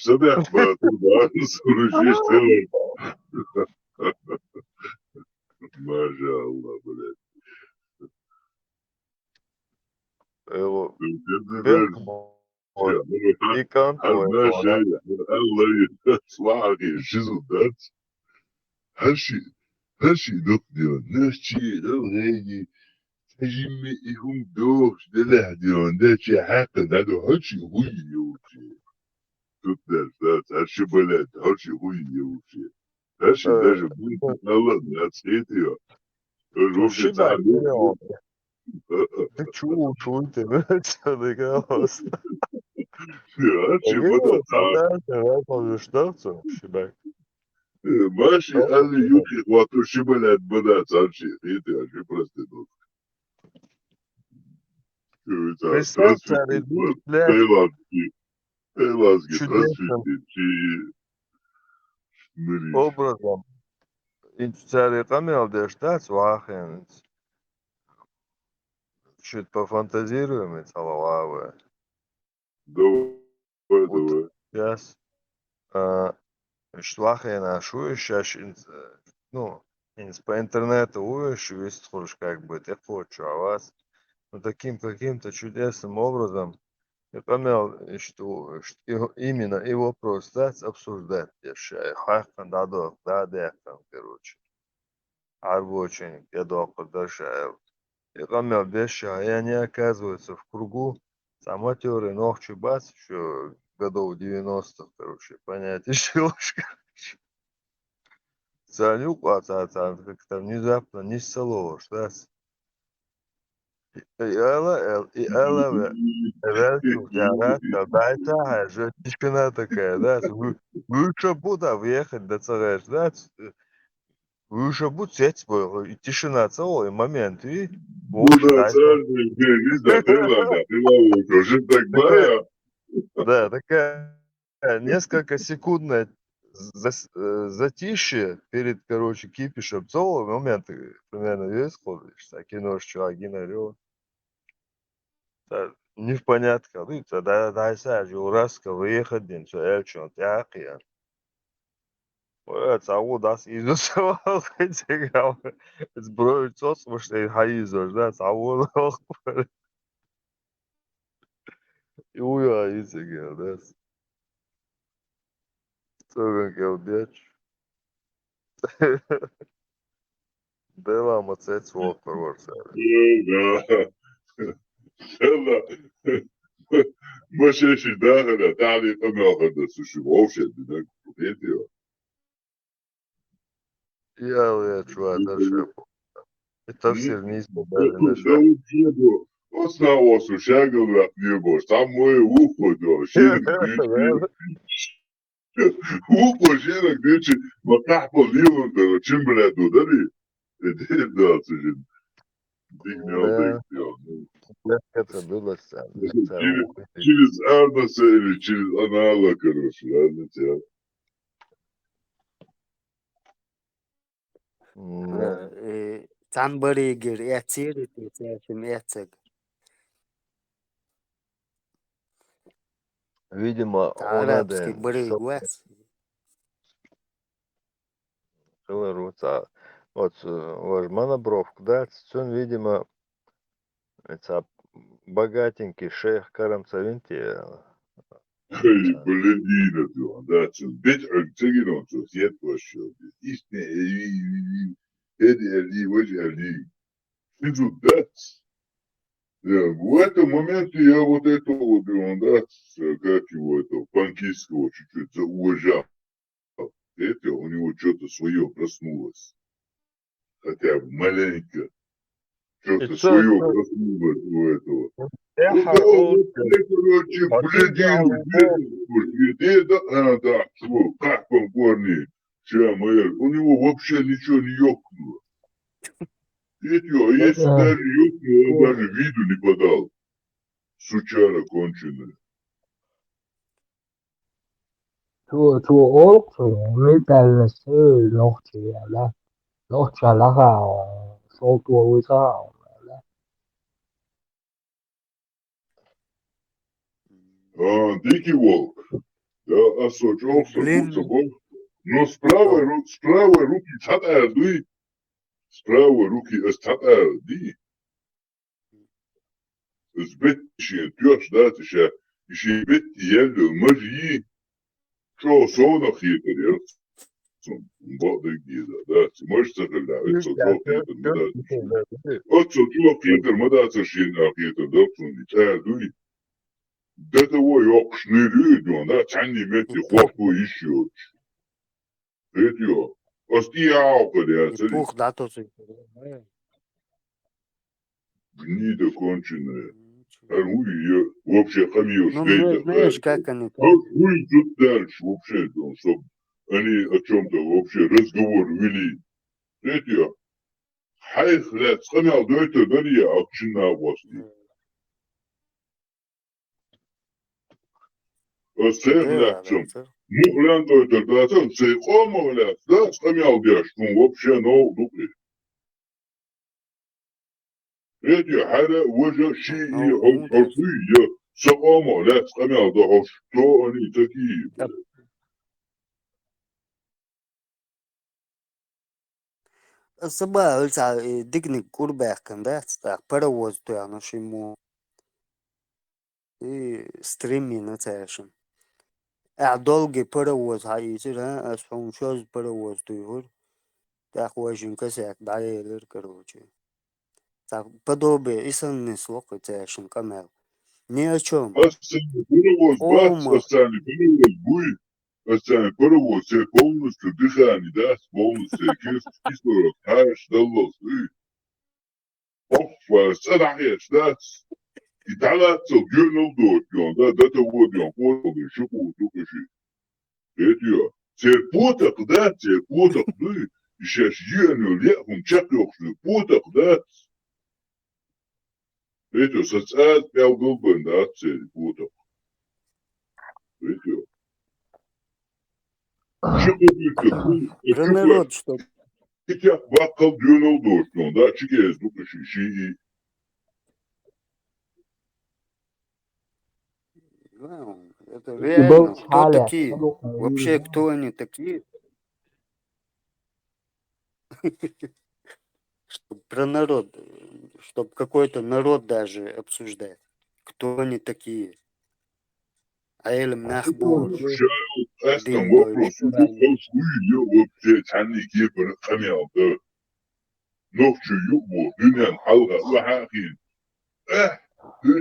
صدق ما تبقى سروجيش تمام. ما شاء الله بلاد. Evo, Dediler Belkmo, ya i kanto je her ona. şey Allah slagi šizudat. Her şey yok diyor. Ne şey ne rengi. Tecimmi ihum doğuş delah diyor. Ne şey hakkı da her şey huyuyor. Tut der. Her şey böyle. Her şey huyuyor. Her şey даже будет ладно, отсветил. Руки Shiba تعليق. ine onda. Bir čuti, neću gasta. Her şey bana Gledao sam تعليق. da se rekao šta sam Shiba. ماشي قال لي يوكي واتو شبلت بدأت امشي خيتي عشان проститут. Представь царь блядь, Таиландский чудесным трансвестит, чьи нырищ. образом. Царь камел дештац вахен. Чуть пофантазируем и целовавы. Вот Давай. сейчас швахена шуешь, ну, по интернету уешь, весь схож как бы, ты хочешь, а вас, ну, таким каким-то чудесным образом, я понял, что именно и вопрос, да, обсуждать, хайхан дадок, да, дехтан, короче, арбочень, я доктор, дальше, я понял, вещи, а они оказываются в кругу, сама теория ногчу бац, еще годов 90-х, короче, понятие щелочка. Санюк, как-то внезапно не селош, да? И Элла, Эвельку, Диаретта, дайте, же тишина такая, да? Лучше буду въехать до царя, да? Лучше буду сеть был, и тишина целый момент, и вообще Буду дайте. царь, не знаю, Таиланда, уже так Такая, моя. да, такая несколько секундная затишье перед, короче, кипишем. Целый момент, примерно весь ходишь, кино, чуваки, орёт. Не в порядке, да, Саш, Юраска, выехать, день, что эльчон, тяхия. Цау, das ist so, jetzt bräuchte es, was der Heiser, да, Цау, noch, Juja, ist egal, das. So, bitch. Bela, mățeți o orțare. Да. يلا مش ايش داخل تعليق ما بس شو вообще بدك فيديو Я чувак, дальше. Это все вниз, даже да наша. учебу основу сушагал на небо самое ухо да широк ухо широк дичи маках по леву да чем блядь удали да слушай Да, это было через Арнаса или через Анала, короче, ладно тебя. Tanbariger, erzählt jetzt im Erzeg. Видимо, он Арабский один. барыг вес. Руца. Вот, Важмана бровку, да, он, видимо, это богатенький шейх Карамцавинти. Блядина, да, бить Антигин, он свет вошел. Истинно, Эдди Али, Ваджи Али. Ты тут, да? В этом моменте я вот этого вот, да, как его, этого, панкистского чуть-чуть зауважал. Это у него что-то свое проснулось. Хотя бы маленько. Что-то свое проснулось у этого. Короче, блядин, да, как вам, парни, у него вообще ничего не ёкнуло. Если даже ёкнуло, он даже виду не подал. Сучара конченая. Tuomitellessä lohtialla. Lohtialla on soutuoluisa. Дикий волк. Да, осочился, Блин. но с правой руки татарды, с правой руки татарды, с бетчи, тёж, да, еще бет ел, мажи, что соно хитер, бады гида, да, можешь сказать, да, это что хитер, мы да, вот что хитер, мы да, совершенно хитер, да, что не татарды, до того ёк шнырю, да, тяни мети хвосту еще. Это остиял, И да, пух, да, тоже. гнида конченая. Хуй вообще хамьё Ну, мне, швейда. знаешь, как они там. Хуй тут дальше вообще, чтобы они о чем-то вообще разговор вели. Это хайх лет, схамял, да это дарья, акчина власти. А сэр Да, да, летцем. да. Ну, глянь, да это, да, там, сэй хома лет, да, схамял дяш, ну, вообще, ну, дупли. Это хара вожа ши и Ну, да. хоши, я сахома лет, схамял, да, что они такие, Да. блядь. Саба, ыльца, дигник курбэхкан, да, так, паровоз туяну шиму. И стримми на цэшин. Долгий паровоз, хаитер, а шоз паровоз туюр. Так, важен косяк, да, короче. Так, подобие, и сан слока цэшин, камел. Ни о чем. Остальные паровоз, бац, Ома. остальные паровоз будет, остальные паровоз, все полностью дыхание, да, полностью кислород, аж доллос, оф, садахеш, да, и тогда гюрнул дождь, да, до того дня, понял, еще только ши. Это терпоток, да, терпоток, да, и сейчас enu лехом чакрёхши, поток, да, это социальный пялгылбын, да, цель, поток, это. Про народ, что... Хотя бакал дюнул дождь, да, чигез, ну, ши, Да, это И был реально. Кто Чаля, такие? Вообще, кто они такие? Чтоб про народ, чтобы какой-то народ даже обсуждать. Кто они такие? Аэлем Нахбур, шаю, эстам Диндойч. вопрос, я вообще тани кипр хамял, да, нохчу юбу, дюнян халга, вахахин,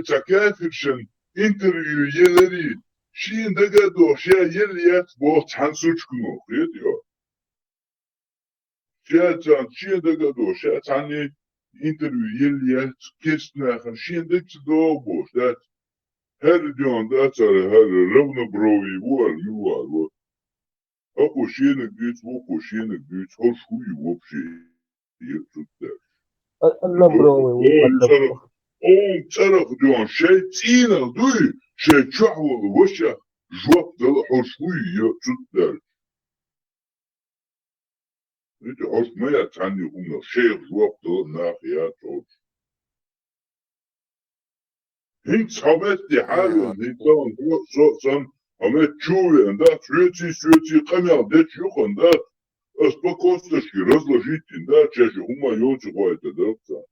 تكافرشن интервью елери, шин дагадо, ша елият бо цансучкну, хедио. Ша цан, шин дагадо, ша цани интервью елият кестнахан, шин дагадо бо, да, хердион, да, царе, равнобровый, вуаль, юваль, ако шинек бит, хош хуй вообще, ебтута. Однобровый, what the fuck. Он царах дюан шейтина, дуй, шейчахвал, воша, жвак дала хошуй, я цутдар. Это хош моя цани умна, шейх жвак дала нах, я тот. Хинт хамести хален, хинт сан, хамет чувен, да, свети, камял, да, чухан, да, спокойствочки разложите, да, чаще ума йончу хватит, да,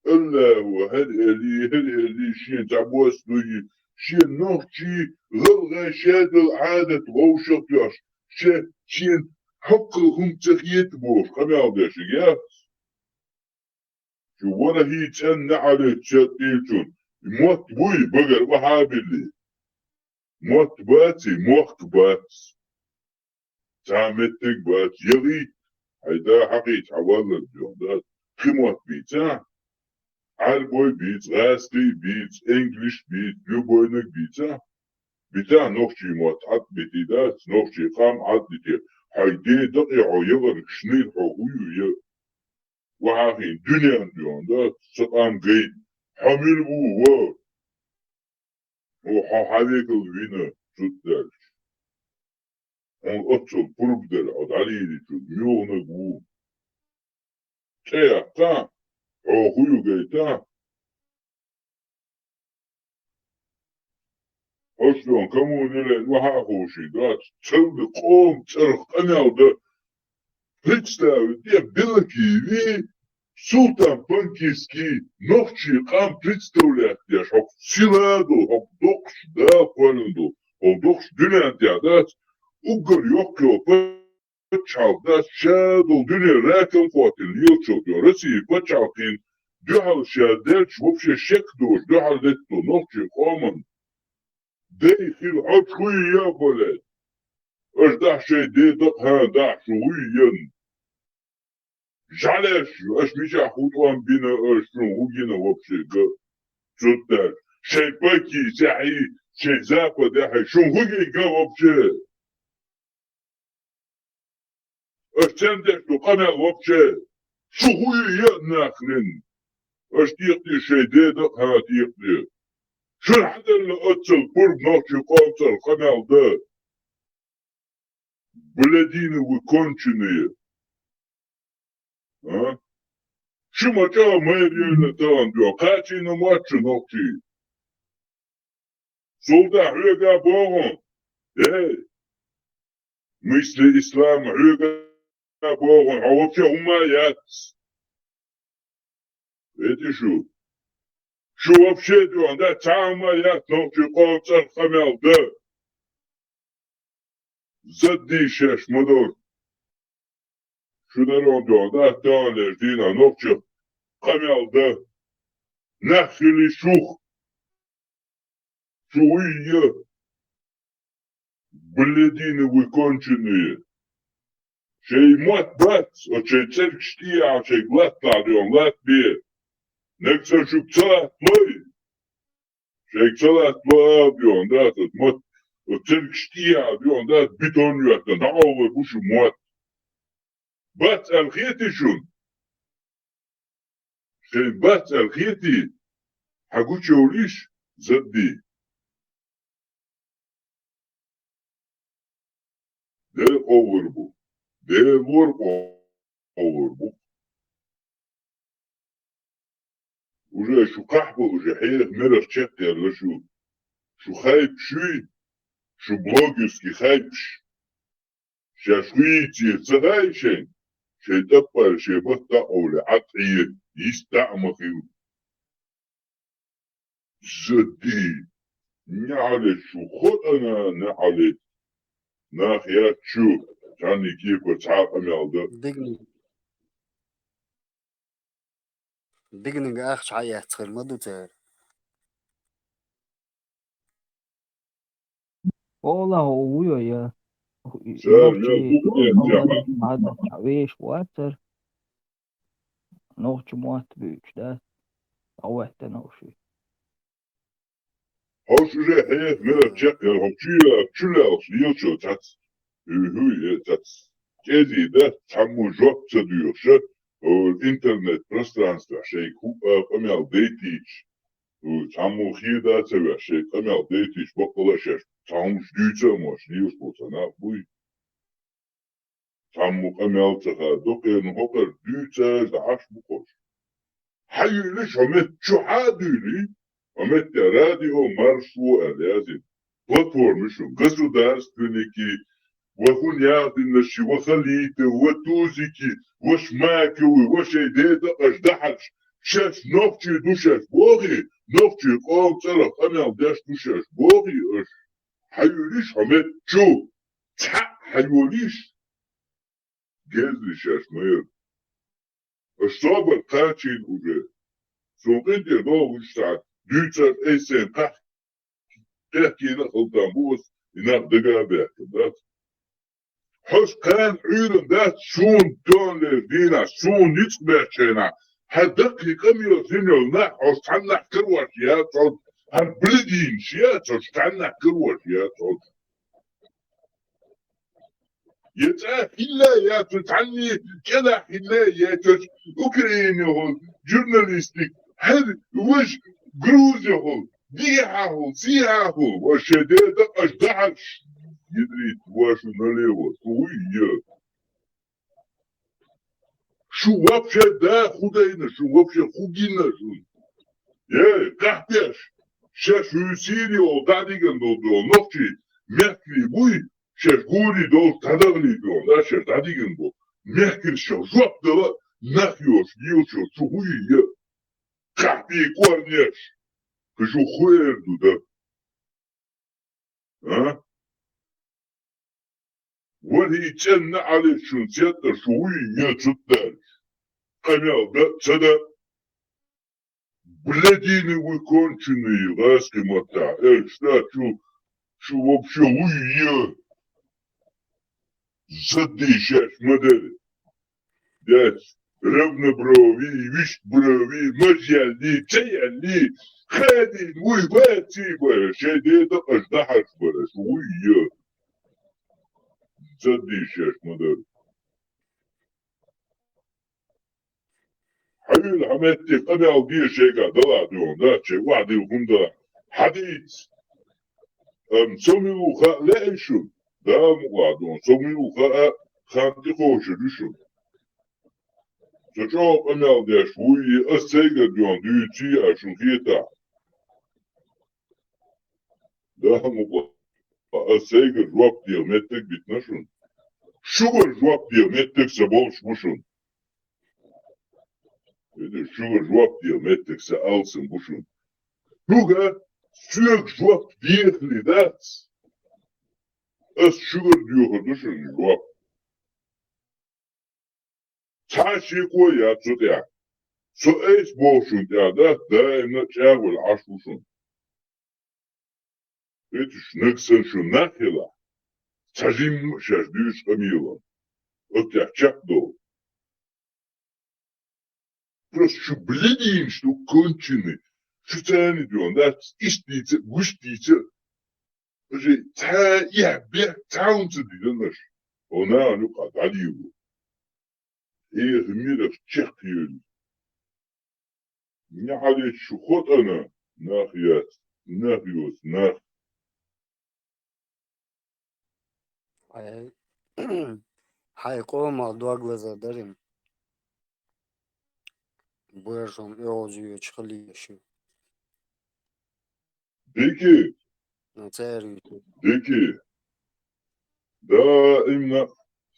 الله هل شين تعبوس دوي شين نوخشي غلغا شاد العادة غوشة ياش شين حقهم تخيت بوش خمال داش يا شو وانا هي تن على تشاتيتون موت بوي بقر وحابلي موت باتي موت بات تعمتك بات يغي هيدا حقيت عوالة الجون ده خموت بيتا Альбой бит, русский бит, English бит, любой бит, бита ногчи мот ат бити да, ногчи хам ат бити. Хайде да я оявар шнир хохую я. Вахи дюнян дюн да, сатам гей. Хамил бу ва. О хавекл вина сутдал. Он отцол пурбдер от алири чуд мёна гу. Тея та, о хую гей та. هشلون كمون إلى وحاخوشي دات تسوي قوم ترخ أنا وده представить, я белки, султан панкиский, ночи кам представлять, я шок силаду, хок докш, да, паленду, хок докш дюнят я, да, угор йокко, пачал, да, шадл, дюня раком хватил, елчок, я России пачалкин, дюхал шадельч, вообще шекдуш, дюхал летто, ночи коман, дей хил, очкуй я, блядь, аж да шей, дей да, да, шуй, Жалеш, аж миша хутуан бина аж хугина вообще га цутар. Шей паки, шей запад, шун хуги га вообще. Аж центр что камел вообще. Шухуи я нахрен. Аж тихти шей деда ха тихти. Шун хадер отцел пург ночи концер камел да. Блядины вы конченые. А? Шумача мэрия там, качи на матче ногти. Солдат хрюга богом. Мысли ислама хрюга богом. А вообще умаят. Это что? Что вообще делать? Да, там умаят ногти концерт хамел, да. Задышишь, мадор. Что народ делать? Да, там лишь дина ногти хамел, да. Нахили шух. Шуия. Блядины вы конченые. Шей мат бат, от шей церк штия, от шей глад тадион, лад бе. Некса шук цалат мой. Шей цалат мой бион, да, от мат, от церк штия, бион, да, битон юатан, да, овы бушу мат. Бат алхети шун. Шей бат алхети, хагучи олиш, задди. Де овербу. Де ворбу овербу. Уже شو قحبه уже حيث مرخ شكر شو خايب شوي شو بلوغسكي خايبش شاشويتي تغايشين شي تبقى شي بطا أولي عطية يستعمخي زدي نعلي شو خد أنا نعلي ناخيات شو جاني كيف وتعاق أميال ده Digning ach chaya tskhirmadu tser. والله هو يا سار نوتشي يا بوك هذا تعويش واتر نوتشي موات بيش ده أو حتى نوشي هوش уже حيث مرخ شكر هم شلا يلشو تاتس هو تاتس كذي ده تحمو جوب تديوش الانترنت пространство شيء أميال ديتيش وتحمو خيدا تبع شيء أميال ديتيش بقلاشش تحموش ديوتا موش نيوش بوتنا بوي تحمو أميال تخا دوقين هوكر ديوتا دعاش بقوش حي ليش عمت شو حاديلي عمت راديو مرشو ألازم بلاتفورم شو государственники وهون يعطينا الشي وخليته وتوزيكي وشماكي وشيديدا أجدحش شاش نوفتي دوشاش بوغي نوفتي قوم صرف أنا داش دوشاش بوغي أش حيوليش حمد شو تحق حيوليش جازلي شاش مير الصابر قاتشين وجه سوقين دي ضوغش تعد ديوتر ايسين قح تحكي نخل داموس يناق دقابة كدات حس كان عيرن دات شون دون لدينا شون يتبع شينا حدقي كم يوزينيو ناح وستعنح كروش يا صوت هالبلدين شيات وستعنح كروش يا صوت يتأهلا يا تتعني كلا حلا يا تش أوكراني هو جورناليستيك هل وش جروزي هو ديها هو سيها هو وشديدة أجدعش يدري تواشو نليوه قوية شو وابشة دا خدينا شو وابشة خوجينا شو يا قحبيش Сейчас усилий дадиген до ночи мягкий буй, сейчас гури до тадагли до, да, сейчас дадиген до. Мягкий сейчас жоп дала, нахьёш, ючо, чугуй, я. Капи корнеш. Кажу хуерду, да. А? Вот и ценно але шунцета шуй не цутар. Амял, да, цада. Блядины вы конченые, ласки мота. Что, что вообще уйя? Задышать модель. Дать равноброви, вишброви, мажьяли, цаяли. Хадин, уй, бати, бара, шадеда, аждахаш, бара, уйя. Задышать модель. حبيبي حماتي قد أودي شيء قدلا دون ده شيء واحد يكون ده حديث سومي وخا لا يشون ده مقعدون سومي وخا خانتي خوش لشون سجاب أنا أودي شوي أستيقظ دون ديوتي أشون كيتا ده مقعد أستيقظ جواب ديامتك بيتنشون شو جواب ديامتك سبوش مشون شو جواب ديامتك سألسن مشون Druga, sök job virkelig dat. As sugar diyor düşün job. Taşı koy ya tut ya. So es boşun ya da ne çağır aşmışsın. Etiş nexen şu nakela. Tajim şaş düş kamila. Отя чапдо. Просто şu блядин, что конченый. Şu tane diyorsun da istiyse, güçtiyse ya bir tauntu diyorlar. Ona onu kadar diyor. Mira çekiyor. Ne hali şu kod ana. Nahiyat. Nahiyos. Nah. حيقوم دوغلاس درين بويرشون يوزيو تشخليشو Peki. نتاري Peki. Daima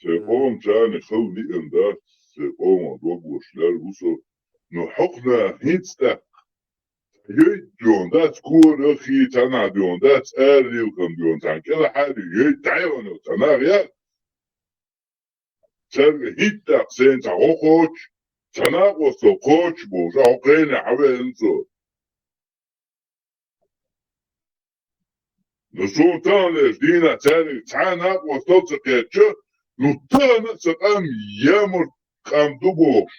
سيقوم تاني خلي ان ده سيقوم دوغوشلر وصو نحقنا هيتستا يديون دات كور اخي تانا ديون دات اري وكم ديون تان كلا حالي يدعيون تانا غير تان هيتا سين تاغو خوش تانا وصو خوش بوجا وقين حوي انسو نسون تان دينا تاني تانا وصو تقيتشو نطانا سقام يامر قام دوبوش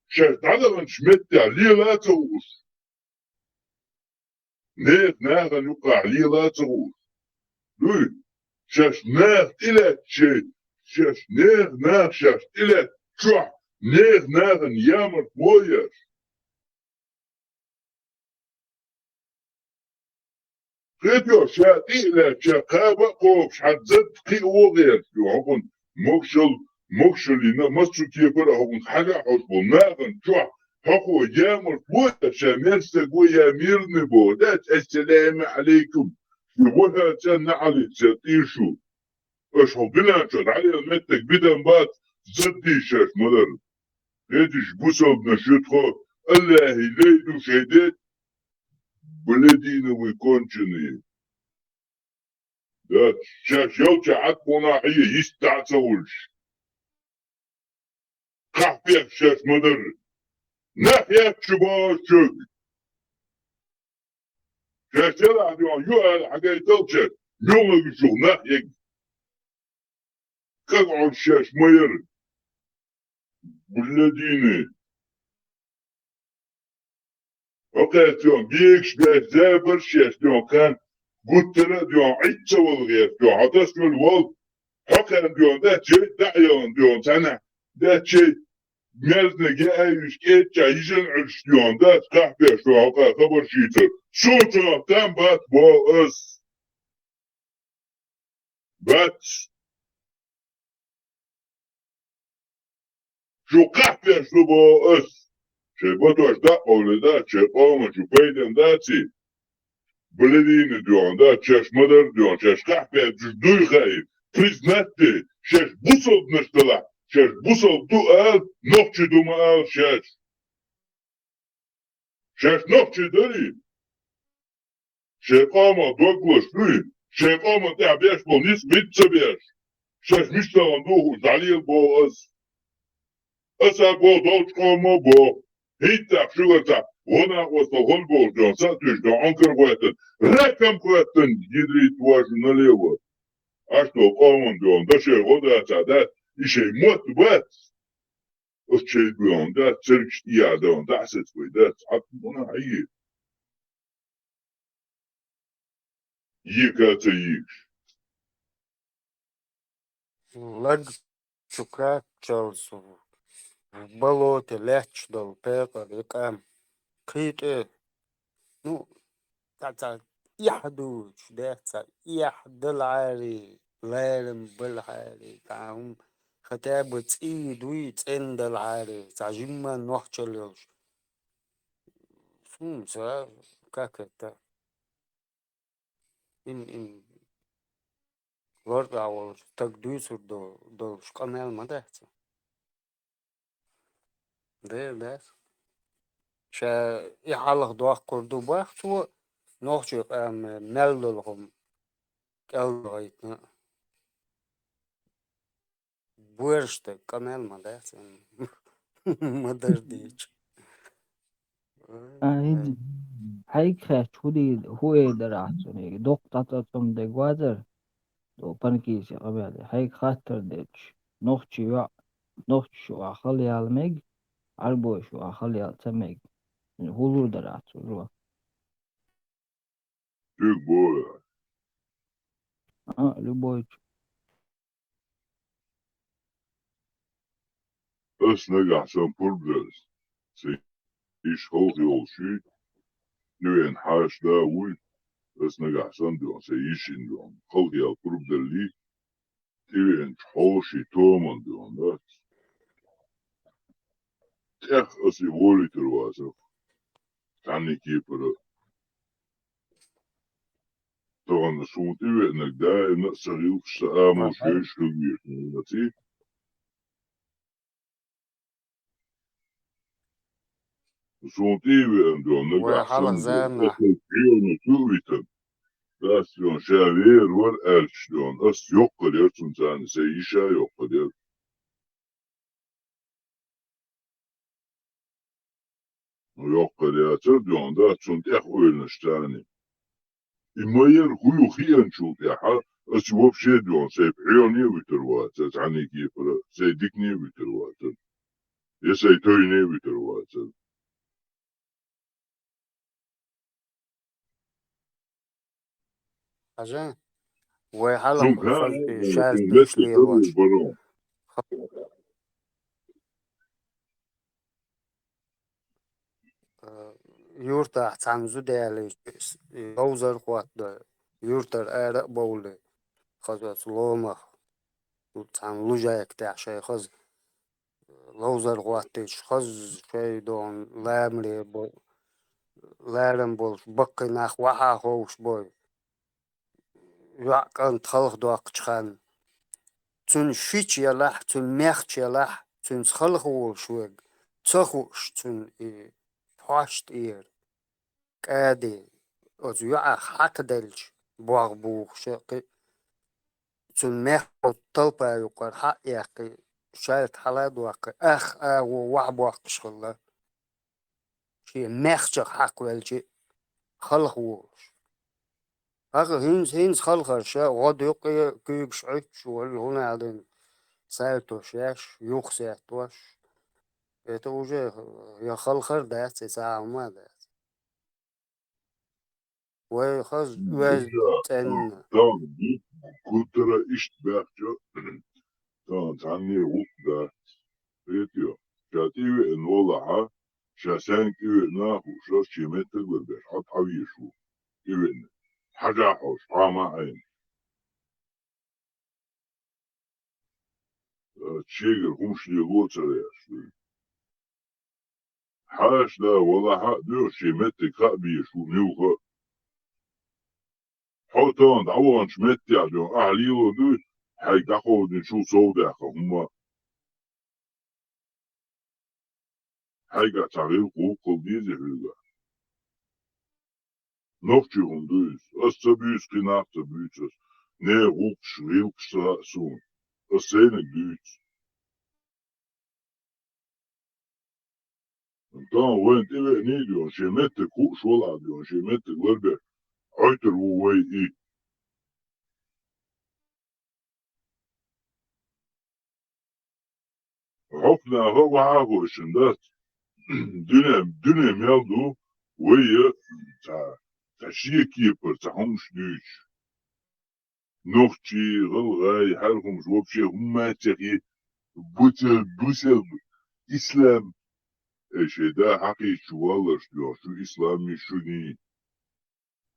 شهدانا شمتة ليلا تغوش نيت ناغا يقع ليلا تغوش لوي شاش ناغ إلى شيء شاش ناغ شاش إلى شوح ناغ يامر بويش قيتو شات إلى شقابة قوش حتزد قي وغير يوهن مكشل إنا مصر كيفر هون حاجة حسبو ناغن شوح حقو يامر بويش شامرسك ويامير نبودات السلام عليكم يقولها تانا علي تساتيشو اش حبنا شد علي المتك بدن بات زدي شاش مدر هيتش بوسل نشيطخو الله ليدو شهدت بلدينا ويكونشني ده شاش يوچا عطبونا حي يستعصولش قحبيك شاش مدر نحيك شباشك شاش يلا ديوان يوال حقاي تلشك يوم يشو نحيك قطعوا الشاش مير بلدينا وقت يوم بيكش بيزابر شاش ديوان كان قلت له ديوان عيتشا والغير ديوان عطاس من الوال حقا ديوان ده شيء دعيان ديوان سنة ده شيء ميزنا جايش كيتشا يجن عرش ديوان ده تقحبه شو حقا خبر شيتر صوتا تام بات بو اس بات شو قحبه شو بو اس شي بطوش دا أولي دا شي قوما شو بيدن داتي Belediyenin diyor da çeşmeler diyor çeşkahpe cüzdüğü hayır. Priznatte şeş bu sol nıştıla. Şeş bu sol du al nokçu duma al şeş. Şeş nokçu deri. Şekama dokloş duy. Şekama da beş bol nis bitse beş. Şeş miştalan duhu zalil boğaz. Asa bo dolçkama bo. Hitta şugata. Ona osta hol bo diyor. Satüş diyor. Ankara koyatın. Rakam koyatın. Gidri tuvaşı nalevo. Ašto onda onda še odaca da iše motivat. Očekuje onda crkštija da onda se tvoj da at ona iyi. Yıkatı yık. Lag чукак чалсу. В болоте легч дал пепа рекам. Кыты. Ну, таца يحدوش دهتا يحدل عاري لارم بالعاري تعهم ختابة ايد ويت اند العاري تعجيما نوحشلوش سوم سا كاكتا ان ورد عوش تقديسر دو شقامل ما دهتا ده شا يحالغ دوح كردو باخ سو نوحشو ام ملدلهم كالغايتنا بورشتا كامل ما دهتا ما درديش هيك خشودي هو دراسوني دكتور تم دكوازر تو بانكيسي قبل هيك خاطر ديتش نوخشي أخلي على ميج أربوش وأخلي على تميج هولو دراسو رو Tük boya. لبوش Isne gahsan purgaz. Se iş hoog yolşu. Nu en haş da uy. Isne gahsan diyor. Se işin diyor. Hoog yol purgazli. Tivi en hoşi toman diyor da. Tek ası volitür vasa. Tanni kipere. طبعا صوتي انك ده انك صغير سقام وشيش رجيش نتي صوتي بان دو انك وحالة احسن دو زانا اصل كيون تويتن بس يون شافير والارش دون اس يقل يرسم زاني سيشا يقل يقل يرسم دون ده تشون اخ وينشتاني إما يرخيو خيان شوت يا حا اس وبشي دون سيب عيوني ويتروات تعني كيف سيدكني ويتروات يسيتويني ويتروات عشان وحالة Sunt ha, خلق شاز sunt بيش mette لي förr الوش bara. يورتا عن زودالي لوزر قوات دا يورتر آرق بولي خزوات لوما عن لوجاك تاع شي خز لوزر قواتيش خز شي دون لامري بو لارم بولش بقي ناخ وحا خوش بوي يعقن تخلق دواق تخان تون شيش يلاح تون ميخش يلاح تون تخلق وشوغ تخوش تون حاشت إير كادي از يوع حق دلش بوغ بوغ شقي تون ميخ طلبا يقر حق يقي شايت حلاد واقي اخ او وعب واقش خلا شي ميخ شق حق والجي خلق ووش هذا هينز خلق شا غاد يقي كيب شعيش والهنا عدن سايتو شاش يوخ سايتوش يتوجه يا خلخر دات ساعة ما دات وخز وزن Tamam, bu kultura iş bakça. Tamam, tanni hukda. Etiyor. Şativi en olaha. Şasen kivi nahu. Şas çimette görber. At aviyşu. Kivi. Haca hoş. Ama ayn. Çegir humşliye goçara yaşlı. Haş da olaha diyor çimette kabiyşu. Newha. حوتان دعوان شمت يعني أهليو دو حيقاقو نشو سودا هما حيقا تغير قوق ديزي هلغا نوخشي هم دوز أستبيوس قناق تبيوتس نه قوقش غيوكش سون أسينك دوز انتان وين تبع نيديون شمت كوش ولا ديون شمت غربة عيتر ووي إيه حقنا هو عاقو شندات دنيا ميالدو ويا تشي كيبر تحومش دوش نوختي غلغاي حالهم جواب شي هما تغي بوسل إسلام إيش دا حقي شو والله شو إسلامي شو دين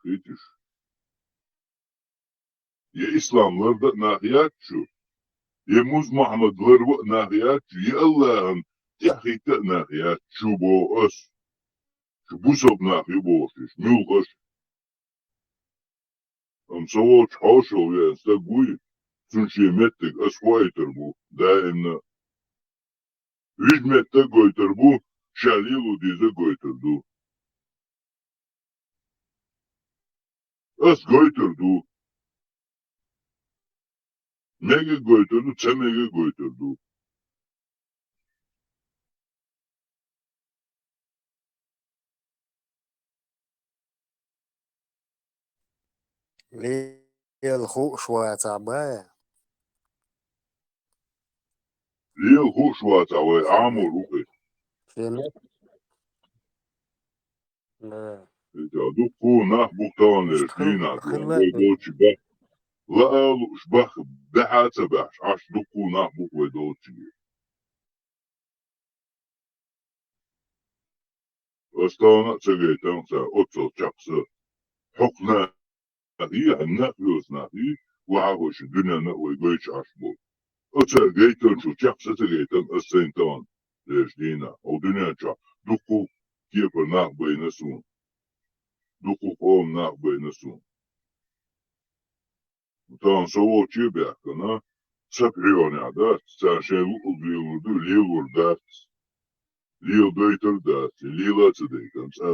كيتش يا إسلام لرد ناحيات شو يا موز محمد لرد ناحيات شو يا الله أن تحقيق ناحيات شو بو أس شو بوسل ناحي بوشش ميوغش أم سووش حوشو يا استقوي سنشي متك أسواي تربو دائما ويج متك قوي تربو شاليلو ديزا قوي تردو أس قوي تردو ميجا قوي تردو تسميجا قوي تردو ليه الخوق شوية تعباية ليه خوش واتاوي عامو روحي فهمت؟ لا دوكو ناح بوكتان مش لرسلينا دوان خلات ويدوتش باك لا قالوا شباخ بحا تباش عش دوكو ناح بوك ويدوتش أستانا تسجيتان سا أتسل شخصا حقنا هي النقلوس ناحي وعاوش الدنيا نقوي قويش عشبو أتسجيتان شو شخصا تسجيتان السينتان لرسلينا أو دنيا شا دوكو كيبر ناح بينسون دوكو قوم ناح بينسون تان سوو چی بیاکنا سپریونی عدات ساشلو الدیوردو لیور دات لیو بیتر دات لیلا تدیکن سا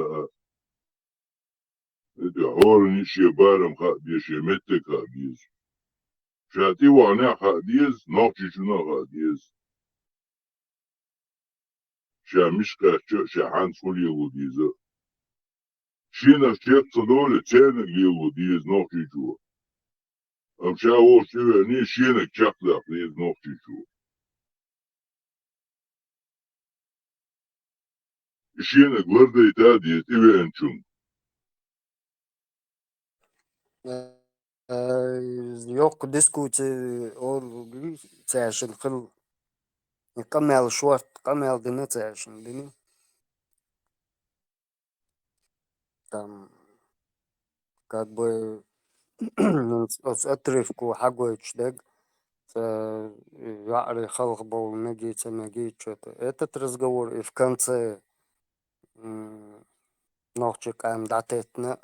ادی هورنی شی بارم خادیش مته خادیز شاتی وانه خادیز نوچی چنا خادیز شامیش کاچو شاهان سولی ودیزه شینا شیخ صدول تانه لیو دیز نوچی چو ام شاو شو نی شینا چاقلا لیز نوچی چو شينا غوردي تادي تبي انشون yok diskuti or تعشن خل نكمل شوط كمل دنا تعشن دني там как бы أترفكو حاجة يشتاق يعري خلق بول نجيت что-то этот разговор и в конце ногчик ам датетна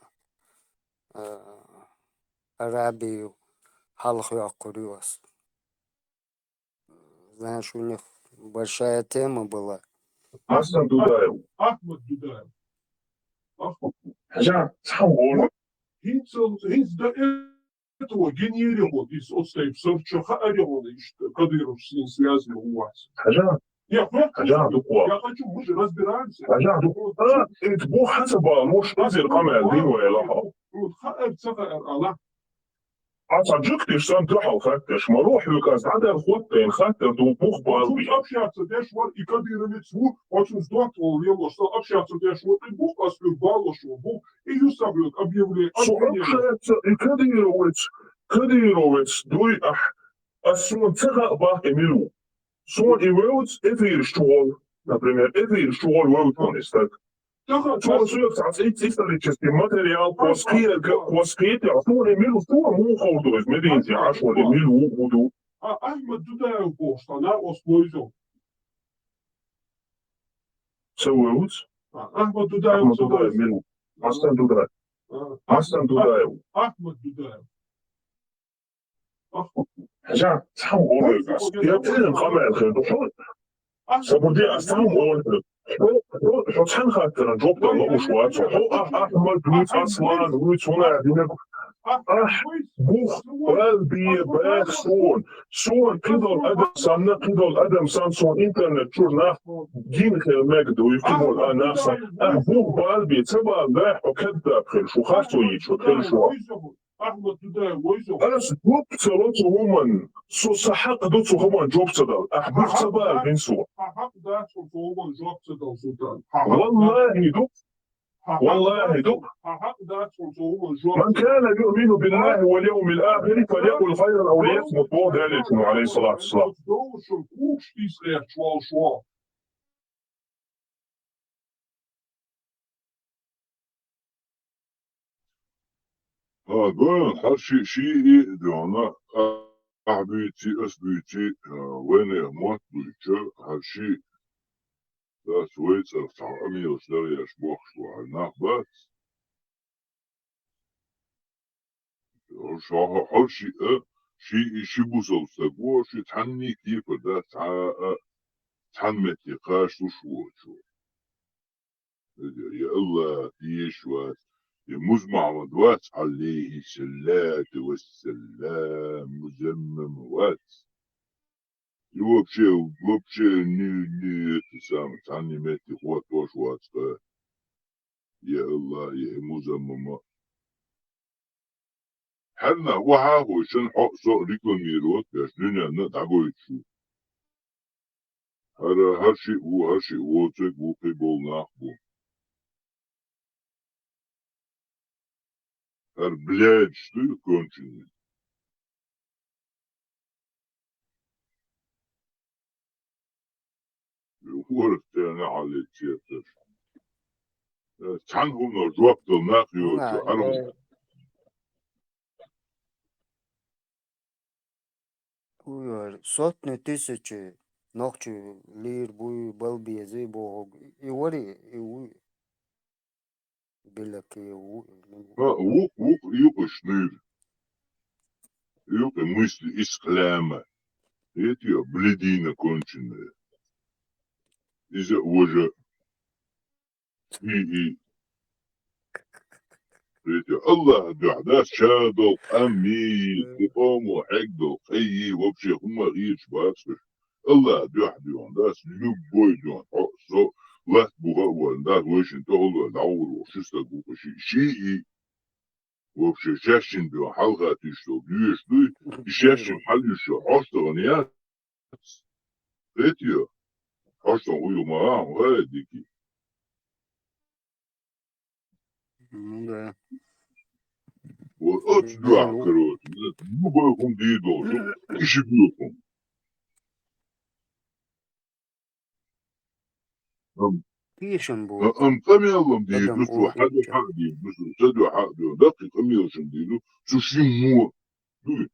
Арабию халх якурюас. Знаешь, у них большая тема была. Ахмад Дудаев. Хотя сам он. He's этого генерировал из остаипсов, что хаорел Кадыров с ним связан у вас. Хотя Я хочу, мы же разбираемся. انت مو حسب مش نازل قمع الدين ولا الله أصدقك تشتغل تروح فتش ما روح لك عدد خطين خطر دوبوخ بالبي. Общаться дешвар и Кадыровец очень здорово, что общаться дешвар и Бог поспел Балошев, Бог и Юсаблет объявляет. Общаться и Кадыровец дуй أسمع تغا باقي ملو. Son i words every strål, например, every strål world honestly. Två slutsats istället material på skriet står i middel stora målhållare med inte jag så det middel och då Ahmed Dudayev boştana osboyzo. så words Ahmed Dudayev middel. Aslan Dudayev. Hasan Dudayev. Ahmet Dudayev. Ja, tam oorlogs. Je hebt een kamera. Sabudi astam oorlog. Wat zijn gaat er een job dan nog wat zo. Ahmed doet Aslan, doet zo'n boeg, qalbi, baag, zo'n qidol Adam san zo'n internet journal دين خير مجد ويكتبوا الآن ناسا أهبوه بالبي تبع لاح وكذاب خير شو خاصو يشو خير شو Ahmet Dudayev ويزو. أنا سبوك تلوتو همان سو سحق دوتو همان جوب تدل أحبوك تبع بنسو Hak daar voor volgende job te doen, Sultan. والله دوب Hak daar voor volgende job. من كان يؤمن بالله واليوم الآخر فليقل خيرا أو ليصمت بو ذلك عليه الصلاة والسلام Doosje koekstief echt zwaar. قول هر شيء دونا أحبيتي أسبيتي وين موت بيتشا هر شيء لا سويت أمي وسلري أشبوخ شو ناخبات هر شيء بوصل سبوه شيء تحني كيف ده تحمتي قاش وشو يا الله يشوات مزمع ودوات عليه الصلاة والسلام مزمم وات وبشي ني تسامح تعني ماتي خوات وات يا الله يا مزمم حنا وحاهو شن حقصو ريكو ميروت باش دنيا ندعبو يتشو هر شيء ووتك وقبول ناخبو هر بلاد شتو كونشن ورد تاني على تياتر تعنهم نرجوك تلناقيو تعرف Сотни тысячи ногчи лир буй балбиези бог и вори и уй белаки وق يقشنير يق мысли исклама эти бледина конченая из-за уже и эти الله دعدا شادو أمي تقوم وحقدو خيي وبشي هم غيش باسفش الله دعدون داس لبوي دون حقصو لا بغاوة داس ويشن تقولوا دعورو شستا قوكو شيء وبشي شاشن دون حلقة تشتو بيش دوي شاشن حليشو حشتو غنيات اتيو حشتو ويو معاهم غاية ديكي Да. Вот да, короче, любой дидо, ищи бьёком. Пишем бу. Камелом дидо, Адам что окрича. саду хаду, да, ты камелшим дидо, сушимо, ну,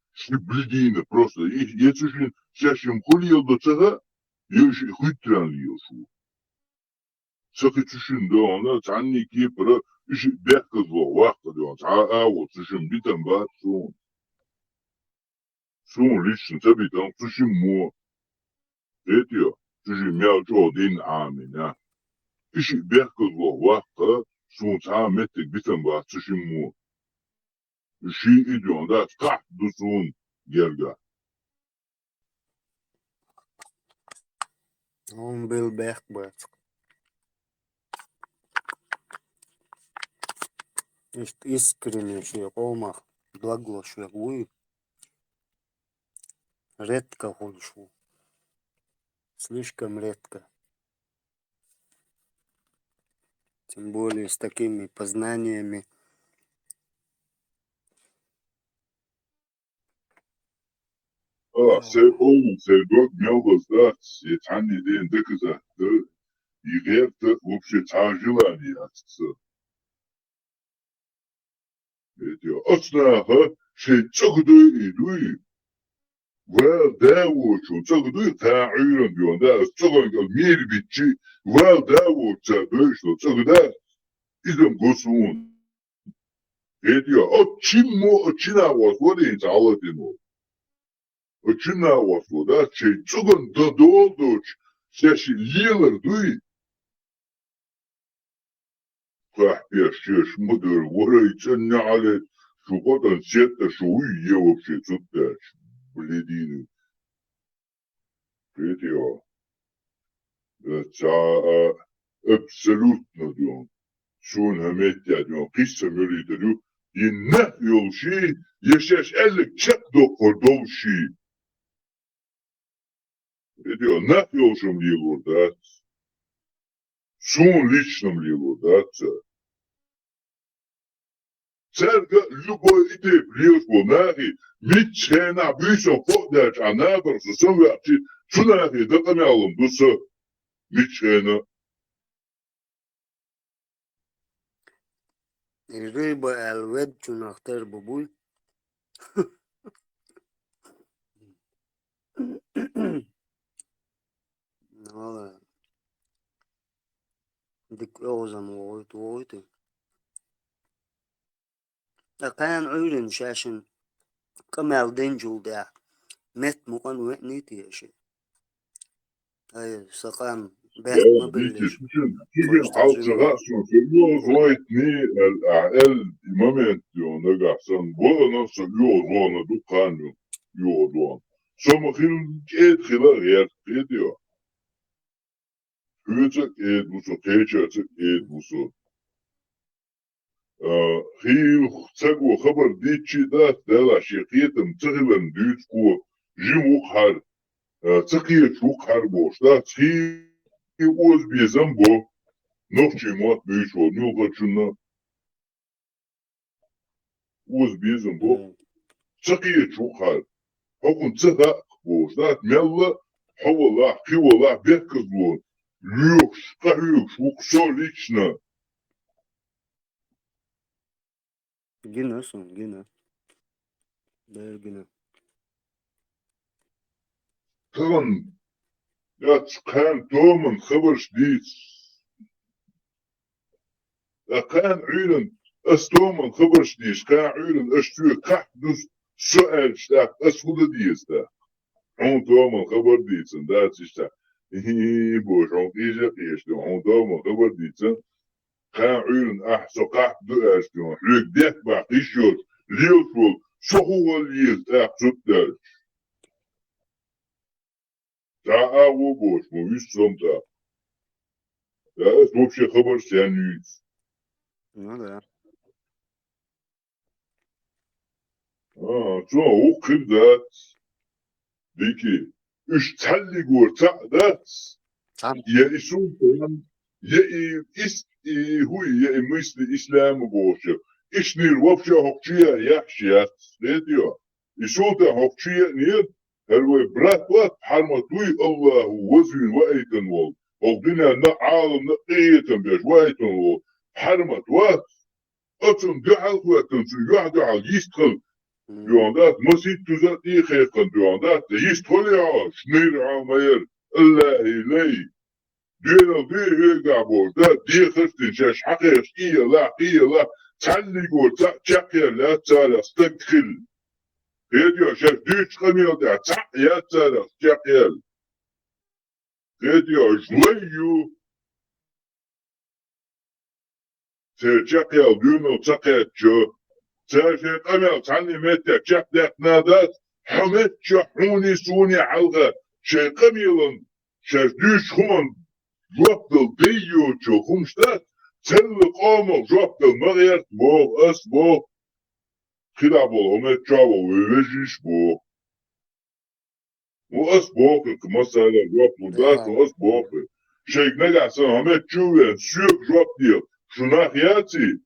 бледина просто. Я сушин, чашем хулил до цега, я еще хуйтран льёшу. Саки сушин, да, она цанни кипра, еще бяка зло, вахта, да, вот сушин битам бат, сон лично забитам, сушимо. Этио, сушин мяу чо дин амина. Еще бяка зло, вахта, сон цаметик битам бат, сушимо. Ши идён, да, как дусон герга. Он был бехбат. Искренне шиокомах, благо шиокуй. Редко хольшу. Слишком редко. Тем более с такими познаниями. سيدوك ميلوز ده يتعني دين دكزة ده يغير ده وبشي تعجلاني أتكسر يتيو أصناها شي تقدو إدوي وداوشو تقدو تاعيرا ديون ده تقدو المير بيتشي وداوشو تابشو تقدو إذن قصون هيديو أتشمو أتشنا وصولين تعالتينو أتشنا وصول ده شيء تقول دول دوش شيء ليلر دوي صح بيشيش مدر ورا يتسنى على شو قطن سيادة شوية وبشي تداش بلديني هيديو تسعى absolutno diyorum. Şun hemetya diyorum. Kısa mürü diyor. Yine yolşi yaşaş ellik çek doktor dolşi. Ne diyor? Ne yolşum diyor burada. Şun liçnum diyor burada. Serga любой ide biliyoruz bu nahi. Mitçena büyüsün fokdaç anabırsı son vakti. Şu nahi dakamayalım dusu. Mitçena. الريبة الود شو نختار بابوي والله ديك أوزن وغويت كان عيرن شاشن كمال دينجول دا مت مقن وقنيتي يا شي هاي سقام بيت ما بلش Bugün halkçığa söylüyoruz o etni el moment diyor ne garson. Bu nasıl yok onu dükkanı yok onu. Somahil etkiler yer ediyor. Hücek etbusu, teçecek etbusu. Hil çagu haber diçi da dela şirketim tıgılan düçku jimuk har tıkıya çok har boş da tıkı oz bizem bu nohçi muat büyüş ol nilgaçına oz bizem bu tıkıya çok har hakun tıka boş da mella havalah kivalah bekizlu lüks kahük çok soliçna جنة أصلا جنة ده جنة Kalan ya çıkan doğumun xabar değil. Ya kan ülün استومن خبرش ديش كان عيلن اشتوي كحدث سؤال شتاق اسفل ديستا هون تومن خبر ديتن دات شتا هي بوش هون ديجا قيشتو هون تومن خبر ديتن كان عيلن احسو كحدث اشتو ليك ديك باقيشور ليوتول شو هو الليل تاق سدال تعاو بوش مو يسلم تاق يا اسمو بشي خبر سيانيوز هذا شو هو كذات ديكي ايش تحلق ورتعدات صح يا اسم يا اس هو يا مثل اسلام بوشه ايش نير وفشه هوكشيا يحشيات راديو يسوتا هوكشيا نير هلو برات وات حرمتوي الله وزن وايتن وال وقدنا نعالم نقيتن بيش وايتن وال حرمت وات اتن دعال واتن سيوح دعال يستخل يوندات مسيت تزات يخيقن يوندات يستخليا شنير عمير الله إلي دينا دي هيقع بوردات دي خرطن شاش حقيقش إيا لا تعلي قول تاقيا لا تالا استدخل هيديو شاش ديش قميل دا تاقيا تالا استقيا هيديو جويو تاقيا دينو تاقيا جو تاقيا قميل تعني ميتا جاك داك نادات حمد شحوني سوني حلقة شاي قميلا شاش ديش خمان جوابدل ديو جو خمشتات تل قامل جوابدل مغيرت بوغ اس بوغ خلابل همت جاوة ويوجيش بوغ واس بوغ كمسالة جوابدل دات واس بوغ شايك نقع سنة همت جوين سيوك جوابدل شناخياتي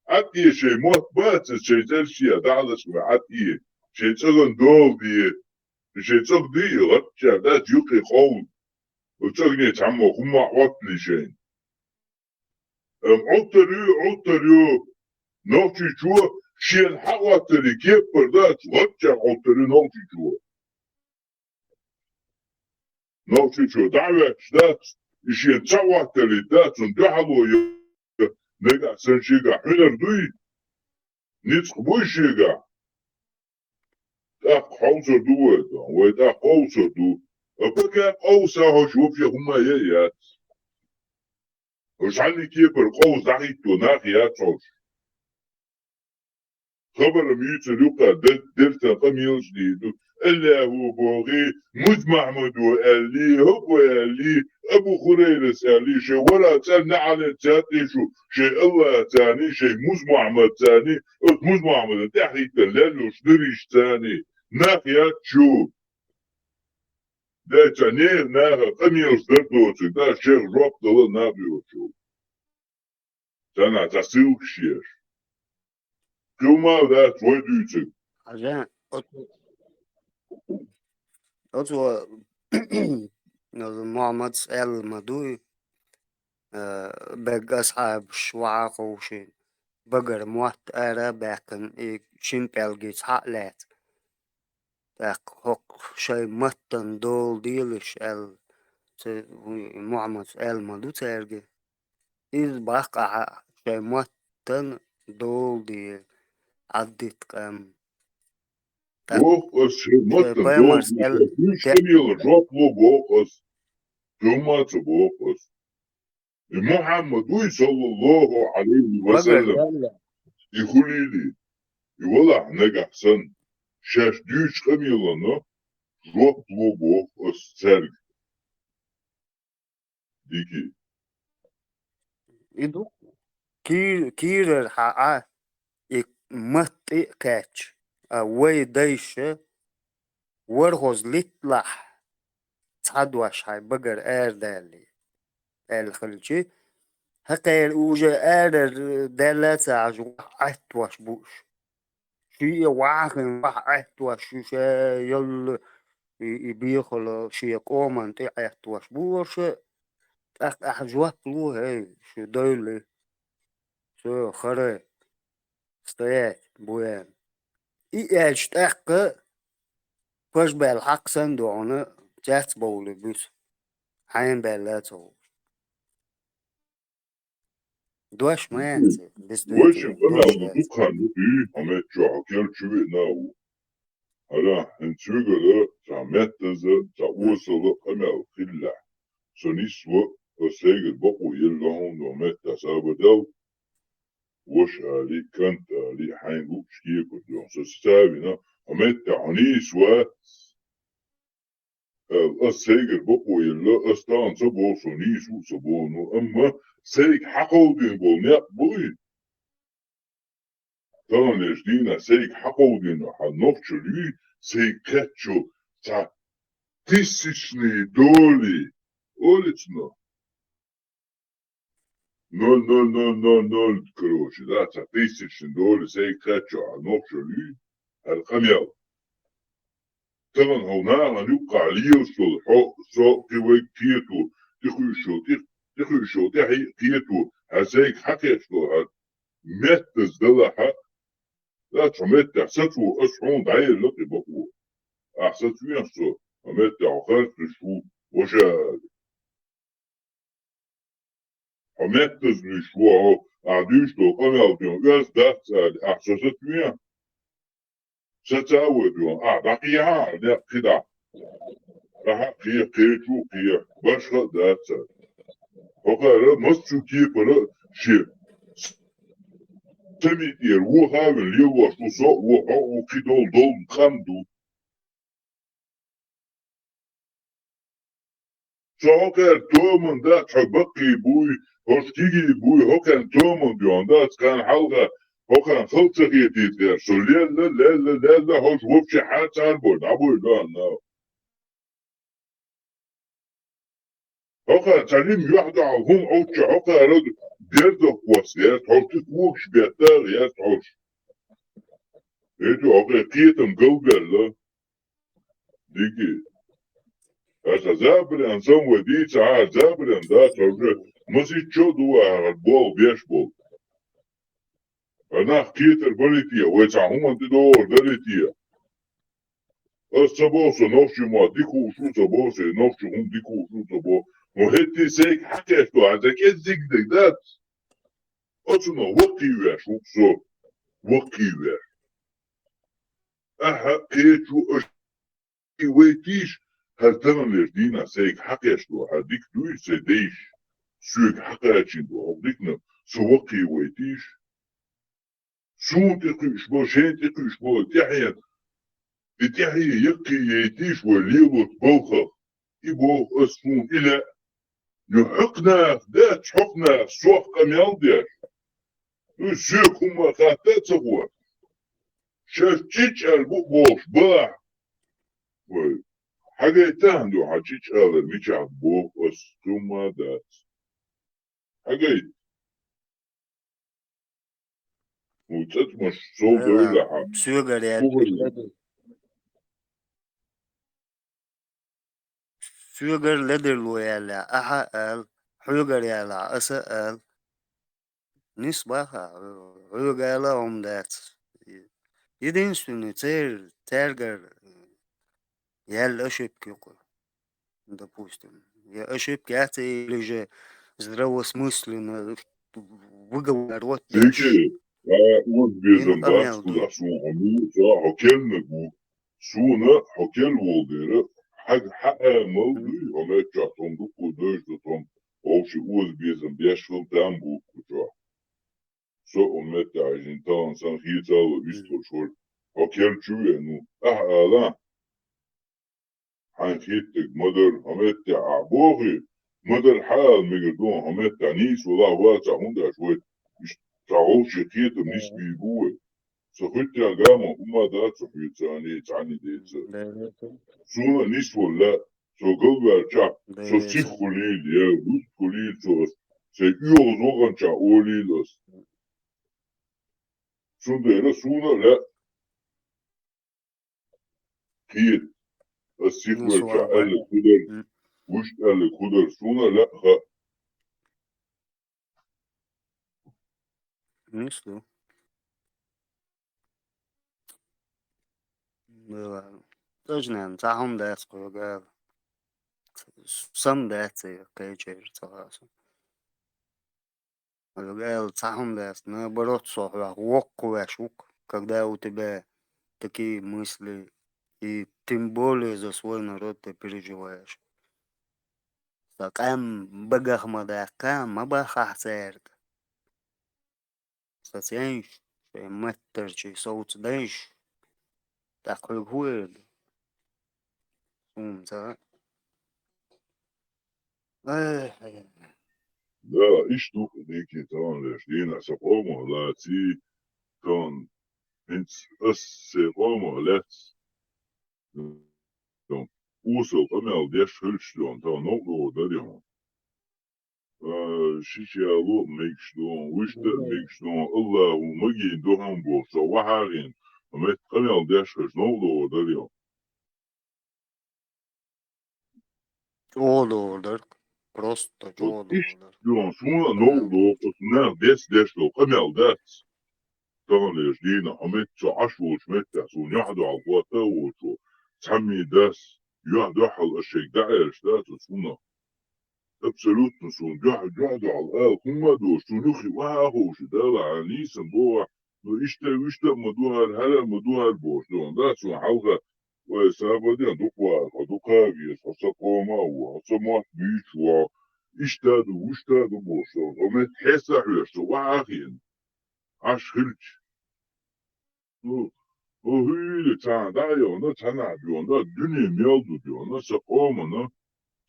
عطيه شي موت بات شي تلشيا دعلش عطيه شي تغن دول دي شي تغ دي غتشا دات يقي خول وتغني تعمو هم عطلي شين عطريو نوتي جوا شين حواتري كيف بردات غتشا عطري نوتي جوا دعوة دات شين تعواتري دات ندعلو نقع سنشيقا حنر دوي نيتس بوشيغا تاق حوصر دوتا ويتا قوصر دو أبكا قوصا هشوف يا هما يات وش عني كيبر قوص دعيتو ناخيات هوش خبر ميوت لوكا دلتا قميوش ديدو إلا هو بوغي مز محمود وقالي هو قالي أبو خريرس قالي شي ولا تسألنا على تاتي شي الله تاني شي مز محمد تاني مز محمد تحت الليل شدريش تاني ناخيات شو ده تانير ناخا قميوش دردوتي ده شيخ روب دل ناخيو شو تانا تسيوك شير كما ده تويدوتي عشان أطوى محمد سأل مدوي بق أصحاب شواق وشي بقر موات أرى باكن شين بلجيت حقلات تاك هوك شي متن دول ديلش محمد سأل مدو ترجي إذ بقى شي متن دول ديل عدت كم بوقس متن بايمر دول سأل مش كميل جوطلو بوقس تومات بوقس محمد صلى الله عليه بقر وسلم دل يقولي لي يولع نجح سن شاش ديش كميلنا جوطلو بوقس سرق ديكي إدو كير حقا مت كاتش وي ديش ورغز لطلح تصدوش هاي بقر دالي الخلشي هكا وجا دالات عجو عتوش بوش شي واخن عتوش شي يل يبيخل شي قومن تي عتوش بوش أحجوك لو هاي شو دولي شو خري استيات بوين إي أشتاق فاش بالحق صندوقنا جات بولي بس حين بلاتو دوش ما ينسى بس وش دويتي انا دوش ينسى ودوكان نبي عملت شو عكال شو ناو هلا انتشوغل تعمت تعوصل انا خلا سونيسو وسيجل بقو يلهم ومت سابدو وش علي كانت علي حين وش كيف بدون سستابنا ومت عنيس و السيجل بقو يلا استان سبو سونيسو سبونو اما سيج حقودين بولنيا بوي تان لجدينا سيج حقودين حنوخش لي سيج كاتشو تا تسشني دولي قولتنا نول короче, да, за тысячи долларов сей качо, а ночью ли, الخميال. طبعا هو نعم يبقى عليه شو كوي كيتو تخي شو تحي كيتو هسيك حكي شو هاد متز دلها لا تمت احسسوا اسعون داير لقي بقوه احسسوا ينسو مت اخرت شو وشا متز شو عديش تو قمل دون غاز دات احسسوا ينسو ستعودون بقيها لا كده راح قيتو قيا باشا داتا وقال مستو كيبر شيء تميتير وها اللي هو شو صو وها وكيدول دول خمدو سو كان تومن دا تبقي بوي هوش كيجي بوي هو كان تومن بيون دا كان حلقة هو كان خلطة يتيتر سو لا هوش وفشي حاتي عربون عبوي لا هوكا تعليم يحضر هم اوتش هوكا رد ديردو كواسيات هوتك ووكش بيتاغيات هوش ايتو هوكا كيتم قلقل ديكي هسا زابري انسان ودي ساعة زابري اندات هوكا مسي تشودوا هالبول بيش بول انا كيتر بليتيا ويسا هم انت دور دليتيا السبوسة نوشي ما ديكو شو سبوسة نوشي هم ديكو شو سبوسة وهتي سيك حكيتو هذا كيف زيك دات أصلا وقتي ويش وقصو وكيوة أها كيتشو أشي ويتيش هرتان لردينا سيك حقيشتو هديك دوي سيديش سوك حقيشين دو هديكنا سوكي ويتيش سون تقيش بو شين تقيش بو تحيا تحيا يقي يتيش وليلو تبوخ يبو أسفون إلى يحقنا ذات حقنا سوق كميان دير سوق هما خاتات سغوة شافتيش البوش باع حاجة تهندو حاجيش هذا ميش عبوه أسكوما ذات حاجة وتتمش صوت ولا حاجة Sugar sugar leather loyala aha al sugar yala asa al nisbaha sugar om dat единственный цель тергер я ошибки допустим я ошибки это или же здравосмысленно выговор вот سيكي وز ин بيزن بات амел كل عسو عمو سا حكيل نبو سونا حكيل والديرة حق مولدي وما يتشعطون دوكو دوش دوتون أوشي وز بيزن بيشفل تامبو كجا سو أمت عايزين تان سان خيطة ويستر شور حكيل شو يعني لا حان خيطك مدر أمت عبوغي مدر حال ميقدون أمت نيس ولا واسع هندا شوي تعوش خيطة نسبي جوه سخيت يا جامع وما دات سخيت ثاني تعني ديت سونا نيس ولا سو قلب ارجع سو سيخ خليل يا روس خليل سو سيئو زوغن شا اولي لس سون ديرا سونا لا كيت السيخ ورجع قال كدر وش قال كدر سونا لا خا Mislu. Было. Тоже, наверное, цахом дать, круга. Сам дать, кайчер, цахасу. Круга, цахом дать, наоборот, сохла, вокку шук, когда у тебя такие мысли, и тем более за свой народ ты переживаешь. Такам багахмадака, мабахахцерк. Сациенш, мэттерчи, соуцденш, так хуед. Умца. لا ايش دوك ديكي تان لشدينا سقومه لا تي تان انت اس سقومه لا تان اوسو قمل ديش هلشلون تان نوغو داريهم شيشي الو ميكشلون وشتا ميكشلون الله ومجي دوهم بوسا وحاغين ومت قمل ديش هلش نوغو داريهم Çoğuludur. Просто ايش çoğuludur. دون سونا نوغو قصنا ديش لو قمل دات تان لشدينا حمت شو عشو شمتا سو نحدو على القوة وشو تحمي داس يحدو حل الشيء داعش دات سونا Абсолютно сон дядо al kuma do şunuhi vaho şu dala anisan boğa no işte maduhar hala maduhar boş don da son halga ve sabadiyan dukwa dukavi sasakoma wa samat büyük wa işte do boş don ama hesa hüyüştü vahin aşhılç o hüyle çanda yona çana diyor da dünya miyoldu diyor na sakoma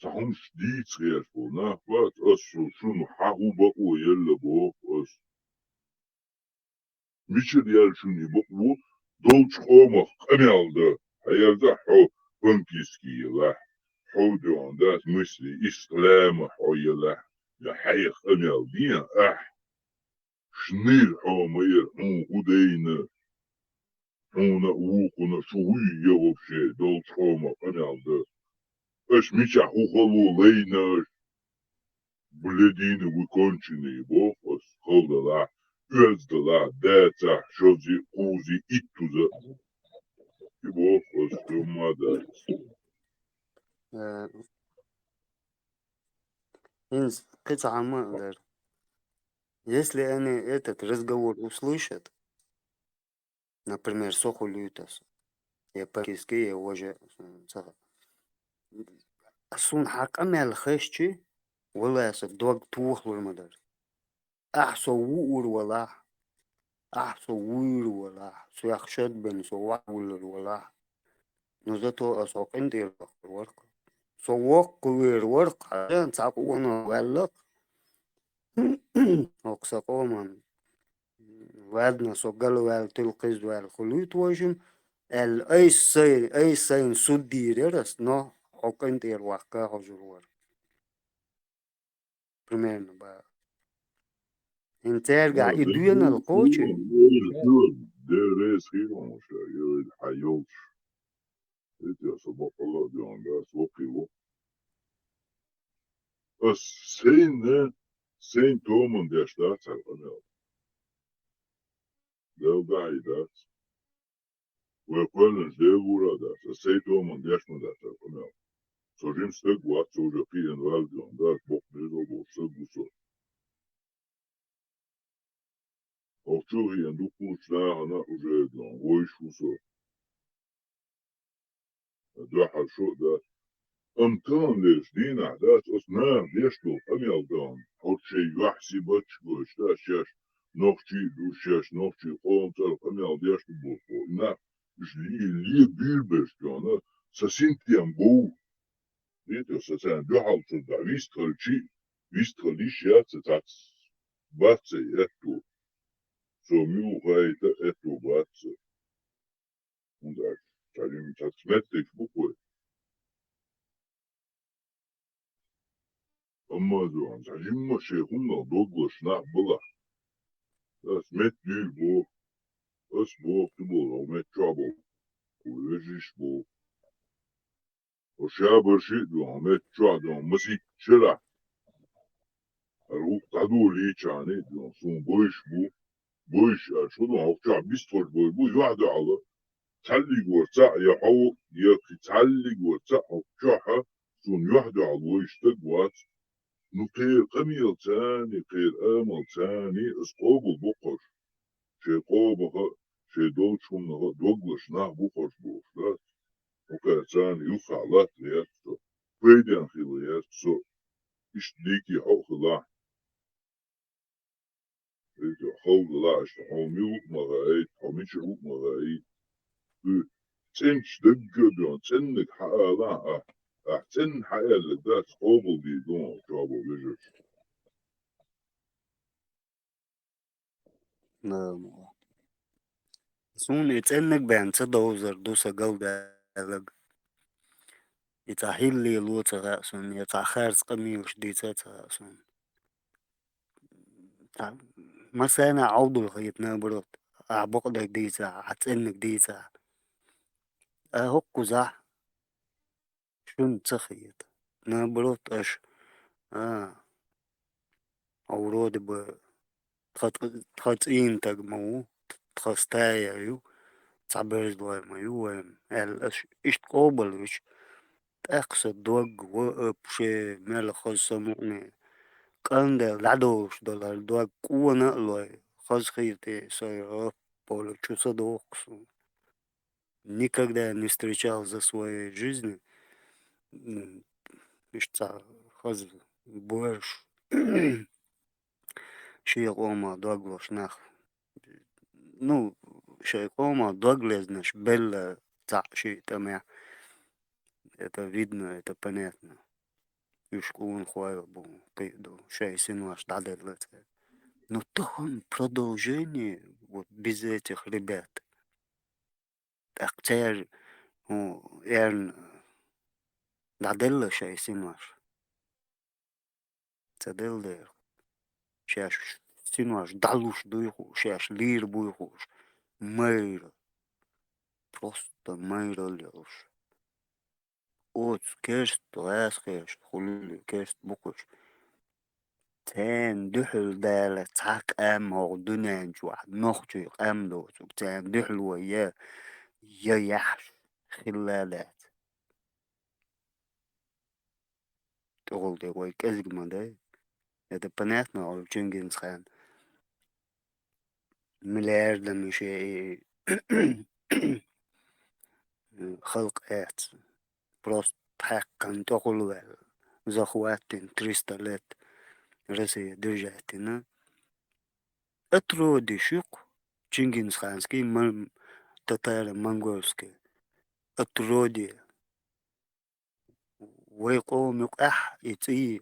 تعمش دي صغير فونا فات أسو شنو حاهو بقو يلا بو أس ميشل يال شنو بقو دولش خومخ أميال ده هيرزا حو بنكيسكي يلا حو دون داس مثلي إسلام حو يلا يا حيخ أميال دينا شنير حو مير حو هدينا حونا ووقنا شوي يوبشي دولش خومخ أميال ده أش ميشا حو خلو لينا Бледины выконченные бохос, холдала, özdala, деца, шози, узи, иттуза, и бохос, тумада. Инс, кыцамалер. Если они этот разговор услышат, например, сохулютас, я пакиски, я уже, سون حق أمل خشتي ولا صدق توخ المدر أحسو وور ولا أحسو وور ولا سو يخشد بن سو وول ولا نزتو أسوق إنتي الورق سو وق وير ورق عشان تعقونا ولق أقسقو من وادنا سو قالوا وال تلقيز وال خلوت وجم أي سين سودي رس نو حق إنتي الوقع هجر primero بقى انت ارجع يدوينا القوتش ده رئيس خيرهم مش الحيوش يا صباح الله دي عن ده سوقي بس سين تومن der Staatsanwalt ده قاعدات ويقولن ده ورا ده سين تومن der Staatsanwalt så jim støk wat så jo pien valg om der bok det og så så og så i en dukus der ana уже ой шусо ده حشو ده امكان ليش دين احداث اسنان ليش تو ام يلقان او شيء يحسي بتشكو شاش نوخشي دوشاش نوخشي قوم تر ام يلقاش بوكو نا مش لي بيلبش كان سسنتيام بو ديتو سسان دو حالت دا ويسترلي شيات تاتس باتس اتو سو ميو غايت اتو باتس وندار تعليم تاتسمتك بوكو اما دو عن تعليم شيخونا دوغلش نا بلا das met nu bo as bo tubo o met trouble ويجيش بو وشابر شيء دو met trouble مسيك شرع الروق قدو لي چاني دو سون بوش شو دو هوكا بيستور بو يوعد على تعلق ورتع يحو يكي تعلق ورتع هوكا سون يوعد على بوش تقوات نقير قميل تاني قير امل تاني اسقوب بقش شي قوبها شي دوتشون دوغلش نا بوخش بوخش وكان يخالات ليستو ويدان خيليستو إيش ديكي حوخ الله إيش حوخ الله إيش حوميوك مغايت حوميش روك مغايت تنش دقة دون تنك حالا تن حيال لدات قوبل دي دون جابو بيجوش سون يتسنك بان تدوزر دوسا قلدا لق يتحيل لي لوتا رأسون يتأخر قميوش ديتا رأسون مثلا عوضو الخيط نابرot أعبقدك ديتا عتسنك ديتا أهوكو زح شون تخيط نابرot أش أورود ب تخطئين تجمعو تخستايا يو تعبير دواي ما يو أش إيش تقوبل إيش أقصد دوج وأبشي مال خاصة مؤني كان ده لعدوش دولار دوج قوة نقلوي خاص خيتي سيارات поле часодоксу. Никогда не встречал за своей жизни что больше شيقوما دوغلوش نخ ну شيقوما доглез наш белла ши тамя это видно, это понятно. Юшкун хуай бу пиду шей синуаш дадерлет. Но то он продолжение вот без этих ребят. Актер, эрн дадерла шей синуаш. Цадерлер. Шеш синуаш далуш дуйху, шеш лир буйхуш. Мейр. Просто мейр леш. От керст, ласкеш, хулли, керст букуш. تان دحل دالة تحق أم هو دنيا واحد نخجي أم دوت وتان دحل وياه يا يحش خلالات تقول دي وي كزق ما داي هذا بناتنا أو جنجنز خان مليار دمشي خلق قاعد بروست حقا تقول زخواتين 300 لت رسي درجاتنا اترو دي شوق جنجنز خانسكي تتار منغولسكي اترو دي ويقوم يقح يتي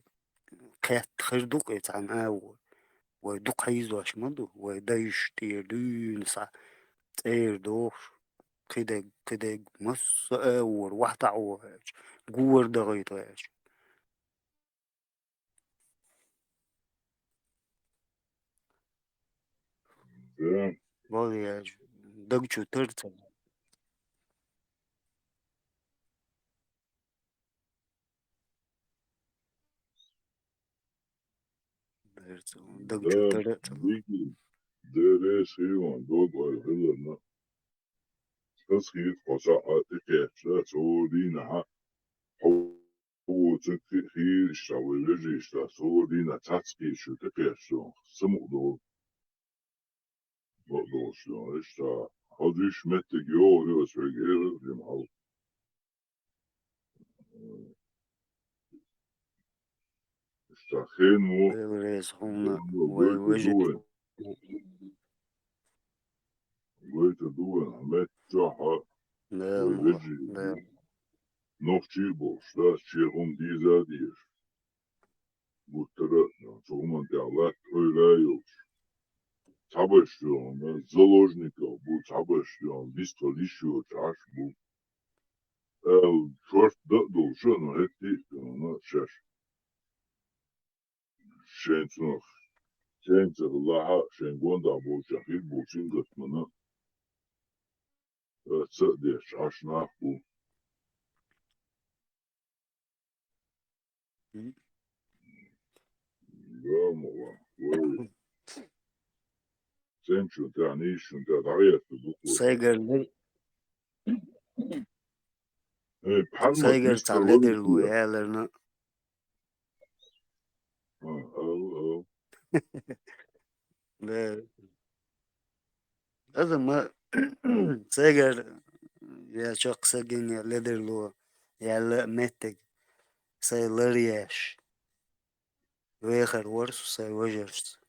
كات خردوق يتعن آو ويدوق حيزو أشمدو ويدايش تيردون سا تيردوش كده مص آور واحد عواج جور دغيتاج فاهم؟ والياج دقشو ترتل دقشو ده ترتل ديكي ده ريس هيوان دوغ والهلنا تسخيط قصاء تكيشة سودينا هو تكير شاوي لجيش سودينا تسكي شو تكيشة سمو دوشون إشتا هاديش متك يو يوس ويجير جمعو إشتا خينو وريز هنا ويت ووجد دوين عمت جاحا لا ويرجي نوخشي بوش لا شيخون ديزا دير بوترا شومان دعلات ويلايوش تابشتون заложников бу табаштон бистолишио чаш бу шорт долшо но эти но шаш шенцно шенцо лаха шенгонда бу шахил бу сингатмана цаде шашна бу гамова ой сенчо танишун тадаят бу سايقر парма سايقر мистер تعلدر الويالرنا او لا هذا ما سايقر يا شخص جيني لدر لو يا لا متك ساي لرياش ويخر ورس ساي وجرس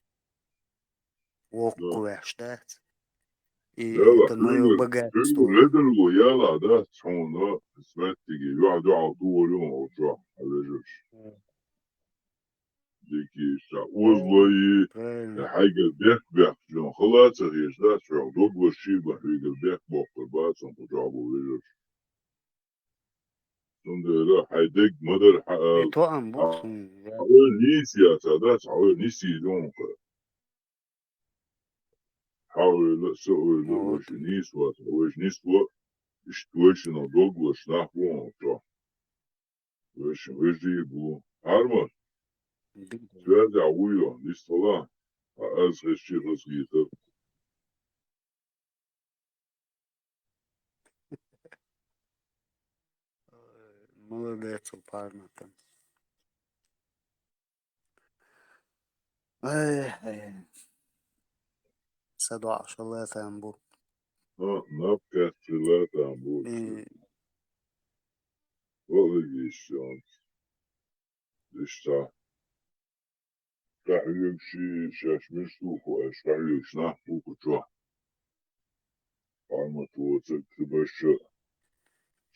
وقواش دات يلا تنميو بقى فيلم ليدر ويلا ده شون سمعت تيجي يقعدوا على طول يوم او شو على جوش ديكي وزلي حاجة بيك بيك شون خلاص هيش ده شو دوب وشي بحيق بيك بوقر باسم وجابوا ليجوش شون ده حيدك مدر طعم بوس حاول نيسي يا سادات حاول نيسي دونك حاول سوي وش نيس وش نيس وش ندوق وش نحوه وش يجيبوا عارمة سواد عوية للصلاة أزغى الشيخ صغيرة молодец парно там ай صدع شلات عم بو نبكة ثلاثة عم بوش والله يشتغل إشتا كحيوك شي شاش مشتوك وإش كحيوك شنحبوك وشوح عارمة توتك تبشر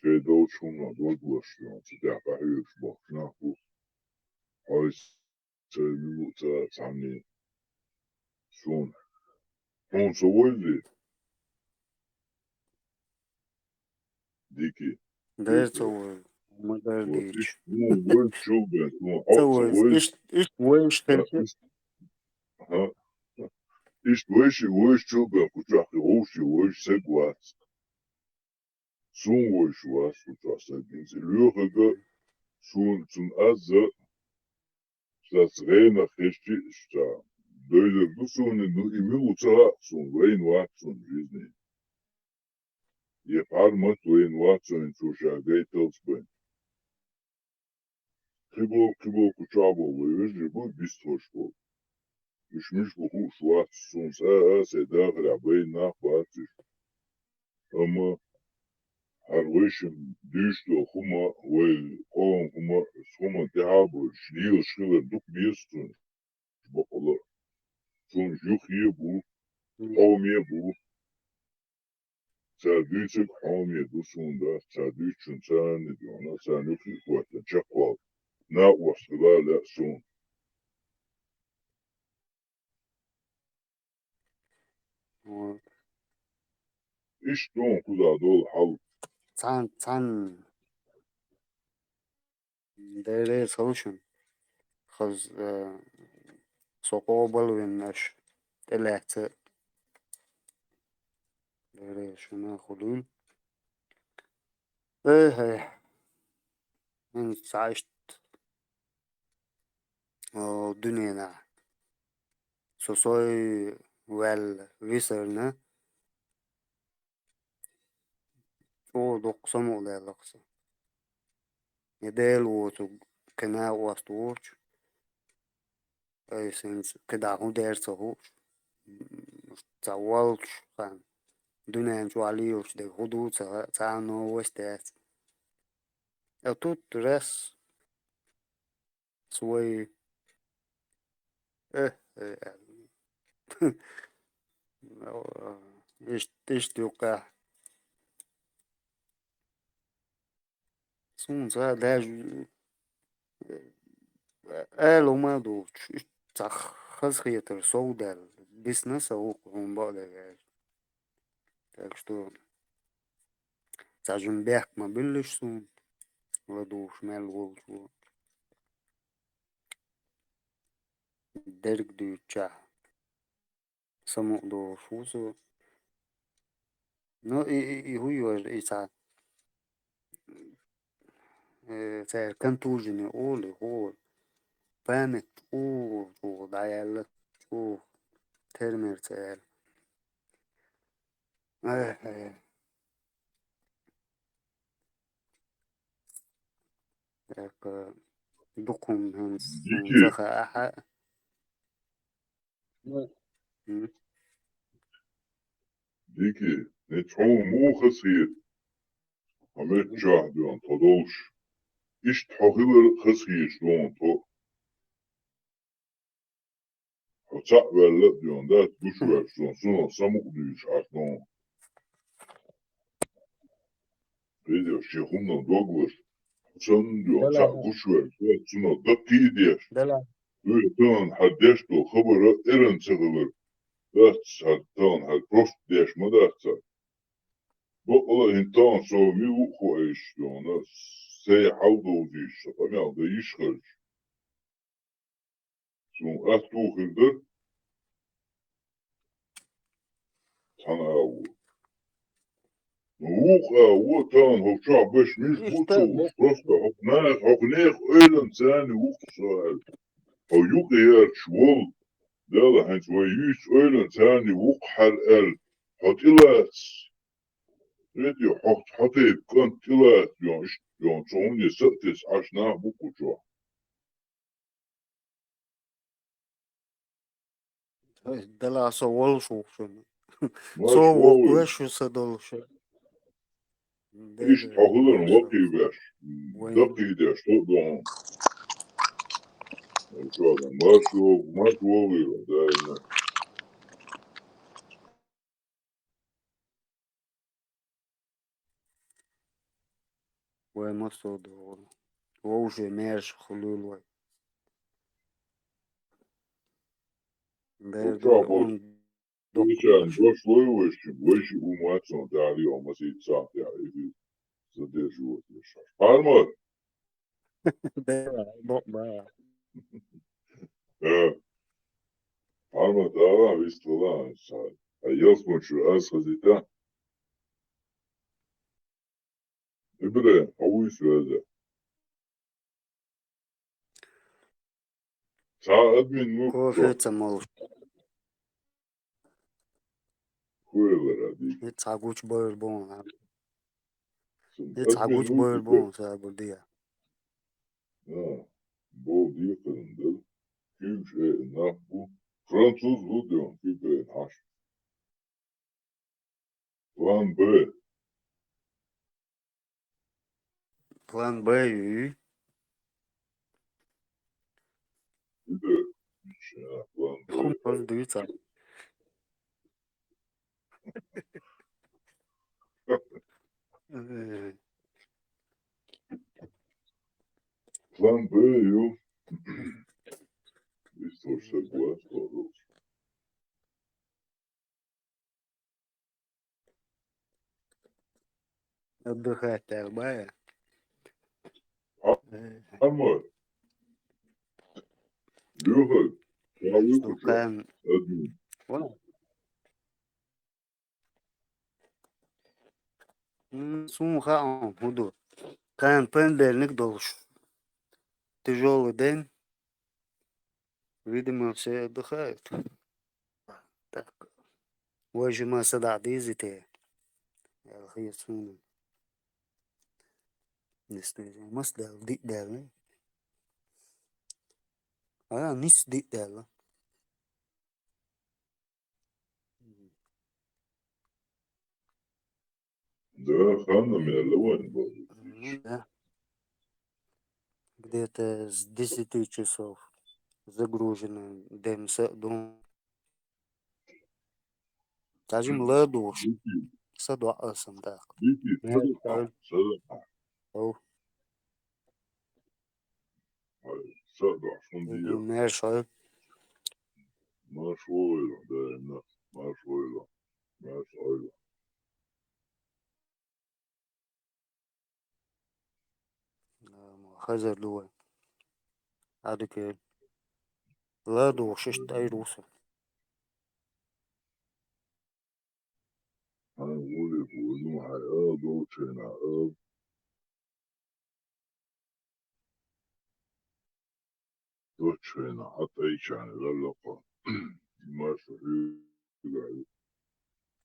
شي دوتشونا دوتوشتون تدع كحيوك شبوك شنحبوك عايز تلميو تعني شون شون سويلي ديكي ده تصور ما درديش وين شوبن تصور ايش ويش تنشي ها isto hoje chuva kuchaki hoje segwat sun hoje was kuchasa ginzi lürige sun zum azza das reina christi sta böyle bu sunu nu imi uçara sun rain watson жизни je parma rain watson çuşa gatels ben kibo kuchabo hoje bu bistoş bu مش بخوش وقت سونسا سيداخل عبين ناخ وقتش Ama harvışım düştü huma ve on huma dehabu şliyo şkılar duk biyostun. Bakala son yuhiye bu havmiye bu. Sadüçük havmiye bu sonunda sadüçün sen ne diyor ona sen yuhiye kuvvetten çakval. Ne vasıla son. O İş don kuzadol hal. sen dereye çalışın. Kız sokağa balvinler. Delehti dereye şuna hulul. من عشت dünyada sosoy well research'ne o 90 olaylıksa. Ne değil o kena vastuç. Sens كده هو دارس هو تزولش كان دنيا شو عليه ده هدوء تانو وستات توت رس سوي ايش توقع سون سا داج قالوا ما دوش خز خيتر سودال بيسنس او هم بقى так что скажем бяк ما بلش سون ودوش مال волчу درك دو تشا سمو دو فوسو no y huyo isa sa kantujini ole ho pamet o dayal o termer sel ek dukum hans Diki, zaha aha diki. Ne çoğu mu hısıyet. Ahmet Cahdiyan tadolş. İş tahılar hısıyet don to. Haçak verlet diyorsun da duş versin. Sonra samuk düş aklın. Ne diyor şeyhumdan doglar. Sen diyor çak duş versin. Sonra dakki diyor. dala Böyle tamam haddeş do habara eren çağılır. Dağıtsa tamam had prost deşme dağıtsa. Bu ola intan soğumi uku eş diyorsun. Sey havda oldu iş. Tabii aldı iş kırış. Sonra at doğurdur. Sana avu. وطن هو شعب باش مش بوتشو وفرصة هقناخ ايضا ثاني وقصال او يوكي يار شوال دالا هنس ويوش ايضا ثاني وقحر ال هتلات ريديو حطيت كنت تلات يون شوني ستس عشنا بوكوشو dala so wolshu ماش so ووي وقوش صدولش ايش تحضر وقي باش وين دقي داش تقضون شو هذا ماش ووي دايما وين مصود ووش ميرش خلول وين شعب ده اون Geçen dokumaş došlo вещи умацом дали омасица yani задерживать. Parma, ده بقى parma dava vistila sa. A jasmoću ashazita. Ibre, ovu sveze. Sa admin mukto كوفيت مال kuyelere di. يتعقوش بيربون Admin يتعقوش mukto. بيربون سابرديا Bol diyekındır. Kimse ne bu? Fransız bu diyor. Kimse haş. Lan be. План Б и Bir de şey yapalım. хумпас дивиться. Plan B yok. Biz согласны. Отдыхать так, бая. Ama yok. Sağlık uçak. Штукан. Admin. Понял? Сумха буду. Кан понедельник должен. Тяжелый день. Видимо, все отдыхают. Так. Hoje uma cidade visite. Ela reaciona. Neste mas dela, né? Ah, nisso dela. Да, Ханна Мерлован был. Ну да. Где-то с 10 часов загружено дом. Скажем, ладуш. Дики, Согласен, так. дики, Садок. О, Садок, он диyor. Мешай. Maaş oyla, da, maaş oyla, maaş oyla. Hazır duvar. Hadi ki. Ладуш, işte ayrılsa. Hani böyle bunu hayal doğuşuna, doğuşuna, hatta içine lalaka. Maaş oyla.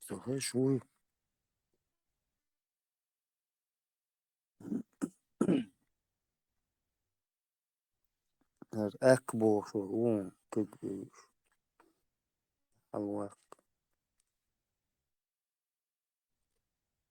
Хорошо. أكبر شؤون تدريس الوقت.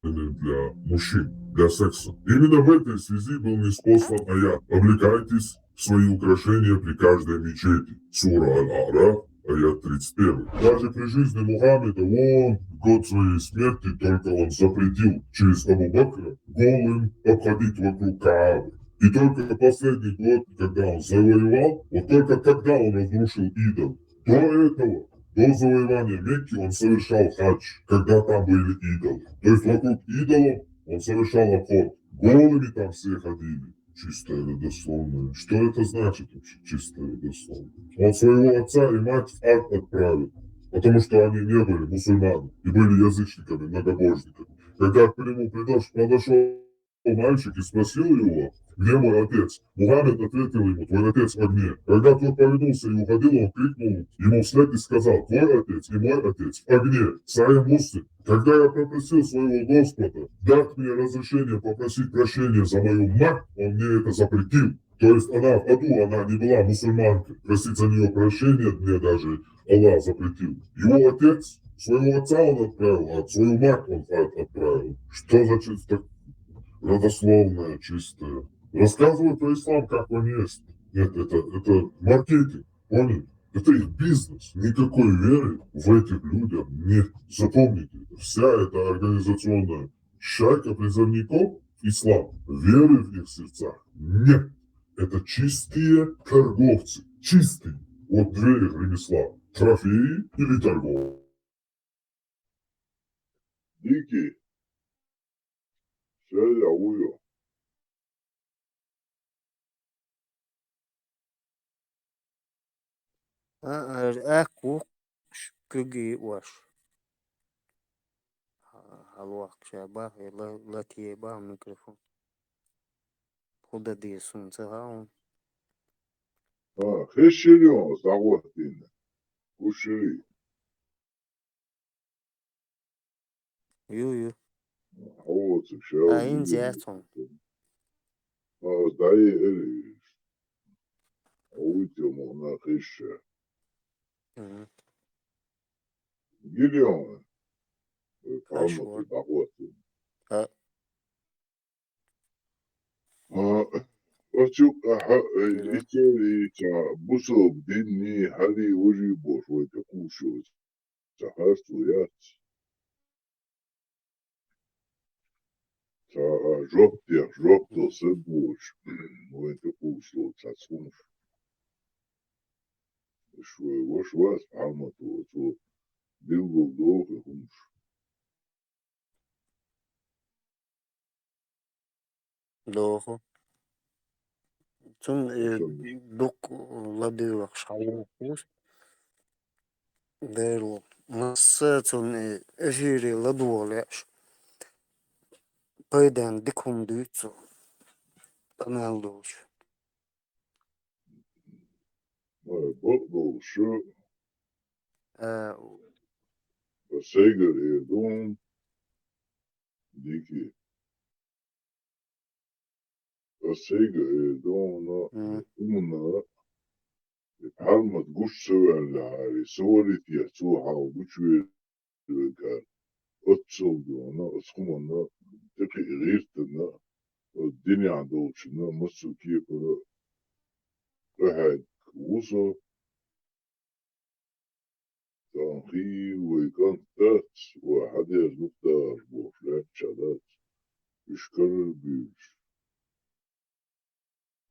Для мужчин, для секса. Именно в этой связи был неспослан аят. Облекайтесь в свои украшения при каждой мечети. Сура Аль-Араф, аят 31. Даже при жизни Мухаммеда, он в год своей смерти, только он запретил через Абу Бакра голым обходить вокруг Каабы. И только последний год, когда он завоевал, вот только когда он разрушил идол. До этого, до завоевания Мекки он совершал хадж, когда там были идолы. То есть вокруг идолов он совершал обход. Голыми там все ходили. Чистое родословное. Что это значит вообще, чистое родословное? Он своего отца и мать в ад отправил, потому что они не были мусульманами и были язычниками, многобожниками. Когда к нему подошел мальчик и спросил его, где мой отец? Мухаммед ответил ему, твой отец в огне. Когда тот повернулся и уходил, он крикнул ему вслед и сказал, твой отец и мой отец в огне. Сая Муслим, когда я попросил своего Господа дать мне разрешение попросить прощения за мою мать, он мне это запретил. То есть она в аду, она не была мусульманкой. Просить за нее прощения мне даже Аллах запретил. Его отец, своего отца он отправил, а свою мать он отправил. Что значит родословное, чистое? Рассказывай про ислам, как он есть. Нет, это маркетинг, понял? Это их бизнес. Никакой веры в этих людях нет. Запомните, вся эта организационная шайка призывников ислам, веры в их сердцах нет. Это чистые торговцы. Чистые. Вот две их ремесла. Трофеи или торговля. Diki, şöyle uyuyor. أكو كجي واش. الوقت شابه لا تيبا ميكروفون. خدا دي سنتها. Ha, heşeriyor, sağlıklı. Uşuri. Ю-ю. Hava çıkıyor. Индиатон. Ha, dayı eri. Uyuyor mu ona heşer. Gidiyor mu? Хорошо. Kalmadı, sağlıklı. أشوف إيشاري بوصل ديني هاري وجي بوش ويتقوشو تحرست ويات جوبتو سبوش ويتقوشو تسونش شوي وش واس عمتو تو بيلغو دوغ يهمش Doğru. Tüm dok labiyor şavukuz. Değerli. Nasıl tüm efiri laduoleş. Paydan dikum düğütü. Tanel doğuş. بقبل شو سيجر إيدون ديكي سيجر إيدون أمنا بحرمة قش سوى اللي سوري تيحتوها وبشوي الكار أتصل دونا أسخمنا تقي غيرتنا الدنيا عندوشنا مصر كيف واحد وصل تنخي ويكون تات واحد يزنقدر بوفلات شادات يشكر بيش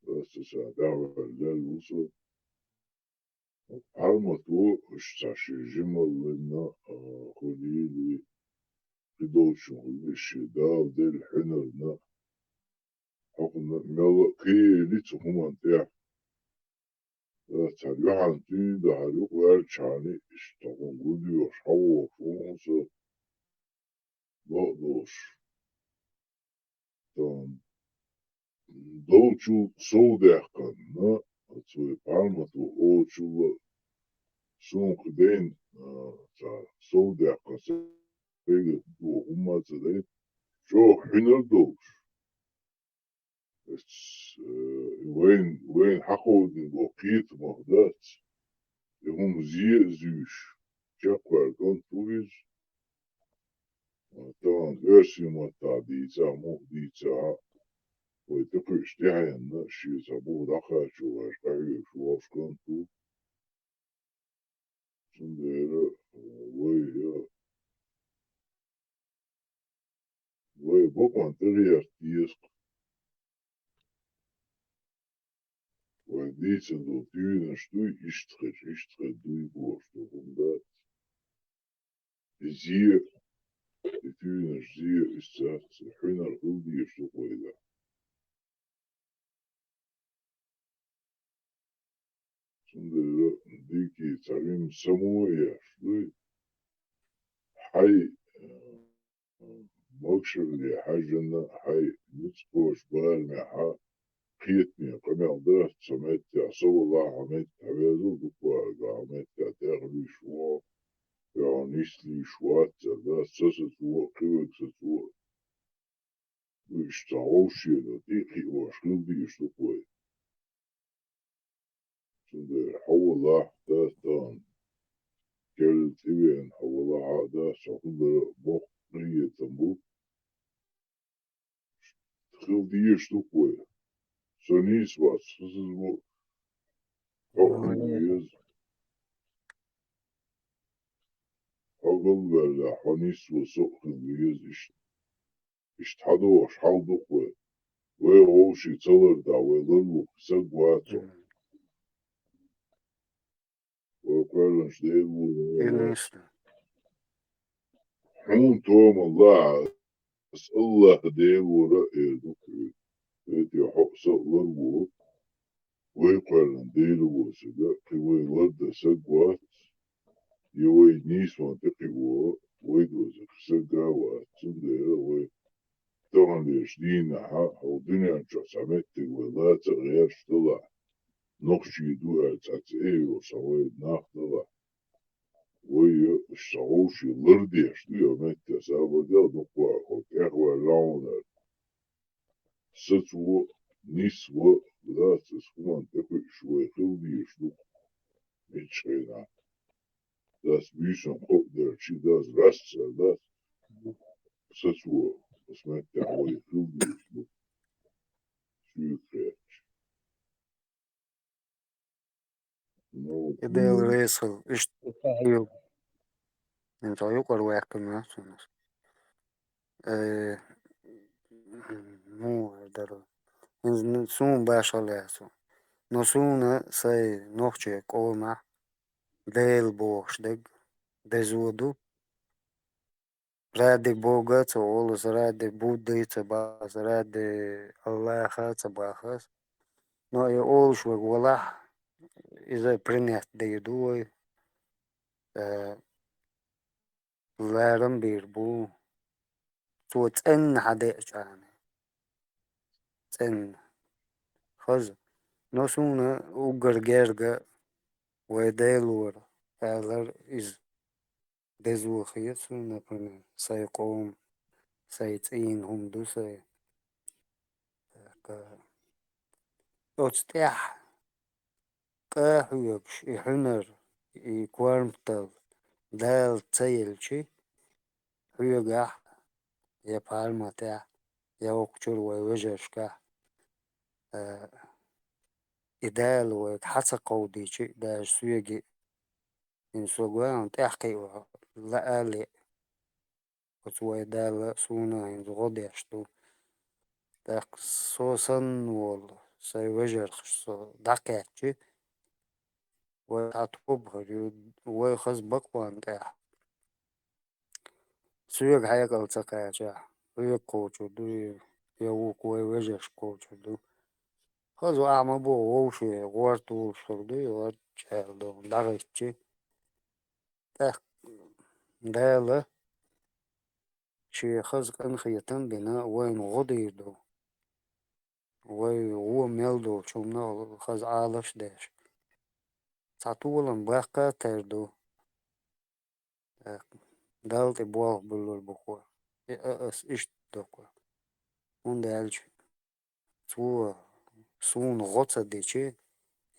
بس سادعوا الليل وصل حرمتو اشتاشي جمل لنا خليلي قدوشن الشدال دي الحنرنا حقنا ملقي لتهم انتاع تلوحن تي دهالوك وارشاني اشتغن قدي وشحوه فونسا بقدوش تان دوچو صودحقنا تسوي حرمتو اوچو سونق دين صودحقنا سيجد دو هما تدين شو حنر دوش وين حقود وقيت مهدات هم زيش جاكوار كون تويز طبعا ارسي مطا ديتا مو ديتا ويتقش دعينا شي زبو دخل شو اشقاقي شو اشكون تو سندير وي بوكوان تغير تيسق وديتا دو تيونا شتوي اشتخش دوي بوشتو هندا زير تيونا زير استاخت حين الغلدي يشتو قويدا سندير ديكي تعليم سموية شتوي حي مكشر لي حاجنا حي نتسبوش بالمحا قيتني قمع ده سمعت عصو الله عملت حبيزو دقوا عملت تغلي شوا يعني لي شوات ده سست هو قوك ست هو ويشتعوش يدقيقي واشغل دي يشتقوي سندر حول الله ده تان كل تبين حول الله ده شغل بقية تنبو تخل دي يشتقوي سونيس واس سسز أقل ولا حنيس وسوق الويز اشتحدوا وشحالدوا ويغوشي تصدر دعوة ظلوا سقواتو وقالن شديدوا Elmişti. حون توم الله أسأل الله ديو رأي دكري ويتي حقصة ظلوا ويقالن ديلوا وسقا قوي ورد سقوات يوي نيس منطقي ويدوزك سقاوات سندير طبعا ليشدين أو دنيا جسمت ولا تغير طلع نقشي دو تاتئي وصوي ناق طلع وي الشغوشي لردي شدو مت سابا دا نقوى وكاقوى لعونا ستو نسوة لا تسكمان تكو شوي خلدي شدو متشغينا داس بيشن خوب درشي داس رسا داس ستو اسمت تعوي خلدي شدو Utrecht. No, Ideal Racer, isto saiu. Então eu quero é que não Moeder. Zo'n bachelor. No zo'n sei nog je koma. Deel borstig. De zodu. Radi Boga să olus, radi Budai să bas, radi Allah să bahas. No e olus we gola. Iza prinet de duai. Varam bir bu. So tsen hade chane. Tsen. Khaz. No zo'n ugar gerga. We deelur. Eler is. Dezuchiyat zo'n например. Sai qom. Sai tsin hum du sai. Otsteh. Kahuyaksh. Ihunar. Ikwarmtal. Dal tsayelchi. Huyagah. Ya palmata. Ya okchur wa wajashka. Idal wa tحسق قوديشي دا سويجي إن سوغوان تحقي لا آلي وتوي دال سونا إن غودي أشتو تاق سوسن وال سي وجر خصو داكاتشي وتعطوب هريو ويخز بقوان تاح سويج حياك التقايا ويق قوشو دو يووك ويوجش قوشو دو خزو أعمى بو ووشي غورتو وشو دو يوات شال دو داغيتشي تاق دالة شي خز كان خيتن بنا وين غودي دو وي هو ميلدو شومنا خز عالش داش تعطولا باقا تردو دالتي بوغ بلول بخور اس اشت دوكو اون دالش تو سون غوطة ديشي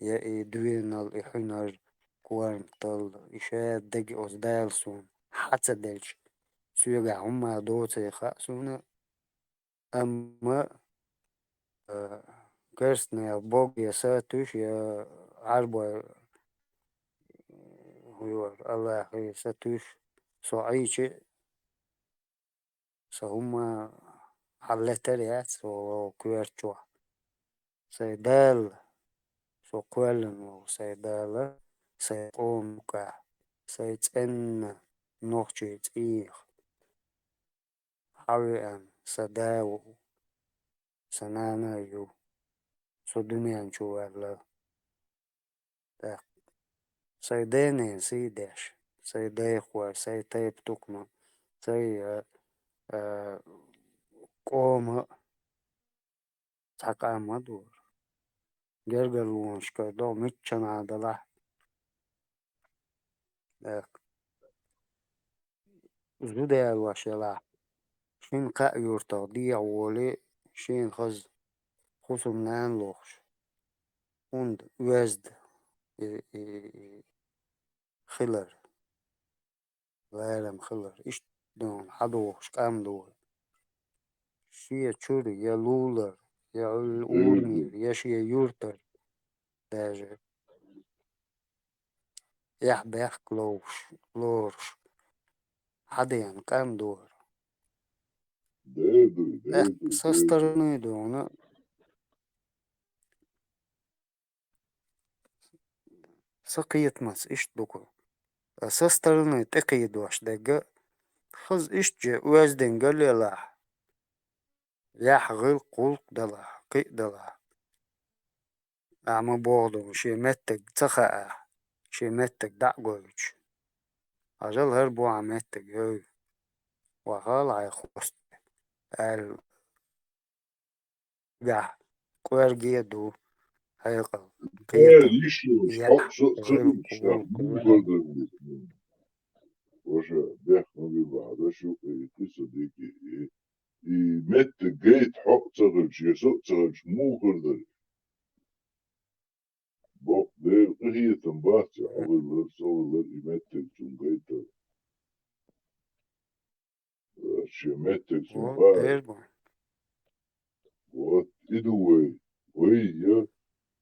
يا اي دوينال احنار كوارم تل اشاد دقي اوز دال سون حتى دالش سويقع هما دوتي خاسونا اما كرسنا يا بوغ يا ساتوش يا عربو هو الله يا ساتوش صعيشي سهما حلتريات سو كويرتشوا سيدال سو كويلن سيدال سيقومكا سيتن نوخشي تيخ حويان سداو سنانا يو سو دنيان شو الله سيديني سيداش سيدايخوا سيتايب تكما سي قوم تقام دور جرجلونش كدو متشن عدلا زودا الوشلا شين قا يورتا دي عولي شين خز خصم نان لوخش und وزد خلر لارم خلر ايش دون حدوخش قام دور شي تشوري يا لولر يا الأورمير يا شي يورتر داجر يح بيح كلورش حدين قام دور Со стороны Дона سقيتمس إيش دوكو со стороны تقيدوش دقة خز إيش جا وازدين قال لي لا يح غير قلق دلا قي دلا أعمى بوغدو شي متك تخا شي متك دعقوش أجل هربو عمتك يوي وغال عي خوست قال جا كوير دو هيقل قيتا Лишнего يح غير штаб, قلق Боже, бяхме بعد شو صديقي مت جيت حق تغلش يسوق تغلش مو خردل بق ده هي تنباتي عضل صور يمتك تنبيت شي متك تنبات ديربون وات إدوي وهي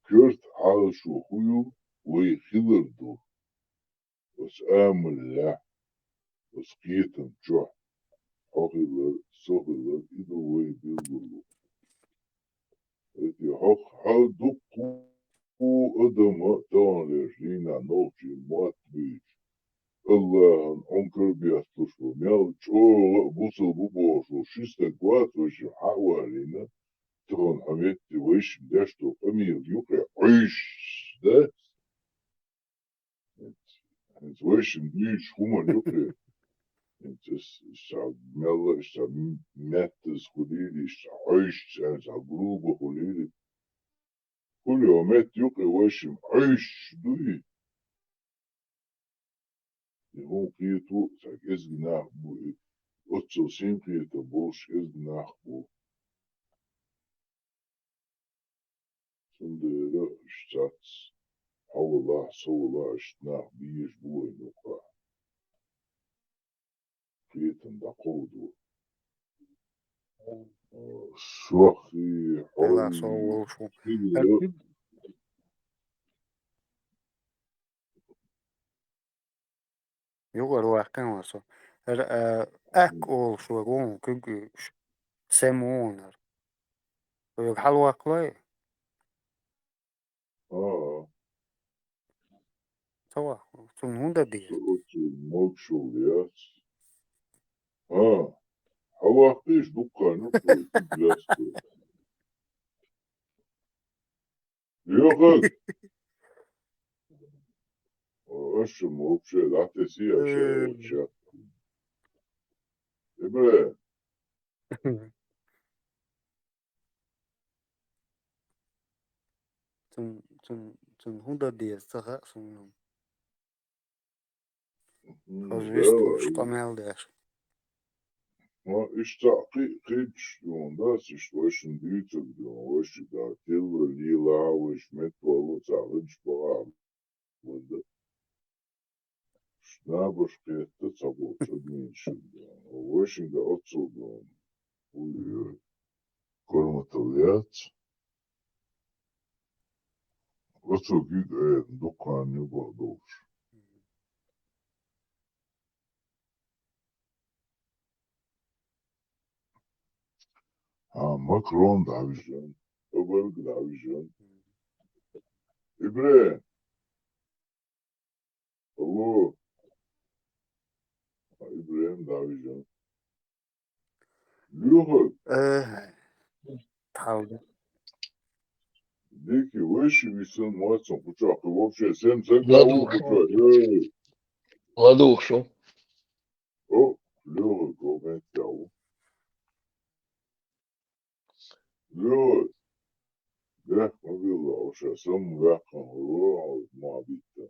كرت عاشو خيو ويخلردو بس آمل لا بس قيتم جوح حقل صغل إذا ويبيلو إذا حق دقو أدم تان لجينا نوتي مات بيش الله أنكر بيستشفى ميال شو بوصل بوشو شيستا قوات وش حوالينا تون حميتي وش دشتو أمير يقع عيش ده انت وش مديش هما يقع انت ميال ماتز خليلي عيش انت عقروبة خليلي كل يومات يقع وش عيش دوي هو قيتو ساك إزجناح بو أتسو سين قيتو بوش إزجناح بو سندرة اشتاتس حول الله سو الله اشتناح بيش بو نقع قيتن دقودو سوخي لا حولي صور شو سندرة يقول واقعا وصو أك أول شو قوم كي سمونر ويقحل واقعي سوا سنهوندا دي سوتو موتشوليات حواقيش دقا نقوي في بلاستو يوغل أشم وبشي العتسية شا إبراهيم سنهوندا دي استغاء سنهم خزويستو لا شطمال داش ما اشتاقي قيتش دون داس اشتوشن ديتك دون وش دا تل ليلا وش متولو تعرج بغا ودا شنابش قيتة تبو تدمين شدون وشن دا أتصل دون كورمتاليات أتصل جيد دقان يبغى دوش ماكرون دعوجان أبرق دعوجان إبراهيم الله إبراهيم دعوجان لغة تحاول Neki veši visam mocom počaka, uopće sem svega Ладушу. počaka. Ладушу. O, ljubav komentjavu. Ljubav, vehma bila, oša sam vehma hurra muhabita.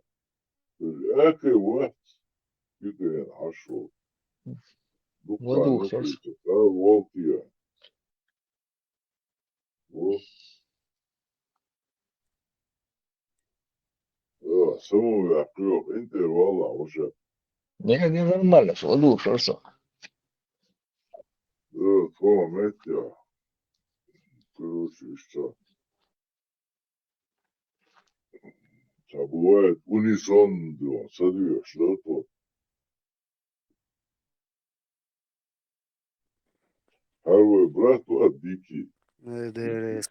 Eke vat, kike hašo. Dukka Ладушу. nukita, ta voltija. O, samo vehma, inte vala, oša. Не нормально, что ладушу, что? Tvoja metja, короче, что. Бывает унисон, да, смотри, что то. Первый брат от Дики. ديريس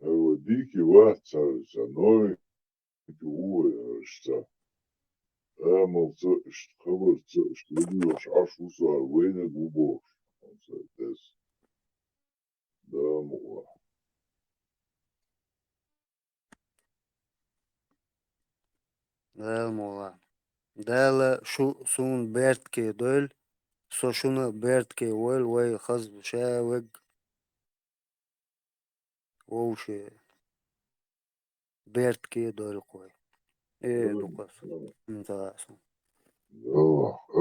Первый Дики ватсарится, но и что. Мол, что видишь, аж усар, войны губош. Да, мол. دال مولا دال شو سون بيرتكي دول سو شنو بيرتكي ويل وي خز شاوج ووشي بيرتكي دول قوي ايه دوكاس انت راسو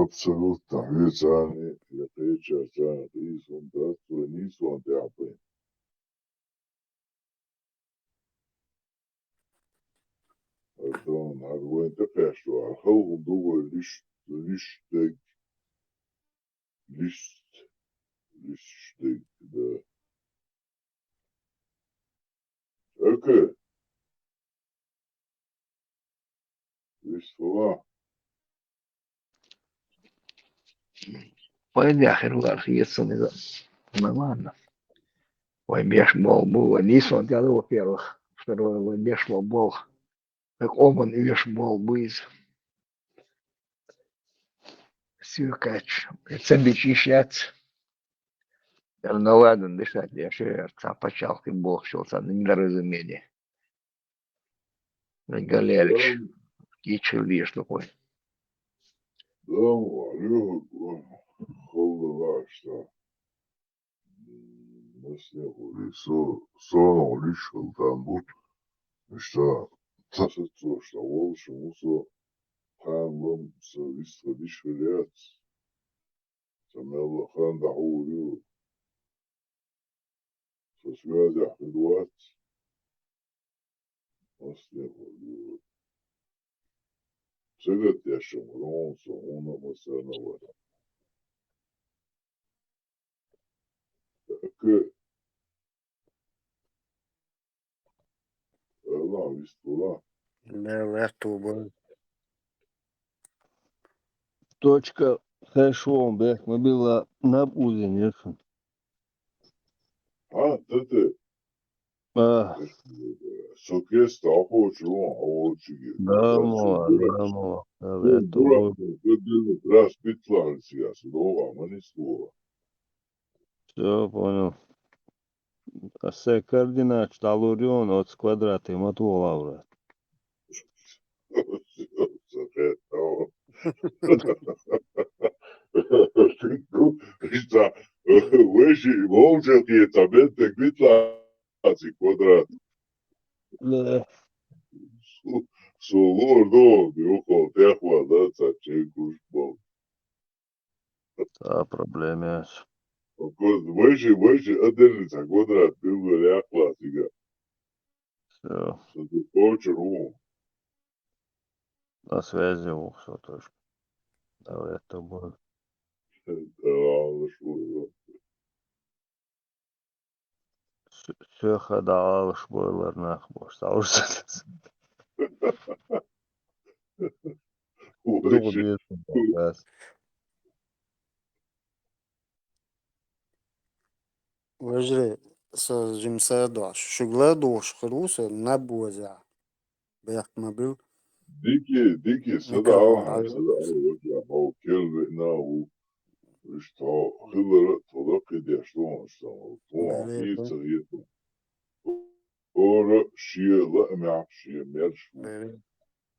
Абсолютно. Вицани, я крича, цани, рисун, да, нисун, тяпы. Ардон, аргуен, текешу, архау, дуго, лиштег, лиштег, да. Okej. Visst var. Pojdi ahi rugar хиесун это нормально. Ой, бешбол был, Нисон делал, во-первых. Второе, бешбол был. Как Оман и бешбол был. Сюкач. Цембич ищет. Ну ладно, дышать, я ще почал ты бог, що це недоразумение. Галерич, кичи что такой. Да, Алёха, холодно, что. На снегу сон лишил там был. Что, что волши мусо ханлом совиство лишилят. Самелла хан дahulю. Со связи ахмедуат. На снегу. Цегат яшем, ронсо, уна масанова. Так, ла, виствула. Левертуба. Точка хэшом, бэх, мы была на узине. А, ты. Сокеста охочу, охочу. Дамо, это Дурак, ты раз петла сейчас, дорога, мани слова. все понял. А се координат шталурион от квадрата им отвола уже. Что, выше, волчек и таблеток петла, квадрат. Да. Солордо, биохо, техва, да, цачей кушбол. А проблема. Выше, одержится квадрат, ты говоря, классика. Все, Что ты хочешь, на связи, все точно. Давай это будет. Все хода алыш бойлар нах бош. Сауырсыз. Doğru diyorsun. Bas. Вежре, с жимсадош. Шугладош, хруса, набоза. Бях мабил. Дикий, сада, о, келве, нау, что, хылара, толок иде, что, пицца, ето. Ора, шиела, шия, мершу.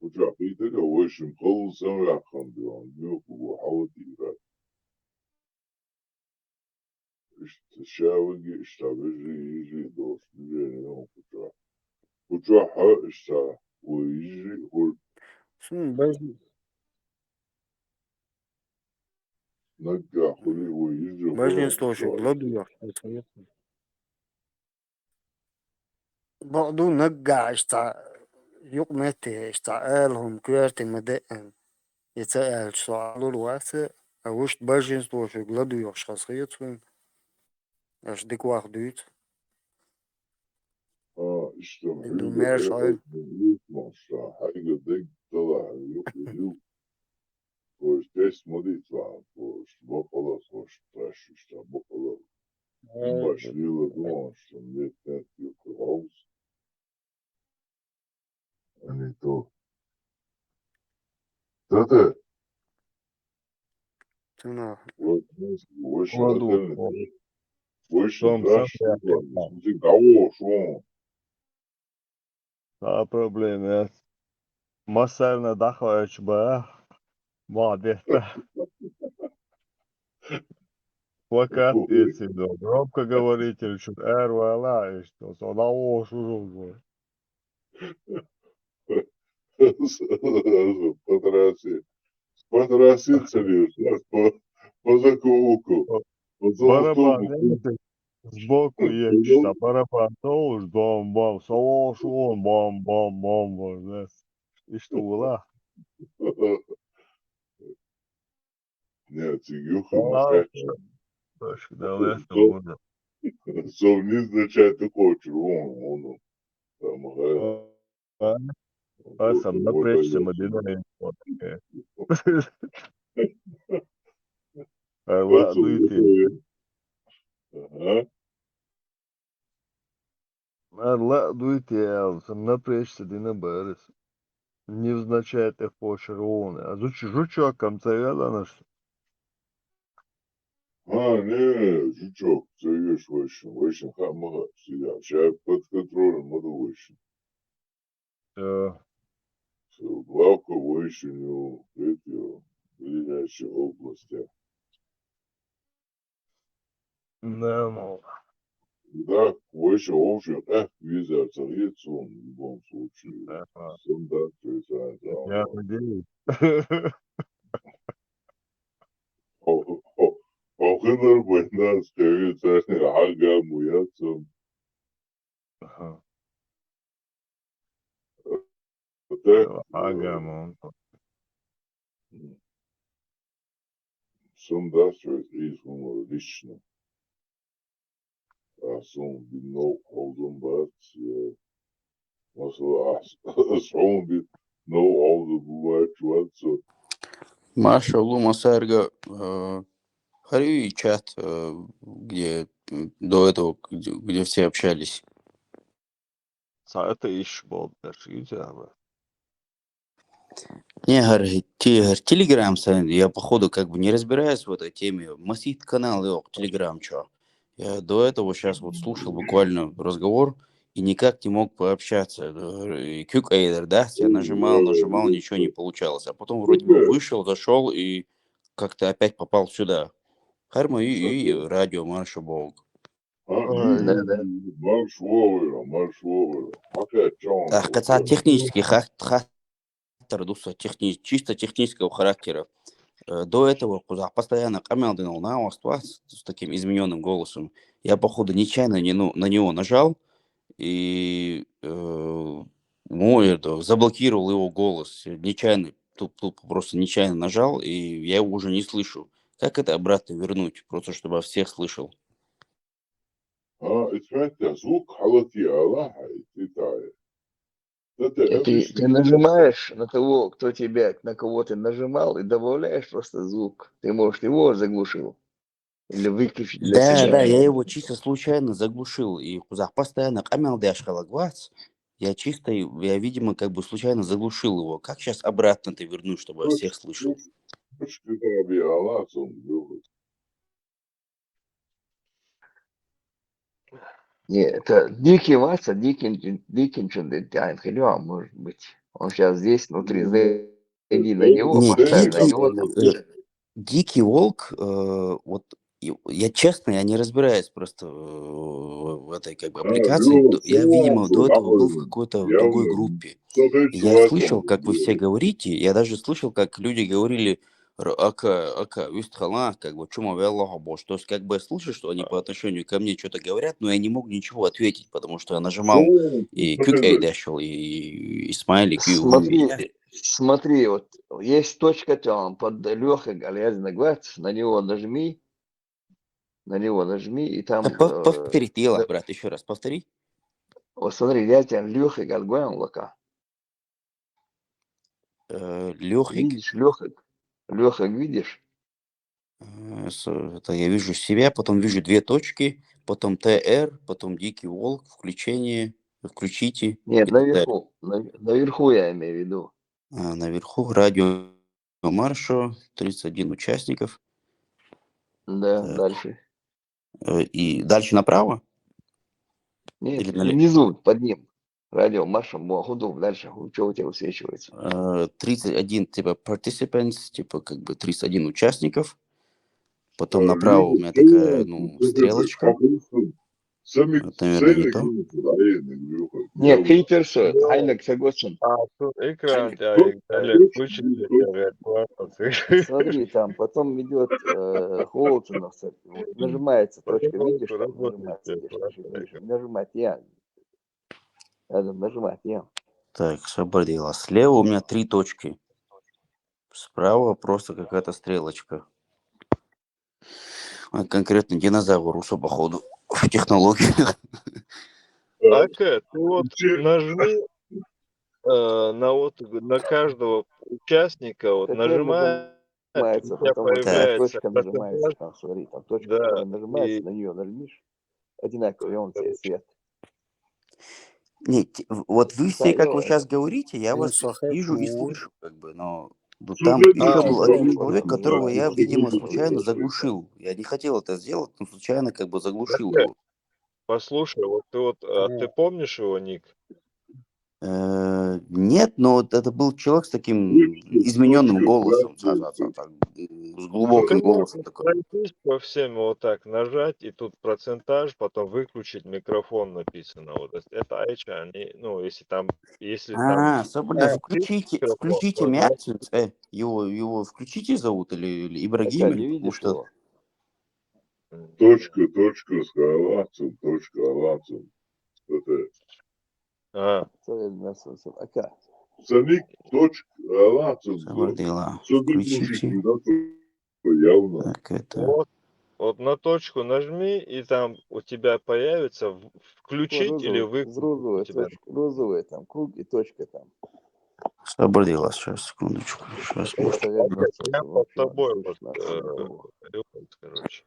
Уча, питега, ойшим, кол, сам яхан, дион, мюку, хаватира. Что, шаваги, что, бежи, дос, бежи, уча. Уча, ха, что, уйжи, Шун бежи. нага, хули, уйжи, Бежи слушай, гладуешь. بعضو نقع يقمتي اشتعالهم كوارتي مدائن يتسأل شعالو الوقت اوش بجنس دوش يقلدو يوش خاصيتهم اش ديك واخدوت işte بدو مير شعال maşa hayga denk dala yok pois des moditva pois bokolo pois trash işte bokolo başlıyor doğmuş net yok raus hani to tata تنا воş Ладу. воş Том, trash сам я bizim gavo şu А проблема. Масарна дахач ба. Молодец-то. Плакат если громко говорите, или что-то эрвала, и что, солдао, шужу. потряситься по закоулку по Барабан, золотому видите, сбоку есть, что барабан, тоже бам-бам, шон, бам-бам-бам, да. И что было? Нет, Игюха А, Махача. точно, да, это будет. Совни означает такой червон, он Там, ага, А, сам вот напрячься, я Мадина. это Ладно, вот идти. я. Ага. Ладно, идти, сам напрячься, Дина Барис. Невзначай ты почервоне. А жучок конца наш. Не, жучок, це вещь очень хамага сидят. Сейчас под контролем надо очень. Главка очень у этих ближайших областях. Да, ну. Да, очень общем, виза царится он в любом случае. Стандарт, Я надеюсь. Охыныр бойнан скажется, ага, муятся. Ага. Так, Ага, мон. стандарт, есть лично. А сон бинно олдун бат, масла, сон бит no oldu bu var. Маша Лума Сарга, Хари чат, где до этого, где все общались. Это ищ был, видите, Не, Телеграм, я походу как бы не разбираюсь в этой теме. Масит канал, Телеграм, чё. Я до этого сейчас вот слушал буквально разговор и никак не мог пообщаться. Кюк Эйдер, да, я нажимал, ничего не получалось. А потом вроде бы вышел, зашел и как-то опять попал сюда. Харма и радио Марша Болг. Да. Марш Опять Джон. Хотя технический чисто технического характера. До этого Кузак постоянно камелдинул на оства с таким измененным голосом. Я, походу, нечаянно на него нажал и заблокировал его голос. Нечаянно, тупо просто нечаянно нажал, и я его уже не слышу. Как это обратно вернуть? Просто чтобы я всех слышал. Это звук халати Аллаха, это Ты нажимаешь на того, кто тебя, на кого ты нажимал, и добавляешь просто звук. Ты, может, его заглушил или выключить для Да, себя. я его чисто случайно заглушил. И Кузак постоянно я, видимо, как бы случайно заглушил его. Как сейчас обратно-то вернуть, чтобы я всех слышал? Не, это Дикий Вася, Дикинчен, может быть. Он сейчас здесь внутри. Зайди на него, Не, поставь на него там. Дикий Волк, вот я честно, я не разбираюсь просто в этой как бы аппликации. Я, видимо, до этого был в какой-то другой группе. И я слышал, как вы все говорите, я даже слышал, как люди говорили ака, вистхала, как бы, чума Аллаха Бож. То есть, как бы я слышу, что они по отношению ко мне что-то говорят, но я не мог ничего ответить, потому что я нажимал и кюк дашил, и смайлик, Смотри, вот есть точка там под Лехой Галязина Гвац, на него нажми, и там... Повтори, Тила, брат, еще раз повтори. Вот смотри, я тебя Лехой Галгуан лака. Лехик. Видишь, Лехик, видишь? Это я вижу себя, потом вижу две точки, потом ТР, потом Дикий Волк, включите. Нет, наверху я имею в виду. Наверху радио Маршо, 31 участников. Да, Так. дальше. И дальше направо? Нет, Или налево? внизу, под ним. Радио Марша Муахуду, дальше, что у тебя высвечивается? 31, типа, participants, типа, как бы 31 участников. Потом направо у меня такая, стрелочка. Это, наверное, не то. Нет, Криперсо, Айнек согласен. Тут экран, включите. Смотри, там потом идет Холодцинов, нажимается точка, видишь, там нажимается, нажимать я. Надо нажимать я. Так, собрала. Слева у меня 3 точки. Справа просто какая-то стрелочка. Конкретно динозавр, походу, в технологиях. Ака, ты вот нажми на каждого участника, вот Это первый нажимаешь, у нажимается, тебя потому что Так. появляется точка нажимается, процентаж, там, смотри, там точка, да, которая нажимается, и на нее нажмешь, одинаковый, и он тебе свет. Нет, вот вы все, как вы Второе, сейчас говорите, я вас Инсохет вижу и мур. слышу, как бы, но там Сюжет еще был один очень человек, важен, которого я, важно, видимо, сюжет случайно очень заглушил. Я не хотел это сделать, но случайно как бы заглушил Ака, его. послушай, вот ты помнишь его ник? Нет, но вот это был человек с таким измененным голосом, с Ну ты глубоким голосом можешь такой. пройтись по всем вот так нажать, и тут процентаж, потом выключить микрофон написано. Вот это айча, они, ну, если там Соболев, включить микрофон, включите то значит, Мятин, его включите зовут, или пока Ибрагим, не или потому видишь что... его. точка с халатом, точка халатом. Это Ака. самик точка халатом. Сабардила, Сюжет мужик, включите. явно. Так, это... вот на точку нажми, и там у тебя появится включить или выключить. Розовая У тебя. точка, розовая там круг и точка там. Сабардила, сейчас, секундочку. Сейчас, может... Я под тобой, вот, короче.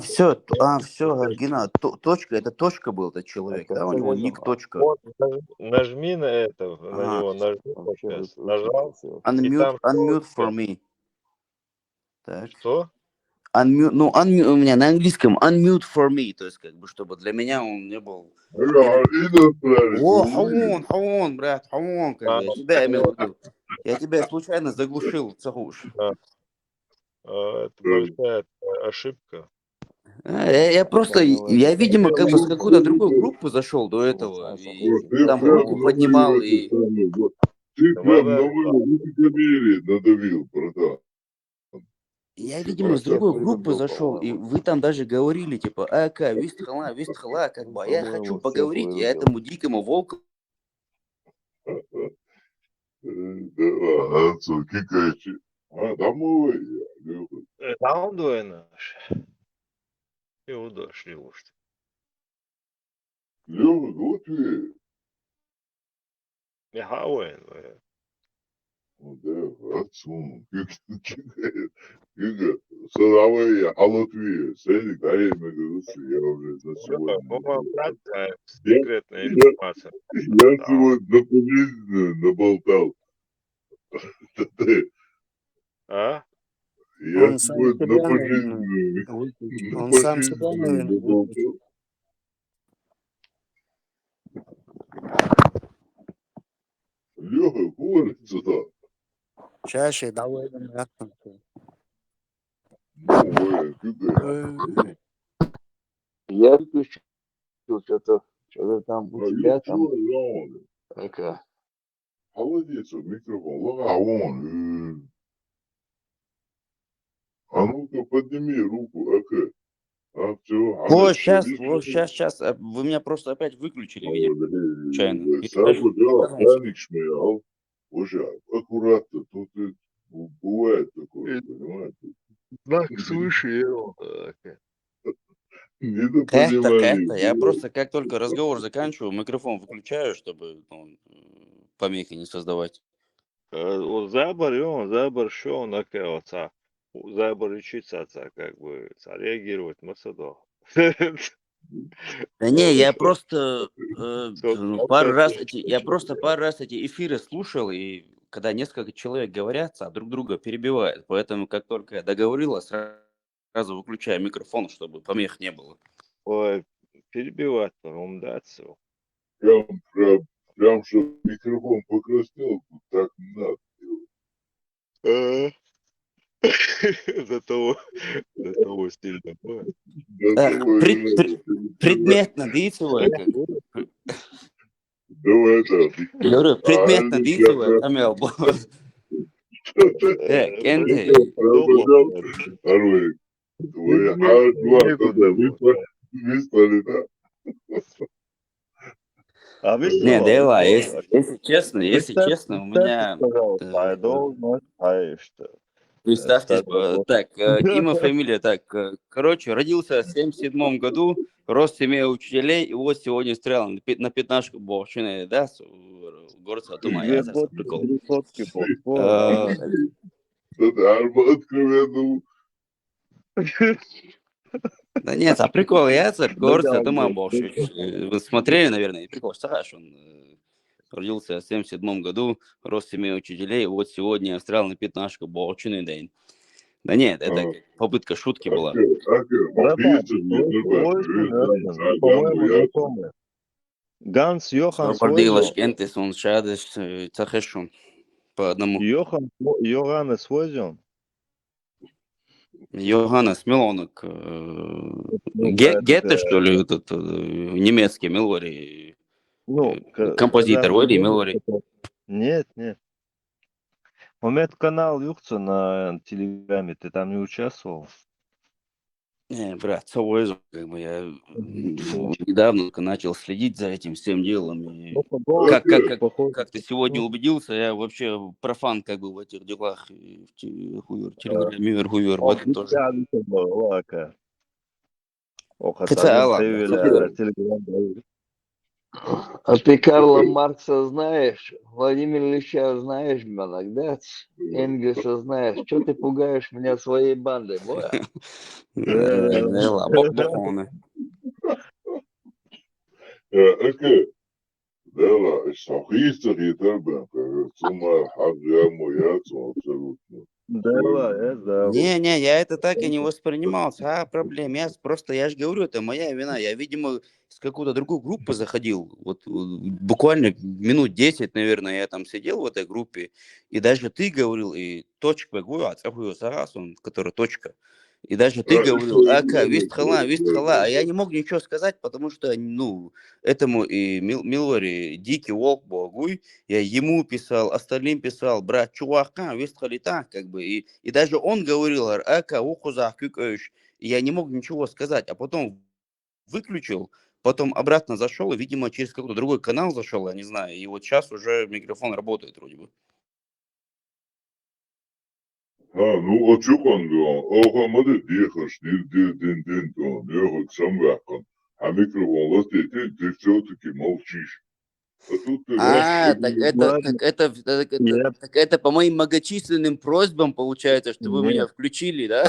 Все, Гена, точка, это точка был этот человек, да, у него ник точка. Вот, нажми на это, на Ага. него нажми вот Вообще сейчас, нажал, и Unmute, там unmute for me. Так. что? Unmute, у меня на английском unmute for me, то есть как бы, чтобы для меня он не был... Хаун, брат, хаун, как бы, я тебя имел в виду. Я тебя случайно заглушил, Цагуш. Это большая ошибка. Я просто, я, видимо, как бы с какой-то другой группы зашел до этого, и там руку поднимал, и... Ты прям на моего надавил, братан. Я, видимо, с другой группы зашел, и вы там даже говорили, типа, вистхала, как бы, а я хочу поговорить, я этому дикому волку... Да, отцу, кикаючи. Домой. Там двойно. И удошли уж. Лёва, вот ты. Я хаваен. Да, отцу. Кика. Садовые, халатвии. Садик, а я имею я уже на сегодня. Секретная информация. Я сегодня наболтал. А? Я Он сам сегодня себя, на наверное, выключил. Он сам себя, наверное, выключил. Лёха, говорит сюда. Чаще давай нахуй. Ну, кикай. Я выключил что-то там у тебя там. Чё, Ака. молодец, микрофон. Лагаон. А ну-ка, подними руку, Ака. Вот, сейчас, вы меня просто опять выключили, видимо, случайно. Сабу, да, паник шмеял. Боже, аккуратно, тут бывает такое, понимаете? Знак свыше его. Недопонимание. Я просто как только разговор заканчиваю, микрофон выключаю, чтобы помехи не создавать. Забор, что он отца. Забор учиться, как бы, реагировать на садо. Да не, я просто пару раз эти эфиры слушал, и когда несколько человек говорят, а друг друга перебивают. Поэтому как только я договорил, сразу выключаю микрофон, чтобы помех не было. Ой, перебивать, по-моему, да, все. Прям, что микрофон покраснел, так не надо. До того стильно. Предметно, дивіться, Давай так. говорю, предметно, дивіться, Амел. Кенте. Арвик. Выслали, да? Не, Дейла, если честно, у меня... Представьте, статус. так, имя, фамилия, так, короче, родился в 77 году, рос в семье учителей, и вот сегодня стрелял на пятнашку Бовщины, да, город Сатума, я это прикол. Две фотки был. Это арма откровенно. Да нет, а прикол, я город Сатума Бовщин. Вы смотрели, наверное, прикол, Саш, он родился в 77 году, рос в семье учителей, и вот сегодня стрелял на пятнашку Бовщины день. Да нет, это попытка шутки была. По-моему, знакомый. Ганс Йохан Пропардилаш Свойзел. кентис, он шадеш цахешун по одному. Йоганнес Свойзел. Йоганнес Милонок. Гетте, что ли, этот немецкий Милори. Композитор, вроде Милори. Нет. У меня канал Юхца на Телеграме, ты там не участвовал? Не, брат, Свойзел, как бы я недавно только начал следить за этим всем делом. И как ты сегодня убедился, я вообще профан как бы в этих делах. Хуёр, телеграме, хуёр, в этом тоже. А ты Карла Маркса знаешь? Владимира Ильича знаешь, Манок, да? Энгельса знаешь. Что ты пугаешь меня своей бандой, боя? Окей. Да, шахистах и так, сумма хабжа моя, абсолютно. Да. Не, я это так и не воспринимал. Проблем. Я же говорю, это моя вина. Я, видимо, с какой-то другой группы заходил. Вот буквально минут 10, наверное, я там сидел в этой группе. И даже ты говорил, и точка, который точка. И даже ты говорил, вистхала, а я не мог ничего сказать, потому что, этому и Милори, Дикий Волк, Богуй, я ему писал, остальным писал, брат, чувака, вистхали так, как бы, и даже он говорил, и я не мог ничего сказать, а потом выключил, потом обратно зашел, и, видимо, через какой-то другой канал зашел, я не знаю, и вот сейчас уже микрофон работает вроде бы. Очукан, Охамады Дихаш, Дин, я сам вякан. А микрофон, вот ты все-таки молчишь. Так это по моим многочисленным просьбам получается, что вы меня включили, да?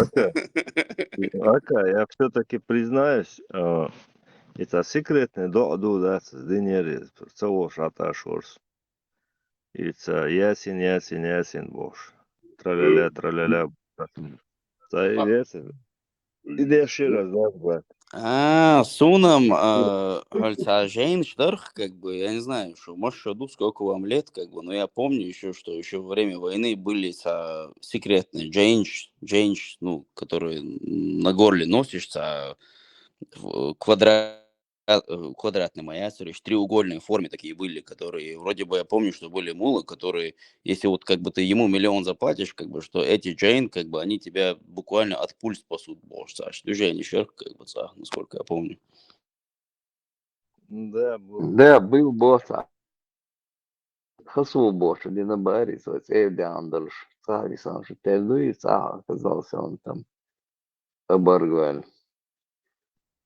Ака, я все-таки признаюсь, это секретный да, деньги, целого шата шорс. Это ясен, бож. Траля. Иди еще раз, да, Сунам, Жейн Шторх, как бы, я не знаю, что, может, шаду, сколько вам лет, как бы, но я помню еще, что еще во время войны были секретные Джейнш, которые на горле носишь, квадратный маяцер, треугольной форме такие были, которые, вроде бы, я помню, что были мулы, которые, если вот как бы ты ему миллион заплатишь, как бы, что эти Джейн, как бы, они тебя буквально от пуль спасут, боже, Саш, движение вверх, как бы, насколько я помню. Да, был босса. Хасу босса, не на баре, Эвдиандерш. Сахари сам же и Саха оказался он там оборгваль.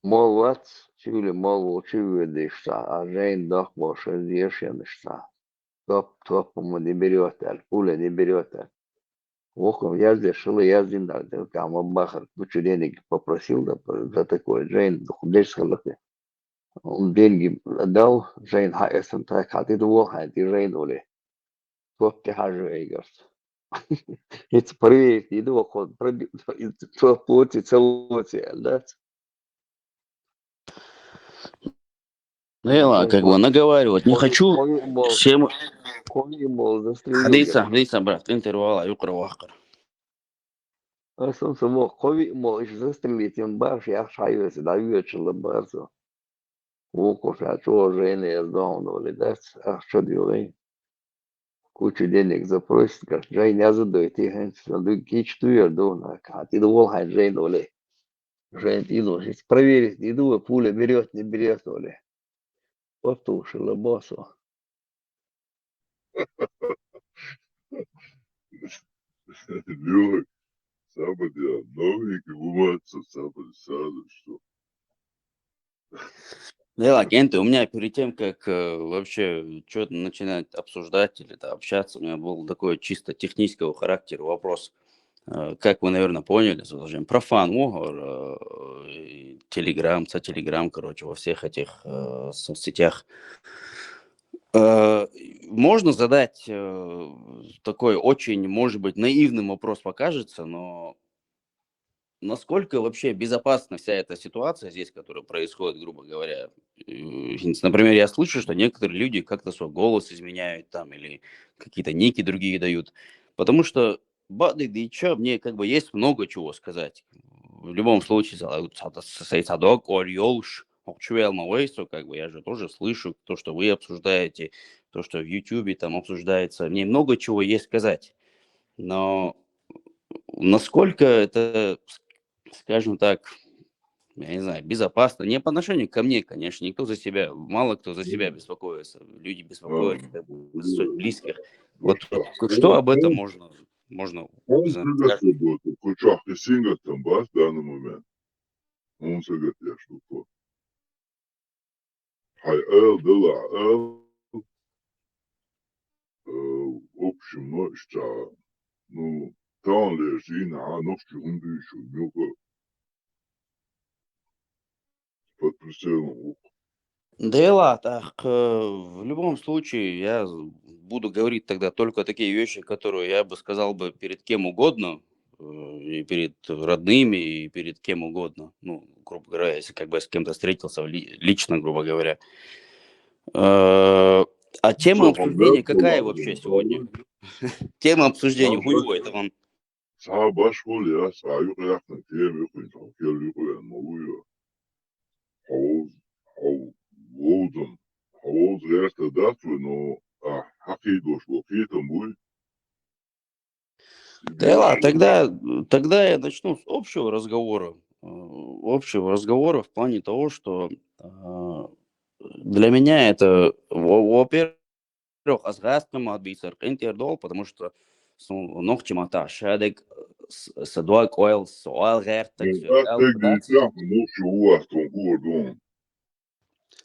Мол, чули, мол, чули, а Жейн дох босса, зешенышта. Топ, не берет, пуля не берет. Охом, я здесь шел, я здесь, там Аббахар кучу денег попросил за такое. Жейн, худеешь сказать. Он деньги дал, Жейн хайсен, так хотит его, хотит Жейн ули. Топ те хажу эйгерс. Это проверить, иду охот, плоти целуйте, да? Ну, как бы наговаривать не хочу. Всем... Хадиса, брат, интервала, юкровахкар. А солнце мог, мог еще застрелить, он баш, я шаюсь, да вечером барсу. Вокуш, а что Женя сдохнули, да? А что делаем? Кучу денег запросит, как Женя задает, и кич туер дона, а ты довол хай Женя ули. Жень, иду, проверить, иду, пуля берет, не берет ули. Потушила боссу. Сабадя, новенький, уматься, сабадя, сразу, что. Да, агенты, у меня перед тем, как вообще что-то начинать обсуждать или общаться, у меня был такой чисто технического характера вопрос. Как вы, наверное, поняли, продолжаем. Про фан-угор, Телеграм, Телеграм, короче, во всех этих соцсетях. Можно задать такой очень, может быть, наивный вопрос покажется, но насколько вообще безопасна вся эта ситуация здесь, которая происходит, грубо говоря? Например, я слышу, что некоторые люди как-то свой голос изменяют там или какие-то ники другие дают. Потому что бады, да и чё, мне как бы есть много чего сказать. В любом случае, садок, орьёлш, как бы я же тоже слышу то, что вы обсуждаете, то, что в Ютубе там обсуждается. Мне много чего есть сказать. Но насколько это, скажем так, я не знаю, безопасно, не по отношению ко мне, конечно, никто за себя, мало кто за себя беспокоится, люди беспокоятся как бы, за своих близких. Вот что об этом можно Он сказать? всегда будет, кучах и сингат там бас в данный момент. Он всегда я что-то. Хай дела, в общем, ну, там лежит, ночью он еще, мелко, под прицелом. Да и ладно, в любом случае я буду говорить тогда только такие вещи, которые я бы сказал бы перед кем угодно, и перед родными, и перед кем угодно. Ну, грубо говоря, если как бы я с кем-то встретился лично, грубо говоря. А тема обсуждения какая вообще сегодня? Тема обсуждения хуевая, это вам. Сабаш я саю яхна тем, юхин, я новую. Хауз это датвы, но хакидош, лохитом будет. Да ладно, тогда я начну с общего разговора. Общего разговора в плане того, что для меня это, во-первых, азгастым отбиться интердол, потому что nog чемата шадек садуак ойл соал гертак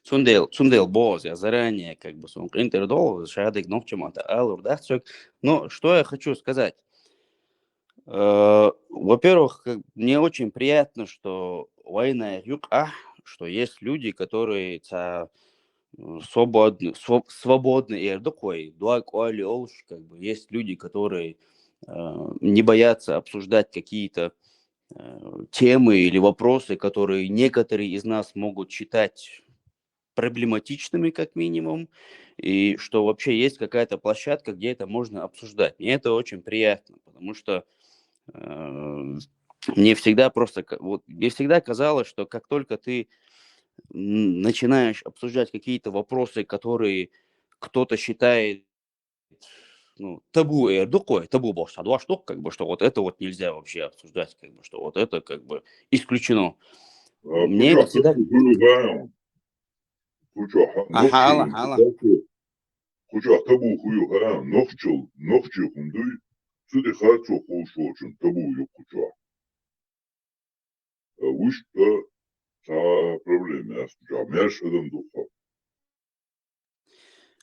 Сундел боз, я заранее как бы сон интердол шадек nog чемата ал но что я хочу сказать? Во-первых, мне очень приятно, что война что есть люди, которые свободный и такой, как бы есть люди, которые не боятся обсуждать какие-то темы или вопросы, которые некоторые из нас могут считать проблематичными, как минимум, и что вообще есть какая-то площадка, где это можно обсуждать. Мне это очень приятно, потому что мне всегда казалось, что как только ты начинаешь обсуждать какие-то вопросы, которые кто-то считает табу, табу бошса, как бы, что вот это вот нельзя вообще обсуждать, как бы, что вот это как бы исключено. Мне это всегда... Куча табу хую хаям, нохчу хундуй, суди харчо хулшочун, табу ю куча. Ушта та проблема, я скажу, мяш адам духа.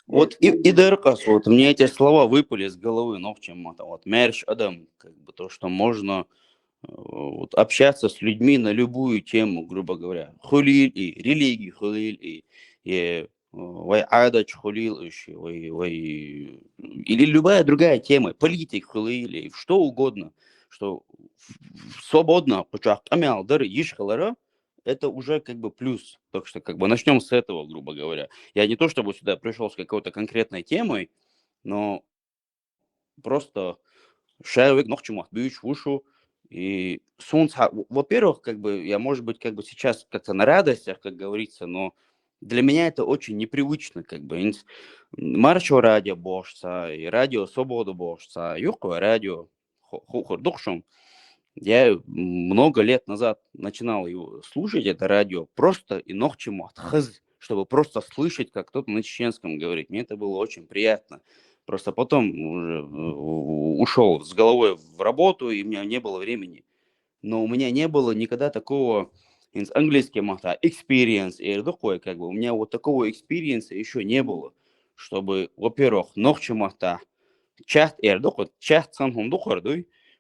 Вот и дыркас, вот мне эти слова выпали с головы, ногчем это вот мерч адам, как бы то, что можно вот, общаться с людьми на любую тему, грубо говоря, хулил и религии хулил и вай адач хулил или любая другая тема, политик хулил и что угодно, что свободно, это уже как бы плюс. Так что как бы начнем с этого, грубо говоря. Я не то чтобы сюда пришел с какой-то конкретной темой, но просто шаровик ног чему бьюч в ушу. И солнце, во-первых, как бы я, может быть, как бы сейчас как-то на радостях, как говорится, но для меня это очень непривычно, как бы. Маршо радио бошца, и радио свободу бошца, юркое радио, хурдухшум. Я много лет назад начинал его слушать, это радио, просто и ног чему чтобы просто слышать, как кто-то на чеченском говорит. Мне это было очень приятно. Просто потом уже ушел с головой в работу, и у меня не было времени. Но у меня не было никогда такого, английский мата, experience, и такое, как бы, у меня вот такого experience еще не было, чтобы, во-первых, ночью мата, чат, чат сам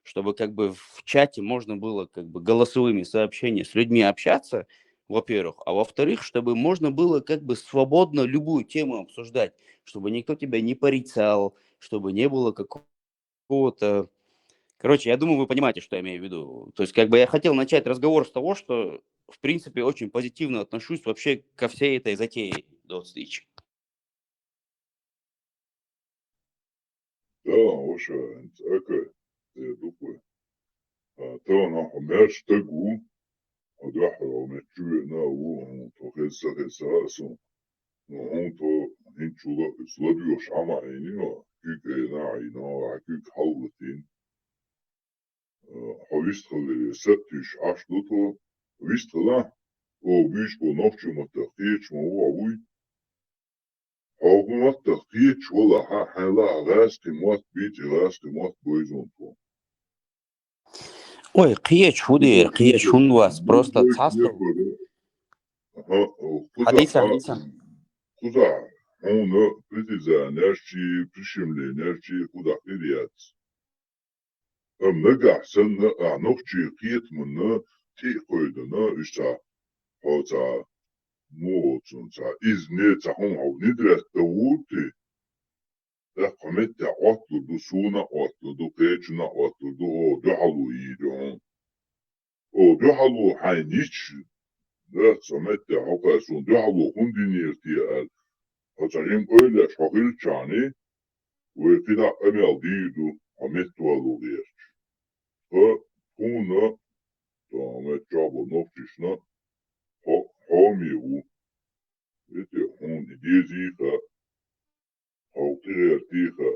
чтобы как бы в чате можно было как бы голосовыми сообщениями с людьми общаться, во-первых, а во-вторых, чтобы можно было как бы свободно любую тему обсуждать, чтобы никто тебя не порицал, чтобы не было какого-то... Короче, я думаю, вы понимаете, что я имею в виду. То есть, как бы я хотел начать разговор с того, что, в принципе, очень позитивно отношусь вообще ко всей этой затее до встречи. Да, Оша, это дупы. То на хамеш тагу, одахро мечуна у то хесасо. Ну, то инчула слабио шама инино, кикена ино, кик халватин. Хавистхали сеттиш ашлуто, вистхала, о вишко нохчумата, хечмо ауй. Агумата хеч вала хала гаски мат бити гаски мат бойзонто. Ой, қие чун вас, просто цастыл. Хадица. Куда? Он притяза, нерчи пришимли, нерчи куда перият. Много сын ногчи кит мына ти койдана иша. Хоца моцунца изне цахун авнидрес таути. Да комете отлу ду суна отлу ду печна отлу ду духалу идон. О духалу хайнич. Да комете хокаsun духалу хундинирти. Hocalim öyle şahil çani ve kida emel didu amet dualuğuyer. Ha kuna da amet çabo noktişna hamiyu eti hun idiyziha havtiger tiha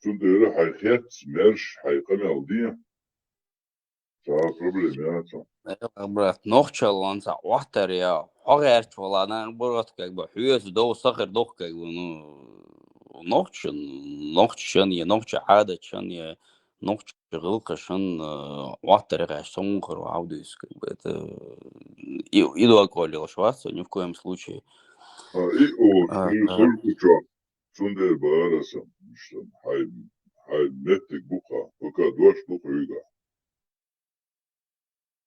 sundere haykhet merş haykamel diye sa problem ya sa. Брат, нохчал он за вахтер я, хогерч вала, брат, как бы, хьюз до сахар дох, как бы, нохчен, я нохча хада, чен, я нохча гылка, шен, вахтер я, сонгхар, аудис, как бы, это... Иду околил швасу, ни в коем случае. И о, сколько ча, сундер барасам, что хай метик буха, пока дваш бухрига.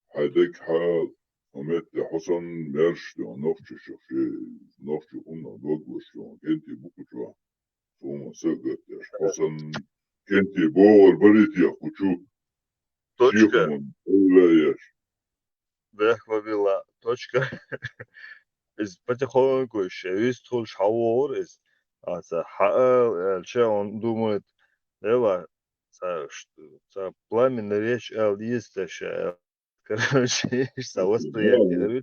Хайдек хал, амет Hasan мерш, нохче шахе, нохче уна догвашо, кенти бухуча, сома сэгэтеш. Hasan кенти бовар барития хучу, Точка. сихман, улаяш. Вехвавила. Точка. Из потихоньку еще вистхул шауор из че он думает, эва, пламенная речь есть еще. Короче, восприятие.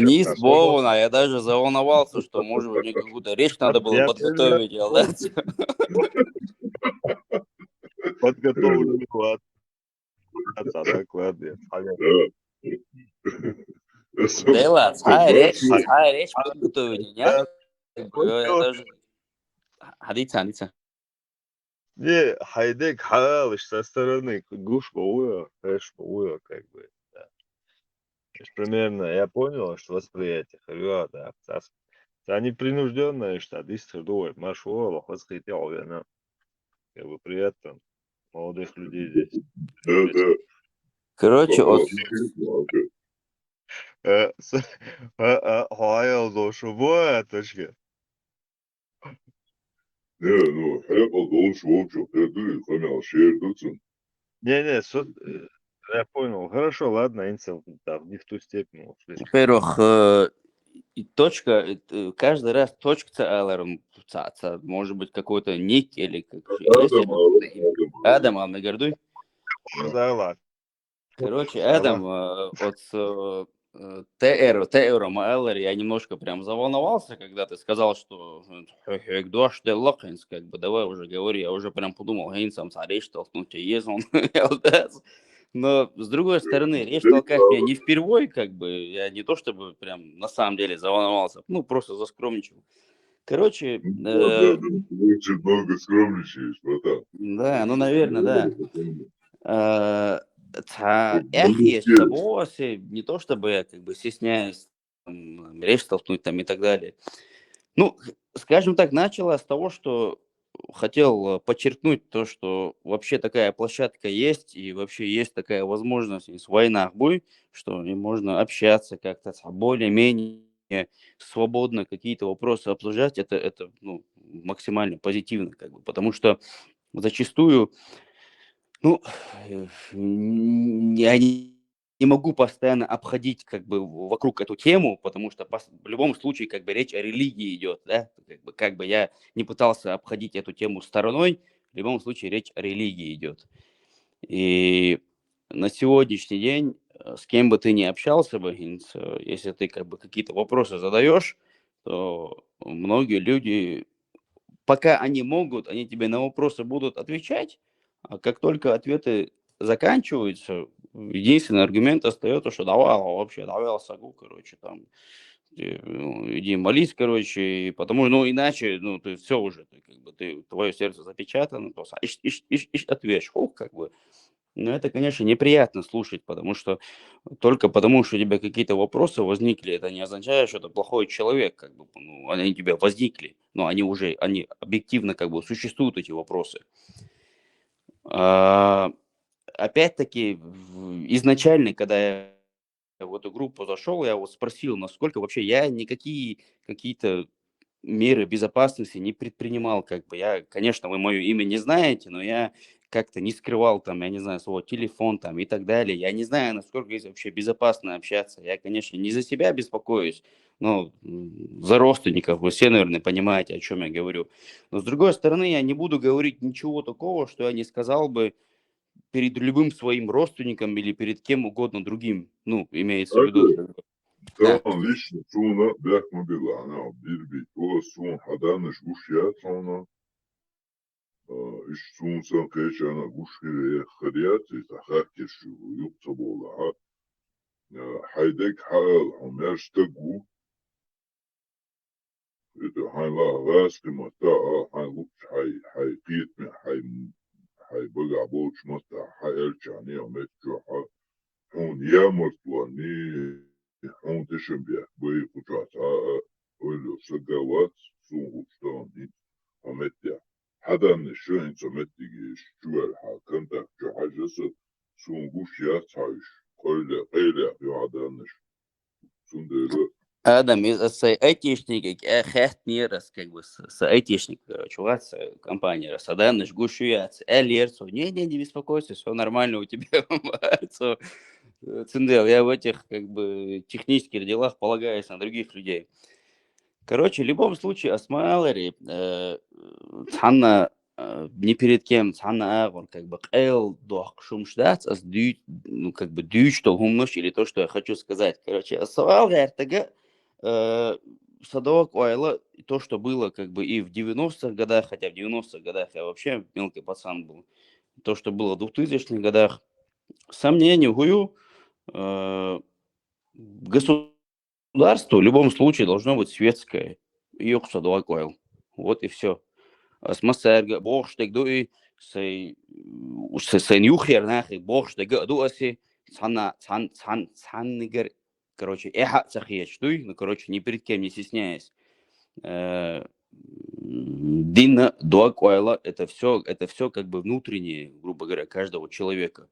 Не избовано, я даже заволновался, что, может быть, мне какую-то речь надо было подготовить. Подготовленный клад. Клад, Да ладно, речь подготовить, нет? Хадица. Не, хайдек халыш со стороны гуш боуя, хэш боуя, как бы, да. То есть примерно я понял, что восприятие харюа, да, непринужденное, что дистр дует, машу, лохос хотел, да, как бы приятно молодых людей здесь. Да. Короче, вот... Хуаял дошу боя, точка. Не, ну, хлебал должен волчу, передует, хамял, шер, дуцен. Не, я понял. Хорошо, ладно, инцел, да, не в ту степень. Во-первых, точка, каждый раз точка цалером, может быть, какой-то ник или как... Адам, нагордуй. Да, ладно. Короче, Адам, от Теэро Маэллер, я немножко прям заволновался, когда ты сказал, что дождь де лохенс, как бы, давай уже говори, я уже прям подумал, Гейнсом речь толкнуть, езон, но с другой стороны, речь толкать меня не впервой, как бы, я не то чтобы прям на самом деле заволновался, ну, просто заскромничал. Короче, Да, очень много скромничаешь, братан. да, ну, наверное, да. Эх, есть Молодец. собосы, не то чтобы я как бы стесняюсь речь столкнуть там и так далее. Ну, скажем так, начало с того, что хотел подчеркнуть то, что вообще такая площадка есть, и вообще есть такая возможность с войнах бой, что и можно общаться как-то более-менее свободно какие-то вопросы обсуждать, это ну, максимально позитивно, как бы, потому что зачастую, ну, я не могу постоянно обходить как бы вокруг эту тему, потому что в любом случае как бы речь о религии идет, да, как бы я не пытался обходить эту тему стороной, в любом случае речь о религии идет. И на сегодняшний день с кем бы ты ни общался бы, если ты как бы какие-то вопросы задаешь, то многие люди, пока они могут, они тебе на вопросы будут отвечать, а как только ответы заканчиваются, единственный аргумент остается, что давай, вообще, давай алсагу, короче, там, иди молись, короче, потому ну, иначе, ну, ты все уже, как бы, твое сердце запечатано, просто ответишь, как бы. Но это, конечно, неприятно слушать, потому что только потому, что у тебя какие-то вопросы возникли, это не означает, что это плохой человек, как бы, ну, они у тебя возникли, но они объективно как бы существуют, эти вопросы. Опять-таки, изначально, когда я в эту группу зашел, я вот спросил, насколько вообще я никакие какие-то меры безопасности не предпринимал, как бы я, конечно, вы мое имя не знаете, но я как-то не скрывал там, я не знаю, свой телефон там и так далее. Я не знаю, насколько здесь вообще безопасно общаться. Я, конечно, не за себя беспокоюсь, но за родственников. Вы все, наверное, понимаете, о чем я говорю. Но с другой стороны, я не буду говорить ничего такого, что я не сказал бы перед любым своим родственником или перед кем угодно другим. Ну, имеется в виду. Да. Tamam лично sonra bakmadılar bir o son hadanış uşya sonra iş son keşana uşya xriyat tahakir şu yoksa bola haydek hal amerştagu это хайла раски мата хай лук хай пит ми хай бага болч мата хай элчани амет джоха он ямортлани он тешембия бой кучата ойло сагават сунгустани амеття хадан шön цометтиги шуэл хакантак джахажасы сунгушя цайш койле эйле яданыш сундеры Адам, айтишник, хэхтнерас, как бы, айтишник, чувак, компания, Расадан, Жгушуяц, Эльерцо, не беспокойся, все нормально у тебя, Циндел, я в этих, как бы, технических делах полагаюсь на других людей. Короче, в любом случае, Асмаэлари, Цанна, не перед кем, Цанна, он как бы, Эл, Дох, Шумшдац, ну, как бы, дюч, что гумнуш, или то, что я хочу сказать. Короче, Асмаэлари, тага, Садовок Уайла, то, что было как бы и в 90-х годах, хотя в 90-х годах я вообще мелкий пацан был, то, что было в 2000-х годах, сомнений гую, государство в любом случае должно быть светское. Ее Садовок Уайл. Вот и все. Смасерга, бог штег дуи, сей нюхер нахи, бог штег дуаси, цаннигер. Короче, ну, короче, ни перед кем не стесняясь. Дина, дуакуайла, это все как бы внутреннее, грубо говоря, каждого человека.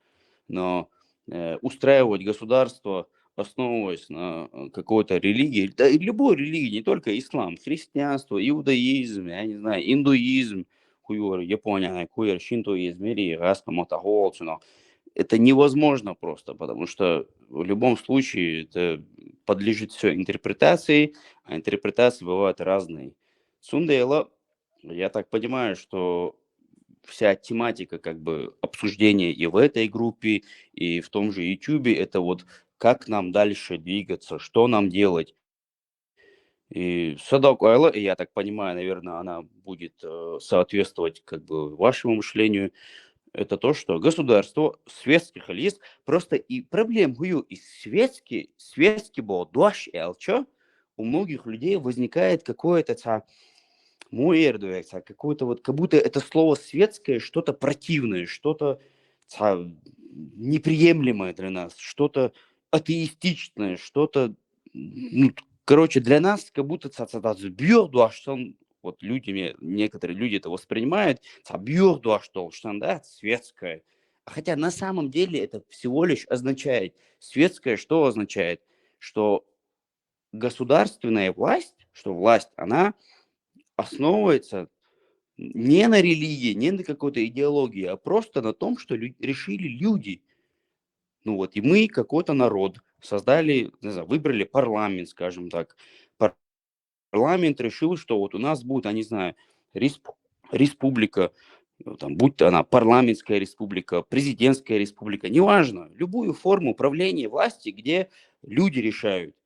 Но устраивать государство, основываясь на какой-то религии, да и любой религии, не только ислам, христианство, иудаизм, я не знаю, индуизм, Япония, шинтоизм, это невозможно просто, потому что в любом случае это подлежит все интерпретации, а интерпретации бывают разные. Сундейла, я так понимаю, что вся тематика как бы обсуждения и в этой группе, и в том же YouTube, это вот как нам дальше двигаться, что нам делать. И Садок Айла, я так понимаю, наверное, она будет соответствовать как бы вашему мышлению. Это то, что государство светских лиц просто и проблем гую и светский был дождь, у многих людей возникает какое-то муэрдуется, какое-то вот, как будто это слово светское, что-то противное, что-то неприемлемое для нас, что-то атеистичное, что-то, ну, короче, для нас как будто вот люди, некоторые люди это воспринимают, да, светское. Хотя на самом деле это всего лишь означает, светское что означает? Что государственная власть, что власть, она основывается не на религии, не на какой-то идеологии, а просто на том, что решили люди. Ну вот, и мы, какой-то народ, создали, не знаю, выбрали парламент, скажем так. Парламент решил, что вот у нас будет, я не знаю, республика, там, будь то она парламентская республика, президентская республика, неважно, любую форму управления власти, где люди решают.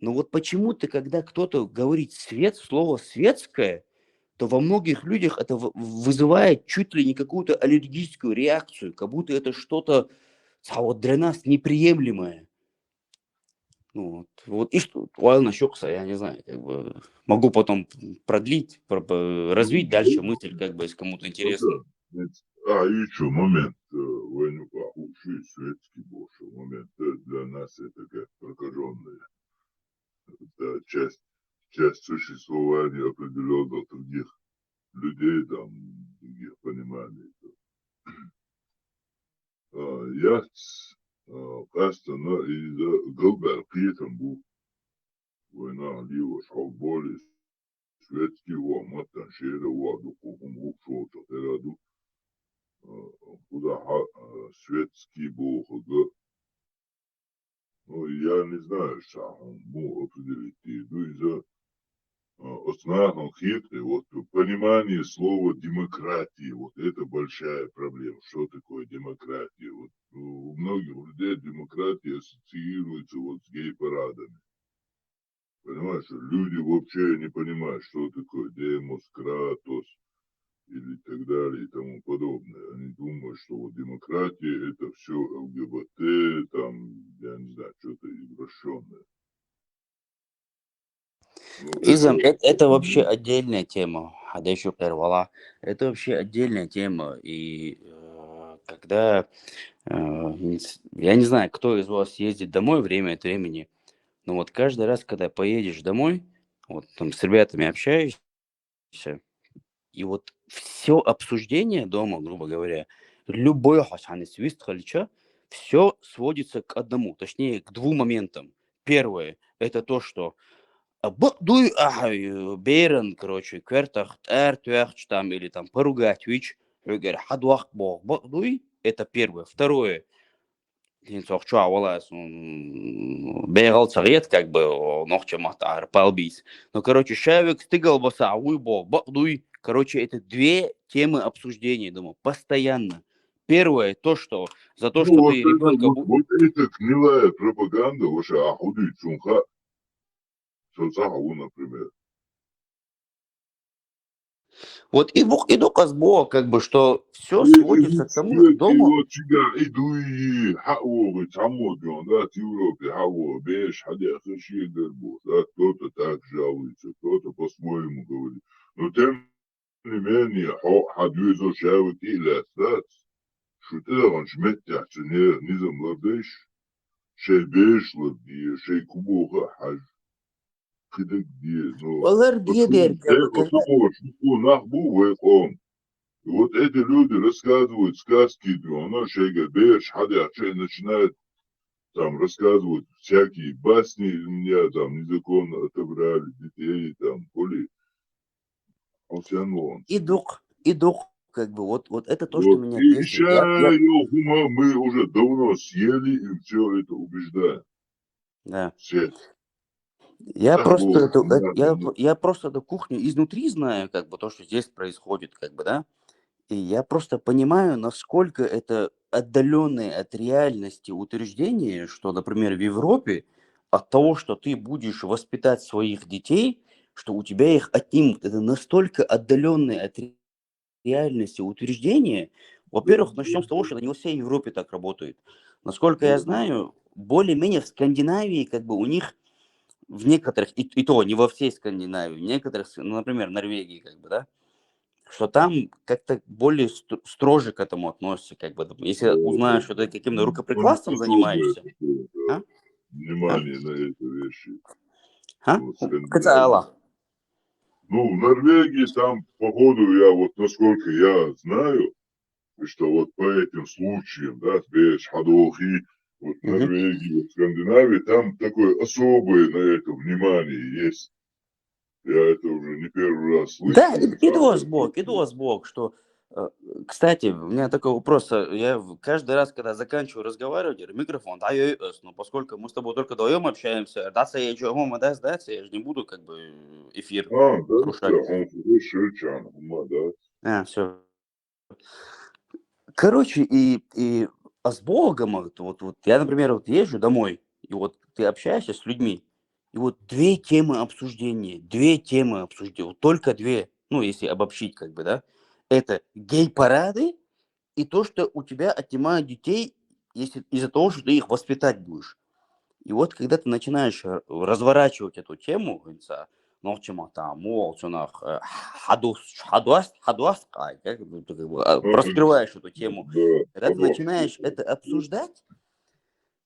Но вот почему-то, когда кто-то говорит слово светское, то во многих людях это вызывает чуть ли не какую-то аллергическую реакцию, как будто это что-то вот для нас неприемлемое. Ну, вот и что, ладно, щекса, я не знаю, как бы могу потом продлить, развить дальше мысль, как бы, если кому-то интересно. Еще момент, Ванюка, учи светский больше, момент для нас это как прокаженные. Это часть существования определенных других людей, там, других пониманий. Я кастана из Галбер Пьетамбу, война Лива Шалболи, светский вомат, таншера воду, кукуму, шота, тераду, куда светский бог, ну, я не знаю, что он мог определить, ну, из-за основном хитрый, вот понимание слова демократии, вот это большая проблема. Что такое демократия? Вот у многих людей демократия ассоциируется вот с гей-парадами. Понимаешь, люди вообще не понимают, что такое демос, кратос или так далее и тому подобное. Они думают, что вот демократия это все ЛГБТ, там, я не знаю, что-то извращенное. Изм, это вообще отдельная тема. Адешу Эрвала. Это вообще отдельная тема. И когда, я не знаю, кто из вас ездит домой время от времени, но вот каждый раз, когда поедешь домой, вот там с ребятами общаешься, и вот все обсуждение дома, грубо говоря, любое все сводится к одному, точнее, к двум моментам. Первое, это то, что дуй, берен, короче, квертах, там, или там поругать, вич, дуй, это первое. Второе, бегал царет, как бы, полбись. Но, короче, человек стыгал боса, дуй. Короче, это две темы обсуждения, думаю, постоянно. Первое, то, что за то, что ты ребенка... Вот это гнилая пропаганда, ваша ахуды чунха, соцаху, например. Вот и доказ Бога, как бы, что все сводится к тому, что дома... Вот тебя иду и хау, тамодион, да, в Европе, хау, беш, хадя, хаши, гербу, да, кто-то так жалуется, кто-то по-своему говорит. Но тем не менее, хадюзо шавы киля, да, что ты он шметя, не замладыш, шей беш, лади, шей кубуха, хаж. Олар дедер, Вот эти люди рассказывают сказки, оно начинает там рассказывать всякие басни, меня там незаконно отобрали детей, там, коли, и дух, как бы, вот это то, вот. что меня И бесит. мы уже давно съели и все это убеждаем. Да. Все. Я Да, просто, вот, я просто эту кухню изнутри знаю, как бы, то, что здесь происходит, как бы, да. И я просто понимаю, насколько это отдаленное от реальности утверждение, что, например, в Европе от того, что ты будешь воспитать своих детей, что у тебя их отнимут. Это настолько отдаленное от реальности утверждение. Во-первых, начнем с того, что не во всей Европе так работает. Насколько я знаю, более-менее в Скандинавии, как бы, у них в некоторых, и то не во всей Скандинавии, в некоторых, ну, например, Норвегии, как бы, да, что там как-то более строже к этому относятся, как бы, если узнаешь, что ты каким-то Ну, рукоприкладством занимаешься, а? внимание на эти вещи. А? Вот, Скандинавии. Кацала. Ну, в Норвегии там, походу, я вот, насколько я знаю, что вот по этим случаям, да, Беш, Хадохи, вот в Норвегии, в Скандинавии, там такое особое на это внимание есть. Я это уже не первый раз слышу. Да, иду сбок, что, кстати, у меня такой вопрос, я каждый раз, когда заканчиваю разговаривать, говорю, микрофон, да, ну, поскольку мы с тобой только вдвоем общаемся, да, я же не буду, как бы, эфир Да, нарушать. он ширчан, да. Все. Короче, а с Богом, вот я, например, вот езжу домой, и вот ты общаешься с людьми, и вот две темы обсуждения, вот только две, ну, если обобщить, как бы, да, это гей-парады и то, что у тебя отнимают детей, если из-за того, что ты их воспитать будешь. И вот когда ты начинаешь разворачивать эту тему, говорится, ну, чему там, мол, хадуаскай, раскрываешь эту тему, когда ты начинаешь это обсуждать,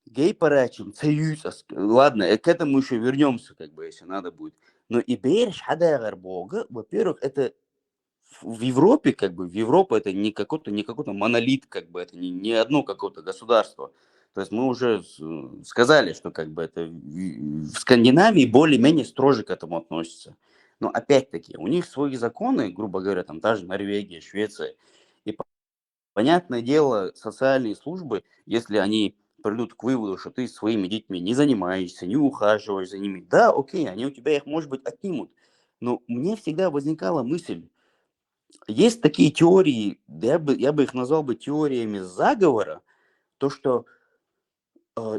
гей-парачим, ладно, к этому еще вернемся, как бы, если надо будет. Но и берешь хадагар Бога, во-первых, это в Европе, как бы, Европа это не какой-то монолит, как бы, это не одно какое-то государство. То есть мы уже сказали, что как бы это в Скандинавии более-менее строже к этому относятся. Но опять-таки, у них свои законы, грубо говоря, там та же Норвегия, Швеция. И понятное дело, социальные службы, если они придут к выводу, что ты своими детьми не занимаешься, не ухаживаешь за ними, да, окей, они у тебя их, может быть, отнимут. Но мне всегда возникала мысль, есть такие теории, я бы их назвал бы теориями заговора, то, что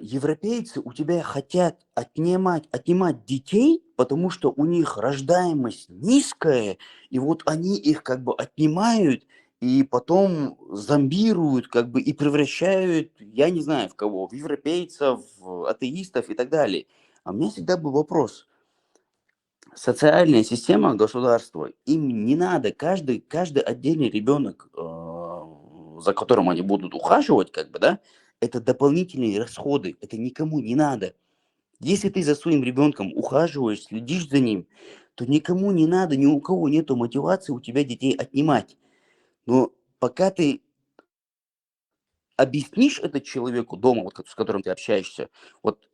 европейцы у тебя хотят отнимать детей, потому что у них рождаемость низкая, и вот они их как бы отнимают, и потом зомбируют, как бы, и превращают, я не знаю в кого, в европейцев, в атеистов и так далее. А у меня всегда был вопрос. Социальная система государства, им не надо, каждый отдельный ребенок, за которым они будут ухаживать, как бы, да, это дополнительные расходы, это никому не надо. Если ты за своим ребенком ухаживаешь, следишь за ним, то никому не надо, ни у кого нету мотивации у тебя детей отнимать. Но пока ты объяснишь это человеку дома, вот, с которым ты общаешься, вот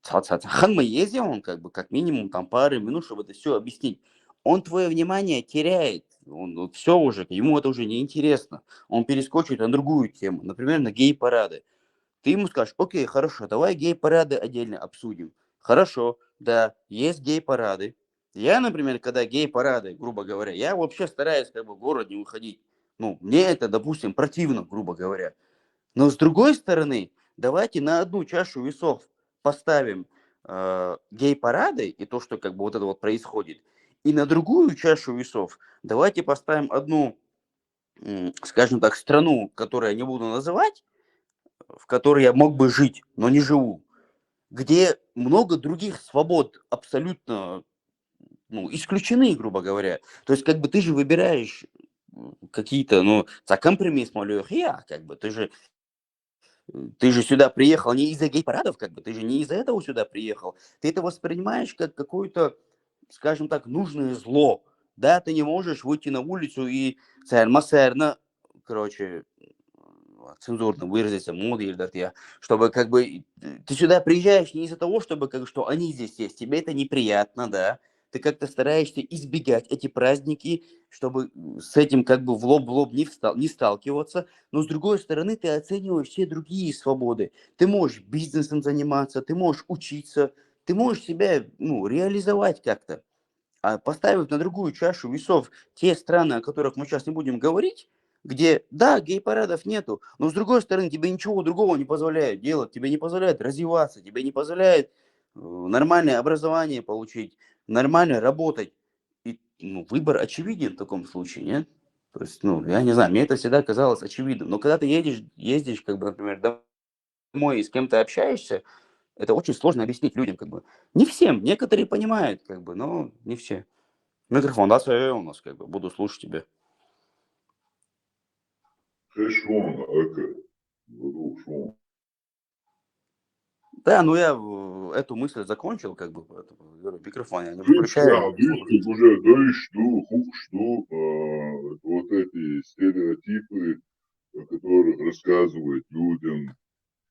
Ханма ездил, он как бы как минимум там пары минут, чтобы это все объяснить. Он твое внимание теряет, он все уже, ему это уже не интересно. Он перескочит на другую тему, например, на гей-парады. Ты ему скажешь, окей, хорошо, давай гей-парады отдельно обсудим. Хорошо, да, есть гей-парады. Я, например, когда гей-парады, грубо говоря, я вообще стараюсь как бы в город не выходить. Ну, мне это, допустим, противно, грубо говоря. Но с другой стороны, давайте на одну чашу весов поставим гей-парады и то, что как бы вот это вот происходит. И на другую чашу весов давайте поставим одну, скажем так, страну, которую я не буду называть, в которой я мог бы жить, но не живу, где много других свобод абсолютно, ну, исключены, грубо говоря. То есть как бы ты же выбираешь какие-то, ну, компромисс, как бы ты же сюда приехал не из-за гей-парадов, как бы, ты же не из-за этого сюда приехал. Ты это воспринимаешь как какое-то, скажем так, нужное зло. Да, ты не можешь выйти на улицу и короче, цензурно выразиться, чтобы как бы ты сюда приезжаешь не из-за того, чтобы как что они здесь есть, тебе это неприятно, да, ты как-то стараешься избегать эти праздники, чтобы с этим как бы в лоб не сталкиваться, но с другой стороны ты оцениваешь все другие свободы. Ты можешь бизнесом заниматься, ты можешь учиться, ты можешь себя, ну, реализовать как-то. А поставив на другую чашу весов те страны, о которых мы сейчас не будем говорить, где, да, гей-парадов нету, но с другой стороны тебе ничего другого не позволяют делать, тебе не позволяют развиваться, тебе не позволяют нормальное образование получить, нормально работать. И, ну, выбор очевиден в таком случае, нет? То есть, ну, я не знаю, мне это всегда казалось очевидным. Но когда ты ездишь как бы, например, домой и с кем-то общаешься, Это очень сложно объяснить людям, как бы. Не всем, некоторые понимают, как бы, но не все. Микрофон, да, свое у нас, как бы, буду слушать тебя. Хэшон, ака. Шон. Да, ну я эту мысль закончил, как бы, поэтому, говорю, микрофон я не В принципе, да, выключаю. видишь, как уже, да и что, вот эти стереотипы, о которых рассказывают людям,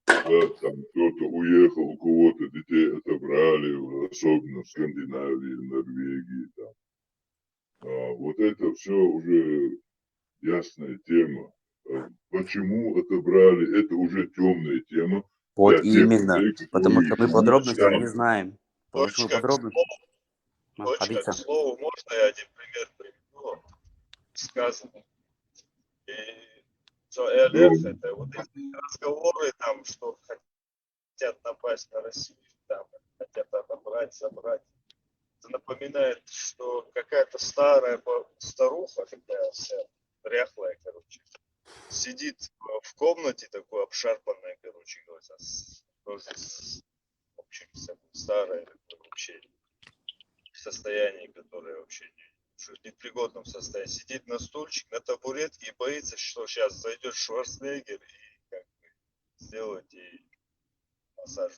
да, там кто-то уехал, у кого-то детей отобрали, особенно в Скандинавии, в Норвегии, там. Вот это все уже ясная тема. Почему отобрали, это уже темная тема Вот для тех именно, людей, потому которые что мы живут подробностей не там. знаем. Потому что мы Точка к подробности... слову, точка к Обидца. слову, можно я один пример приведу? Сказано. И что ЭЛФ это вот эти разговоры там, что хотят напасть на Россию, там, хотят отобрать, забрать. Это напоминает, что какая-то старая старуха, такая вся дряхлая, короче, сидит в комнате такой обшарпанной, короче говоря, тоже в общем, старая вообще в состоянии, которое вообще в непригодном состоянии, сидит на стульчик, на табуретке и боится, что сейчас зайдет Шварценеггер и как бы сделать ей массаж.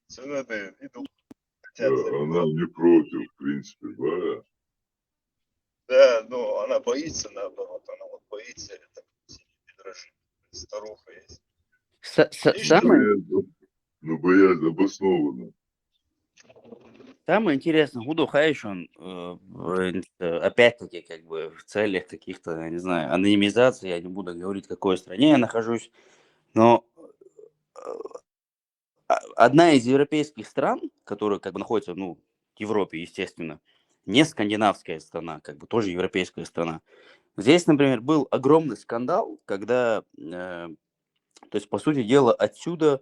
Все надо, иду, хотят Она забирать. не против, в принципе, да. Да, но она боится, наоборот, она вот боится, это сидит и дрожит. Старуха есть. Самое... Ну, боязнь обоснованно. Самое интересное, Гудо Хайшон, опять-таки, как бы, в целях каких-то, я не знаю, анонимизации, я не буду говорить, в какой стране я нахожусь, но одна из европейских стран, которая, как бы, находится, ну, в Европе, естественно, не скандинавская страна, как бы, тоже европейская страна. Здесь, например, был огромный скандал, когда, то есть, по сути дела, отсюда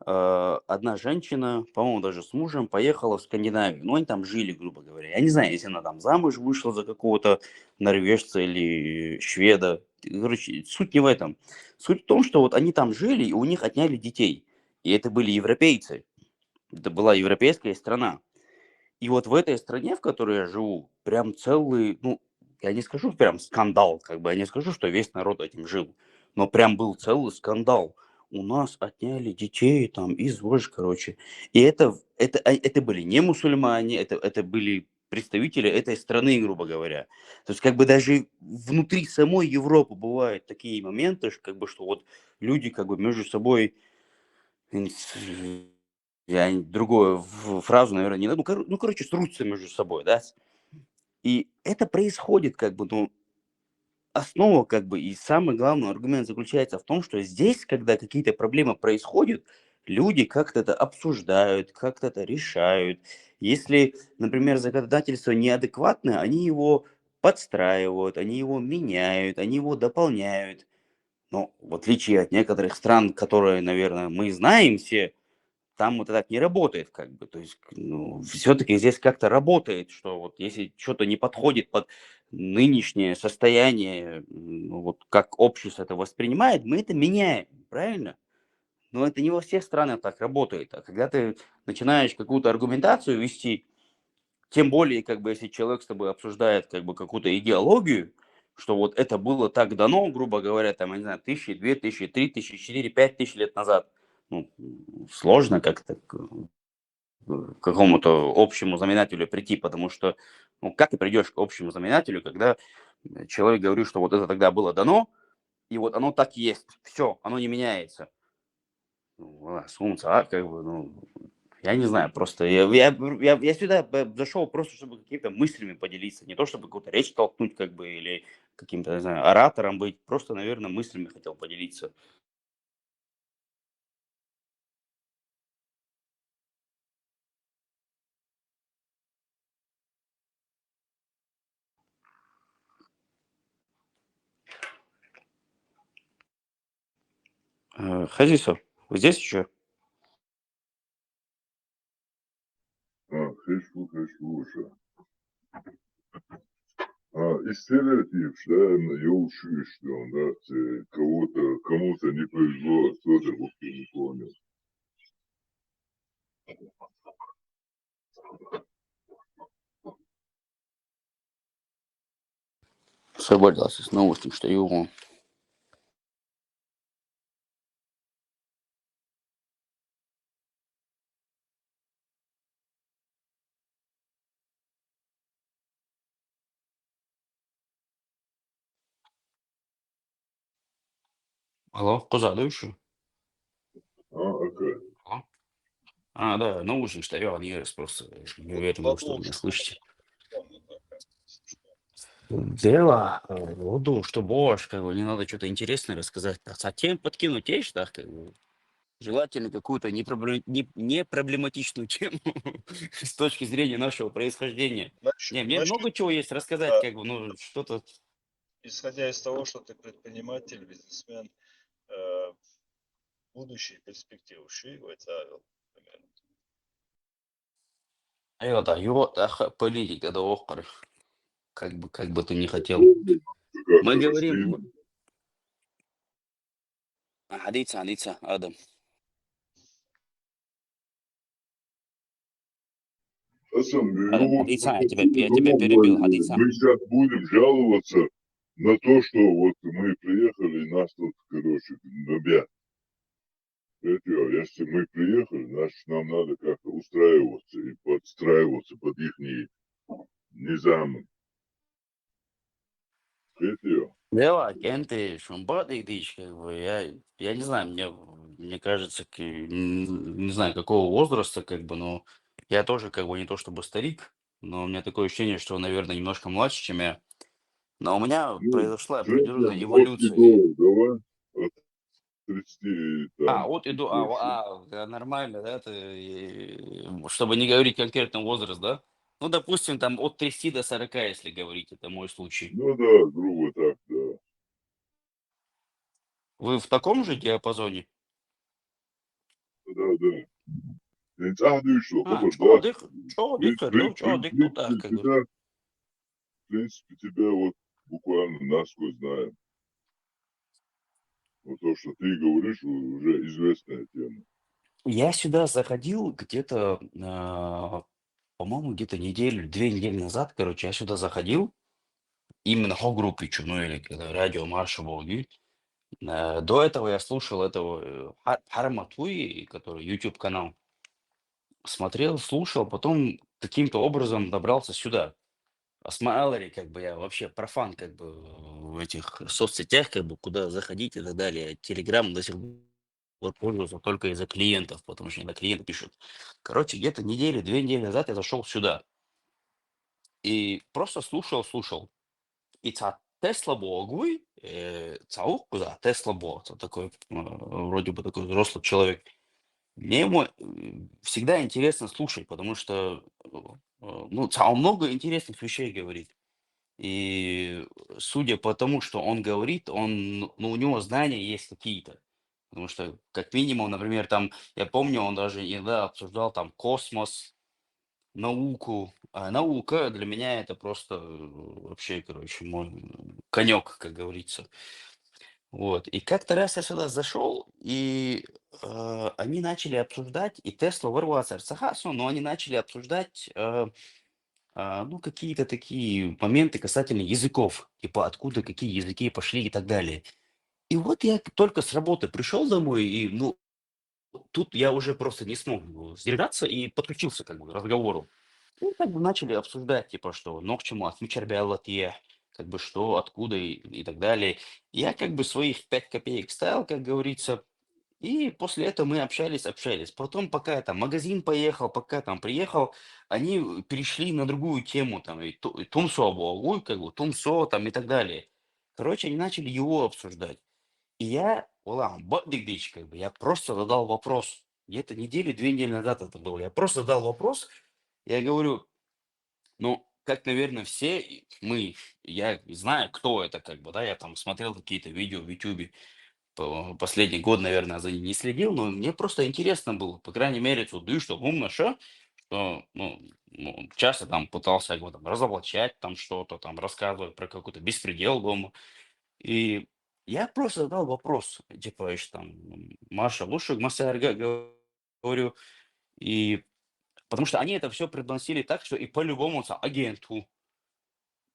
одна женщина, по-моему, даже с мужем, поехала в Скандинавию. Ну, они там жили, грубо говоря. Я не знаю, если она там замуж вышла за какого-то норвежца или шведа. Короче, суть не в этом. Суть в том, что вот они там жили, и у них отняли детей. И это были европейцы. Это была европейская страна. И вот в этой стране, в которой я живу, прям целый, ну, я не скажу прям скандал, как бы, я не скажу, что весь народ этим жил, но прям был целый скандал. У нас отняли детей там из ВОЖ, короче. И это были не мусульмане, это были представители этой страны, грубо говоря. То есть, как бы даже внутри самой Европы бывают такие моменты, как бы, что вот люди как бы между собой я другую фразу, наверное, не найду. Ну, короче, срутся между собой, да. И это происходит, как бы, ну, основа, как бы, и самый главный аргумент заключается в том, что здесь, когда какие-то проблемы происходят, люди как-то это обсуждают, как-то это решают. Если, например, законодательство неадекватное, они его подстраивают, они его меняют, они его дополняют. Но в отличие от некоторых стран, которые, наверное, мы знаем все, там это так не работает, как бы. То есть, ну, все-таки здесь как-то работает, что вот если что-то не подходит под нынешнее состояние, ну, вот как общество это воспринимает, мы это меняем, правильно? Но это не во всех странах так работает. А когда ты начинаешь какую-то аргументацию вести, тем более, как бы, если человек с тобой обсуждает как бы какую-то идеологию, что вот это было так дано, грубо говоря, там, я не знаю, 1000, 2000, 3000, 4, 5000 лет назад. Ну, сложно как-то к какому-то общему знаменателю прийти, потому что, ну, как ты придешь к общему знаменателю, когда человек говорит, что вот это тогда было дано, и вот оно так есть, все, оно не меняется. Ну, солнце, как бы, ну, я не знаю, просто я сюда зашел просто, чтобы какими-то мыслями поделиться, не то, чтобы какую-то речь толкнуть, как бы, или каким-то, не знаю, оратором быть, просто, наверное, мыслями хотел поделиться. Хазисов, вы здесь еще? Хэшвуша. И стереотип, да, я учу, что, да, кому-то не повезло, кто-то вот не понял. Соболялся с новостью, что его... Алло, Куза, еще? Окей. Алло? А, да, наушник стоял, не просто не уверен был, что вы меня слышите. Дело в том, что Бош, как бы, не надо что-то интересное рассказать. А тем подкинуть есть, да, как бы, желательно какую-то не проблематичную тему с точки зрения нашего происхождения. Не, мне Насчет, много чего есть рассказать, да, как бы, ну, что-то... исходя из того, что ты предприниматель, бизнесмен, будущие перспективы, примерно. Да, его политика, да, охр, как бы ты не хотел. Как Мы это говорим... Адица, Адам. Адам, Адица, я тебя перебил, Адица. Мы сейчас будем жаловаться на то, что вот мы приехали, и нас тут, короче, гнобят. Если мы приехали, значит, нам надо как-то устраиваться и подстраиваться под их низамы. Дело, кенты, шумбаты, дичь, как бы, я не знаю, мне кажется, не знаю, какого возраста, как бы, но я тоже, как бы, не то чтобы старик, но у меня такое ощущение, что, наверное, немножко младше, чем я. Но у меня Ну, произошла определенная от и эволюция. до, давай, от 30, там, Вот чуть иду, больше. нормально, да, чтобы не говорить конкретный возраст, да? Ну, допустим, там от 30 до 40, если говорить, это мой случай. Ну да, грубо так, да. Вы в таком же диапазоне? Да. Что, Чё, да. дыхать, да, чё, ну так, как бы. В принципе, тебя вот буквально насквозь знаем. Вот то, что ты говоришь, уже известная тема. Я сюда заходил где-то, по-моему, где-то две недели назад, короче, я сюда заходил, именно по группе ну или когда радио Марша Волги. До этого я слушал этого Харма Туи, который YouTube канал, смотрел, слушал, потом каким-то образом добрался сюда. А с Маалари, как бы я вообще профан, как бы в этих соцсетях, как бы куда заходить и так далее. Телеграм до сих пор пользуется только из-за клиентов, потому что иногда клиенты пишут. Короче, где-то две недели назад я зашел сюда и просто слушал. И Тесла Богуй, Цаук, куда Тесла Бог, такой, вроде бы такой взрослый человек. Мне ему всегда интересно слушать, потому что, ну, Цао много интересных вещей говорит. И судя по тому, что он говорит, ну, у него знания есть какие-то. Потому что, как минимум, например, там, я помню, он даже иногда обсуждал там космос, науку. А наука для меня это просто вообще, короче, мой конек, как говорится. Вот. И как-то раз я сюда зашел, и они начали обсуждать, и Тесла ворвался Арцахасу, но они начали обсуждать ну, какие-то такие моменты касательно языков, типа откуда какие языки пошли и так далее. И вот я только с работы пришел домой, и, ну, тут я уже просто не смог сдержаться и подключился как бы к разговору. И как бы начали обсуждать, типа, что, ну, к чему, отмечербялатье, как бы что, откуда и так далее. Я как бы своих 5 копеек ставил, как говорится, и после этого мы общались. Потом, пока я там в магазин поехал, пока там приехал, они перешли на другую тему, там, и Тумсо, ой, как бы, Тумсо, там, и так далее. Короче, они начали его обсуждать. И я, дичь, как бы, я просто задал вопрос. Где-то две недели назад это было. Я просто задал вопрос. Я говорю, ну, как, наверное, все мы, я знаю, кто это, как бы, да, я там смотрел какие-то видео в Ютубе, последний год, наверное, за ней не следил, но мне просто интересно было, по крайней мере, туды, что умно, что, часто там пытался его там разоблачать, там что-то, там рассказывать про какой-то беспредел дома. И я просто задал вопрос, типа, там, Маша, лучше к Масарга, говорю, И потому что они это все преподносили так, что и по-любому агенту.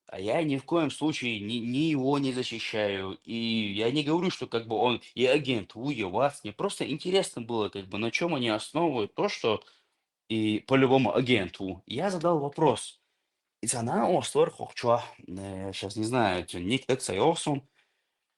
А я ни в коем случае ни его не защищаю. И я не говорю, что как бы он и агент, и вас. Мне просто интересно было, как бы, на чем они основывают то, что и по-любому агенту. Я задал вопрос. И она, о, сейчас не знаю, ник так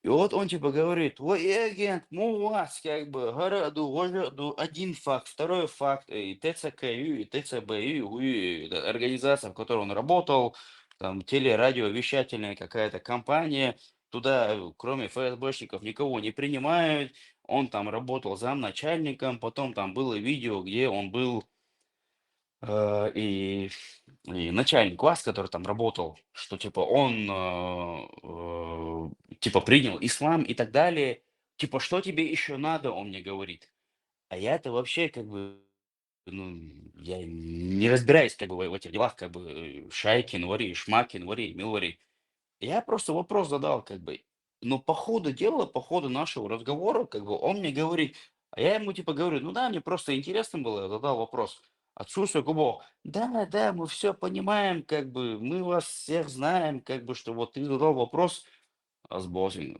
и вот он типа говорит, ой, агент, у вас как бы городу, один факт, второй факт, и ТЦКЮ, и ТЦБЮ, и организация, в которой он работал, там телерадиовещательная какая-то компания, туда, кроме ФСБшников, никого не принимают, он там работал замначальником, потом там было видео, где он был и начальник класса, который там работал, что типа он типа принял ислам и так далее. Типа, что тебе еще надо, он мне говорит. А я-то вообще как бы, ну, я не разбираюсь как бы в этих делах, как бы Шайкин, вари, Шмакин, вари, Милвари. Я просто вопрос задал, как бы. Но по ходу дела, по ходу нашего разговора, как бы он мне говорит, а я ему типа говорю, ну да, мне просто интересно было, я задал вопрос. Отсутствие Кубо. Да, да, мы все понимаем, как бы, мы вас всех знаем, как бы, что вот ты задал вопрос, а с боссом,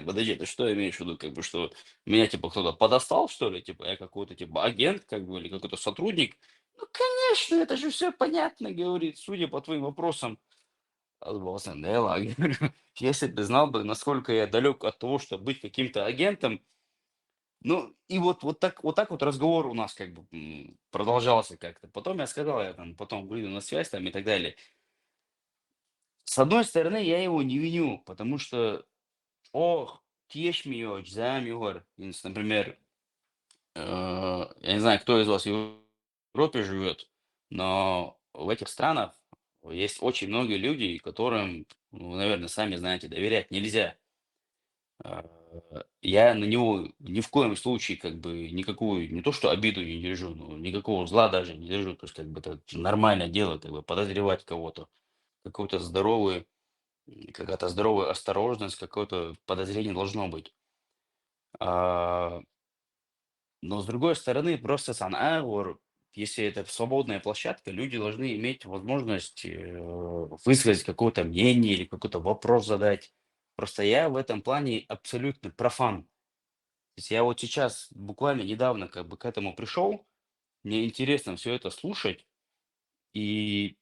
подожди, ты что имеешь в виду, как бы, что меня, типа, кто-то подостал, что ли, типа, я какой-то, типа, агент, как бы, или какой-то сотрудник? Ну, конечно, это же все понятно, говорит, судя по твоим вопросам. Боссом, да, говорю, если бы знал бы, насколько я далек от того, чтобы быть каким-то агентом, ну, и вот так вот разговор у нас как бы продолжался как-то. Потом я сказал, я там потом выйду на связь там и так далее. С одной стороны, я его не виню, потому что, ох, тешмиёч, замигор, например, я не знаю, кто из вас в Европе живет, но в этих странах есть очень много людей, которым, ну, вы, наверное, сами знаете, доверять нельзя. А, Я на него ни в коем случае как бы никакую, не то что обиду не держу, но никакого зла даже не держу. То есть как бы это нормальное дело, как бы подозревать кого-то. Какой-то здоровый, какая-то здоровая осторожность, какое-то подозрение должно быть. А, Но с другой стороны, просто санаор, если это свободная площадка, люди должны иметь возможность высказать какое-то мнение или какой-то вопрос задать. Просто я в этом плане абсолютно профан. То есть я вот сейчас буквально недавно как бы к этому пришел, мне интересно все это слушать и,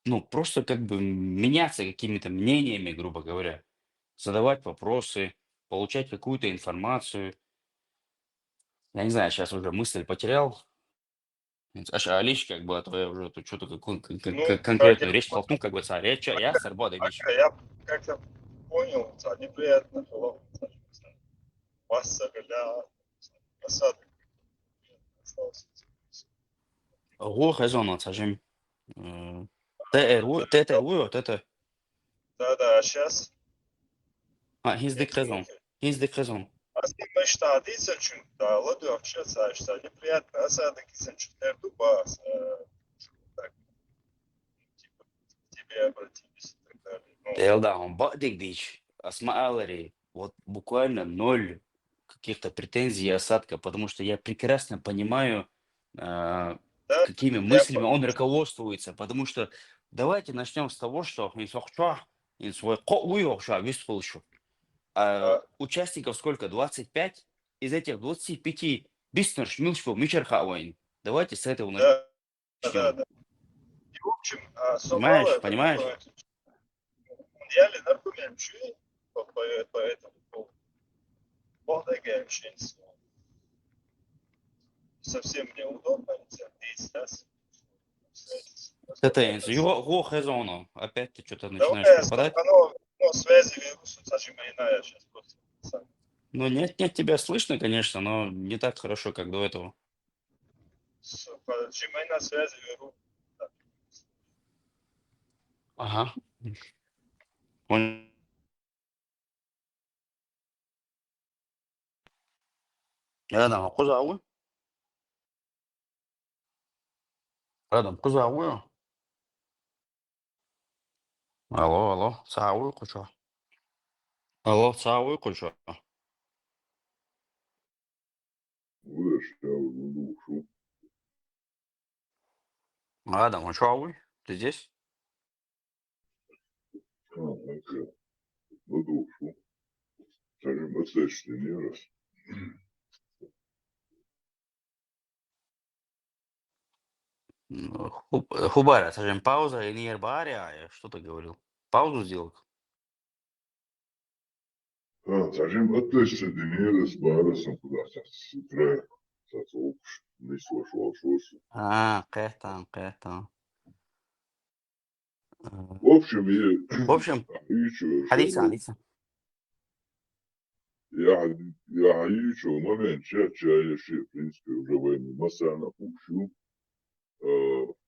ну, просто как бы меняться какими-то мнениями, грубо говоря, задавать вопросы, получать какую-то информацию. Я не знаю, сейчас уже мысль потерял. Алиш, как бы, а то я уже тут что-то Ну, как конкретную я, речь толкнул, как бы, речь, я с арбода как я как-то понял, неприятно было. Масса осадок остался. Го хазон, сажем. ТТРУ, вот это. Да, а сейчас He's the raison. He's the raison. aslında işte adıysa çünkü dağla вообще садишься, неприятно осадок из интернета бас, так, типа, к тебе обратились и так далее. Ну, Да, он бадик дичь. Асмаалари. Вот буквально ноль каких-то претензий и осадка, потому что я прекрасно понимаю, да, какими я мыслями он руководствуется. Потому что давайте начнем с того, что а, участников сколько? 25? Из этих 25 Биснерш, Милшпо, Мичерхауэн. Давайте с этого да, начнем. да. И, в общем, совпало Понимаешь? это Понимаешь? в Мундиале напомним, по этому поводу. Полдега совсем неудобно, нельзя пить, да, Это его хезону. Опять ты что-то начинаешь давай, пропадать. ну, связи вирусу, я сейчас просто сам. Ну, нет, тебя слышно, конечно, но не так хорошо, как до этого. На связи вирус. Ага. Он... Adam, kuzağu. Adam, kuzağu. Алло, сağ куча. Алло, сağ куча. Вышел в душу. Адам, а чё, ты здесь? Окей. В душу. Скажем, достаточно не раз. Хубара, скажем, пауза и не баря, что ты говорил? Паузу сделал? Скажем, достаточно не раз, барасом куда-то с утра. Соцолкуш. Не слышал, слушай. Кэхтан. В общем, В общем, еще, حديثة. я еще момент, чая, в принципе, уже войну масана пущу.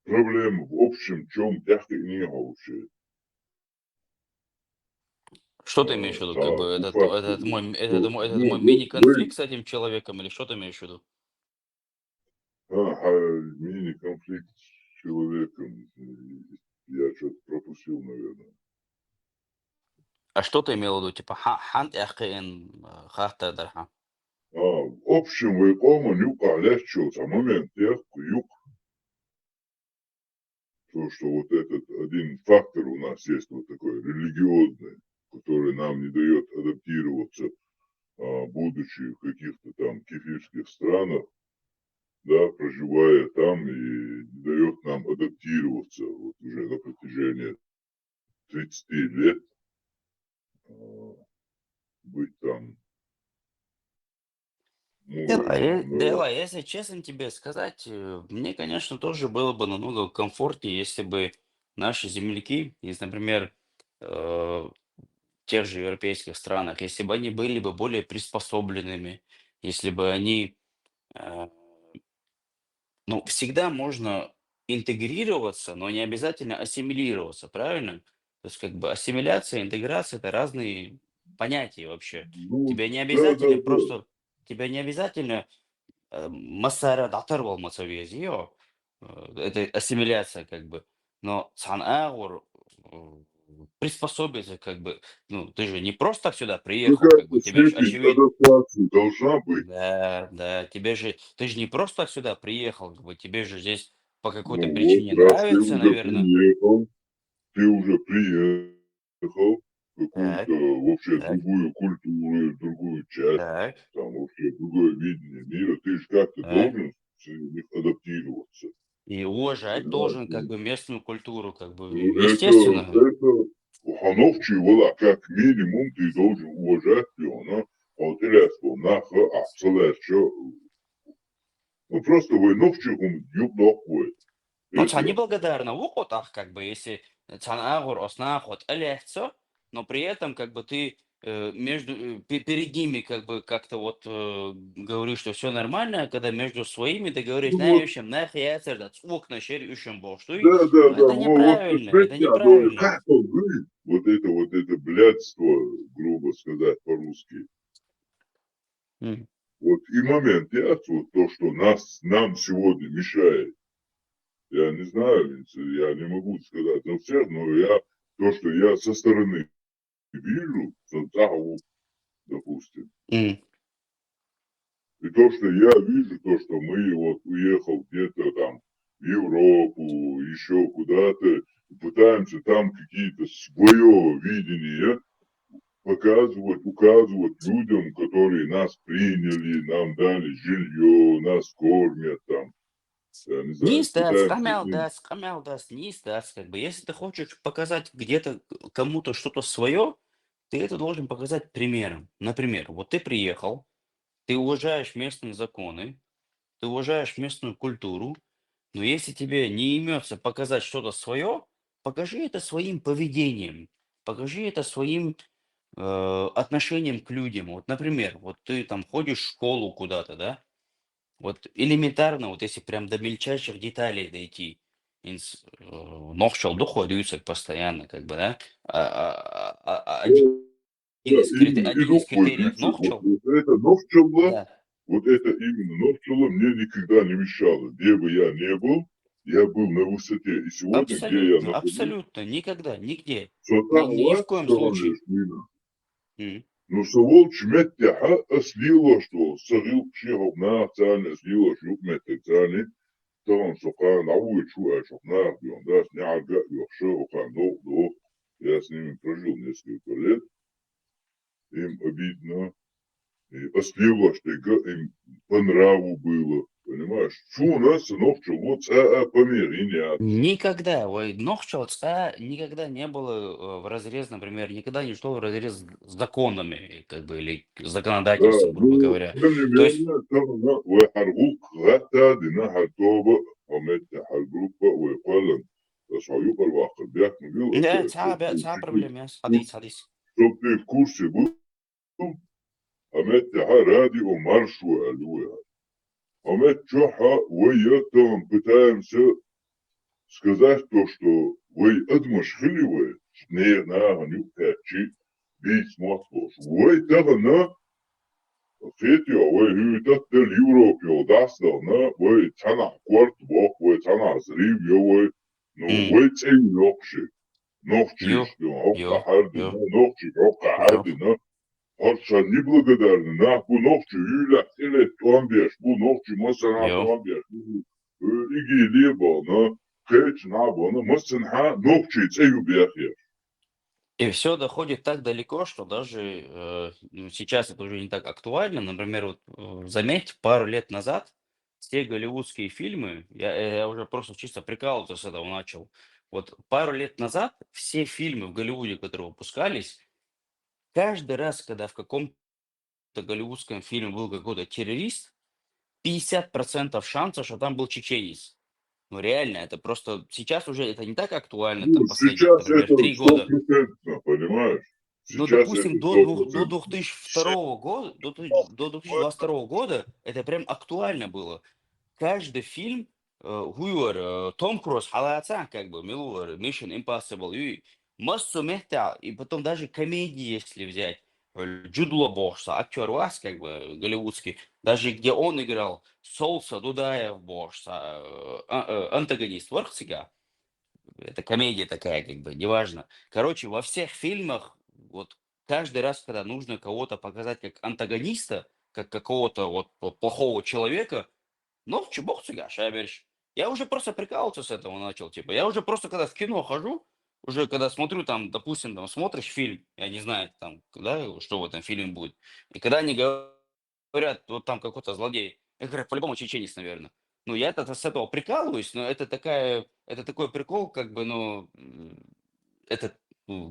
Проблема в общем, чем тяжко не вообще. Что ты имеешь в виду? Как бы этот мой Вы, мини-конфликт с этим человеком, или что ты имеешь в виду? мини-конфликт с человеком, я что-то пропустил, наверное. А что ты имел в виду? Типа, хант яхин хахта дарха. В общем, вы нюка легче, момент, юг. То, что вот этот один фактор у нас есть вот такой религиозный, который нам не дает адаптироваться, будучи в каких-то там кефирских странах, да, проживая там, и не дает нам адаптироваться вот уже на протяжении 30 лет, быть там. Дела, если честно тебе сказать, мне, конечно, тоже было бы намного комфортнее, если бы наши земляки из, например, в тех же европейских странах, если бы они были бы более приспособленными, если бы они э, ну, всегда можно интегрироваться, но не обязательно ассимилироваться, правильно? То есть как бы ассимиляция, интеграция — это разные понятия вообще. Ну, Тебе не да, да, обязательно да. просто, тебе не обязательно массара датар болмаса везио. Это ассимиляция как бы. Но санагур приспособиться как бы. Ну, ты же не просто так сюда приехал, как Какая-то бы. Тебе же степень очевидно. адаптации должна быть. Да, тебе же, ты же не просто так сюда приехал, как бы, тебе же здесь по какой-то Ну вот, причине раз ты нравится, уже наверное. приехал, в Так, какую-то вообще так, другую культуру, другую часть, так, там вообще другое видение мира, ты же как-то так. должен с них адаптироваться. И уважать Понимаешь? должен как бы местную культуру, как бы, естественно. Это Хановчий вола, как минимум ты должен уважать его, вот или что, ну просто вы новчиком юбдохуй. Ну, Это, не благодарна в ухотах, как бы, если цанагур, оснахот, элехцо, но при этом, как бы, ты перед ними, как бы, как-то вот говоришь, что все нормально, а когда между своими ты говоришь, ну вот, нающим, нахияцер, да, цвук на щер, ющим боштой, да, ну, это вот неправильно, представь это я говорю, неправильно. как он вы, вот это блядство, грубо сказать по-русски. М. Вот и момент, вот то, что нам сегодня мешает. Я не знаю, я не могу сказать за всех, но то, что я со стороны вижу, допустим, М. и то, что я вижу, то, что мы вот уехал где-то там в Европу, еще куда-то, пытаемся там какие-то свое видение показывать, указывать людям, которые нас приняли, нам дали жилье, нас кормят там, я не знаю, пытаемся им. Скамял даст, не даст, как бы. Если ты хочешь показать где-то кому-то что-то свое, ты это должен показать примером. Например, вот ты приехал, ты уважаешь местные законы, ты уважаешь местную культуру, но если тебе не имется показать что-то свое, покажи это своим поведением, покажи это своим отношением к людям. Вот, например, вот ты там ходишь в школу куда-то, да? Вот элементарно, вот если прям до мельчайших деталей дойти, ногчел доходится постоянно, как бы, да? Один Да, именно, и один из критериев находится, ногчел, вот это новчело, да, вот это именно новчело мне никогда не мешало. Где бы я не был, я был на высоте. И сегодня, где я нахожусь, абсолютно, никогда, нигде, ни в сотава, коем случае. шмина. М. Ну, совол чметяха аслила, что сагил кшихов на цане аслила шук метецане, طبعا سقان عود شو أشوفناه بيوم داس نعجة يخشى وقان دو ياسنين ترجل نسكي كلت им обидно. И ослева, что им по нраву было. Понимаешь? Что у нас, сынок, чего померение. Никогда, ой, Нохчелца никогда не было в разрез, например, никогда не шло в разрез с законами, как бы, или Да, законодательством, грубо ну, говоря. тем не То есть, менее, там, وحرقوك غتا دينا هالتوبة ومت هالجروبة ويقولن تصعيق الواقع بيحكم بيو да, ця проблема, حديث. чтоб ты в курсе был, أمت هارادي ومارشو ألوها أمت чоха ويتهم пытаемся сказать то, что вы отмашхиливаете, не на нюкачи, бить смотришь. Вы тогда на фетио, вы это Европе удастся, на вы цена кварт бок, вы цена зрив, вы, ну вы цей нокши, нокчиш, ока харди, нокчиш, ока харди, на Орша неблагодарны, нахуй нокчи, юля, или томбеш, бу нокчи, масана томбеш, иги либо, на Кэч набо, масанха, нокчи, цею бяхе. И все доходит так далеко, что даже ну, сейчас это уже не так актуально. Например, вот заметьте, пару лет назад все голливудские фильмы, я уже просто чисто прикалываться с этого начал. Вот пару лет назад все фильмы в Голливуде, которые выпускались, каждый раз, когда в каком-то голливудском фильме был какой-то террорист, 50% шансов, что там был чеченец. Ну реально, это просто сейчас уже это не так актуально, Ну, там последних, сейчас например, это 3 года. 100%, понимаешь? Ну, Сейчас это допустим, до 100%. 2002 года, до 2022 года это прям актуально было. Каждый фильм, Том Круз, халаца, как бы, Милуэр, Mission Impossible, и массу мехта, и потом даже комедии, если взять, Джуд Ло Бошса, актер вас, как бы, голливудский, даже где он играл, Солса, Дудаев Бошса, антагонист, Вархсига, это комедия такая, как бы, неважно. Короче, во всех фильмах, вот каждый раз, когда нужно кого-то показать как антагониста, как какого-то вот плохого человека, ну, чебок цыгаш, я уже просто прикалываться с этого начал, типа, я уже просто, когда в кино хожу, уже когда смотрю там, допустим, там смотришь фильм, я не знаю, там, да, что в этом фильме будет, и когда они говорят, вот там какой-то злодей, я говорю, по-любому чеченец, наверное. Ну, я это с этого прикалываюсь, но это такой прикол, как бы, ну, это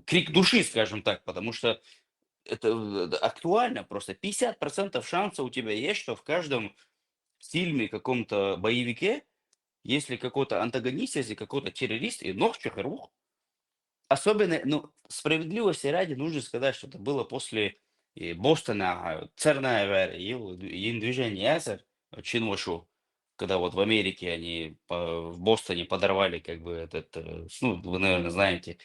крик души, скажем так, потому что это актуально просто. 50% шанса у тебя есть, что в каждом фильме, каком-то боевике, если какой-то антагонист, если какой-то террорист, и нож, чехарух. Особенно, ну, справедливости ради нужно сказать, что это было после Бостона, Цернаева и движение Эсер, Чинвошу, когда вот в Америке они в Бостоне подорвали, как бы, этот, ну, вы, наверное, знаете.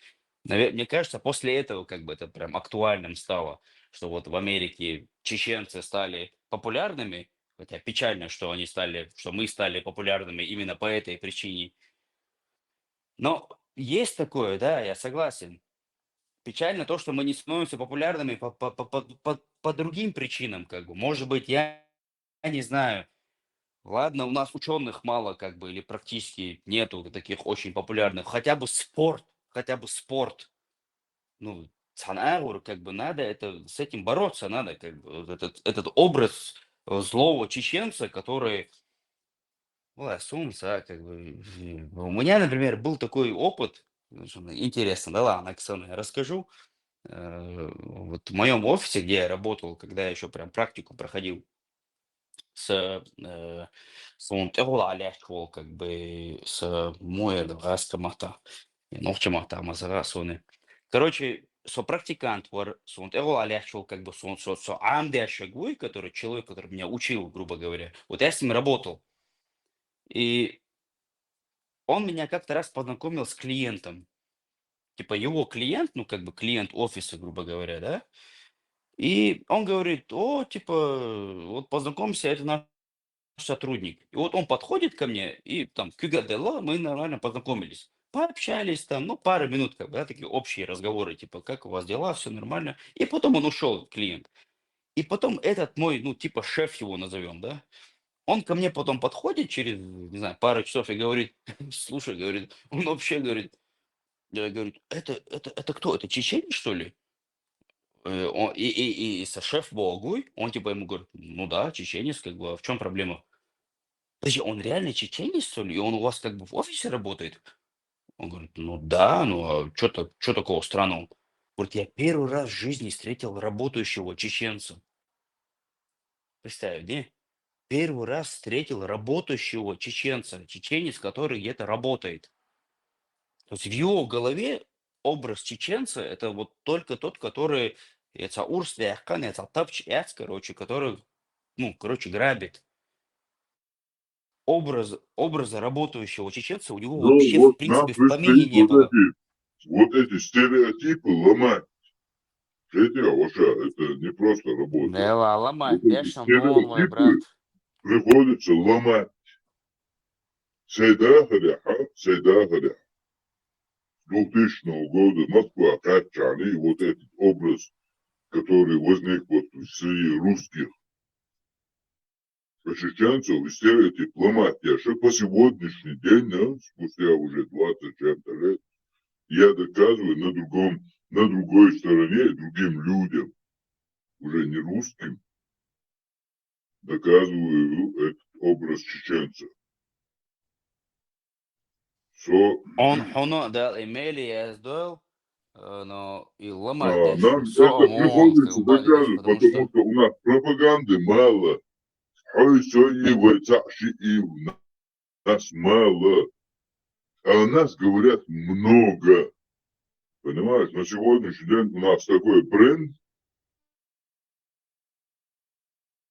Мне кажется, после этого, как бы, это прям актуальным стало, что вот в Америке чеченцы стали популярными, хотя печально, что что мы стали популярными именно по этой причине. Но есть такое, да, я согласен. Печально то, что мы не становимся популярными по другим причинам, как бы. Может быть, я не знаю. Ладно, у нас ученых мало, как бы, или практически нету таких очень популярных. Хотя бы спорт. Ну, санаарур, как бы, надо это, с этим бороться надо, как бы. Вот этот образ злого чеченца, который, ой, сумса, как бы. У меня, например, был такой опыт, интересно, да ладно, Оксана, я расскажу. Вот в моем офисе, где я работал, когда я еще прям практику проходил с Монтегола Аляшкол, как бы с Моя Раскамата, Новчамата, Мазарасуны. Короче, практикант war с Монтегола Аляшкол, как бы со Амдя Шагуй, который человек, который меня учил, грубо говоря. Вот я с ним работал. И он меня как-то раз познакомил с клиентом. Типа его клиент, ну как бы клиент офиса, грубо говоря, да? И он говорит: о, типа, вот познакомься, это наш сотрудник. И вот он подходит ко мне, и там, мы нормально познакомились. Пообщались там, ну, пару минут, как бы, да, такие общие разговоры, типа, как у вас дела, все нормально. И потом он ушел, клиент. И потом этот мой, ну, типа, шеф его назовем, да, он ко мне потом подходит через, не знаю, пару часов и говорит, слушай, говорит, он вообще говорит, я говорю, это кто, это чеченец, что ли? И шеф Болгуй, он типа ему говорит, ну да, чеченец, как бы, а в чем проблема? Подожди, он реально чеченец, что ли? И он у вас как бы в офисе работает? Он говорит, ну да, ну а что такого странного? Говорит, я первый раз в жизни встретил работающего чеченца. Представь, не? Первый раз встретил работающего чеченца, чеченец, который где-то работает. То есть в его голове образ чеченца это вот только тот, который это урсвяхкан, это тапч короче, который, ну, короче, грабит. Образа работающего чеченца у него Ну, вообще, в вот нам принципе, в помине предстоит не было. вот эти стереотипы ломать. Это вообще, это не просто работа. Да, Вот ломать, эти бешен волвой, брат. стереотипы приходится ломать. Сейдахаря. С 2000 года Москва, Качаны, вот этот образ, который возник вот среди русских чеченцев, и стереотип ломать. Я что по сегодняшний день, да, спустя уже 20 чем-то лет, я доказываю на другой стороне, другим людям, уже не русским, доказываю этот образ чеченца. Он хоно дал имели я сдал, но и ломать Нам дешн это он приходится сказал, дешн, доказывать, потому потому что что у нас пропаганды мало. Ой, сегодня и у нас мало. А о нас говорят много. Понимаешь, на сегодняшний день у нас такой бренд,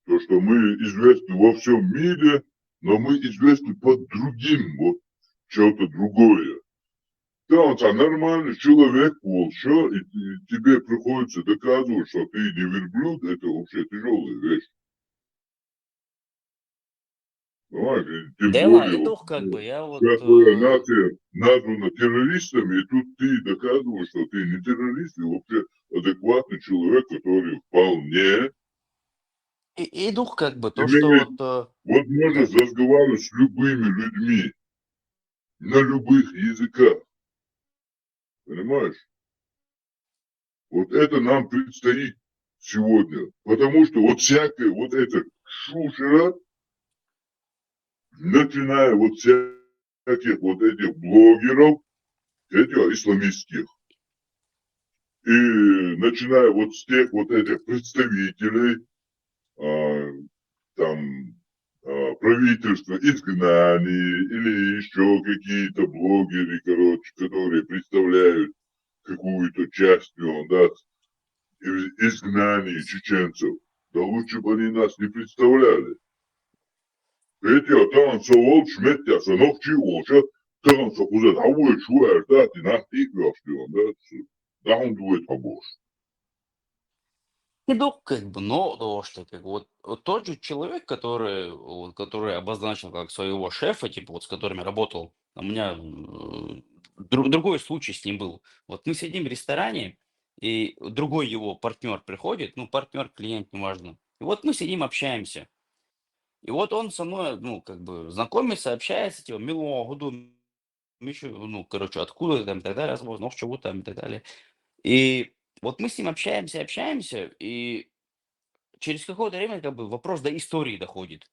то, что мы известны во всем мире, но мы известны под другим, вот, что-то другое. Да, он нормальный человек, что, и тебе приходится доказывать, что ты не верблюд, это вообще тяжелая вещь. Понимаешь, и тем дела более, и вот, дух как бы, я вот вся твоя нация названа террористами, и тут ты доказываешь, что ты не террорист, и вообще адекватный человек, который вполне и дух как бы, то, что имеет вот, возможность да. разговаривать с любыми людьми на любых языках. Понимаешь? Вот это нам предстоит сегодня. Потому что вот всякая вот эта шушера, начиная вот всяких вот этих блогеров, этих исламистских, и начиная вот с тех вот этих представителей, там, правительства, изгнаний или еще какие-то блогеры, короче, которые представляют какую-то часть, да, изгнания чеченцев. Да лучше бы они нас не представляли. Эти атан совол шметя сановчи олша тан сокузат хавой шуэр да ты нас их вёшьён, да он дует побож. И дух как бы, но то, что как бы вот тот же человек, который обозначил как своего шефа, типа вот с которыми работал, у меня другой случай с ним был. Вот мы сидим в ресторане, и другой его партнер приходит, ну, партнер, клиент, неважно. И вот мы сидим, общаемся. И вот он со мной, ну, как бы знакомится, общается, типа, мило, году, ну, короче, откуда ты там и так далее, возможно, чего там и так далее. И вот мы с ним общаемся, и через какое-то время как бы вопрос до истории доходит.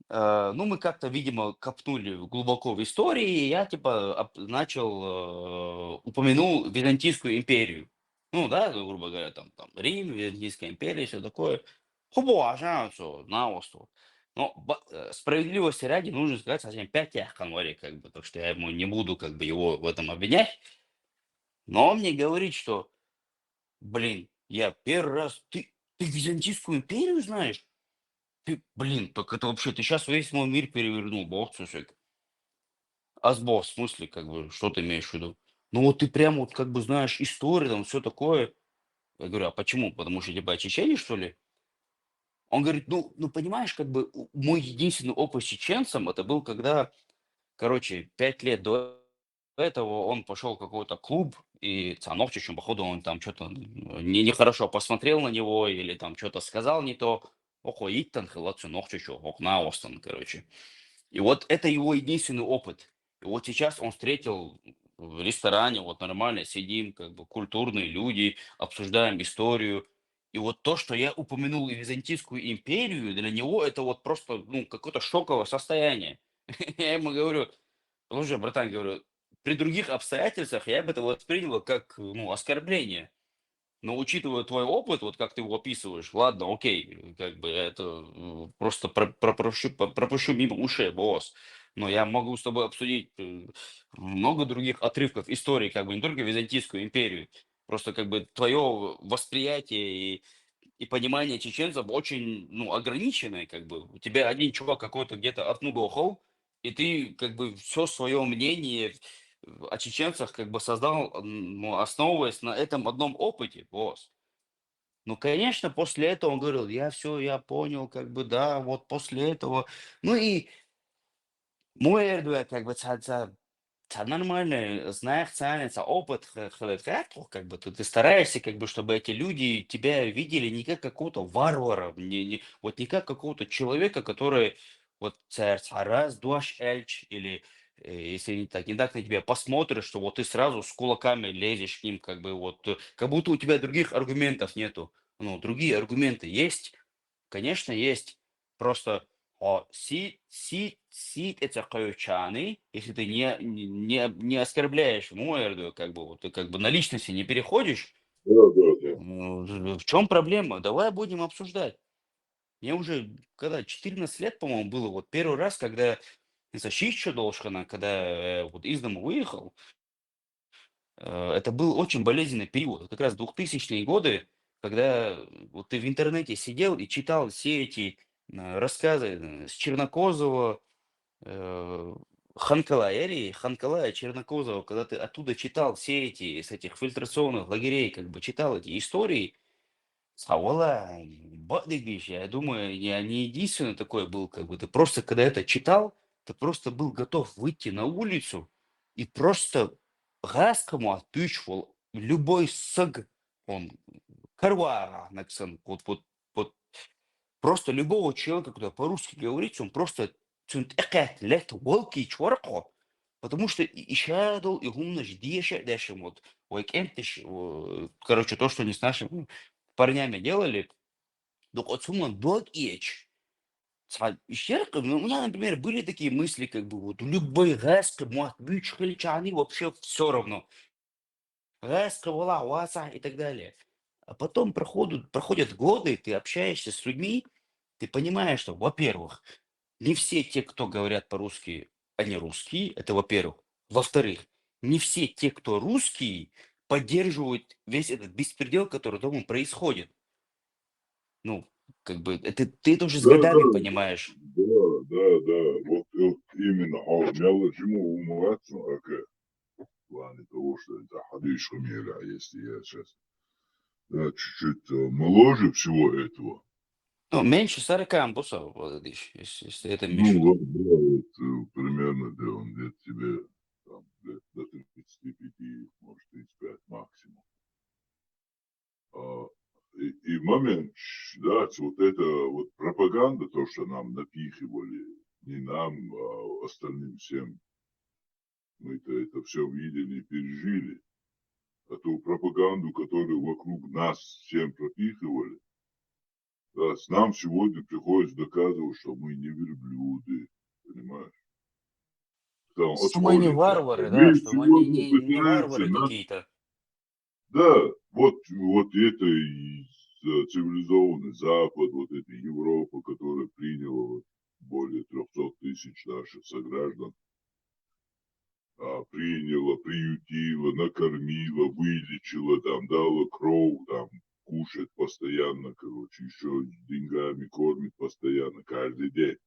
Ну, мы как-то, видимо, копнули глубоко в истории, и я, типа, упомянул Византийскую империю. Ну, да, ну, грубо говоря, там Рим, Византийская империя, все такое. Хубо, на остров. Но справедливости ради нужно сказать совсем 5 говорит, как бы, так что я ему не буду, как бы, его в этом обвинять. Но он мне говорит, что, блин, я первый раз, ты Византийскую империю знаешь? Ты, блин, так это вообще, ты сейчас весь мой мир перевернул, бог сусек. В смысле, как бы, что ты имеешь в виду? Ну вот ты прям вот как бы знаешь историю, там все такое. Я говорю, а почему? Потому что типа чеченец, что ли? Он говорит, ну понимаешь, как бы мой единственный опыт с чеченцем, это был когда, короче, 5 лет до этого он пошел в какой-то клуб, и Цановчичем, походу, он там что-то нехорошо посмотрел на него или там что-то сказал не то. Охо, иттан хилацу нохчичу, окна остан, короче. И вот это его единственный опыт. И вот сейчас он встретил в ресторане, вот нормально сидим, как бы культурные люди, обсуждаем историю. И вот то, что я упомянул Византийскую империю, для него это вот просто, ну, какое-то шоковое состояние. Я ему говорю, слушай, братан, говорю, при других обстоятельствах я бы это воспринял как, ну, оскорбление. Но учитывая твой опыт, вот как ты его описываешь, ладно, окей, как бы я это просто пропущу мимо ушей, босс. Но я могу с тобой обсудить много других отрывков истории, как бы не только Византийскую империю. Просто как бы твое восприятие и понимание чеченцев очень, ну, ограниченное, как бы. У тебя один чувак какой-то где-то от Нугохол, и ты как бы все свое мнение о чеченцах как бы создал, ну, основываясь на этом одном опыте, босс. Ну, конечно, после этого он говорил, я все, я понял, как бы, да, вот после этого. Ну и мой Эрдоган, как бы, нормально, знаешь, ценится опыт, как бы ты стараешься, как бы, чтобы эти люди тебя видели не как какого-то варвара, вот не как какого-то человека, который вот раз, дуаш эльч, или если не так на тебя посмотришь, что вот ты сразу с кулаками лезешь к ним, как бы вот, как будто у тебя других аргументов нету. Ну, другие аргументы есть, конечно, есть. Просто это каючаны, если ты не оскорбляешь Муэрду, как бы, вот, ты как бы на личности не переходишь, Да, да, да. в чем проблема? Давай будем обсуждать. Мне уже, когда 14 лет, по-моему, было, вот первый раз, когда Шишчо Должхана, когда вот из дома выехал, это был очень болезненный период. Как раз 2000-е годы, когда вот ты в интернете сидел и читал все эти рассказы с Чернокозова, э, Ханкалая, Чернокозова, когда ты оттуда читал все эти, с этих фильтрационных лагерей, как бы читал эти истории, Саула, Бадыгиш, я думаю, я не единственный такой был, как бы ты просто, когда это читал, ты просто был готов выйти на улицу и просто газкому отпичивал любой саг, он, карвара, вот просто любого человека, который по-русски говорит, он просто цунтекет лет волки чорко, потому что ищадал и гумнаш диша дальше вот, короче, то, что они с нашими парнями делали, donc от сумма дот ич. Ну, у меня, например, были такие мысли, как бы вот любой гэска, бич, хальчани, вообще все равно. Гэска, вала, уаса и так далее. А потом проходят годы, ты общаешься с людьми, ты понимаешь, что, во-первых, не все те, кто говорят по-русски, они русские, это во-первых. Во-вторых, не все те, кто русские, поддерживают весь этот беспредел, который дома происходит. Ну, как бы, это ты это уже с Да, годами да, понимаешь. да. Вот именно. А у меня почему умываться, в плане того, что это Хадиш Хамира, если я сейчас чуть-чуть моложе всего этого. Ну, меньше 40 амбусов, вот, если это имеешь в Ну, виду. вот, да, вот примерно, да, он лет тебе там, лет до 35, может, 35 максимум. А, и момент, да, вот эта вот пропаганда, то, что нам напихивали, не нам, а остальным всем, мы-то это все видели и пережили. А ту пропаганду, которую вокруг нас всем пропихивали, да, с нам сегодня приходится доказывать, что мы не верблюды, понимаешь? Там, Что мы не отводится. варвары, да, Мы что мы не, сегодня не, не пытаемся варвары нас. какие-то. Да, вот это и цивилизованный Запад, вот эта Европа, которая приняла вот более 300 тысяч наших сограждан, приняла, приютила, накормила, вылечила, там, дала кровь, там, кушает постоянно, короче, еще деньгами кормит постоянно, каждый день,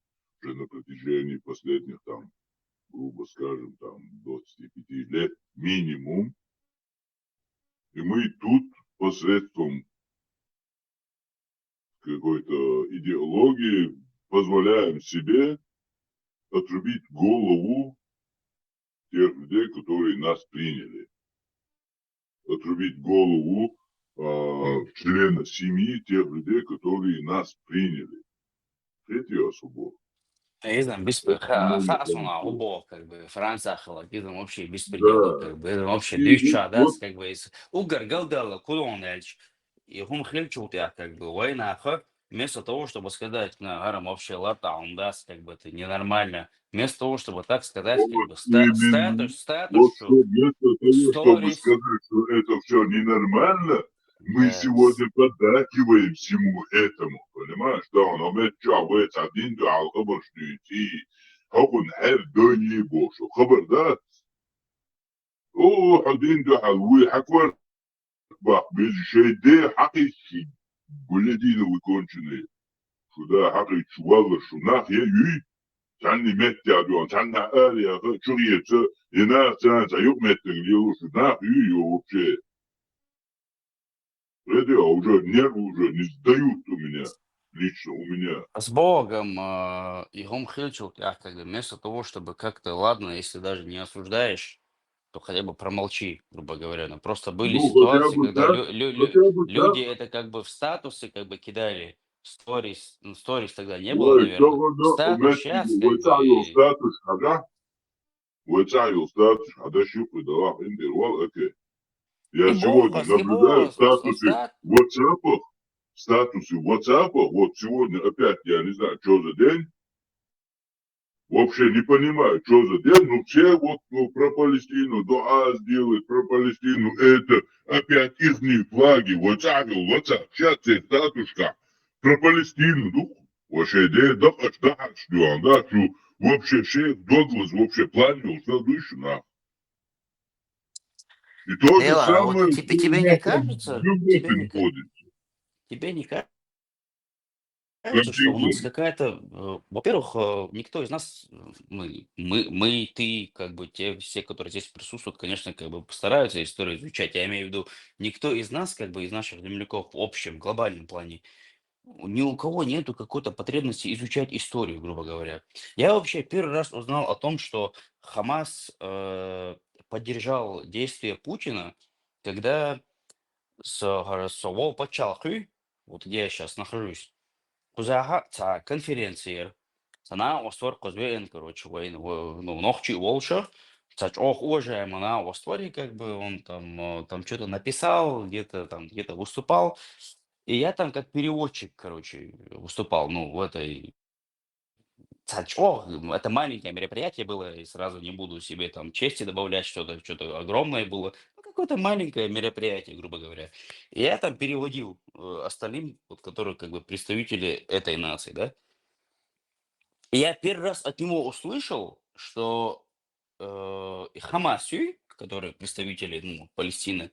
уже на протяжении последних, там, грубо скажем, там, 25 лет минимум. И мы тут посредством какой-то идеологии позволяем себе отрубить голову тех людей, которые нас приняли. Отрубить голову члена семьи тех людей, которые нас приняли. Это особо. Я не знаю, Основной Фасуна, политик. Убо, как бы, Франция, халатизм, вообще беспредел, Да. как бы, это вообще И дича, да, вот как бы, Угар, Галдала, Кулонельч, и Хум Хлебчутя, как бы, война, вместо того, чтобы сказать, на Гарам вообще латаун, да, как бы, это ненормально, вместо того, чтобы так сказать, как вот бы, именно. статус, Вот что что вместо того, чтобы stories, сказать, что это все ненормально, мы да, сегодня поддакиваем всему этому. Понимаешь? Да, он умеет чавать один, да, алхабар штуйти. Хакун хэр дойни бошу. Хабар, да? О, один, да, алвуй хаквар. Бах, без шейде хакичи. Гулядина выконченные. Шуда хакич валла шунах я юй. Sen nimet ya diyorsun. Sen ne er ya. Çok iyi. Yine sen yok mu ettin diyorsun. Ne yapıyor вообще? Это уже нервы уже не сдают у меня. Лично у меня. с Богом, и Хум Хлебчутя, как бы, вместо того, чтобы как-то, ладно, если даже не осуждаешь, то хотя бы промолчи, грубо говоря. Но просто были Ну, хотя ситуации, бы когда так. Хотя бы люди так. это как бы в статусы как бы кидали. Сторис, ну, сторис тогда не было, Ой, наверное. того, Статус умеете, сейчас как вытягивал бы, статус, ага. Вытягивал статус, ага, щупы, да, индивал, окей. Я сегодня и наблюдаю бог, статусы в WhatsApp, вот сегодня опять, я не знаю, что за день, вообще не понимаю, что за день, ну все вот ну, про Палестину, дуа сделают, про Палестину, это, опять их флаги, WhatsApp, сейчас все статуска, про Палестину, ну, вообще, да, да, что вообще все, Доглас вообще планил, что дышит, на. И то же Дела, а вот самое, что у тебе не нас там в кажется, Европе находится. тебе не кажется, что у нас Контингент. какая-то, во-первых, никто из нас, мы, ты, как бы те все, которые здесь присутствуют, конечно, как бы постараются историю изучать. Я имею в виду, никто из нас, как бы из наших земляков в общем, глобальном плане, ни у кого нету какой-то потребности изучать историю, грубо говоря. Я вообще первый раз узнал о том, что Хамас поддержал действия Путина, когда с Волпачалхы, вот где я сейчас нахожусь, Кузаха конференции, она востор Кузбен, короче, ну, ногчи Волша, кстати, ох, уважаемый на восторе, как бы он там что-то написал, где-то выступал, и я там как переводчик, короче, выступал, ну, в этой Цачо, это маленькое мероприятие было, и сразу не буду себе там чести добавлять, что-то огромное было. Ну, какое-то маленькое мероприятие, грубо говоря. И я там переводил остальным, вот, которые как бы представители этой нации, да. И я первый раз от него услышал, что Хамасю, которые представители, ну, Палестины,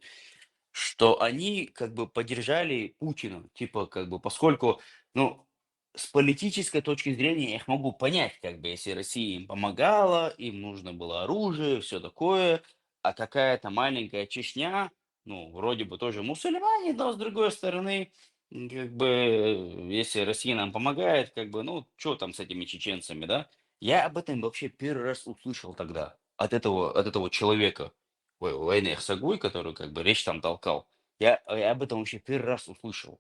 что они как бы поддержали Путина, типа как бы, поскольку, ну, с политической точки зрения я их могу понять, как бы, если Россия им помогала, им нужно было оружие, все такое, а какая-то маленькая Чечня, ну, вроде бы тоже мусульмане, но с другой стороны, как бы, если Россия нам помогает, как бы, ну, что там с этими чеченцами, да? Я об этом вообще первый раз услышал тогда от этого человека, Войны Сагуй, который как бы речь там толкал, я об этом вообще первый раз услышал.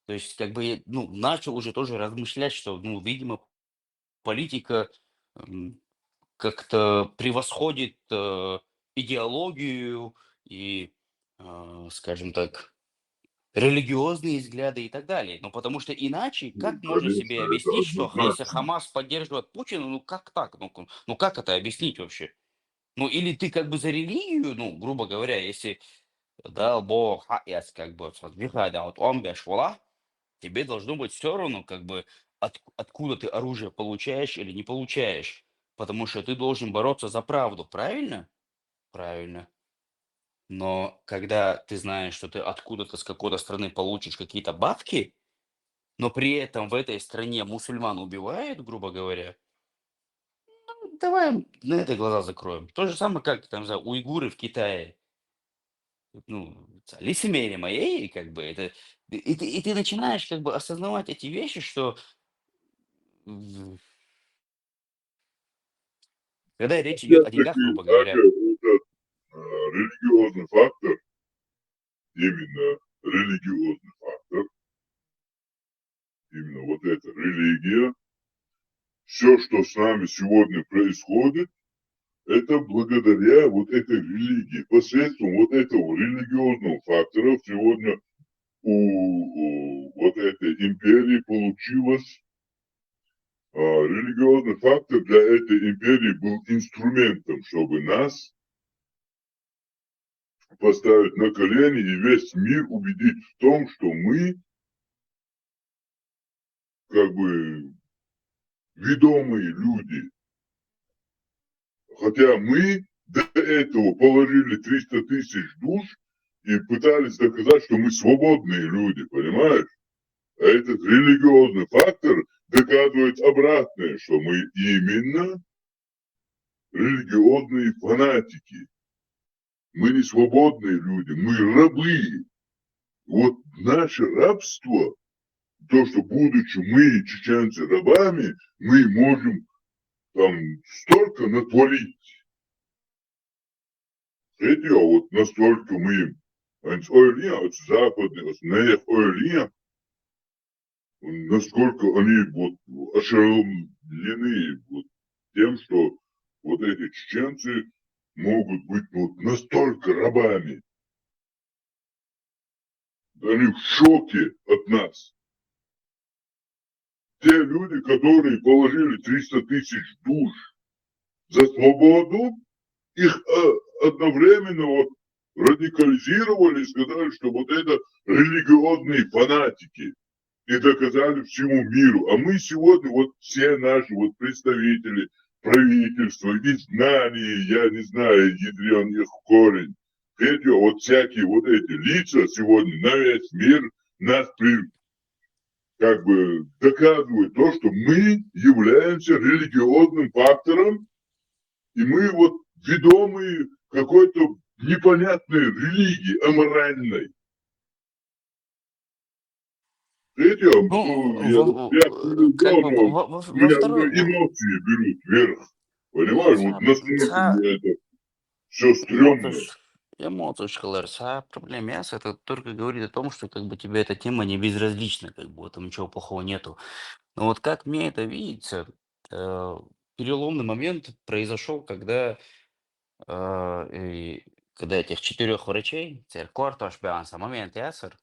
То есть как бы, ну, начал уже тоже размышлять, что, ну, видимо, политика м, как-то превосходит идеологию и, скажем так, религиозные взгляды и так далее. Ну, потому что иначе Ну, как можно конечно, себе это объяснить, что если однозначно. Хамас поддерживает Путина, ну как так? Ну как это объяснить вообще? Ну или ты как бы за религию, ну, грубо говоря, если дал Бог хаят, как бы, да, вот он бешвала, тебе должно быть все равно, как бы, откуда ты оружие получаешь или не получаешь. Потому что ты должен бороться за правду, правильно? Правильно. Но когда ты знаешь, что ты откуда-то с какой-то страны получишь какие-то бабки, но при этом в этой стране мусульман убивают, грубо говоря, ну, давай на это глаза закроем. То же самое, как там, за уйгуры в Китае. Ну, лицемерие моей, как бы, это и ты начинаешь как бы осознавать эти вещи, что в Когда речь идет о деньгах, Опять-таки, грубо говоря, этот религиозный фактор, именно религиозный фактор, именно вот эта религия, все, что с нами сегодня происходит, это благодаря вот этой религии. Посредством вот этого религиозного фактора сегодня у вот этой империи получилось, религиозный фактор для этой империи был инструментом, чтобы нас поставить на колени и весь мир убедить в том, что мы как бы ведомые люди. Хотя мы до этого положили 300 тысяч душ и пытались доказать, что мы свободные люди, понимаешь? А этот религиозный фактор доказывает обратное, что мы именно религиозные фанатики. Мы не свободные люди, мы рабы. Вот наше рабство, то, что будучи мы, чеченцы, рабами, мы можем там столько натворить. Эти, а вот настолько мы им, от запада, от нех насколько они вот ошеломлены вот тем, что вот эти чеченцы могут быть вот настолько рабами. Они в шоке от нас. Те люди, которые положили 300 тысяч душ за свободу, их одновременно вот радикализировали и сказали, что вот это религиозные фанатики. И доказали всему миру. А мы сегодня, вот все наши вот представители правительства, изгнания, я не знаю, ядрен их корень, эти вот всякие вот эти лица сегодня на весь мир нас как бы доказывают то, что мы являемся религиозным фактором, и мы вот ведомые какой-то непонятной религии, аморальной. Эти, ну, я как бы но во у меня второй... эмоции берут вверх. Понимаешь, вот Са, насколько са, мне это все стрёмно. эмоции, Шкалерса, проблема мяса, это только говорит о том, что как бы тебе эта тема не безразлична, как бы в этом ничего плохого нету. Но вот как мне это видится, переломный момент произошел, когда, когда этих 4 врачей, Кортош, Бянса, момент ясер,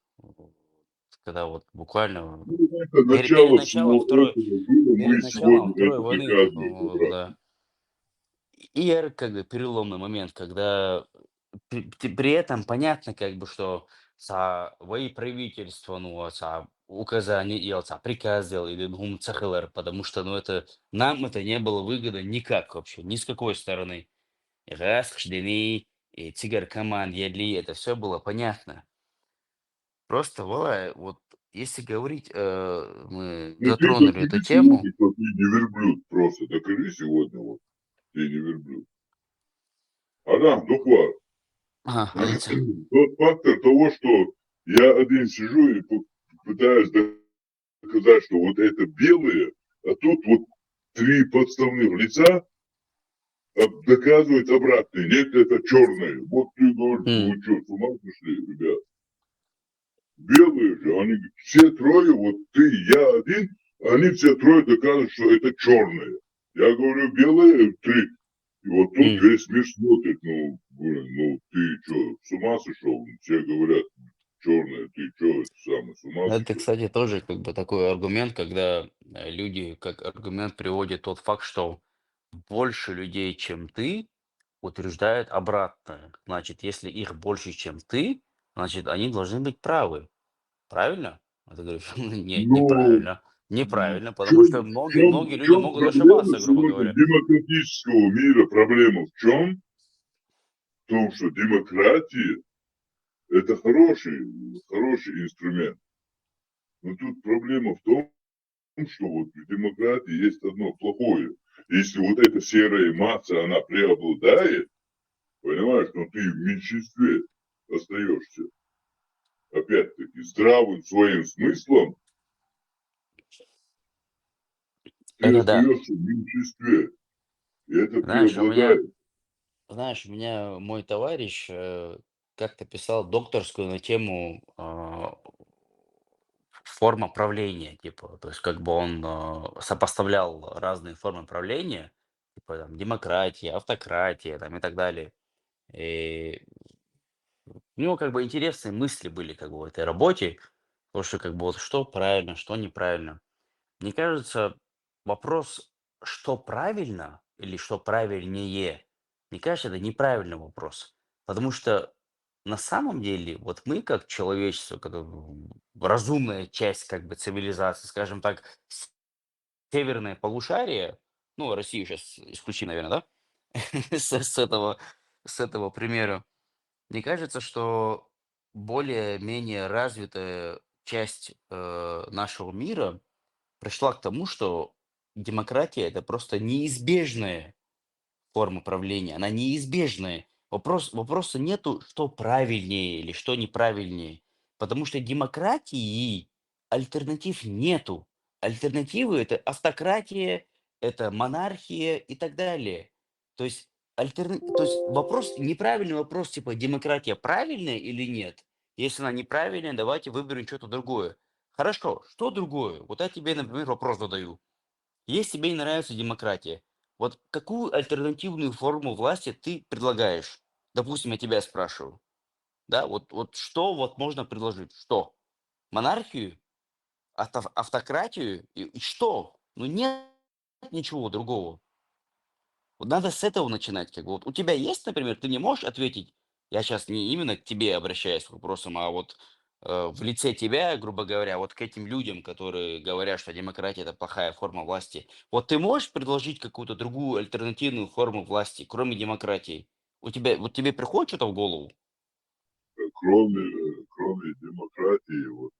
когда вот буквально Ну, это перед начало началом всего второй, этого было, мы перед началом сегодня Второй это войны, доказываем, брат. да. И это как бы переломный момент, когда при этом понятно, как бы, что вои правительство, ну, указание и приказ сделал, или цахлр, потому что, ну, это нам это не было выгодно никак вообще, ни с какой стороны. Раз, хждени, и тигр команд, едли, это все было понятно. Просто, вот, если говорить, мы Ну ты затронули эту докажи тему. сегодня, что ты не верблюд, просто докажи сегодня, вот, ты не верблюд. Адам, доклад. Ага, Алиса. Тот фактор того, что я один сижу и пытаюсь доказать, что вот это белые, а тут вот 3 подставных лица доказывают обратное. Нет, это черное. Вот ты говоришь, вы что, с ума сошли, ребят? Белые же, они все трое, вот ты, я один, они все трое доказывают, что это черное. Я говорю, белые 3. И вот тут весь мир смотрит, ну, блин, ну ты что, с ума сошел? Все говорят, черное, ты что, самый с ума Это, сошел? кстати, тоже как бы такой аргумент, когда люди как аргумент приводят тот факт, что больше людей, чем ты, утверждают обратное. Значит, если их больше, чем ты, значит, они должны быть правы. Правильно? А ты говоришь, нет, Ну, неправильно. Неправильно, в потому что в многие люди чем могут проблема ошибаться, грубо сегодня говоря. демократического мира? Проблема в чем? В том, что демократия – это хороший инструмент. Но тут проблема в том, что вот в демократии есть одно плохое. Если вот эта серая масса, она преобладает, понимаешь, но ты в меньшинстве остаешься. Опять-таки, здравым своим смыслом ты Это да. остаешься в меньшинстве. И это Знаешь, преобладает. у меня мой товарищ как-то писал докторскую на тему форма правления, типа, то есть как бы он сопоставлял разные формы правления, типа там демократия, автократия там и так далее. И у него как бы интересные мысли были как бы в этой работе, потому что как бы вот что правильно, что неправильно. Мне кажется, вопрос, что правильно или что правильнее, мне кажется, это неправильный вопрос. Потому что на самом деле, вот мы как человечество, как разумная часть как бы цивилизации, скажем так, северное полушарие, ну, Россию сейчас исключи, наверное, да, с этого примера, мне кажется, что более-менее развитая часть нашего мира пришла к тому, что демократия это просто неизбежная форма правления, она неизбежная. Вопроса нету, что правильнее или что неправильнее, потому что демократии альтернатив нету. Альтернативы это автократия, это монархия и так далее. То есть, то есть вопрос, неправильный вопрос, типа демократия правильная или нет? Если она неправильная, давайте выберем что-то другое. Хорошо, что другое? Вот я тебе, например, вопрос задаю. Если тебе не нравится демократия, вот какую альтернативную форму власти ты предлагаешь? Допустим, я тебя спрашиваю, да, вот что вот можно предложить? Что? Монархию? Автократию? И что? Ну нет ничего другого. Вот надо с этого начинать. Как бы. Вот у тебя есть, например, ты не можешь ответить, я сейчас не именно к тебе обращаюсь с вопросом, а вот в лице тебя, грубо говоря, вот к этим людям, которые говорят, что демократия это плохая форма власти. Вот ты можешь предложить какую-то другую альтернативную форму власти, кроме демократии? У тебя, вот тебе приходит что-то в голову? Кроме демократии, вот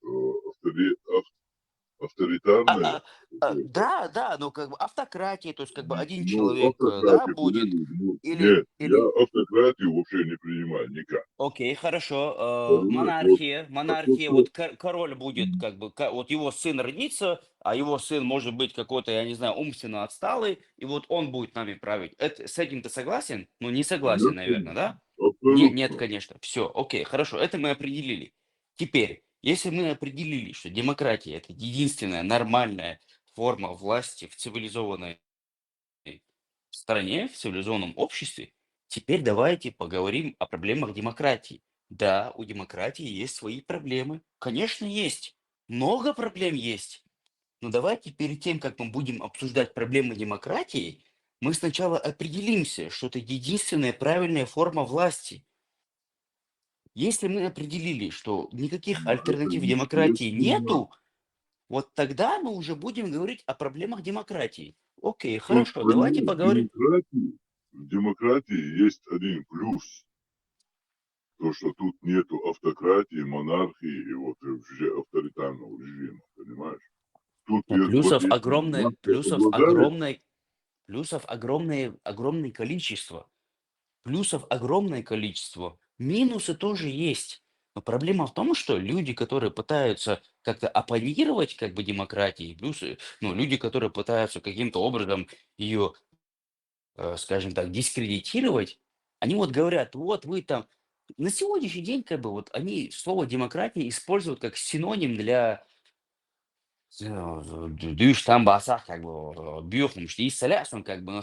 А, авторитарная, а, да, да, ну как бы автократия, то есть как бы один ну, человек, да, автократию, будет, ну, или, нет, я автократию вообще не принимаю никак. окей, хорошо. Понимаешь, вот, Монархия, а то, монархия, что вот король будет, как бы, вот его сын родится, а его сын может быть какой-то, я не знаю, умственно отсталый, и вот он будет нами править. С этим ты согласен? Ну, не согласен, нет, наверное, конечно, да? Нет, абсолютно. конечно. Все, окей, хорошо, это мы определили. Теперь, если мы определили, что демократия это единственная нормальная форма власти в цивилизованной стране, в цивилизованном обществе, теперь давайте поговорим о проблемах демократии. Да, у демократии есть свои проблемы. Конечно, есть. Много проблем есть. Но давайте перед тем, как мы будем обсуждать проблемы демократии, мы сначала определимся, что это единственная правильная форма власти. Если мы определили, что никаких Это альтернатив демократии естественно. нету, вот тогда мы уже будем говорить о проблемах демократии. Окей, Тут, хорошо, давайте понимаешь, поговорим. в демократии есть один плюс. То, что тут нету автократии, монархии и вот вообще авторитарного режима, понимаешь? Тут, Но вот плюсов если огромное, власть обладает, огромное количество. Плюсов огромное количество. Минусы тоже есть. Но проблема в том, что люди, которые пытаются как-то оппонировать как бы демократии, плюсы, ну, люди, которые пытаются каким-то образом ее, скажем так, дискредитировать, они вот говорят, вот вы там, на сегодняшний день как бы вот они слово демократия используют как синоним для там басах, как бы, бьюхнул, что и солясун, как бы, ну,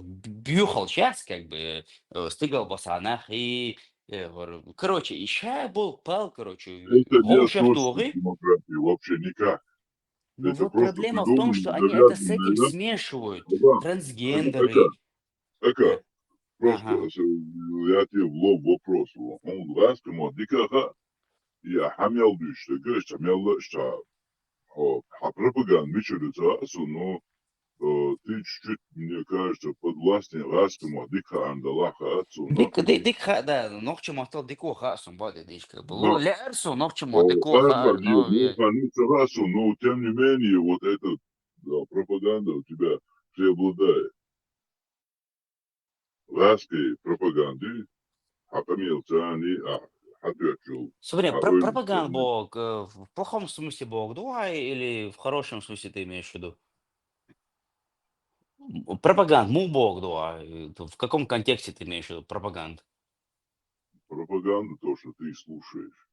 бьюхал сейчас, как бы, стыгал басанах, и, короче, и ща был пал, короче, это не относится к гоушефтугы. демократии вообще никак. Но Это вот просто проблема в том, придумано, что они это с этим навязанное. смешивают. Да, Трансгендеры. така, просто Ага. я тебе в лоб вопрос. Он ласкамо дикаха, я хамел düştü, göç hamel şa. O пропаганда мечется, но ты чуть-чуть, мне кажется, подвластен ласкамо дика андалаха отцу, но Дик, да, ногче мотал дико хасум, бади, дичь, как бы, да, лярсу, ногче мо дико Эдвард, но, ну, хранится, но тем не менее, вот эта да, пропаганда у тебя преобладает. Лаской пропаганды, хакамилца они, хатячу, смотри, пропаганда ойлицами. Бог, в плохом смысле Бог, дуай, или в хорошем смысле ты имеешь в виду? Пропаганда, мубок, да. В каком контексте ты имеешь в виду пропаганда? Пропаганда, то, что ты слушаешь,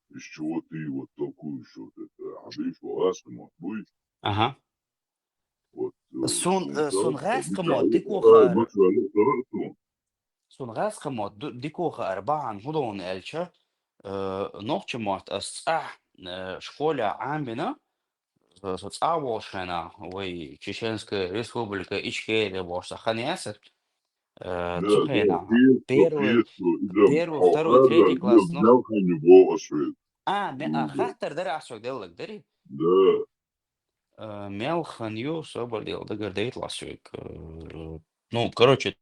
из чего ты вот толкуешь вот это. А видишь, властным будет, Ага. вот, Sun restgemaakt, вот, sun restgemaakt, dikocha arbaan hudon elche, nog gemaakt als школя Амбина, соцаволшина, ой, Чеченская Республика Ичкерия, Саханясет, Цухена, первый, второй, третий класс, ну, хахтер дарасок делак, дари, Да, Мелхан ю соболел, дагардейт ласюк, ну, короче,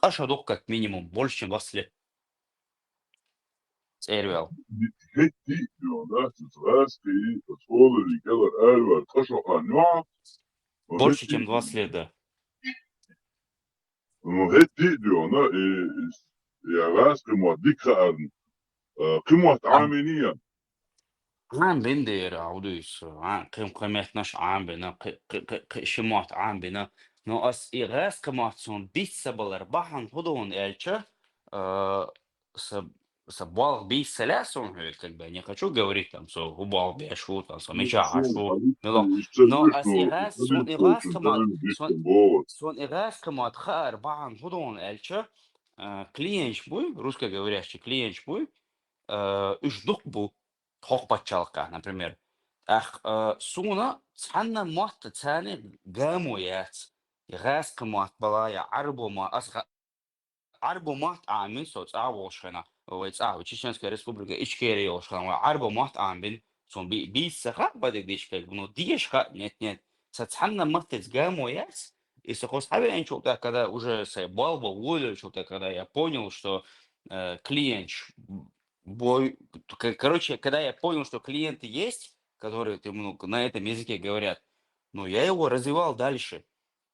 ашадук как минимум, больше, чем 20 лет, Эрвел, هتي لونات تغاسكي تطول اللي كذا الألوى تخشق نوع больше, وهتي чем 20 лет, да. وهتي لونا يا غاسكي موديك أرن قيمة عامينية عام بندر عوديس قيم قيمتناش عام بنا شمات عام بنا но as играс комацон бисабалар бахан худон эльча с бал бисалясон как бы я не хочу говорить там со убал бешу там со меча نقصون ашу حديث но يستمر as شنو играс сон يستمر играс комат شنتان بيكتم بوت сон играс комат хар бахан худон эльча клиент бой русскоговорящий клиент бой ждук бу хохпачалка, например. Ах, суна цанна махта цани гамуят. Игас камат балая арбу ма асха арбу махт амин соц авошена. Вайц Чеченская Республика Ичкерия ошхана. Арбу махт амин сон би саха бадик дишка. Ну дишка нет. Цанна махта гамуят. И сахос хавен что-то, когда уже балба уволили, что-то, когда я понял, что клиент бой, короче, когда я понял, что клиенты есть, которые ну, на этом языке говорят, ну, я его развивал дальше.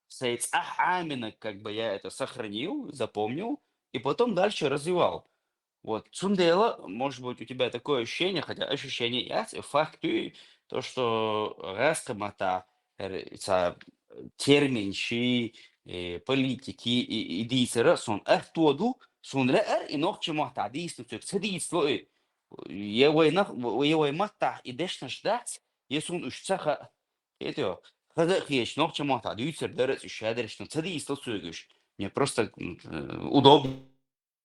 Сейц именно как бы я это сохранил, запомнил, и потом дальше развивал. Вот, Цундела, может быть, у тебя такое ощущение, хотя ощущение есть, факты, то, что раскамата, термин, политики и дисера, сон эртуаду, сон лер и нохче мата, действует, садийство, я мата, и дешна ждать, если он уж цаха, это, хазах есть, нохче мата, дюйцер, дерет, еще адресно, садийство, мне просто удобно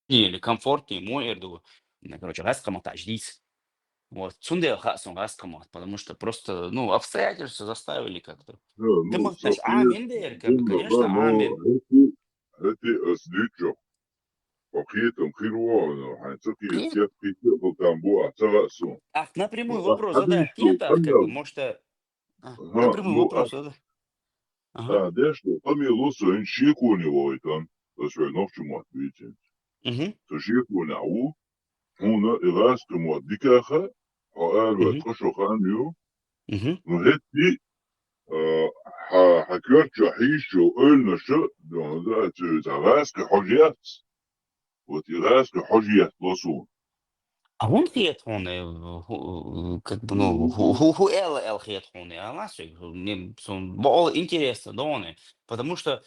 или комфортнее, мой эрду. Короче, раскомат аждись. Вот. Цунде хасон раскомат, потому что просто, ну, обстоятельства заставили как-то. Ты ну можешь, знаешь, صفيت амин, как бы, ضمن конечно, амин. هتي أسديتشو وقيتم خيروان حنسقي Нет. السياق في تقبل تنبوع تغسون Ах, напрямую вопрос задай. حبيشتو Нет, ах, как бы, قميل может, ها напрямую لو вопрос задай. Ага. داشتو قميل لوسو إن شيكوني ويتان تسوي نوفشو مواتبيتين Угу, تشيكوني عو هنا إغاس كمواتبيكاخا وقال угу, وتخشو خانيو угу. وهتي حكيت شحيشو قلنا شو دون ذات تغاس كحاجات وتغاس كحاجات لصون А он хетхуны, как бы, ну, ху эл хетхуны, а нас мне было интересно, да, он, потому что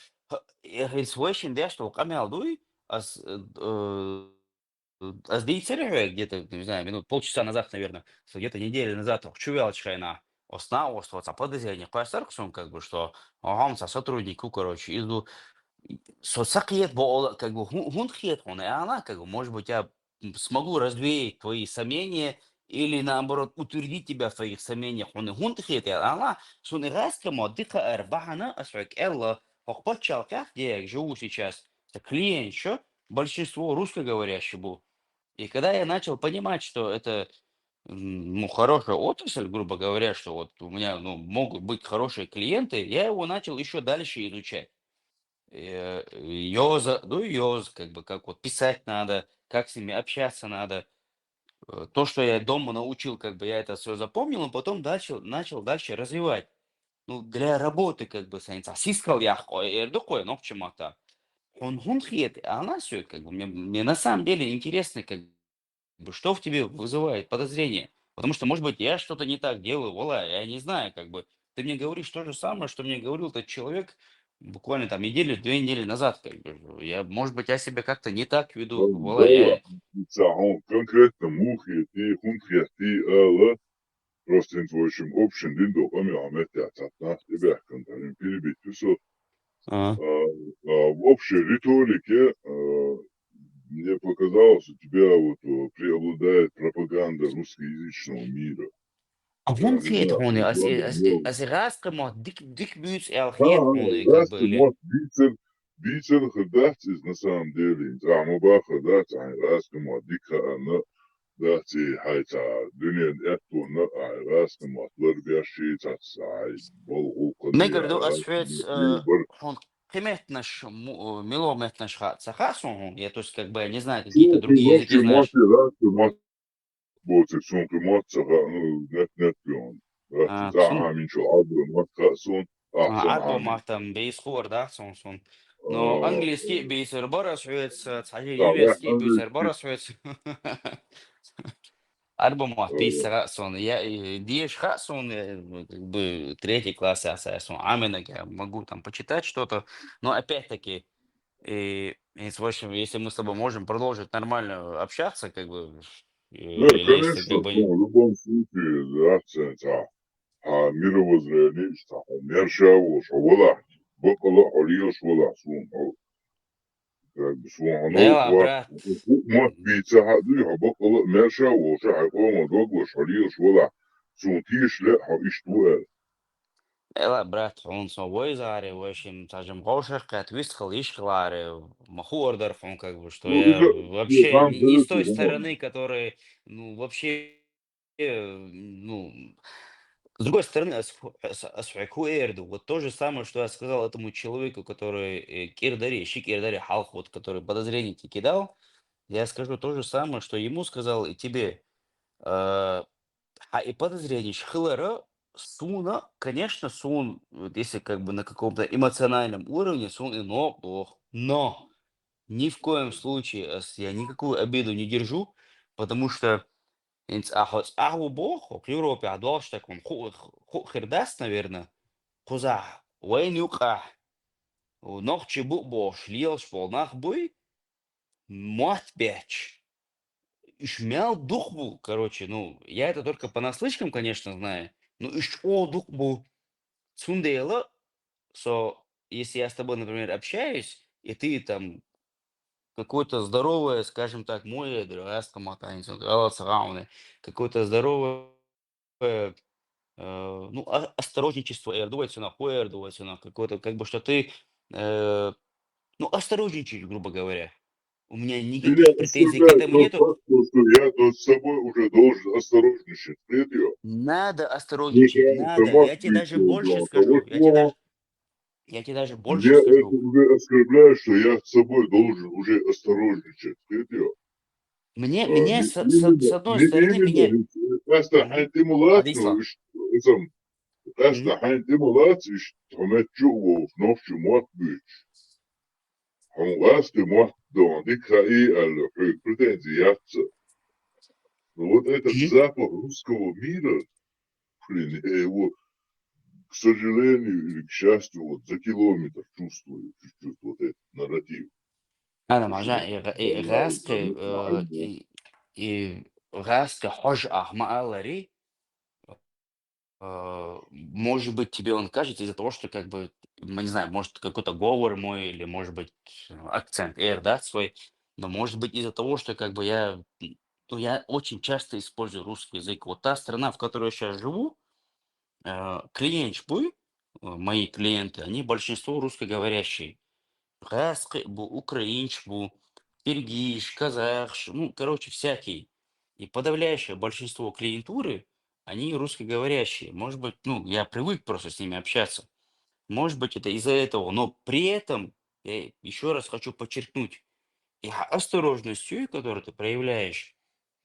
инсуэшн, да, что камел дуй, а с где-то, не знаю, минут полчаса назад, наверное, где-то неделю назад, чувел чайна, осна, остваться подозрение, поясарксом, как бы, что, ага, сотруднику, короче, иду соцсакет, как бы гунхет, он, и она, как бы, может быть, я смогу развеять твои сомнения или, наоборот, утвердить тебя в твоих сомнениях. Он и гунхет, и она, сон и раскому, дыха эрбахана, асвек элла, хохпачалках, где я живу сейчас, это клиент еще, большинство русскоговорящих был. И когда я начал понимать, что это ну, хорошая отрасль, грубо говоря, что вот у меня ну, могут быть хорошие клиенты, я его начал еще дальше изучать. Йоза, ну йоз, как бы, как вот писать надо, как с ними общаться надо. То, что я дома научил, как бы я это все запомнил, но потом начал дальше развивать. Ну, для работы, как бы, саница. Сискал я, эрдукой, но к чему-то. Он хунхет, а она все, как бы, мне на самом деле интересно, как бы, что в тебе вызывает подозрение. Потому что, может быть, я что-то не так делаю, вола, я не знаю, как бы. ты мне говоришь то же самое, что мне говорил этот человек буквально там неделю, 2 недели назад. Как бы. Может быть, я себя как-то не так веду. Вала, Да, он конкретно мухи, хунхи, просто в общем общем динду амиамете на тебя контакт перебить все. А. В общей риторике мне показалось, у тебя вот преобладает пропаганда русскоязычного мира. هون Не خيط знаю, هون возможно, أسراسك ما ديك بيوت الخيط да, هون как бы здравствуй, или может, Бицер Хадатис на самом деле, Замуба Хадат, Раскама, Дика, Дати, Хайта, Дуня, Этуна, Раскама, Ларбяши, Татсай, نقدر دو Болгулия, أسفيت Юбар. هون قيمت наш милометр наш сахасон هون я то есть как бы я не знаю какие-то Что ты другие языки вообще знаешь. мать, Botek son kımatsa net pion. Sun Zaha min şu adlı matka son ahsen عربو amin. ما там بيسخور да сон но английский бейсер бора швец цаги Sabah немецкий бейсер angliski бора швец Арбомах писара сон я диеш хасон как бы 3 класс сон амина я могу там почитать что-то но опять-таки в общем если мы с тобой можем продолжить нормально общаться как бы Да, или если конечно, как ну, бы в любом случае, акцент, мировоззрение, мерша вола, бокола олиош вола, как бы да свуаноуква, брат мат пицца хаду, бокола мерша воша, хайкома доглош олиош вола, сун тишле, ха иштуэл. لا брат он свой заре в общем скажем гошер как висхал ишхларе маху ордер он как бы что Ну, я и вообще там не с той дают, стороны которые ну вообще ну с другой стороны, асфайкуэрду, вот то же самое, что я сказал этому человеку, который кирдари, кирдари халх, вот, который подозрение тебе кидал, я скажу то же самое, что ему сказал и тебе. И подозрение, шхылара, суна, конечно, сун, вот если как бы на каком-то эмоциональном уровне, сун и но, ох, но ни в коем случае я никакую обиду не держу, потому что аху бог, в Европе, а дальше так он хердас, наверное, куза, вейн юка, ногчи букбош, льешь волнах бой, мать бяч. Ишмял дух был, короче, ну, я это только понаслышкам, конечно, знаю, но о дух был цундейла, если я с тобой, например, общаюсь, и ты там какое-то здоровое, скажем так, мой какое-то здоровое ну, осторожничество, эрдувайсюна, хуэрдувайсюна, какое-то, как бы, что ты, ну, осторожничаешь, грубо говоря. У меня Меня никаких претензий к оскорбляет этому тот нету. факт, что я с собой уже должен осторожничать. Видео. Надо Ну, осторожничать, там, надо. сама Я тебе даже видео, больше да. скажу. Я тебе даже Меня больше это скажу. уже оскорбляет, что я с собой должен уже осторожничать. Видео. Мне Не с именно, одной не стороны, меня... именно. Просто Мгм. антимулацию, Адисла. просто Мгм. антимулацию, что мы чего в ночью мог быть. Он мог до дикаи, претензии. Но вот этот Мгм. запах русского мира, блин, я его, к сожалению или к счастью, вот за километр чувствую чуть-чуть вот этот нарратив. أنا То, مع что غاسك غاسك حج мaalари. Может быть, тебе он кажется из-за того, что как бы, не знаю, может какой-то говор мой или может быть акцент да, свой, но может быть из-за того, что как бы ну, я очень часто использую русский язык. Вот та страна, в которой я сейчас живу, клиентшпы, мои клиенты, они большинство русскоговорящие. Русский, украинш, киргиз, казахш, ну, короче, всякие. И подавляющее большинство клиентуры, они русскоговорящие. Может быть, ну, я привык просто с ними общаться. Может быть, это из-за этого. Но при этом, я еще раз хочу подчеркнуть, осторожностью, которую ты проявляешь,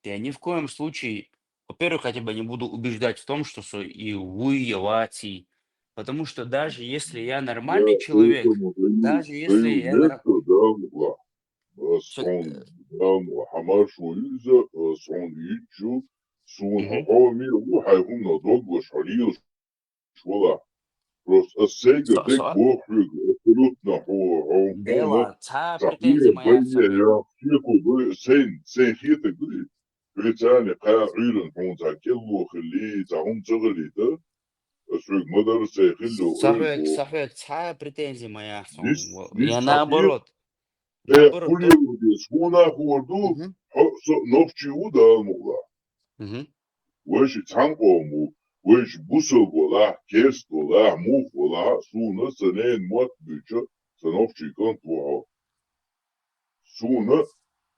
я ни в коем случае, во-первых, я тебя не буду убеждать в том, что и вы, и лати. Потому что даже если я я нормальный человек, поэтому даже если даю я нормальный... метод, да, сон, да, хамашу иза, сон ичу, сун хахами, ухайхум на доглаш, халил, ولا просто السيجر ديك سؤال بوخرج أسلوبنا هو ديلا تا صحيح претензии моя بيا سامي يا شيكو سين خيتك دي بيتاني قاعدين هون تاكلو خليه تاهم شغلي ده أسرق مدرسة خلو إيكو صحيح تا претензии моя ديس я حقيقة наоборот كل يوم ديس هنا خوردو Мгм, نفسي ودا مغلا мгм. وش تانقومو وش بوسل ولا كيست ولا موف ولا سونا سنين موت بيجا سنفسي كنت وها سونا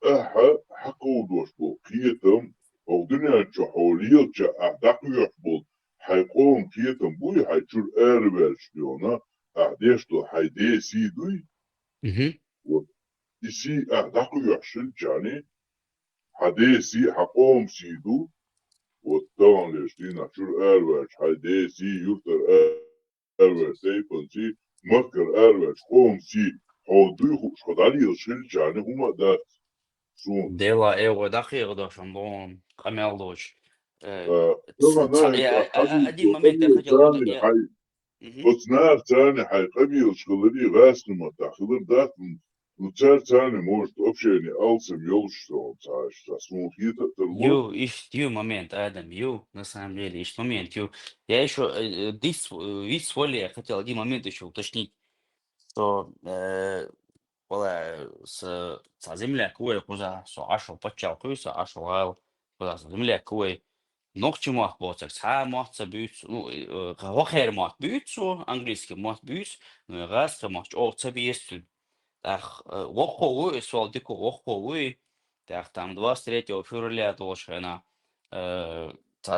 أها حقو دوش بو كيتم أو دنيا جحولية جا أهداقو يحبول حيقوم كيتم بوي حيشور أرباش ديونا أهديشتو حيدي سيدوي Мгм. وإسي أهداقو يحشل جاني حدي سي حقوم سيدو وطبعا ليشتين شور أرباش حدي سي يوتر أرباش تيفن سي مكر أرباش قوم سي حودوي خدالي يشل جاني هما دات سون ديلا ايوه دقيقة دوش عندهم قميل دوش طبعا أنا حبي один момент я хотел ثاني я حي Мгм. قصنار ثاني حي قبيل شغلي غاسل ما تاخذ دات نتشار ثاني может вообще не алсем ёлшто цааш тасму хита терло Ю момент, Адам, на самом деле, есть момент, я еще, вид своли, я хотел один момент еще уточнить, что, с земля кое куда, со ашо почал куса, ашо гал, куда с земля кое, ногти мах боцак, са мах са бют, ну, хохер мах бют, английский мах бют, ну, раз мах, о, це есть. Так, Воховой, Суалдику Воховой, так, там 23 февраля тоже она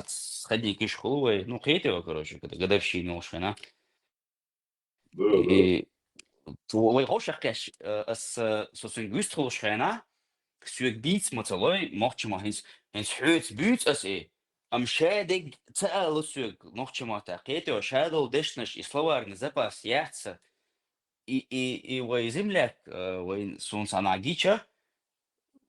сходники школы, ну, хейтева, короче, когда годовщина уж она. да да И твой хошах кэш с соцингвист уж она, сюк бит моцалой, мохчима хинс хүйц бют am шэдэг цаал сюк, мохчима та хейтева, шадол дэшнаш и словарный запас яхца, и во земляк, во сунс анагича.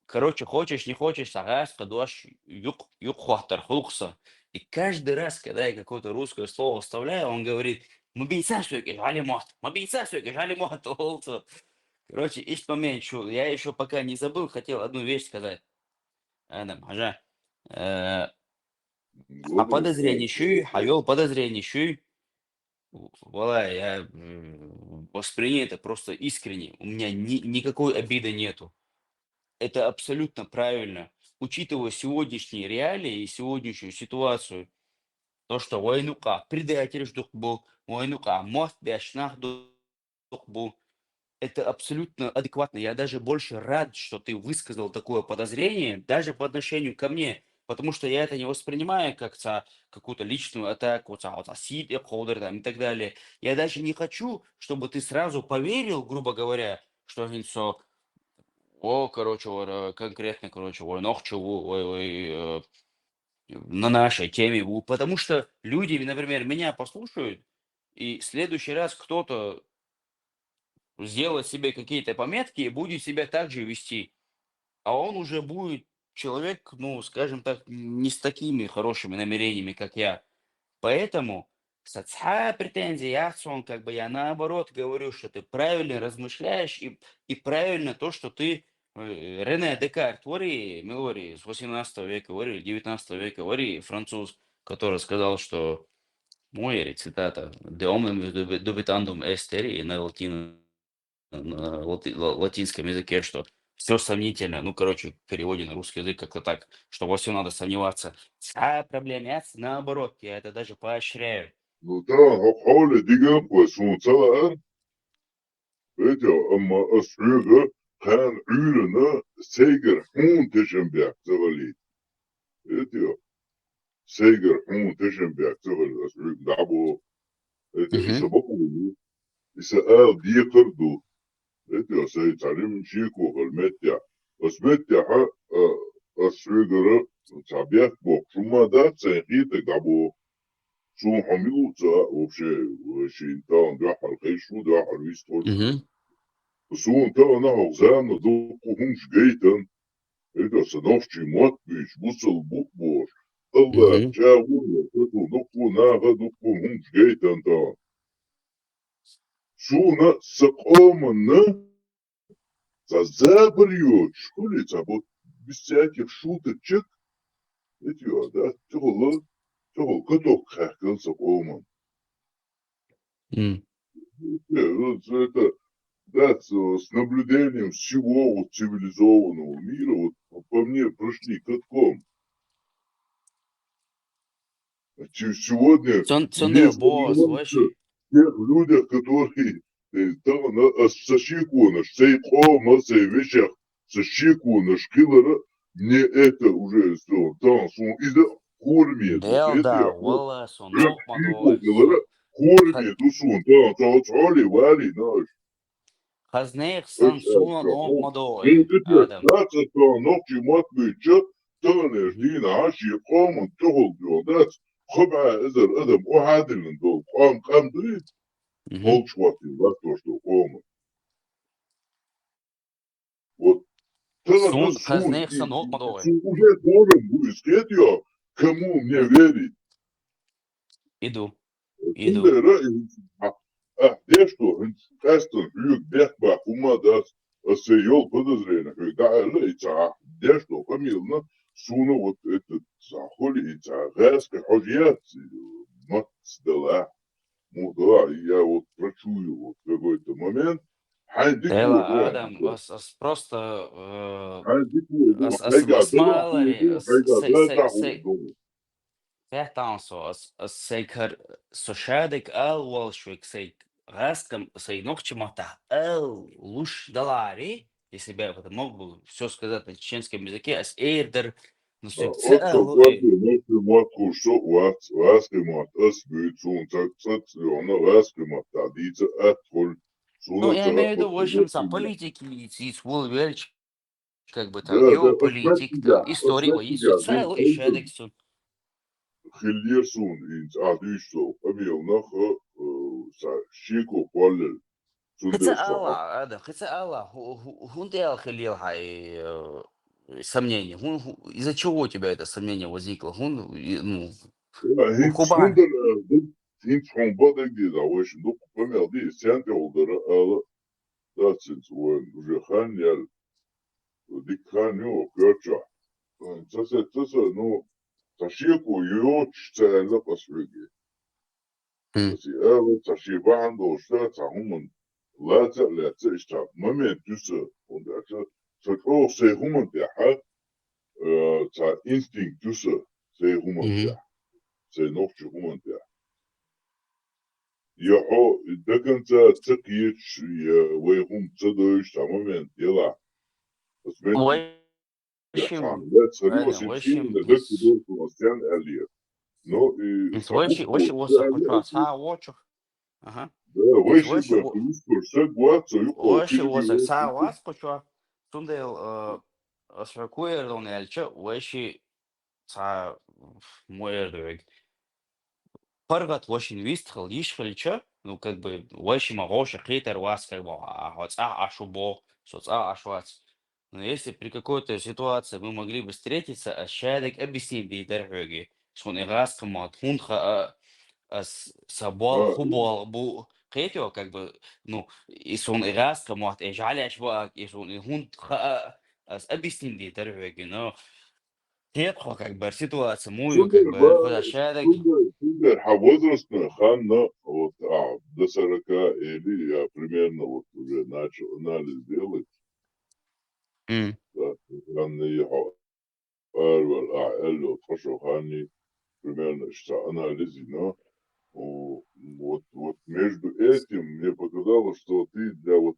Короче, хочешь, не хочешь, согласен, дождь, юг хуахтар хулкса. И каждый раз, когда я какое-то русское слово вставляю, он говорит, мы бейца сюки, жали мот, мы бейца сюки, жали мот, олцо. Короче, есть момент, что я еще пока не забыл, хотел одну вещь сказать. Адам, ажа. А говори подозрение щу, а подозрение щу. Вала, я воспринял это просто искренне. У меня никакой обиды нету. Это абсолютно правильно. Учитывая сегодняшние реалии и сегодняшнюю ситуацию, то, что войнука предатель ждук был, войнука мост бяшнах был, это абсолютно адекватно. Я даже больше рад, что ты высказал такое подозрение, даже по отношению ко мне, потому что я это не воспринимаю как какую-то личную атаку, там, и так далее. Я даже не хочу, чтобы ты сразу поверил, грубо говоря, что короче, вот, конкретно, короче, ой, ногчу, на нашей теме, потому что люди, например, меня послушают, и в следующий раз кто-то сделает себе какие-то пометки и будет себя так же вести, а он уже будет человек, ну, скажем так, не с такими хорошими намерениями, как я. Поэтому претензии, как бы я наоборот говорю, что ты правильно размышляешь и правильно то, что ты Рене Декарт, говори, с 18 века, говори, 19 века, говори, француз, который сказал, что мой, цитата, «De omnem dubitandum est» на латинском языке, что все сомнительно, ну, короче, в переводе на русский язык как-то так, что во всем надо сомневаться. Проблема, наоборот, я это даже поощряю. ну да حول ديجا وسون سلا بيتا أما أسرق كان عيرنا سيجر حون تشنبيك تغلي بيتا سيجر حون تشنبيك تغلي أسرق دعبو بيتا إسا Мгм. بقولي إسا آل دي قردو بيتا سيتعلم شيكو غلمتيا أسمتيا ها أسرق تعبيك بوك شما دات سيخيتك دعبو شو حميوتا وبشي وشينتان دحر خيشو دحر ويستولشو Мгм. وسون تا أنا هغزانا دوكو هنش جيتن إذا سنفشي موت بيش بوصل بوكبوش الله Мгм. جاونا تتو نقو سونا غدوكم هم جيت أنت سونا سقومنا زابريو شكولي تابوت بسياكي شوت تشك إتيو ده تغلط كتوك خاكل سقومن М. это да, с наблюдением всего вот цивилизованного мира, вот по мне прошли катком. Сегодня Цондел есть бос, понимаете, вообще. тех людях, которые там сашикуна, сейкома, сейвещах, сашикуна, шкилера, не это уже сделано. Там, из-за кормит, вот Дел это да, я, вала, как сонок шику, мадой, говорят, кормит, усун, там, цали, вали, знаешь. хазнех сан суна нок Ну, мадой, это Адам. то ночи матвича, تغنر Мгм. دين عاشي قوم تغل جودات خبع إذا أدم أحد من دول قام دويت Мгм. قول شواتي لاتوش دو قوم вот تغنر Сун سون хазнех сан нок мадой. سون уже должен будет сказать кому мне верить Иду. كل رأي أحداشتو هنت أستن هيك بيحبع كما داس السيول подозрение когда لا أحداشتو فميلنا سونا вот этот захоли газка хожьят мат сдала ну да я вот прочую вот в какой-то момент Дела, حيدكوا Адам, ас просто, حيدكوا ас هيقعد طلع масмалари, هيقعد لا تعود Fehtanso, as seikar soshadik al walshvik seik раскам сей ногчемата эл луш далари, если бы я это мог бы все сказать на чеченском языке, ас эйрдер, ну сюк Otto цел, Guardi nostru Marco Soat, Vaskemat, Asbüt, Sanktionen, Vaskemat, diese Erdhol, ну, Suna я имею в виду, в общем, со Zappa, политики, и Вельч, как бы там, да, геополитик, история, и все Asbetiga, den цел, и Eltern шедексу. Hiljersun ins Adüsto, Amil nachher, Chico Poller, Хотя Sundersaha. Аллах, Адам, хотя Аллах, хун дел халил хай сомнение, из-за чего у тебя это сомнение возникло? Ну, Hint Хубань. Sunder, Hint von Bodeg, da wo ich noch помер, die Sente oder das sind so уже Ханьял, Дикханю, Кёча. Это, ну, Ташику Йоч целя посвяги. М. Ташиба Андо, что Тахуман, Лаца, что момент, тюса, он это, что Сейхуман Тяха, та инстинкт тюса, Сейхуман Мгм. Тяха, Сейнохчи Хуман Тяха. Йохо, до конца цикич, Вейхум Цадоиш, та момент, дела. В Ja, общем, لا تخليه Адам, в سنتين общем, ده دور في مصيان قالية نو воши صحوكو воса хочу, ца очу, ага, ده из وشي بفلوسكو شاق سيوكو воши كيلي воса ца وشي вас хочу, тундел сракуер эльча, воши ца муэрдвиг. Паргат вошин вистхал, ишхальча, ну, как бы, воши магоша хейтер вас, как бы, ашубо, соца ашвац. Но если при какой-то ситуации мы могли бы встретиться, а щадик объяснить бейдерхёги, что не раз комат, хунха, сабол, хубол, бу, хейтё, как бы, ну, и сон и раз комат, и жали ашвак, и сон и хунха, объяснить бейдерхёги, но тетхо, как бы, ситуация, мою, как бы, хода щадик, Супер, возрастно ханна, вот, до 40 или я примерно вот уже начал анализ делать, да, ханны, элло, хорошо, ханни, примерно, что анализи, но вот между этим мне показалось, что ты для вот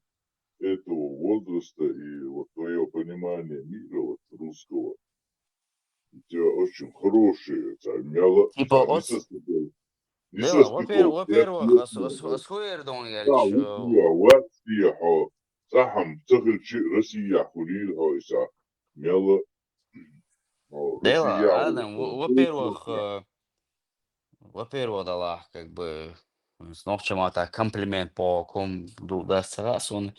этого возраста и вот твое понимание мира вот, русского, у тебя очень хорошие, типа, не от, не дела, состыков, во-первых, асхуер да, Ильич, вот я, вот я, сахам, цахальчи, Россия, хулил, хойса, мяла, Россия, дела, Адам, во-первых, дала, как бы, с ногчем комплимент по ком даст раз он,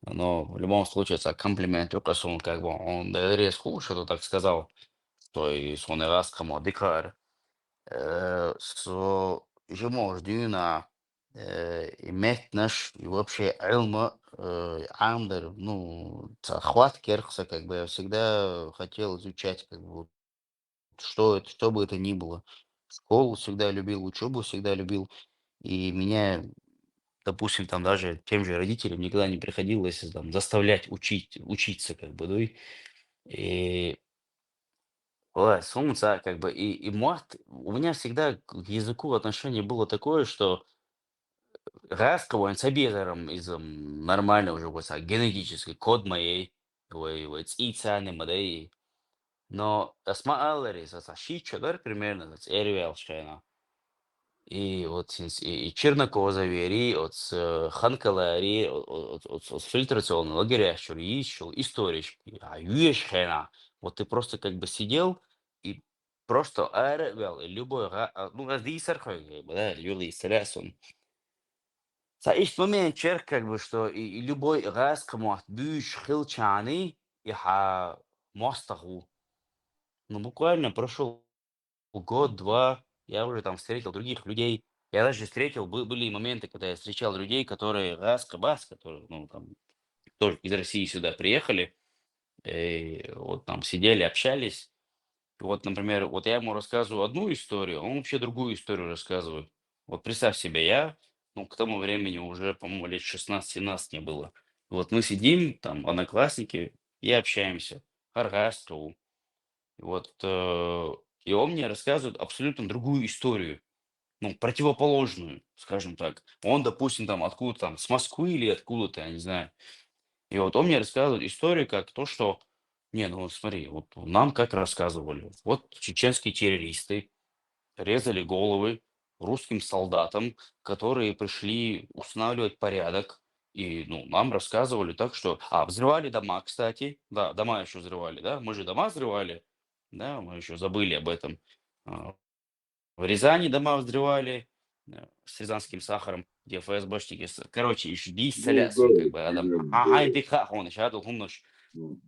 но в любом случае это комплимент, только что он, как бы, он резко что так сказал, то есть он и раз кому дикар. جموع دينا مехнаш и вообще Элма Амдер, ну, охват Керхса, как бы я всегда хотел изучать, как бы, вот, что это, что бы это ни было. Школу всегда любил, учебу всегда любил, и меня, допустим, там даже тем же родителям никогда не приходилось там заставлять учиться, как бы, ну, и солнце, как бы, и у меня всегда к языку отношение было такое, что Раского цабезаром из нормально уже вот генетический код моей, вот специальный модель. Но осмаалери за щичодар примерно за эрвелшена. И вот и чернокозовери, от ханкалари, от фильтрационного лагеря, еще исторички, а юешхена. Вот ты просто как бы сидел и просто эрвел, и любой, ну, раздисархой, да, юли сресон. За есть момент черт, как бы, что и любой раз, кому бюш хилчаны, и мостаху. Ну, буквально прошел год-два, я уже там встретил других людей. Я даже встретил, были моменты, когда я встречал людей, которые раска-бас, которые, ну, там, тоже из России сюда приехали, и вот там сидели, общались. Вот, например, вот я ему рассказываю одну историю, а он вообще другую историю рассказывает. Вот представь себе, ну, к тому времени уже, по-моему, лет 16-17 мне было. Вот мы сидим, там, одноклассники, и общаемся. Харгасту. Вот, и он мне рассказывает абсолютно другую историю, ну, противоположную, скажем так. Он, допустим, там, откуда там, с Москвы или откуда-то, я не знаю. И вот он мне рассказывает историю, как то, что, не, ну вот смотри, вот нам как рассказывали, вот чеченские террористы резали головы русским солдатам, которые пришли устанавливать порядок, и, ну, нам рассказывали так, что, взрывали дома, кстати, да, дома еще взрывали, да, мы же дома взрывали, да, мы еще забыли об этом. А, В Рязани дома взрывали с рязанским сахаром, где ФСБшники, короче, еще Ну да, солясун, как бы, адам, примерно, да. он еще Ну,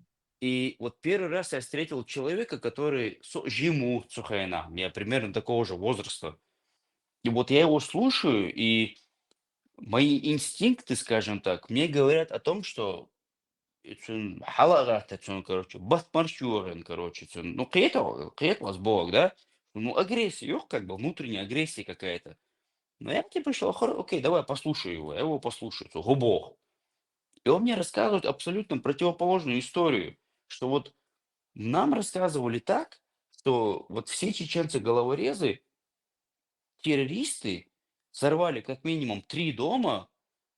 и вот первый раз я встретил человека, который жиму цухайна, я примерно такого же возраста. И вот я его слушаю, и мои инстинкты, скажем так, мне говорят о том, что халага, короче, батмаршюрен, короче, ну, кает вас Бог, да? Ну, агрессия, как бы внутренняя агрессия какая-то. Но я типа пришел, окей, давай послушаю его, я его послушаю, Бог. И он мне рассказывает абсолютно противоположную историю, что вот нам рассказывали так, что вот все чеченцы-головорезы, террористы, взорвали как минимум 3 дома,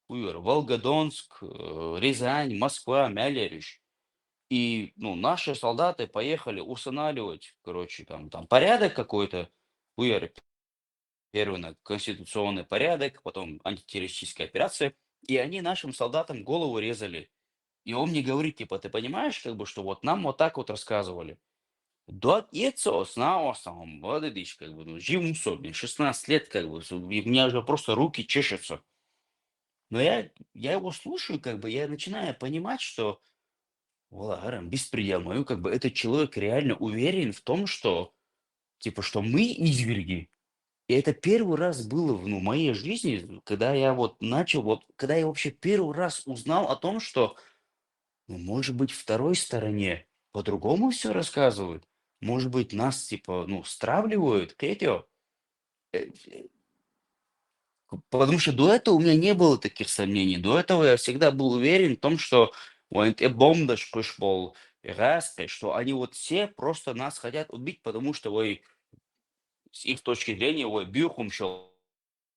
Волгодонск, Рязань, Москва, Мяляриш. И, ну, наши солдаты поехали устанавливать, короче, там порядок какой-то, первый конституционный порядок, потом антитеррористическая операция, и они нашим солдатам голову резали. И он мне говорит, типа, ты понимаешь, как бы, что вот нам вот так вот рассказывали. Да, это знал сам, вот видишь, как бы, ну, живу мне 16 лет, как бы, и у меня уже просто руки чешутся. Но я его слушаю, как бы, я начинаю понимать, что, Вагарам, беспредел мою, как бы, этот человек реально уверен в том, что, типа, что мы изверги. И это первый раз было в, ну, моей жизни, когда я вот начал, вот, когда я вообще первый раз узнал о том, что, ну, может быть, второй стороне по-другому все рассказывают. Может быть, нас, типа, ну, стравливают, Кетио. Э, э, Потому что до этого у меня не было таких сомнений. До этого я всегда был уверен в том, что бомбдаш пришел, что они вот все просто нас хотят убить, потому что с их точки зрения, бюхум делал.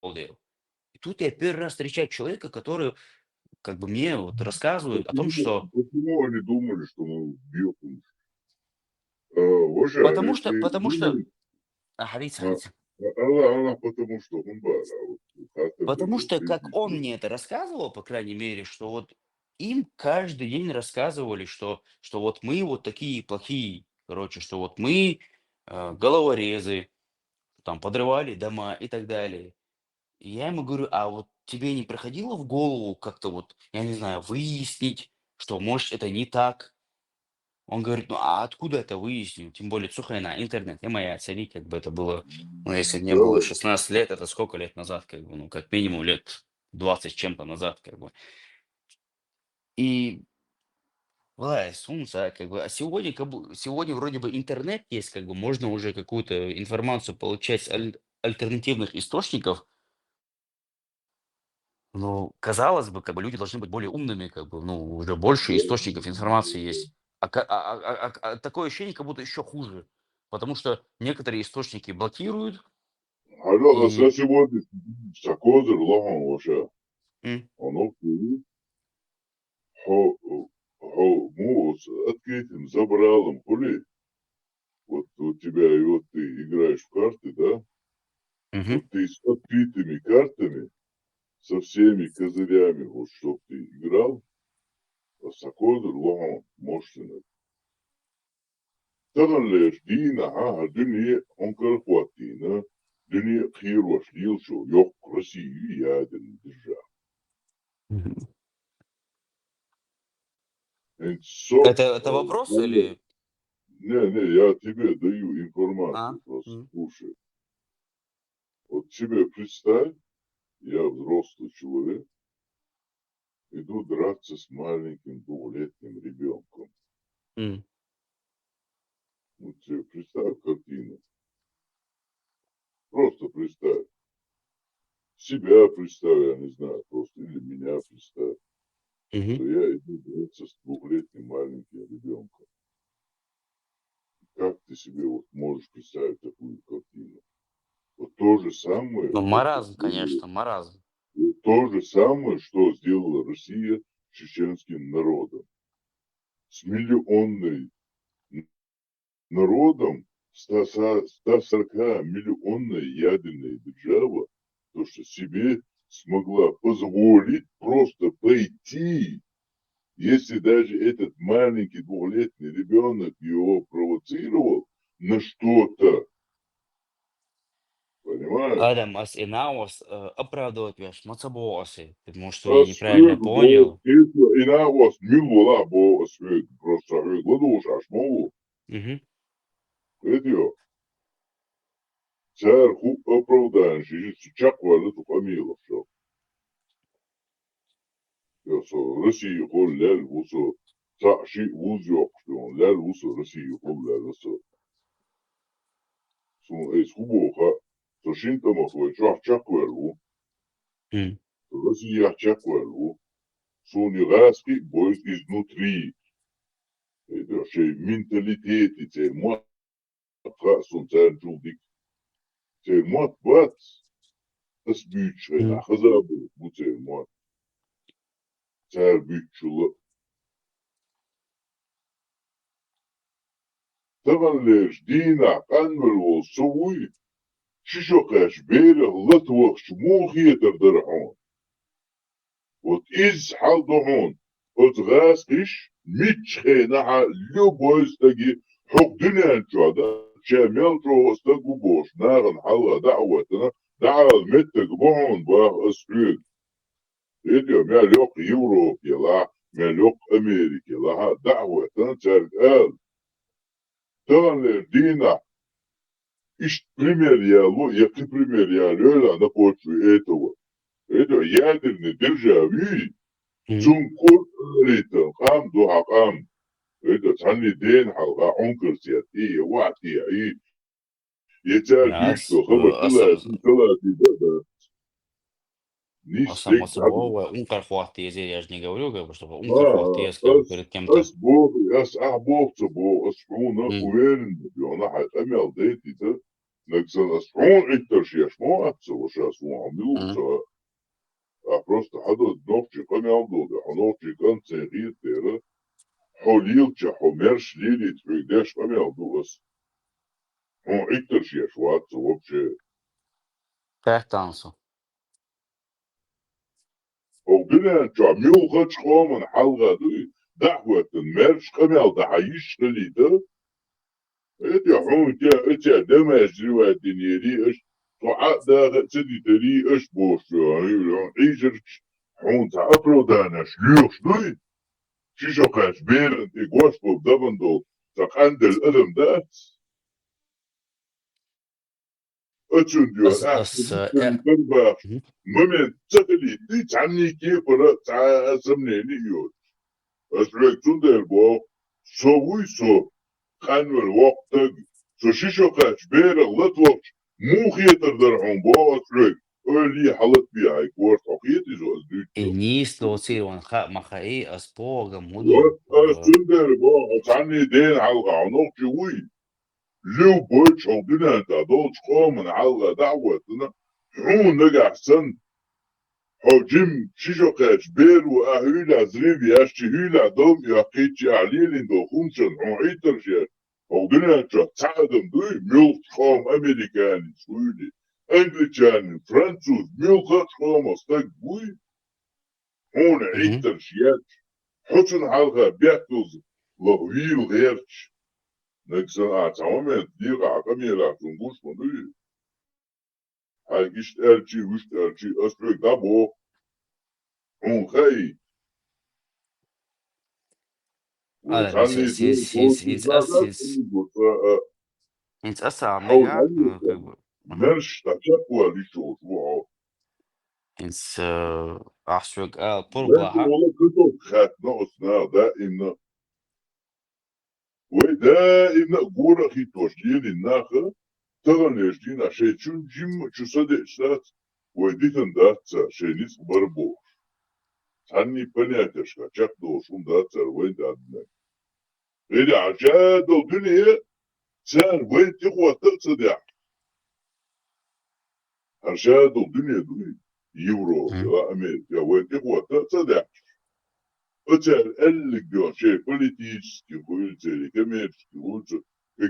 И тут я первый раз встречаю человека, который как бы мне вот рассказывает о том, что почему они думали, что мы убьем? Вообще, потому что говорится, а, она потому что он бар, вот как-то потому даже что, как он прилично. мне это рассказывал, по крайней мере, что вот им каждый день рассказывали, что вот мы вот такие плохие, короче, что вот мы головорезы, там подрывали дома и так далее. И я ему говорю, а вот тебе не приходило в голову как-то вот, я не знаю, выяснить, что может это не так? Он говорит, ну а откуда это выяснил? Тем более, слухай, на интернет, и моя цари, как бы это было, ну если мне было Да, 16 лет, это сколько лет назад, как бы, ну как минимум лет 20 с чем-то назад, как бы. И власть, солнце, как бы, а сегодня, сегодня вроде бы интернет есть, как бы можно уже какую-то информацию получать с альтернативных источников, но казалось бы, как бы люди должны быть более умными, как бы, ну уже больше источников информации есть. Такое ощущение, как будто еще хуже, потому что некоторые источники блокируют حالا и اساسی بود سکوزر لهم وشا м, оно хо хо мус открытым забралом хули. Вот у тебя и вот ты играешь в карты, да? мгм. Вот ты с открытыми картами, со всеми козырями, вот чтоб ты играл, а сакозер лохом мощный. تغلش دينا ها دنيا انكر خواتينا دنيا خير وشليل شو يوق رسي يا دن دجا Мгм. انت صوت Это вопрос или... не, я тебе даю А? информацию, просто М. слушай. Вот себе представь, я взрослый человек, иду драться с маленьким двухлетним ребенком. М. Ну, тебе представь картину. Просто представь. Себя представь, я не знаю, просто или меня представь, Мгм. что я иду драться с двухлетним маленьким ребенком. Как ты себе вот можешь представить такую картину? Вот то же самое, Ну, это маразм, конечно, маразм. вот то же самое, что сделала Россия с чеченским народом. С миллионной народом, 140-миллионной ядерной держава, то, что себе смогла позволить просто пойти, если даже этот маленький двухлетний ребенок его провоцировал на что-то, понимаешь? Адамас и Наос оправдывать веш, мацабоосы, потому что я неправильно Asfög bo понял. kesu ina was mülvola bo asfög просто gладуш ашмову. Мгм. Эдио. Цар хуп оправдан жижит чак валу ту камилов шо. Я со России хол лел вусо цаши вузёк что лел вусо России хол лел со. Сун эс хубоха. То шинтама хой чак валу. М. Россия чак валу. Сун ираски бойт изнутри. Это шей менталитети те сун цар джулдик. Те мот бат. Tas büyütçüyle М. hazabı bu tema ter büyütçülü tavaller dina kanmer ol sovuy şişokaş beri latwakş muhiyeter derhon вот из халдохон от гаскиш мичхе наха любойстаги حق دنيا جودا شامل روستاغو بوش نارن حلا دعوتنا دعا المتك بون باغ اسفيد إيه مالوك يوروب يلا مالوك أمريكا لها دعوة تنشر قال تغنى دينا إيش пример я ло, який пример я лёля на почве этого. Это ядерный державы, М. цункур ритм, хам духакам. Это цанли ден халга онкерсият, и вати, и етер Ас, бюшто, хабар тылат, да. аса Нистек мацабоова, ункархуахтез, я же не говорю, как бы, чтобы اه ункархуахтез, как бы, перед кем-то. اس بوغ اس احبوغ اسفونا М. وين بيونا حتى ديتي ده نكسن اسفون انتر شمو اتسو شاسو عملو М. سا просто حدا نوفشي قميال دودة حنوفشي كان تغيير تيرا حوليل تشا حمرش ليلي تفيداش قميال دوس هون اكتر شوات وبشي Пехтансу. او بنا تشا ميو خدش خومن حلقة دوي دعوة مرش قميال ده حيش خلي ده إنت حون تا دمج رواتي نيري إش طعاء دا سدي تري إش بوش يعني إيجر حون تا أبرو دانا شلوخ شنوي شيشوكاش بيرن إيقواش بوب دبندو تاق عندل أدم دات أتشون ديو أس أحسن أس من بنباش مهم. ممن تقلي دي تعني كيف ولا تعزمني نيو أسرق تندر بو سووي سو خانو الوقت سو شيشوكاش بيرن لطوش مو خيتر درعون بو أسرق أولي حلت بيها إيقواش أخيتي زو أزدوتيو إنيس لو تصير وانخاء مخاي أسبوغ مدو وأسندر بو تعني دين على عنوك جوي لو بوش عندنا تدوش قوم على دعوتنا حون نجح سن حجم شيشوكاش بير وأهيلا زريبي أشتي هيلا دوم يقيتي عليلين دو خمسن عيتر شير عندنا تعدم دوي ملك قوم أمريكاني سويدي أنجليكاني فرنسوس ملك قوم أستاك بوي هون عيتر شير حسن حلقة بيحتوز لغويل غيرش نكسن أعتمد ديغ عقمي لعتنقوش مدوي هايكشت أرشي وشت أرشي أسرق دابو هون خي هذا وتعني دين since أسرع حول ميجا عليك مرش تشقوى لشوش وعو since أحسوك لكن بوربلاها والله كتب خات نقصنا دائما ودائما قورة خي توشلين الناخة تغنيش دينا شيء شون جيم شو صدق سات وديتن داتسا شيء نيس بربو تعني بنياتش كشك دوشون داتسا وين دادنا غير عجاد الدنيا سان وين تقوى تقصد عجاد الدنيا دوي يورو يا أمريكا وين تقوى تقصد أتر قالك دو شيء بوليتيش كيقول زي كمير كيقول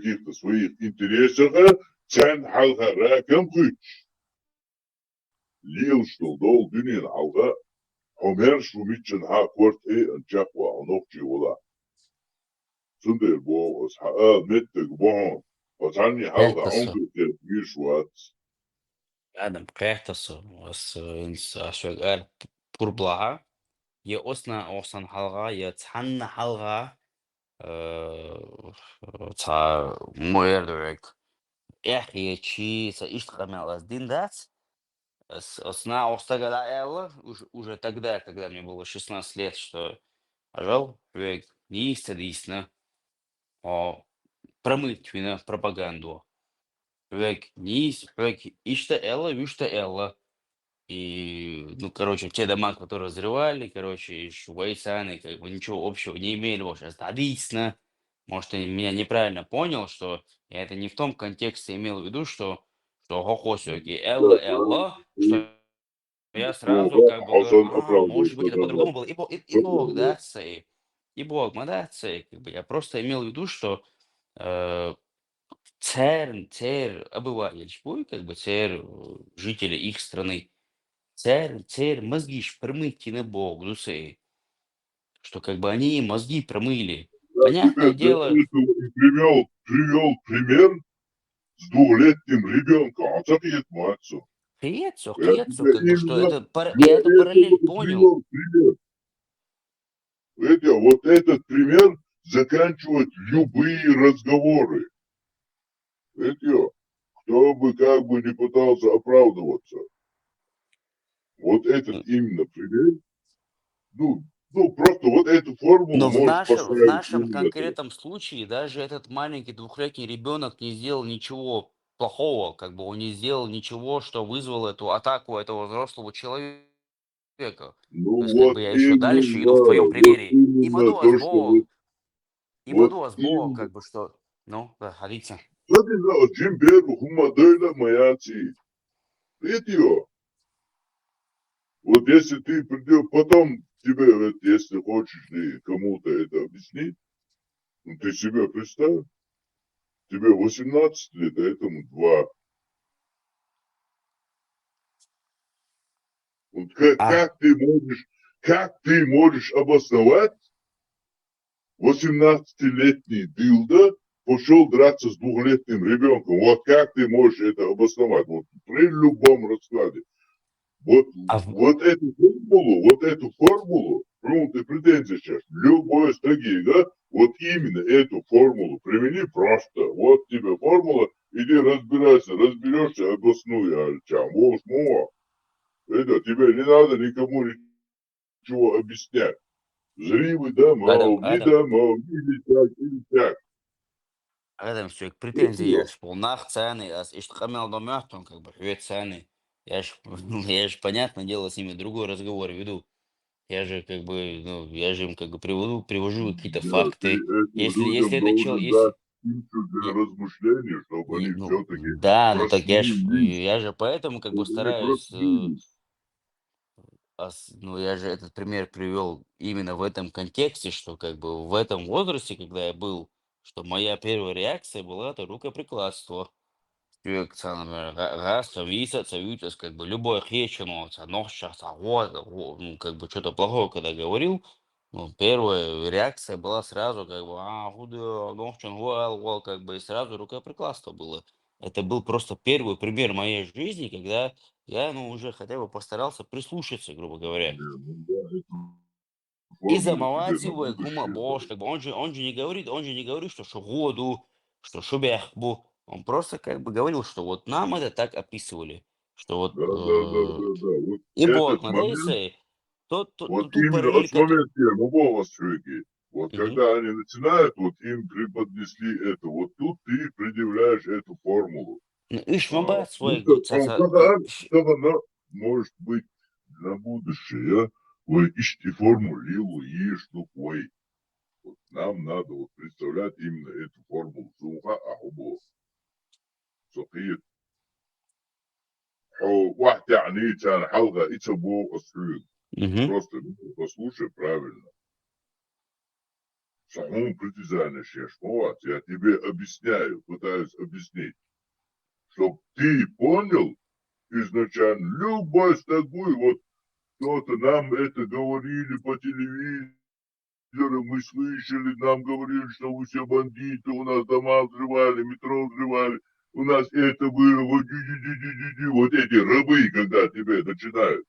كيف تصوير انتريسها كان حلقة راكم كوش ليش دول دنيا الحلقة همير شو ميتشن ها كورت ايه انجاقوا عنوكي ولا سندر بو اسحاق متك بوهن وتعني حلقة عنك كير شوات Adam qeextaso أحسوك بوربلاها يا أصلا حلقة يا تحنا حلقة تا مويردوك أخي شي سأشتغل على دين دات أصلا أستغل уже тогда, когда мне было 16 лет, что жил, действительно промыть вина пропаганду. Ишта Элла. И, ну, короче, те дома, которые взрывали, короче, швейцаны, как бы ничего общего не имели вообще. Столично. Может, ты меня неправильно понял, что я это не в том контексте имел в виду, что хохосёки, Элла, что я сразу как бы говорю, حسن أبراز может быть, это по-другому было. И Бог, да, сей. И Бог, да, сей. Как бы я просто имел в виду, что церь обыватель, как бы жители их страны, церь мозги ж промыть не Бог, сей. Что как бы они мозги промыли. Понятное дело. Привел пример с двухлетним ребенком, а так и отматься. Хрецо, как бы, что это я эту параллель понял. Вот этот пример заканчивает любые разговоры. Кто бы как бы не пытался оправдываться. Вот этот именно пример, ну просто вот эту формулу Но в можешь поставить. нашем конкретном случае даже этот маленький двухлетний ребенок не сделал ничего плохого, как бы он не сделал ничего, что вызвало эту атаку этого взрослого человека. Ну То есть, вот как бы я еще дальше иду в твоем примере. И Мадуас Бог, как бы что. Ну, да, ходите. Джим Бербу, Хумадойла, Маяци. Видео. Вот если ты придешь, потом тебе, если хочешь ли кому-то это объяснить, ну ты себе представь, тебе 18 лет, а этому 2. Вот как ты можешь обосновать 18-летний дылда пошел драться с 2-летним ребенком? Вот как ты можешь это обосновать? Вот при любом раскладе. Вот эту формулу Ну, ты претензии сейчас. Любой стаги, да? Вот именно эту формулу примени просто. Вот тебе формула, иди разбирайся, разберешься, обоснуй, альчам. Восьмого. Это тебе не надо никому ничего объяснять. Зривы домов, не домов, не так, не так. Adam sürekli Это претензии, я да. ж полнах цены, а ich хамел до он как бы привет цены. Я ж, я ж, понятное дело, с ними другой разговор веду. Я же как бы, ну, я же им как бы привожу какие-то Да, ты факты. этим Если людям это чел, должен дать если, пищу для не, размышлений, чтобы они ну, все-таки да, ну так проснулись, я же поэтому как бы чтобы они стараюсь, проснулись. ну, я же этот пример привел именно в этом контексте, что как бы в этом возрасте, когда я был, что моя первая реакция была это рукоприкладство. Например, раз, цавитас, как бы любое хечено, но сейчас, ну, как бы что-то плохое, когда говорил, ну, первая реакция была сразу, как бы, как бы, и сразу рукоприкладство было. Это был просто первый пример моей жизни, когда я, ну, уже хотя бы постарался прислушаться, грубо говоря. Не, ну да, эту И формулу себе замалать на его, и гума будущее бош, дать. как бы он же не говорит, что году, что шубяхбу. Он просто как бы говорил, что вот нам это так описывали, что вот Да, да, да, да, да. Вот и этот бот момент, надеется, вот ту именно параллель, момент первого шаги. Вот Мгм. когда они начинают, вот им преподнесли это, вот тут ты предъявляешь эту формулу. Ну, иш Ну, мабат свой, как она может быть на будущее, вы ищите формулу, и что вы. Вот нам надо вот представлять именно эту формулу. Суха, ахубо, сухие. واحد يعني كان حلقة итабо острый. Мгм. Просто послушай правильно. Самому притязание вот я тебе объясняю, пытаюсь объяснить, чтобы ты понял изначально, любой с тобой, вот кто-то нам это говорили по телевизору, мы слышали, нам говорили, что вы все бандиты, у нас дома взрывали, метро взрывали, у нас это было, вот, вот эти рабы, когда тебе начинают.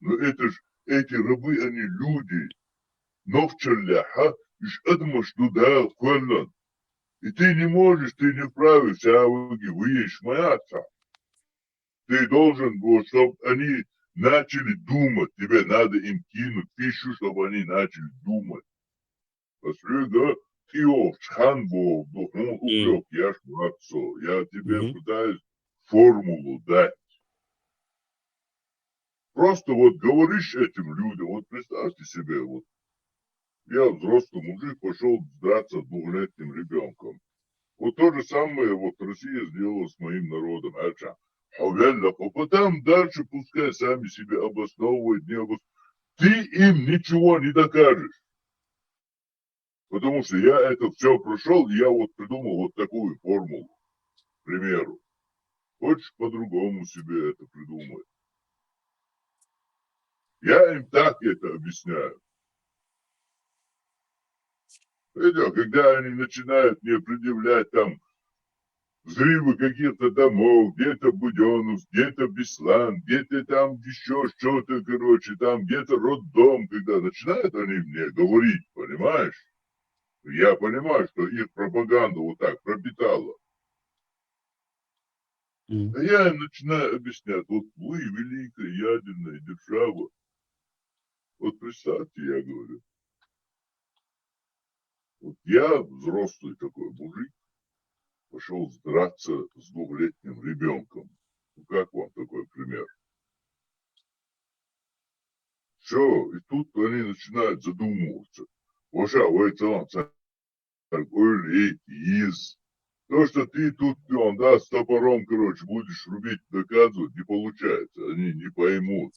Но это ж, эти рабы, они люди. Но в челяха, иш адмаш туда, фэллан. И ты не можешь, ты не вправе, выешь мояться. Ты должен был, чтобы они начали думать. Тебе надо им кинуть пищу, чтобы они начали думать. Посмотри, ты овчхан был, ну, упрек, я ж молодцо. Я тебе Мгм. пытаюсь формулу дать. Просто вот говоришь этим людям, вот представьте себе, вот я взрослый мужик пошел драться с двухлетним ребенком. Вот то же самое вот Россия сделала с моим народом. А потом дальше пускай сами себе обосновывают, не обосновывают. Ты им ничего не докажешь. Потому что я это все прошел, и я вот придумал вот такую формулу, к примеру. Хочешь по-другому себе это придумать. Я им так это объясняю. Видите, когда они начинают мне предъявлять там взрывы каких-то домов, где-то Буденов, где-то Беслан, где-то там еще что-то, короче, там где-то роддом, когда начинают они мне говорить, понимаешь? Я понимаю, что их пропаганда вот так пропитала. Мгм. А я им начинаю объяснять, вот вы великая ядерная держава. Вот представьте, я говорю, вот я взрослый такой мужик, пошел драться с двухлетним ребенком. Ну, как вам такой пример? Все, и тут они начинают задумываться. Оша, ой, öyle из. То, что ты тут, он, да, с топором, короче, будешь рубить, доказывать, не получается. Они не поймут.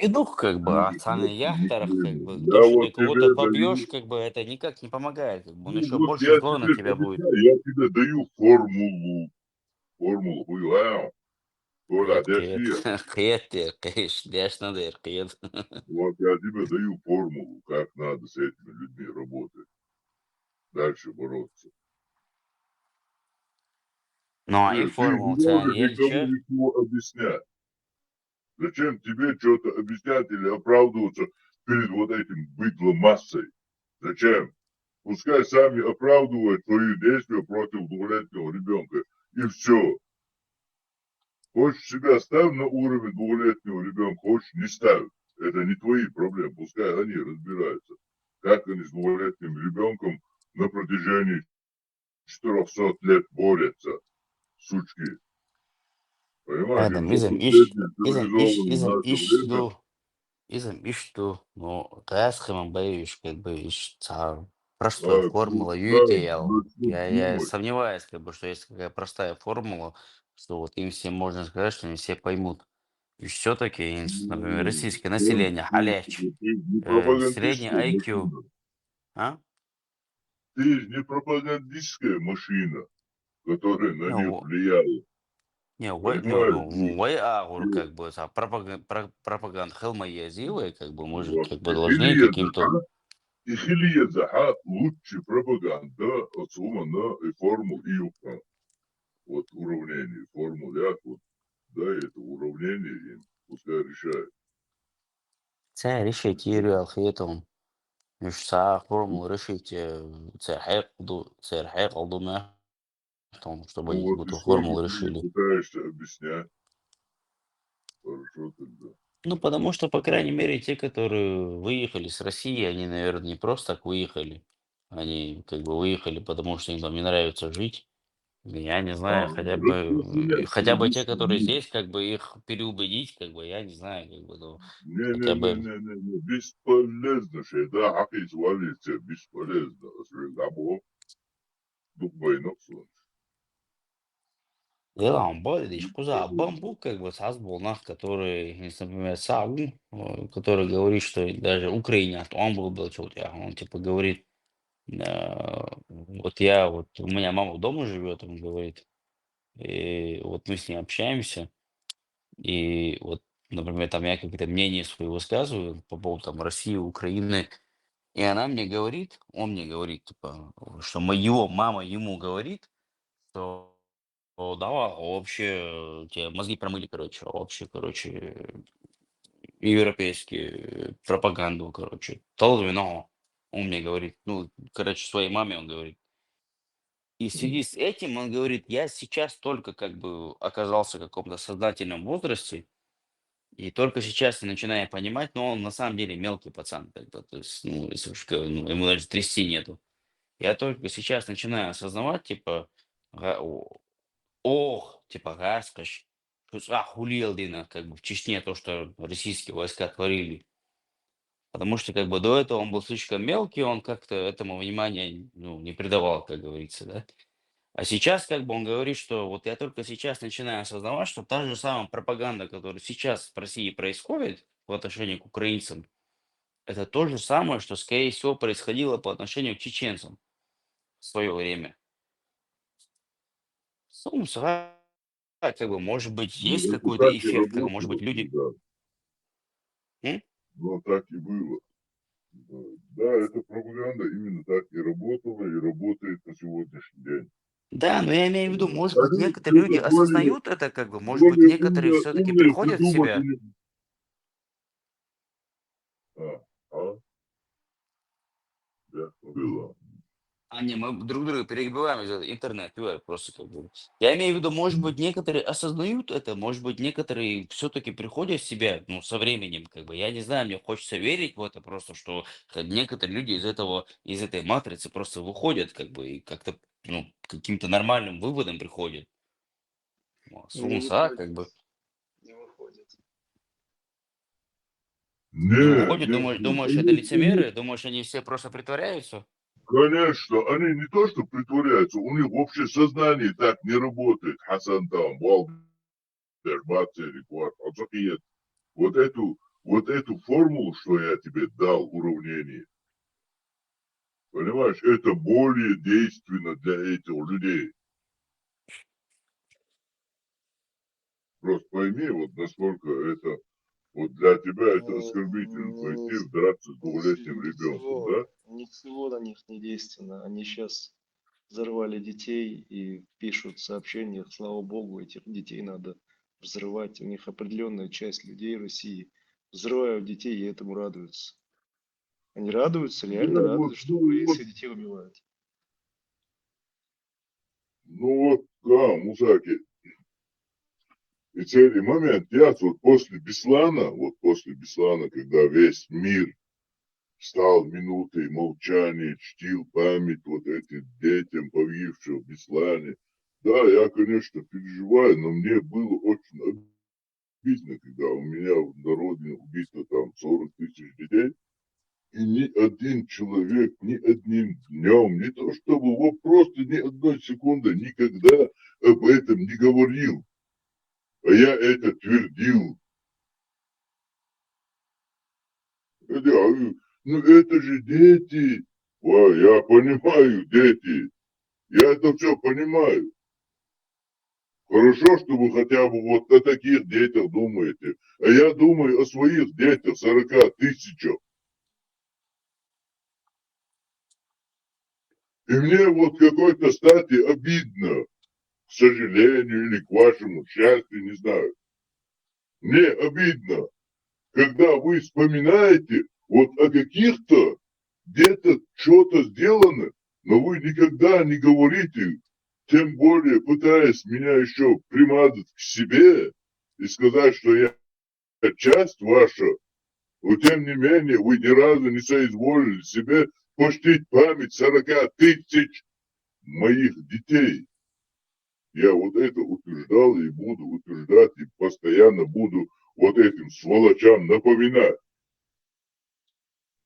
И дух, как бы, Люди ацаны просто не яхтарах, как примут. бы, то, Я что ты вот кого-то тебе побьешь, даю, как бы, это никак не помогает, как бы, он ну еще вот больше я зла на тебе тебя будет. объясняю, я тебе даю формулу. Формулу, хуя. Коля, Кыет, деши. кыет, кыш, дяшнадыр, кыет. Вот я тебе даю формулу, как надо с этими людьми работать. Дальше бороться. Ну, а и Ты не формул цен можешь никому елче. ничего объяснять. Зачем тебе что-то объяснять или оправдываться? перед вот этим быдлом массой. Зачем? Пускай сами оправдывают свои действия против двухлетнего ребенка. И все. Хочешь себя ставь на уровень двухлетнего ребенка, хочешь не ставь. Это не твои проблемы. Пускай они разбираются. Как они с двухлетним ребенком на протяжении 400 лет борются. Сучки. Понимаешь? И Adam, в последнее цивилизованное наше время изам ишду, ну, гасхам боюсь, как бы, простая формула, UTL. начнут Я думать. сомневаюсь, как бы, что есть какая простая формула, что вот им всем можно сказать, что они все поймут. И все-таки, например, российское население, халявчик, Ты не средний пропагандистская IQ, машина. а? Ты не пропагандистская машина, которая на них Ну, влияет. Понимаешь? way аур, И как бы, пропаганда хелма язилы, как бы, мы же, вот. как бы, должны каким-то. И хилия заха лучше пропаганда от сумана и формул и юка. Вот уравнение формул, вот, да, это уравнение им пускай решает. Це рішить Хейтон. Мش ساعة формулу решить, це حيقضوا чтобы Ну они вот и эту что же формулу ты решили. пытаешься объяснять? Хорошо тогда. Ну, потому что, по крайней мере, те, которые выехали с России, они, наверное, не просто так выехали. Они как бы выехали, потому что им там не нравится жить. Я не знаю, хотя бы те, которые здесь, как бы их переубедить, как бы, я не знаю, как бы, ну, хотя бы. Не, бесполезно, что да, хаки свалится, бесполезно. Разговор, двойной сон. Делам более куза бамбу, как бы сазболнах, который, если, например, Сау, который говорит, что даже Украине от он был что-то, он типа говорит, вот я, вот у меня мама дома живет, он говорит, и вот мы с ней общаемся, и вот, например, там я какие-то мнения свои высказываю по поводу там России, Украины, и она мне говорит, он мне говорит, типа, что его мама ему говорит, что да, вообще тебе мозги промыли, короче, вообще, короче, европейские пропаганду, короче. Толвино, он мне говорит, ну, короче, своей маме он говорит. И в связи с этим он говорит, я сейчас только как бы оказался в каком-то сознательном возрасте, и только сейчас я начинаю понимать, но он на самом деле мелкий пацан, как бы, то есть, ну, если уж ну, ему даже трясти нету. Я только сейчас начинаю осознавать, типа, ох, типа Гаскаш, охуел Дина, как бы в Чечне то, что российские войска творили. Потому что как бы до этого он был слишком мелкий, он как-то этому внимания ну, не придавал, как говорится, да. А сейчас как бы он говорит, что вот я только сейчас начинаю осознавать, что та же самая пропаганда, которая сейчас в России происходит по отношению к украинцам, это то же самое, что, скорее всего, происходило по отношению к чеченцам в свое время. Как бы, может быть, есть Ну, это какой-то так и эффект, как бы, может быть, работало люди. всегда. М? Но так и было. Да, эта пропаганда именно так и работала, и работает на сегодняшний день. Да, но я имею в виду, может быть, Они некоторые люди что-то осознают это, как бы, может быть, более некоторые все-таки умные приходят в придумать у себя. них. А, да, было. А не, мы друг друга перебиваем из-за интернет, просто как бы. Я имею в виду, может быть, некоторые осознают это, может быть, некоторые все-таки приходят в себя, ну, со временем, как бы. Я не знаю, мне хочется верить в это просто, что некоторые люди из этой матрицы просто выходят, как бы, и как-то, ну, к каким-то нормальным выводам приходят. Не Сумса, выходит, как бы. не выходит. Не Нет, выходит, нет, нет. думаешь, это лицемеры, думаешь, они все просто притворяются? Конечно, они не то что притворяются, у них вообще сознание так не работает. Хасан там, Валдер, Бацери, Кварт, Ацакиет. Вот эту формулу, что я тебе дал, уравнение, понимаешь, это более действенно для этих людей. Просто пойми, вот насколько это, вот для тебя это оскорбительно пойти драться с двухлетним ребенком, да? Ничего на них не действенно. Они сейчас взорвали детей и пишут в сообщениях, слава богу, этих детей надо взрывать. У них определенная часть людей России взрывают детей и этому радуются. Они радуются, Да, реально вот, радуются, что ну, вот, украинских детей убивают. ну вот, да, мусаки. И целый момент, я вот после Беслана, когда весь мир стал минутой молчания, чтил память вот этим детям, погибшим в Беслане, да, я, конечно, переживаю, но мне было очень обидно, когда у меня на родине убито там 40 тысяч детей, и ни один человек, ни одним днем, не то чтобы, вот просто ни одной секунды никогда об этом не говорил. А я это твердил. Ну это же дети. Я понимаю, дети. Я это все понимаю. Хорошо, что вы хотя бы вот о таких детях думаете. А я думаю о своих детях, 40 тысячах. И мне вот какой-то стати обидно, к сожалению или к вашему счастью, не знаю. Мне обидно, когда вы вспоминаете вот о каких-то где-то что-то сделано, но вы никогда не говорите, тем более пытаясь меня еще примазать к себе и сказать, что я часть ваша, но тем не менее вы ни разу не соизволили себе почтить память 40 тысяч моих детей. Я вот это утверждал и буду утверждать, и постоянно буду вот этим сволочам напоминать.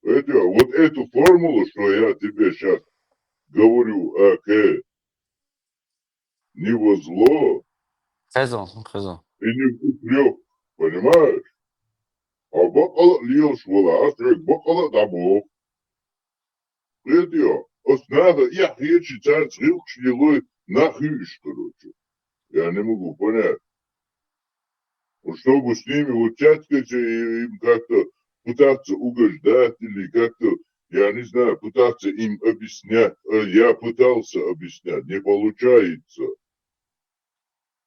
Вот эту формулу, что я тебе сейчас говорю, не во зло Хазо. и не в упрек, понимаешь? А бакала льешь власть, бакала домов. Это надо, я речи царь црилкшнилой нахыш, короче. Я не могу понять. Вот чтобы с ними вот тяткаться и им как-то пытаться угождать или как-то, я не знаю, пытаться им объяснять. Я пытался объяснять, не получается.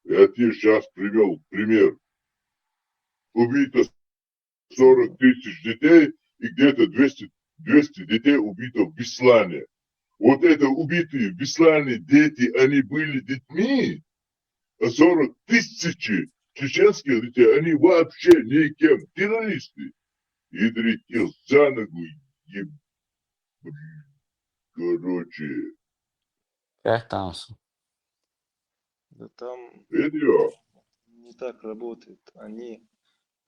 Я тебе сейчас привел пример. Убито 40 тысяч детей и где-то 200 детей убито в Беслане. Вот это убитые в Беслане дети, они были детьми, а 40 тысяч чеченских детей, они вообще никем, террористы. Ядрить их за ногу, короче. Как там? Да там Это не так работает. Они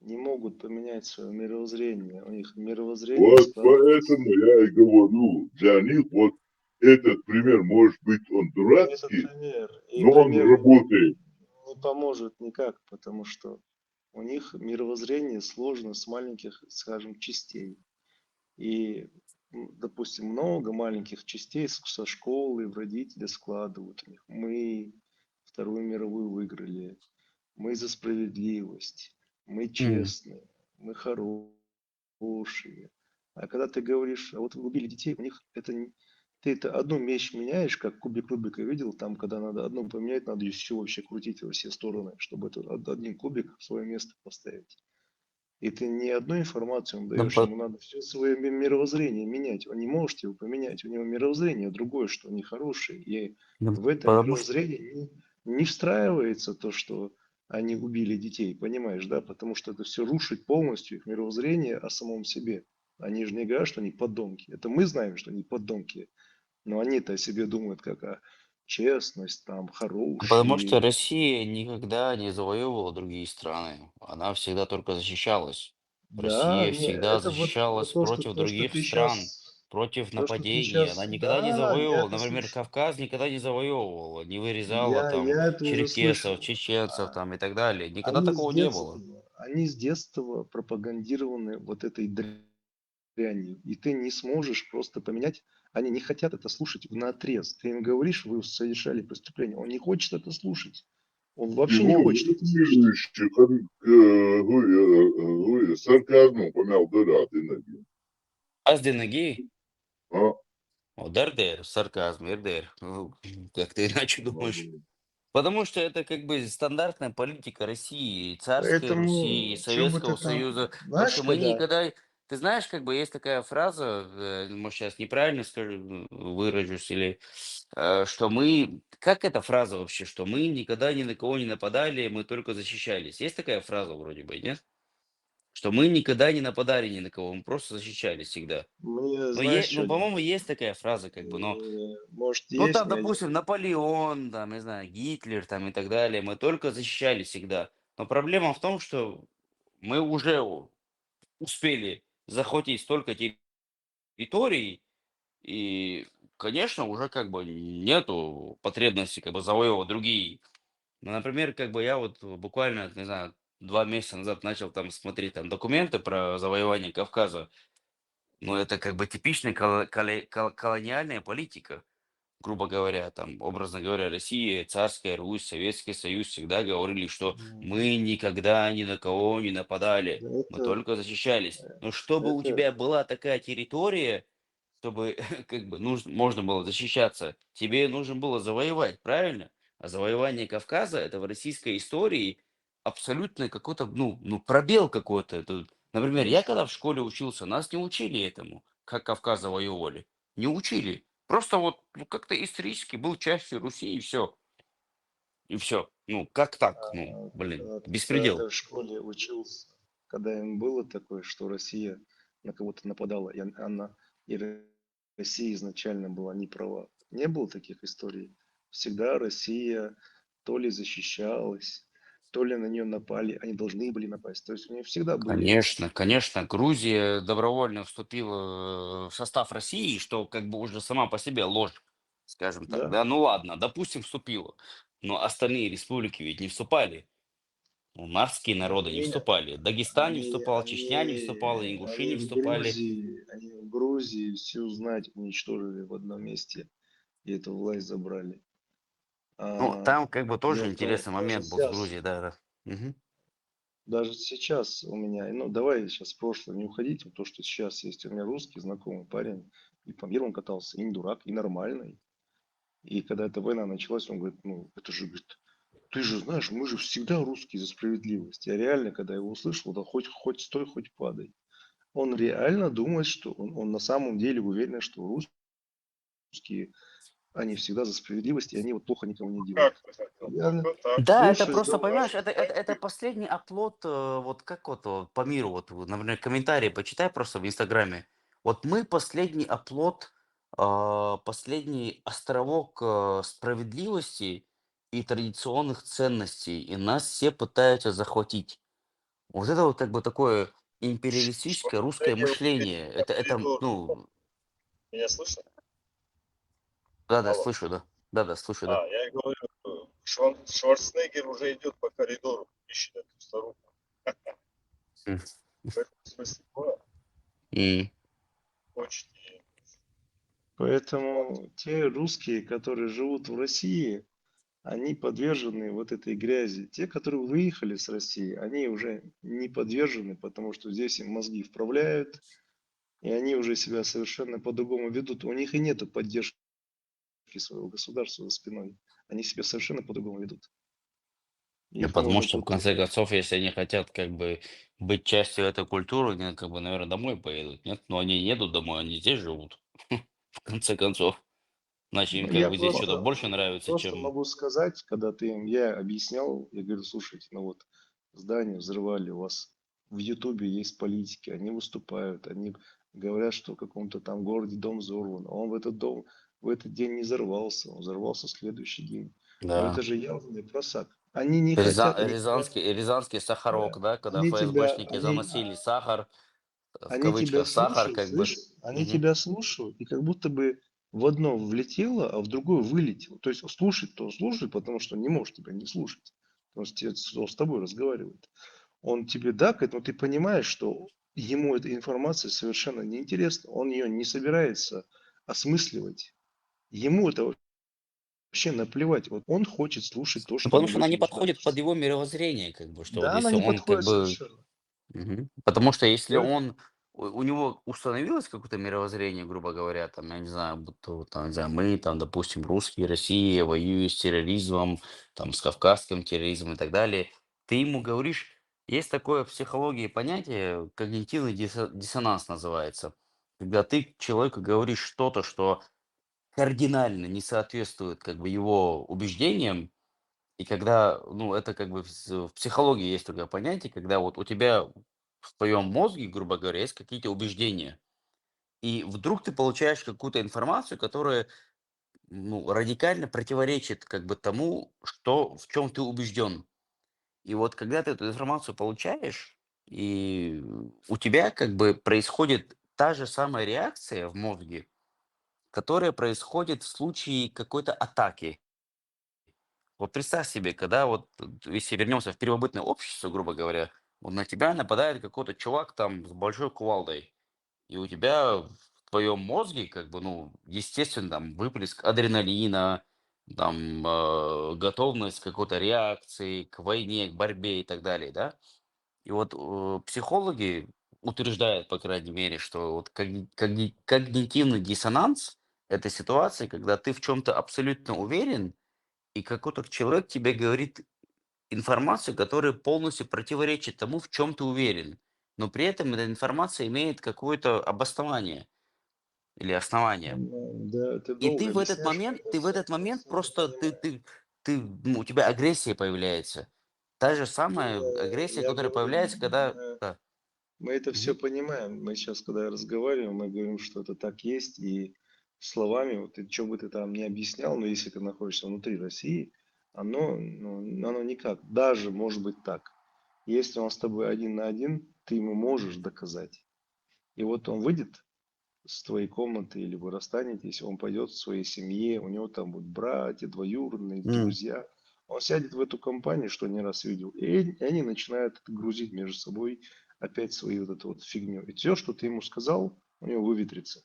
не могут поменять свое мировоззрение. У них мировоззрение вот складывается. поэтому я и говорю, для них вот этот пример, может быть, он Этот дурацкий, пример, но он работает. не поможет никак, потому что у них мировоззрение сложно с маленьких, скажем, частей. И, допустим, много маленьких частей со школы в родители складывают у них. Мы Вторую мировую выиграли, мы за справедливость, мы честные, мы хорошие. А когда ты говоришь, а вот вы убили детей, у них это ты это одну вещь меняешь, как кубик Рубика видел, там, когда надо одну поменять, надо ее все вообще крутить во все стороны, чтобы этот один кубик в свое место поставить. И ты не одну информацию ему даешь, ему надо все свое мировоззрение менять. Он не может его поменять, у него мировоззрение другое, что они хорошие. И в это Потому что мировоззрение не встраивается то, что они убили детей, понимаешь, да? Потому что это все рушит полностью их мировоззрение о самом себе. Они же не говорят, что они подонки. Это мы знаем, что они подонки. Но они-то о себе думают, как о честность, там, Потому что хорошие. Россия никогда не завоевывала другие страны. Она всегда только защищалась. Да, Россия не, всегда это защищалась против то, что других ты стран, сейчас, против то, что ты нападений. Она сейчас, никогда не да, я завоевывала. это Например, слышал, Кавказ никогда не завоевывала, не вырезала там я это уже черкесов, слышал. чеченцев А, там и так далее. Никогда Они с такого не было. детства, они с детства пропагандированы вот этой дрянью, и ты не сможешь просто поменять. Они не хотят это слушать наотрез. Ты им говоришь, вы совершали преступление, он не хочет это слушать. Он вообще не Его хочет это слушать. сарказмом помял дыраты ноги. Аз Денаги, А? ДРДР, сарказм, РДР. Ну, как ты иначе думаешь? Потому что это как бы стандартная политика России, царской Руси, Поэтому, что бы Советского ты там, Союза. В знаешь, общем, они когда никогда Ты знаешь, как бы есть такая фраза, может, сейчас неправильно скажу, выражусь, или что мы... Как эта фраза вообще, что мы никогда ни на кого не нападали, мы только защищались? Есть такая фраза вроде бы, нет? Что мы никогда не нападали ни на кого, мы просто защищались всегда. Мне, Ну, знаешь, ну, что по-моему, есть такая фраза, как бы, но... может, Ну, есть, там, но я допустим, Наполеон, там, не знаю, Гитлер, там, и так далее, мы только защищались всегда. Но проблема в том, что мы уже успели захватить столько территорий, и, конечно, уже как бы нету потребности как бы завоевывать другие. Ну, например, как бы я вот буквально, не знаю, 2 месяца назад начал там смотреть там документы про завоевание Кавказа. Ну, это как бы типичная колониальная политика, грубо говоря, там, образно говоря, Россия, Царская Русь, Советский Союз всегда говорили, что Мгм. мы никогда ни на кого не нападали, мы Это, только защищались. Но чтобы у это, тебя была такая территория, чтобы как бы можно было защищаться, тебе нужно было завоевать, правильно? А завоевание Кавказа это в российской истории абсолютно какой-то, ну пробел какой-то. Например, я когда в школе учился, нас не учили этому, как Кавказ завоевывали. Не учили. Просто вот ну, как-то исторически был частью Руси и все. И все. Ну, как так? Ну, блин, когда ты беспредел. в школе учился, когда им было такое, что Россия на кого-то нападала, и Россия изначально была не права. Не было таких историй. Всегда Россия то ли защищалась, то ли на нее напали, они должны были напасть. То есть у нее всегда были... Конечно, конечно, Грузия добровольно вступила в состав России, что как бы уже сама по себе ложь, скажем так, Да, да, ну ладно, допустим, вступила, но остальные республики ведь не вступали, марские народы не они, вступали, Дагестан не они, вступал, Чечня не вступала, ингуши не вступали. Они в Грузии всю знать уничтожили в одном месте и эту власть забрали. Ну, А, там как бы тоже интересный даже момент был с сейчас, Грузией, да, да. Мгм. даже сейчас у меня, ну давай сейчас в прошлое не уходить, вот то, что сейчас есть. У меня русский знакомый парень, и по миру он катался, и не дурак, и нормальный. И когда эта война началась, он говорит, ну это же, говорит, ты же знаешь, мы же всегда русские за справедливость. Я реально, когда его услышал, да хоть стой, хоть падай. Он реально думает, что он на самом деле уверен, что русские, они всегда за справедливость, и они вот плохо никому не делают. Реально, Да, это слушай, просто, понимаешь, это последний оплот, вот как вот по миру, например, комментарии почитай просто в Инстаграме. Вот мы последний оплот, последний островок справедливости и традиционных ценностей, и нас все пытаются захватить. Вот это вот как бы такое империалистическое русское Шварценеггер уже идет мышление. по Это, коридору. ну, Меня слышно? да-да, Алло. слышу, да. Да-да, слышу, да. Я и говорю, Шварценеггер уже идет по коридору, ищет эту старуху. М, В этом смысле, м. хочет ее. поэтому те русские, которые живут в России, они подвержены вот этой грязи. Те, которые выехали с России, они уже не подвержены, потому что здесь им мозги вправляют, и они уже себя совершенно по-другому ведут. У них и нету поддержки своего государства за спиной. Они себя совершенно по-другому ведут. Ну, Их потому можно что, в тут конце концов, если они хотят как бы быть частью этой культуры, они как бы, наверное, домой поедут, нет? Но они не едут домой, они здесь живут, в конце концов. Значит, им ну, как я бы здесь что-то просто, больше нравится, просто чем... могу сказать, когда я объяснял, я говорю, слушайте, ну вот здание взрывали, у вас в Ютубе есть политики, они выступают, они говорят, что в каком-то там городе дом взорван, а он в этот дом в этот день не взорвался, он взорвался в следующий день. Но Да. это же явный просак. Они не хотят, Рязанский сахарок, да, да, когда ФСБшники они, заносили сахар, в они тебя кавычках сахар, слушают, как бы. слышь, они Мгм. тебя слушают, и как будто бы в одно влетело, а в другое вылетело. То есть слушать-то он слушает, потому что не может тебя не слушать. Потому что он с тобой разговаривает. Он тебе дакает, но ты понимаешь, что ему эта информация совершенно неинтересна. Он ее не собирается осмысливать. Ему это вообще наплевать. Вот он хочет слушать то, Ну, что потому ему что она говорит не государство. подходит под его мировоззрение, как бы, что вот Да, она если не он как подходит бы... совершенно. Мгм. Потому что если Поэтому у него установилось какое-то мировоззрение, грубо говоря, там, я не знаю, будто вот там, не знаю, мы там, допустим, русские, Россия воюют с терроризмом, там, с кавказским терроризмом и так далее, ты ему говоришь, Есть такое в психологии понятие, когнитивный диссонанс называется. Когда ты человеку говоришь что-то, что кардинально не соответствует как бы его убеждениям, и когда, ну, это как бы в психологии есть такое понятие, когда вот у тебя в твоем мозге, грубо говоря, есть какие-то убеждения, и вдруг ты получаешь какую-то информацию, которая, ну, радикально противоречит как бы тому, что, в чем ты убежден. И вот когда ты эту информацию получаешь, и у тебя как бы происходит та же самая реакция в мозге, которая происходит в случае какой-то атаки. Вот представь себе, когда вот, если вернемся в первобытное общество, грубо говоря, вот на тебя нападает какой-то чувак там с большой кувалдой, и у тебя в твоем мозге, как бы, ну, естественно, там выплеск адреналина, там готовность к какой-то реакции, к войне, к борьбе и так далее, да? И вот психологи утверждают, по крайней мере, что вот когнитивный диссонанс — это ситуация, когда ты в чем-то абсолютно уверен, и какой-то человек тебе говорит информацию, которая полностью противоречит тому, в чем ты уверен. Но при этом эта информация имеет какое-то обоснование или основание. Да, ты И долго объясняешь, мне ты в кажется, этот момент просто не просто понимаю. у тебя агрессия появляется. Та же самая агрессия, Я которая говорю, появляется, когда... Да. мы это все Мгм. понимаем. Мы сейчас, когда разговариваем, мы говорим, что это так есть, и словами, вот ты, что бы ты там не объяснял, но если ты находишься внутри России, оно никак, даже может быть так. Если он с тобой один на один, ты ему можешь доказать. И вот он выйдет с твоей комнаты, или вы расстанетесь, он пойдет к своей семье, у него там будут братья, двоюродные, М. друзья. Он сядет в эту компанию, что не раз видел, и они начинают грузить между собой опять свою вот эту вот фигню. И все, что ты ему сказал, у него выветрится.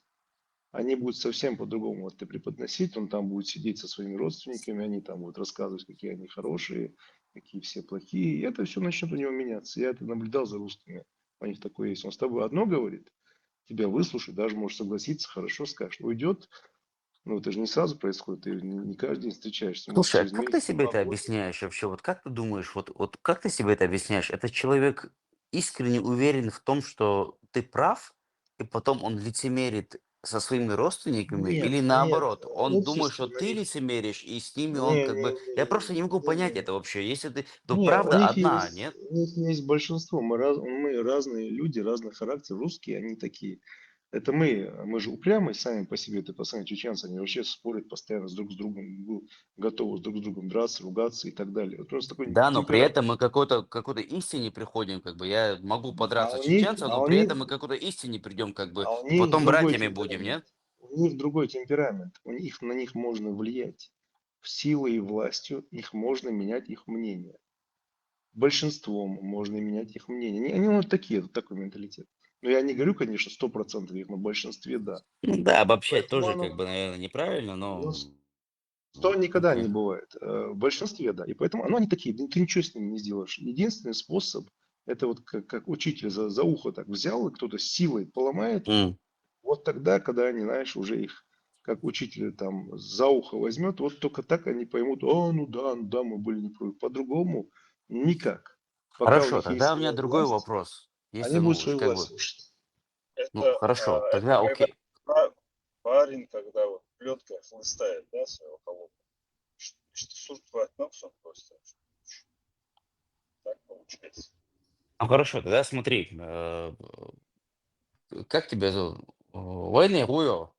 Они будут совсем по-другому это преподносить, он там будет сидеть со своими родственниками, они там будут рассказывать, какие они хорошие, какие все плохие, и это все начнет у него меняться. Я это наблюдал за русскими, у них такое есть. Он с тобой одно говорит, тебя выслушает, даже может согласиться, хорошо скажет, уйдет. Ну, это же не сразу происходит, ты не каждый день встречаешься, может, Слушай, а через как ты месяц, себе два это года. объясняешь вообще? Вот как ты думаешь, вот как ты себе это объясняешь? Этот человек искренне уверен в том, что ты прав, и потом он лицемерит со своими родственниками, или Нет, наоборот, он думает, что общество на ты них... лицемеришь, и с ними он Не, как не, бы... Я просто не могу не, понять не. это вообще. Если ты... То Не, правда одна, нет? у них есть большинство. Мы разные люди, разных характеров. Русские, они такие. Это мы же упрямые сами по себе. Ты посмотри, чеченцы, они вообще спорят постоянно с другом, готовы с другом драться, ругаться и так далее. Вот просто такой Да, но при этом темперамент. мы какой-то истине приходим, как бы. Я могу А подраться с у них, чеченцем, а но у при них, этом мы к какой-то истине придем, как бы, а у и них потом другой братьями будем, темперамент. нет? У них другой темперамент. На них можно влиять. Силой и властью их можно менять их мнение. Большинством можно менять их мнение. Они вот такие, вот такой менталитет. Но я не говорю, конечно, 100% их, но в большинстве да. Ну да, обобщать Поэтому тоже, оно, как бы, наверное, неправильно, ну, но... 100 никогда не Окей. бывает. В большинстве да. И поэтому они такие, ты ничего с ними не сделаешь. Единственный способ, это вот как учитель за ухо так взял, и кто-то силой поломает, М. вот тогда, когда они, знаешь, уже их, как учитель там за ухо возьмет, вот только так они поймут, ну да, мы были неправы. По-другому никак. Пока у Хорошо, них есть тогда у меня своя другой власть, вопрос. Если, они будут ну, свою как власть бы, слушать. ну, хорошо, тогда когда окей. парень, когда вот плеткой хлыстает, да, своего холопа, что суртвать ноксон просто. Так получается. Ну, хорошо, тогда смотри, как тебя зовут? Войны, Хуё.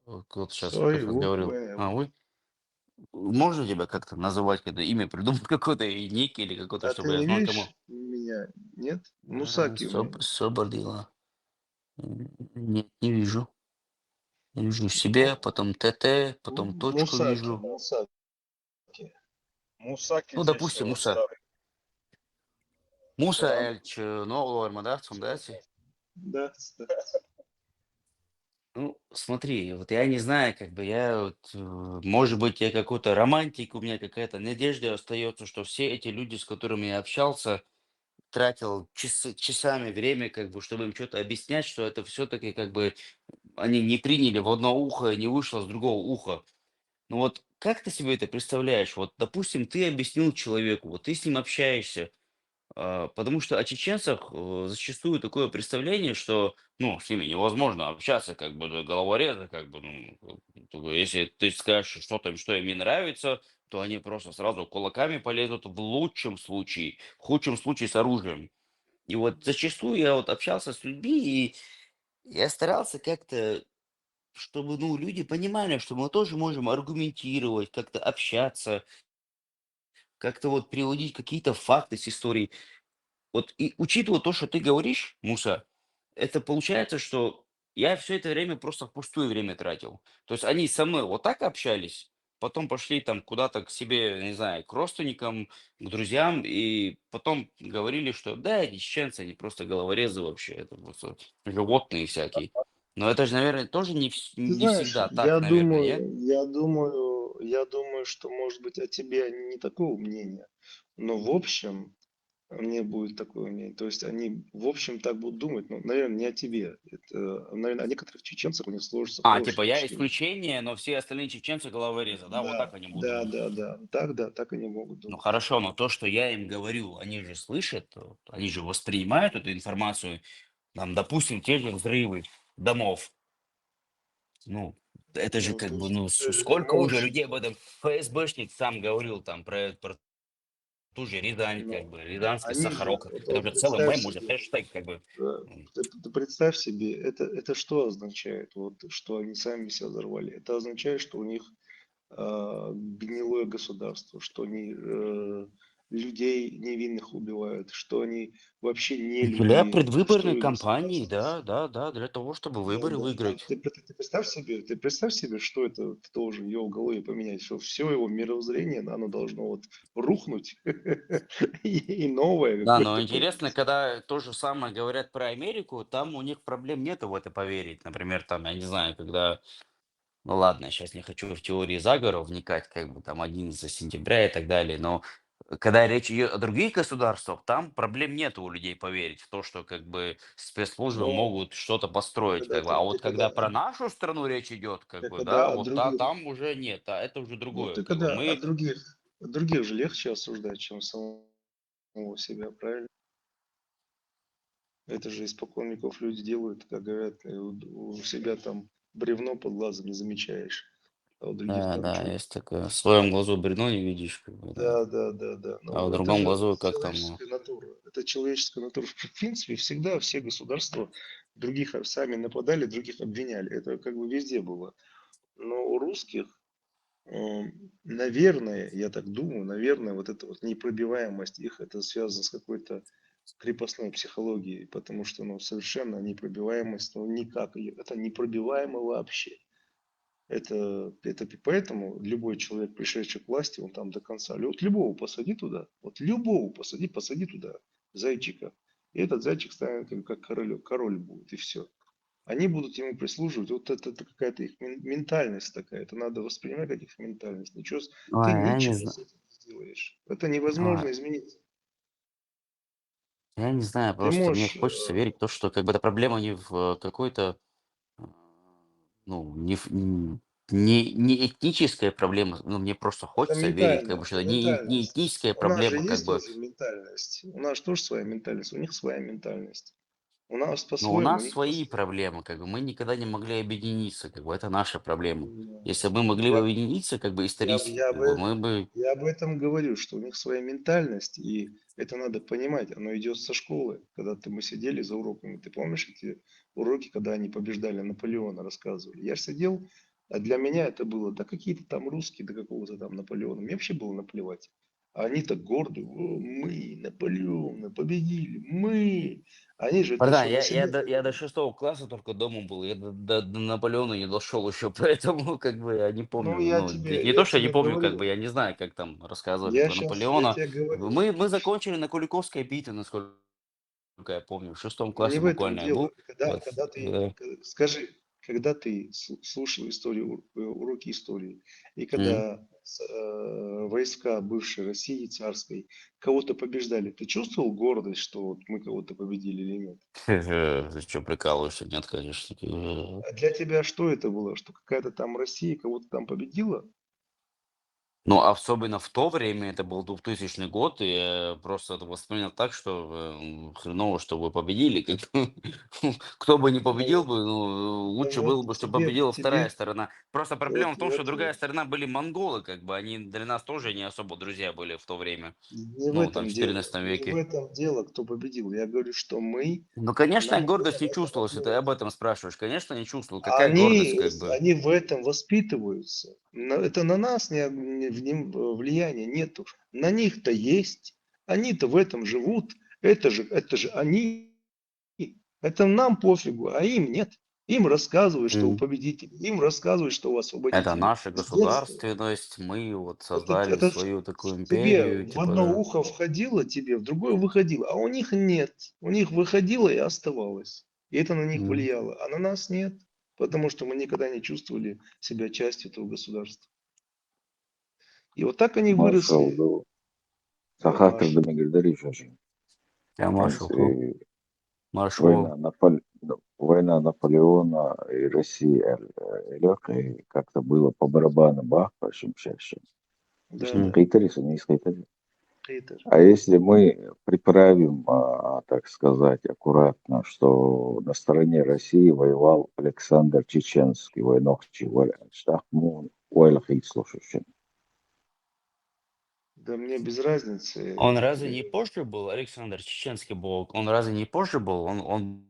Вот сейчас Сой, как говорил. Вы? Можно тебя как-то называть, когда имя придумать какое-то, и ник, или какой-то, А ты чтобы я не знал, кому? видишь меня? Нет? Мусаки у меня. Соболила. Нет, не вижу. Я вижу Ну, себе, потом ТТ, потом точку вижу. Мусаки. Мусаки Ну, допустим, весело, Муса. старый. Musa Да. Elç, ne olur да, в Цумдасе? Да, да. Ну, смотри, вот я не знаю, как бы я вот, может быть, я какой-то романтик, у меня какая-то надежда остается, что все эти люди, с которыми я общался, тратил часами время, как бы, чтобы им что-то объяснять, что это все-таки как бы они не приняли в одно ухо, не вышло с другого уха. Ну вот как ты себе это представляешь? Вот, допустим, ты объяснил человеку, вот ты с ним общаешься, Потому что о чеченцах зачастую такое представление, что, ну, с ними невозможно общаться, как бы, да, головорезы, как бы, ну, если ты скажешь что-то, что им не нравится, то они просто сразу кулаками полезут в лучшем случае, в худшем случае с оружием. И вот зачастую я вот общался с людьми, и я старался как-то, чтобы, ну, люди понимали, что мы тоже можем аргументировать, как-то общаться, как-то вот приводить какие-то факты с истории. Вот и учитывая то, что ты говоришь, Муса, это получается, что я все это время просто впустую время тратил. То есть они со мной вот так общались, потом пошли там куда-то к себе, не знаю, к родственникам, к друзьям, и потом говорили, что да, эти чеченцы, они просто головорезы вообще, это просто животные всякие. Но это же, наверное, тоже Ты не знаешь, всегда так, наверное, нет? я думаю, что, может быть, о тебе они не такого мнения. Но в общем, мне будет такое мнение. То есть они, в общем, так будут думать, но, наверное, не о тебе. Это, наверное, о некоторых чеченцах у них сложится Типа хорошее я впечатление. исключение, но все остальные чеченцы головорезы, да, вот так Да, они будут да, думать. да, да. Так, да, так они могут Ну думать. хорошо, но то, что я им говорю, они же слышат, вот, они же воспринимают эту информацию, там, допустим, те же взрывы домов. Ну, это же Ну, как то бы, есть ну, ты сколько уже можешь, людей об этом. ФСБшник сам говорил там про ту же Рязань, ну, как бы, Рязанский они же, Сахарок. Это вот уже целый представь мем, уже себе, хэштег, как бы. ты представь себе, это что означает, вот, что они сами себя взорвали? Это означает, что у них гнилое государство, что они людей невинных убивают, что они вообще не Для люди, предвыборной что кампании, государство. да, да, да, для того, чтобы Да, выборы да, да. выиграть. Ты представь себе, что это ты должен его в голове поменять, что все его мировоззрение, оно должно вот рухнуть и новое Да, но какое-то интересно, появиться. когда то же самое говорят про Америку, там у них проблем нету в это поверить. Например, там, я не знаю, когда, ну ладно, я сейчас не хочу в теории заговора вникать, как бы там 11 сентября и так далее, но когда речь идет о других государствах, там проблем нету у людей поверить в то, что как бы спецслужбы Но могут что-то построить, когда как бы. А ты вот когда, когда про нашу страну речь идет, как ты бы, да, когда от вот других, там уже нет, а это уже ну другое, ты как бы. когда Мы, от других же легче осуждать, чем самого себя, правильно? Это же испокон веков люди делают, как говорят, у себя там бревно под глазом не замечаешь, а у других да, там да, что. есть такое, в своем глазу бревно не видишь, как бы, да. Да, да, да, да. А в Ну, это другом же глазу как там, ну, человеческая натура. Это человеческая натура. В принципе, всегда все государства других сами нападали, других обвиняли. Это как бы везде было. Но у русских, наверное, я так думаю, наверное, вот эта вот непробиваемость их, это связано с какой-то крепостной психологией, потому что, ну, совершенно непробиваемость, ну, никак ее, это непробиваемо вообще. Это поэтому любой человек, пришедший к власти, он там до конца. Вот любого посади туда, вот любого посади туда, зайчика. И этот зайчик станет как король будет, и все. Они будут ему прислуживать. Вот это какая-то их ментальность такая. Это надо воспринимать как их ментальность. Ты ой, я не ничего знаю, с этим не сделаешь. Это невозможно изменить. я не знаю, Ты просто мне можешь, хочется верить в то, что как бы эта проблема не в какой-то, а, ну, не этническая проблема, но мне просто это хочется верить, как бы, ментально, что это это не ментальность. этническая У нас же проблема, как есть бы, тоже ментальность. У нас же тоже своя ментальность, у них своя ментальность. У нас но у по-своему, у нас них свои по-своему. проблемы, как бы, мы никогда не могли объединиться, как бы, это наша проблема. Ну, Если бы мы могли бы Я, объединиться, как бы, я, исторически, я, как бы, бы, мы бы, я об этом говорю, что у них своя ментальность, и это надо понимать. Оно идет со школы, когда мы сидели за уроками. Ты помнишь эти уроки, когда они побеждали Наполеона, рассказывали? Я же сидел, а для меня это было, да какие-то там русские, да какого-то там Наполеона. Мне вообще было наплевать. А они так горды, «О, мы, Наполеона, победили, мы. Они же это братан, что, на себе я до говорили? 6 класса только дома был, я до Наполеона не дошел еще, поэтому как бы я не Ну, помню, ну, не я то, что я не тебе помню, как бы говорю. я не знаю, как там рассказывали про Я Наполеона. тебе Как бы говорю. мы закончили на Куликовской битве, насколько я помню, в 6 классе Не в этом буквально я дело. был. Вот, Скажи, когда ты слушал историю, уроки истории, и м. когда войска бывшей России царской кого-то побеждали, ты чувствовал гордость, что вот мы кого-то победили или нет? Ты что, прикалываешься? Нет, конечно. А для тебя что это было? Что какая-то там Россия кого-то там победила? Ну, особенно в то время, это был 2000 год, и я просто это воспринял так, что хреново, что вы победили. Как бы. Кто бы не победил Ну, бы, ну, ну лучше было вот бы, чтобы победила вторая тебе, сторона. Просто проблема вот, в том, что вот, другая сторона были монголы, как бы, они для нас тоже не особо друзья были в то время, не в ну, там, в этом дело, 14 не в веке. этом дело, кто победил. Я говорю, что Ну, конечно, нам гордость не этого чувствовалась, это ты делать. об этом спрашиваешь. Конечно, не чувствовал. Какая гордость, как бы? Они в этом воспитываются. Это на нас влияния нету. На них-то есть. Они-то в этом живут. Это же они. Это нам пофигу, а им нет. Им рассказывают, что вы М. победители. Им рассказывают, что у вас Это освободители. наша С детства. государственность, мы вот Это, создали это свою такую тебе империю, в типа, одно да. ухо входило, тебе в другое выходило, а у них нет. У них выходило и оставалось. И это на них М. влияло. А на нас нет. Потому что мы никогда не чувствовали себя частью этого государства. И вот так они Маршал, выросли. да. Да, Сахатыр Маш. Дмитрий очень. Я маршал, Война, маршал. война Наполеона и России легкой как-то было по барабану бах, почему чаще. Да, Не да. хейтались, не хейтались. Хейтер. А если мы приправим, так сказать, аккуратно, что на стороне России воевал Александр Чеченский, военный штахмун, уайлахид слушающий. Да мне без разницы. Он разве не позже был, Александр Чеченский был, он разве не позже был? Он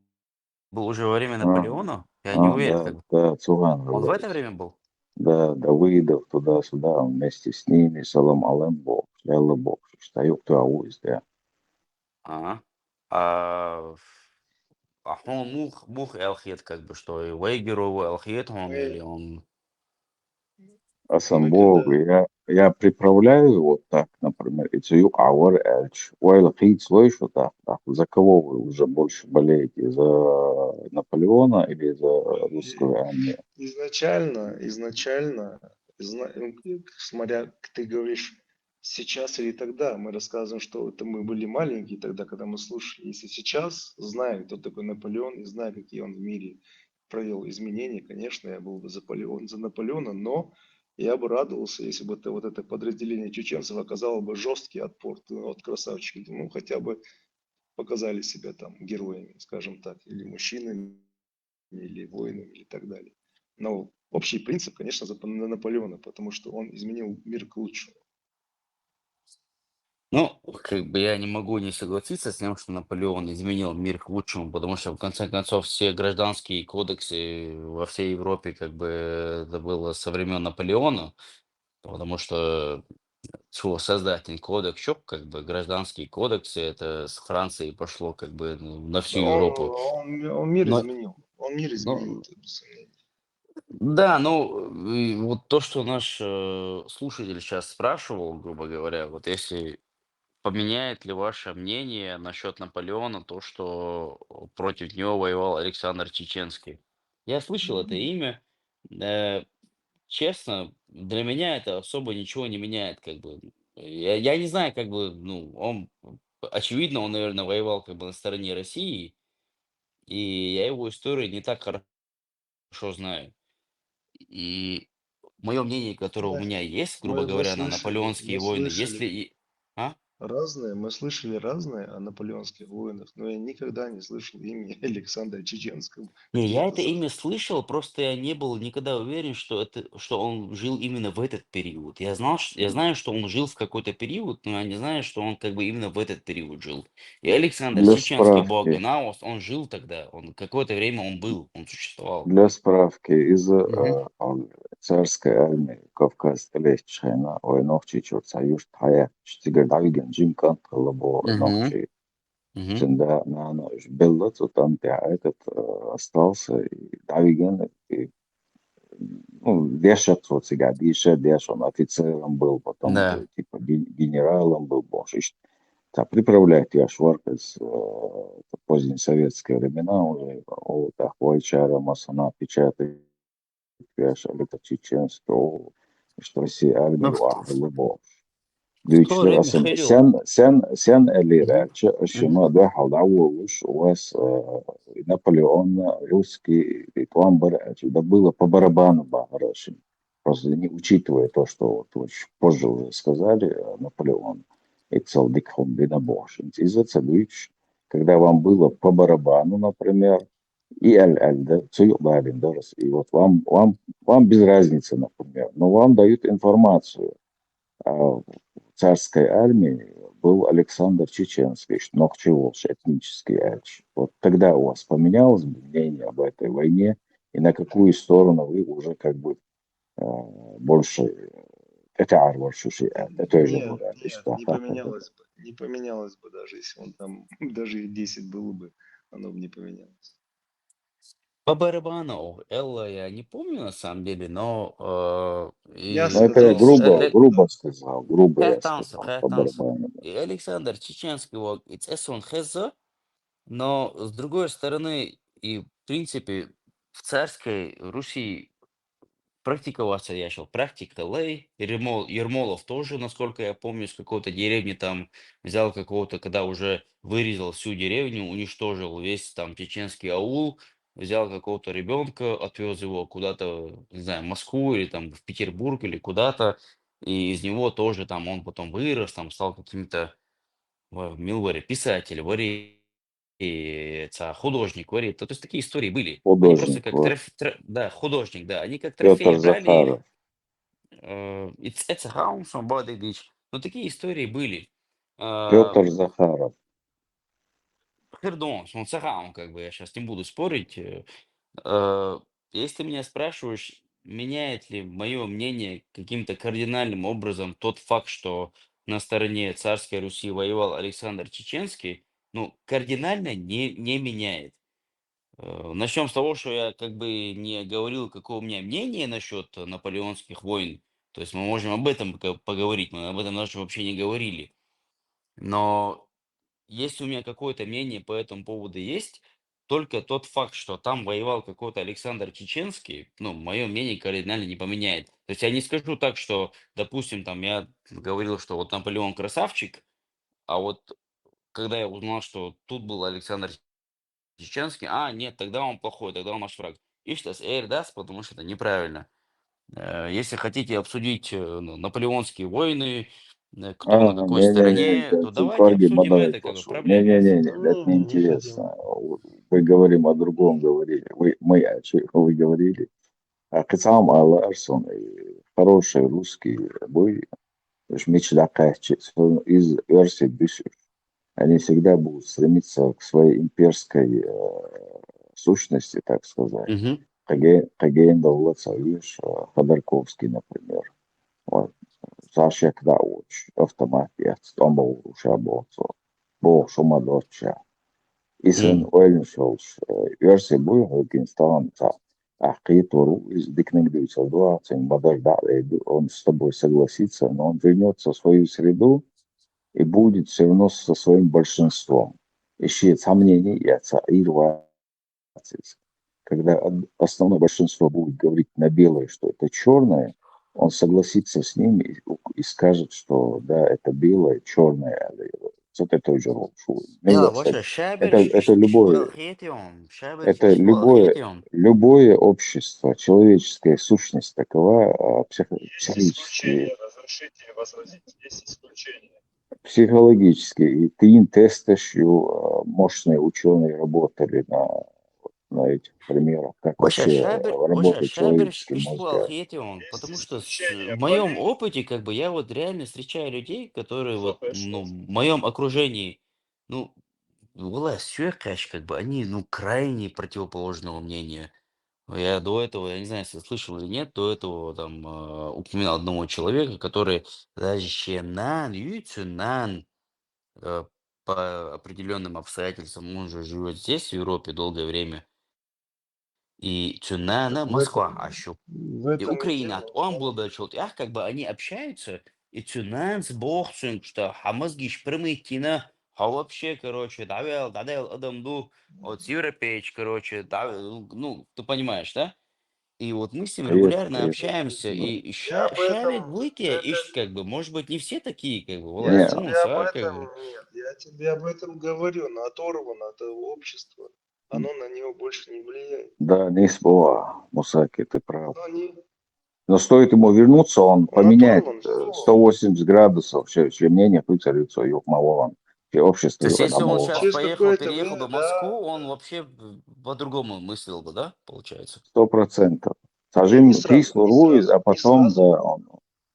был уже во время Наполеона? Я не уверен, как бы. Да, Цуган Он в говорит. это время был? Да, Давыдов туда-сюда, он вместе с ними, Салам Алем Бог, Лялла Бог, Штаю кто ауз, да. Ага. А, он мух Элхет, как бы, что и Вейгеру Элхет он, или Мы, он... А сам мы Бог, когда... я приправляю вот так, например, и цю ауэр эльч, уайл хит слышу так, за кого вы уже больше болеете, за Наполеона или за русскую армию? Изначально, смотря, ты говоришь, сейчас или тогда, мы рассказываем, что это мы были маленькие тогда, когда мы слушали. Если сейчас знаем, кто такой Наполеон, и знаем, какие он в мире провел изменения, конечно, я был бы за Наполеона, но я бы радовался, если бы это, вот это подразделение чеченцев оказало бы жесткий отпор. Ну, вот красавчики, ну, хотя бы показали себя там героями, скажем так, или мужчинами, или воинами, и так далее. Но общий принцип, конечно, за Наполеона, потому что он изменил мир к лучшему. Ну, как бы я не могу не согласиться с тем, что Наполеон изменил мир к лучшему, потому что, в конце концов, все гражданские кодексы во всей Европе, как бы, это было со времен Наполеона, потому что создатель кодекс СＨОП, как бы, гражданские кодексы, это с Франции пошло, как бы, ну, на всю Да, Европу. он мир Но, изменил. Он мир изменил, ну, это без сомнения. да, ну, и вот то, что наш слушатель сейчас спрашивал, грубо говоря, вот если поменяет ли ваше мнение насчет Наполеона то, что против него воевал Александр Чеченский? Я слышал это имя. Э, Честно, для меня это особо ничего не меняет, как бы. Я не знаю, как бы, ну, очевидно, он, наверное, воевал как бы на стороне России, и я его историю не так хорошо знаю. И мое мнение, которое у Мы, меня есть, грубо мы говоря, на слышали, наполеонские мы войны, если слышали и... А? мы слышали разное о наполеонских войнах, но я никогда не слышал имени Александра Чеченского. Не, Что я это это за... имя слышал, просто я не был никогда уверен, что он жил именно в этот период. Я знаю, что он жил в какой-то период, но я не знаю, что он как бы именно в этот период жил. И Александр Для Чеченский справки, Болгнаус, он жил тогда, он какое-то время он существовал. из Мгм. царской армии Кавказ Лесчайна, Нохчи Чурцаюш Тая, Штиgadalgan Джимкан Колобо Мгм. Нохчи, Мгм. Шинда Нана Беллац, там этот остался, и Давиген, и, ну, Дешат, вот сега, Деш, он офицером был, потом Да. уже типа генералом был, боже, так, приправляет я шварка с поздние советские времена уже, о, так, Вайчара, Масана, печатает, я это чеченство, что все Ну, армии, ахлыбо. в то Büyükler время asıl Халил. sen Мгм. elire Мгм. şuna da halawuş у вас Наполеон русский и Туамбар это было по барабану хорошим. просто не учитывая то, что вот вы позже уже сказали, Наполеон, и целдикхун бинабошин. Из-за цадвич, когда вам было по барабану, например, и да, и вот вам без разницы, например, но вам дают информацию. А в царской армии был Александр Чеченский, Нохчеволш, этнический эльч. Вот тогда у вас поменялось бы мнение об этой войне, и на какую сторону вы уже как бы больше تعرف شيء تعجبه Нет, нет, не поменялось бы. Не поменялось бы даже, если он там, даже и 10 было бы, оно бы не поменялось. По барабану, Элла, я не помню на самом деле, но Я Ну, это я сказал, грубо сказал, грубо я Хайтанса, сказал, по Хайтанса. барабану. И Александр Чеченский, вот, он хеза, но с другой стороны, и в принципе в царской Руси практиковаться я шел. Практика лей. Ермолов тоже, насколько я помню, с какой-то деревни там взял какого-то, когда уже вырезал всю деревню, уничтожил весь там чеченский аул, взял какого-то ребенка, отвез его куда-то, не знаю, в Москву или там в Петербург или куда-то, и из него тоже там он потом вырос, там стал каким-то Милвари, писатель, вари, художник, вари. То есть такие истории были. Они просто Художник, как вот, да, художник, да. Они как трофей Петр брали их. Захаров. Это хаун, somebody дичь. Но такие истории были. Петр Захаров. Пердон, он сахаун, как бы я сейчас не буду спорить. Если ты меня спрашиваешь, меняет ли мое мнение каким-то кардинальным образом тот факт, что на стороне царской Руси воевал Александр Чеченский, ну, кардинально не меняет. Начнем с того, что я как бы не говорил, какое у меня мнение насчет наполеонских войн. То есть мы можем об этом поговорить, мы об этом даже вообще не говорили. Но если у меня какое-то мнение по этому поводу есть, только тот факт, что там воевал какой-то Александр Чеченский, ну, мое мнение кардинально не поменяет. То есть я не скажу так, что, допустим, там я говорил, что вот Наполеон красавчик, а вот когда я узнал, что тут был Александр Чеченский, нет, тогда он плохой, тогда он наш враг. И что даст, потому что это неправильно. Если хотите обсудить наполеонские войны, кто на какой стороне, то давайте Корги обсудим Мадай это, как бы пошел. проблем нет. Не-не-не, это не хотим. неинтересно. Мы говорим о другом, говорили. Вы говорили. А Кацам Алла Арсон, хороший русский бой, из Эрси Бюсюр. Они всегда будут стремиться к своей имперской сущности, так сказать. Мгм. Кагейн Давлет Савиш, Ходорковский, например. Вот. Сашек Дауч, автоматия, Стомбол, Шабоцо, Бог Шумадоча. Isen Oilenshows, Ерси Буй, Гинстан, Ахитору, из Дикнегдуйца, Мадаш он с тобой согласится, но он вернется в свою среду и будет все равно со своим большинством. Ищет сомнений и ирвации. Когда основное большинство будет говорить на белое, что это черное, он согласится с ними и скажет, что да, это белое, черное. Вот это уже лучше. Ja, vaša šēber Это любое, это любое общество, человеческая сущность такова, Есть исключения, разрешите возразить, есть исключения. психологически. И ты тестишь, мощные ученые работали на этих примерах, как вообще работает человеческий мозг. Потому что в моем опыте, как бы, я вот реально встречаю людей, которые вот, ну, в моем окружении, ну, сюркач, как бы, они, ну, крайне противоположного мнения. Я до этого, я не знаю, если слышал или нет, до этого там упоминал одного человека, который даже по определенным обстоятельствам, он же живет здесь, в Европе, долгое время, и Цюнана В Москва, этом, в и этом и Украина, дело. он был бы человек, как бы они общаются, и Цюнан с Богцем, что хамазгиш примитина, вообще, короче, давил адамду, вот европеич, короче, ну, ты понимаешь, да? И вот мы с ним регулярно общаемся, и Я об шарит этом, выйти, и как бы, может быть, не все такие, как бы, я власть, тебе об как бы. этом, нет, я тебе об этом говорю, но оторвано от общества, оно на него больше не влияет. Да, не спора, Мусаки, ты прав. Но они, Но стоит ему вернуться, он поменяет Натурал он сделал. 180 градусов, все мнение лицо Юхмалован, общество То есть, если он Юхмалован. сейчас Через какое-то переехал время, бы в да, Москву, он вообще по-другому мыслил бы, да, получается? 100%. ну не Сажим сразу, кислую не руи, сразу, а не потом, сразу, да, он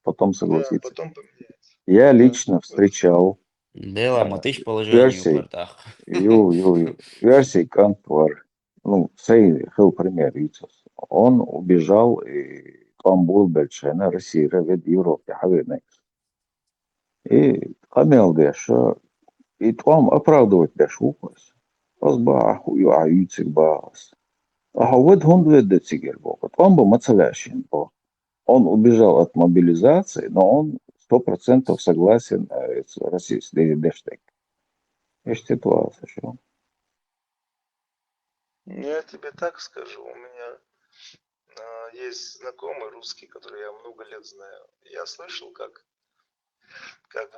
потом да, согласится. потом поменяется. Я Да, лично встречал Дела матыш положение версий, юкартах. версий Кантвар, ну, сей хил пример Вицус. Он убежал и там был Бельчена, Россия, в Европе, حبيبنا. И камел деша, и там оправдывать дешукас. أصبح يعيد باس. أعودهم ضد Цигербока. Он бы Мацалящин. Он убежал от мобилизации, но он 100% согласен с Россией, с Дештек. Есть ситуация, что. Я тебе так скажу, у меня есть знакомый русский, который я много лет знаю. Я слышал, как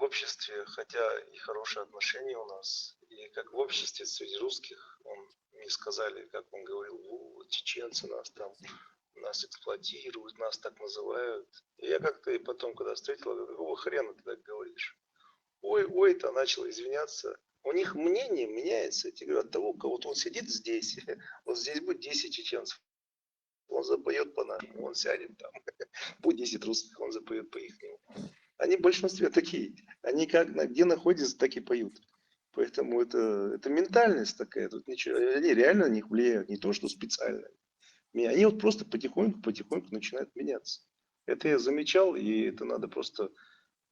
в обществе, хотя и хорошие отношения у нас, и как в обществе среди русских, мне сказали, как он говорил, вот, чеченцы нас эксплуатируют, нас так называют. И я как-то и потом, когда встретил, говорю, какого хрена ты так говоришь? Ой-то начал извиняться. У них мнение меняется. Я тебе говорю, от того, кого-то он сидит здесь, вот здесь будет 10 чеченцев, он запоет по-нашему, он сядет там, будет 10 русских, он запоет по-ихнему. Они в большинстве такие. Они как где находятся, так и поют. Поэтому это ментальность такая. Тут ничего, они реально на них влияют, не то, что специально. Они вот просто потихоньку начинают меняться. Это я замечал, и это надо просто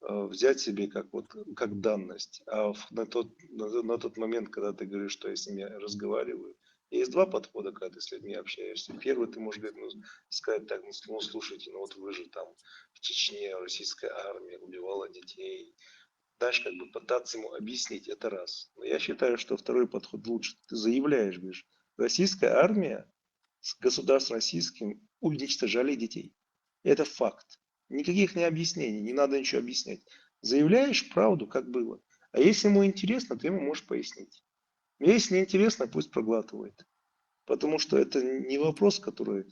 взять себе как данность. А на тот момент, когда ты говоришь, что я с ними разговариваю, есть два подхода, когда ты с людьми общаешься. Первый, ты можешь говорить, сказать так, ну слушайте, ну вот вы же там в Чечне, российская армия убивала детей. Дальше как бы пытаться ему объяснить, это раз. Но я считаю, что второй подход лучше. Ты заявляешь, говоришь, российская армия с государством российским уничтожали детей. Это факт. Никаких не объяснений, не надо ничего объяснять. Заявляешь правду, как было. А если ему интересно, ты ему можешь пояснить. Если не интересно, пусть проглатывает. Потому что это не вопрос, который...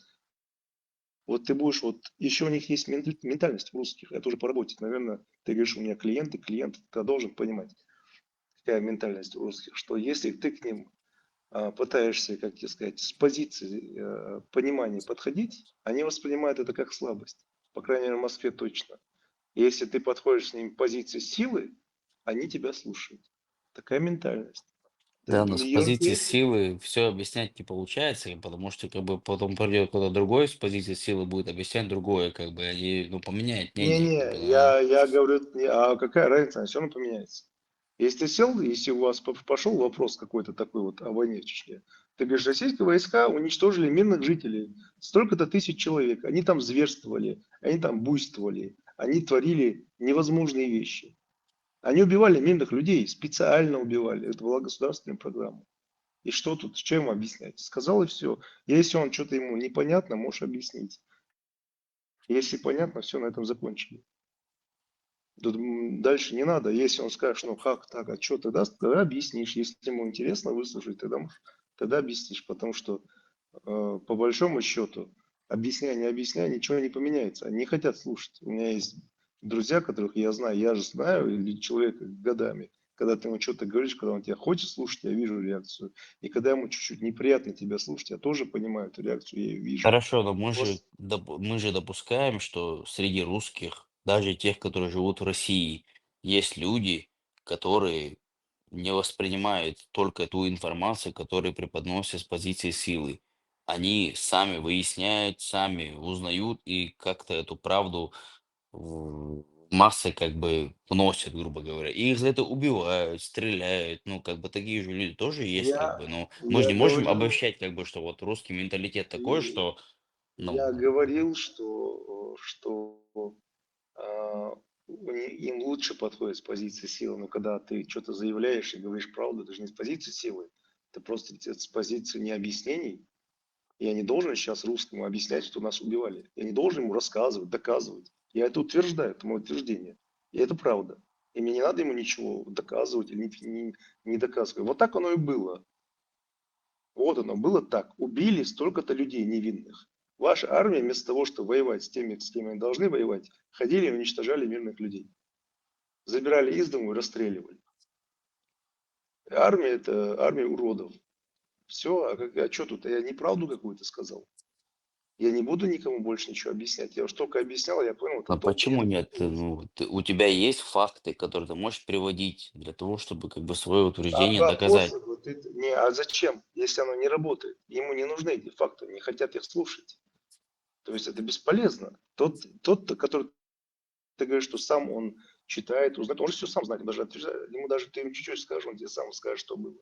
Вот ты будешь, вот еще у них есть ментальность у русских, это уже по работе. Наверное, ты говоришь, у меня клиент, ты должен понимать, какая ментальность у русских, что если ты к ним пытаешься, как тебе сказать, с позиции понимания подходить, они воспринимают это как слабость. По крайней мере, в Москве точно. Если ты подходишь с ними в позиции силы, они тебя слушают. Такая ментальность. Да, но с позиции Европейцы. силы все объяснять не получается, потому что как бы потом придет кто-то другой с позиции силы будет объяснять другое, как бы они, ну, поменяют мнение, как бы, Не-не, да. я говорю, а какая разница, все равно поменяется. Если ты сел, если у вас пошел вопрос какой-то такой вот о войне в Чечне, ты говоришь, российские войска уничтожили мирных жителей, столько-то тысяч человек, они там зверствовали, они там буйствовали, они творили невозможные вещи. Они убивали мирных людей, специально убивали, это была государственная программа. И что тут, что ему объяснять? Сказал и все. Если он что-то ему непонятно, можешь объяснить. Если понятно, все, на этом закончили. Тут дальше не надо. Если он скажет, ну как так, а что тогда объяснишь. Если ему интересно выслушать, тогда объяснишь. Потому что по большому счету, объясняя, не объясняя, ничего не поменяется. Они не хотят слушать. У меня есть друзья, которых я знаю, или человека годами. Когда ты ему что-то говоришь, когда он тебя хочет слушать, я вижу реакцию. И когда ему чуть-чуть неприятно тебя слушать, я тоже понимаю эту реакцию, я ее вижу. Хорошо, но мы же допускаем, что среди русских, даже тех, которые живут в России, есть люди, которые не воспринимают только ту информацию, которую преподносят с позиции силы. Они сами выясняют, сами узнают и как-то эту правду в массы как бы вносят, грубо говоря. И их за это убивают, стреляют. Ну, как бы такие же люди тоже есть, как бы. Но мы же Я не можем говорил, обобщать, как бы, что вот русский менталитет такой, что, я ну, говорил, что им лучше подходит с позиции силы. Но когда ты что-то заявляешь и говоришь правду, это же не с позиции силы. Это просто с позиции необъяснений. Я не должен сейчас русскому объяснять, что нас убивали. Я не должен ему рассказывать, доказывать. Я это утверждаю, это мое утверждение. И это правда. И мне не надо ему ничего доказывать или не доказывать. Вот так оно и было. Вот оно было так. Убили столько-то людей невинных. Ваша армия вместо того, чтобы воевать с теми, с кем они должны воевать, ходили и уничтожали мирных людей. Забирали из дому и расстреливали. Армия – это армия уродов. Все, а что тут? Я неправду какую-то сказал. Я не буду никому больше ничего объяснять. Я уж только объяснял, я понял, это А толку почему нет. нет? Ну, у тебя есть факты, которые ты можешь приводить для того, чтобы как бы свое утверждение доказать. А зачем, если оно не работает? Ему не нужны эти факты, не хотят их слушать. То есть это бесполезно. Тот, который ты говоришь, что сам он читает, узнает, он же все сам знает. Даже ему даже ты ему чуть-чуть скажешь, он тебе сам скажет, что было.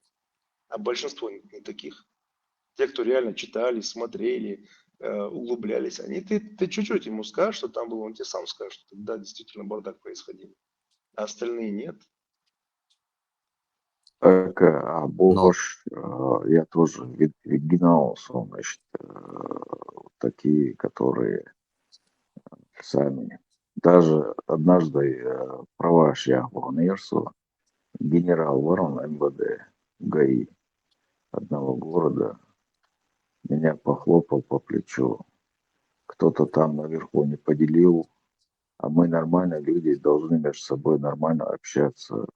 А большинство не таких. Те, кто реально читали, смотрели, углублялись, ты чуть-чуть ему скажешь, что там было, он тебе сам скажет, что да, действительно бардак происходил. А остальные нет. Так, а Но Богош, я тоже видал, значит, такие, которые сами. Даже однажды праваш я Вагнерсу, генерал ворон МВД ГАИ одного города, меня похлопал по плечу. Кто-то там наверху не поделил, а мы нормальные люди, должны между собой нормально общаться.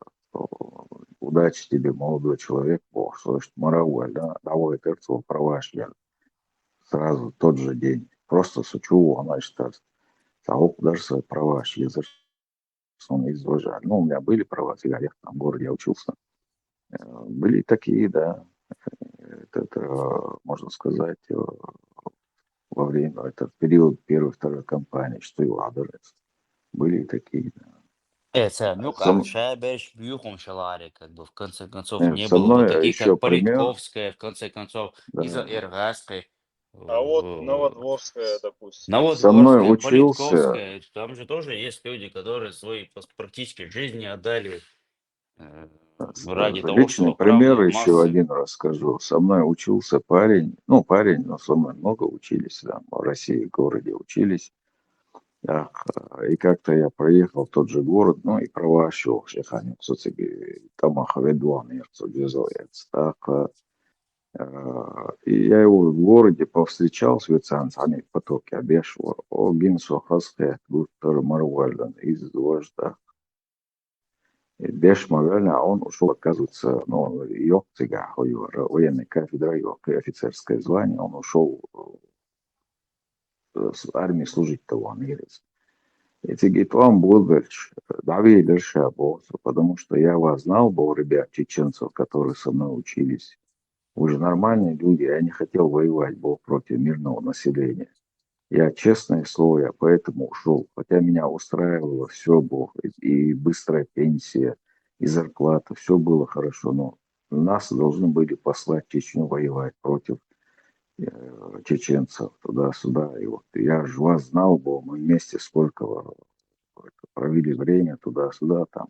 Удачи тебе, молодой человек, Бог, слышит, Маравуэль, да, давай терцу праваш я. Сразу тот же день. Просто сучу, значит, саук даже праваш, язык, он изложал. Ну, у меня были права, я там в городе учился. Были такие, да, это можно сказать, во время, это период первой, второй кампании, что и адрес. Были и такие, да. это, ну как, Шабеш, Бюхом-Шалари, как бы в конце концов не Со было бы мной таких, еще как пример, Политковская, в конце концов, из-за да. Эргасской, А вот Новодворская, допустим. Со мной Новодворская, учился, Политковская, там же тоже есть люди, которые свои практически жизни отдали ради того, личный чтобы пример правду еще массы. один расскажу. Со мной учился парень, ну парень, но со мной много учились, там, в России, в городе учились. Ах, и как-то я проехал в тот же город, ну и права еще, шеханю, там ахаведуан, так, и я его в городе повстречал с Вицанцами в потоке обешивал. О, Гинсу Хаске, Гуттер Марвальден из Дожда. Беш Мавельна, а он ушел, оказывается, ну, Йоктига, военной кафедрой, офицерское звание, он ушел с армии служить того, он говорит. И говорит, вам Болберч, дави дальше, потому что я вас знал, был ребят, чеченцев, которые со мной учились. Вы же нормальные люди, я не хотел воевать, был против мирного населения. Я, честное слово, я поэтому ушел. Хотя меня устраивало все, Бог, и быстрая пенсия, и зарплата, все было хорошо. Но нас должны были послать в Чечню воевать против чеченцев туда-сюда. И вот я же вас знал, Бог, мы вместе сколько провели время туда-сюда, там.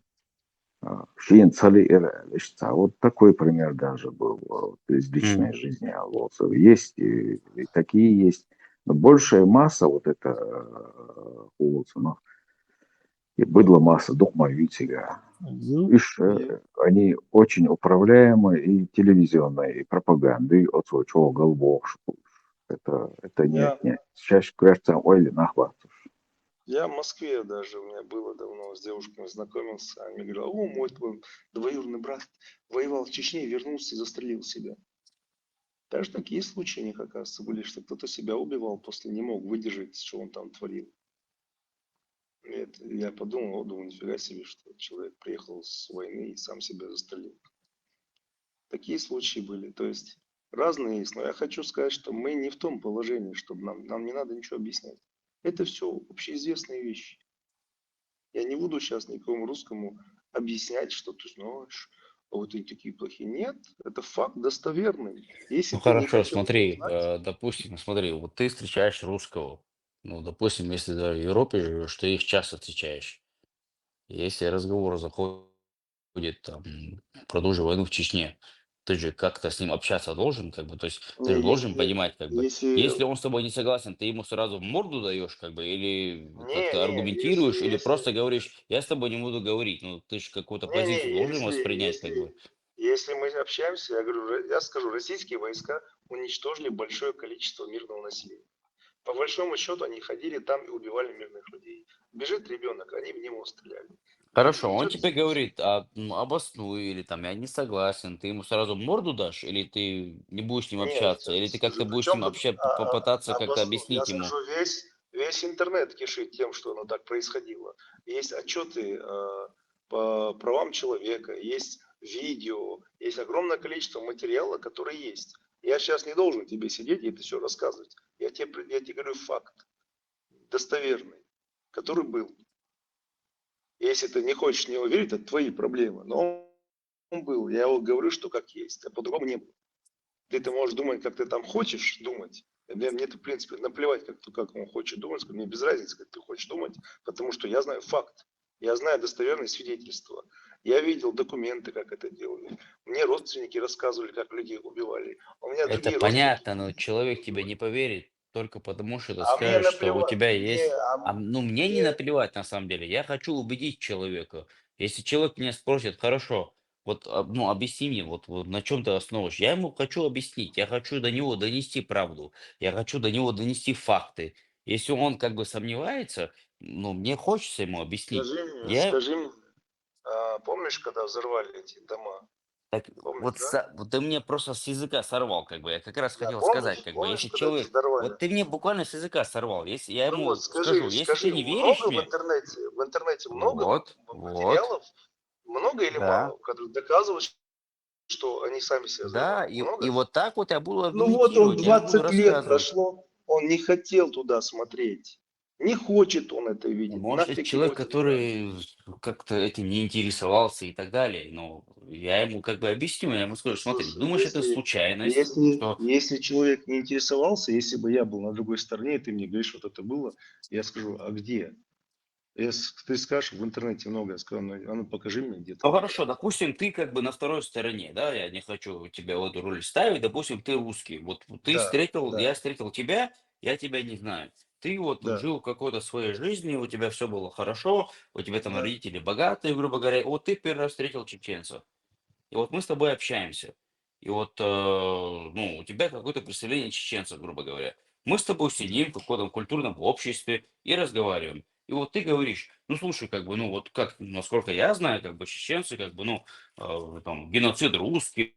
Вот такой пример даже был из личной жизни аллоцев. Есть и такие есть. Но большая масса вот это улоцев, ну, и быдло масса, духмавитига. Видишь, они очень управляемые и телевизионные, и пропаганды от своего голбов. Это нет. Сейчас кажется, ой, нахватываешь. Я в Москве даже, у меня было давно, с девушками знакомился, они говорили, о, мой твой двоюродный брат воевал в Чечне, вернулся и застрелил себя. Даже такие случаи у них, оказывается, были, что кто-то себя убивал, после не мог выдержать, что он там творил. Я подумал, думаю, нифига себе, что человек приехал с войны и сам себя застрелил. Такие случаи были, то есть разные есть, но я хочу сказать, что мы не в том положении, чтобы нам не надо ничего объяснять. Это все общеизвестные вещи. Я не буду сейчас никому русскому объяснять, что ты знаешь, а вот они такие плохие. Нет, это факт достоверный. Если Ну ты не хорошо, хотел смотри, знать, допустим, смотри, вот ты встречаешь русского, ну, допустим, если ты в Европе живешь, ты их часто встречаешь. Если разговор заходит там про ту же войну в Чечне, ты же как-то с ним общаться должен, как бы, то есть ты не, же должен понимать, как бы, если, если он с тобой не согласен, ты ему сразу в морду даешь, как бы, или как-то аргументируешь, или если, просто говоришь, я с тобой не буду говорить, ну, ты же какую-то позицию должен воспринять, как бы. если мы общаемся, я скажу, российские войска уничтожили большое количество мирного населения. По большому счету они ходили там и убивали мирных людей. Бежит ребенок, они в него стреляли. Хорошо, он Идет тебе говорит, обоснуй, или там, я не согласен, ты ему сразу морду дашь, или ты не будешь с ним Нет, общаться, или ты скажи, как-то при будешь с чем ним тут попытаться как-то я объяснить ему. скажу, весь интернет кишит тем, что оно так происходило. Есть отчеты по правам человека, есть видео, есть огромное количество материала, который есть. Я сейчас не должен тебе сидеть и это все рассказывать. Я тебе говорю факт, достоверный, который был. Если ты не хочешь в него верить, это твои проблемы. Но он был. Я вот говорю, что как есть, а по-другому не было. Ты можешь думать, как ты там хочешь думать. Мне в принципе, наплевать, как он хочет думать. Мне без разницы, как ты хочешь думать, потому что я знаю факт. Я знаю достоверные свидетельства. Я видел документы, как это делали. Мне родственники рассказывали, как людей убивали. У меня Это другие родственники. понятно, но человек тебе не поверит только потому, что ты А мне скажешь, что у наплевать. тебя есть... ну, мне не мне наплевать на самом деле. Я хочу убедить человека. Если человек меня спросит, хорошо, вот, ну, объясни мне, вот на чем ты основываешь. Я ему хочу объяснить, я хочу до него донести правду, я хочу до него донести факты. Если он как бы сомневается, ну, мне хочется ему объяснить. Я скажи мне, помнишь, когда взорвали эти дома? Так Помнишь, вот, да? вот ты мне просто с языка сорвал, как бы. Я как раз Да, хотел сказать, как бы, помнишь, если когда это человек, взорвали? вот ты мне буквально с языка сорвал. Если я Ну вот, ему скажу, если ты скажи, не веришь много мне, в интернете много вот, материалов, много или да, мало, которые доказывают, что они сами себя да, взорвали? и Много? вот так вот я буду Ну вот он аргументировать, я ему буду 20 лет рассказывать. прошло, он не хотел туда смотреть. Не хочет он это видеть. Может, это Нафиг ему человек, это не надо. который как-то этим не интересовался и так далее. Но я ему как бы объясню, я ему скажу, смотри, Слушай, думаешь, это случайность, что если человек не интересовался, если бы я был на другой стороне, и ты мне говоришь, вот это было, я скажу, а где? Ты скажешь, в интернете много, я скажу, а ну покажи мне, где ты Ну это хорошо, видел. допустим, ты как бы на второй стороне, да, я не хочу тебя в эту роль ставить, допустим, ты русский, вот ты Да, встретил, да, я встретил тебя, я тебя не знаю. Ты вот да, жил какой-то своей жизнью, у тебя все было хорошо, у тебя там да. родители богатые, грубо говоря, вот ты первый раз встретил чеченца. И вот мы с тобой общаемся. И вот, ну, у тебя какое-то представление чеченцев, грубо говоря. Мы с тобой сидим в каком-то культурном обществе и разговариваем. И вот ты говоришь, ну, слушай, как бы, ну, вот как, насколько я знаю, как бы чеченцы, как бы, ну, там, геноцид русских,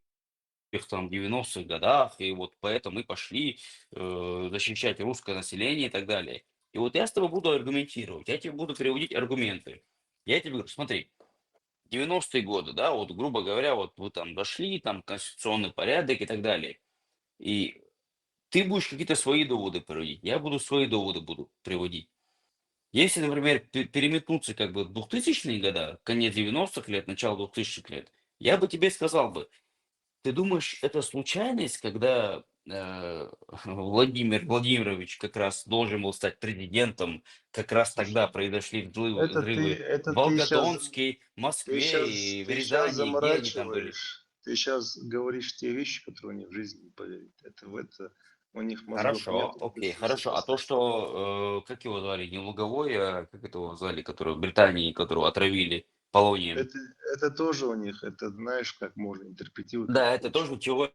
там, в 90-х годах, и вот поэтому мы пошли защищать русское население и так далее. И вот я с тобой буду аргументировать, я тебе буду приводить аргументы. Я тебе говорю, смотри, 90-е годы, да, вот, грубо говоря, вот вы там дошли, там конституционный порядок и так далее. И ты будешь какие-то свои доводы приводить, я буду свои доводы буду приводить. Если, например, переметнуться как бы в 2000-е годы, конец 90-х лет, начало 2000-х лет, я бы тебе сказал бы, ты думаешь, это случайность, когда Владимир Владимирович как раз должен был стать президентом, как раз тогда Слушай, произошли взрывы в это Волгодонске, Москве и в ты сейчас Рязани, где они там были? заморачиваешь. Ты сейчас говоришь те вещи, которые они в жизни не поверят. Это у них мозгов Хорошо, нету окей, больше хорошо. А то, сопоставить. что, как его звали, не Луговой, а как этого звали, который в Британии, которого отравили полонием? Это, это тоже у них, это знаешь, как можно интерпретировать, как Да, это хочешь. тоже теория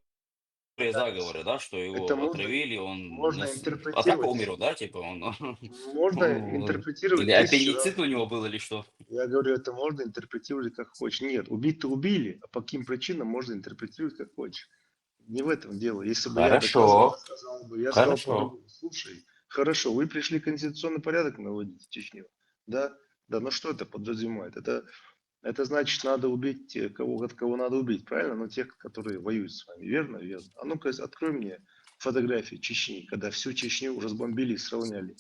Да, заговора, да, что это его можно, отравили, он... можно А так интерпретировать. умер, да, типа он... Можно Или интерпретировать тысячу аппендицит раз. у него был, или что? Я говорю, это можно интерпретировать как хочешь. Нет, убить-то убили, а по каким причинам можно интерпретировать как хочешь. Не в этом дело. Если бы я доказывал, Хорошо, я сказал хорошо. по-другому. Слушай, хорошо, вы пришли конституционный порядок наводить в Чечню. Да, да, но что это подразумевает? Это значит, надо убить кого надо убить, правильно? Ну, тех, которые воюют с вами, верно? Верно. А ну-ка, открой мне фотографии Чечни, когда всю Чечню разбомбили и сравняли.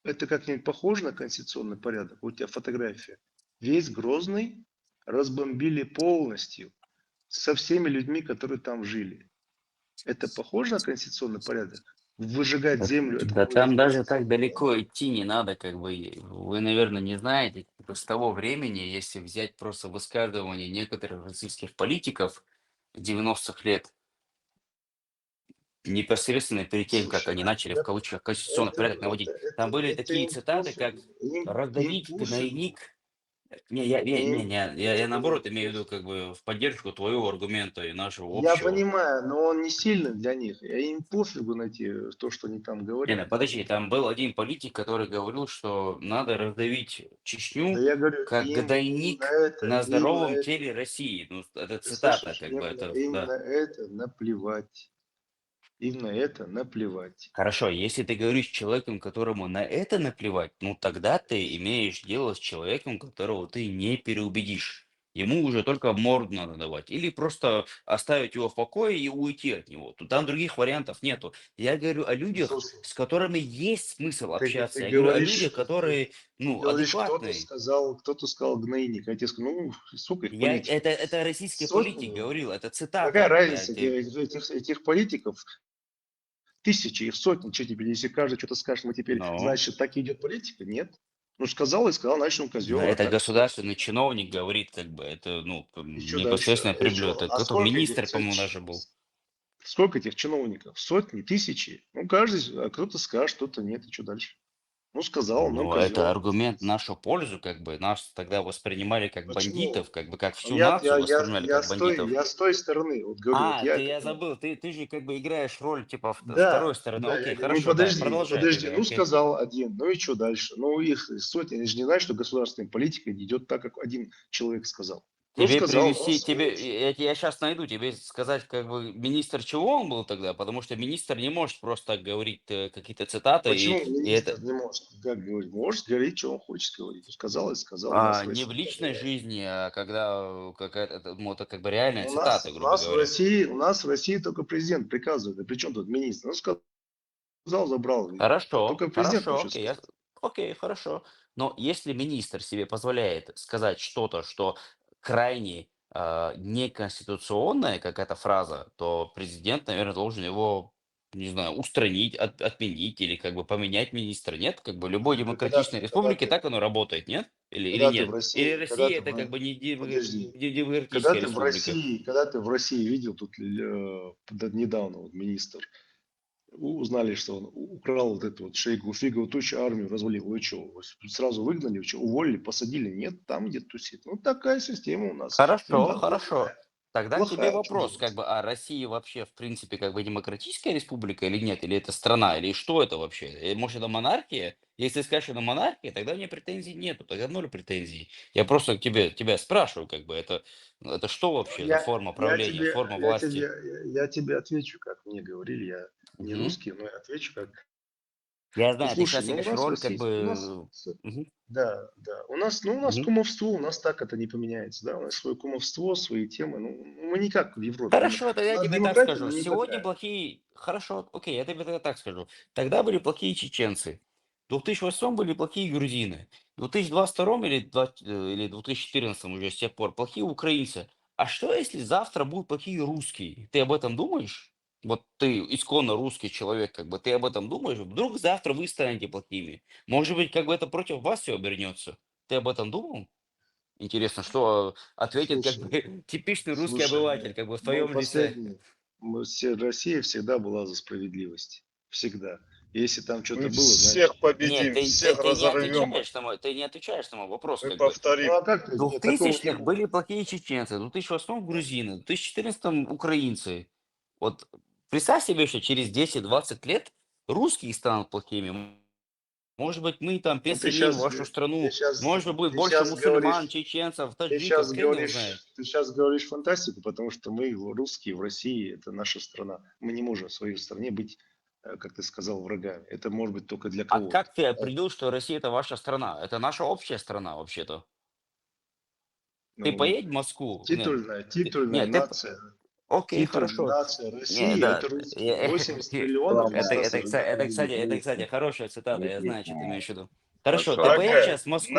Это как-нибудь похоже на конституционный порядок? У тебя фотография. Весь Грозный разбомбили полностью со всеми людьми, которые там жили. Это похоже на конституционный порядок? Выжигать Да, землю, это да входит там в даже так конституционный далеко порядок? идти не надо, как бы. Вы, наверное, не знаете, типа, с того времени, если взять просто высказывания некоторых российских политиков 90-х лет, непосредственно перед тем, как Слушай, они начали в кавычках конституционный порядок наводить, там были такие цитаты, слушай, как им «раздавить пофигу. гнойник Я Это наоборот говорит имею в виду как бы в поддержку твоего аргумента и нашего Я общего. понимаю, но он не сильный для них. И им пофигу на то, что они там говорят. Подожди, там был один политик, который говорил, что надо раздавить Да Чечню я говорю, как годовик на им на здоровом это, теле России. Ну, это ты цитата, слышишь, как бы, это, им на да. это наплевать. Им на это наплевать. Хорошо, если ты говоришь с человеком, которому на это наплевать, ну тогда ты имеешь дело с человеком, которого ты не переубедишь. Ему уже только морду надо давать. Или просто оставить его в покое и уйти от него. Тут там других вариантов нету. Я говорю о людях, Слушай, с которыми есть смысл ты общаться. Я говорю о говоришь, людях, которые, ты ну, говоришь, адекватные. кто-то сказал гнойник. А я тебе скажу, ну, сколько их Я, политиков? это российский политик Сотни. говорил, это Какая цитата. разница, этих политиков тысячи, их сотни, что теперь, если каждый что-то скажет, мы теперь, Ну, значит, так идет политика? Нет. Ну, сказал и сказал, значит, он но козел, а это так все. государственный чиновник говорит, как бы, это, ну, И что дальше? непосредственно приблюдо. Это А кто-то министр, по-моему, даже был. сколько этих чиновников? Сотни, тысячи? Ну, каждый, кто-то скажет, кто-то нет, и что дальше? Ну, сказал, ну, Ну, это козел. аргумент в нашу пользу, как бы, нас тогда воспринимали как Почему? бандитов, как бы, как Ну, всю нацию воспринимали как бандитов. я с той стороны, вот говорю, вот я Я как бы. забыл, ты же как бы играешь роль, типа, второй Да, стороны. да, Окей, я говорю, ну хорошо, да, подожди, продолжай подожди, тогда, ну окей. сказал один, ну и что дальше? Ну их сотни, они же не знают, что государственная политика идет так, как один человек сказал. Ну Тебе сказал, ну привести, я сейчас найду, тебе сказать, как бы, министр чего он был тогда, потому что министр не может просто так говорить какие-то цитаты, почему и это министр не может, как говорить, может говорить, что он хочет говорить. Ну, сказал и сказал, у нас в не в России. личной жизни, а когда какая-то, ну, это как бы реальная У цитата, нас, у грубо нас в говоря. России, у нас в России только президент приказывает, а при чем тут министр? Ну сказал, забрал. Хорошо, Только президент хорошо, может окей, сказать. окей, хорошо. Но если министр себе позволяет сказать что-то, что крайне неконституционное, как эта фраза, то президент, наверное, должен его, не знаю, устранить, отменить или как бы поменять министра. Нет? Как бы в любой Ты демократичной республике так оно работает, нет? Или когда ты в нет? Или России, Россия это как бы не подожди, демократическая республика? когда ты в России видел тут недавно вот министр, узнали, что он украл вот эту вот шейку фигову тучу, армию развалил, вы что, сразу выгнали, вы чё, уволили, посадили? Нет, там где тусит. Ну такая система у нас. Ну Хорошо, да, хорошо. Тогда к тебе плохая, что вопрос, как делать? бы, а Россия вообще, в принципе, как бы демократическая республика или нет? Или это страна? Или что это вообще? Может, это монархия? Если скажешь, что это монархия, тогда мне претензий нету, тогда ноль претензий. Я просто тебя спрашиваю, как бы, это что вообще за форма правления, форма власти? Я тебе отвечу, как мне говорили, я не Мгм. русский, но я отвечу как. Я Ну знаю, ты слушай, сейчас ну у играешь нас в роль, как России, бы... Мгм, да, да, у нас мгм. кумовство, у нас так это не поменяется, да, у нас свое кумовство, свои темы, ну мы не как в Европе, Хорошо, тогда у я нас тебе так демократия, скажу. но не Сегодня такая. плохие... Хорошо, окей, я тебе тогда так скажу. Тогда были плохие чеченцы. В 2008 были плохие грузины. В 2022 или 2014 уже с тех пор плохие украинцы. А что, если завтра будут плохие русские? Ты об этом думаешь? Вот ты исконно русский человек, как бы ты об этом думаешь? Вдруг завтра вы станете плохими? Может быть, как бы это против вас все обернется? Ты об этом думал? Интересно, что ответит как бы Слушай, типичный русский слушай, обыватель, как бы в мы твоем лице. последние, Россия всегда была за справедливость, всегда. Если там что-то Мы было, значит, всех Нет, победим, всех разорвем их. ты не отвечаешь на мой вопрос, Мы как бы. ну повторим. а как В ты, нет, такого не 2000-х было. были плохие чеченцы, в 2008 грузины, в 2014 украинцы. Вот представь себе, что через 10-20 лет русские станут плохими. Может быть, мы там Ну переселим в вашу страну, может быть, будет больше мусульман, чеченцев, таджиков, хрен его знает. ты сейчас говоришь фантастику, потому что мы русские в России, это наша страна. Мы не можем в своей стране быть, как ты сказал, врагами. Это может быть только для А кого-то. как ты определил, что Россия это ваша страна? Это наша общая страна, вообще-то. Ты Ну, поедь в Москву. Нет, титульная нет, ты нация. окей, Титульная хорошо. нация Не, России– да. это русские. 80 миллионов из Это, кстати, хорошая цитата, я знаю, что ты имеешь в виду. Хорошо, ты Абсолютно. поедешь Какая? сейчас в Москву.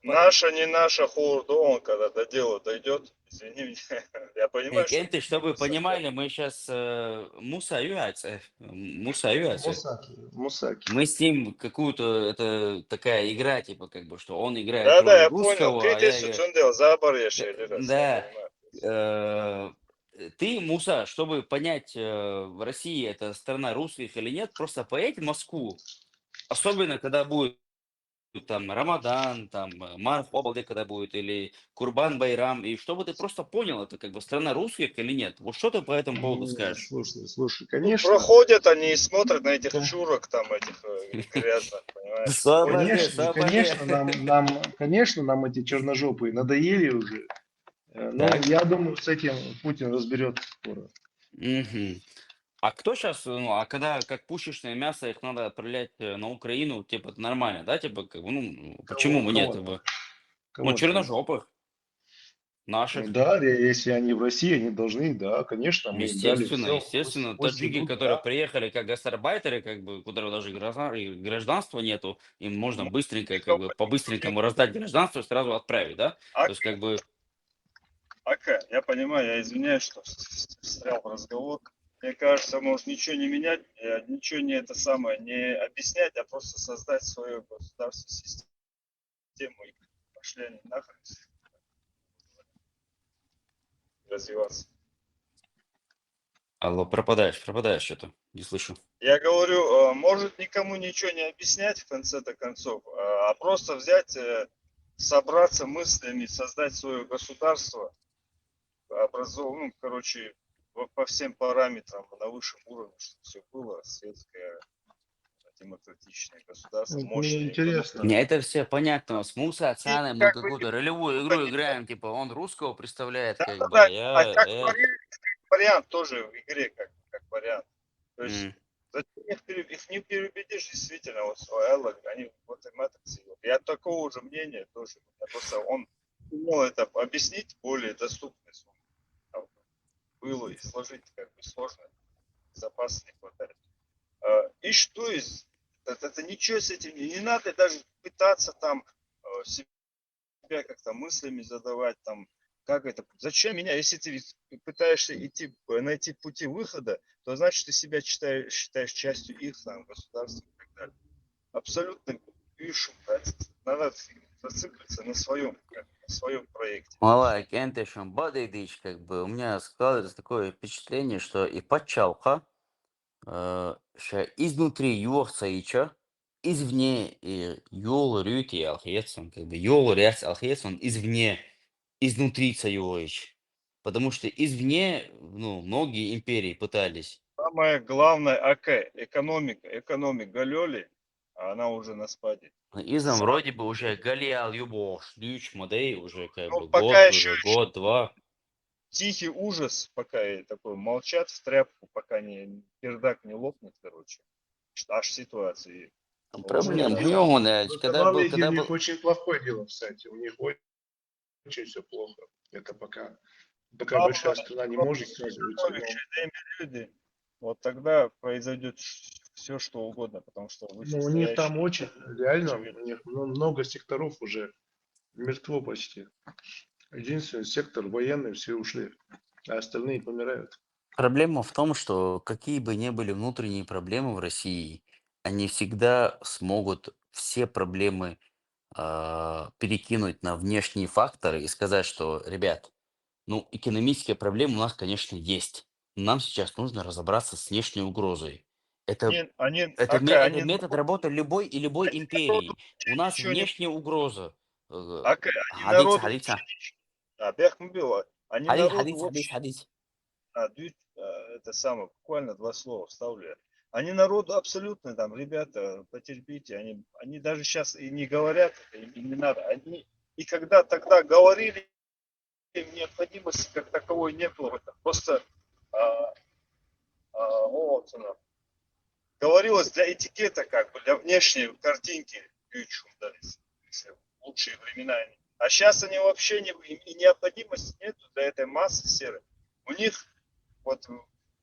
Наша, не наша хурдон, когда до дела дойдет. Извини меня. Я понимаю, что Энты, ты чтобы вы высоко. понимали, мы сейчас Муса Юаце. Мусаки. Мы с ним какую-то, это такая игра, типа, как бы, что он играет Да-да, роль я понял. русского, а Кыты я играю... сучундел, забор я раз, я Да, понимаю. э, ты, Муса, чтобы понять, Россия это страна русских или нет, просто поедь в Москву, особенно когда будет там Рамадан, там Марх Обалде когда будет, или Курбан Байрам, и чтобы ты просто понял, это как бы страна русских или нет. Вот что ты по этому поводу скажешь? Слушай, Ну, конечно, проходят они и смотрят на этих ка- чурок там, этих грязных, понимаешь? Свободе, свободе. конечно, нам эти черножопые надоели уже. Но Так. я думаю, с этим Путин разберется скоро. Мгм. А кто сейчас, ну, а когда как пушечное мясо их надо отправлять на Украину, типа, это нормально, да, типа, как бы, ну, почему Кого, бы нет, кого как бы, отправить? ну, Кого отправить? черножопых, Ну наших, да, если они в России, они должны, да, конечно, мы им дали естественно, все, пусть, естественно, пусть таджики, идут, которые да. приехали как гастарбайтеры, как бы, у которых даже гражданства нету, им можно Ну, быстренько, как бы, по-быстренькому раздать гражданство и сразу отправить, да, а, то есть, как бы, я понимаю, я извиняюсь, что встрял в разговор. Мне кажется, может ничего не менять, ничего не это самое, не объяснять, а просто создать свою государственную систему и пошли они нахрен развиваться. алло, пропадаешь что-то, не слышу. Я говорю, может никому ничего не объяснять в конце-то концов, а просто взять, собраться мыслями, создать свое государство, ну, короче, по всем параметрам на высшем уровне, чтобы все было светское, демократичное государство, Вот мне мощное, интересно, Не, это все понятно. С Муса и Ацаном мы как бы какую-то ролевую игру играем, типа он русского представляет, как бы, да, а а я, как вариант тоже в игре, как вариант. То есть м. зачем их не переубедишь, действительно, вот Элла, они в этой матрице. Я такого же мнения тоже. Просто он умел это объяснить более доступно было и сложить как бы сложно, запаса не хватает. И что из это ничего с этим не надо даже пытаться там себя как-то мыслями задавать там, как это, зачем меня, если ты пытаешься идти, найти пути выхода, то значит ты себя считаешь частью их там, государства и так далее. Абсолютно пишу, надо зациклиться на своем проекте. Малай, кентешем, бадайдыч, как бы, у меня складывается такое впечатление, что и подчалка, ша изнутри юрцаича, извне и юл рюти алхецон, как бы, юл ряс алхецон, извне, изнутри цаюич. Потому что извне, ну, многие империи пытались. Самое главное, экономик Галёли, а она уже на спаде. Изом вроде бы уже Галиал Юбош, Льюч Модей уже как Ну, бы пока год, еще уже год-два. тихий ужас, пока и такой молчат в тряпку, пока не пердак не лопнет, короче. Аж ситуации Проблем. улучшится. просто в Норвегии у них очень плохое дело, кстати, у них очень все плохо. Это пока большая страна не может сразу уйти. Люди, вот тогда произойдет все, что угодно, потому что Но у них там очень, реально, у них много секторов уже мертво почти. Единственный сектор военный, все ушли, а остальные помирают. Проблема в том, что какие бы ни были внутренние проблемы в России, они всегда смогут все проблемы перекинуть на внешние факторы и сказать, что, ребят, ну, экономические проблемы у нас, конечно, есть. Нам сейчас нужно разобраться с внешней угрозой. Это, это они метод работы любой и любой империи. У нас ничего не... внешняя угроза. Они Hadis, народу hadis, было, они hadis, народу hadis, вообще... hadis. Это самое, буквально два слова вставлю. Они народу абсолютно там, ребята, потерпите, они даже сейчас и не говорят, им не надо. Они и когда тогда говорили, им необходимости как таковой не было. Просто вот она. Говорилось для этикета, как бы, для внешней картинки дались в лучшие времена. А сейчас они вообще и необходимости нету для этой массы серой. У них вот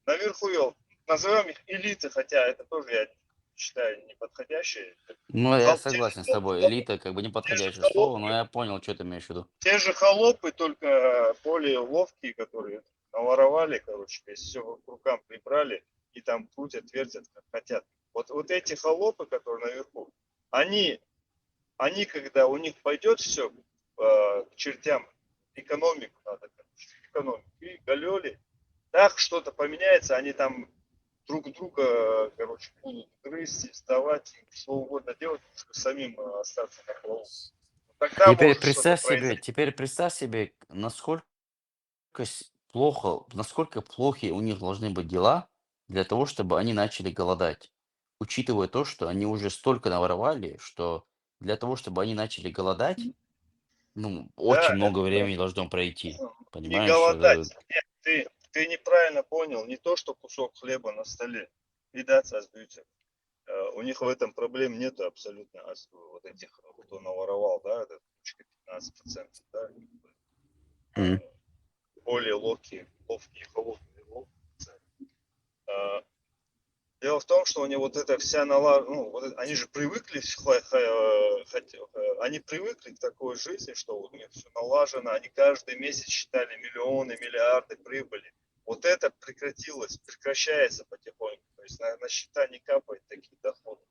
наверху, назовем их элиты, хотя это тоже я считаю неподходящее. Ну, я согласен с тобой. Элита, как бы неподходящее слово, но я понял, что ты имеешь в виду. Те же холопы, только более ловкие, которые наворовали, короче, весь все к рукам прибрали и там крутят, вертят, как хотят. Вот эти холопы, которые наверху, они когда у них пойдет все к чертям, экономику надо, короче, экономику, и галёли, так что-то поменяется, они там друг друга, короче, будут грызть, вставать, что угодно делать, чтобы самим остаться на плаву. Тогда может что-то произойти. Теперь представь себе, насколько насколько плохи у них должны быть дела для того, чтобы они начали голодать. Учитывая то, что они уже столько наворовали, что для того, чтобы они начали голодать, ну, очень Да, много времени должно пройти. не Понимаешь? голодать. Нет, ты неправильно понял. Не то, что кусок хлеба на столе. Видаться остаются. У них в этом проблем нету абсолютно. Вот этих, кто наворовал, да, это 15%, да, М. более ловкие холодные ловцы. Дело в том, что у них вот эта вся ну, вот они же привыкли, они привыкли к такой жизни, что у них все налажено, они каждый месяц считали миллионы, миллиарды прибыли. Вот это прекратилось, прекращается потихоньку. То есть на счета не капает такие доходы.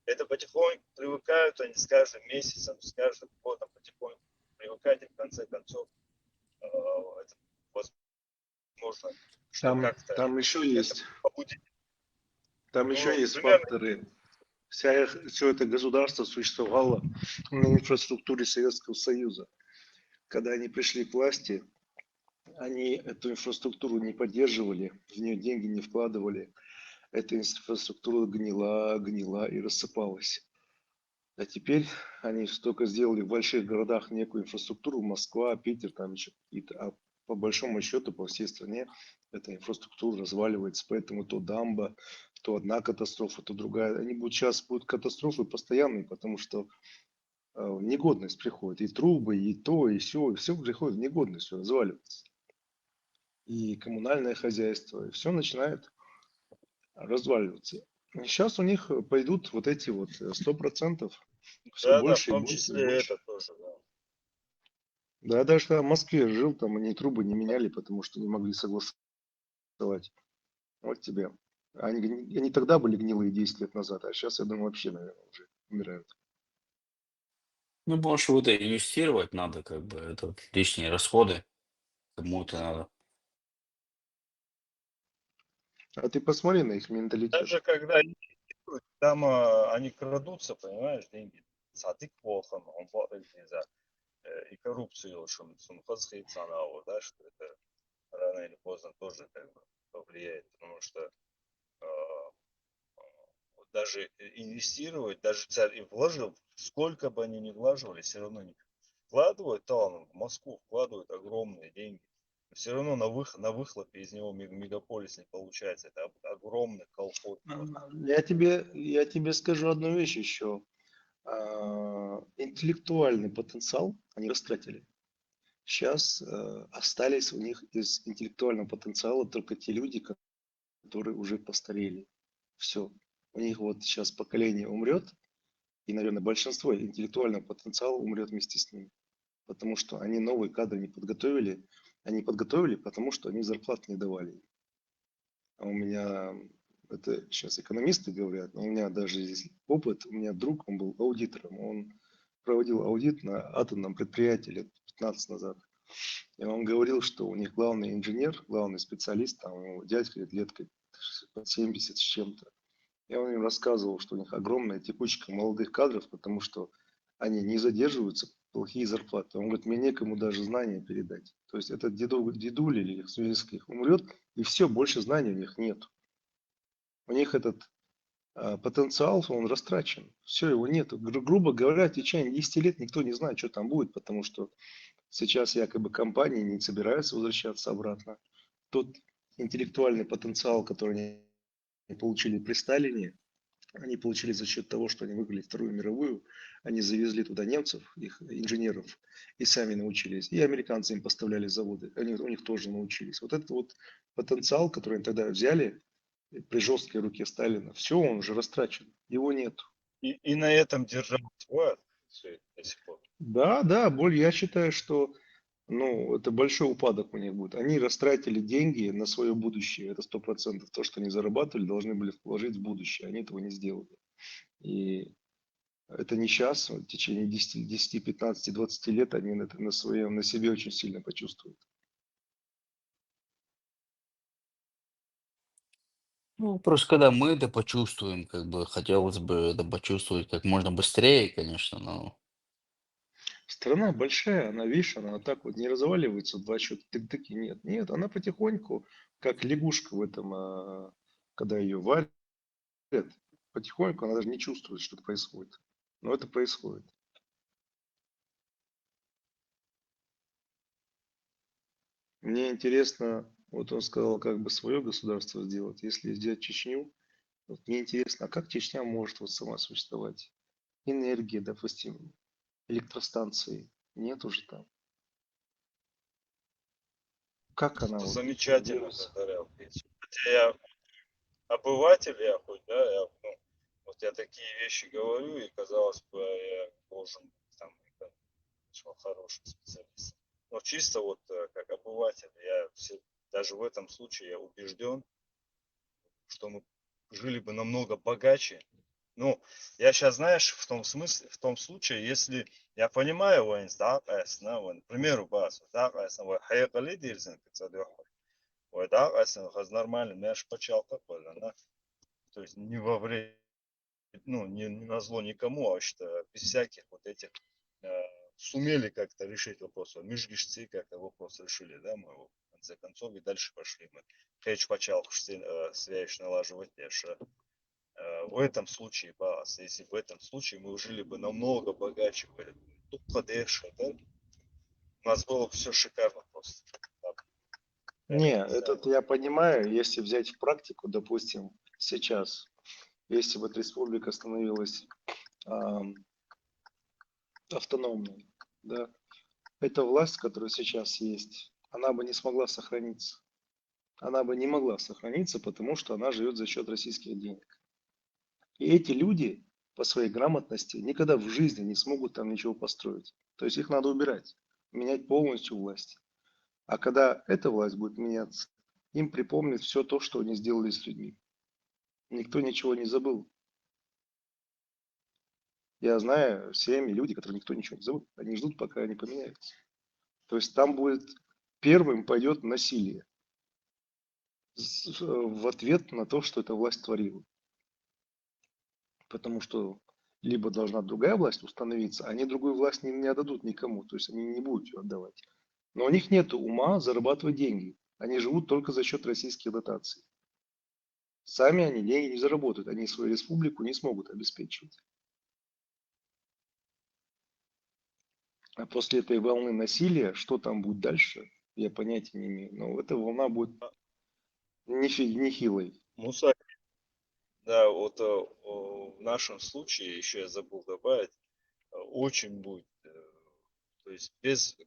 Это потихоньку привыкают они с каждым месяцем, с каждым годом потихоньку привыкать, и в конце концов это возможно, что как-то Там еще это есть, побудит. там еще Ну, есть примерно. факторы. Все это государство существовало на инфраструктуре Советского Союза. Когда они пришли к власти, они эту инфраструктуру не поддерживали, в нее деньги не вкладывали. Эта инфраструктура гнила и рассыпалась. А теперь они только сделали в больших городах некую инфраструктуру, Москва, Питер, там еще какие-то, а по большому счету по всей стране эта инфраструктура разваливается, поэтому то дамба, то одна катастрофа, то другая. Сейчас будут катастрофы постоянные, потому что в негодность приходит. И трубы, и то, и все приходит в негодность, все разваливается. И коммунальное хозяйство, и все начинает разваливаться. И сейчас у них пойдут вот эти вот 100%, все Да, в больше и том больше и числе больше. это тоже, да. Да, я даже когда в Москве жил, там они трубы не меняли, потому что не могли согласовать. Вот тебе. Они тогда были гнилые 10 лет назад, а сейчас, я думаю, вообще, наверное, уже умирают. Ну, больше в это инвестировать надо, как бы, это вот лишние расходы. Кому это надо? А ты посмотри на их менталитет. Даже когда инвестируют, там они крадутся, понимаешь, деньги. Сатык плохо, он за и коррупцию, что да, что это рано или поздно тоже как бы повлияет, потому что вот даже инвестировать, даже царь и вложил, сколько бы они ни вложили, все равно не вкладывают талант в Москву, вкладывают огромные деньги. Все равно на выхлопе из него мегаполис не получается. Это огромный колхоз. Я тебе скажу одну вещь еще. Интеллектуальный потенциал они растратили. Сейчас остались у них из интеллектуального потенциала только те люди, которые уже постарели. Все. У них вот сейчас поколение умрет, и, наверное, большинство интеллектуального потенциала умрет вместе с ним. Потому что они новые кадры не подготовили. Они подготовили, потому что они зарплат не давали. А у меня, это сейчас экономисты говорят, но у меня даже есть опыт. У меня друг, он был аудитором. Он проводил аудит на атомном предприятии лет 15 назад. И он говорил, что у них главный инженер, главный специалист, там его дядька лет под 70 с чем-то. И он им рассказывал, что у них огромная текучка молодых кадров, потому что они не задерживаются, плохие зарплаты. Он говорит, мне некому даже знания передать. То есть этот дедуль или их советских умрет, и все, больше знаний у них нет. У них этот потенциал, он растрачен. Все, его нет. Грубо говоря, в течение 10 лет никто не знает, что там будет, потому что сейчас якобы компании не собираются возвращаться обратно. Тот интеллектуальный потенциал, который они получили при Сталине, они получили за счет того, что они выиграли Вторую мировую, они завезли туда немцев, их инженеров, и сами научились. И американцы им поставляли заводы, они у них тоже научились. Вот этот вот потенциал, который они тогда взяли при жесткой руке Сталина, все, он уже растрачен, его нет. И на этом держать вот, до сих пор. Да, я считаю, что это большой упадок у них будет. Они растратили деньги на свое будущее. Это 100%. То, что они зарабатывали, должны были вложить в будущее. Они этого не сделали. И это не сейчас, в течение 10, 15, 20 лет они на себе очень сильно почувствуют. Ну, просто когда мы это почувствуем, как бы хотелось бы это почувствовать как можно быстрее, конечно, но Страна большая, она, видишь, она так вот не разваливается в два счета, тык-тык и нет. Нет, она потихоньку, как лягушка в этом, когда ее варят, потихоньку она даже не чувствует, что происходит. Но это происходит. Мне интересно, вот он сказал, как бы свое государство сделать. Если взять Чечню, вот мне интересно, а как Чечня может вот сама существовать? Энергия, допустим, электростанции нет уже там. Как она Это вот замечательно, держится? Татарел. Хотя я обыватель, я хоть, да, я, ну, вот я такие вещи говорю, и казалось бы, я должен быть там хорошим специалистом. Но чисто вот как обыватель, даже в этом случае я убежден, что мы жили бы намного богаче. Ну, я сейчас, знаешь, в том смысле, в том случае, если я понимаю, войн, да, к примеру, бас, да, вы хаякали дирзин, ой, да, нормально, мяш почал как да, то есть не во время, ну, не на зло никому, а что без всяких вот этих сумели как-то решить вопрос. Межгишцы как-то вопрос решили, да, мы его, в конце концов, и дальше пошли мы. Хейдж почал связь налаживать, в этом случае, бас, если в этом случае мы жили бы намного богаче, тут подешевле, да, у нас было бы все шикарно просто. Не, этот я понимаю, если взять в практику, допустим, сейчас, если вот республика становилась автономной, да, эта власть, которая сейчас есть, она бы не смогла сохраниться. Она бы не могла сохраниться, потому что она живет за счет российских денег. И эти люди по своей грамотности никогда в жизни не смогут там ничего построить. То есть их надо убирать, менять полностью власть. А когда эта власть будет меняться, им припомнят все то, что они сделали с людьми. Никто ничего не забыл. Я знаю семьи, люди, которые никто ничего не забыл. Они ждут, пока они поменяются. То есть там будет первым пойдет насилие в ответ на то, что эта власть творила. Потому что либо должна другая власть установиться, они другую власть не отдадут никому, то есть они не будут ее отдавать. Но у них нет ума зарабатывать деньги. Они живут только за счет российских дотаций. Сами они деньги не заработают, они свою республику не смогут обеспечивать. А после этой волны насилия, что там будет дальше, я понятия не имею. Но эта волна будет нехилой. Муса, да, вот в нашем случае, еще я забыл добавить, очень будет, то есть без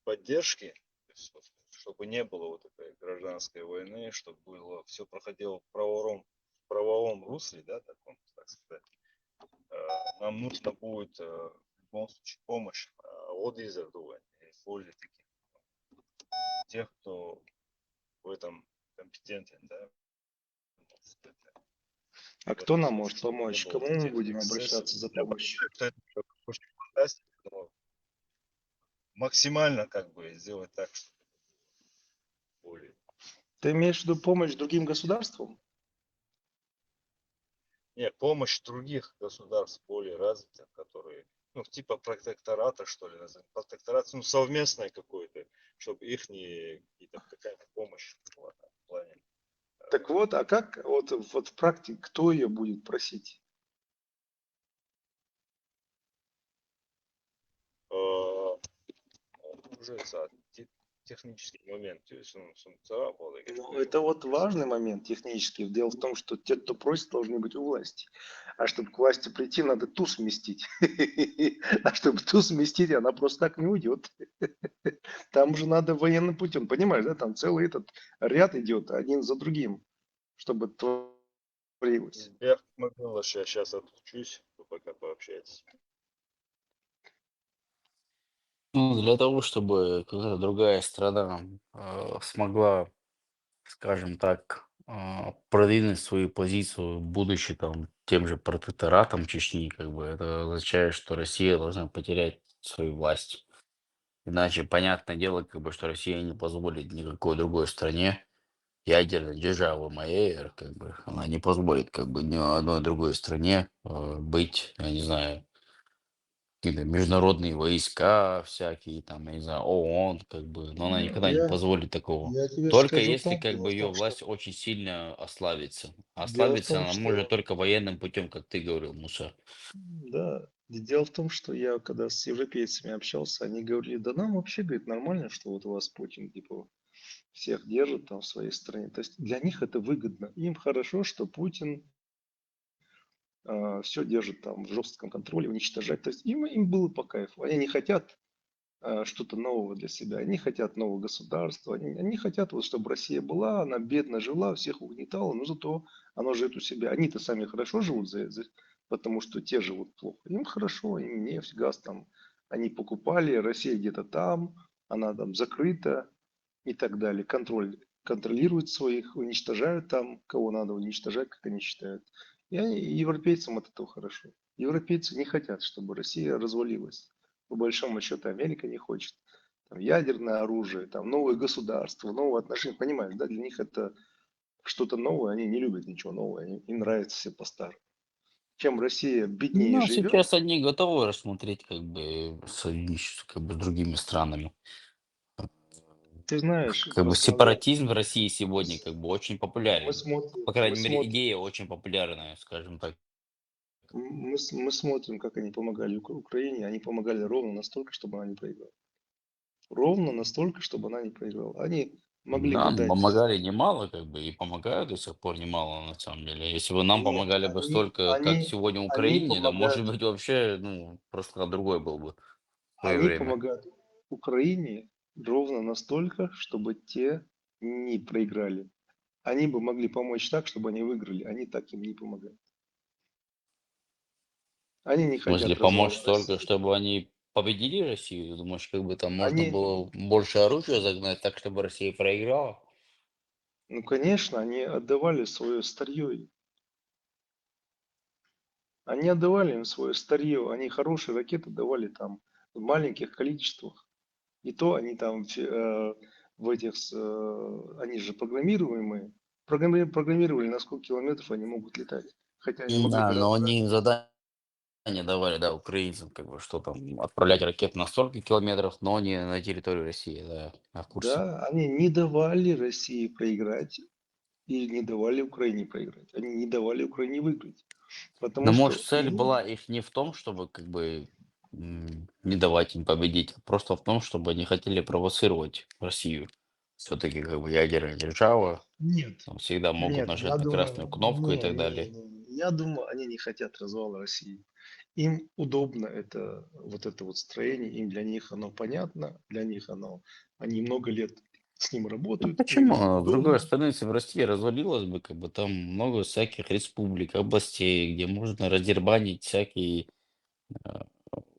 поддержки, то есть, чтобы не было вот этой гражданской войны, чтобы было, все проходило в правовом русле, да, таком, так сказать, нам нужно будет в любом случае помощь от Изердува, использовать таких тех, кто в этом компетентен, да. А кто нам может помочь? Кому мы будем обращаться за помощью? Максимально как бы сделать так, чтобы более. Ты имеешь в виду помощь другим государствам? Нет, помощь других государств более развитых, которые, ну, типа протектората, что ли, назовем. Протекторат, ну, совместное какое-то, чтобы их какая-то помощь была там, в плане. Так вот, а как вот в практике, кто ее будет просить? Уже технический момент, то есть Ну, это вот важный момент технический. Дело в том, что те, кто просит, должны быть у власти. А чтобы к власти прийти, надо ту сместить. А чтобы ту сместить, она просто так не уйдет. Там же надо военным путем. Понимаешь, да? Там целый этот ряд идет один за другим, чтобы творилось. Я сейчас отучусь, вы пока пообщайтесь. ну, для того, чтобы какая-то другая страна смогла, скажем так, продвинуть свою позицию, будучи там тем же протекторатом Чечни, как бы это означает, что Россия должна потерять свою власть. Иначе, понятное дело, как бы, что Россия не позволит никакой другой стране ядерной державы моей, как бы, она не позволит как бы ни одной другой стране быть, я не знаю, какие-то международные войска всякие, там, я не знаю, ООН, как бы, но она Ну, никогда не позволит такого. я тебе Только скажу если так, как дело бы в ее том, что власть очень сильно ослабится. дело в Ослабиться том, она может что только военным путем, как ты говорил, Муса. Да, дело в том, что я когда с европейцами общался, они говорили, да нам вообще, говорит, нормально, что вот у вас Путин, типа, всех держит там в своей стране. То есть для них это выгодно. Им хорошо, что Путин все держит там в жестком контроле, уничтожать. То есть им было по кайфу. Они не хотят что-то нового для себя. Они хотят нового государства. Они хотят, вот, чтобы Россия была, она бедно жила, всех угнетала, но зато она живет у себя. Они-то сами хорошо живут, потому что те живут плохо. Им хорошо, им нефть, газ там. Они покупали, Россия где-то там, она там закрыта и так далее. Контролируют своих, уничтожают там, кого надо уничтожать, как они считают. И европейцам от этого хорошо. Европейцы не хотят, чтобы Россия развалилась. По большому счету Америка не хочет. Там, ядерное оружие, там, новое государство, новые отношения. Понимаешь, да, для них это что-то новое, они не любят ничего нового, им нравится все по-старому. Чем Россия беднее Ну, живет, сейчас они готовы рассмотреть как бы союзничество как бы с другими странами. ты знаешь, Как бы просто надо, сепаратизм в России мы, сегодня как бы очень мы популярен. смотрим, По мы крайней мере, смотрим, идея очень популярная, скажем так. мы смотрим, как они помогали Украине, они помогали ровно настолько, чтобы она не проиграла. Ровно настолько, чтобы она не проиграла. Они могли бы Да, ну, дать... помогали немало, как бы, и помогают до сих пор немало, на самом деле. Если бы нам Нет, помогали бы столько, как сегодня они Украине, да, может помогают, быть, вообще, ну, просто другой был бы в свое они время. помогают Украине ровно настолько, чтобы те не проиграли. Они бы могли помочь так, чтобы они выиграли. Они так им не помогают. Они не В смысле, хотят помочь развала столько, России. чтобы они победили Россию? Ты думаешь, как бы там можно Они, было больше оружия загнать так, чтобы Россия проиграла? ну, конечно, они отдавали свое старье. Они отдавали им свое старье. Они хорошие ракеты давали там в маленьких количествах. И то они там в этих, они же программируемые, программировали, на сколько километров они могут летать. Хотя они могли Да, но гораздо они задания давали, да, украинцам, как бы, что там, отправлять ракеты на столько километров, но не на территорию России, да, я в курсе. Да, они не давали России проиграть и не давали Украине проиграть. Они не давали Украине выиграть. Но, Потому может, что цель была их не в том, чтобы, как бы, не давать им победить, а просто в том, чтобы они хотели провоцировать Россию. Все-таки, как бы, ядерная держава, нет, там всегда могут нет, нажать я на красную думаю, кнопку и так далее. я думаю, они не хотят развала России. Им удобно это вот строение, им для них оно понятно, для них они много лет с ним Ну работают, им почему? это С другой удобно. стороны, если бы Россия развалилась бы, как бы там много всяких республик, областей, где можно раздербанить всякие э,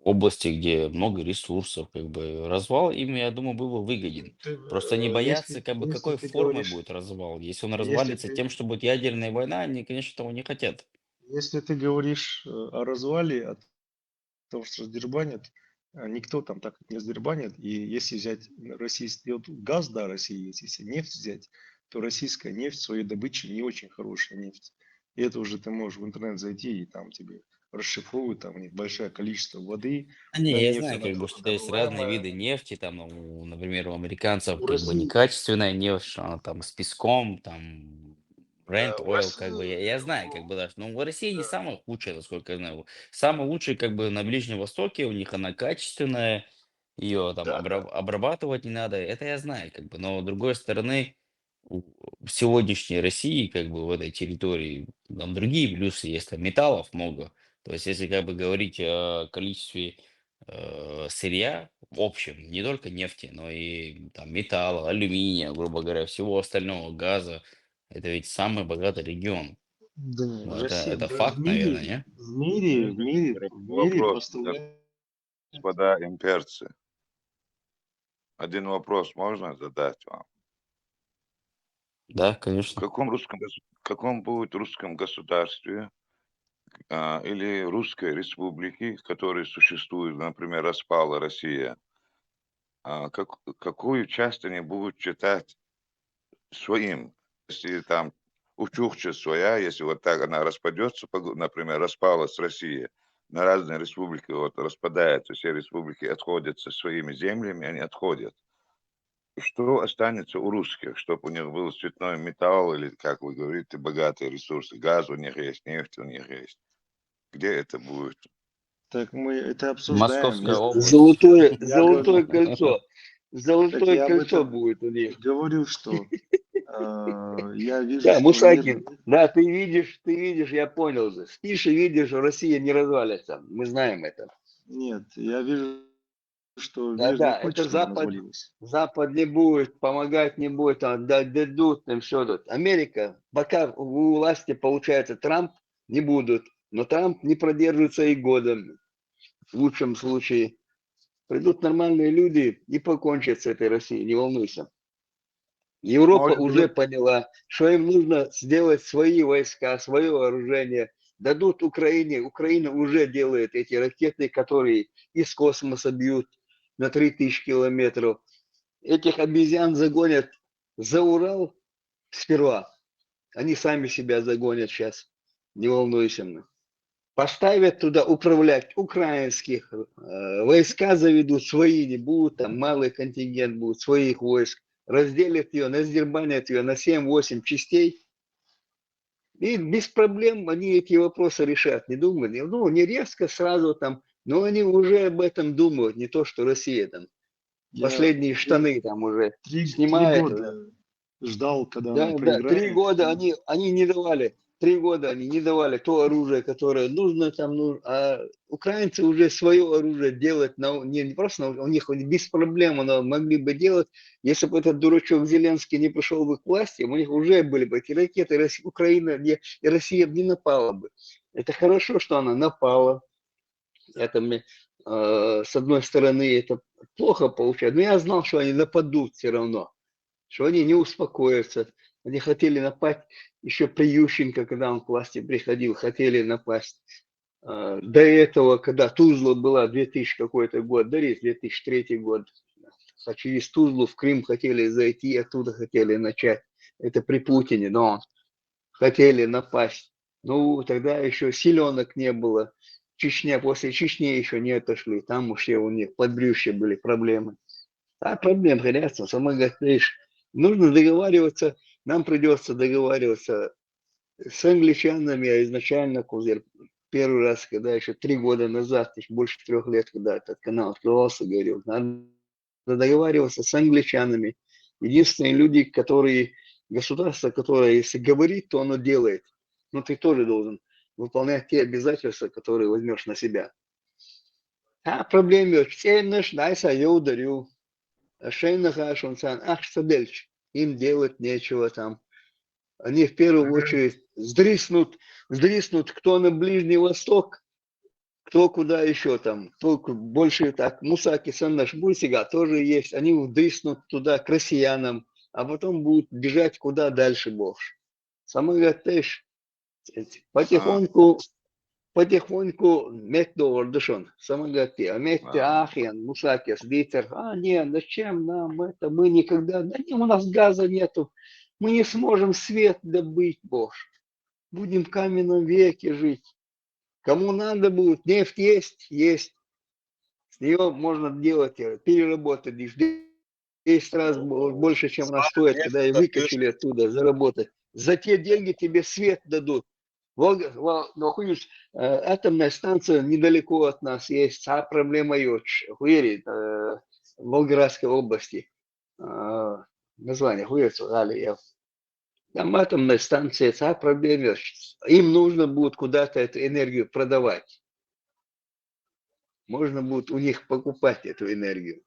области, где много ресурсов, как бы развал им, я думаю, был бы выгоден. Просто не боятся, как бы, Если какой ты формы говоришь, будет развал. Если он если развалится ты, тем, что будет ядерная война, они, конечно, того не хотят. если ты говоришь о развале, о том, что раздербанят, никто там так не раздербанит. И если взять российский вот газ, да, России есть, если нефть взять, то российская нефть в своей добыче не очень хорошая нефть. И это уже ты можешь в интернет зайти, и там тебе расшифруют, там у них большое количество воды, А не, да, я нефть знаю, она как бы, что есть разные труднодобываемая. виды нефти, там, например, у американцев, У как бы, России, некачественная нефть, что она там с песком, там, Brent да, у oil, России, как бы, я знаю, как бы, да, но в России не да, самая худшая, насколько я знаю. Самая лучшая, как бы, на Ближнем Востоке, у них она качественная, ее там да, да. обрабатывать не надо, это я знаю, как бы, но с другой стороны, у- в сегодняшней России, как бы, в этой территории, там другие плюсы есть, там металлов много, то есть, если, как бы, говорить о количестве сырья в общем, не только нефти, но и там металла, алюминия, грубо говоря, всего остального, газа. Это ведь самый богатый регион. Да не, Ну, Россия, это да, факт, наверное, не? в мире Вопрос, поставляет. господа имперцы. Один вопрос можно задать вам? Да, В конечно. каком будет русском государстве или русской республике, которые существуют, например, распала Россия, какую часть они будут считать своим если там у Чукчи своя, если вот так она распадется, например, распалась Россия на разные республики, вот распадаются, все республики отходят со своими землями, они отходят. Что останется у русских, чтобы у них был цветной металл или, как вы говорите, богатые ресурсы, газ у них есть, нефть у них есть? Где это будет? Так мы это обсуждаем. Московская область. Золотое кольцо. Так Золотое я об кольцо этом будет у них. говорю, что я вижу, Да, что Мусакин, мир... да, ты видишь, я понял. Спишь и видишь, что Россия не развалится. Мы знаем это. Нет, я вижу, что мир не Да, хочет, это чтобы Запад. развалилось. Запад не будет, помогать не будет, там, дадут им все тут. Америка, пока у власти получается Трамп, не будут. Но Трамп не продержится и года. В лучшем случае. Придут нормальные люди и покончат с этой Россией, не волнуйся. Европа уже поняла, что им нужно сделать свои войска, свое вооружение. Дадут Украине. Украина уже делает эти ракеты, которые из космоса бьют на 3000 километров. Этих обезьян загонят за Урал сперва. Они сами себя загонят сейчас. Не волнуйся. Поставят туда управлять украинских, войска заведут свои, не будут, там малый контингент будет своих войск, разделят ее, раздербанят ее на 7-8 частей, и без проблем они эти вопросы решат, не думают, ну не резко сразу там, но они уже об этом думают, не то, что Россия там, последние штаны там уже снимает. 3 года ждал, когда Да, она да, 3 проиграет. года они не давали. 3 года они не давали то оружие, которое нужно там, а украинцы уже свое оружие делать, не просто, у них без проблем оно могли бы делать, если бы этот дурачок Зеленский не пришел бы к власти, у них уже были бы эти ракеты, Украина и Россия не напала бы. Это хорошо, что она напала. Это мне, с одной стороны, это плохо получается, но я знал, что они нападут все равно, что они не успокоятся. Они хотели напасть еще при Ющенко, когда он к власти приходил, хотели напасть. До этого, когда Тузла была 2000 какой-то год, 2003 год, через Тузлу в Крым хотели зайти, оттуда хотели начать. Это при Путине, но хотели напасть. Ну, тогда еще силенок не было. Чечня, после Чечни еще не отошли. Там уж у них подбрюшье были проблемы. А проблем, конечно, сама говоришь, нужно договариваться, нам придется договариваться с англичанами, а изначально Кузер первый раз, когда еще 3 года назад, еще больше 3 лет, когда этот канал открывался, говорил, надо договариваться с англичанами. Единственные люди, которые, государство, которое, если говорит, то оно делает. Но ты тоже должен выполнять те обязательства, которые возьмешь на себя. А проблем есть. Все наш, найса, я ударю. Им делать нечего там. Они в первую очередь сдриснут, кто на Ближний Восток, кто куда еще там, кто больше так, Мусаки, Саннаш, Бульсига тоже есть, они вдриснут туда к россиянам, а потом будут бежать куда дальше, Бог. Самое теж, потихоньку метно ордышон, самогати, а метте ахиан, Мусакис, Дитер, не, зачем нам это, мы никогда, да не, у нас газа нету, мы не сможем свет добыть, Бог, будем в каменном веке жить, кому надо будет, нефть есть, с нее можно делать, переработать, 10 раз больше, чем она стоит, когда ее выкачали оттуда, заработать, за те деньги тебе свет дадут. Атомная станция недалеко от нас есть, а проблема есть. В Волгоградской области. Название там атомная станция, а проблема есть. Им нужно будет куда-то эту энергию продавать. Можно будет у них покупать эту энергию.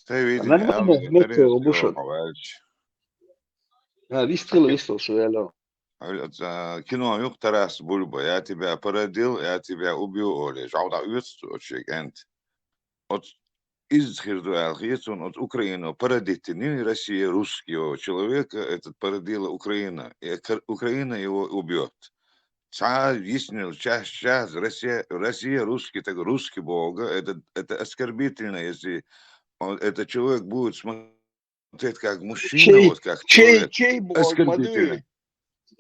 Нормально, вистрел, что кино yok тарас бульба, я тебя породил, я тебя убью, Оля. Жауда Ент. От из от Украины породительный Россия русского человека, этот породила Украина. И Украина его убьет. Сейчас Россия русский, так русский Бога, это оскорбительно, если этот человек будет смотреть Вот это как мужчина, вот как человек. Чей бог, Оскорбительно. Мадуи?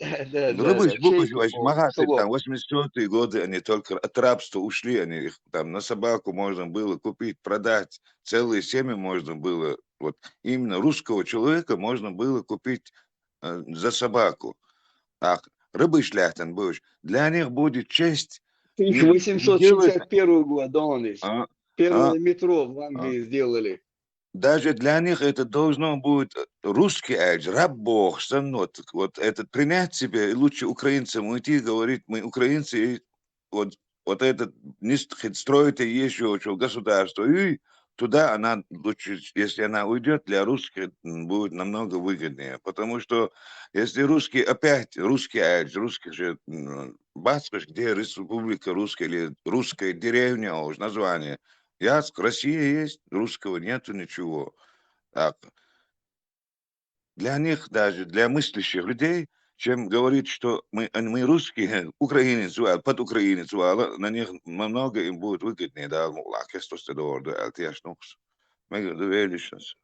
Да, Рыбыч, чей бог, Магаты, там, Солов. 80-е годы, они только от рабства ушли, они их там на собаку можно было купить, продать, целые семьи можно было, вот именно русского человека можно было купить за собаку. А рыбы-шляхтен будешь, для них будет честь не делать, 1861 год, он здесь. а, Первое метро в а, Англии сделали. даже для них это должно быть русский эдж, раб бог, вот этот принять себе, и лучше украинцам уйти и говорить, мы украинцы, и вот этот не строит еще государство, и туда она лучше, если она уйдет, для русских будет намного выгоднее, потому что если русский опять, русский эдж, русский же, Баскаш, где республика русская или русская деревня, уж название, Яск, Россия есть, русского нету ничего. Так, для них даже, для мыслящих людей, чем говорить, что мы русские, украинец, под украинец, на них намного им будет выгоднее, да, лакестос, да, альтияшнукс. Мы говорили сейчас.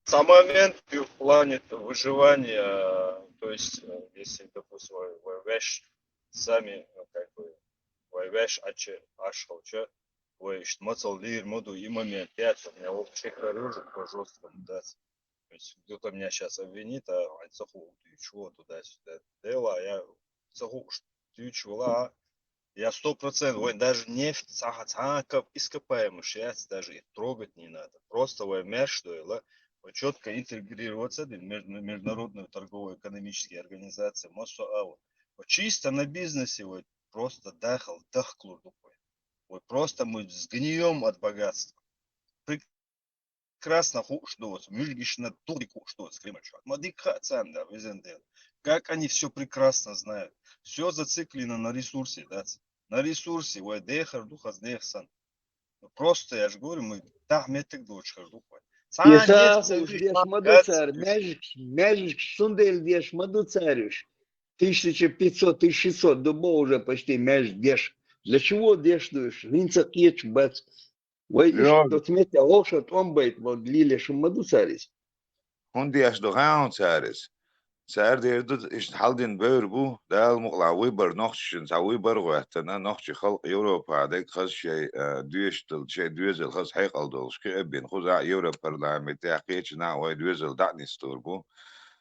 Сам момент в плане выживания, то есть, если, допустим, воеваешь сами, как бы, воеваешь ашхалча, воеваешь мацал лир моду и момент, я меня вообще оружие по жесткому дать. То есть кто-то меня сейчас обвинит, а цеху ты чего туда-сюда дела, я цеху ты чего, я 100%, ой, даже нефть, как ископаемый шесть, даже и трогать не надо. Просто воймешь, что это четко интегрироваться в международную торгово-экономические организации. Вот чисто на бизнесе, вот просто дахклу такой. Вот просто мы сгнием от богатства. Прекрасно что вот мюльгишна турику что с кремача. Мадика цанда везендел. Как они все прекрасно знают. Все зациклено на ресурсе, да? На ресурсе, ой, дехар духас дехсан. Просто, я же говорю, мы так метик дочка духой. Исахуш, деш маду царь, мяжик, сундель, деш маду царюш. 1500-1600 дубов уже почти мяж деш. Для чего дешнуешь? Винца кеч бац. Ой, тот метя лошадь, он бейт, вот лили шумаду царис. Он диаш догаун царис. Царь дердут иш халдин бörbu, дал мукла выбор нохшин, за выбор вахтана нохши хал Европа, дек хас шей дуештл, шей дуезел хас хайқалдол, шки эббин, хуза Европа парламент, яқечна, ой дуезел датнис турбу.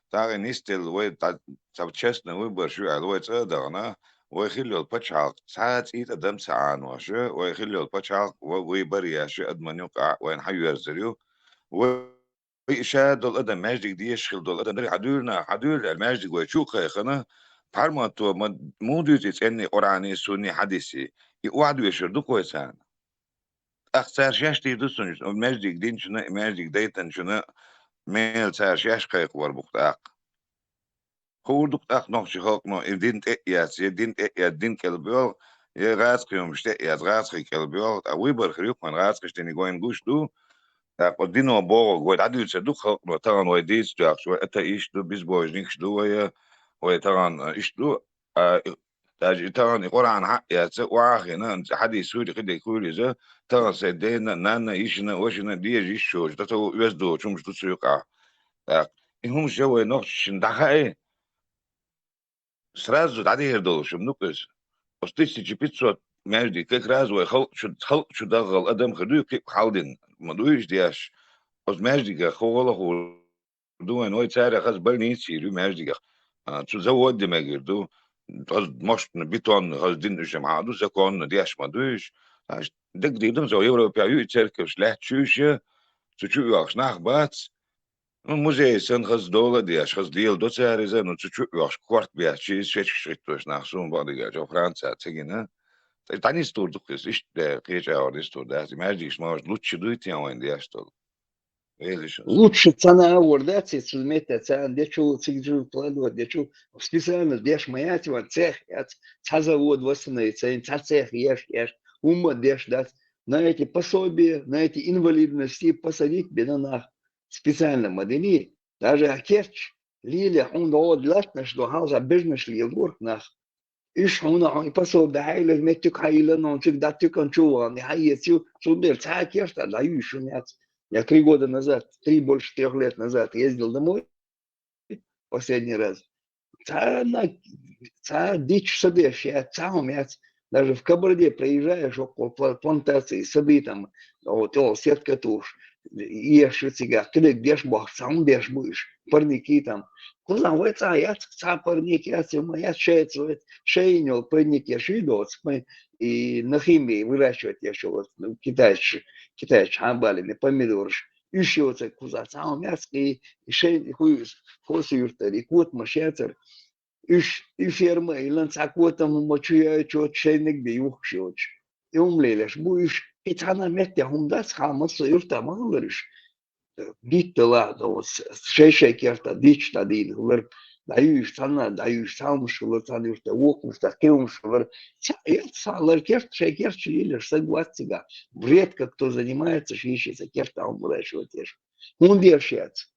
Тағы нистел, ой, сав честный выбор, шу ой цадана, ой хилел пачал, сац ит адам саан ваше, ой хилел пачал, выбор яши адманюк, ой нхайверзерю, ой شاد الأدم ماجد دي يشغل دول الأدم عدول الماجد ويشوق خنا بارماتو مودو تتسني قراني سوني حديثي يقعدوا يشردوا كويسان أخسر شاشتي دوسون الماجد دين شنا ماجد ديتن شنا ميل سار شاش قيق وربقتاق هو دقتاق نوشي خلق نو دين تأياس دين كالبيول يغاسق يوم شتأياس غاسق كالبيول أويبر خريق من غاسق شتني قوين قوش دو قدينو بوغ ويتعدل صدوق طبعا ويديس شو أنت إيش دو بيسبوع نيكش دو ويا طبعا إيش دو طبعا يقول عن حق يا واخي حد يسوي كده يقول إذا طبعا سيدنا نانا إيشنا وشنا دي جيش شو تتو يزدو شو مش تسويقع هم شو نقش ندخل сразу تعدي هردو شو منقص أستيش 500 ماجدي كيك راز ويخلق شو دغل أدم خدوي كيف حالدين ما دويش دياش أز ماجدي خوغلا هو دو نوي تاري خاص بالني تسيرو ماجدي شو زود دماغير دو أز مش بيتون خاص دين الجماعة دو زكون دياش ما دويش دك ديدم زو يوروبيا يتركش لا تشوشة تشوف ياخش ناخ بات مزاي سن خاص دولة دياش خاص ديال دو تاري زين تشوف ياخش كوارت بيا شيء شريتوش ناخ سون بعدي جو فرنسا تجينا تاني ستور دوكس إيش ده كيجا أو ستور ده ماجديش ما لوتش دويت يا وين دياش تول Лучше цена вордаться, суммета цена, дечу цигджу плану, дечу специально деш моя тема цех, цазавод восстановится, цех ешь, ума деш дать, на эти пособия, на эти инвалидности посадить бедонах специально модели, даже акерч, лиля, он довод латна, что хауза бежнеш ли елгурк нах, إيش هنا يبصوا بعيلة متك حيلة نونتك داتك أنشوان هايتيو صدر ساعات يشتغل لا يشونيات я 3 года назад, 3 больше 3 лет назад ездил домой последний раз. Дичь садишь, даже в Кабарде проезжаешь около плантации, сады там, вот, сетка туш, ешь тебя, ты бешь бах, сам бешь будешь, парники там. Куда вы я парники, я шейнил, парники, шидот, и на химии выращивать еще вот, китайцы, хамбалины, помидорш. Еще куда сам мяски, и шей, хуй, хосюртер, и кот машецер. И ферма, и ланцакотам мочуя чот шейник биюх шот. И умлелеш буиш, и тана метя хундас хамас юрта малыш. Биттела до шейшей керта дичта дин, лер даюш самш, лер тан юрта вокус, такеумш, лер салер керт шейкерт шилиш, согласига. Редко кто занимается шишится керта умлеш вот еш. Он держится,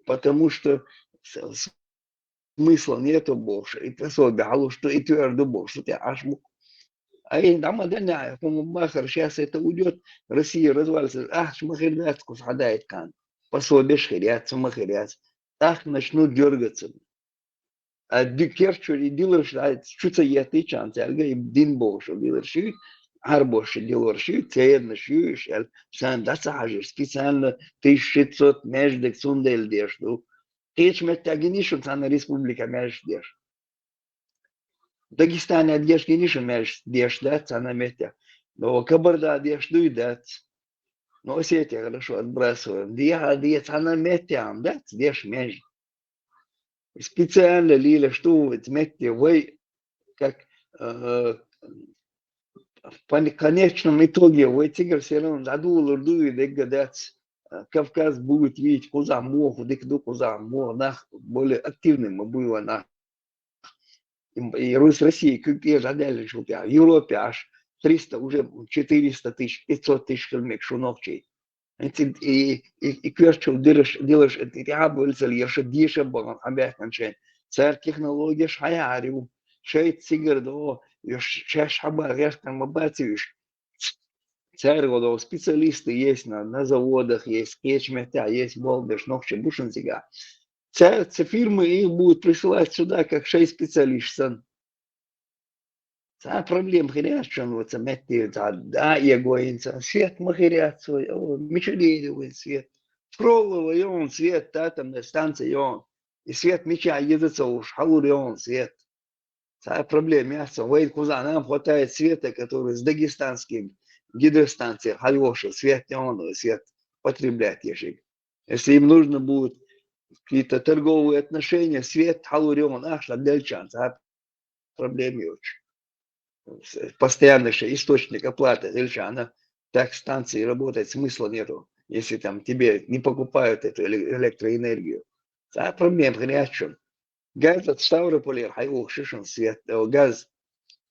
потому что смысла нету больше. И особенно, что и твердо больше, ты аж мук. А и там одна, махар, сейчас это уйдет, Россия развалится, шмахиряцку сгадает кан. Пособие шхиряться, махиряц. Начнут дергаться. А керчури дилер, чуца еты чанцы, альга и дин больше дилерши, арбоши дилерши, цеернаши, сам дасажир, специально 1600 междек сундель дежду. Hiç metaginișul țană Republica Meșdeș. Dagestane adgeșginișul Meșdeș, да, țană metea. Но Кабарда adgeșdui, да. Но Осетия хорошо отбрасываем. Dia țană meteam, да, деш меж. Специально лили, что метте, вы, как в конечном итоге, вы тигр все равно задул, урдуй, дегадать. Кавказ будет видеть, куда мог, куда мог, более активным было. И Россия, как я жадали, что в Европе аж 300, уже 400 тысяч, 500 тысяч километров шунокчей. И кверчил делаешь, я был еще дише был, обязательно. Царь технология шаярю, шесть сигар до, шесть хабар, я там обатываешь. Царь специалисты есть на заводах, есть кечметя, есть болдыш, ногче, бушензига. Фирмы их будут присылать сюда как 6 специалистов. Проблем хрященваться, метти, да, егоинца, свет махирят свой, мечелидовый свет. Фроловый он свет, атомная станция он. И свет меча едется уж, халури он свет. Проблем мясо, вейт куза, нам хватает света, который с дагестанским гидростанции, Хальоша, свет неоновый, свет потреблять ежик. Если им нужно будет какие-то торговые отношения, свет халурион, дельчан, проблем очень. Постоянный источник оплаты дельчана, так станции работать смысла нету, если там тебе не покупают эту электроэнергию. Проблем хрящен. Газ от Ставрополя, Хайвошишин, свет, газ.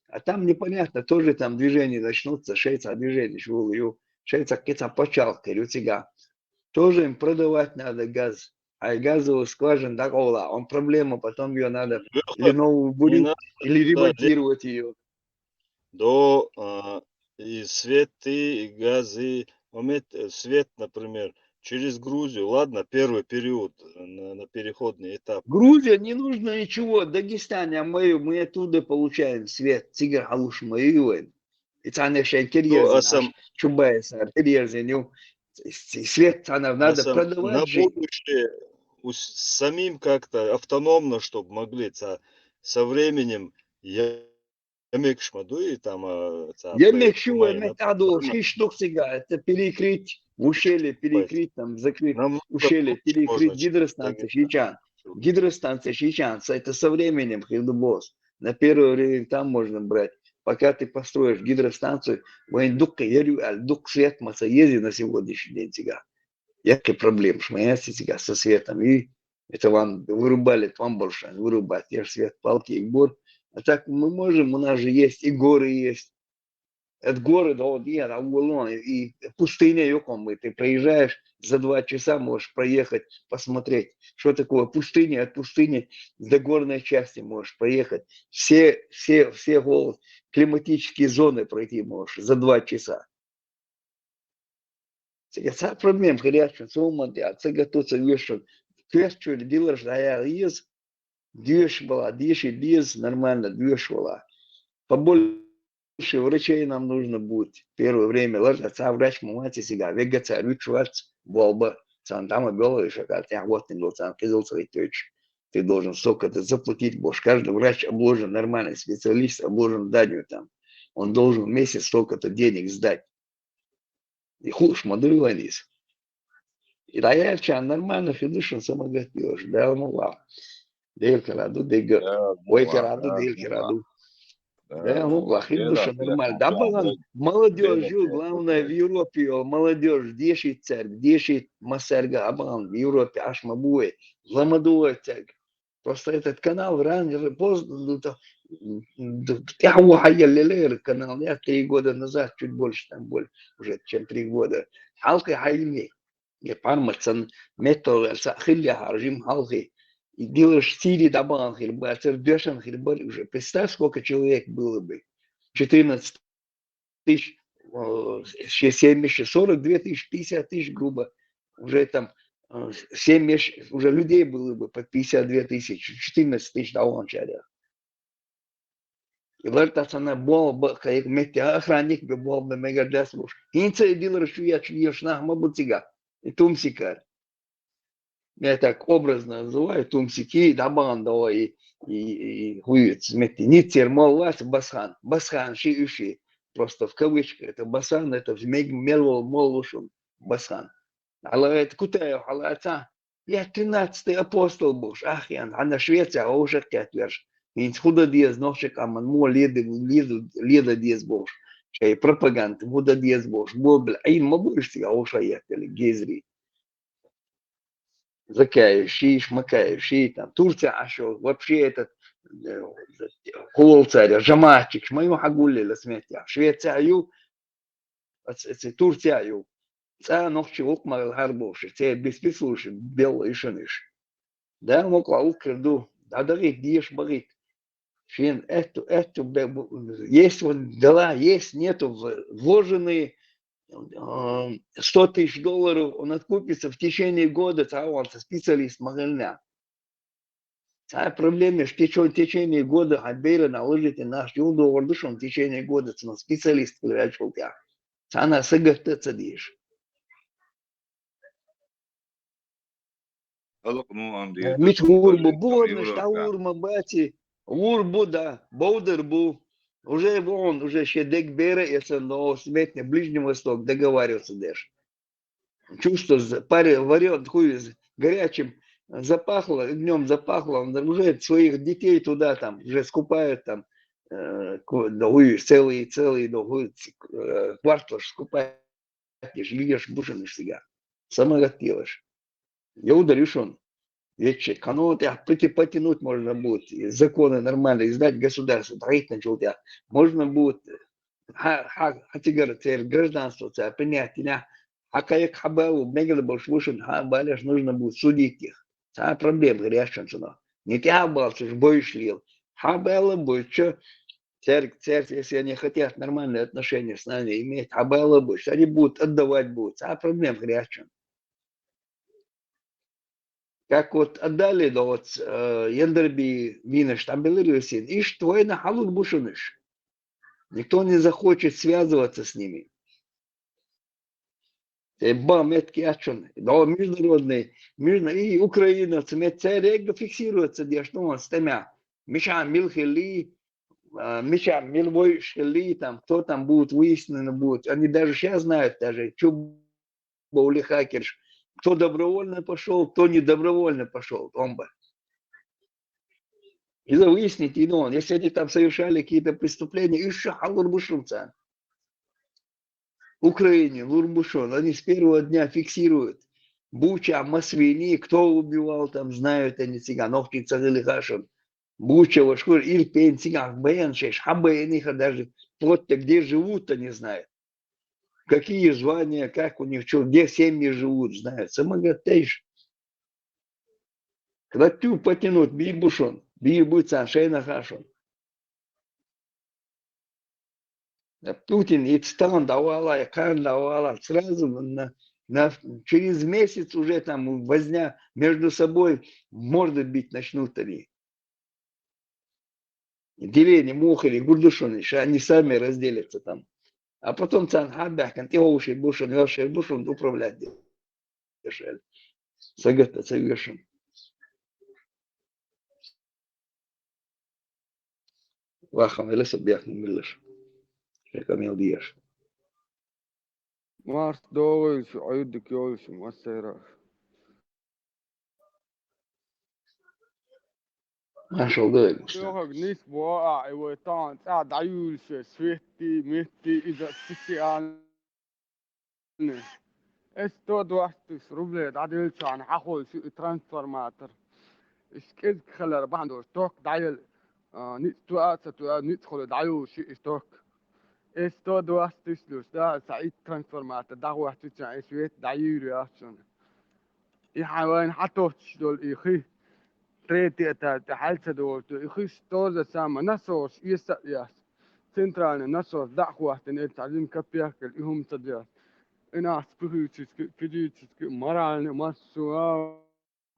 А там непонятно, тоже там движения начнутся, шейца движения, шейца какие-то почалки, рюцига. Тоже им продавать надо газ. А газовую скважину такого, он проблема, потом ее надо или новую бурить, или ремонтировать ее. И свет, и газы, свет, например, через Грузию, ладно, первый период, на переходный этап. Грузия не нужно ничего, Дагестане, мы оттуда получаем свет, тигр халуш моюем. И цаны шейкерезин, чубайсар, керезин, свет цанов надо продавать. На будущее самим как-то автономно, чтобы могли со временем ямек шмадуи там. Ямек шуэ метаду, 6 штук сега, это перекрыть ущелье, перекрыть там, закрыть ущелье, перекрыть гидростанции Шичан. Гидростанция Шичан, это со временем хилдубос. На первое время там можно брать. Пока ты построишь гидростанцию, воин дукка ярю, дук свет маса ези на сегодняшний день сега. Яки проблем, шмаяси сега со светом. И это вам вырубали, вам больше вырубать. Я же свет, палки и гор. А так мы можем, у нас же есть и горы есть. От горы до и пустыня, ты проезжаешь, за 2 часа можешь проехать, посмотреть, что такое пустыня, от пустыни до горной части можешь проехать. Все климатические зоны пройти можешь за 2 часа. Это проблема, конечно, это готовится вешать. Квестчу делаешь, а я из движ была, движ нормально, движ была. Побольше врачей нам нужно будет первое время ложиться, а врач мамати себя, вегаться, рычвать, волба, сантама белая шоколад, я вот не должен, ты должен столько-то заплатить, будешь. Каждый врач обложен, нормальный специалист обложен данью там. Он должен в месяц столько-то денег сдать. И хуш, модуль ланис. И да я чан нормально, фидушен самогатеж, да, ну ладно. Делькараду, ой, караду, делькараду. Да, ну, лохим душа нормально. Да, балан, молодежь жил, главное, в Европе, молодежь, дешит церковь, дешит масерга, абан, в Европе, аж мабуэ, ламадуэ церковь. Просто этот канал ранее, поздно, я угаял канал, я 3 года назад, чуть больше, там, больше, уже, чем 3 года. Халка хайми. Я пармацан, метал, хилля, харжим, халки. И делаешь стили добавил хильба, а сердешен хильба уже. Представь, сколько человек было бы. 14 тысяч, 7 месяцев, 42 тысячи, 50 тысяч, грубо. Уже там 7 месяцев, уже людей было бы по 52 тысячи, 14 тысяч долларов. И вот это она была, как мети охранник был бы мегадес буш. Инца и делаешь, что я чуешь, мабутига. И тумсикар. Я так образно называю, тумсики, дабанда и хуец, не термолвас, басхан. Басхан, ши. Просто в кавычках, это басан, это мелвол молушун, басхан. Але это кутаю, але это, я 13-й апостол был, ах, я на Швеция, а уже кятверш. И худа диез ношек, а man мо леда диез был. Чай пропаганда, худа диез был. Бобл, айн мабушти, а уже ехали, гезри. Закающий, шмакающий, там, Турция, ашо, вообще этот Кулцаря, Жаматчик, мою хагулли, смертя, Швецию, Турцию, це ночі окмал гарбовши, це безпислуши, белый шыныш. Да, мокла укрду, да дарит, диешь барит. Фин, есть вот дела, есть, нету, вложенные 100 тысяч долларов, он откупится в течение года, он специалист магальня. Та проблема, что в течение года отбери наложите наш юду ордушон в течение года, но специалист привечил тебя. Она сыграет цадишь. Мит урбу борны, что урма бати, урбу да, боудербу. Уже вон, уже щедек бере, если на сметне Ближний Восток договариваться дашь. Чувство, паре варет, хуй горячим запахло, днем запахло, он уже своих детей туда там, уже скупают там, целый, квартал скупаешь, льешь, бушинешь себя. Самоготелешь. Я ударишь он. Ведь канал тебя потянуть можно будет, законы нормально издать государство, троить начал тебя. Можно будет, гражданство тебя принять, а как хабалу, мегал больше вышен, баляш нужно будет судить их. Это проблема решена. Не тебя был, ты же боишь лил. Хабала будет, что церковь, если они хотят нормальные отношения с нами иметь, хабала будет, они будут отдавать будут. Это проблема решена. Как вот отдали, да вот Ендерби Винеш, там Белорусин, иш твой на халут бушуныш. Никто не захочет связываться с ними. Метки ачон, да международный, и Украина, царек фиксируется, где что он с тремя. Миша Милхели, Миша Милвой Шели, там, кто там будет выяснено будет. Они даже сейчас знают, даже, что Баули Хакерш. Кто добровольно пошел, кто не добровольно пошел, Омба. И выяснить, если они там совершали какие-то преступления, еще Халурбушунца. Украине, Лурбушон, они с первого дня фиксируют. Буча, Масвини, кто убивал, там знают они цыганов, Цагали Хашин. Буча, Вашкур, Ирпень, цыган, Беншеш, Хабейниха даже, плоть где живут, они знают. какие звания, как у них, что, где семьи живут, знают. Самогатейш. Когда ты потянут, бибушон, бибут саншейна хашон. Путин и стан давала, и Кан давала, сразу через месяц уже там возня между собой морды бить начнут они. Деление, мухари, гурдушоны, что они сами разделятся там. А потом цан хабяхкан, ты уши бушон, управлять дешевле. Сагата совершен. Вахам, или собьяхну милыш. Камил диеш. Марс doğru ayıdık yoluşum masayra. Нашел дойк. Yok nis bu ay ve tan sa dayul şey sveti metti iza sisian. Esto duastus ruble dadil chan haqol şu transformator. İskez khalar bando stok dayil nit tuat nit khol dayu şu stok. Esto duastus los da sa'id transformator da wahtu chan swet dayul reaction. يحاول حطوش دول إخي تريتي تحالت دول إخي ستوزة سامة نصوص يسأياس سنترال نصوص دعوة تنقل تعليم كبيرك الإهم تدياس إنا أسبخيتش كديتش مرال مسوا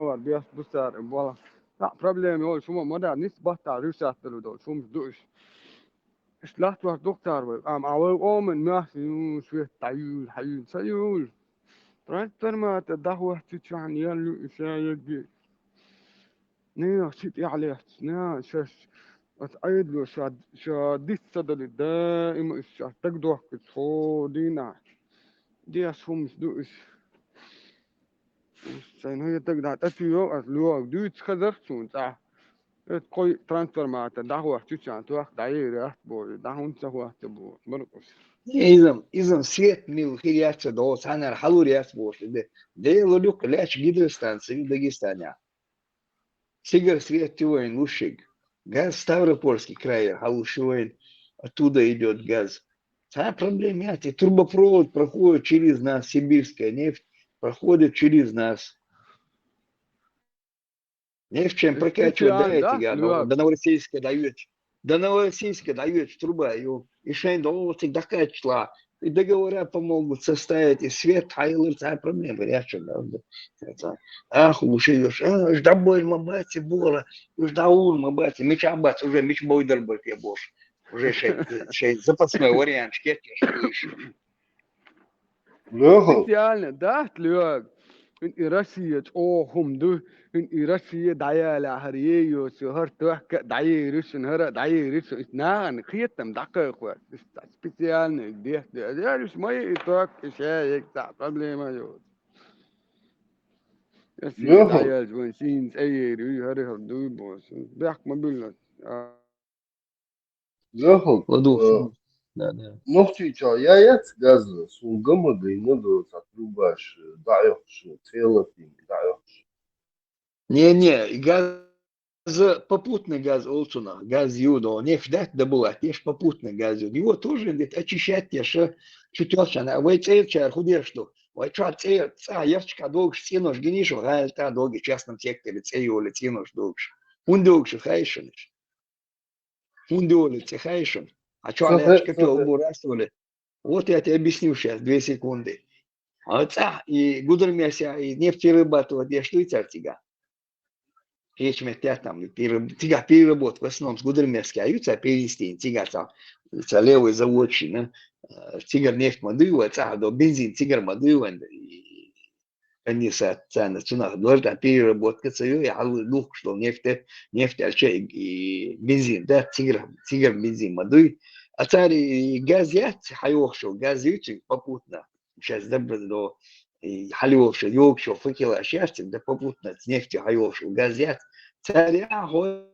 بياس بسار والله لا بروبليم يقول شو مدى نسبة تعريشات دول شو مدوش إشلاحت واحد دكتور عوال أومن ماشي شوية تعيول حيول سيول ترانسفورمات دعوة تتشعن يالو إشايك بي نيا شيت عليه نيا شاش أتأيد له شاديس صدر دائما إيش تقدوح كتفو دينا دي أسهم مصدوش سين هي تقدر تسيو أسلوه دوت خزرتون صح تقول ترانسفورمات دعوة تتشعن توح دعير أحبول دعون سهوة تبول مرقص إذا سيت ميل خيريات دوس أنا الحلوريات بوش ده يلوك لاش جدرستان سوي داغستانيا سيجر سيت توين лучший газ Ставропольский край халушевин оттуда идет газ. Та проблема нет, и трубопровод проходит через нас, сибирская нефть проходит через нас. Нефть чем прокачивают до этого, до Новороссийска дают труба, и шейн до докачала. И договора помогут составить, и свет, хайлер, та проблема решена. Ах, ушиешь, ждабой мабати бола, ждаул мабати, меча бац, уже меч бойдер был я бош. Уже шей запасной вариант, шкетиш. Специально, да, Лёг? Россия, هم دو Россия دعيالة هريو سهر توحك دعي ريشن هرا دعي ريشن نان خيتم دقيق специально دي مش ما يتوك شيء تاع проблема يو Россия دعيال جوانسين أي ريو هري هردوي بوس بيحكم بيلنا Захал, نختي جايات غاز سونغم غينو تطلباش ضعيفش تيلفين ضعيفش Не, газ, попутный газ Олцуна, газ Юдо, нефть дать добывать, есть попутный газ Юдо. Его тоже ведь очищать, я что чутёшь, а вы цельчар худер что, вы что цель, яшчка долг стенош генишь, гайл та долги в частном секторе цеюли стенош долгш. Хундолгш хайшенш. Хундоли цехайшен. А что яшка пёл бурастовали? Вот я тебе объясню сейчас, 2 секунды. А и гудермяся, и нефть перерабатывать, я что и цартига. Ечметя там, тига переработ, в основном с гудермяски, а юца перенести, тига там, левый заводчина, тигр нефть мадыва, до бензин тигр мадыва, они цены, цена, должна переработка, я говорю, что нефть, и бензин, да, тигр бензин мадыв, а царь газ ят, хайохшо, газ ючик попутно, сейчас добро до حليوش يوكشو فكلا شاشت ده попутно с нефтью хайошо газят царя хой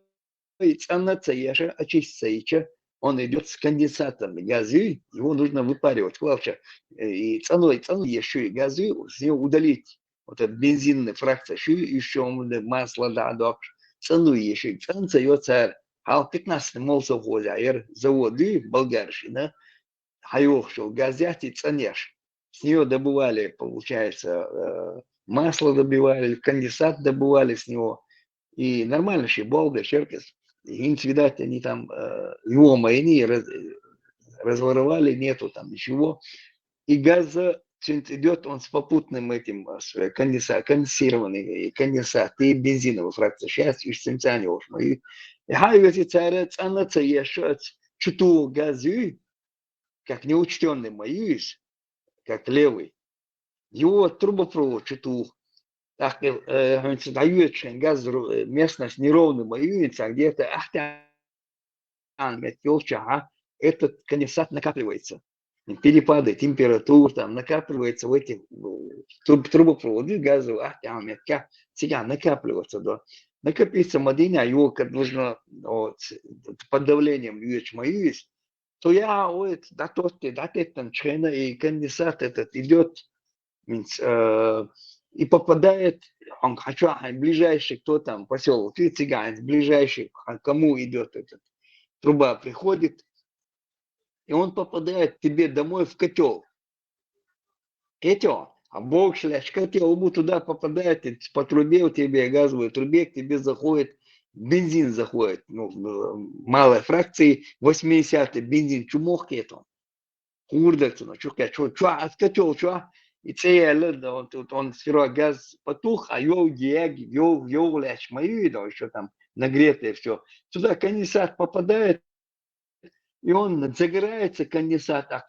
ценится яша очистится ича он идет с конденсаторами газы его нужно выпаривать клавча и ценой еще и газы с него удалить вот этот бензинный фракция еще масло да док цену еще ценится ее царь хал 15 молсов хозяер заводы болгарщина Хайохшел, газяти цанеш. С нее добывали, получается, масло добивали, конденсат добывали с него. И нормально ще, Болга, Черкес. И, видать, они там его майни разворовали, нету там ничего. И газ идет он с попутным этим конденсированный конденсат и бензиновый фракция. Сейчас уж ценцане уж мои. И хайвети царец, она цаешет, чуту газы, как неучтенный моюсь, как левый. Его трубопровод чуту. Так, дают газ, местность неровная моюется, где-то этот конденсат накапливается. Перепады температур там накапливается в этих трубопроводы газовых, всегда накапливается, да. Накопится мадина, его как нужно вот, под давлением моюсь, то я вот да тот члена и конденсат этот идет и попадает, он хочу ближайший, кто там поселок, цыган, ближайший, кому идет этот труба приходит, и он попадает к тебе домой в котел. Котел. А Бог шлях котел, ему туда попадает, и по трубе у тебя, газовой трубе к тебе заходит, бензин заходит. Ну, малой фракции, 80-й бензин, чумох кетон. Курдацу, от котел, и целый, он сперва газ потух, а его ляч мою, да, еще там нагретое все. Туда конденсат попадает, и он загорается конденсат, а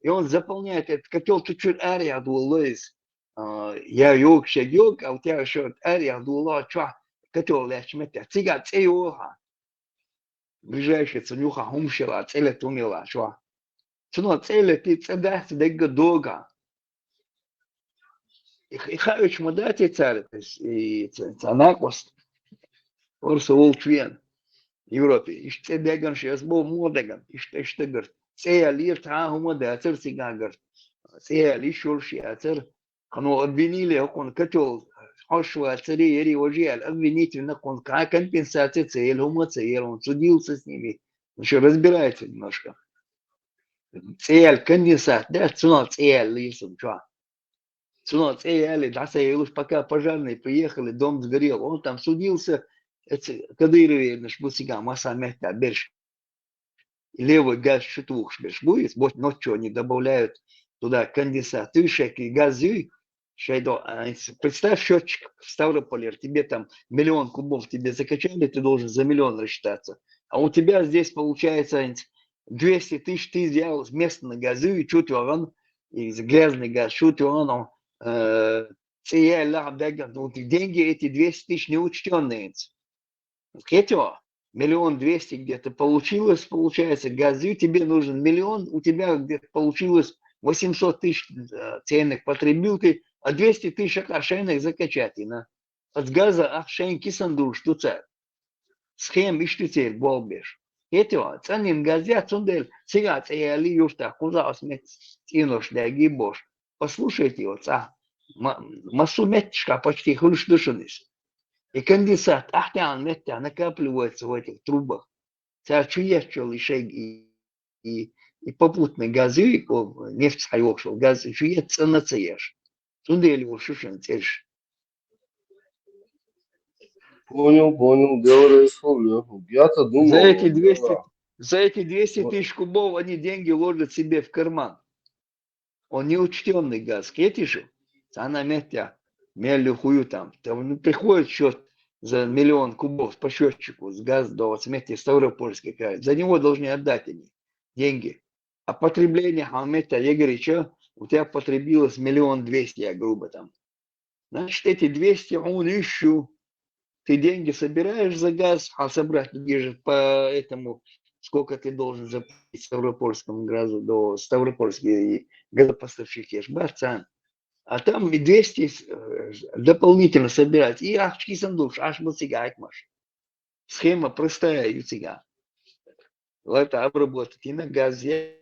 и он заполняет этот котел чуть-чуть ария дуалоис. Я йог, а у тебя еще ария дуала, котел ляшмете, цига цеюха. Ближайшая ценюха хумшила, целя тумила, что? Цено целя ты цеда, цедега долго. И хаючи мадати царь, и цанакост, орса волчвен. Европе. Işte degan şey bu modegan. İşte gır. Seyalir ta humo da atır sigagar. Seyalir şol şey atır. Kanu abinile okun katol. Hoşwa atırı yeri ojiyal. Обвинитель на кон компенсация цель, humo цель. Он судился с ними. Он еще разбирается немножко. Цель, конденсат. Да, цена цель лисом. Что? Цена цель. Да, союз, пока пожарные приехали, дом сгорел. Он там судился. Кадырове наш бусига масса мягкая берж. Левый газ шутух берж будет, вот ночью они добавляют туда конденсат, и газы. Представь счетчик в Ставрополе, тебе там 1 000 000 кубов тебе закачали, ты должен за 1 000 000 рассчитаться. А у тебя здесь получается 200 000 ты взял местные газы, чуть он, и грязный газ, чуть он, деньги эти 200 000 неучтенные. Этого 1 200 000 где-то получилось, получается, газы тебе нужен 1 000 000, у тебя где-то получилось 800 000 ценных потребил ты, а 200 000 ошейных закачать. От газа ошейнки сандур, что царь. Схем и что цель, болбеш. Этого ценным газя, цундель, сега цеяли юшта, куда осмет тинош, да гибош. Послушайте его, массу метчка почти хлюш душанис. И конденсат, накапливается в этих трубах. Чуешчил и попутные газы, нефть хайокшил, газы, чуется на цееш. Тундель его шушен цеш. Понял, дело расслаблю. Я-то думал, За эти 200 000 кубов они деньги ложат себе в карман. Он неучтенный газ, кетишь? Она метя. Мелю хую там. Приходит счет за 1 000 000 кубов по счетчику с газ до смерти Ставропольский край. За него должны отдать они деньги. А потребление Хамета Егорича у тебя потребилось 1 200 000, я грубо там. Значит, эти 200 он ищу. Ты деньги собираешь за газ, а собрать держит по этому, сколько ты должен заплатить Ставропольскому газу до Ставропольского газопоставщики. Бацан. А там и 200 дополнительно собирать. И ахчки сандуш, аж мусига акмаш. Схема простая, юцига. Это обработать и на газе,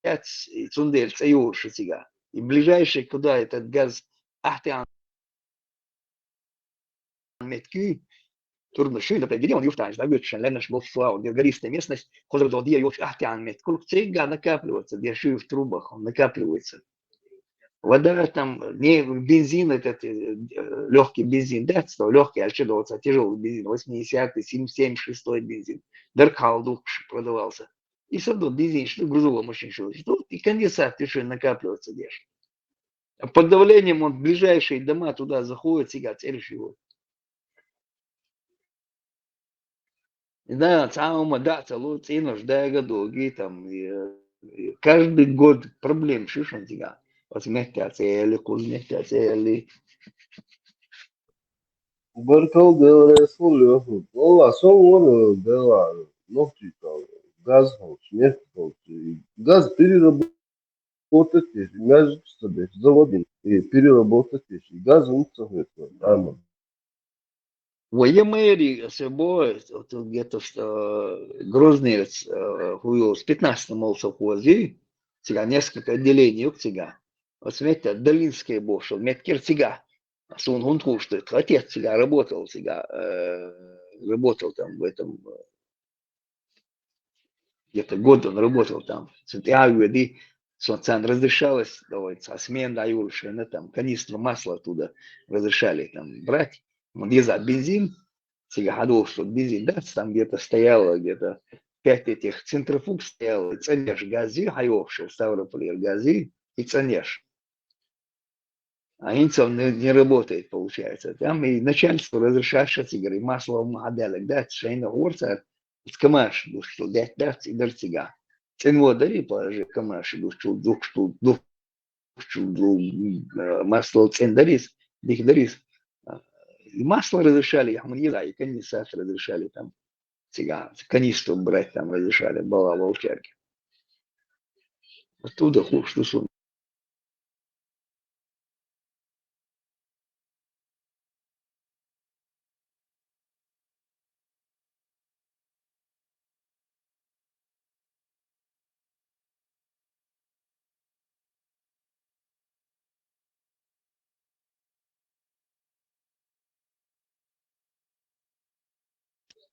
и цундель, цаюш, юцига. И ближайший, куда этот газ, ахтян, метки, Трудно шить, например, где он юфтанж, да, вычен, ленаш был флау, где гористая местность, куда до dia юф ахтян мет, кулк цейга накапливается, где шию в трубах, он накапливается. Вода там, не бензин, этот легкий бензин, да, что легкий, а что тяжелый бензин, 80-й, 76-й бензин, Даркалдук продавался. И садут бензин, что грузового машин, что и конденсат, ты что, накапливаться держишь. А под давлением он в ближайшие дома туда заходит, сега целишь его. Да, самому да, целую цену, ждая долгие там. Каждый год проблем, шишон сега. Возьмете цели, кузмете цели. Barkal devre oluyor. Valla son oluyor deva. Nokti kaldı. Gaz olsun, neft olsun. Gaz переработать есть. Мяжик себе заводим и переработать есть. Газ унцахнет. Нормально. В Ямере собой, где-то Грозный, хуё, с 15 мол совхозе, сега несколько отделений, сега. Вот смотрите, Долинская бошел, Меткер сега. Сун Хунту, что отец сега работал там в этом, где-то год он работал там. Сантьяго, Солнцан разрешалось, давай, смен даю, там канистру масла оттуда разрешали там брать. Он езжал бензин, сега ходов, что бензин, да, там где-то стояло, где-то 5 этих центрофуг стояло, и ценешь гази, хайовший, Ставрополь гази, и ценешь. А инцов не работает, получается. Там и начальство разрешает, что говорит, масло в моделях, да, шейна горца, скамаш, что дать, и дар сега. Цен водari, положи, камаш, дух, масло цен дарис, дих дарис. И масло разрешали, я не знаю, и конденсат разрешали там, сега, канистру брать там разрешали, была волчарки. Оттуда хуш, что сон.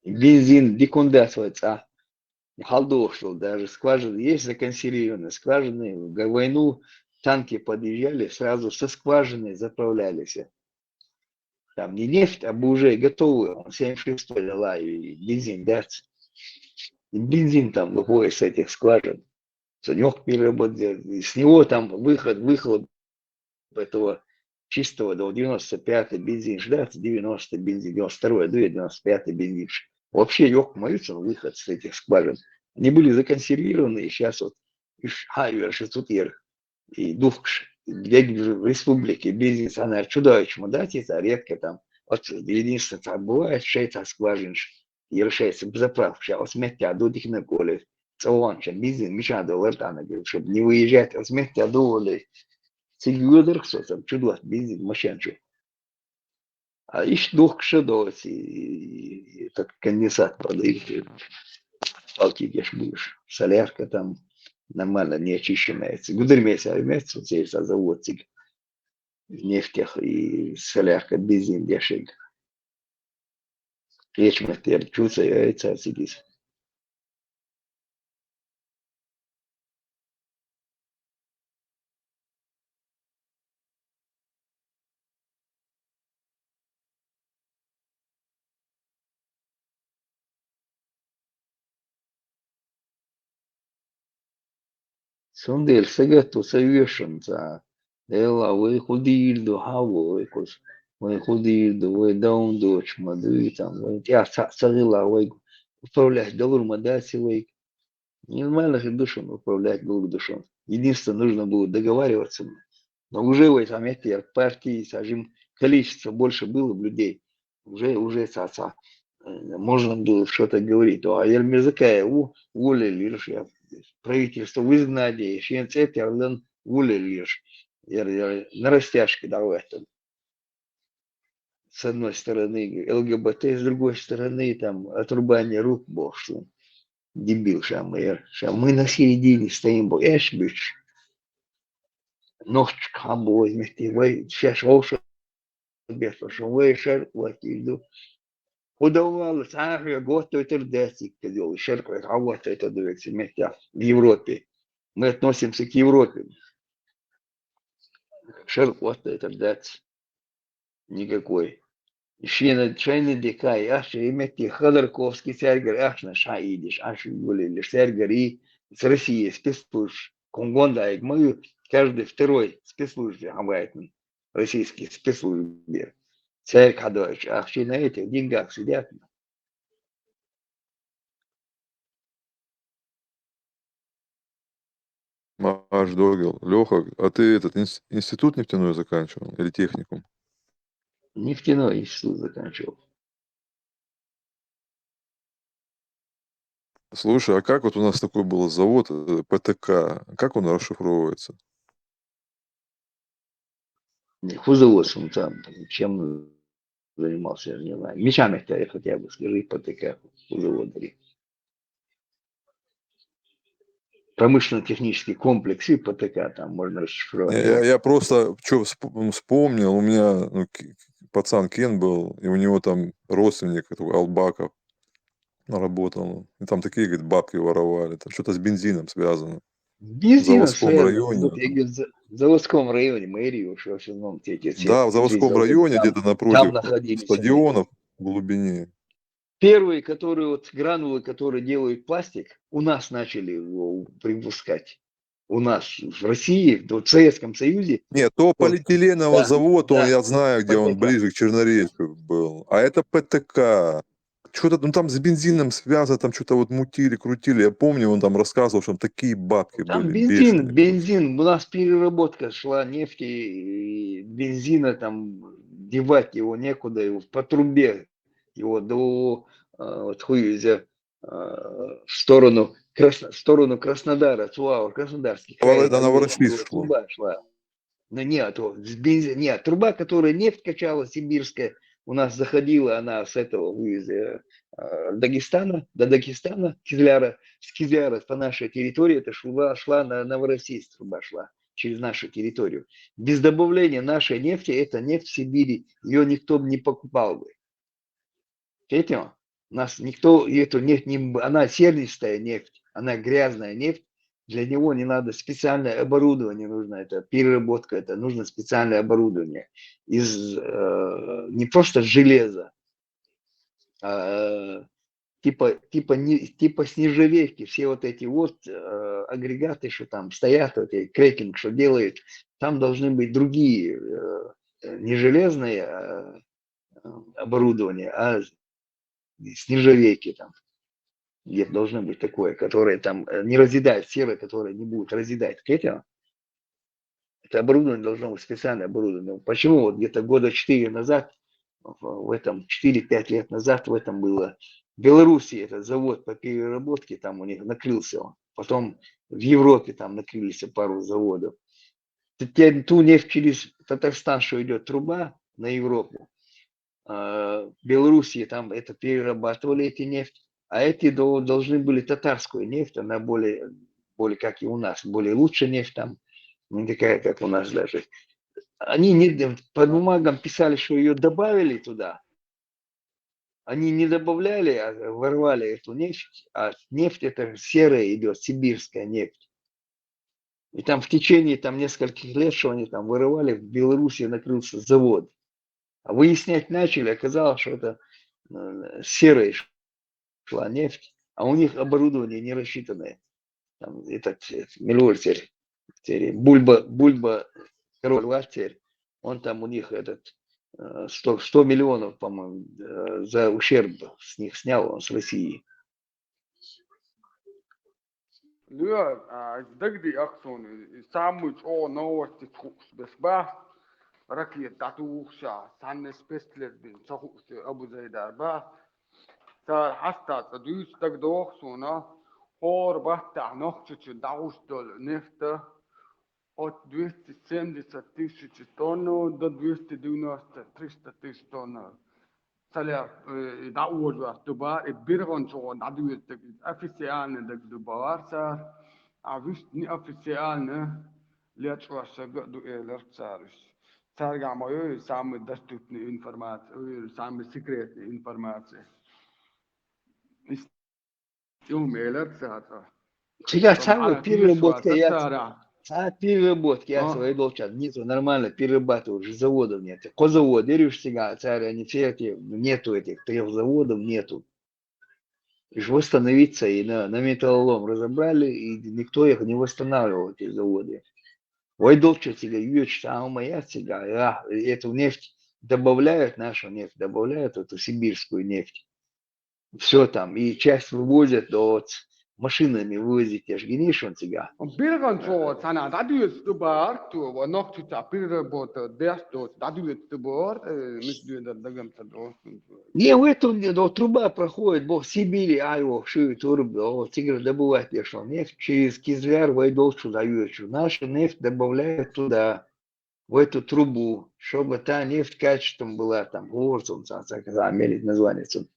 Бензин декондensация. Халдов шел, даже скважины есть законсервированные скважины. В войну танки подъезжали, сразу со скважины заправлялись. Там не нефть, а уже готовый. Он 76-й дала и бензин, да. И бензин там выходит с этих скважин. Санек переработал. С него там выхлоп этого чистого до 95-й бензин, да, 90-й бензин, 92-й, 95-й бензин. Вообще, ёк, молится выход с этих скважин. Они были законсервированы, и сейчас вот Хайвер, Шестутер, и Духш, где в республике бензин, она чудовищно, да, это редко там, вот единственное, там бывает 6 скважин, и решается заправка, а вот смерть, а до них на коле, целон, чем бензин, меча до лартана, чтобы не выезжать, а смерть, а до лей, цигюдер, кто там, чудо, бензин, машинчу. А еще Духш, и этот конденсат продают. Палки где будешь, солярка там нормально не очищенная. Гудермесь, а имеется вот здесь заводик в нефтях и солярка бензин дешевле. Речь мы теперь чувствуем, яйца сидит. Сондель сегету совершенца. Ela вы ходил хаву, вы ходил вы даун доч мады там, вы я сагила вы управлять доллар мадasi вы нормально же душом управлять доллар душом. Единственное, нужно было договариваться. Но уже в этом партии, скажем, количество больше было людей. Уже можно было что-то говорить. А Ермезакая уволили лишь правительство в изгнании, Шенцет Ярлен уволили лишь на растяжке давай там. С одной стороны ЛГБТ, с другой стороны там отрубание рук, бог что дебил шамэр. Мы на середине стоим, бо эшбич. Ночь хамбой вместе, вы сейчас волшебно без что вы шер платили. Удавалось, готовить РДСик, делал, шерпает, работает это в Европе. Мы относимся к Европе. Шерп работает РДС. Никакой. Шейна дикай, аж иметь Ходорковский сергер, аж на шаидиш, аж были сергери с России спецслужб. Конгонда, мы каждый второй спецслужбе обязательно. Российские спецслужбы. Царь Ходорич, ах, на этих деньгах сидят. Маш Догил. Леха, а ты этот институт нефтяной заканчивал или техникум? Нефтяной институт заканчивал. Слушай, а как вот у нас такой был завод ПТК? Как он расшифровывается? Хузоводством там, чем занимался, я не знаю. Мечами хотя бы, скажи, ПТК, хузоводили. Промышленно-технический комплекс и ПТК там можно расшифровать. Я просто что вспомнил, у меня пацан Кен был, и у него там родственник Албаков работал. И там такие, говорит, бабки воровали. Там что-то с бензином связано. В заводском районе. Вот, я говорю, в заводском районе, мэрии уж в основном Да, в заводском районе, где-то там напротив находились стадионов в глубине. Первые, которые вот гранулы, которые делают пластик, у нас начали его выпускать. У нас в России, в Советском Союзе. Нет, то полиэтиленовый да, завод, да, он, я знаю, где ПТК. он ближе к Черноречью был. А это ПТК. Что-то ну, там с бензином связано, там что-то вот мутили, крутили. Я помню, он там рассказывал, что там такие бабки Там были. Бешеные. бензин, у нас переработка шла нефти, и бензина там девать его некуда, его по трубе, его до вот хуюзя в сторону Краснодара, Цуаур, Краснодарский край. На Новороссийск шло. Труба шла. Но нет, нет, труба, которая нефть качала, сибирская, у нас заходила она с этого вывоза Дагестана, до Дагестана, с Кизляра по нашей территории, это шла на Новороссийск, труба шла через нашу территорию. Без добавления нашей нефти, это нефть в Сибири, ее никто не покупал бы. Понимаете? У нас никто эту нефть, она сернистая нефть, она грязная нефть, для него не надо специальное оборудование, нужно это переработка, это нужно специальное оборудование из не просто железа, а типа с нержавейки, все вот эти вот агрегаты, что там стоят, вот эти крекинг, что делает, там должны быть другие, не железные оборудования, а с нержавейки там. Где должно быть такое, которое там не разъедает, серое, которое не будет разъедать. Это оборудование должно быть специальное оборудование. Почему вот где-то года 4 назад, в этом 4-5 лет назад в этом было в Беларуси этот завод по переработке, там у них накрылся он. Потом в Европе там накрылись пару заводов. Ту нефть через Татарстан, что идет труба на Европу, в Беларуси там это перерабатывали эти нефть. А эти должны были татарскую нефть, она более как и у нас, более лучшая нефть там, не такая, как у нас даже. Они по бумагам писали, что ее добавили туда. Они не добавляли, а ворвали эту нефть, а нефть это серая идет, сибирская нефть. И там в течение там нескольких лет, что они там вырывали, в Беларуси накрылся завод. А выяснять начали, оказалось, что это серая шла нефть, а у них оборудование не рассчитанное. Там этот Миллиор Бульба, король Ватер, он там у них этот 100 миллионов, по-моему, за ущерб с них снял он с России. Дагди Аксон, самый новости без ба, ракет татуша, санне спецлет бин, сахус Абу Зайдар ба. صار حتى تدوس تقدوخ سونا هور بحتى نقطة دعوش دول نفته от 270 тонн до 293 тонн. Саля дауожва туба и биргон чого дадует официально дагдубаварса, а вist не официально лечваса гаду элерцарис. Саргамой самый доступный информация, самый секретная информация. Умелер цата. Сейчас самая переработка, Цара. переработки, я свои долчат, нету нормально перерабатывающих заводов нет. Козавод, дерешь сега, царь, они все эти, нету этих 3 заводов, нету. Лишь восстановиться и на металлолом разобрали, и никто их не восстанавливал, эти заводы. Ой, долчат сега, ючь, а у моя сега, эту нефть добавляют, нашу нефть добавляют, эту сибирскую нефть. Все там, и часть вывозят, от машинами вывозят, я ж генишон сега. Bilgan så sana daduyet dubar tu wa nok tu ta pirabot destot daduyet dubar misduet dagam tado. Не, в этом труба проходит, бог Сибири, его шире трубу, тигр добывает лишь нефть, через Кизляр, Вайдолчу дают, наша нефть добавляют туда, в эту трубу, чтобы та нефть качеством была, там, горцом, Америка называется.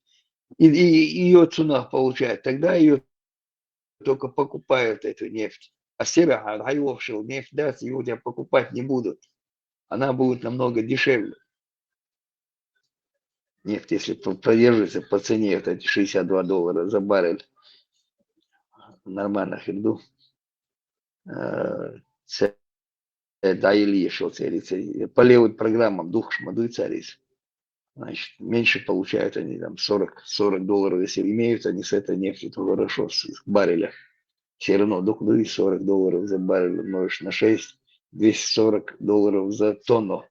И ее цена получает, тогда ее только покупают, эту нефть. А серая, хайвовшил нефть даст, ее у тебя покупать не будут. Она будет намного дешевле. Нефть, если продержится по цене, это $62 за баррель, нормально херду. Да, или еще царится. По левым программам дух шмадуй царится. Значит, меньше получают они там $40, если имеют они с этой нефти, то хорошо, с барреля. Все равно дух $40 за баррель умножишь на 6, $240 за тонну.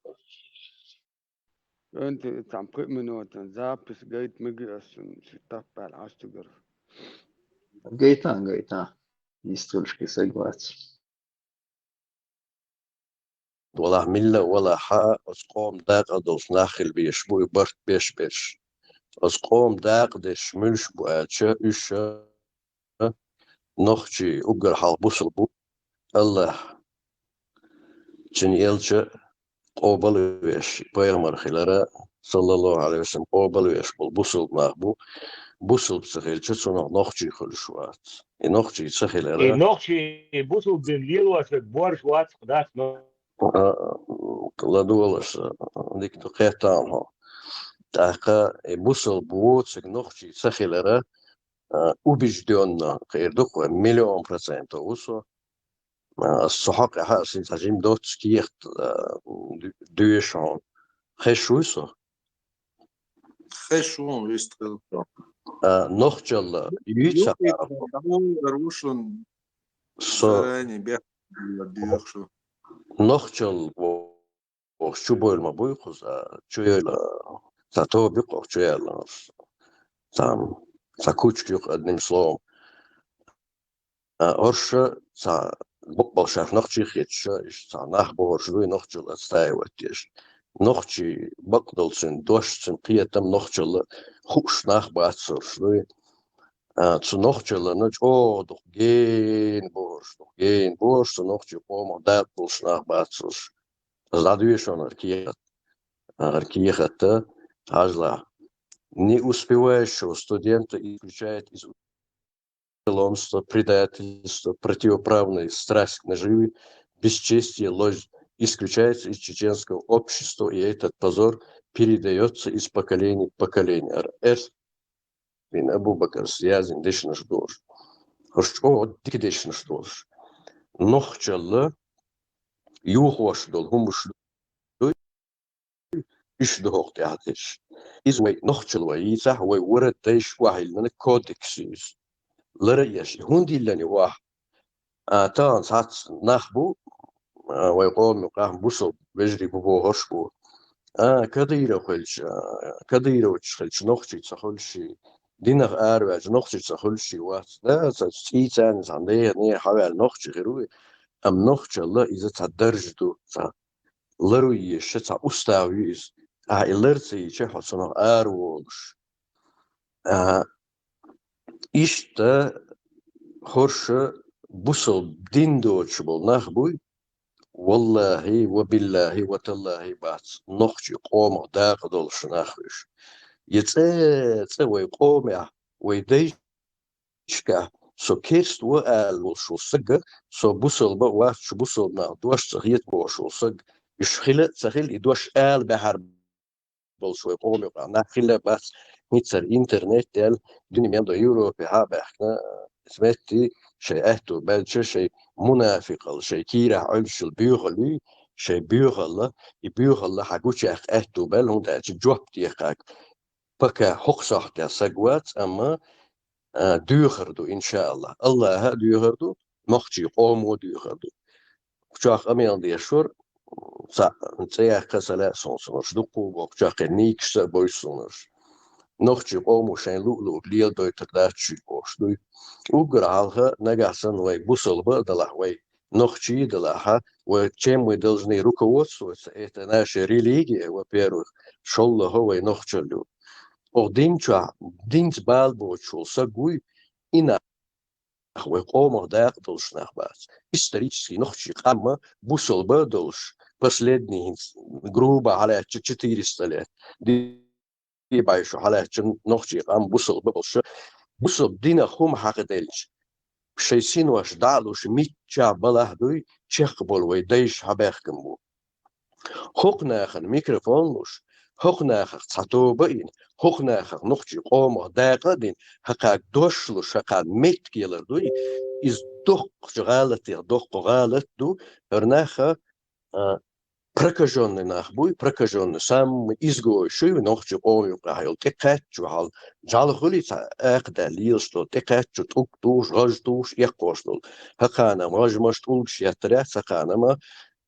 انت تعمق منوت زابس جيت مجرسن ستابال عستجر. Гайтан, не столько согласен. ولا ملة ولا حق أسقام داق أدوس ناخل بيش بوي برت بيش أسقام داق دش ملش بو أتشا إشا نخشي أقر حال بوصل بو الله جني إلشا قوبل ويش بيغمر خلارا صلى الله عليه وسلم قوبل ويش بوصل ناخبو بوصل بسخيل جتسو نخشي خلشوات نخشي سخيل أرا نخشي بوصل بين ليل واسك بورش وات قداس Ладуалаш, дикто қетан тақа бусал буоцек нохчи сахилера убежденно қирдуқ 1,000,000% усо الصحاق حاسين تجيم دوت كيخت دويشون خشوسو خشون يستقل نخجل يتسع روشن سو заранее бегал نخجل شو بقول ما بيخوز شو يلا تاتو بيقو شو يلا تام تاكوش يق قدم سلام أرش تا بقبل شاف نخشي خيتش تا نخبور شو نخجل استايوتيش نخشي بقدل سن دوش سن قيتم نخجل خوش نخباتسر شو تو نخجل نج دو جين بورش تو نخجل قوم داد بولش نخباتسر Задвижен архиехата ажла. Не успевающего студента исключает из ломства, предательства, противоправной страсть к наживе, бесчестие, ложь исключается из чеченского общества, и этот позор передается из поколения в поколение. Бин Абу Бакр Сиязин дешнаш дож. Дик дешнаш дож. Нохчалла يوخوش دول هم مش إيش دهوق تعطيش إزوي نخشل ويسح وورد تيش واحد من الكودكسيس لريش هندي لني واحد تان ساعات نخبو ويقوم يقام بوصل بجري ببو هشبو كديرة خلش نخشي تخلشي دينغ أربع نخشي تخلشي وات لا تسيتان عندي نية حوالي نخشي غيروي أم نخشى الله إذا تدرجتو لروي شتا أستاويز إلرتي شحو صنع أروش إشتا خرش بوصل دين دوتشبل نخبوي والله وبالله وتالله بات نخشي قوم داق دولش نخوش يتسوي قوم ويديشكا سو كيست وقال شو سجى سو بوصل بقى شو بوصل نا دوش صغيت بو شو سج يشخل سخل يدوش آل بحر بولشوي قومي قانا خلا بس نيتسر إنترنت ديال دنيا ميندو يورو بها بحنا سمعتي شيء أهتو بل شيء منافق شيء كيرا عرش البيغلي شيء بيغلا يبيغلا حقوش أهتو بل هم تأتي جواب تيخاك بكا حقصح تيا سقوات أما ديوخردو إن شاء الله الله ديوخردو مختي قومو ديوخردو شاخ أميان ديشور صح نتسيح كسلا سونسونش دوكو وقتاق نيكس بويسونش نوختي قومو شين لؤلؤ ليل دوي تقداتشي بوش دوي وقرالها نقاسن وي بوصل بقدلح وي نوختي دلها وچيم وي دلجني روكووتس وإتناش ريليجي وبيرو شول هو نوختلو ودينچا دينت بالبوچول سقوي إنا وي قومو داق دلش نخبات исторически нохчи قام بوصل بدلش последние грубо على 400 лет دي بايشو على نوختي قام بوصل بدلش بوصل دينا خوم حق دلش شيسين واش دالوش ميتشا بلهدوي تشيخ بولوي ديش حباخكم بو خوقناخن ميكروفونوش خوقناخ تاتو بين خوقناخ نوختي قوم داقدين حقا دوشلوش حقا ميت كيلردوي إز دوق غالت دوق غالت دو هرناخا прокаженный нахбуй, прокаженный сам изгоющий, нохчу омю прахил, текачу хал, жалхулица эхда лилсто, текачу тук туш, рож туш, якошлул. Хакана, мож тулш ятрят, саканама,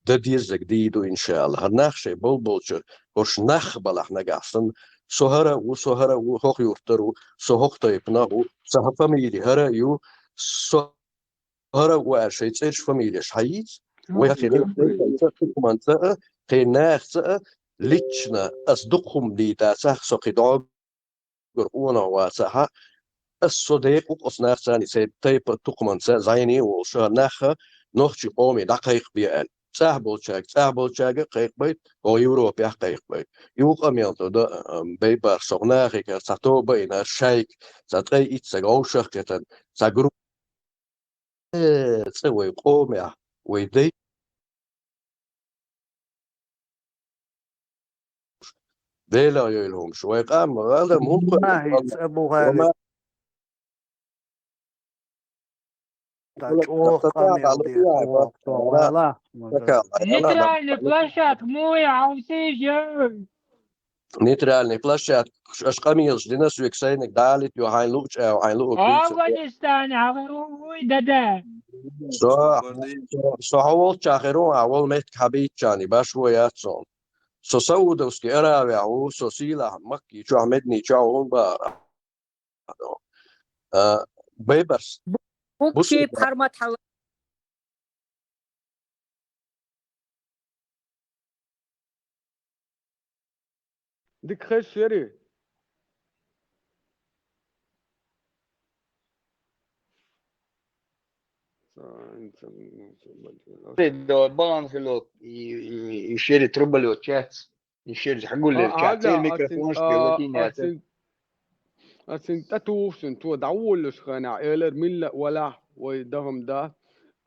дадизак дийду, иншалла. Харнахшей болчер, хош нахбалах нагасан, сохара у хох юртару, сохохта ипнаху, саха фамилии, хара ю, сохара у ашей церш фамилия шхаиц, وياخي منطقة قناخ ليتشنا أصدقهم دي تاسخ سقيدوغ قرؤونا واسحة الصديق وقصناخ ثاني سيد تيب تقمن زيني وشهناخ نوخشي قومي دقيق بيال سهبولشاك قيق بيت ويوروبيا قيق بيت يوق أميانتو دا بيبار سغناخي كساتو بينا الشايك ساتغي إتساق أوشخ كتن ساقرو تسوي قومي ويدي ديلا يلهم شوي قام هذا مو ما هي أبو هذا Нейтральный площадка моя, аутизм. نيترالني فلاشات اش قميص لناس ويكسينك دالت يو هاي لوش او هاي لوك أفغانستان عبروي دادا. سو هول تشاخرون اول ميت حبيت جاني باش وياتسون سو سودوسكي اراوي او سو سيلا مكي شو عمدني شاون بار بيبرس بوكي بحرمة حل ديك خير شيري بان خلوك يشيري تربلو تشات يشيري حقول للشات زي الميكروفون أسين تتوسن تو دعولش خنا إيلر ملا ولا ويدهم ده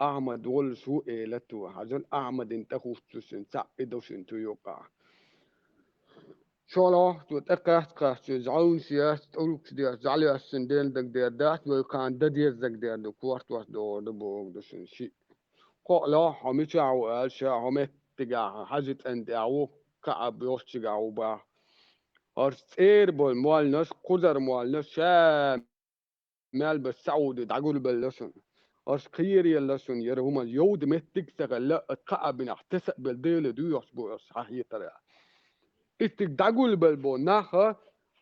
أحمد ولسو إيلتو حزن أحمد انت خوستسن ساقدوسن تو يوقع شالا تو تقاس زعون سياس تقولك دير زعلي السندين دك دير دات ويكان ددير دك دير دو كوارت واس دور دبوغ دسن شي قولا حميشا وقالشا حميت تقاها حزت أنت أعو كعب يوشتقاو با هرسير بول موالنس قدر موالنس شام مال بالسعودي دعقول باللسن هرس خير يلسن يرهما اليود مهتك سغلا اتقعب نحتسق بالديل دو يصبو صحيح ترى اتك دعقول بالبو ناخا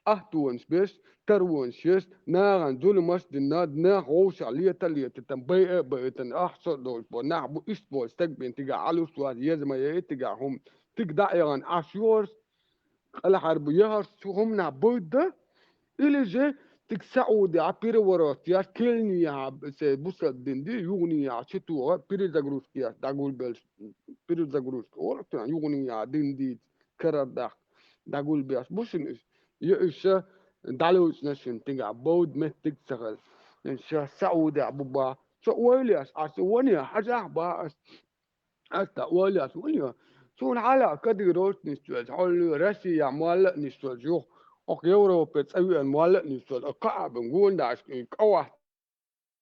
اهتوانس بس تروانس يس ناغن دول مس دناد ناغ غوش عليا تليا تتنبيئ بيتن احصر دول بو ناغ بو اسبو استقبين تقع علو سواد يزما يتقع هم تقدع يغن عشورس الحرب يهر هم نعبود ده اللي جه تكسعودي عبير ورات يا كلني يا بوسا دندي يغني يا شتو بير زغروس يا داغول بيل بير زغروس ورت يغني يا دندي كرر داغول بياس بوسن يئس دالوس نشن تنغا بود متك سغل ان شاء سعودي ابوبا سو ويلياس اسوني حاجه با استا ويلياس وليا شون على كديروت نستوز حلو روسيا مولق نستوز يو أو يوروبا تسوي مولق نستوز أقعب نقول داش قوة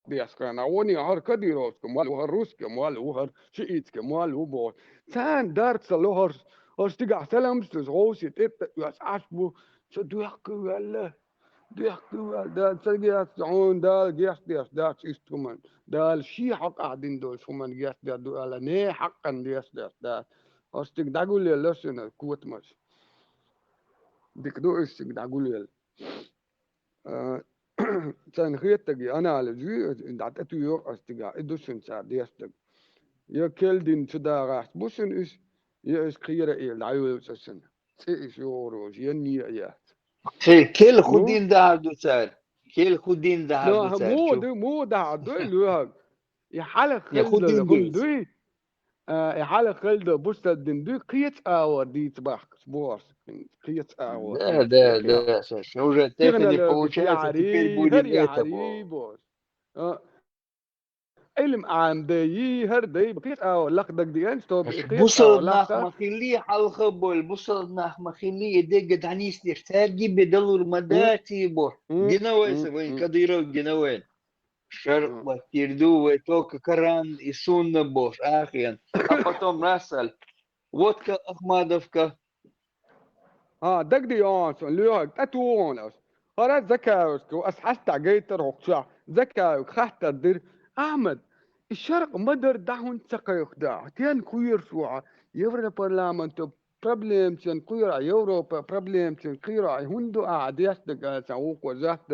بيس كان أوني هر كديروت كمال وهر روس كمال وهر شيء كمال وبول سان دارت لهر استقع سلام ستوز تبت يس عشبو شدوك ولا دال سجيات عون دال جيس ديس داش إستكمان دال شي حق قاعدين دول شو من جيس ديس دول نه حقا جيس ديس دال أستيق داقول لي لسنا كوت مش ديك دو استيق داقول لي سان خيت تجي أنا على جي دعت أتو يو أستيق إدوسن سا ديستق يا كل دين تدا راح بوسن إيش يا إيش خيرة إيه العيو سسن إيش يوروج يني يا كل خدين ده عدو سار كل خدين ده لا عدو سار مو ده عدو اللي يا حالة يا خلد خدين هم دوس دوي حالة خلد بوست الدين دوي قيت آور دي تباح سبورس قيت آور ده دي ده تباح ده أساس نوجد تغنى تفني لك يا بوشاسة تفير عري بولي هر يا ميتا عري بو بوس علم عام دي هر دي بقيت آور لقدك دي انستو بقيت آور بوصل ناخ لقدك مخلي حلقة بول بوصل ناخ مخلي دقة دعنيس ترتاجي بدلور مداتي بو جنوين سوين كديرو جنوين شرق وتيردو وتوك كران يسون بوش آخيا أبطم راسل وودكا أخمادفكا دك دي آنسون ليوك تتوونس هرا زكاوسك وأسحست عجيتر هوكشا زكاوك خحتا دير أحمد الشرق مدر دعون سقيخ دا تيان كوير شوعة يورا برلامنتو problemsen كويرا يوروبا problemsen كويرا هندو أعديس دقا سعوك وزاحت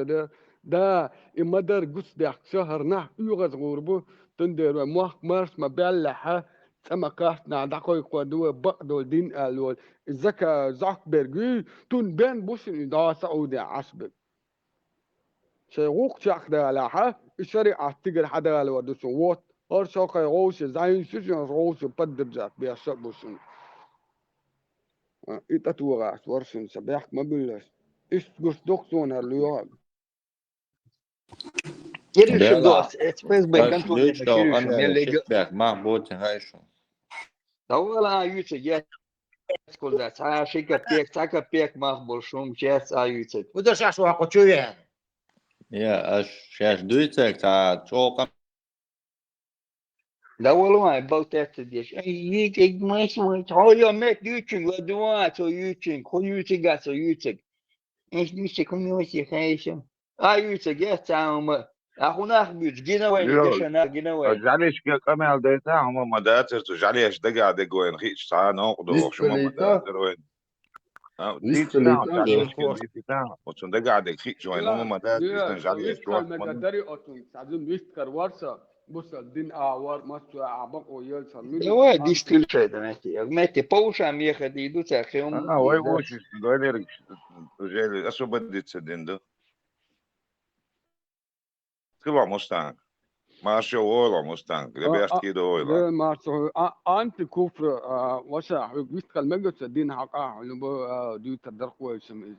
دا مدر قس داك شهر نح يغز غوربو تندر موح مارس مبالحة سما كاستنا دقوي قدوة بقدو دين ألول الزكا زاك برغي تون بين بوشن دا سعودي عصبك شيغوك شاك دا لحا الشريعة تقر حدا الودو سووت هر شاقا يغوش زين سيشن غوش بدر جات بيشاق بوشن إتاتوغاس ورشن سبيح مبلش إيش قص دكتون هاليوغ يريشم بلا دوس اتفز بكنت ولا ليش لو مشيرشم أنا يلي شتبك محبوط هايشو طولا يوتي جات كل ذات ساكا بيك مخبر شوم جات يوتي وده شاش واقع شوية يا شاش دويتك تا شوقا لا والله ما بوتات ديش يوتي ماشي هاي مات يوتي ودوات يوتي كل يوتي قاس يوتي ايش نيشي كم يوتي خايشم يوتي جات تعاوم اخو ناخبيت جينا وين دشنا جينا وين جعليش كمان ديتا هم مداتر تجعليش دقع دقوين خيش ساعة نقضوا شو ما مداتر وين ديت تاع تعليش كان ديت تاع وشون دقع دقيق شوين هم مداتر استنجعليش ويسكال شوات مقدري أتون سعدون ويسكال ورسا بوس الدين آوار مستوى عبق ويلسا هو ديش كل شيء ده ماتي بوشا ميخ دي دو تاخيهم واي وش دويلر تجيلي اسو بدي تسدين ده كيف مستان ماشي ولا مستان لبيش كده ولا ده ما سو أنت كفر وسا ويسكال مقدس الدين حقا لبو دي تدرقوا يسمي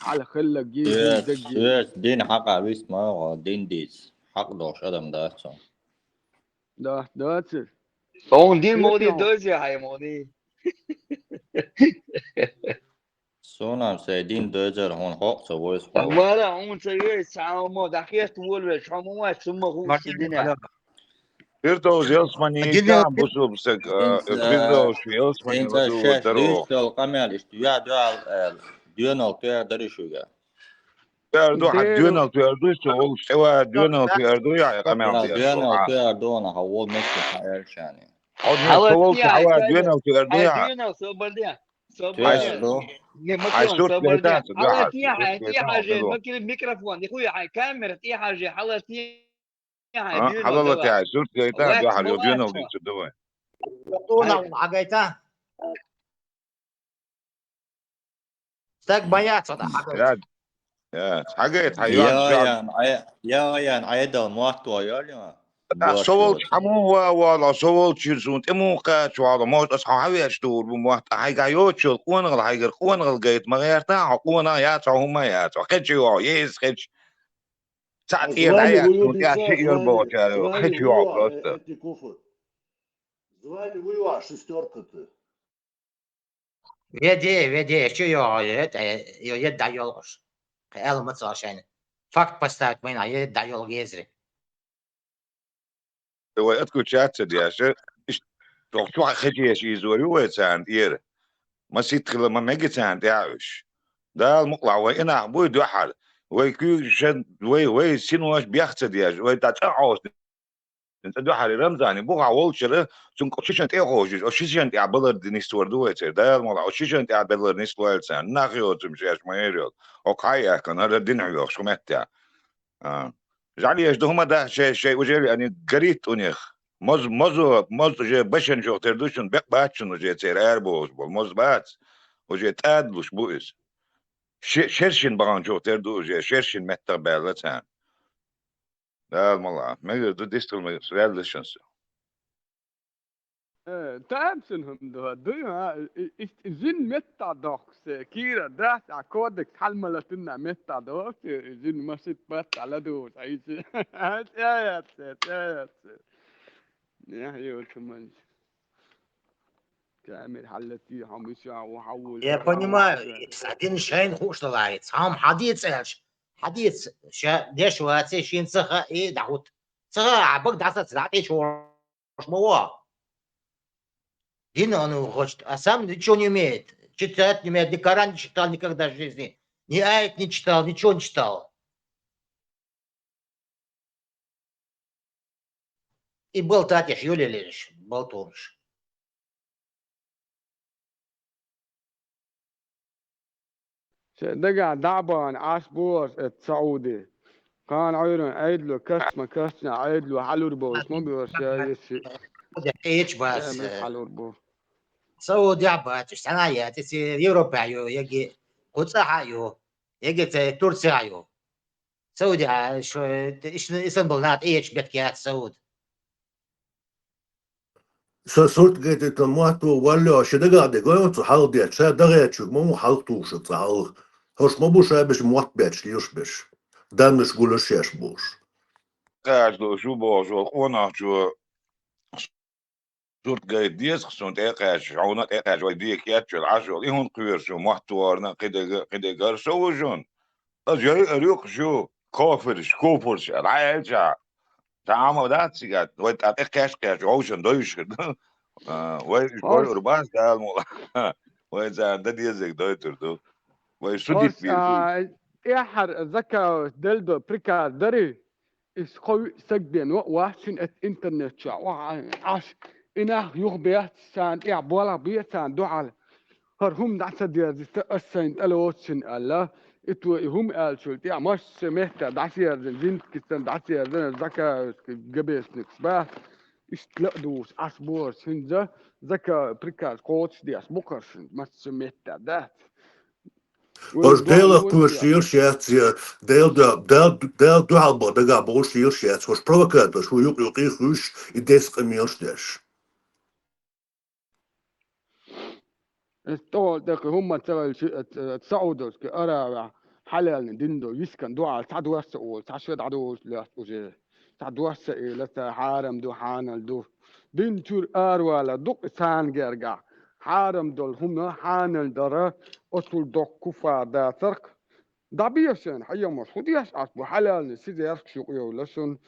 على خلق جي دقي يس دين حقا بيس ما دين ديس حق دوش أدم داتسو ده تسر اون دين مودي دوزي هاي مودي سونام سيدين دوزر هون حق سويس حق ولا اون سيوي ساعة مو دخيت تقول بس هم ما تسمى غوش الدنيا بيرتو زيلسماني كان بوسو بسك بيرتو زيلسماني انت بدو شاش درو دوش لو قمال اشتيا ديونال كير دري شوغا تردو حد ديونال تردو سو سوا ديونال تردو يا قمال يا دي ديونال السوحة كير دونا هو مكي حير شاني عود من حالا سوول تيا حوا كذا ديونال تردو حالا يا دينا صبرديا تير دو هاي مكيون صوت صبرديا كيتان حالا تدوحة تيا كيتان حاجة وحلو مكي الميكروفون يا اخوي هاي كاميرا تيا حاجة حالا تيا دينا حلالة دوا تاعي صوت كيتان واكس دوحة اليو ديونال دي مواتفة تدوي يقطونا وحقيتا ستاك بيات صدق حقيت يا حاجات حيوان يا شعب يان عيدا مواتو يالي سوول باشوت حمو ولا سوول تشيرسون تمو قات وعلى موت اصحى حوي اشتور بموت هاي قايوت شو قونغل هايغر قونغل قيت ما غير تاع قونا يا تا هما يا تا خدشوا يس خدش ساعت ايه زوالي دايات ويو شو يا ديسا شيء يربوت زوالي يا زوالي خدشوا ويو بروست انت كفر زوالي ويو شستوركت Веди, что ее даешь. Элма совершенно. Факт поставить меня, я даю езри. هو اتكوتشات دياشة شو خجيش يزوري ويتسان دير ما سيتخل ما ميجتان داعش ده المقلع وإنا بوي دوحل ويكو شد وي سينواش بيخت دياش وي تاتعوش انت دوحل رمزاني بوغا وولشر سن قشيشن تيغوش قشيشن تاع بلد نيستور دويتر ده المقلع قشيشن تاع بلد نيستور سان ناخيو تمشيش ما يريد وقايا كان هذا دينعيو شو متى جعلي ايش هما ده شيء وجري يعني قريت انيخ مز جي بشن جو تردوشن بق باتشن وجي تير اربوز مز بات وجي تادلوش بوئس شرشن بغان جو تردو جي شرشن متى بالتان لا والله ما يقدر ديستل سؤال لشنس تعبسنهم ده زين متى دوكس كيرا ده كودك حلملتنا متى دوكس زين مسيت بات على دوس عايز يا هي كمان كامل حلتي حمشة وحول Я понимаю, один шейн хуш лает, сам حديث ايش حديث شا ديش واتي شين صخة ايه دعوت صخة عبق دعسة زعتي شو موا Дина, он хочет, а сам ничего не умеет. Читать не умеет, ни Коран не читал никогда в жизни. Ни аят не читал, ничего не читал. И болтать, ешь, Юлия лежишь, болтунш. دقع دعبان عاشبور السعودي كان عيرن عيدلو كسنا عيدلو حلور بوس مو بيوش يشي ايش بس مش حلور بو سعودي عبات سنايا تسي يوروبا يو يجي قدسة يو يجي ترسي يو سعودي شو ايش اسمبل نات ايش بتكيات سعود صرت قلت تماتو ولا شده قاعد يقول تحاول ديت شا دغيت شو مو حالتوش تحاول هوش ما بوش باش موت بيتش ليش باش دان مش قول شيش بوش قاعد شو بوجو قونا شو صورت قايد ديس خصون تيقاش عونا تيقاش ويديك ياتشو العشو إيهون قوير شو محتوارنا قد قار سو جون أجري أريق شو كوفرش العايجا تعامل ذات سيجات ويت أتيقاش عوشن دويش ويش بوي أرباس قال مولا ويزان ده ديزك دويتر دو ويسوديت بيرتو إحر ذكا دلدو بريكا دري إسقوي سجدين وحسن الإنترنت شا وعاش إنه يخبيات سان بولا بيتان دوعال هرهم دعسة ديازي تأسين ألوتشن الله إتو هم ألشلت مش سمعت دعسية زين كتن دعسية زين ذكا جبس نكسبه إستلقدوس أسبور سنجا ذكا بريكا كوتش دي أسبوكرشن مش سمعت ده هوش ديلا كل شير شيات ديل دو عالبا دقا بول شير شيات هوش بروكات هوش يقي خوش يديس قميوش ديش استول دك هم تسعودوس كأرا حلال ديندو يسكن دوال تعدو السؤول تعشد عدوش لا وجه تعدو السئل حارم دو حانل دو دينتور أروالا دوق سان جرجع حارم دول هم حانل درا أصل دوق كفا دا ترك دابيشن حيا مصوديش أصبو حلال نسيد يرك شقيو لسن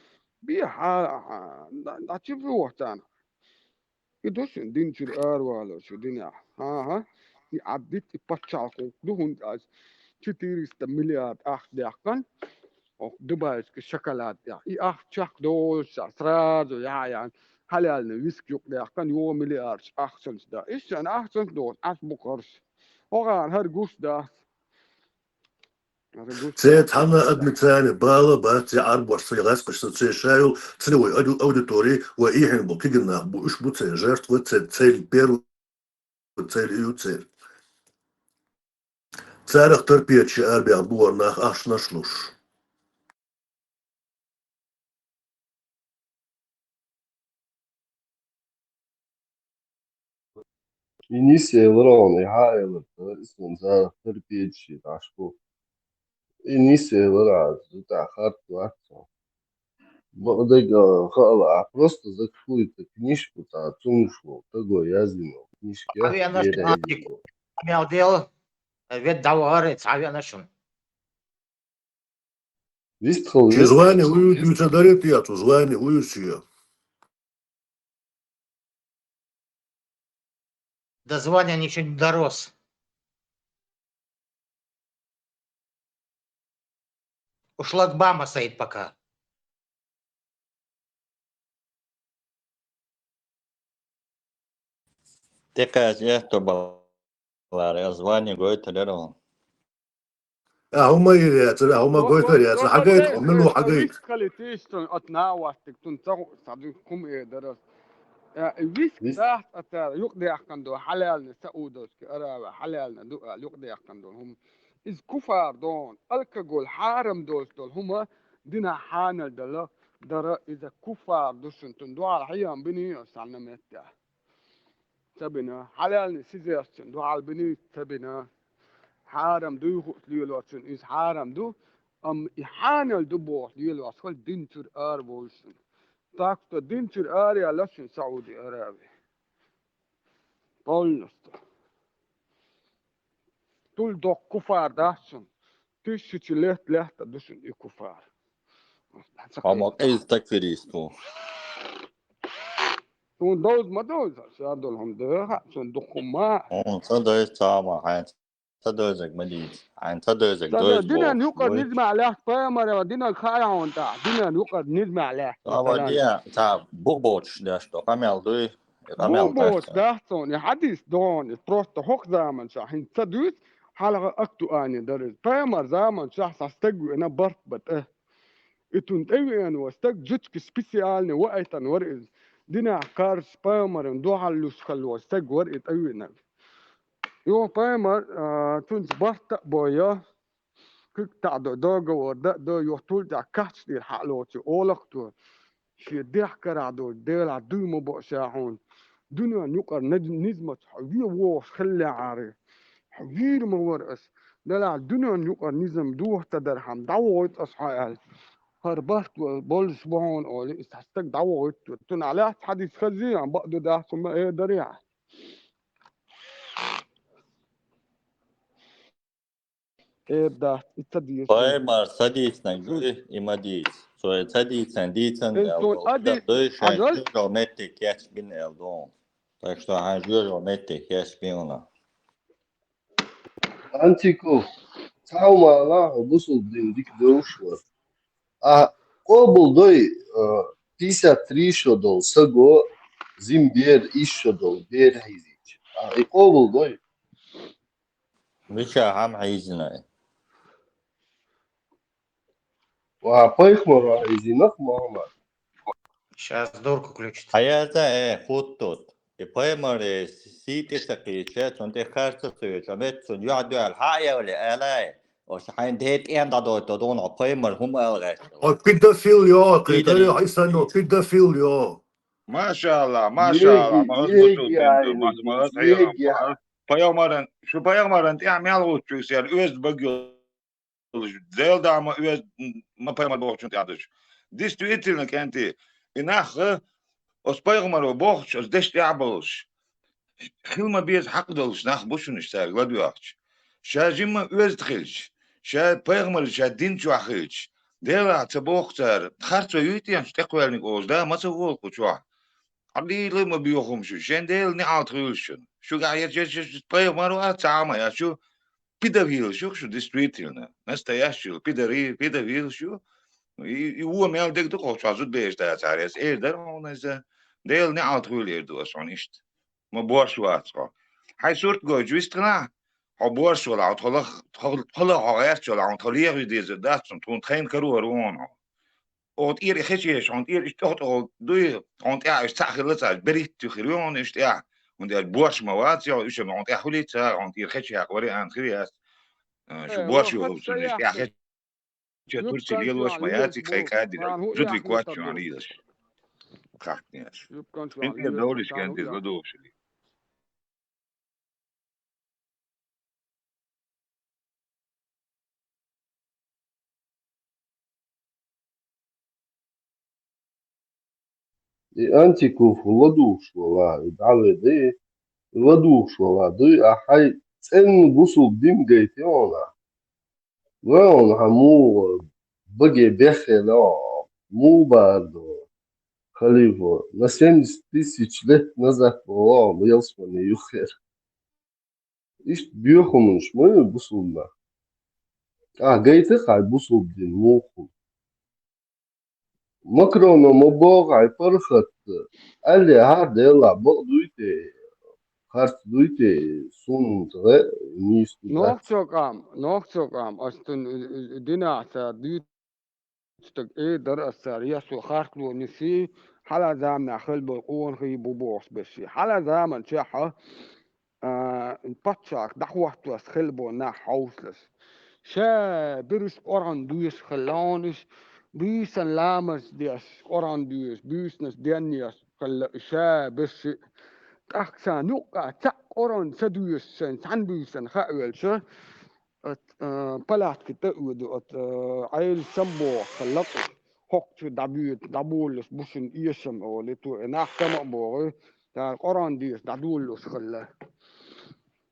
بيها دا تشوفوا وقتانا يدوشن دينتور أروالا شو دنيا ها عديت باتشاق دهون از 400 مليار دقيقة och Dubai كشكلات يعني شاق دول سراد يعني حلال ويسك دقيقة يو مليار أحسن ده إيش أنا أحسن دول أسبوعش وغان هرجوش ده سيد حنا أدمي تاني بالا باتي عرب ورسيغاس قشت تسي شايل تنوي أوديتوري وإيحن بوكيجنا بو إش بو تسي جارت وتسي بيرو وتسي إيو تسي تاريخ تربية شعار بيعبور ناخ أش نشلوش Inizia Elrona يحاول اسمه زار تربية شي عشبو Inizia Elrona تأخرت وقتها بقدر خلاص просто закрыта книжку та туншу того языка книжки أبي أنا يرى miał deel, wieddał hory, cały naszą. Вистхал Чи звані уютуються дарити, я то звані уютуються. До звания ничего не дорос. У шлагбаума стоит пока. Tikai звание говорит لهم. هم يرياتنا هم قويت يرياتنا حقيت هم له حقيت. خليتيشتون اتناوستك تنتغ صديقكم ايه درس الويسك تحت اتار يقضي احكندو حلال سعودوس كأرابا حلال دو يقضي احكندو هم إذ كفار دون الكجول حارم دول هما دينا حانل دلا درا إذا كفار دوسن تندو على حيام بني سالنا متى تبنا حلال سيزيرسن دو على بني تبنا حارم دو ليلواتن إذ حارم دو إحانل دو بوح ليلواتن دينتر بولسن تاكتو دينتر يا لسن سعودي أرابي بولنستو تول دو كفار داسن تشتي لهت دوسن كفار هم إيز تكفيريستو. تون دوز ما دوز شادول هم ده سن دخما صدق تاما عن صدق زك مديد عن صدق زك دوز دينا نقدر نسمع له فاهم دينا خايعون تاع دينا نقدر نسمع له تاما دي تاع بوبوتش داشتو كامل دوي بوبوتش داشتون يحدث دون تروست هوك زمان شاحن تدوس حلقة أكتو آني درز فاهم زمان شاح ساستجو أنا برت بت إتون تأوي أنا واستج جتك سبيسيالني وقتا ورقز دينا كار سبايمر ندو على لوس خلو واستج ورقة أوي نبي يو بايمر تونس برت بويا كيك تعدو دوغو وردا دو يوتول دا كاتش دي الحقلوتي أولقتو شي ديح كرعدو ديل عدو مبو شاحون دنيا نقر نزمة حوير ووش خلي عاري حوير مورقس لا الدنيا نقر نزم دوه تدرحم دعوت أصحاب هربت بولس بون أولي استحستك دعوت تون على حديث خزي عم بقدو ده ثم إيه دريع إيه ده التديس بايمر صديقنا دوي إماديس سو صديقنا ديتن دوي شان جومتك ياش بين الدون так что هنجور جومتك ياش بينا أنتيكو تاوما لا بوصل ديك دوشوا قبل دوي 53 شدول سجو زيمبير إيش شدول بير هيزيج قبل دوي مشا هم عايزنا وعبايخ مرة هيزينك محمد Сейчас дурку ключит. حياته خطط بايمر سيتي سقيشات وانت خارطة سويت سون يعدو الحياة ولا آلاء وشحين ديت إن دادون بايمر هم ألغاش كده فيل يا كده حيسانو كده فيل يا ما شاء الله ما شاء الله ما أزبطوا يجي تنتو ما Payamaran şu payamaran تعمل وتشوس يعني öz bagıyor zel da ama öz ma payamar boğuşun tiyadış. Действительно kenti inah os payamar boğuş os deş tiyabılış. Hilma biz hakdolş nah boşun işler gladiyakç. Şajima öz tkilç. Şa payamar şa din çuahilç. Dela taboğtar khartsa yutiyan ştekvelnik ozda masa gol kuçuah. عدي لما بيوخم شو شين ديل نعال تغيرشن شو قاعد يجي طيب مرة تعامة يا شو بيدافيل شو ديستريتيلنا نستا يا شو بيدافيل شو هو مال ديك دقو شو عزود بيش دا تعريس إيه در هون إذا ديل نعال تغير دو أصلا إشت ما بورش واتقا هاي صورت جو جويستنا هو بورش ولا طلع عيات ولا عن طليق يدي زدات تون تخين كرو روان und ihr Geschichte und ihr ist doch du und ich sage das Bericht zu hören ist ja und der Bursch Mawaz ja ist und er holt und ihr Geschichte war an Krias شو Bursch ist ja Geschichte ترسل لي الوش مياتي كاي كادر جد لي كوات شو عليه ده خاطني انت دورش كانت بدوش لي أنتيكو laduu shuwaa idcalede laduu shuwaa doy axay إن بوصل ديم جيتيونا وين همو بقي بيخلا مو بعد خليفة نسيم ستيسيش له نزح ويصفني يخير إيش بيوخمش وين بوصلنا جيتك على بوصل دين موخو مكرونة مبوغ على فرخت قال لي هذا يلا بقدويتي خارت دويتي سون تغير نيس تبات نوخشوكام أستن دينا ساديت تك إيه در السريع سو خارتلو نسي حالا زامن أخل بقون خي بوبوس بشي حالا زامن شاحة الباتشاك دحوة خل بونا حوصلس شا برش أوران دويس خلانش بيسن لامس ديس أوران دويس بيسنس دينيس خل شا بشي أحسن نقطة تك أوران سدويس سن بيسن خاول شا بلات كتأود عيل سمبو خلق حق دابولس بوشن إيشم أو لتو إناح تمام بوغي تا قران ديس دادولس خلا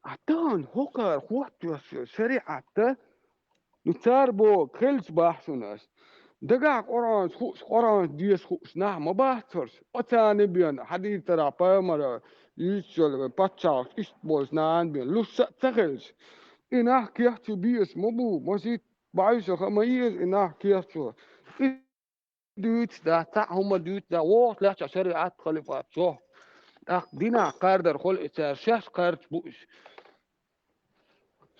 أتان هوكر خوات سريعة نتار بو خلص بحثناس دقاق قران ديس خوش ما بحثرس أتاني بيان حديث ترى بامرا يشل باتشاك إشت بوز نان بيان لسا تخلص إناه كيحتو بيس مبو مسيت بعيش خميز إناه كيحتو دوت دا تا هم دوت دا وقت لا شريعة خليفات شو دينا قاردر خل إتار شاش قارد بوش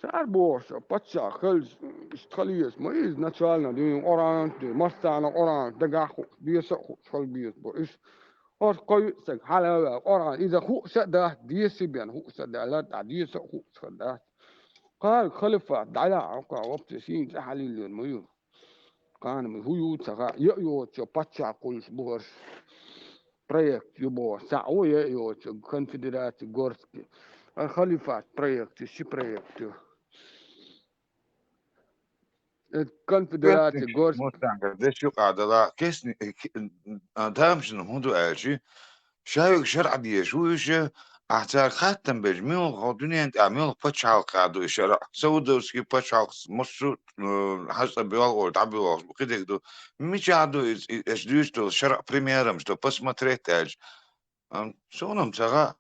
سار بوش باتشا خلص استخليس مايز نتشالنا دين أوران مستعنا أوران دقاخو بيسخو خل بيس بوش اور قوي سك حالا أوران إذا خو سدا ديسي بيان خو سدا لا تعديس خو سدا قال خلفة دعلا عقا وبتسين تحليل الميو كان من هو تغا يأيو تباتشا كل بورس بروجكت يبو ساعو يأيو كونفدرات غورسكي الخليفة بروجكت شي بروجكت الكونفدرات غورسكي مستعمر قديش يقع لا كيسني دامشن هندو أجي شايك شرع دي شويش أحتاج خاتم بجميع غدوني أنت أعمل بتشعل قادو شرع سودو سكي بتشعل مصر حسب بيوغو تعبي وغش بقيدك دو مش عادو إيش تو شرع بريميرا مش تو بس ما تريتاج شونم تغا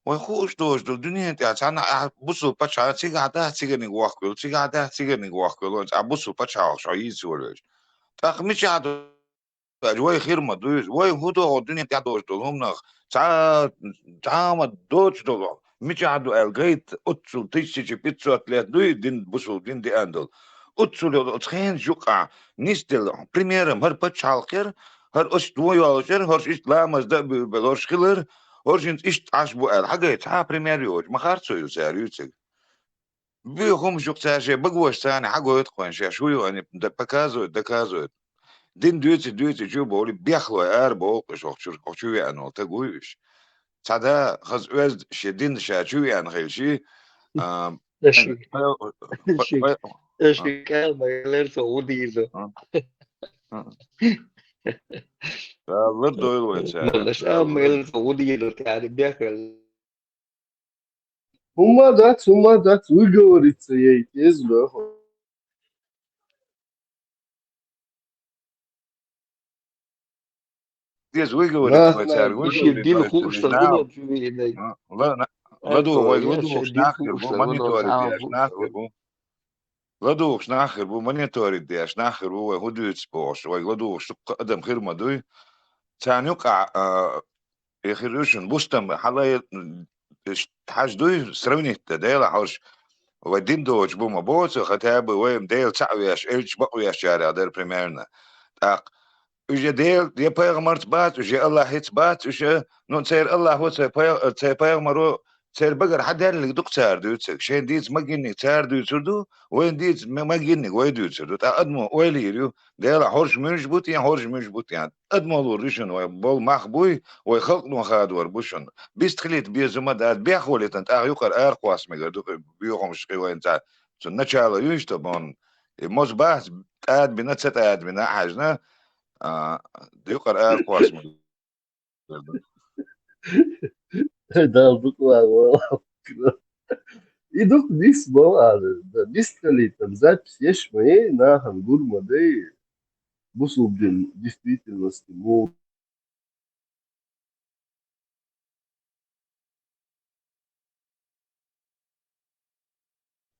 ويخوش دوش دو الدنيا انت عشان بصوا بتشعل تيجي عدا تيجي نقواكل تيجي عدا تيجي نقواكل بصوا بتشعل شايز ولا تاخ مش عادو واي خير ما دوش واي هدو الدنيا بتاع دوش دولهم نخ ما دوش دول مش عادو الجيت اتسو تيجي بيتسو اتلات دوي دين بوسو دين دي اندل اتسو لو تخين جوقع نيستل بريميرم هر بتشال خير هر اش دوي ولا خير هر ايش لا مزدا بلوش خير هرجنت ايش عشبو الحاجه تاع بريميريوج ما خارتسو يساريوتك بيهم جوق تاجي بقوش ثاني حقو يتقون شويو اني دكازو دين دويتي جو بقولي بيخلو اربو شو يعني تقويش سادا خز وز شدين شو يعني خيل شي Lasci lasci calma che saudito لا دويل وين ما ساري lasciamo il saudito يعني بياكل هما دات ويجوريت يزلو ديز ويجوريت لا وين ساري مش ويجوريت يديله وين خوش ناو تغلط في لا أنتو غدو يديله شناخر خوش بو ماني تغلط توري دي ساعة شناخر بو غدو شناخر بو ماني توري دي شناخر بو هدو يتسبوش غدو شق قدم خير ما دوي تاني يقع يخرجون بوستم حلا حاج دوي سروني تدايل حوش ودين دوج بوما بوت ختاب ويم ديل تعويش إيش بقويش شارع دير بريميرنا تاق وجا ديل دي بايغمرت بات وجا الله هيت بات وجا نون تير الله هو تي بايغمرو تير بقر حد اللي دوك تار دوتك شين ديت ماجيني تار دوتردو وين ديت ماجيني وين دوتردو تا ادمو ويليريو ديل حورش مش يعني ادمو لوريشن وبول مخبوي ويخلق نو خادور بوشن بيستخليت بيزما دات بيخولت انت يقر ارقواس ميغدو بيوهم شقي وين تا نتشالا يوشتو بون موز باس قاعد بنتسات قاعد بنا حاجنا يقر ارقواس ميغدو ده بقى والله И дух дис была, да, дискали там запись, ешь моей, нахан, гурма, да и бусубдин действительности, мол,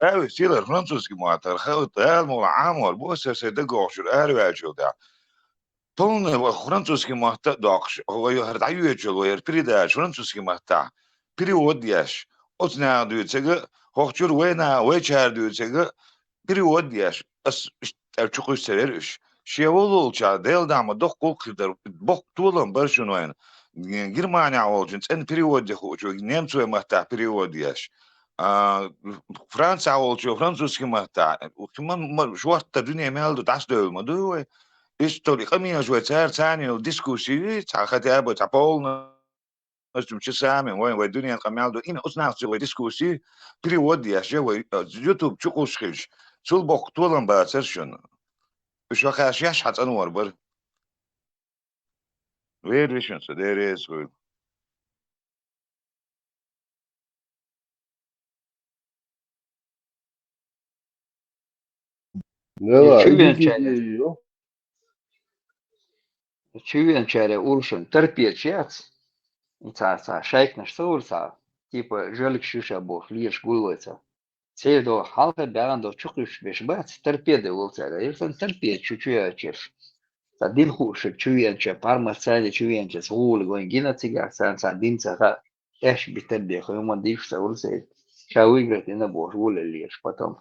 أوي سيلر فرانسوسكي معتر خاوت مول عامور بوس سيدقو شو أروي شو ده طولنا فرانسوسكي معتر داقش هو يهرد عيوچل وير بريداش فرانسوسكي معتر بريود ياش أتنا دوتسجا هوچور وينا ويچار دوتسجا بريود ياش أس أرچوكو سريرش شيولول چا ديل دام دوق قول قدر بوق طولن برشنوين Германия olacak. En periyod hoću. Немцу mahta periyod yaş. Fransa olacak. Francuski mahta. Ukman şu hatta dünya meldu tas dövmedi. İşte kamiya şu çer tane diskusiyi çakate abi tapolna. Nasıl çesame ve dünya kameldu. İne usnağçı diskusiyi periyod yaş. YouTube çok hoşgeç. Sul bok tuğlan bağırır şunu. Üç vakit yaş hat anvar bar. Veriyorsun. There is. ne var, Чувенчаре уршен терпечец. Ца шайкна штурца. Типа жөлк шуша бох лиш гулойца. Цейдо халка бягандо чукуш бешбац терпеде улцара. Ирсан терпет чучуячеш. Садин хушек чувенча парма цали чувенча сул гонгина цигак сан садин цаха. Эш битебе хойман дишса улцей. Ша выиграть и на бож вуля лишь потом.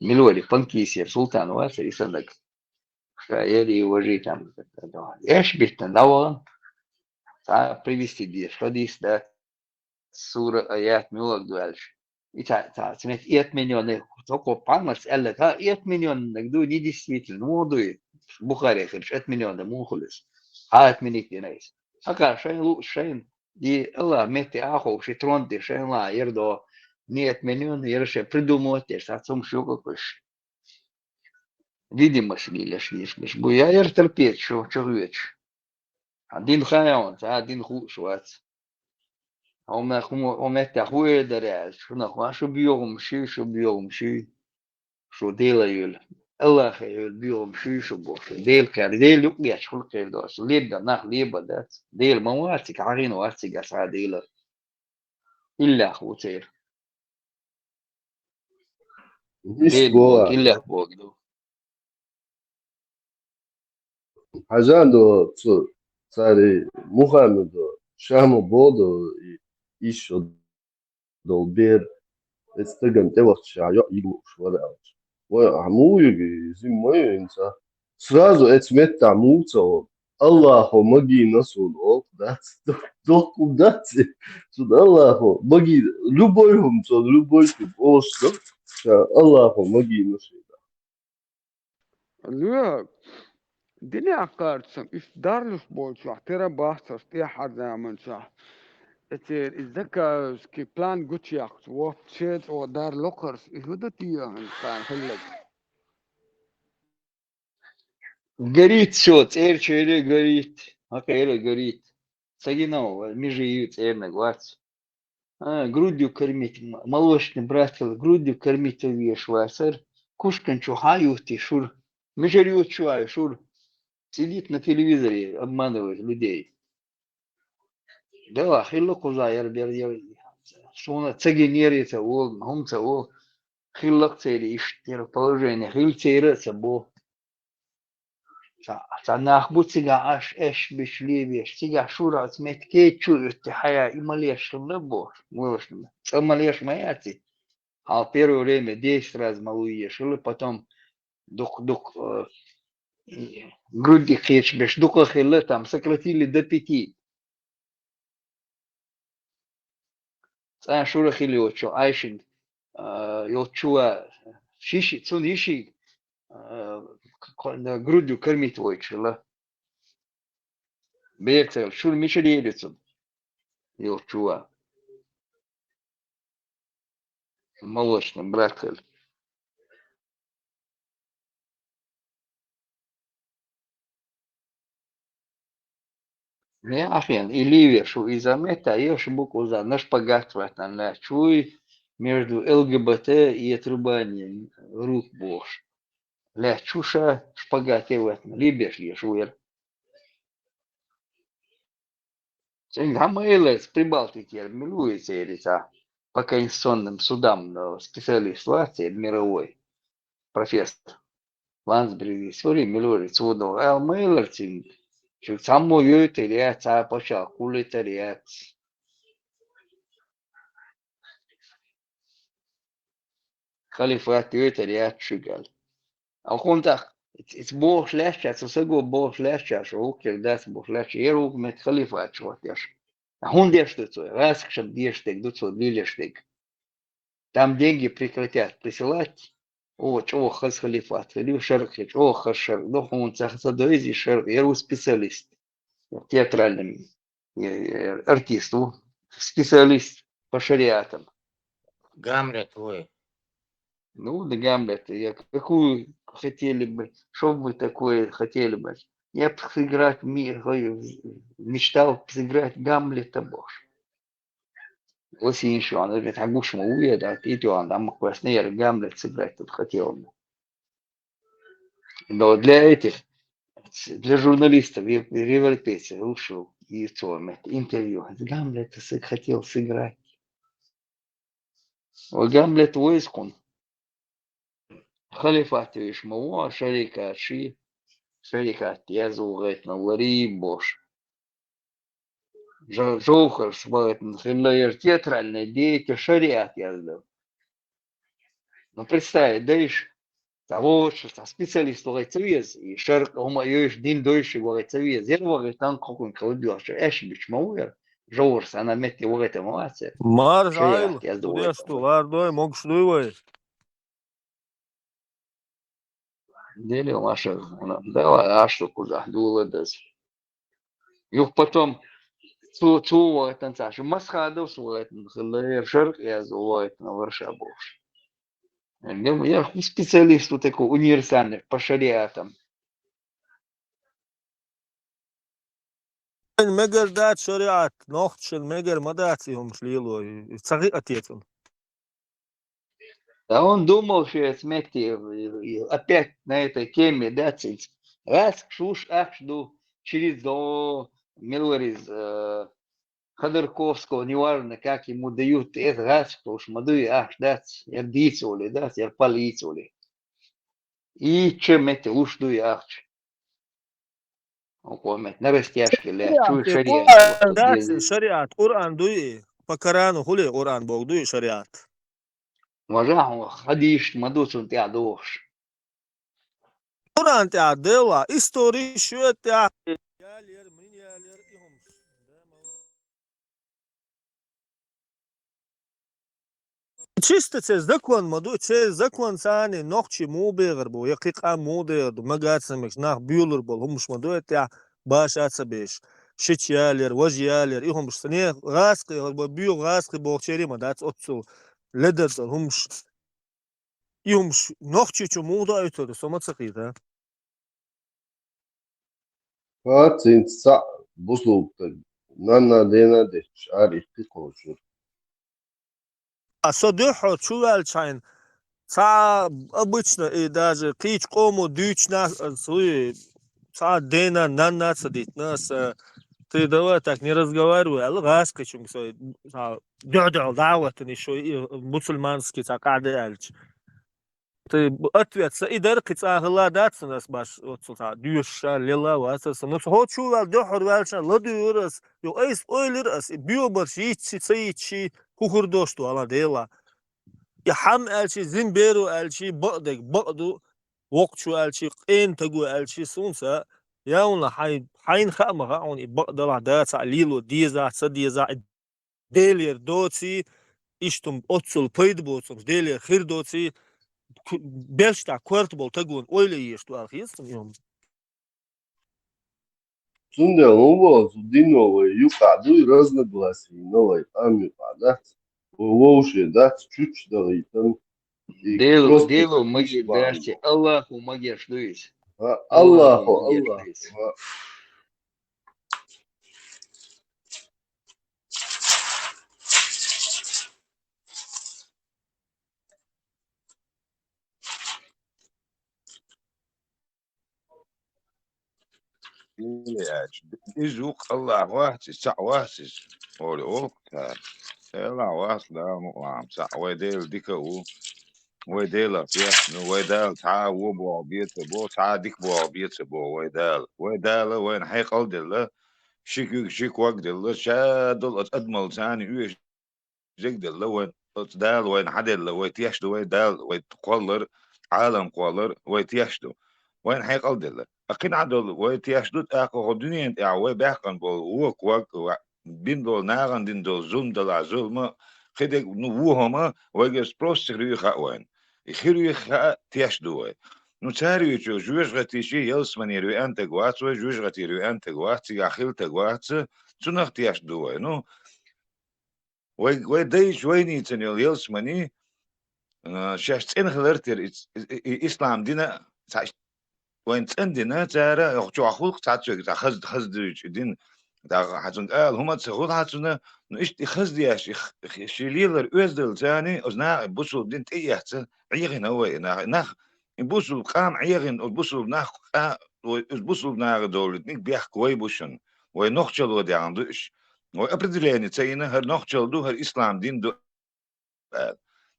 Милори панкисия султан васа и сандак. Ели уважи там. Эш битен даван. Привести дир. Шодис да сура аят милок дуэлш. И та смет 1 миллион. Только памас элла та 1 миллион нагду не действительно. Модуй. Бухари херш 1 миллион да мухулис. Хаат миник динайс. Ака шайн лу шайн. Ди элла мети ахо шитрон ди шайн ла ердо. Не 1 миллион ерше придумывать. Сацум шукакуш. Видимо, лишь. Буя терпеть, что веч. Один хаяон, один хушвац. هم تحوي درال شو نخوا شو بيوم شي شو ديلا يول الله خير بيوم شو بوش ديل كان ديل يقيا شو خير دوس ليب نخ ليب دات ديل مواتك عارين واتك اسا ديلا إلا خوتير ديل بوك إلا بوك دو حاجان دو صاري محمد شامو بودو إيشو دول بير استجن توقت شعيا يلوش ولا وعمو يجي زي ما ينسى сразу этмета муцо Аллаху маги насул дать доку дать сюда Аллаху маги любой хумцо любой тип оsto Аллаху маги насул Lüg. Dine akartsın. İfdarlış bolça. Tera bahsas. Tiya zaman şah. Eter izzaka ki plan gutyak. What shit o dar lokers. İhuda tiya insan hillek. Горит все, церчери горит. Акаэра горит. Сагинова, межи церна глаз. Грудью кормить, молочный брат, грудью кормить вешвасер. Кушкан чухают и шур. Межерют чуай, шур. Сидит на телевизоре, обманывает людей. Да, хилло кузайер бердер. Шуна цегенерится, ол, хумца, ол. Хиллок цели, иштер положение. Хилл цейрется, бо. Нахбу цига аш эш бишливеш цига шура цмет кетчу юти хая ималеш лебо вылошно самалеш маяти а первое время 10 раз малуешь или потом дук груди кетч беш дука хиле там сократили до 5 ца шура хилиочо айшин йочуа шиши цуниши грудью кормить войчила. Бецел, шур мишерелицу. Илчуа. Молочный братель. Не ахен, и ливер, шу и замета, ешь буку за наш погат ватан ла. Чуй, между ЛГБТ и отрубанием рук бож. Ля чуша шпагате в этом. Либеш ешуер. Гамаэлес Прибалтики милуется лица по конституционным судам специалист власти мировой профессор Лансбери истории милует судов Мейлерцин само ютериат почал кулитариат халифат ютериат шигал. А он так it's бог леща, сосего бог леща, что когда бог леща, ерук мет халифат что тяж. А он дештуется, раз к шам дештек, дуцо дилештек. Там деньги прекратят присылать. О, чего хас халифат, или шерхич, о, хас шерх, но он садоизи шерх, я специалист, театральный артист, специалист по шариатам. Гамлет твой. Ну, да Гамлет, я какую хотели бы, что бы такое хотели бы? Я бы сыграть мечтал сыграть Гамлета, боже. Осень еще, он говорит, а гуш мауя, да, ты он там классный Гамлет сыграть тут хотел. Но для этих, для журналистов европейцев ушел и интервью. Гамлет хотел сыграть. Гамлет войскун. Халифат Ишмау, шарика Ши, шарика Язу, говорит, на лари бош. Жохар, говорит, театральная деятель, шариат яздал. Ну, представь, даешь того, что специалист говорит, совет, и шарк, умаешь, дин дойши, говорит, совет. Я говорю, там какой-нибудь колодил, что эшбич мауэр, жохарс, она метки говорит, муаце. Марс Шариат Айл, яздал. куда что, лардой, мог что его. Дели Маша, да, а что куда, дула дас. Юх потом цу танца, что масхадов сует, шерк я зует на Варшабуш. Я специалист вот такой универсальный по шариатам. Мегер дат шариат, нохчен мегер мадати هم шлило, цари отец он. А он думал, что я смекти опять на этой теме, да, раз шуш ахшду через до Милорис Ходорковского, неважно, как ему дают это раз, что уж мадуи ах, да, я дицоли, да, я полицоли. И чем это уж дуй ахч. Он на растяжке, ля, чуй шариат. Шариат, Уран дуи, по Корану хули Уран Бог дуи шариат. Вожаху, хадиш, мадуцун ты адош. Уран ты адела, истории что ты чисто це закон, маду, це закон сани, нохчи мубегер бо, якика мудер, магацамеш, нах бюлер бол, хумш маду, это башаца беш. Шичалер, вожиалер, и хумш сане раски, бо бюл раски бо чери мадац отцу. Ледер, хумш. И хумш нохчи чу муда это, сомацаки, да. Цинца, буслугта, нана дена деш, арихти кошур. А содухо чувал чайн, ца обычно и даже клич кому дюч нас, свои, ца дена нана садит нас, ты давай так не разговаривай, а ласка чем свой, дядя дават, еще и мусульманский ца кады альч. Ты ответ, и дарки ца гладаться нас баш, вот ца дюша лила васаса, ну хочу вал дохор валша, ладюрас, ё эйс ойлерас, биобар шичи цайчи, кухурдошту ала дела. يا حم قال شي زنبيرو قال شي بقدك بقدو وقتشو قال شي قين تقو قال شي سونسا ياونا حين خامة غاون بقدر عدات عليلو ديزا سديزا ديلير دوتي اشتم اوتسل بيد بوتسم ديلير خير دوتي بيلشتا كورت بول تقون اويلي يشتو الخيص يوم Цунде лово, зудиновые, юкаду и разногласия, новой ами падать. Лоуши, да, чуть там. Делу маги дашти, Аллаху маги шлюсь. Аллаху, Аллаху. إزوق الله واسس سع واسس أولي أوكتا لا واس لا مقام سع ويديل ديكو ويديل فيح ويدال تا وبو بيت بو تا ديك بو بيت بو ويدال وين حيقل دل شيك وقت دل شادل أدمل ثاني يوش زيك دل وين دال وين حدل ويتيش وين دال ويتقلر عالم قلر ويتيشدو وين حيقل دل أكين عدل ويتيشدو أكو الدنيا أنت أعوي بحقن بول وك وك بين دول ناغن دين دول زوم دل زلمة خدك نوهما ويجس بروس ريخا وين يخيريخا تيشدو نو تاريو جو جوج غتيشي يلسمني رو أنت قوات وجوج غتي رو أنت قوات ياخيل تقوات تنخ تيشدو نو وي دايش ويني تنيل يلسمني شاشت إن خلرتر إسلام دينا وين تندنا ترى يخشوا أخوك تعتشوا خز دين دا حتون هما تسخود حتون إيش خز دياش شيليلر أزدل تاني أزنا بوسو دين تيحت عيغن هو نخ بوسو قام عيغن بوسو نخ بوسو نار دولت نيك بيح كوي بوشن وين نخشل ودي عندش وأبردلاني تينا هر نخشل دو هر إسلام دين دو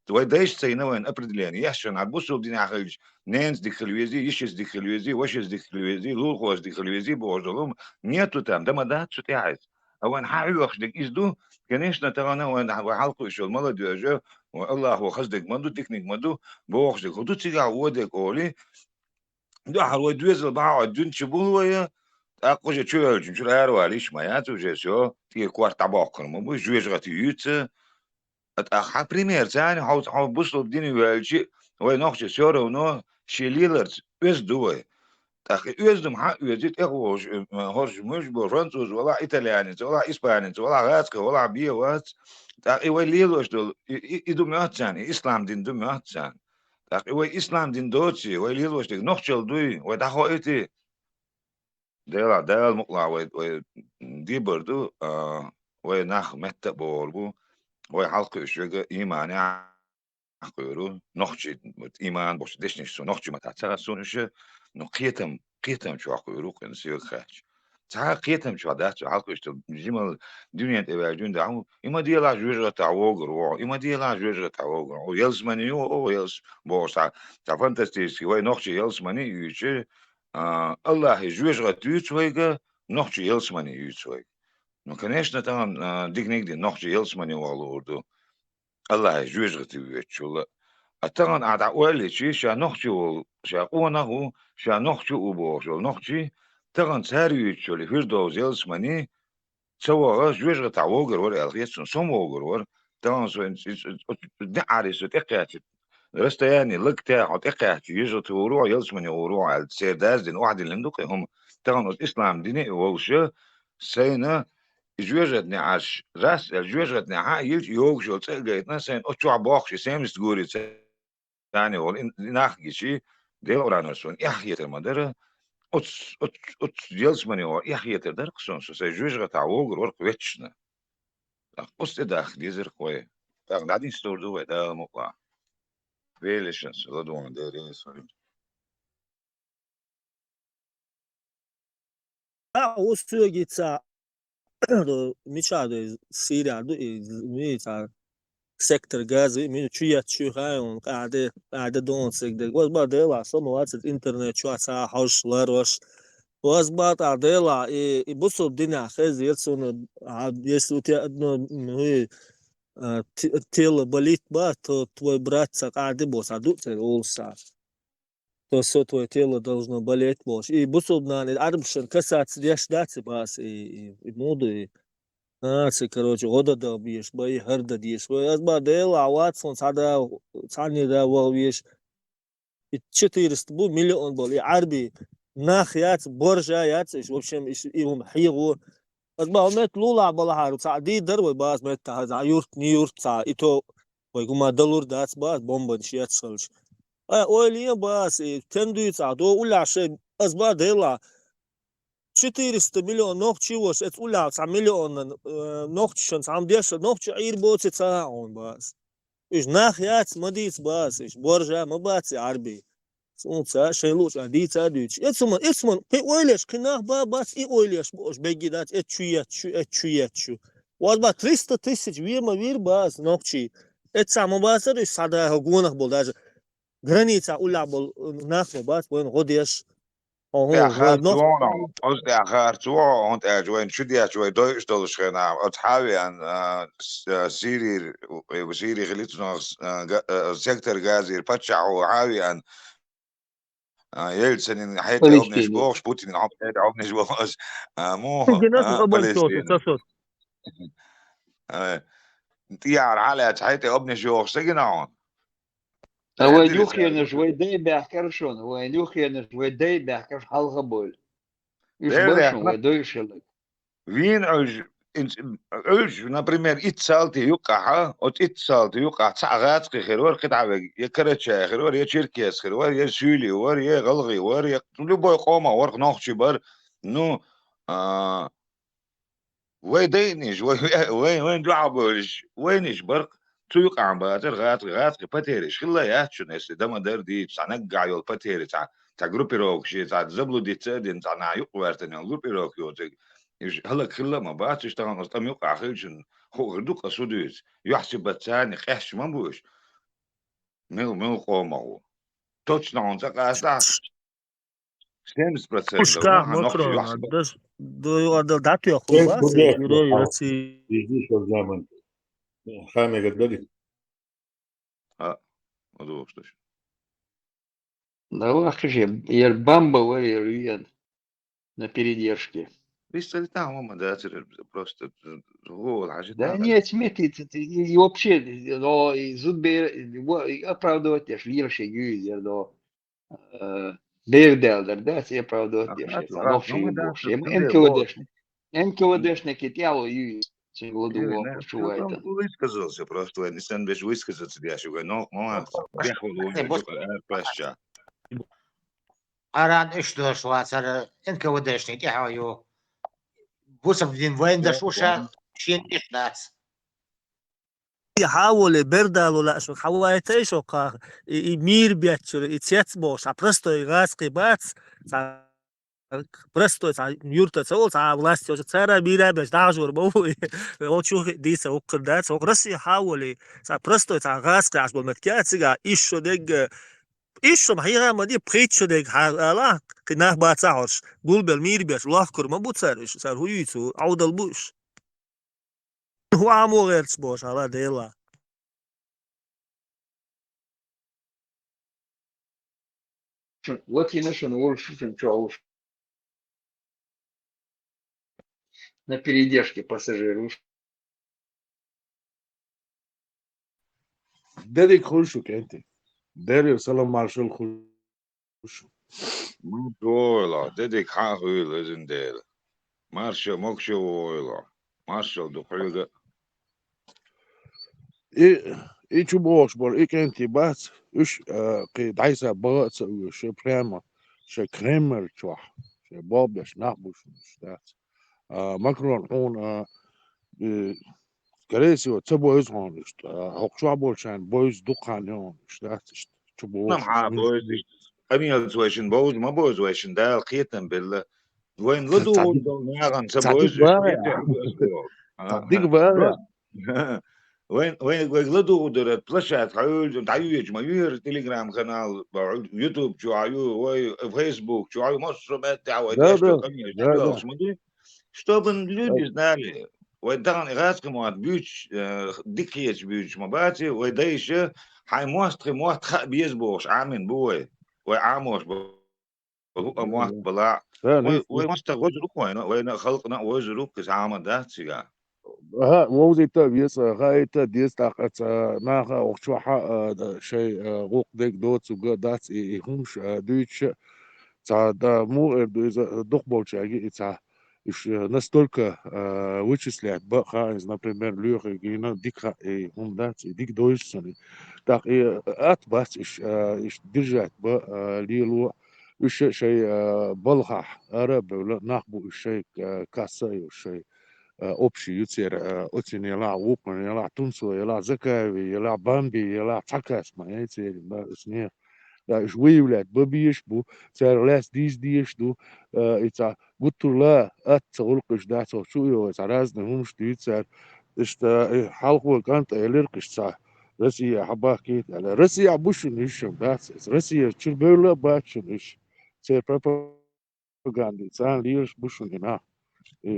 توي دايش تينا وين أبردلاني يحشن عبوسو دين عخيج نانس دي خلويزي يشز دي خلويزي وشز دي خلويزي لوخوز دي خلويزي بوجلوم نيتو تام دما دات شو تعيس أوان حاول أخشدك إزدو كنيش نترانا وين حلقو إشو الملا ديوجو والله هو خزدك مدو تكنيك مدو بوخشدك ودو تيجا ودك أولي دو حلوة دوزل باعو دون شبوه أقوى شو هالجم شو الأروع ليش ما ياتو جيسو تيجي كوارت عباقر ما بوش جويش غتي يوت أتأخر بريمير ثاني حاول بوصلوا بديني والشيء وين نخش سيارة ونو شيليلرز إيش دوه أخي إيش دم حق يزيد إخوش هرش مش بفرنسوس ولا إيطالياني ولا إسباني ولا غاسك ولا بيوات أخي وين ليلوش دول يدوم ثاني إسلام دين دوم ثاني أخي وين إسلام دين دوتشي وين ليلوش دي نخشل دوي وين دخو إيتي دال مقلع وين دي بردو وين نخ متى بولبو وي حلقة إشوجا إيماني حقيرو نخشي إيمان بوش دشنش سو نخشي متى سونش نو قيتم شو حقيرو كن سير خاش تعال قيتم شو هذا شو حلقة إشتو جمال دنيا تبعجون دعو إما دي لا جوجة تعوجر إما دي لا جوجة تعوجر أو يلز مني أو يلز بوش تا فانتستيسي وي نخشي يلز مني يجي الله جوجة تيوت ويجا نخشي يلز مني يوت ويجا نو كناش نتان ديك نيجي نخشي يلز مني والو أردو الله جوجة ويتشولا أتان عدا أولي شيء شا نخشي شا قونه شا نخشي وبوشل نخشي تان ساري ويتشولي فيردوز يلز مني سوا جوجة تعوجر ولا الخيس سموجر ور تان سو نعري سو تقيت رست يعني لك تاع تقيت يجو تورو يلز مني ورو على سير داز دين واحد اللي ندق هم تان الإسلام ديني ووشه سينا جوجة نعاش راس جوجة نعا يوج شو تلقيتنا سين أشوع باخش سامس تقولي يعني ولا ناخي شيء ديل ورانا سون يحيى المدرة أتس جلس مني ور يحيى تدرك سون سو جوجة تعوج ورق ويتشنا أست داخل يزر قوي قاعدين ستوردو هذا موقع فيليشنس لا دوان دارين سوري o suogița miçado siriado miça sector gaz mi çuya çuhayon qade donsek de was ba de la somo at internet şu asa hoşlar was ba de la bu sob dina khaz yetsonu если у тебя тело болит ба то твой брат qade bosa dutse olsa то все твое тело должно болеть больше. И бусубнани арбшен касаться дяшдаться бас и моду короче года да биеш бай харда диеш бай аз ба дела ватсон сада сани да валвиш 400 миллион бол и арби нахят боржаят в общем им хигу аз ба мет лула бала хару сади дар бас мет за юрт ньюрт са и то ой гума доллар дац бас бомба шият шалш Ойлия бас тендуется до уляши азба дела 400 миллион нохчивош эт уляца миллион нохчишен сам деш нохчи ир боцеца он бас иш нахяц мадиц бас иш боржа мабац арби Unța și luci adița duci. Etsman, pe oileș, când nah ba bas I oileș boș begidat etçu. Was ba 300 virma vir bas nokçi. Etsam basar is sada hogunah bol даже граница уля bol nah bas boyn godiş. يا Oho, خالتي noh. وانا قصدي يا خالتي وانت اجوين شو دي اجوين دوش دولش خنا اتحاوي ان سيري وسيري غليتنا سيكتر غازي باتشع وحاوي ان يلتسن حياتي ابنش فلسطيني بوش بوتين ابنش بوش مو Genaz abon tot, فلسطين tasot. انت يا على حياتي ابنش بوش سجنون هو ادري يوخينا شوي داي بحكرشون هو يوخينا شوي داي بحكرش حلقة بول إيش برشون ودويش لك Вин أج например إتصالتي يقع أو إتصالتي يقع ساعات خير قطعة يكرتشا خير يا تشيركيس خير يا سولي ور يا غلغي ور يا لبوي قوما ورق نوخشي بر نو وين دينيش وين لعبوش وينش برق تيقع باتر غات باتيرش خلا يا شو ناس دم دردي تعنقع يول باتيري تاع جروبي روك شي تاع زبلو دي تادين تاع نايق وارتن جروبي روك يوتك هلا خلا ما باتش اشتغل نصطم يوقع خيلشن هو غدوق اسوديس يحسب بتاني قحش ما بوش ميل قوما هو توتش نون تاع 70% Puška, ما نخشي Macron, يحسب da datu ya Sen kurba se buraya euro al. yatsi Bizde o zaman. Хаме гадали. اه ما دوستش Да вахже Ербамба варьян на передержке. لسه ماما ده просто هو الحاجات Да هذا нет, смотри, и вообще, но и зубы, оправдывать я лирше юзер, но Бейрделдер, да, все оправдывать я أخذت а الغاز новший هم и ده больше. كده بوش НКВДшники тяло юз, чем гладу что там высказался просто не сам без высказаться я что но мама приехал он же паща أراد إيش دور شو صار إنك وديش نتيحة يو بوسف دين وين ده شو شا شين إحداث يحاول بردال ولا شو حوايت ايش وقا يمير بياتشر يتسيت بوش просто играть قبات просто юрта цол ца власть уже цара бира без дажур бо вот что диса укдат сок Россия حاول ца просто ца газ каш бо мектяцига ишо дег ишо махира мади притчо дег hala кнах бацаош гулбел мир беш лахкур ما بوتسارش صار هو يتو عود البوش هو عمو غير بوش على ديلا Вот и нашел Wolf Чоуш на передержке пассажиров. Dedik خشوا كنت. داري سلام مارشال خشوا. Oila, dedik hahuil isn't there. Marshal moksho oila. Marshal do friga. إيه شو بوش بول إيه كنتي بس إيش قيد عايزة بغاس شو بريما شو كريمر شو شو بابش نابوش مشتات ماكرون هون كريسي وتبويز هون هوك شو بولشان بويز دقان هون مشتات شو بوش نعم بوز أمي زوجين بوز ما بوز زوجين ده القيتن بالله وين لدو ناغن سبوز تعديك بقى وين لدو درت بلشات حيول تعيوج ما يير تليجرام قنال يوتيوب شو عيو فيسبوك شو عيو مصر بتاع وديش ده كمية ده شو مدري Чтобы люди знали, вот да, играцкому от бьюч, дикие бьюч, мабати, вот да еще, хай мост без бош, амин бой, вот амош بقى موت بلا وي مست وجرك وين خلقنا وجرك كسامة ده تيجا ها موزي تا بيس غايتا ديس تاقت ناخا وخشوحا شيء غوق ديك دوت وقا دات يهمش دويتش تا دا مو دوخ болчаги та иш настолько вычислять баха, например, лёха гина дика и дат дик доисны так и от бас иш держать ба лилу وش شيء بلغح عرب ولا نحبو شيء كاسي وشيء أوبشي يصير أتين يلا ووبن يلا تونسو يلا زكاوي يلا بامبي يلا تكاس ما يصير ما اسمه شوي ولاد ببيش بو سعر لاس ديش دو إتا قلت لا أتغلقش داتو شو يو رازنا همش ديت سعر حلقوا كانت إليركش سعر Россия حباكيت على روسيا بوشن إيش بس روسيا تشبيرلا باتشن إيش سير propaganda سان ليش بوشن هنا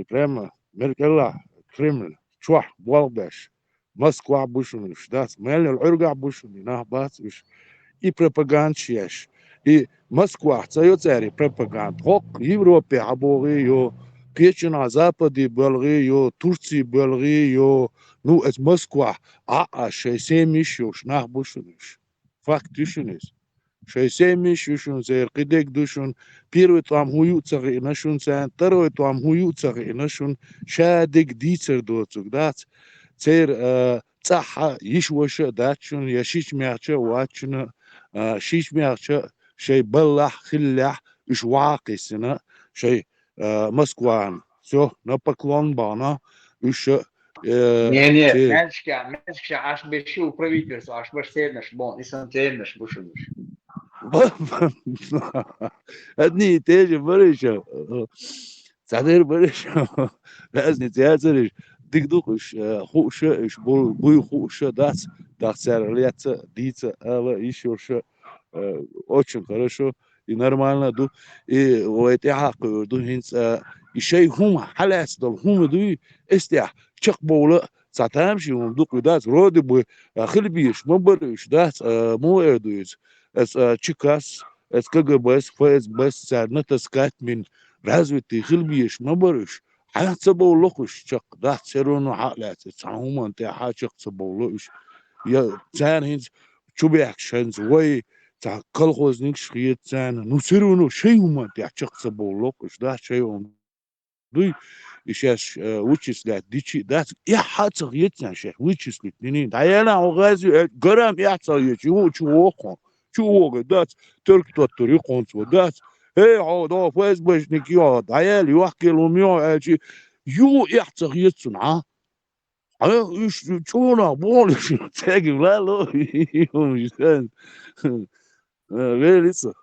прямо Меркела Кремль شوح بوالدش موسكوا بوشن إيش داس مال العرقة بوشن هنا بس إيش и пропагандщик. И Москва, цари пропаганд. Хок Европе абоги йо, печи на Западе белги йо, Турции белги йо. Ну, это Москва. Шейсемиш йо, шнах бушуниш. Факт душунис. Шейсемиш юшун зер, кидек душун. Первый там хуюцах и нашун сан, второй там хуюцах и нашун. Шадик дицер доцук, дац. Цер цаха ишвоша датчун, яшич мяча ватчуна. شيش ميرشا شي بلح خلح إش واقع سنة شي مسكوان سو نبكلون بانا إش Не, تي Меншка, аж беши правительство, аж беш цельнаш, бон, и сам цельнаш, бушуниш. одни и те же بريشة صدر بريشة لازم تياترش ديك دوقش خوش إش بوي خوش داس سر ديت ألا يشورش очень хорошо и нормально ду и вот я ду хинц и шей хум халас дол хум ду استيا чак бола сатамши ум ду кудас роды бы хлебиш мобриш дас мو эдуис es чикас es КГБ ФСБ сарна таскать мин развитый хлебиш мобриш حتى بولقش чак да серону халас сауман те хачак цболош я цан хинц чубякшенс вой تا колхозник шхиетсан ну серону шейуман те чак цболош да шейум дуй и сейчас вычислять дичи да я хацах етсан шех вычислить не даяна огази грам я цаю чего да только тот концу да да ФСБшник я даял юахкил умё ю я цах етсан чуна болиш теги лало юм верится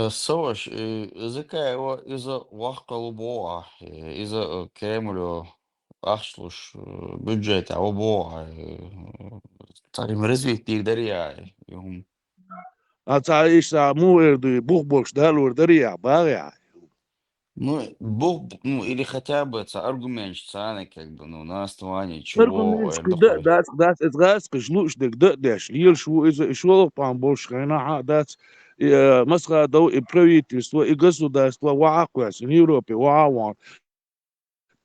Саваш, языка его из-за вахкалубоа, из-за Кремлю, ахшлуш, бюджет, обоа, царим развитие дарья, يوم. تعيش مو اردو بوخ دالور دريا باغي Ну, или хотя бы это аргумент, как бы, ну, на основании чего аргументski такой. dat het gaske sluchtig dash hier шо пан больше на dat مسخة دو правительство и государство واقعس в Европе واوان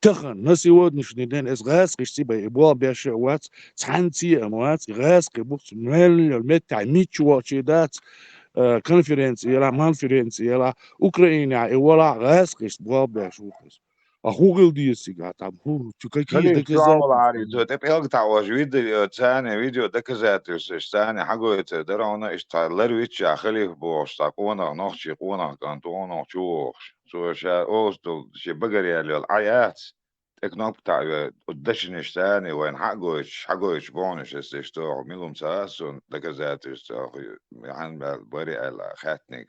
تخن на сегодняшний день es gaske сиба и бо бяше ват цанти амват gaske бухс мел мета мичо чедат конференция манференция Украина и вала gaske бо бяше أخوك دي السجا طب هو какие خليك شو عمل عاري доказательства تو تبي اقطع وجويد فيديو دكزاتوس ثاني حقوت درانا اشتغل ويتش خليك بوش تاقونا نخشي قونا كانتونا شوخ شو شا اوستو شي بقري العيات تكنوب تاع الدشنش ثاني وين حقوش بونش استشتو ميلوم ساسون دكزاتوس عن بالبري على خاتنك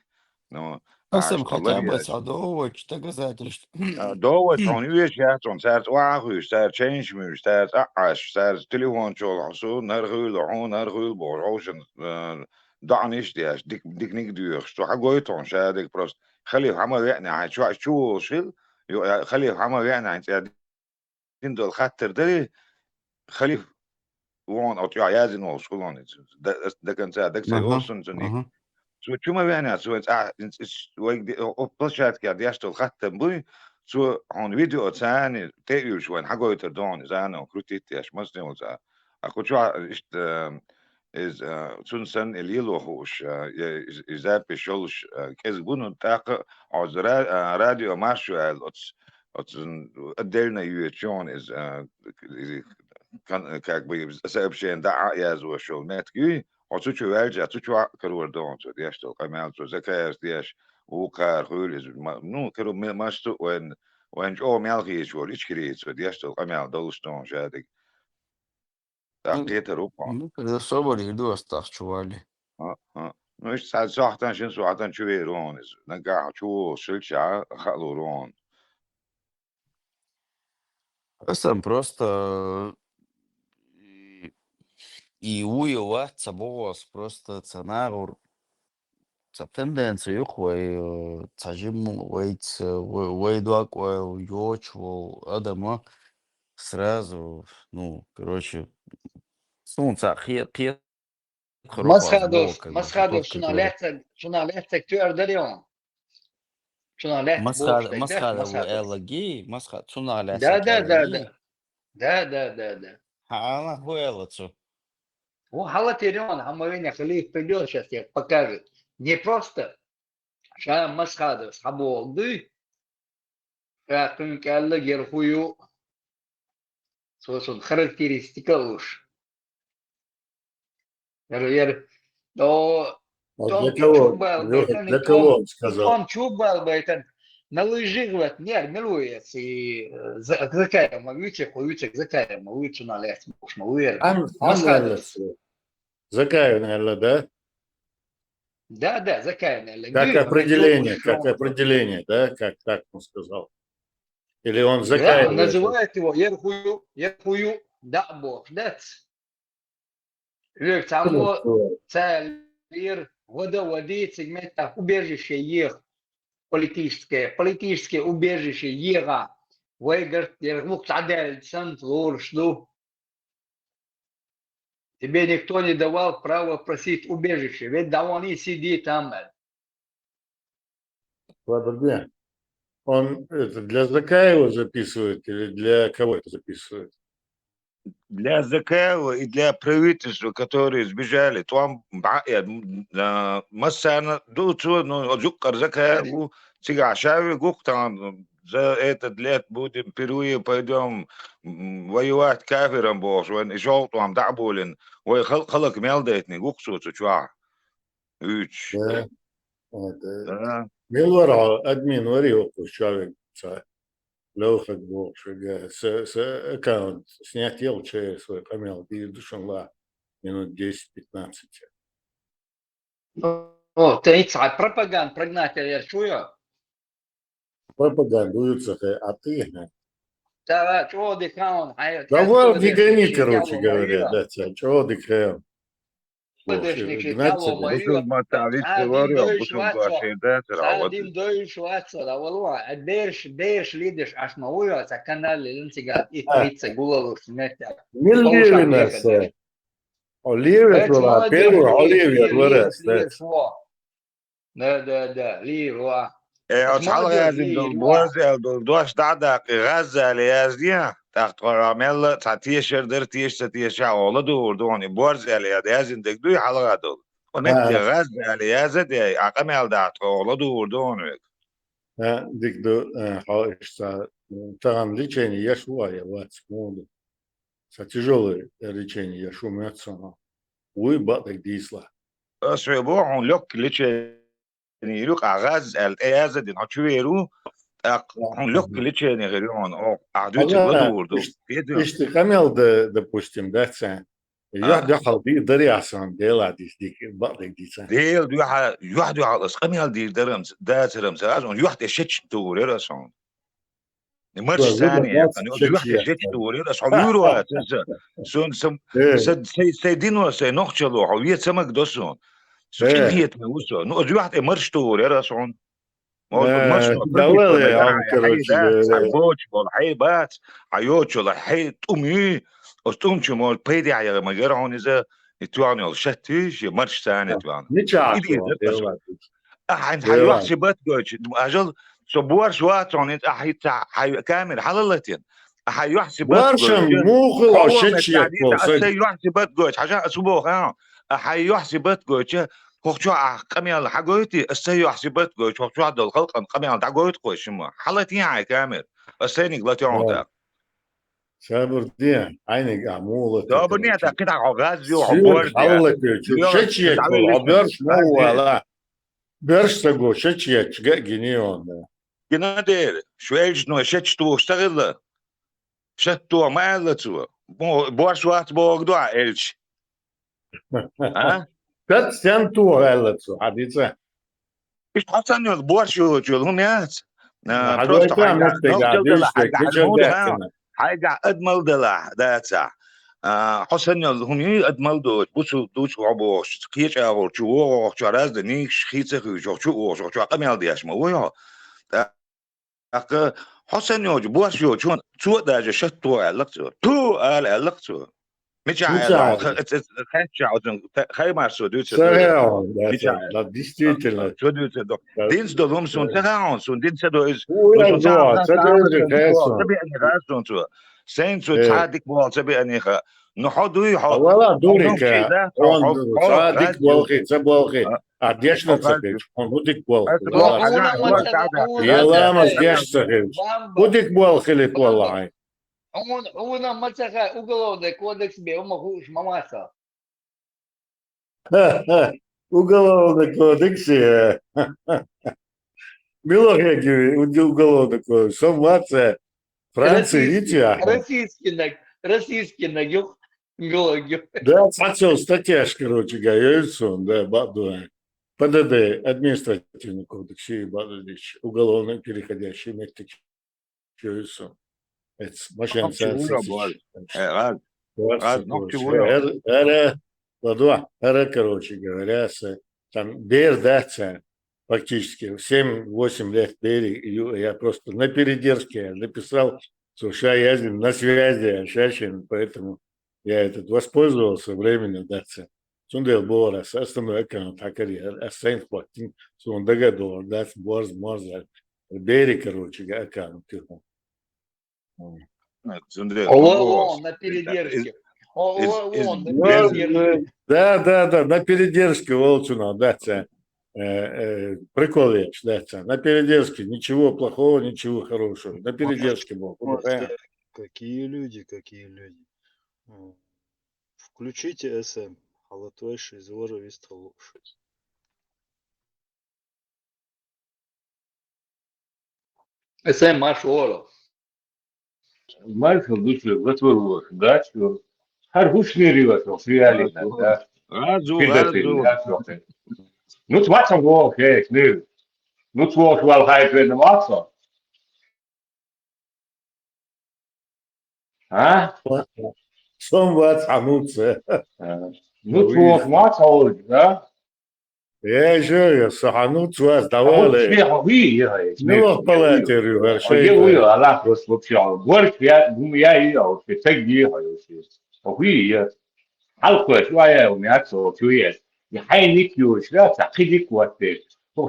نو Особо хотя бы اشتغل садовоч, доказательств. دوت هون ويشات on سارت واعوش سارت change مش سارت أعش سارت تليفون شو حصول نرغول عون نرغول بوروشن دعنيش دياش ديك نيك ديوخ شو حقويتون شادك بروست خليه حما يعني عن شو شيل خليه حما يعني عن دول خاطر دري خليه وون أو تيا يازن وصولون ده كان سادك سي Ага, أوسن زنيك ага. شو ما يعني شو ويك بلشات كده يشتغل خط بوي شو هون فيديو ثاني تيجي شو إن حاجة يتردون زانا وكروتيت ياش مصنع وزا أكو شو إشت إز سنسن الليلو هوش إذا بيشولش كيز بونو تاق عز راديو ماشو أتس أدلنا يوتشون إز كان كاك بي سبب شيء دعاء يازو شو نتكي وتشو والجا تشو كرور دون تو ديش تو كمال تو زكايس ديش وقار خولز نو كرو ماستو وين جو مالغي شو ليش تو ديش تو كمال دولستون شادك Ну, تحقيت روبا ну, когда собрали, иду остав, чували. مش ساعة ساعتين شن ساعتين شو يرون نقع شو شلشة خلورون Sam просто и ujo sabos просто scenario sa tendencию хуй цажим уйц уйдуак уйочвал адама сразу, ну, короче, солнце хет хроха сбол, как бы, тот, который شنو لحتك تقدر اليوم شنو لحت بوش مسخرة وإلاجي مسخرة شنو على ده سك ده ده إلاجي ده أنا هو إلتشو هو حالة اليوم هم وين خليه вперед сейчас я покажет не просто сейчас مسخرة حبوا ضي كان قال لك يرخيو سوسن خاركتيرستيكا وش ير до Для кого? Лёха, для кого он сказал? Том чубал байтан на лыжигват нер милуец и закая мавичек хуючек закая мавичу на лес муш мавир Англес. Закаю, наверное, да? да закая наверное Как определение, да? Как так он сказал? Или он закая? он называет его ерхую да бог дац лёг само цель водоводить сегмента убежище ех политическое убежище ега выиграть ермук тадель центр что тебе никто не давал право просить убежище ведь давно сиди там Подожди. Он это для Закаева записывает или для кого это записывает? для Закаева и для правительства, которые сбежали, там مثلا دوتو ну ذكر Закаеву Цигашави Гуктан за этот лет будем впервые пойдем воевать кафиром бош وين إشوط وعم دعبولن وخلق ميلدتني قصوت شوار üç Да. Милвара админ варио человек لو خد بوق شو س аккаунт снять елче свой помел и душон ла минут 10-15. О, ты цай пропаганд прогнать я чую. Пропагандуются, а ты? Да, чего дыхаун? Давай не гони, короче говоря, да, тебя, чего дыхаем? Садим дойш ватса, да волва, дерш лидиш аж мауя, за канале линтига и трица гулалу сметя. Миллионерс. Оливер была первый, Оливер вырос, да, Ливер. أصحاب غازي دول بوزع دول دوش دعدق غزة ليازديا تحت رامل تعتيشر در تيش تيشع أولا دور دوني بوزع ليازدين دك حلقة دول ونك غزة ليازد عقمل دعت أولا دور دوني ديك دو حاش تغم лечение я шуая ват смолу са тяжелое лечение я шумят сама уй батак дисла أسربوعون لوك ليشيني لوك عغاز الأيازد هتشويرو он лёг лечение говорю он عدوتي بدور دو اشتغل допустим да цен я дохал دي درياسان ديلا ديك батак ديسان ديل يوحدو على اسقميال دي درمز داترمز ازون يوحد شتش دور راسون مش ثانية يعني يوحد شتش دور راسون يورو سون سم سيدينو سي نوختلو حويت سمك دوسون سو كيت موسو نو يوحد مرش دور راسون دولة يا كروش بوش بول حيبات عيوتش ولا حي طمي استومش مول بيدي على مجرعون اذا يتوعني الشتيش مرش ثاني توعني أحد حيوحسي بتقولش أجل صبور شوات عن حي كامل حللتين حيوحسي بتقولش مو خلاص شتشي حيوحسي بتقولش حاجة أسبوع ها حيوحسي بتقولش هوشوا قميل حقويتي السيوحسي بتقولش هوشوا هذا الخلق قميل دعوت قويش ما حلتين عاي كامل السيني قلت يعون شابر دي عينك عمولة دابني أتأكد على غازي وعبور شتشي عبرش مو ولا برش تقول شتشي جنيون جنادير شويش نو شتشتو اشتغل شتو ما قلتو بورش وقت بوغدو عيلش ها Kad sen to vēlēts, Adice? مش حسن البورش هم ياس هذول просто كان حاجة مستقع نوجل دلا ديشتك حاجة مش الموضة داكنا حاجة أدمل دلا داتسا حسن هم أدمل دوش بوسو دوش عبوش كيش أقول شو راز دني خيتة شو قميل دياش ما ويا أك حسن يوج بورش يوج شو داج شتو علقتو تو علقتو مش عايز خي مارسو دوتش Сарел, да, действительно. شو دوتش دينس دولهم سون تراون سون دينس دو إز Ura سون zoa, تعرف sada تعرف je keso. تبي أني غاسون تو سين سو E, تصادق بول تبي أني خ نحضو يحض Hvala عندهم شيء Durika, ذا on حب sadik راديو volhi, ce volhi. A dješnica حب راديو heć, on udik volhi, هسه da بقول vas. حاجة بقول تعالى Jelama dješnica heć. Бамба, Udik volhi li polaj. он мацаха уголовный кодекс беума хуш мамаса. Уголовный кодекс. Милорегию, уголовный кодекс. Somvace, Francija, Icija. Российский нагюх геологию. Да, хотел статья, короче говоря, да, да. ПДД, административный кодекс, и уголовно переходящий метод. Это машина. Короче говоря, там дается фактически 7-8 лет я просто на передержке написал, что я на связи, поэтому я воспользовался временем даться. Сюндел Борас, основной экран, так и Асейн Флотин, он догадал, да, Борз, Бери, короче, экран. Он на передержке. Он на передержке. Да, на передержке Волчуна, да, прикол, да, на передержке, ничего плохого, ничего хорошего, на передержке был. Какие люди. Включите СМ, Халатвайший, Зора, Висталуши. СМ Машоро. Майкл Дучлер, готовил, да, что Харгуш мириваться, реально, да. Ну, смотри, вот, ну, вот, валхайт в этом аксе. А? Somvat Hamutze. Ну, вот, смотри, да. Я еще Саханут вас давали. Ну, палатерю, вершей. Я Allah просто вообще. Борщ я ее, что так делаю. وهي حلقة شوية ومعصو شوية يحينك يوش لا تعقيدك وقتك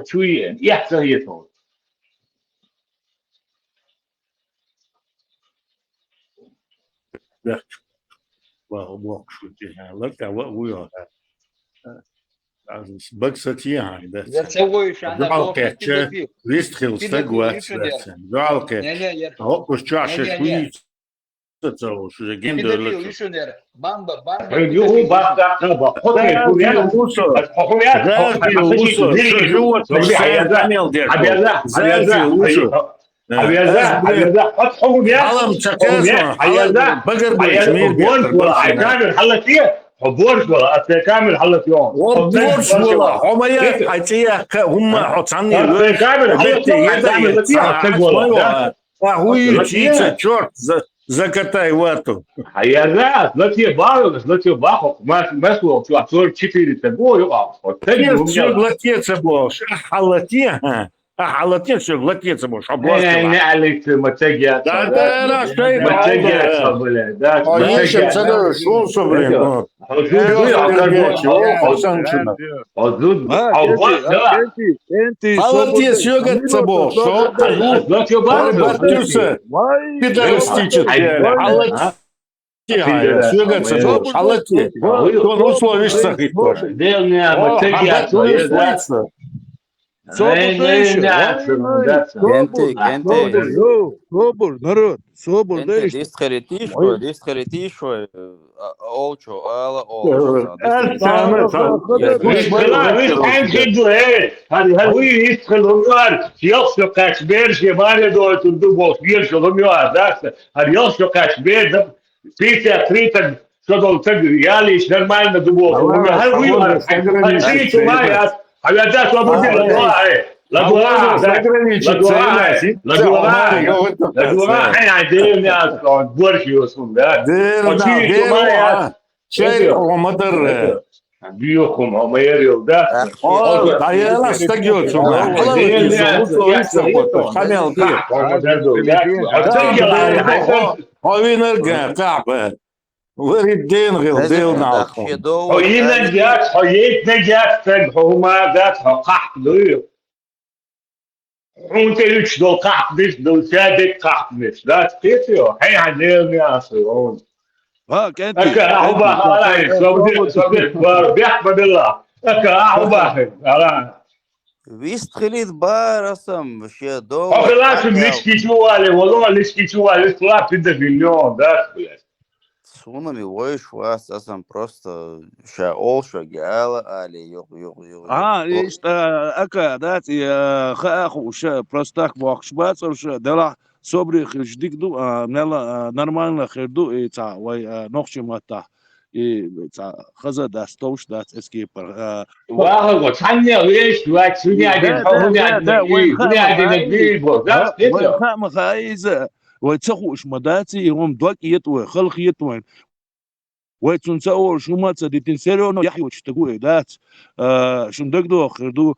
شوية يحصل يطول Бог шутит, лака уйо. Баксати хай, да. Жалке, че вистхил стагуац, жалке. А опус чаше шуиц. Уже гендер. Бамба. Регион баста, حبورش والله كامل حلت يوم حبورش والله هم يا حتيه هم حطني كامل حلت يوم هو يجي черт закатай вату. А я да, златие бахо, масло, что 4 того, вот все глотеться было. Халатия, халатия все глотеться можешь. Не алик матегия. Да, что это? Матегия, блядь, да. А еще цадо шо, блин. Халатия все говорится было. Что? Барбатюса. Пидорастическая. Халатия. Все говорится было. Халатия. Он условишься хоть тоже. Собор, народ, собор, да? Дисхаритишо, олчо, ала, олчо. что я лишь нормально думал, у меня الله выбор, с ограничить хотите моя, а я да, что будет لا دعاء с ограничить لا دعاء حين عندنا برشي وصول ديرنا хотите моя شيء ومدر بيوخم هم يريو ده دايلا استجيوتشون خميل وينرجع كعبه وريدين غير ديلنا هو ينجات هو يتنجات هما ذات قحط ليه وانت يش دول قحط مش دول سادك قحط مش ذات كيفيو هي عندنا يا ها كنتي أكا أحبا هاي صديق بيحمد الله أكا أحبا هلا ويستخليت بارسم شي دو خلاص ليشكي شوالي والله ليشكي شوالي طلعت انت في اليوم ده Сунами воиш вас, аз съм просто ша гала, али йог. ايش اكا داتي خاخ وش بروستاك بوخشبات وش دلا صبري خرجديك دو نلا نورمالنا خردو اي تا واي نوخشي ماتا اي تا خزا داستوش دات اسكيبر واخر وتحني ويش وتسوني ده وين خا خام خايز وتسخوش مداتي هم دوك يتوي خلق يتوين وتنسوا شو ما تصدقين سيرو يحيو تشتغوا دات شندق دو خردو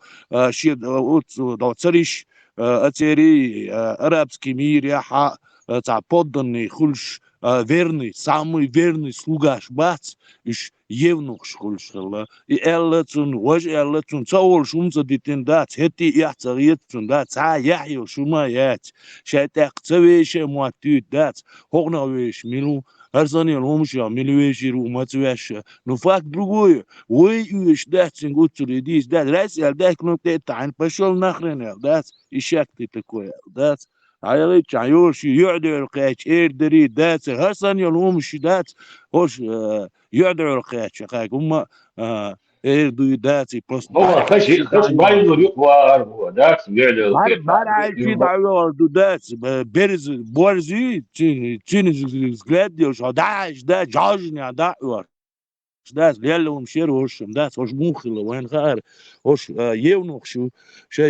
شي دو تسريش اتيري арабский мир яха та подданный хулш верный самый верный слуга бац иш евнух шхулшла и эллатун вож эллатун цаул шумца дитин дат хети яцаритун дат ца яхю шума ят шайтак цавеше муатит дат хогнавеш милу Арсаньял Омша, Милюэширу, Мацуэша, но факт другой. Ой, уж дать сингуцури, дис, дать, Россия, дать кнопки тайн, пошел нахрен, дать, и шаг ты такой, дать. А я лечу, Айоши, Юдер Кэч, Эрдери, дать, Арсаньял Омши, дать, хош, Юдер Кэч, как ума, Эрду, дать, и просто... هو خش بايدور يقوار هو ذات Бар عايشين على دودات برز بورزي تشين زغلاد شو داش دا جاجني داور داس ليلهم شير وشم داس وش مخل وين خار وش يونخ شو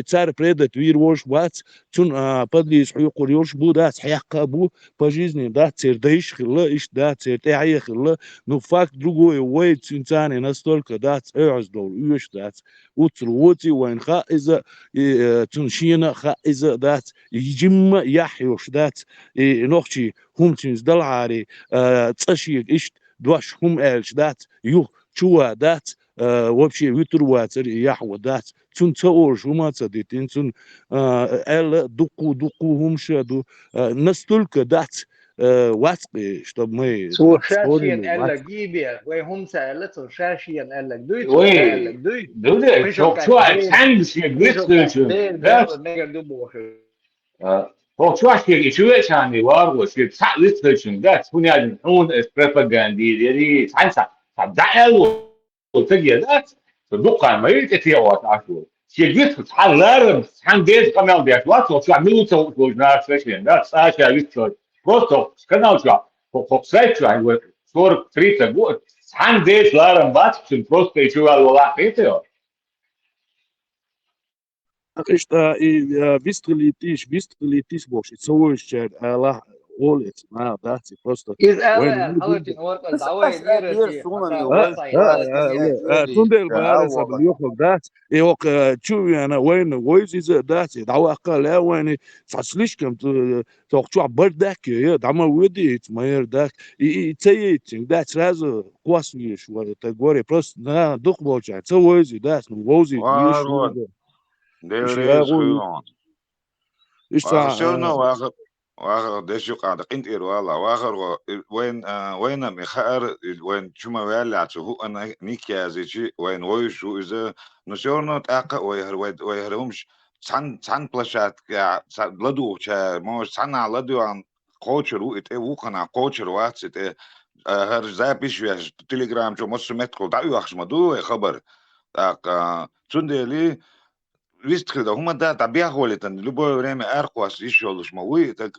царь предать вир وش бац тун подлис يقول يوش بو داس حيق بو по жизни да цердыш хилла иш да цертая хилла но факт другой وين цинцани настолько дац эздол уш дац وتروتي وين خا إذا تنشينا خا إذا دات يجمع يحيوش دات نوختي هم تنزدل عاري تشيك إيش دوش هم إلش دات يو شوا دات وبشي ويتروات يحو دات تون تور شو ما تصدقين تون إل دقو هم شادو نستلك دات واتقي شطب مي شاشين قال لك جيبيا وهم سألته شاشين قال لك دوي قال لك دوي شو عندش يجلس هو شو عشان شو يعني وارو شو صح ليسترشن ده شو يعني هون بروباغاندي دي سانسا صدقوا وتجي ده صدق ما يتيوات عشو شيء حلال حن ديس كمان بيتوات وشو عملوا تو ناس فاشين ده ساشا ليستر просто сказал что фоксайт что скоро 30 год حن ديس لارم بات просто еще алла это Акишта вистрелитиш боши цоуйшер ала олет на дати просто إذ أول حاولت نورك الدعوة تندل بارس باليوخ دات يوك تشوي أنا وين ويز دات دعوة قال وين فاصليش كم توقع بردك يا دعما ودي تمير داك تيجي دات رازو قواسيش ولا تقولي بس نا دق بوجع تسويز دات نوزي واخر شنو واخر ديش يقعد قنت والله واخر وين مخار وين شو ما ولا هو انا نيكيا زي وين ويشو اذا نشورنا تاقا ويهرمش سان بلاشات بلدو مو سان على لدو عن كوتشر وكان كوتشر واتس هر زابيش في تليجرام شو مصر متكو دعوا اخش مدو خبر تاقا تندلي ويست كده هما ده طبيعة خولتن لبوا رامي أرقواس يشولش موي تك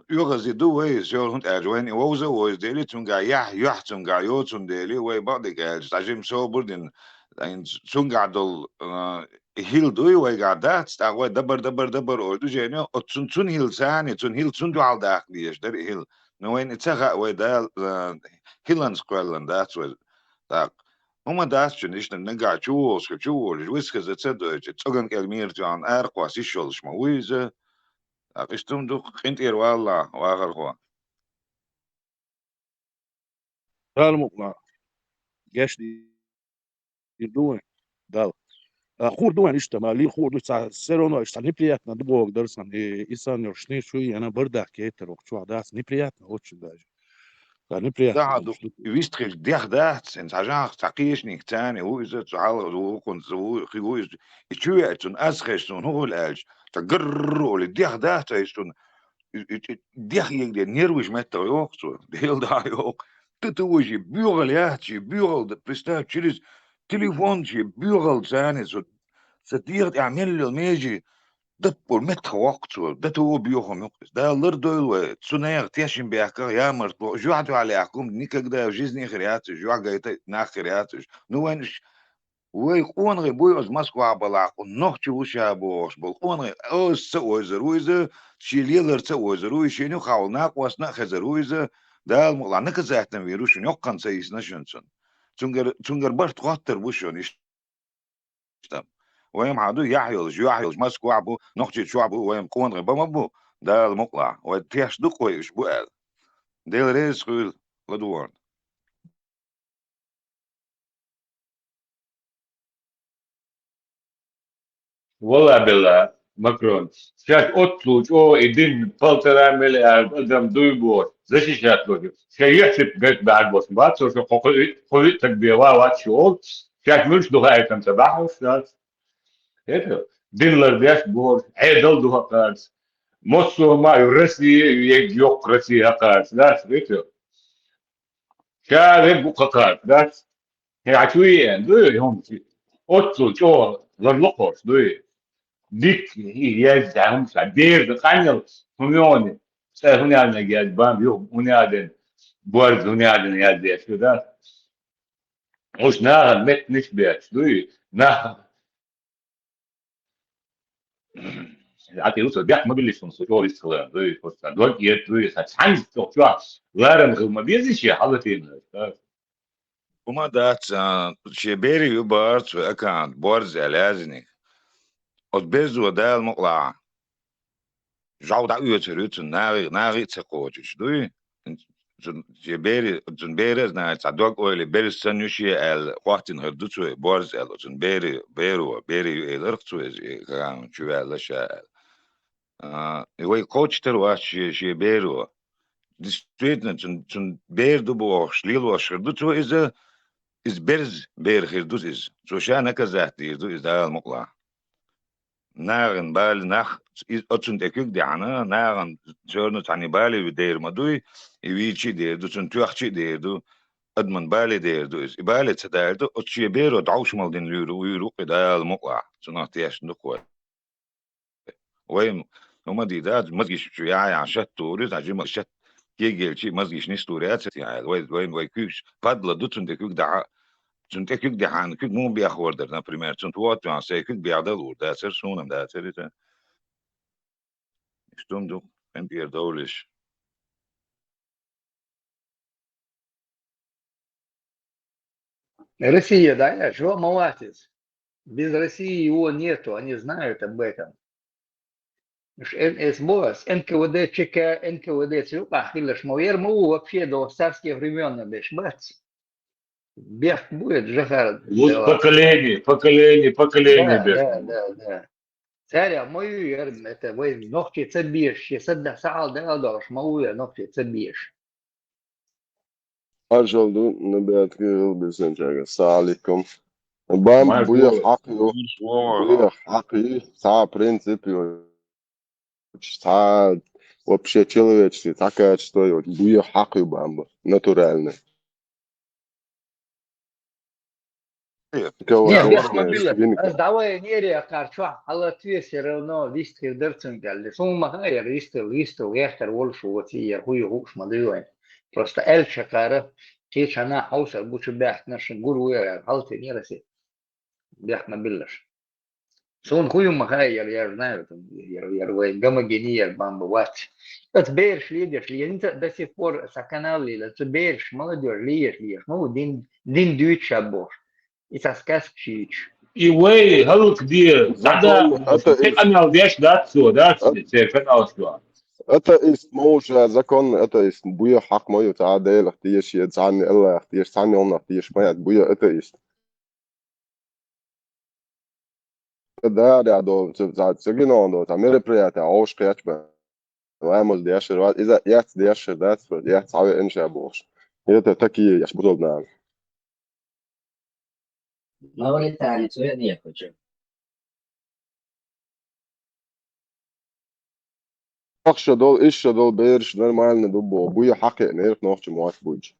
يغزي دوي شو هنت أجواني ووزة وزدلي تونجا يح تونجا يو تونجلي وي بعدك تعجم شو بردين يعني تونجا دول هيل دوي وي قعدات تاوي دبر أودو جاني تون هيل ثاني تون هيل تون دو على داخليش در هيل نوين اتساق وي دال هيلان سكوالن دات وي تاق هما داس شن إيش ننقع تشوش جويس كذا تصدق تسوقن كلمير جان أرقوا سيشولش مويزة أقشتم دو خنت إير والله وآخر خوا Dal mukla. Gesh di doen. Dal. Khur doen işte mali khur du sa serono işte неприятно двог дерсан и исан yoshni shu yana bir dakika terok chu adas неприятно очень даже. Да неприятно. ده دو ويستخل ديخ ده سن ساجان تقيش نيك تاني هو إذا تعال هو كنت هو خيو يشوي تون أسخش تون هو الألج تقرر ولا ديخ ده تيشون ديخ يقدر نيروش متى يوقسو ديل ده يوق تتوجي بيوغل ياتشي بيوغل ده بستاف تشيلز تليفون شي بيوغل تاني سو ستير يعمل له الميجي ده بول متى وقته ده تو بيوهم يقص ده لردول وتسونير تيشن بيحكر يا مرتو جو عدو عليكم نيكك ده جيزني خرياتش جو عقايت ناخرياتش نوينش ويقون غي بويوز مسكو عبلاق ونوخش وشا بوش بلقون غي او سوى زرويزة شيليلر سوى زروي شينو خاولناق واسنا خزرويزة ده المغلا نكزاحتن ويروشن يقن سيس نشنسن تنجر باش تخطر بوشون يشتم ويم عادو يحيلش مسكو عبو نوخش شعبو ويم قون غي بمبو ده المقلع وتيش دق ويش بوال ديل ريز خيل لدوان والله بالله ماكرون شات أطلوج أو إدين بلتر مليار قدام دويبور زي شات لوجو شيء يحسب بيت بعد بس بعد سو قوي تكبير وات شغل شات مش دغاية كم تبعه شات هيك دين لرداش بور عيدل دوها قارس مصو ما يرسي يجيوك رسي هقارس لا سويتو شات بوكا قارس لا هي عشوية دوي هم أطلوج أو لرلقوش دوي dik yazdım sadir de kanal hunyoni sa hunyani gel bam yok hunyaden buar hunyaden yazdı şurada hoş na met nicht beat duy na ati uso biak ma bilirsin so istiyor duy hoşta dört yer duy sa sanki çok çok larım ma bir şey halatın وما دات شبيري يبارت وأكان بورز ألازني أتبزو دا المقلع جاو دا يوتريت ناغي تقوتش دوي جبيري جنبيرز نا تعدوك أولي بيري سنوشي ال قواتين هردوتو بورز ال جنبيري بيري إلرقتو كان شوال لشا يوي كوتش ترواش شبيرو действительно جنبير دبو شليلو شردوتو إذا إز بير خيردوس إز شوشانا كزاحتي يردو إز دا المقلع ناغن بال ناخ أتون تكيك دعنا ناغن جورنو تعني بالي ودير مدوي يويتشي ديردو تون توخشي ديردو أدمن بالي ديردو إز بالي تداردو أتشي بيرو دعوش مالدين ليرو ويرو قدا المقلع تون احتياش نقوى ويم نوما دي داد مزجيش شو ياعي عشات توريز عجيما شات يجيل شي مزجيش نستوريات يعني وين كيش فضل دوتون تكيك دعا Sunt ekik de han kik mun bi akhorder na primer sunt wat an se kik bi adal ur da ser sunam da ser ite stundu en bier dolish Россия, да, что молодец. Без России его нету, они знают об этом. СБОС, НКВД, ЧК, НКВД, Цюпах, или Шмовер, мы вообще до царских времен надо бац. Бег будет, Жахар. вот поколение Да. Царя мою, это вы ногти цебишь, если сал, да, дорож, мою ногти цебишь. Ažaldu nebijāt Ilbis Zenčāga. Sālikum. Bam, buja haqqi, tā принципи, tā вообще человеческий, такая, что буя haqqi бамба, натуральный. Нет, без мобила. Сдавай нерия карчва, але ты все равно вистер дерцунгал. Сумма вистер вестер вольшу вот и хуй хуш мадуй. Просто эльча кара, кичана хауса бучу бях наш гуру я халты не раси. Бях мобилаш. Сон хуй махай я знаю там я гомогения бамба вач. Это бейш лидишь, я до сих пор саканал ли, это бейш молодежь лидишь, ну дин дюча бош. И соскас чич. И вы, галут где, зада, ты канал дешь, да, все, да, ты канал что. Это ist موش закон, это ist буя حق мой تعادل اختيش يتعني الله اختيش تعني он اختيش ما буя это ist. Да, до цигино до там мероприятия аушкач ба. وعمل دياشر وقت إذا يحت دياشر ده يحت عاوي إنشاء بوش يتا تكي يشبطوا بنام Mauritania, co ja nie хочу. أخشى دول إيش دول بيرش نورمال ندبو أبويا حقي نيرك نوخش موات بوج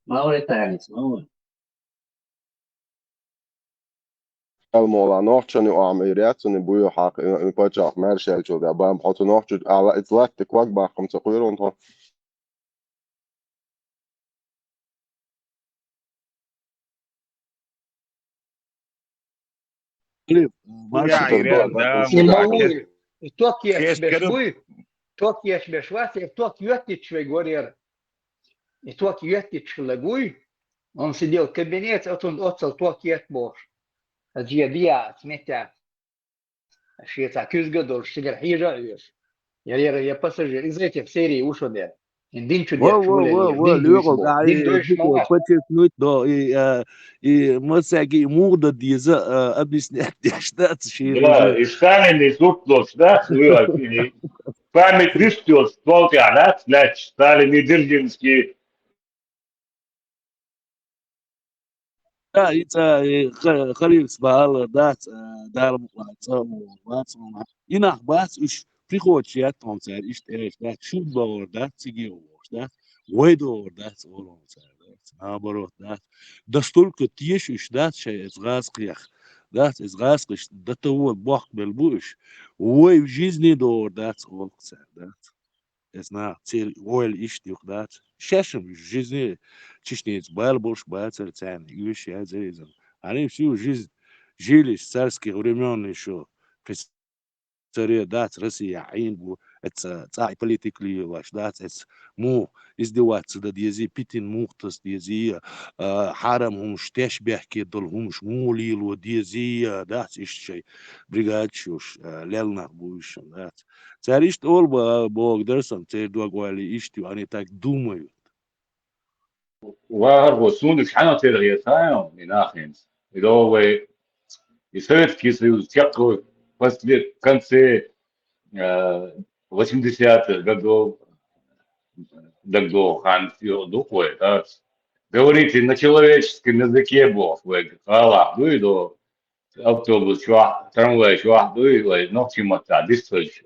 Mauritania, não. الموضوع نوخشني وعميرياتني أبويا حقي نبجع مارشال شو ده بام حطوا نوخش على إطلاق تكواك بقى 5 قير وانتو ماشي Снимаю. Ток есть бешвуй, ток есть бешвас, и ток ютич говорит. И ток ютич лагуй. Он сидел в кабинете, вот он отцел ток есть бош. Аджия сметя. Шица кюзгадол, шигар хижа юш. Я пассажир из этих серий ушел. Дин чудес Лёгу гай патит нут до и масаги муда диза объяснять что это. Да, и Сталин и Сутлов, да, память растет, столки, да, значит, Сталин и Дзержинский. Да, это خليل سبال دات دار مقاطع إنه بس إيش приходит он царь إيش да чудо да цигио да войдо да он царь наоборот да да столько тишь да шей изгасклях да изгасклиш до того бог белбуш ой в жизни до да он царь да знаю цель ой ищ да шашем в жизни чечнец балбуш бацер царь юш я зезен они всю жизнь жили с царских времен еще царе дать Россия бу это царь политикли ваш дать это му издеваться да дези питин мухтас дези харам штеш бехки дол шмули ло дези дать еще бригадчуш лелнах буш дать царь что ол бог дерсан царь дуагвали ищу они так думают وهو سوندش حنا تغييرها من آخر إذا هو Советский Союз тяжко после в конце 80-х годов хан все духой, да, говорите на человеческом языке Бог, вы Аллах, ну и до автобус, трамвай, ну и ночи мота, дисточь,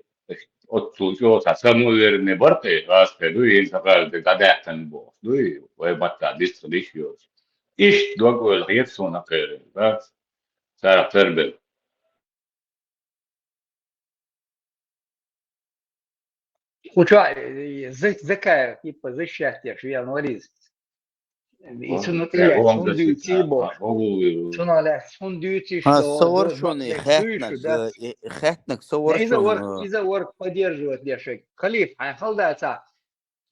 от случая самоуверенные борты, ну и сказали, гадахтан Бог, ну и вы мота, дисточь, ищ другой, это на кэре, да. تعرف تربل Куча закая типа за счастье, что я говорит. И смотри, он дьюти бо. Что надо, он дьюти что. совершенный хэтнак совершенный. Из-за ворк поддерживает лешек. Халиф, а халдается.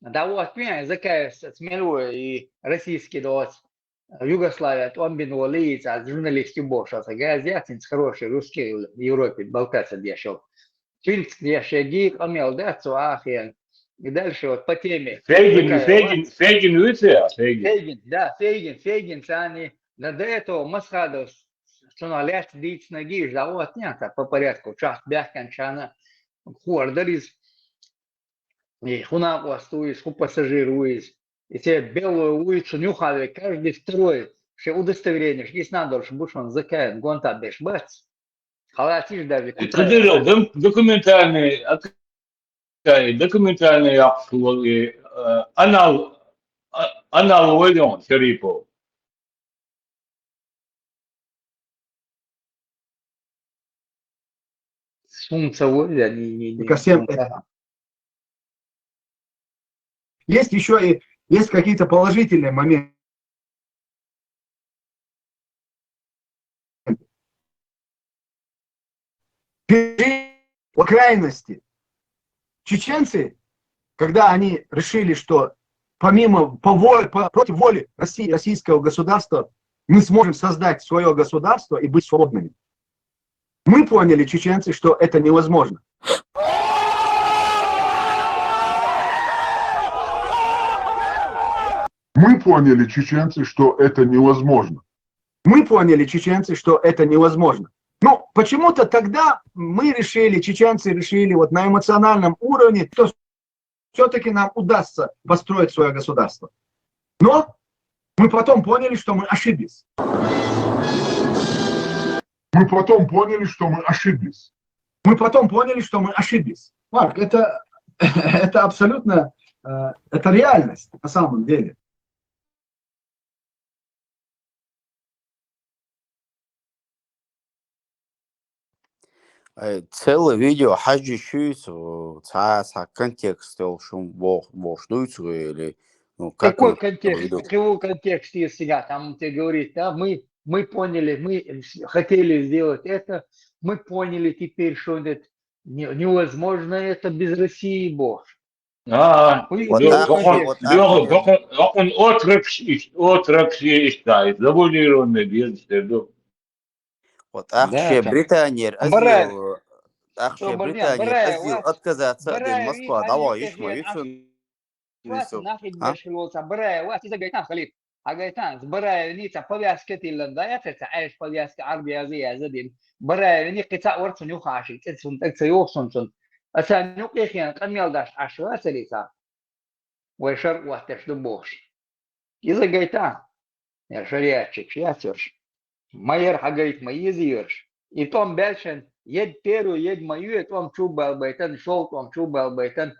Да вот меня закая смелую и российский дос. Югославия, он bin валиец, а журналистский бош, а газетинец хороший, русский в Европе, Балкаса дешел. Финск дешегик, он имел дацу, ахен. И дальше вот по теме. Фейгин, Люция? Фейгин, да, Фейгин, они до этого Масхадов, что на лет дить ноги, да вот нет, по порядку, час бяхкан, чана, хуардариз, и хунавастуиз, хупассажируиз. И те белую улицу нюхали, каждый второй, что удостоверение, что не надо, что будешь он закает, гонта беш бац. Халатишь даже. Документальный анал أنا الوليون شريفه Солнце воля И ко всем есть еще и есть какие-то положительные моменты. По крайности чеченцы, когда они решили, что против воли российского государства мы сможем создать свое государство и быть свободными, мы поняли, чеченцы, что это невозможно. Мы поняли, чеченцы, что это невозможно. Мы поняли, чеченцы, что это невозможно. Ну, почему-то тогда мы решили, чеченцы решили вот на эмоциональном уровне, что все-таки нам удастся построить свое государство. Но мы потом поняли, что мы ошиблись. Мы потом поняли, что мы ошиблись. Мы потом поняли, что мы ошиблись. Марк, это абсолютно, это реальность на самом деле. Целое видео хажи шуйц, контекст, шум дуется или как Какой он контекст? идет? Какой контекст есть сега? Там тебе говорит, да, мы поняли, мы хотели сделать это, мы поняли теперь, что это невозможно это без России, Бог. он отрок считает, завуалированный без. Вот Да, Ахше там. Британия Бараев. азил, Ахше Что, Барнян, Британия Бараев, азил вас, отказаться от Бараев, Москва, и давай Халид, ишма, Ахи, вас вицу, нахид а? бешилоца, Бараев, вас, إذا قيتان خليل، قيتان Бараев نيتا повязка تيلندا يا تعيش повязка عربية زي زدين Бараев ني قطع ورث نيوخاشي تسون تكسيوخسون أسان نوقيخيان قم يلداش عشرة سليسا ويشر وحتش دبوش إذا قيتان يا شرياتشك يا ترش ما يرحق قيت ما يزيرش يتوم بلشن يد بيرو يد مايو يتوم شوبا البيتان شوط توم شوبا البيتان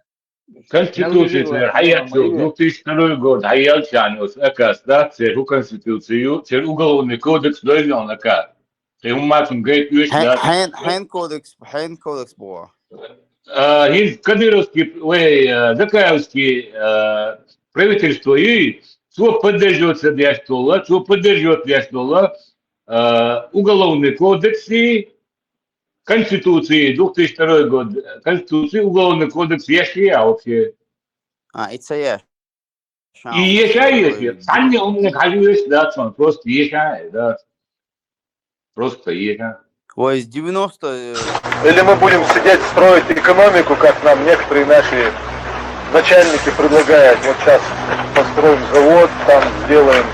Конституция, hayatı, 2002 год, hayat yani akasda, bu konstitüsiyu, uголовный кодекс doyuyor naka. Ummatın gayet üyüşler. Хайн кодекс было. Есть кадыровский, Закаевский правительство и что поддерживает для стола, что поддерживает для стола уголовный кодекс и Конституции 2002 год, Конституции, Уголовный кодекс есть вообще. Это я. И есть. Сами он не говорит, да, он просто есть, да. Просто есть. Ой, с 90... Или мы будем сидеть строить экономику, как нам некоторые наши начальники предлагают. Вот сейчас построим завод, там сделаем,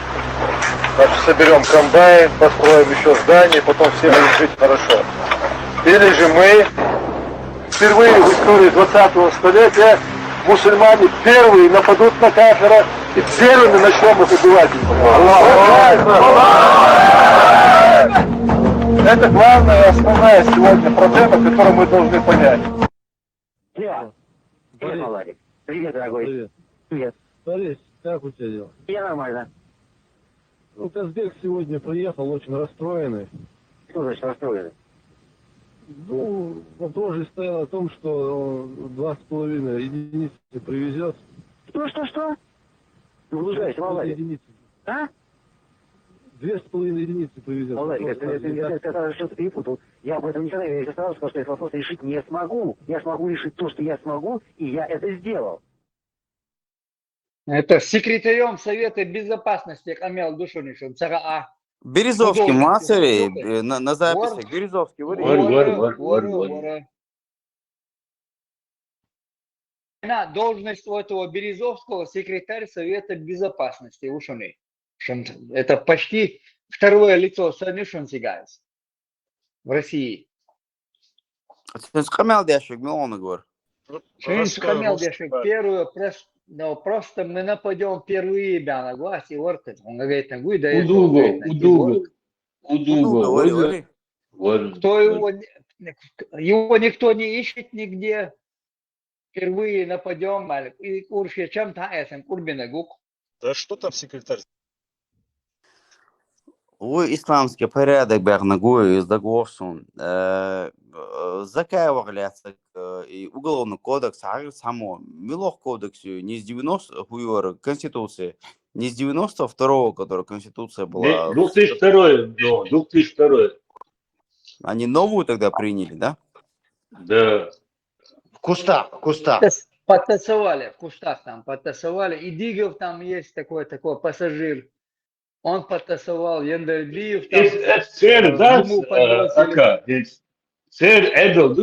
значит, соберем комбайн, построим еще здание, потом все будут жить хорошо. Или же мы впервые в истории 20-го столетия мусульмане первые нападут на кафира и первыми начнем их убивать. Это главная и основная сегодня проблема, которую мы должны понять. Привет, Владик. Привет, дорогой. Привет. Привет. Борис, как у тебя дела? Я нормально. Ну, Казбек сегодня приехал очень расстроенный. Что значит расстроенный? Ну, вопрос же стоял о том, что 2,5 единицы привезет. Что? Ну, лужайся, Владик. Единицы. А? 2,5 единицы привезет. Владик, ты сказал, что ты перепутал. Я об этом не сказал, я сразу сказал, что этот вопрос решить не смогу. Я смогу решить то, что я смогу, и я это сделал. Это секретарем Совета Безопасности Камел Душунишев, ЦРА. Березовский, Мацари, на записях. Березовский, На должность у этого Березовского секретарь Совета Безопасности Ушуны. Это почти второе лицо Санишун Сигайс в России. Камел Дяшик, Милона говорю. Камел Дяшик, первую, но просто мы нападем впервые, на власть, и вот он говорит, Удуго. Кто его никто не ищет нигде. Впервые нападем, и Урше чем-то эсен, Курбинагук. Да что там секретарь? Ой, исламский порядок бәрнагой издагорсун. Закай вагляцак и уголовный кодекс, само Милох кодекс не с 90 хуёр конституции, не с 92-го, который конституция была. 2002, 2002. Они новую тогда приняли, да? Да. В кустах, в кустах. Подтасовали, в кустах там подтасовали. И Дигов там есть такой пассажир. Он подтасовал, Яндербиев там Цель, да, ему подбросили. цель это,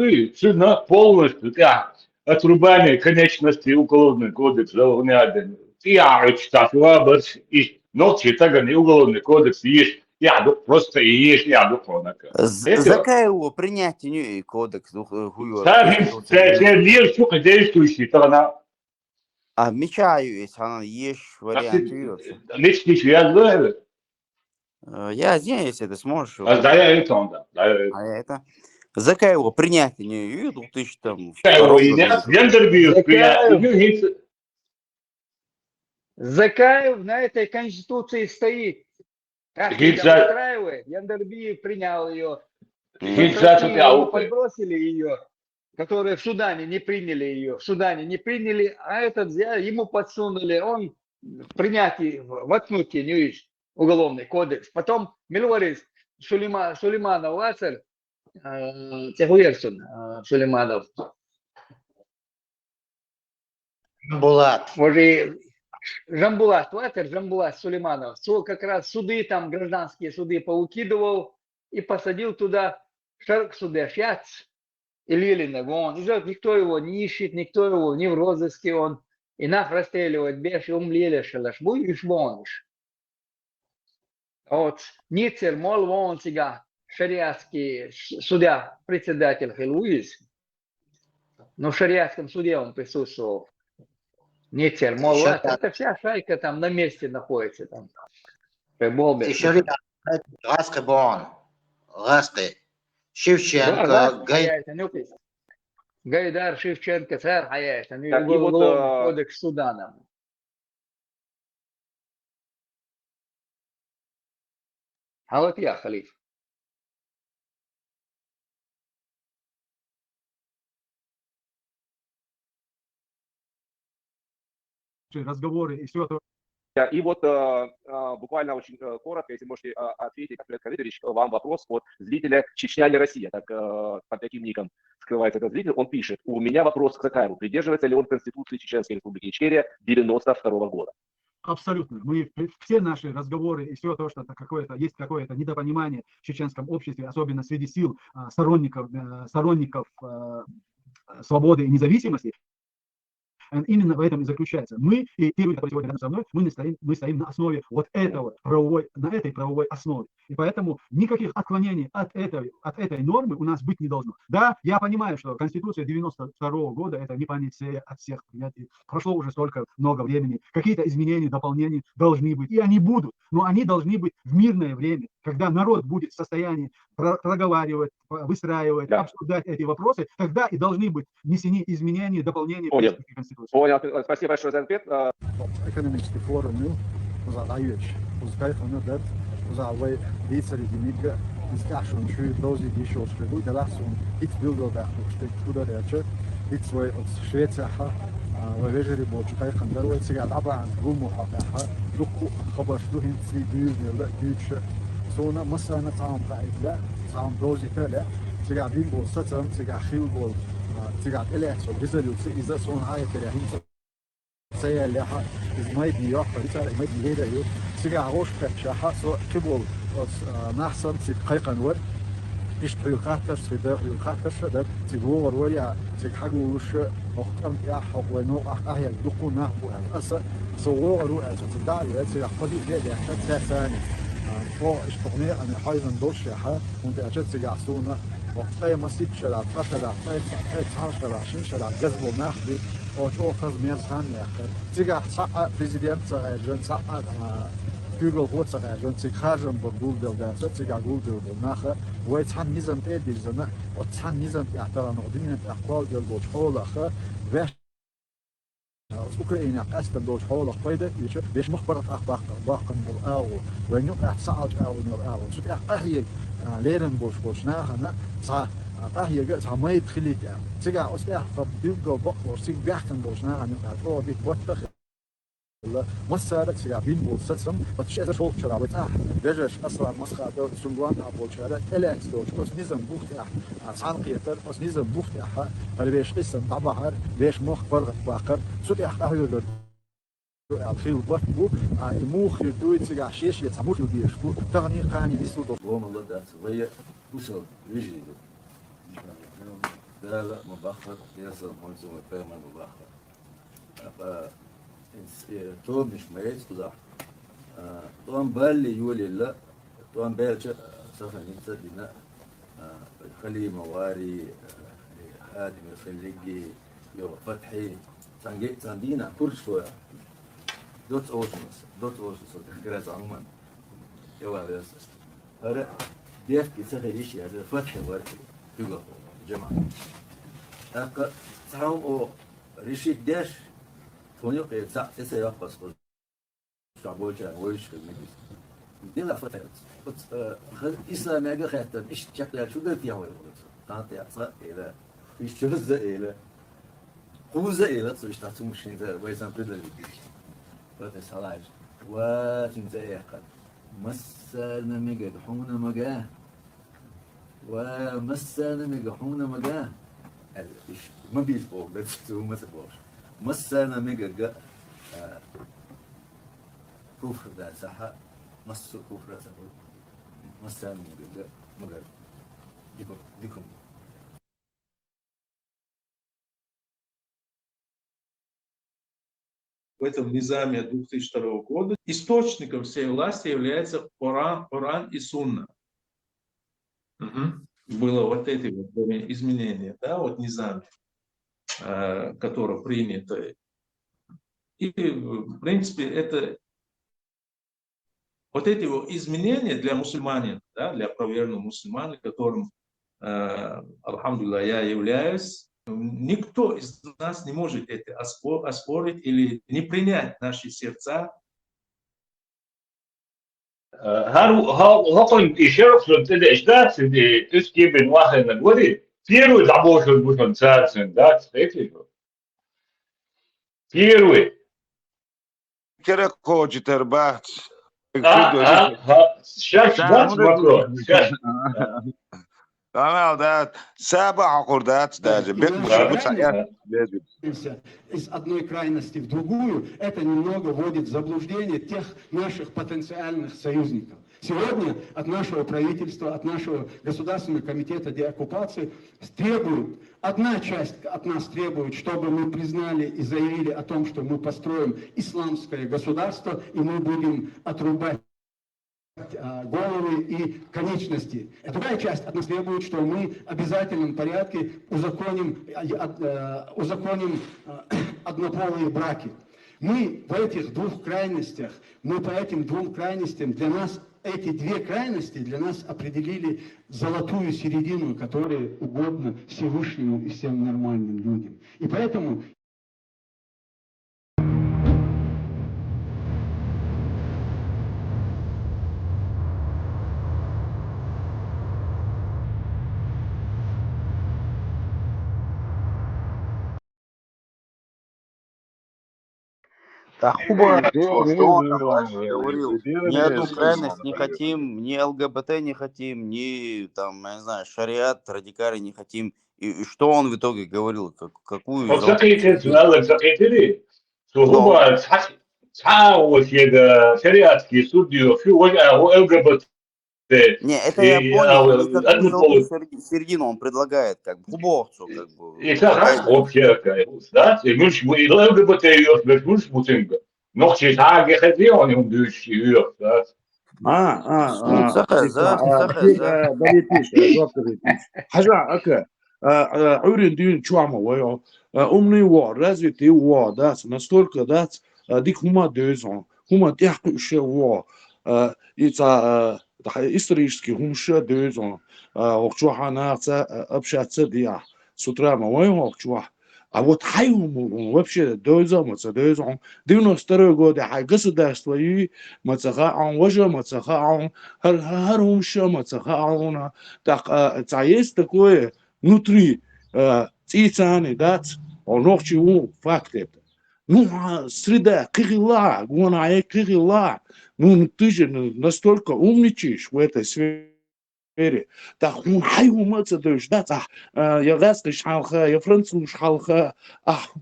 да, полностью, да, отрубание конечности уголовный кодекс, заполняли. Я читаю, и ночи так не уголовный кодекс есть. Я просто и есть, я думаю. Закай его принятие кодекс, хуёр. Сука, действующий, то она. А мечаю, если она есть вариант. Я знаю. Я знаю, если ты сможешь. А да, я это он, да. А это. Закай его принятие 2000 там. Закаев на этой конституции стоит. Как тебя устраивает? Яндербиев принял ее. Ему подбросили ее, которые в Судане не приняли ее. В Судане не приняли, а этот ему подсунули. Он в принятии, воткнуть уголовный кодекс. Потом Милворис Сулейманов Лацар, Тегуерсон Сулейманов. Булат. Может, Жамбулат, Лацар, Жамбулат Сулейманов. Как раз суды, там гражданские суды поукидывал и посадил туда Шарк-суде, Шяц и Лилина. Вон. Никто его не ищет, никто его не в розыске. Он и нах расстреливать беш, и умлели шалаш. Будешь вонш. Вот Ницер, мол, вон сега шариатский судья, председатель Хилуис. Но в шариатском суде он присутствовал. Ницер, мол, это вся шайка там на месте находится. Там. Еще Ласка Бон, Ласка, Шевченко, Гайдар, Шевченко, царь Хаяет. Они уголовный кодекс Судана. А вот я, халиф. Разговоры и все то. И вот буквально очень коротко, если можете ответить, Ахмед Калидович, вам вопрос от зрителя «Чечня или Россия», так под таким ником скрывается этот зритель, он пишет: у меня вопрос к Закаеву, придерживается ли он Конституции Чеченской Республики Ичкерия 92 года? Абсолютно. Мы все наши разговоры и все то, что есть какое-то недопонимание в чеченском обществе, особенно среди сил сторонников свободы и независимости, именно в этом и заключается. Мы, и те люди, которые сегодня рядом со мной, мы стоим на основе вот этого на этой правовой основе. И поэтому никаких отклонений от этой нормы у нас быть не должно. Да, я понимаю, что Конституция 92 года это не панацея от всех принятий. Прошло уже столько много времени. Какие-то изменения, дополнения должны быть. И они будут. Но они должны быть в мирное время, когда народ будет в состоянии проговаривать, выстраивать, обсуждать эти вопросы, тогда и должны быть внесены изменения, дополнения в Конституцию. Понял. Спасибо большое за ответ. Экономический форум, uzaway dietsari dimiga discussion shu dozi disho shkelu dalasun it bildo da shtek kuda recha it sway od Швеция وغير بوجهي خندر ويتسجع طبعا قوموا حقها لقوا خبر شلوهن في دير لا ديتش سونا مثلا تعام قاعد لا تعام دوزي لا تسجع بين بوسطن تسجع خيل بول تسجع إلى سو بيزلو إذا سون هاي تلاهين سيا لها إزماي ديوح فريسة إزماي ديهدا يو تسجع روش كشاحة سو كبول نحسن تقيقا ور إيش يخاطر سيدر يخاطر شدر تقول وريا تحقق وش مختم يا حق ونوع أحيا دقونا وأس صور رؤى تدعي تسجع قدي جد يحتاج ثاني فوق إشتغني أنا حايزن دوش يا ح وأنت أجد تسجع سونا وقتها مسيب شلع فشلع شلع شلع جذب ناخذ أو شو خذ ميزان يا أخي تسجع صح بريزيدنت صغير صح Google wordt zich eigenlijk zich gaan op Google daar zit zich aan Google naga wat han nizam تدي زنا wat han nizam احترام نقدين الاحوال ديال الشغل اخر باش أوكرانيا قاست دوش حول قيدة يش بيش مخبرة أخبار باقن بالأو وينو أحصاد أو نور أو سوت أحيي ليرن بوش ناخنا صح أحيي جت عماي تخليك تجا أستاذ فبيبقى بقى سيج بيحكم بوش ناخنا أو بيت وتخ مسارك سيابين بولساتسم بتشي شول شرا بتاع دجاج أصلا مسخة دو سنوان أبول شرا إلكس دوش بس نظام بوختها عن قيتر بس نظام بوختها فبيش قسم طبعا بيش مخ فرق باقر سوت أحيي الخيل بطبو الموخ يدوي تسجع شيش يتعموخ يديشكو تغني قاني بيسودو والله الله ده صغير وصل يجري ده لا مبخر يصل منزوم فاهم مبخر ف توم مش ميت كذا توم بالي يولي لا توم بالش سافر نيسا دينا خلي مواري هادي خليجي يو فتحي ساندينا كل شويه دوت اوشنس كراز عموما يوا بس هذا ديف كي سخريش هذا فتح وركي يقول جماعة أك ساو أو ريشيد داش تونيو قيد ساعة تسعة بس شعبوجا ويش كمية دي لا فتح خل إسلام يجا خاتم إيش شكله شو ده فيه هو كانت يعصى إلى إيش شو ده إلى خوزة إلى سو إيش تعطون مشين ذا ويسام بدل فتح صلاج وتنزع يقل مسنا مجدحون مجاه ومسنا مجدحون مجاه ما بيسبوك بس هو ما سبوش مسنا مجد كفر ده صح مس كفر صح مسنا مجد ديكم В этом низаме 2002 года источником всей власти является Коран и Сунна. Было вот эти вот изменения, да, вот низаме, которое принято. И, в принципе, это вот эти вот изменения для мусульманин, да, для правоверного мусульмана, которым, алхамдулилlah, я являюсь, никто из нас не может это оспорить или не принять наши сердца. هاقن إشارة سلطة إشتات تسكي بين واحد نقولي فيروي دعبوش البوشن ساتسن دات سيكليكو فيروي كده كوجي تربات شاش دات مكو شاش أنا ده سابع عقودات ده из одной крайности в другую, это немного вводит в заблуждение тех наших потенциальных союзников. Сегодня от нашего правительства, от нашего Государственного комитета деоккупации требуют, одна часть от нас требует, чтобы мы признали и заявили о том, что мы построим исламское государство, и мы будем отрубать головы и конечности. А другая часть от нас требует, что мы в обязательном порядке узаконим однополые браки. Мы в этих двух крайностях, мы по этим двум крайностям, для нас эти две крайности для нас определили золотую середину, которая угодна Всевышнему и всем нормальным людям. И поэтому Говорил, ни одну крайность не хотим, ни ЛГБТ не хотим, ни там, я не знаю, шариат, радикали не хотим. И что он в итоге говорил? Какую... Не, это я понял, никакую золотую середину он предлагает, как бы, хубовцу, как бы. И так вообще, да, и мы ЛГБТ ее, мы noch die Tage Regionen und durch die Höhe, das. حاجة أكا عورين دين شوامة ويا أمني ورازي تي دات نستولك دات ديك هما دوزون هما تحقق شوا إذا исторически همشة دوزون وقتها ناقصة أبشات ديا سترة ما ويا وقتها А вот хайум вообще дойзаматься, дойзам. 92 года хай государство и мацаха уже мацаха харумша мацаха. Так есть такое внутри цицаны, да, он чего факт это. Ну, среда, кирилла, гуная кирилла. Ну, ты же настолько умничаешь в этой сфере. Так, ну, хайуматься, то есть, да, я русский халха, я француз халха,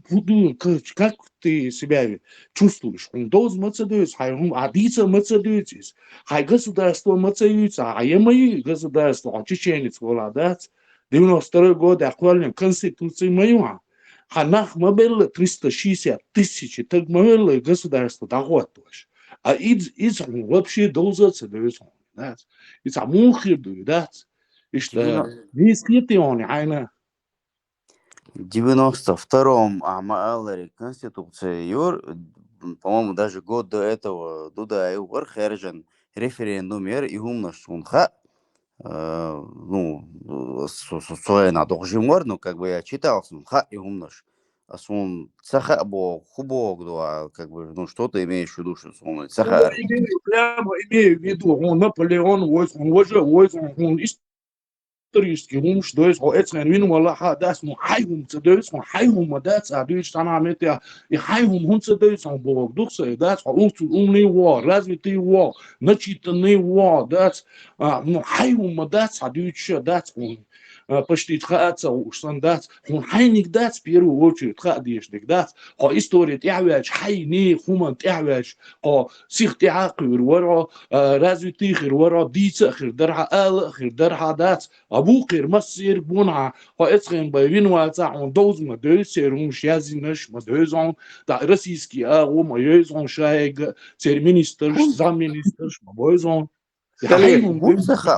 буду, как ты себя чувствуешь? Он должен маться, то есть, хайум, адица маться, то есть, хай государство мацаются, а я мои государство, чеченец, да, 92 год, актуальной конституции мою, Ханах мабелла 360 тысяч, так мабелла государство дохватываешь. А из вообще должен, да, из амухи, да, и что не скрыты он, айна. В 92-м Амаалари Конституция Юр, по-моему, даже год до этого Дуда Юр Хержен референдум и умно шунха, ну, своя надолжимор, ну, как бы я читал, ха и умнош. А сон цаха бо хубок, да, как бы, ну, что ты имеешь в виду, что сон цаха? Прямо имею в виду, он Наполеон, он уже, он исторически, он что есть, он это не виноват, да, он хайум, цедует, он хайум, да, цедует, что нам это, и хайум, он цедует, он бог, духса, да, он умный вор, развитый вор, начитанный вор, да, ну, хайум, да, цедует, да, он почти тхаца ушсан дат он хайник дат в первую очередь тхадишник дат о история тявяч хайни хуман тявяч о сих тяқыр варо развитый хир варо дица хир дарха ал хир дарха дат абу хир масир буна о эцген байвин ваца он доузма дойсерум шязинаш ма дойзон да российский о моезон шайг церминистр замминистр ма бойзон Халиф, Хум цаха,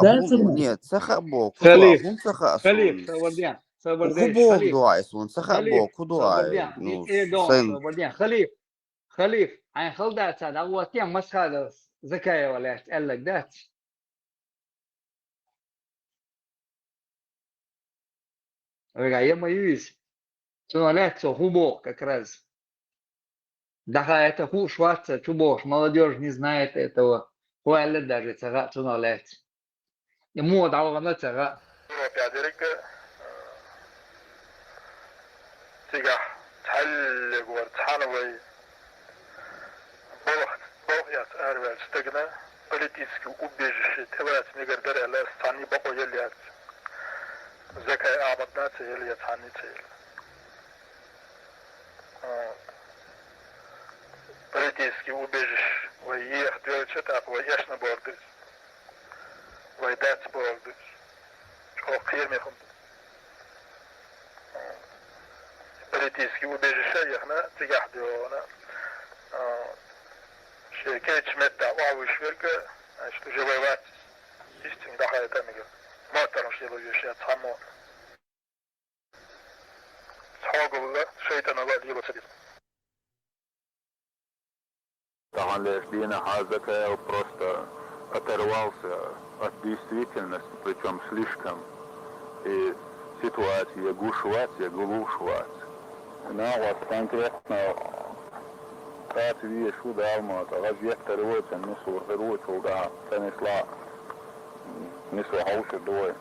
нет, цаха бо, кудуа, Халиф, хум цаха, Халиф, сон, Сабардян, Сабардянович, хубок Халиф, дуай, сон, цаха Халиф, бо, кудуай, Сабардян, ну, Эдон, сэн, Сабардян, Халиф, Халиф, عن خلدات هذا هو تيم مس هذا زكايا ولا قال لك ذات رجع يما يوز سنوات хубок как раз. Да, это шварца, чубош, молодежь не знает этого. Хуэлэ даже цага сунолет. Ему дал на цага. تجاه تعلق وتحانوي بوغيات أروال استغنى политически убежище تبعت نقدر على استاني بقو يليات زكاة عبدنا تيليات عني تيل политически убежище ويخ دولشة تاق ويشنا بوردش ويدات بوردش شو خير ميخم политически убежище яхна тигах диона шеркет шметта вауишверка что же воевать истинно дахая тамига матаром шело юшя тамо схогова шейтанова дилосадис Там лишь бина хазака просто оторвался от действительности, причем слишком, и ситуация глушевать. На вот конкретно как видишь удалма, разведка рвется, несу рвется, да, понесла, несу хаусы двое.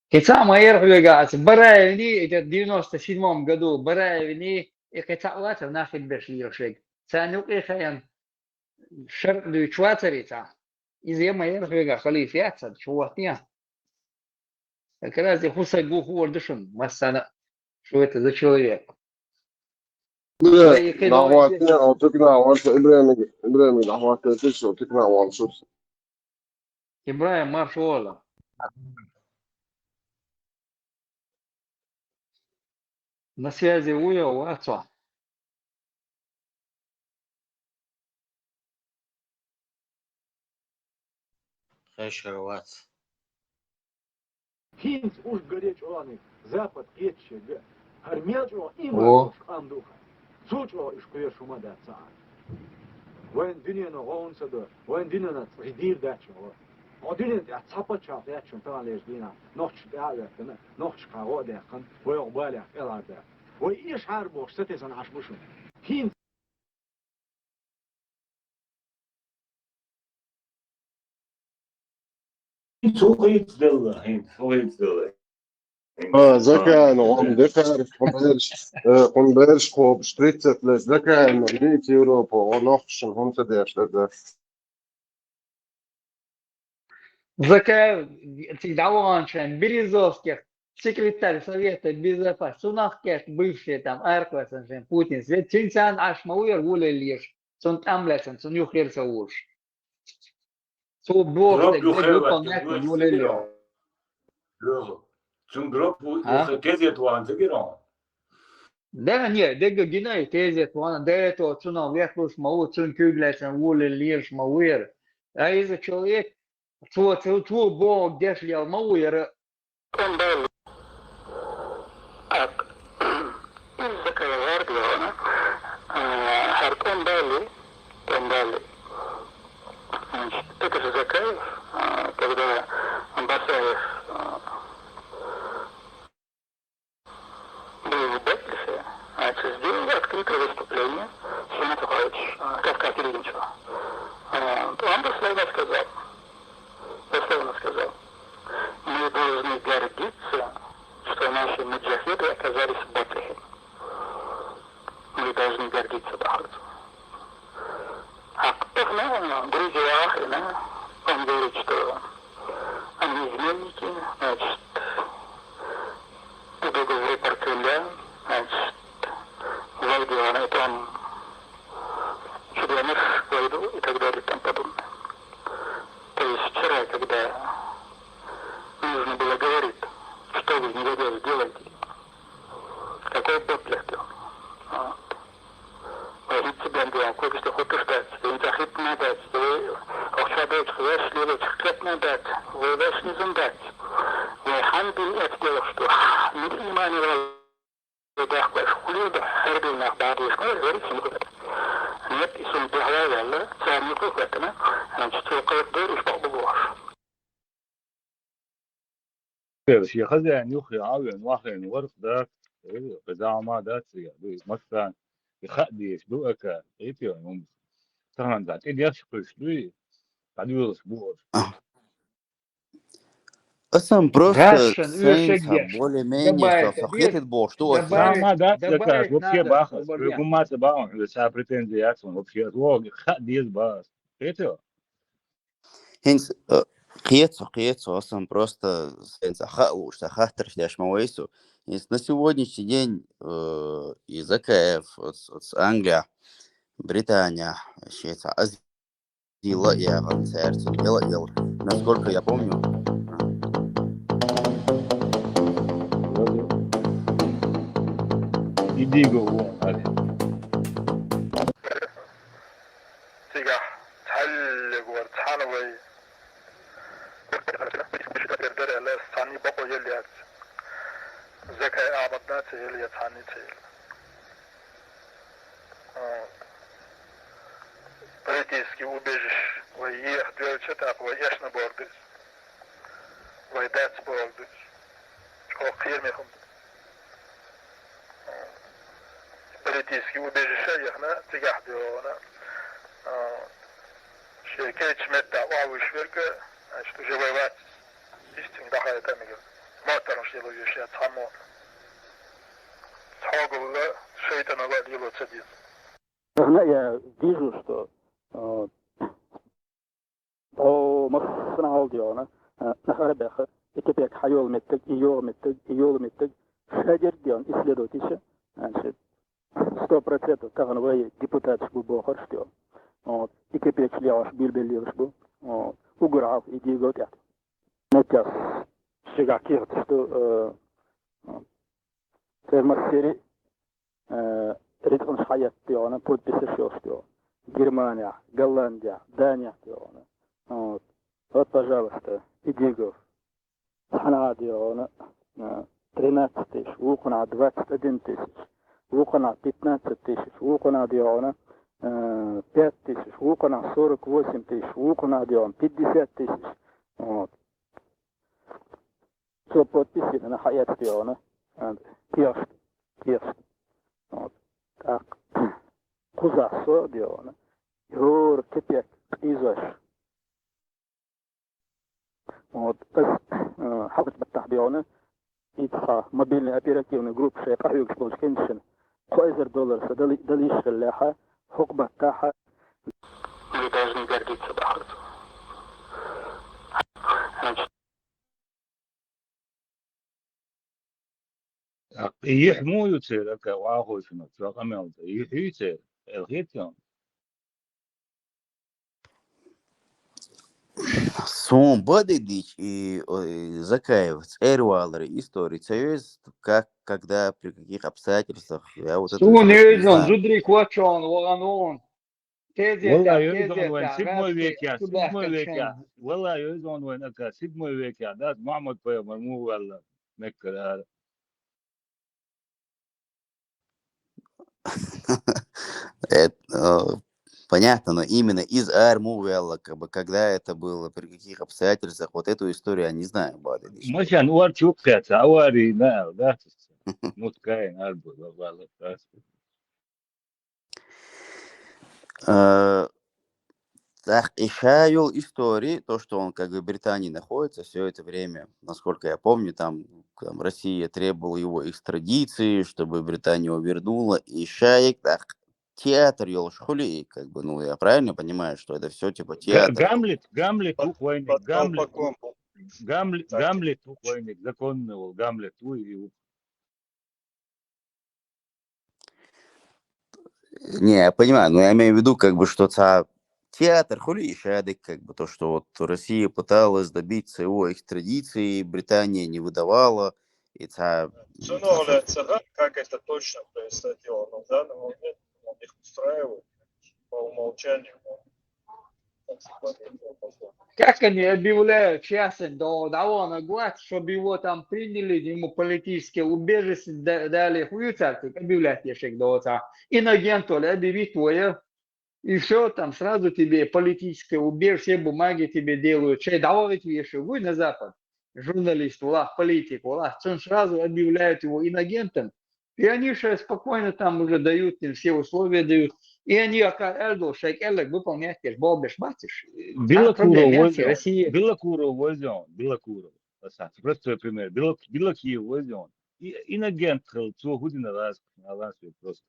Кица Майер Хулигас, Бараевни, это в 97 году, Бараевни, и Кица Латер нахид Бешлиршек. Цанюк и Хаян, Шерду Чуацарица, из Майер Хулига, Халифиаца, Чуатня. Как раз и Хусайгу Хуардышин, Массана, что это за человек. دعواتنا أو تقنع وانت إبراهيم دعواتنا تشو تقنع وانشوف Ибраим Маршуола. На связи Уя, Уатса. Хешервац. Хинц уж горечь он, запад кетче, хармячо и О. морош андуха. Сучо иш квершу мадаться. Вен динено гонсадо, вен динено ридир дачо. Одинен я цапача дачо талеш дина. Нохч дaalekene, nохч kagodeken, вой обалек эларда. Вой иш харбош сетезан ашбушун. Хинц ذكاء هم ذكاء هم بيرش خوب شتريتت لذكاء إنه بديت أوروبا ونخش هم تديش لذا ЗК Тигдауаншин, Березовских, секретарь Совета Безопасности, Сунахкеш, бывший там, Арквасеншин, Путин, Чинцан Ашмауэр, Вуля Лиш, Сон Тамлесен, Сон Юхерса Уш. Су Бог, так выполнять Вуля Лиш. Да, нет, дега гинай тезет, вон, да это цуна вехлуш мау, цун кюглесен, Вуля Лиш, Мауэр. А из-за человек, Твой Бог дешлял мауэр. Это же Закаев, когда Басаев был в Бетлихе, сделал открытое выступление, Семен Тухович, Кавказ Ильичева. Он дословно сказал, мы должны гордиться, что наши муджахиды оказались в Бетлихе. Мы должны гордиться Бахарцем. А кто Грузия Ахрина, он говорит, что они изменники, значит, договор Кремля, значит, войду, это он Чудомир войду и так далее и тому подобное. То есть вчера, когда нужно было говорить, что вы, негодяи, делаете, какой Бетлих делал. وهيت بندوا كل شيء خطر دات وانت خدمة دات وشابات خواش ليلة خدمة دات وواش نزم دات وحمد الأكدر فتوح من الإيمان والداخل وشكولي بحرب النخبار يشكول غير سمكت نيت اسم بحوايا الله سامي كوكتنا نشتو قيد دور يشبع ببوش شيء خزان يخي عاون واخين ورق داك قزاع ما دات مثلا يخدي شدوك ايتي يوم طبعا ذات ايه يشقي شدوي بعد يصبور أصلا просто Гашин, сенса Юшегеш. более-менее сохранит Бог, что ما دات لك Добавить вообще надо. бахас ما تبعون لسا претензии аксон вообще лог خدي باس ايتي Hens, Кьецо, он просто хахтер шмауэйсу. На сегодняшний день из АКФ, Англия, Британия, Швеция, Азила и Аванцерцу, насколько я помню. Иди го, Сега, цаллэг вар цаанавай дэрэлэ сани бако ялят. Закай абадна цэл я цани цэл. Политический убежищ. Вай ех дверче так, вай яшна бордыш. Вай дац бордыш. Чхо кирмехум. Политический убежище яхна цигах диона. Şirket hizmette avu şirke işte jevevat istin daha etemir. Motorun şeylo yaşa tamam. Сагула şeytana var yolu çediz. Я вижу, что о махсанал диона нахарбеха экипек хайол меттек иол меттек шадер дион исследователь значит 100% тагынвай депутат бу хорштё. Вот. И кипец леваш билбелевш был. Вот. Уграв и диготят. Натяс. Сега кирт, что термосери ритон хаят тиона подписи шёштё. Германия, Голландия, Дания тиона. Вот. Вот, пожалуйста, и дигов. وحنا ديونا 13 тысяч, وقنا 21 тысяч, وقنا 15 тысяч, وقنا диона 5 тысяч, وقنا 48 тысяч, وقنا дион 50 тысяч. Вот. Все подписано на Хаят Диона. Кирст. Вот. Так. Кузасо Диона. Юр Кипек Изош. Вот. حاولت بالتحضيرنا يدفع مобильный оперативный групп شيء قهوة كشبوش كنشن $5 دليش اللاحة حقبة تاحة Вы должны гордиться Бахарцу. يحمو يصير كواهو شنو رقم يصير الغيتهم Сум Бодыдич и Закаев, Эрвалер, истории, союз, как, когда, при каких обстоятельствах, я вот эту Сун историю не Юзон, знаю. Жудрик Вачон, Ваганон. والله يوزون وين سيدمو ويكيا سيدمو ويكيا والله يوزون وين أكا سيدمو ويكيا ده محمد بيا مرمو ولا مكر هذا Понятно, но именно из Армувелла, как бы, когда это было, при каких обстоятельствах, вот эту историю я не знаю, Бодыдич. مشان ورشوك كاتا أواري نا ده موت كاين أربو والله Так, Ишайол истории, то, что он как бы в Британии находится все это время, насколько я помню, там Россия требовала его экстрадиции, чтобы Британия его вернула. Ишаик, так, театр Йолшхули, как бы, ну, я правильно понимаю, что это все типа театр. Гамлет ухвойник, Под колпаком. Гамлет ухвойник, законный Гамлет и Не, я понимаю, но я имею в виду, как бы, что театр хули Ишадик, как бы, то, что вот Россия пыталась добиться его экстрадиции, Британия не выдавала, и Как это точно происходило, но в данный момент он их устраивает по умолчанию. Как они объявляют сейчас до довольно год, чтобы его там приняли, ему политическое убежище дали хуйцар, как объявлять еще до этого. Инагенту объявить твое, и все, там сразу тебе политическое убежище, бумаги тебе делают. Чей давать еще, вы на Запад, журналист, политик, он сразу объявляют его инагентом. И они же спокойно там уже дают, им все условия дают. И они выполняют, болбеш батиш. Белокуров возьмем, Белокуров. Простой пример. Белокиев возьмем. И инагент целую годину на вас просто.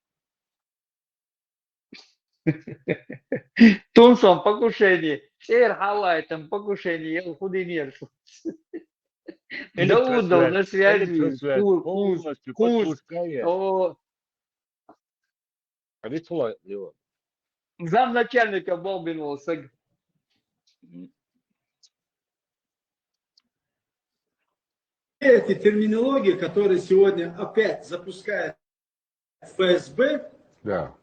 Тунсом покушение. Шер халайтом покушение. Я худинер. Даудов на связи. Курс. А ведь его. Замначальника Болбинулся. Эти терминологии, которые сегодня опять запускает ФСБ, Да.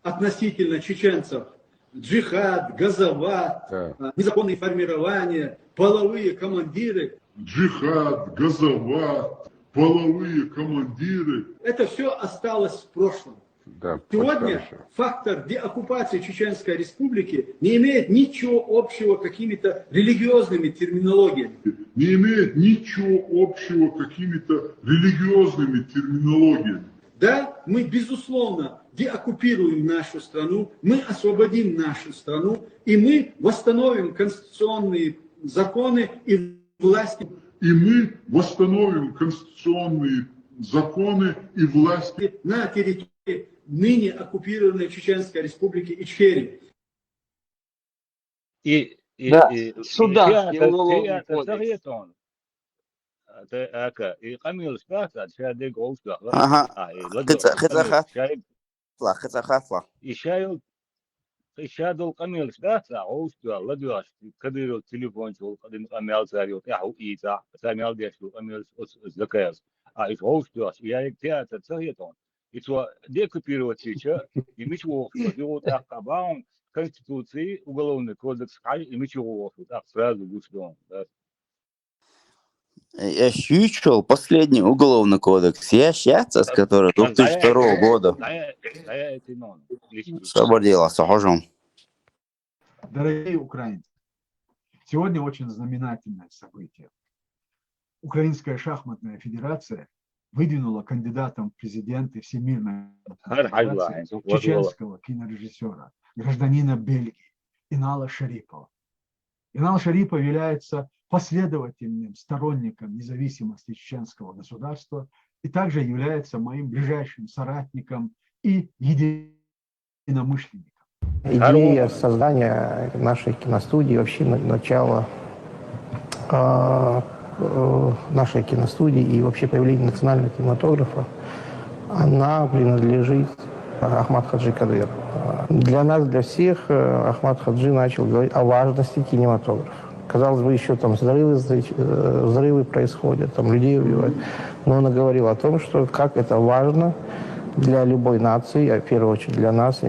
относительно чеченцев, джихад, газоват, незаконные формирования, половые командиры. Джихад, газоват, половые командиры. Это все осталось в прошлом. Да, сегодня фактор деоккупации Чеченской Республики не имеет ничего общего с какими-то религиозными терминологиями. Не имеет ничего общего с какими-то религиозными терминологиями. Да, мы, безусловно, деоккупируем нашу страну, мы освободим нашу страну, и мы восстановим конституционные законы и власти. И мы восстановим конституционные законы и власти на территории ныне оккупированной Чеченской Республики Ичкерия. Суданский уголовный кодекс. Ишадол камил штата, оустуа, ладуаш, кадырил телефон, чул, кадын камил царил, яху ица, самил дешу, камил заказ. А из оустуаш, я их театр царитон. И то декупировать сейчас, и ничего, что вот так кабаун, конституции, уголовный кодекс, и ничего, так сразу гуштон. Я щучил последний уголовный кодекс. Я сейчас, с которого 2002 года. Освободила, сохожу. Дорогие украинцы, сегодня очень знаменательное событие. Украинская шахматная федерация выдвинула кандидатом в президенты Всемирной федерации чеченского кинорежиссера, гражданина Бельгии Инала Шарипова. Инал Шарипов является последовательным сторонником независимости чеченского государства и также является моим ближайшим соратником и единомышленником. Идея создания нашей киностудии, вообще начало нашей киностудии и вообще появления национального кинематографа, она принадлежит Ахмад Хаджи Кадырову. Для нас, для всех, Ахмад Хаджи начал говорить о важности кинематографа. Казалось бы, еще там взрывы происходят, там людей убивают. Но он говорил о том, что как это важно для любой нации, а в первую очередь для нас,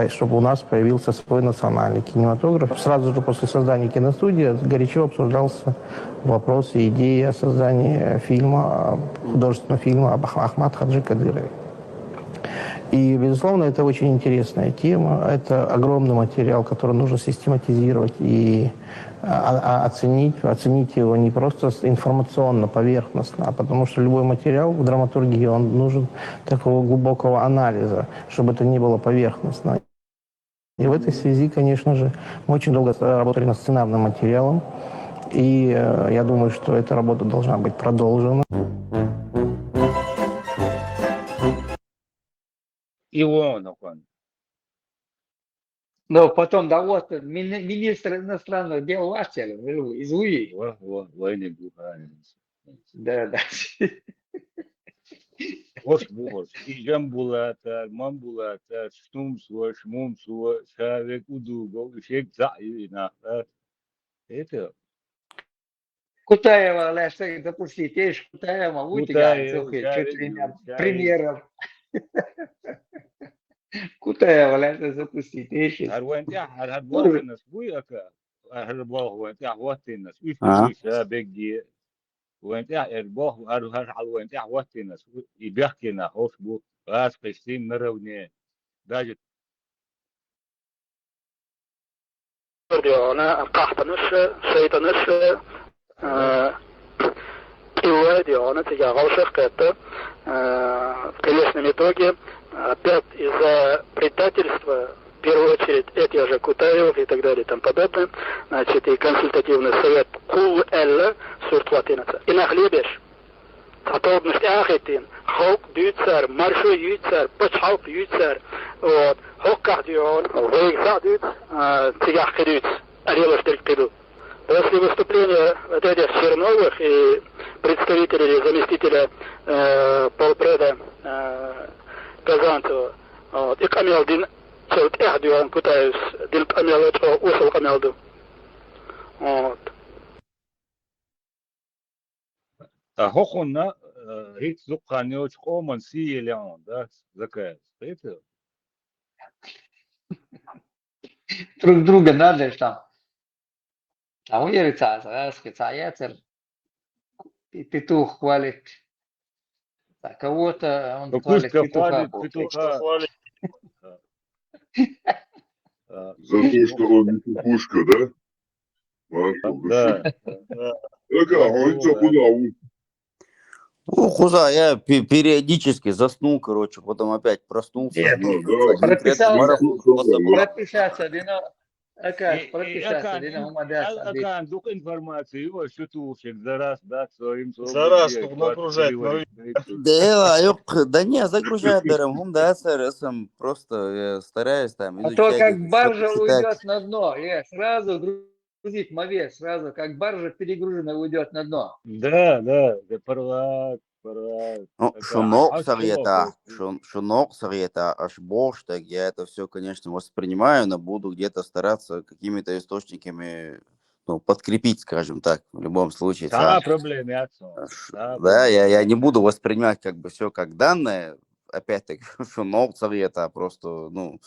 чтобы у нас появился свой национальный кинематограф. Сразу же после создания киностудии горячо обсуждался вопрос и идея создания фильма, художественного фильма об Ахмад Хаджи Кадырове. И, безусловно, это очень интересная тема. Это огромный материал, который нужно систематизировать и оценить его не просто информационно, поверхностно, а потому что любой материал в драматургии, он нужен такого глубокого анализа, чтобы это не было поверхностно. И в этой связи, конечно же, мы очень долго работали над сценарным материалом, и я думаю, что эта работа должна быть продолжена. Но потом, да вот, министр иностранных дел Василь из УИ. Да. Hoş İcem bulata, man bulata, stum suva, şmum suva, şavek udugo, üşek zaina. Это. Кутаева, Леша, запустите, Кутаева вытягивает, чуть ли не премьеров. Кутаева, Леша, запустите. Арвантяхватинас буяка, арвантяхватинас, üşek وانتح ارباح وارهر على وانتح واتنس يبيحكينا خوش بو غاز قيسين مروني داجت Diona, kahtanış, şeytanış, и Диона, я волшеб это в конечном итоге опять из-за предательства, в первую очередь, этих же Кутаев и так далее и тому подобное, значит, и консультативный совет Кул Элла Суртватинаца. И нахлебешь, готовность ахитин, хок дюцер, маршу юцер, почхалк юцер, вот, хокках дюон, вейкза дюц, цигах кидюц, арелаш дельктиду. После выступления вот этих Черновых и представителей или заместителя полпреда Казанцева, вот, и Камелдин, целт Эхдион, пытаюсь, Дин Камелдин, ушел Камелду. Вот. هخونا هيك زقانيوش قومن سي ليون да заказ это Друг друга надо там. А он говорит, яцер, петух хвалит. А кого-то он хвалит петуха. За то, что он не пушка, да? Да. Хуза, я периодически заснул, короче, потом опять проснулся. Прописаться, Акан, дух информации, что тушек, зараз, да, своим Зараз, нагружать. Да не, загружать даром, да, сам просто стараюсь там. А то как баржа уйдет на дно, сразу грузить мовец, сразу как баржа перегружена уйдет на дно. Да, парлак. Ну, шунок совета, аж бож, так я это все, конечно, воспринимаю, но буду где-то стараться какими-то источниками, ну, подкрепить, скажем так, в любом случае. Да, проблемы. Да, я не буду воспринимать как бы все как данное, опять-таки, шунок совета, а просто, ну,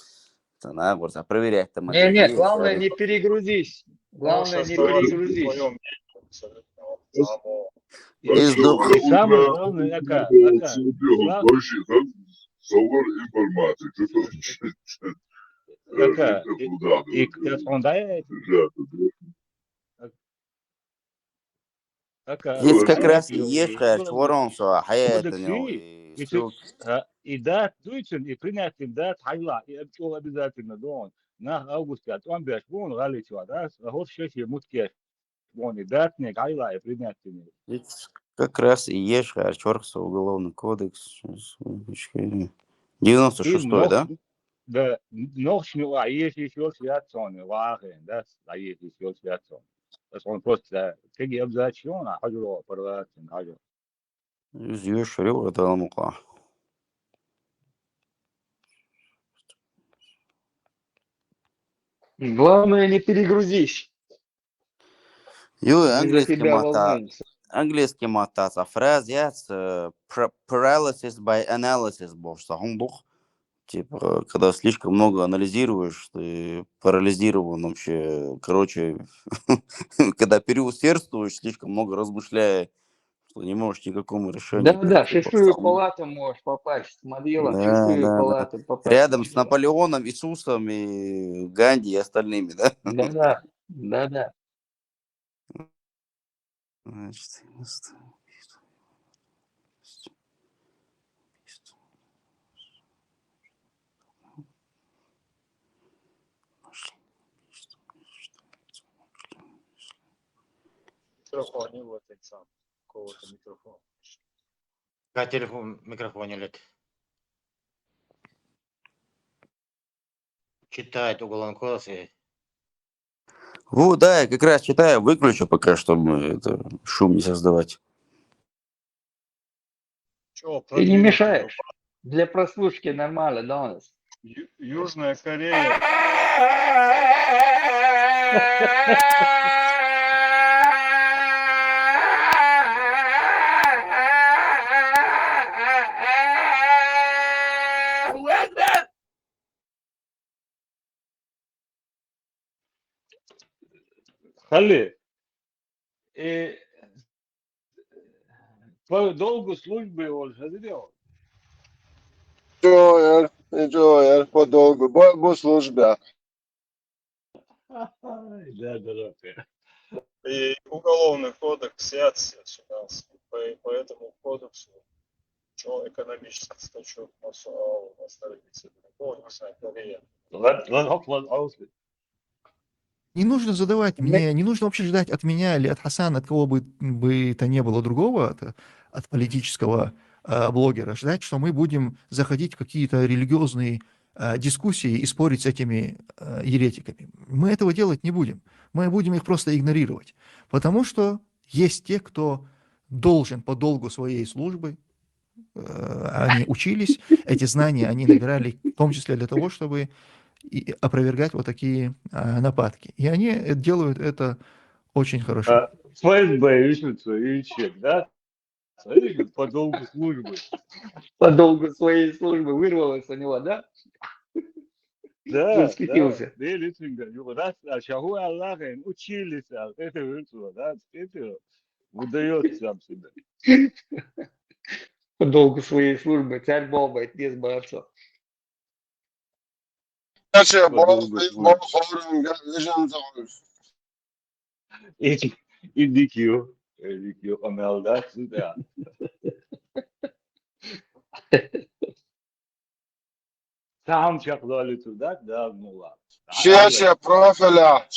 надо просто проверять там. Нет, главное не перегрузись. Главное не перегрузись. И самое главное, Savur informatiku и фондает. Здесь как раз и есть чворонсо, хаяет и дат дуйцен, и принятен дат хайла, и обчел обязательно дон. На августе от он бьешь вон гали чвадас, а вот сейчас ему ткеш. Вон и дат не хайла, и принятен. как раз и есть чворксо уголовный кодекс. 96-й, да? Да, ночью, а есть еще святоны, вахен, да, а есть еще святоны. Он просто теги обзачена, хажу, парватин, хажу. Зьешь рю, это мука. Главное, не перегрузись. Ю, Мы за тебя волнуемся. английский матаса фразец paralysis by analysis, боже, хундух. Типа, когда слишком много анализируешь, ты парализирован вообще. Короче, когда переусердствуешь, слишком много размышляя, что не можешь ни к какому решению Да, прийти. шестую палату можешь попасть. Смотрела, Да, шестую да. палату попасть. Рядом с Наполеоном, Иисусом и Ганди и остальными, да? Да. Значит, Микрофон не вот этот сам. Какого-то микрофона. Как телефон в микрофоне лет. Читает уголовный кодекс и... Вот, да, я как раз читаю, выключу пока, чтобы шум не создавать. Ты не мешаешь. Для прослушки нормально, да, у нас? Южная Корея. Халли, по долгу службы он же сделал. Ничего, я по долгу, по службе. Да. И уголовный кодекс начинался. По этому кодексу экономический статью остановиться. Южная Корея. Не нужно задавать мне, не нужно вообще ждать от меня или от Хасана, от кого бы то не было другого, от политического блогера, ждать, что мы будем заходить в какие-то религиозные дискуссии и спорить с этими еретиками. Мы этого делать не будем. Мы будем их просто игнорировать. Потому что есть те, кто должен по долгу своей службы, они учились, эти знания они набирали в том числе для того, чтобы и опровергать вот такие нападки. И они делают это очень хорошо. ФСБ ищут ячейк, да? По долгу службы. По долгу своей службы вырвалось у него, да? Да. Восхитился. А чего Аллаха учились, это вышло, да? Это выдает сам себя. По долгу своей службы царь Бобайт без борцов. EDQ Амелда, да. Сам чахлали туда, да, мула. شاشة بروفيلا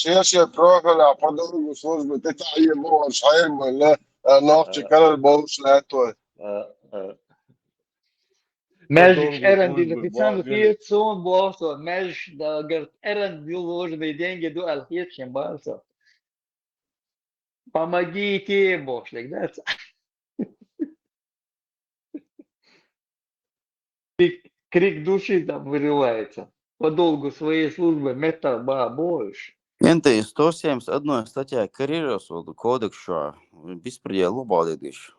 по долгу службы. Ты تعيبوا شعير ولا نافش كلام بوش لا توي. Меж Эрен, die официально фиетсон босо, меж да говорит Эрен бил вложенные деньги до алхетчем босо. Помогите, бошлик, да? Крик души там вырывается. По долгу своей службы мета больше. Это 171 статья Карьерос кодекс, что беспредел обалдеть,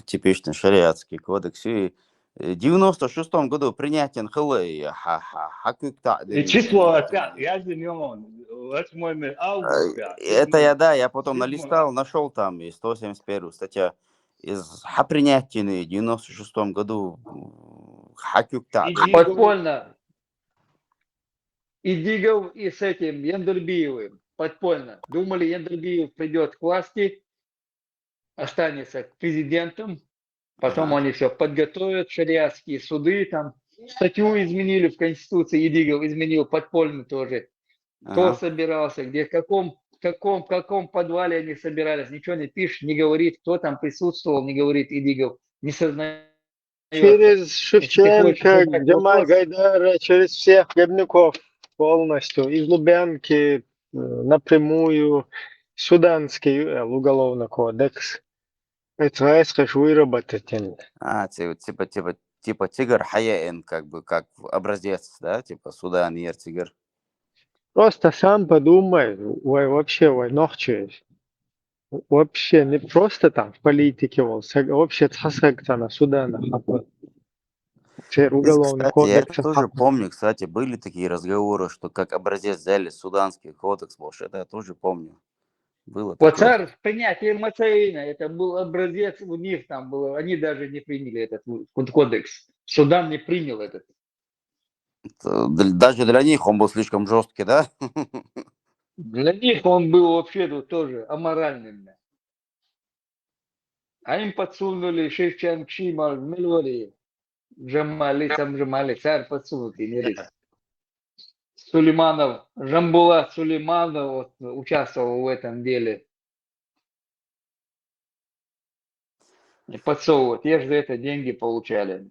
типичный шариатский кодекс. И В 96 году принятие НХЛ И число опять, я извиняюсь, 8 августа. это я потом налистал, нашел там и 171 статья из принятия в 96 году Подпольно. Идигов и с этим Яндарбиевым. Подпольно. Думали, Яндарбиев придет к власти, останется президентом. Потом они все подготовят, шариатские суды, там статью изменили в Конституции, Идигов изменил подпольно тоже. Кто собирался, где, в каком подвале они собирались, ничего не пишет, не говорит, кто там присутствовал, не говорит Идигов, не сознает. Через Шевченко, Джамаль Гайдара, через всех Гребнюков полностью, из Лубянки напрямую, Суданский уголовный кодекс. Это хочу выработать. Типа Тигр Хаяин, как образец, да, типа Судан, Тигр. Просто сам подумай, вообще, ночью. Вообще не просто там в политике, вообще на Судана. Уголовный Кстати, кодекс. я тоже помню, кстати, были такие разговоры, что как образец взяли суданский кодекс, это я тоже помню. Было Вот такое. царь принятие Мацаина, это был образец у них там было, они даже не приняли этот кодекс. Судан не принял этот. Даже для них он был слишком жесткий, да? Для них он был вообще тоже аморальным. А им подсунули Шевченко, Шимал, Мельвари, Джамали, царь подсунутый. Сулейманов, Жамбулат Сулейманов участвовал в этом деле. И подсовывают. Я же за это деньги получали.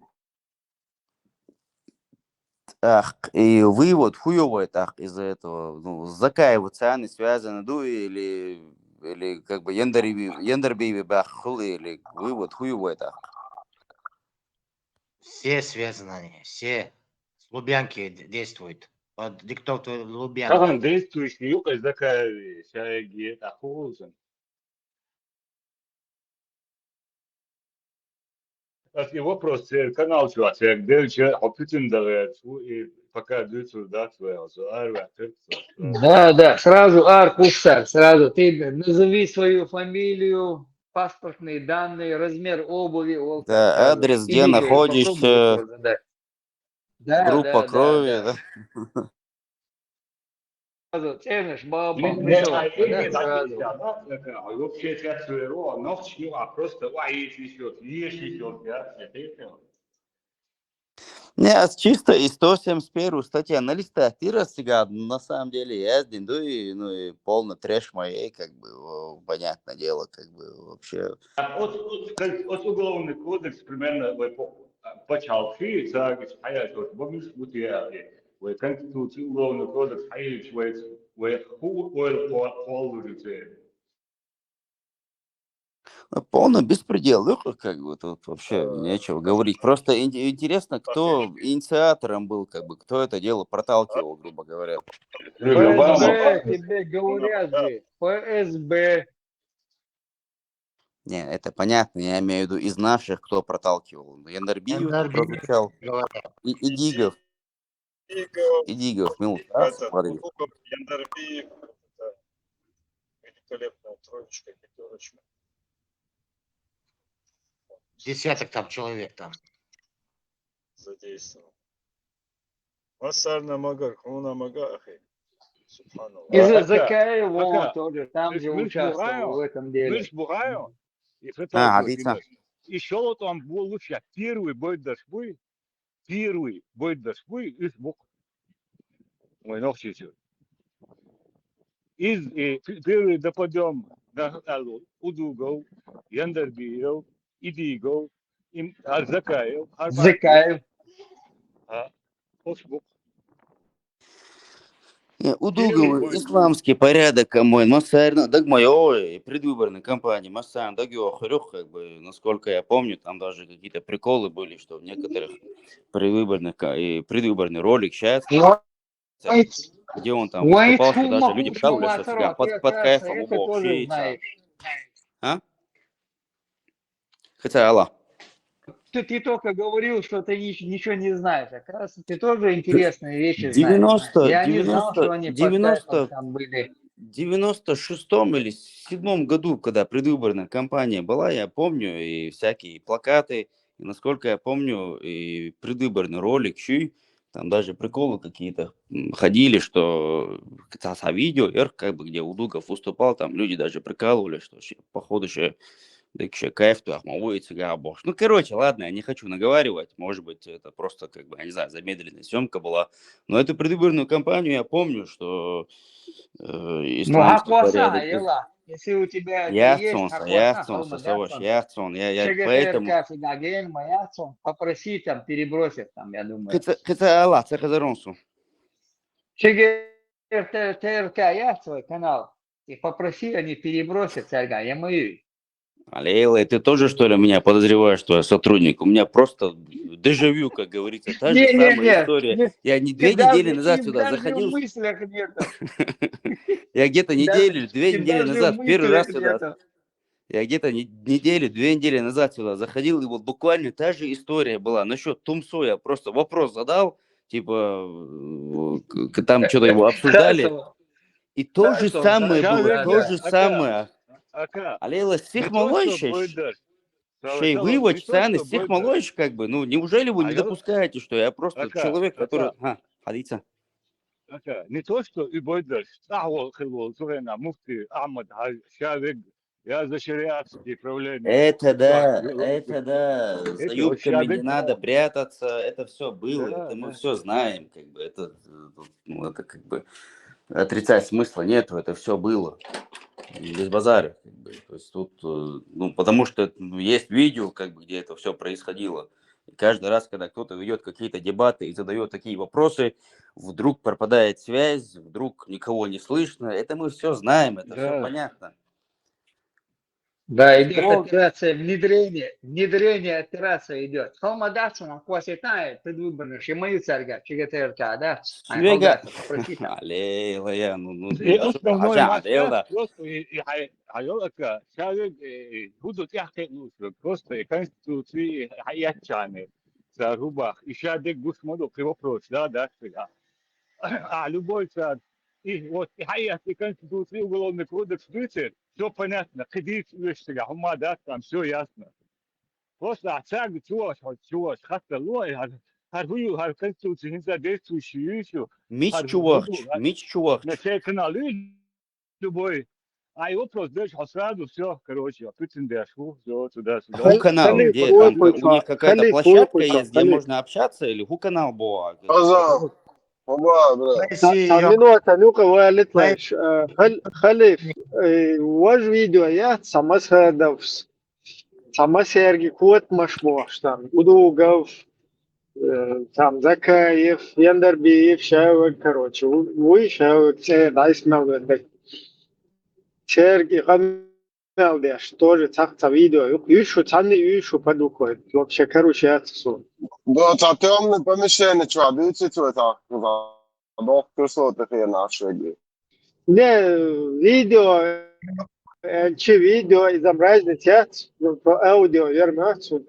И вывод хуёвый из-за этого. С Закаевой цены связаны, или как бы Яндарбиевы бахулы, или вывод хуёвый Все связаны они, все. С Лубянки действуют. Под диктовку Лубянки. Как он действующий, юка из Закаевой, шаги, ахузен. И вопрос, канал человек, где опытен давает, и пока даются да своего, Да, сразу Аркусар, сразу ты назови свою фамилию, паспортные данные, размер обуви. Да, адрес, где находишься, группа крови, да. Ценишь, баба, вообще сейчас своего, ночью, а просто ешь несет, Не, чисто из 171 статья на листах ты растягал, на самом деле ездин, и полный трэш моей, понятное дело, вообще. От уголовный кодекс примерно почалки, цагis, hayat, помнишь, вы Конституцию, уголовный кодекс, Полный беспредел, тут вообще нечего говорить. Просто интересно, кто инициатором был, кто это дело проталкивал, грубо говоря. ФСБ, тебе говорят же, ФСБ. Не, это понятно, я имею в виду из наших, кто проталкивал. Яндарбиев прозвучал, и Дигов, Яндарбиев, это великолепная троечка, пятерочка. Десяток там человек там. Задействовал. Массарна Магар, Хуна Магахи. Из Закаева он тоже там же участвовал в этом деле. Мышь Бугаю, еще вот он был лучше. Первый будет дашбуй, из Бук. Мой ногти. Первый допадем на Удугов, Яндарбиев, Идигов, Закаев. Удугов, исламский порядок, Массарна, предвыборной кампании, Массарна, насколько я помню, там даже какие-то приколы были, что в некоторых предвыборный ролик сейчас, где он там выступал, что даже люди прикалывались, что себя под кайфом вообще. Хотя, Алла. ты только говорил, что ты ничего не знаешь. Оказывается, ты тоже интересные вещи знаешь. Я не знал, что они под кайфом там были. В 96-м или 97-м году, когда предвыборная кампания была, я помню, и всякие плакаты, и, насколько я помню, и предвыборный ролик, там даже приколы какие-то ходили, что видео, как бы, где Удугов выступал, там люди даже прикалывали, что походу еще кайф, ну, короче, ладно, я не хочу наговаривать, может быть, это просто, как бы, я не знаю, замедленная съемка была, но эту предвыборную кампанию я помню, что Ну, исламский хакваса, порядок. Ела. Если у тебя это есть, хакваса, Саваш, поэтому... ЧГТРК Фигаген, Маяцон, попроси там, перебросит там, я думаю. Алла, Цехазаронсу. ЧГТРК есть свой канал, и попроси, они перебросят, царга, я мою. Алейла, ты тоже, что ли, меня подозреваешь, что я сотрудник? У меня просто дежавю, как говорится, та же самая история. Я не 2 недели назад сюда заходил. Даже в мыслях нету. Я где-то неделю, 2 недели даже назад в первый раз мыслях сюда. нету. Я где-то неделю, 2 недели назад сюда заходил, и вот буквально та же история была. Насчет Тумсо я просто вопрос задал, типа, там что-то его обсуждали. И то же самое было, то же самое. Алейла, всех молодежь, шей вывод, цены, всех молодежь, как бы, ну, неужели вы не допускаете, что я просто человек, который... Халица. Не то, что и бойдер, муфти Ахмад Шавик, я за шариатские правления. Это да, за юбками не надо прятаться, это все было, это мы все знаем, как бы, это, ну, это как бы отрицать смысла нету, это все было. Без базара, как бы. То есть тут, ну, потому что есть видео, как бы, где это все происходило. И каждый раз, когда кто-то ведет какие-то дебаты и задает такие вопросы, вдруг пропадает связь, вдруг никого не слышно. Это мы все знаем, это все понятно. Да, идет операция внедрение операция идет. Холмадацу на кваситает предвыборных, и мои царга, ЧГТРК, да? Холмадацу, попроси там. Алейла, я, основной масштаб просто hayolaka Шавик будут яхать просто конституции хаячаны за рубах. И Шавик гусмоду при вопрос, да, а любой царь. И вот и конституции уголовный кодекс выцет, все понятно, кредит вышли, да, там все ясно. Просто отцаг чего, хатта лой, har конституции не задействующие еще. Мич чувак. На все каналы любой. А и вопрос дальше, сразу все, короче, Путин дошел, все, туда-сюда. Ху-канал, где там у них какая-то площадка есть, где можно общаться, или ху-канал была? минута, ну-ка, валитмеш. Халиф, ваш видео я самасадовс. Самасерги кот машмош там. Удугов, там Закаев, Яндербиев, Шавок, короче. Вы Шавок, дайс мелдек. Серги, Мелдеш, тоже цахца видео. Юшу, цанни юшу подукой. Вообще, короче, я цесу. Да, темное помещение, чувак, видите, что это? Доктор, что такое наши. Не, видео, чи видео изображение текст, аудио, вернется.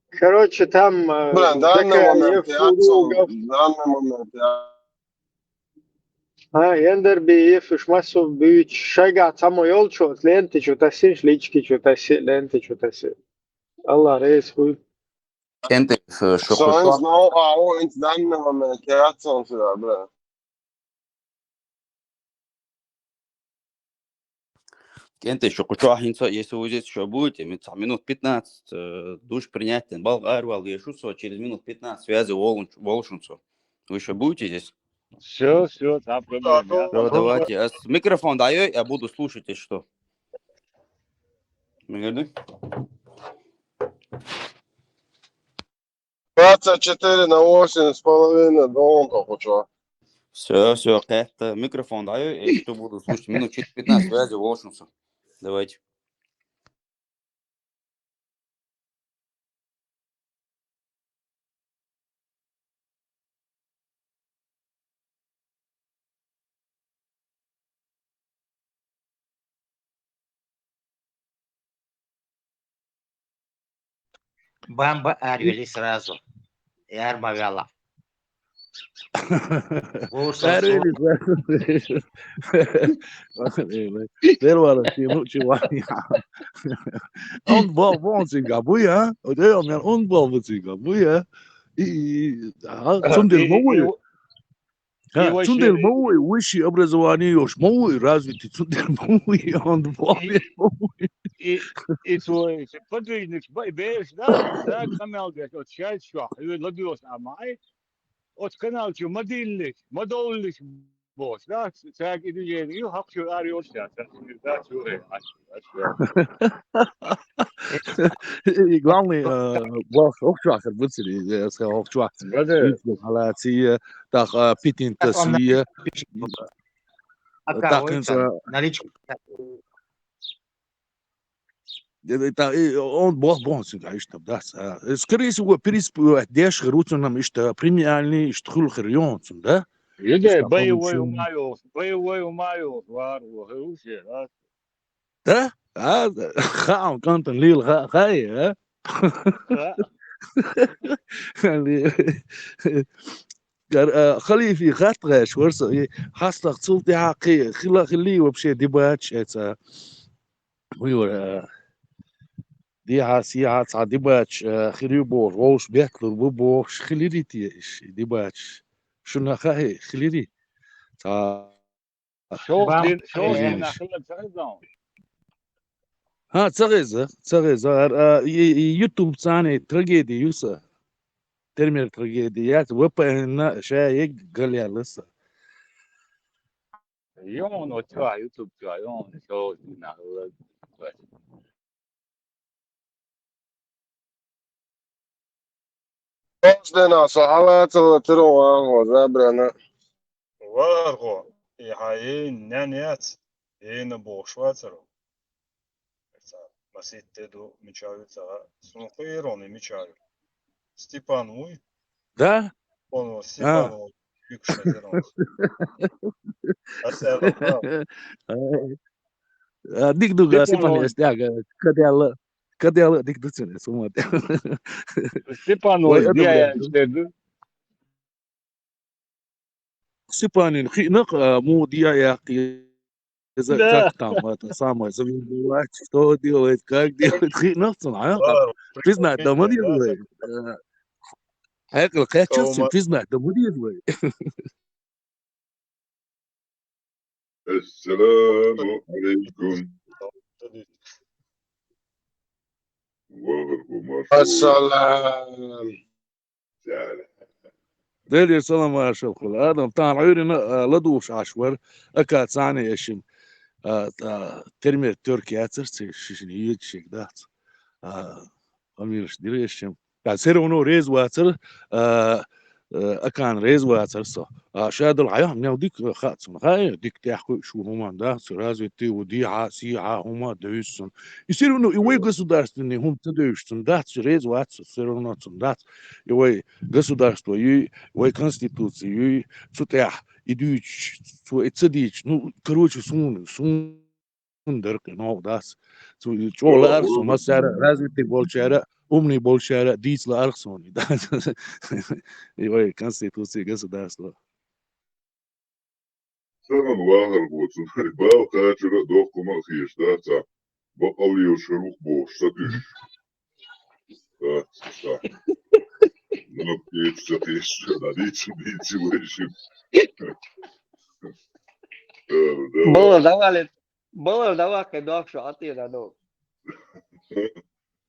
Короче, там Блин, данный момент Ендербиев, Шмасов, Бич, Шага, само Йолчо, ленты, что-то си, шлички, что-то си, ленты, что-то си. Аллах, рейс, хуй. Кенте, Союз, но, он данный момент, я отцом сюда, бля. Кенте, что если вы здесь еще будете, минут 15 душ принять, болгар, валгешуцо, через минут 15 связи волшунцо. Вы еще будете здесь? Все, там проблем. Давайте. Микрофон даю, я буду слушать, если что. Мигрды? 24/8,5, долго, хочу. Все, это микрофон даю, если что, буду слушать. Минут через 15 связи волшунцо. Давайте. Бамба арвели сразу. И армавяла. Areli, der var det ju mycket varje. On bom singa buja, och det är mer on bom singa buja. Цундер мовы. Цундер мовы, высшее образование уж мовы развитый, цундер мовы, он бомбит мовы. И твой подвижник бейс, да, канал говорит, от сейчас что, и ладос амай, от канал что модельник, модульник босс, да, так и движение, и хапчу ариося, да, И главный hoofdwachter Butseri, hoofdwachter. Relatie, dag Pitintasie. Он бог сюда, да. Скорее всего, переспевать, дешь, руту нам, что премиальный, что хулхарион, да? боевой умаю, вару, да? А, خاون كانت الليل غاية ها خليفي غاتغاش ورسا حاصلك تصلتي عاقية خليه وبشي ديباتش ويور دي عاسية عا ديباتش خريبور روش بيكلر بوبوش خليريتي ديباتش شنو خاهي خليري شو ناخلك تغزون ها صغيزة يوتيوب ثاني تراجيدي يوسا ترمير تراجيديات وبا شايك قال يا لسه يوم وتوا يوتيوب توا يوم شو ناخلك Možda صحوات تروى وزابرنا وارغو يحاين نانيات ين بوشواترو مسيت تدو ميشايو تسا سنخيرون ميشايو Степановой. Да? Он Степановой юкшадерон. Dik duga Степан ястяга кадяла dik дуцune сумат. Степановой я чеду. Степанин хинак му дия яки как там это самое завоевать, что делает, как делает, хинак цена. Признать, да мы делаем. Как чувствуем, признать, да мы делаем. Ассаламу алейкум. Ассалам. دير سلام يا شيخ آدم طبعا عيوننا لدوش عشور أكاد ثاني يشم ترمي تركيا ترسي شيشن يجي شيك دات أميرش دير يشم سيرونو ريز واتر أكان ريز واتر صح شاد العيام ناو ديك خاتم هاي ديك تحكي شو هما ده سرازتي ودي عاسيعة هما دوسن يصيرونو يوي государственные هم تدوشن دات ريز واتر سيرونو تندات يوي государство يوي конституции цутях идуч цедич ну короче сундерк ну дас чолар сумасара развитый болчара умный болчара дисла архсони да يوي конституции государства Саман вагар боцун, бал качера дохкума хиштаца, бакалио шарух бош, сатыш. Так. Ну, птица тысяча, надеется, бейте вырежем. Было давай докшу, а ты дадут.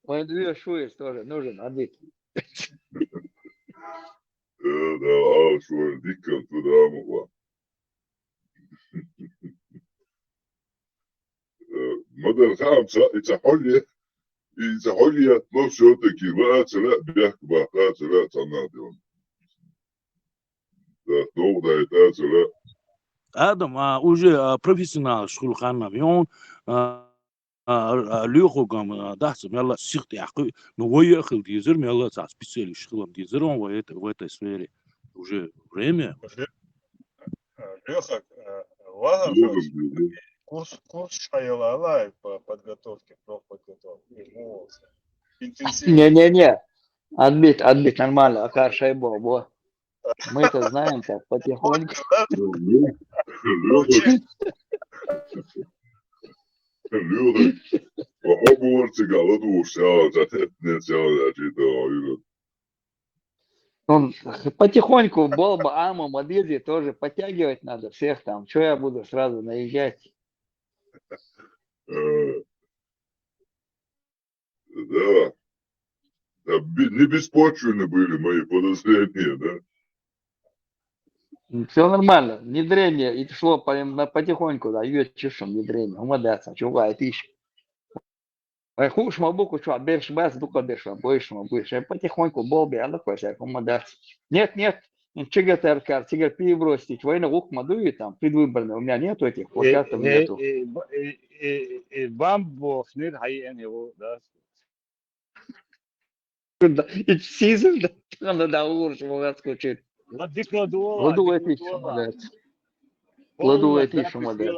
Мои две шуи тоже нужен один. Да, шуи, диккан туда могла. مدى الخامسة يتحولي نفسه تكيبات لا بيحكي باقات لا تناديون دوغ دايتات لا آدم уже профессионал شغل خانة بيون ليخو قام دحسم يلا سيخت يحكي نوية خل ديزر يلا تاع سبيسيالي شغلهم ديزرون в этой сфере уже время Леха, курс шайла по подготовке, профподготовке. Интенсивно. Не-не-не. Отбить нормально, Акар Шайбо, во. Мы это знаем так, потихоньку. Люди, поговорите, голодушь, зато нет, Он потихоньку Болба, Ама, Мадизи тоже подтягивать надо всех там. Что я буду сразу наезжать? Да. Не беспочвенны были мои подозрения, да? Все нормально. Внедрение и шло потихоньку, да, ее чешем внедрение. Умадаться, чувак, ты еще. Хуш мабуку, что, беш бас, дука беша, больше. Потихоньку Болби, а такой всяк, умадаться. Нет, чигар таркар, чигар перебросить. Война лук мадуи там, предвыборная. У меня нету этих плакатов, нету. Бамбо, снит хайен его, да. И сизм, да, надо уж его отскочить. Ладу эти шумадец. Ладу эти шумадец.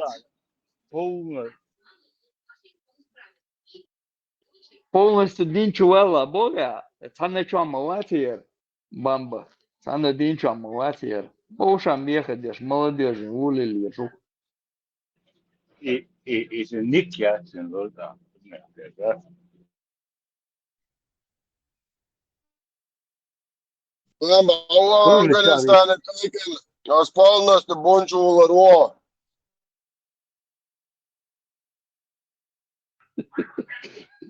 Полностью динчуэлла бога, цана чуа малатиер, бамба. Цана динчуа малатиер. Поушам ехать, молодежи, улили, жук. И никя, да. Allah Afganistan'ı tayken aspalanlaştı bonçuğular o.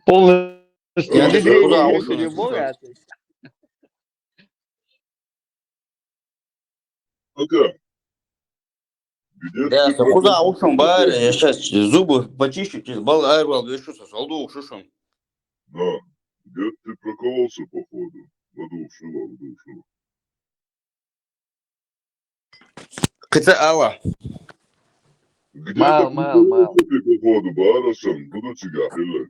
Полностью внедрение бога. Ага. Да, куда ушам бар, я сейчас зубы почищу, через бал айрвал, еще солду ушишем. Да, где ты прокололся, походу. Ладушила. Кыца Алла. Где-то ты, походу, барашем, буду чигахилы.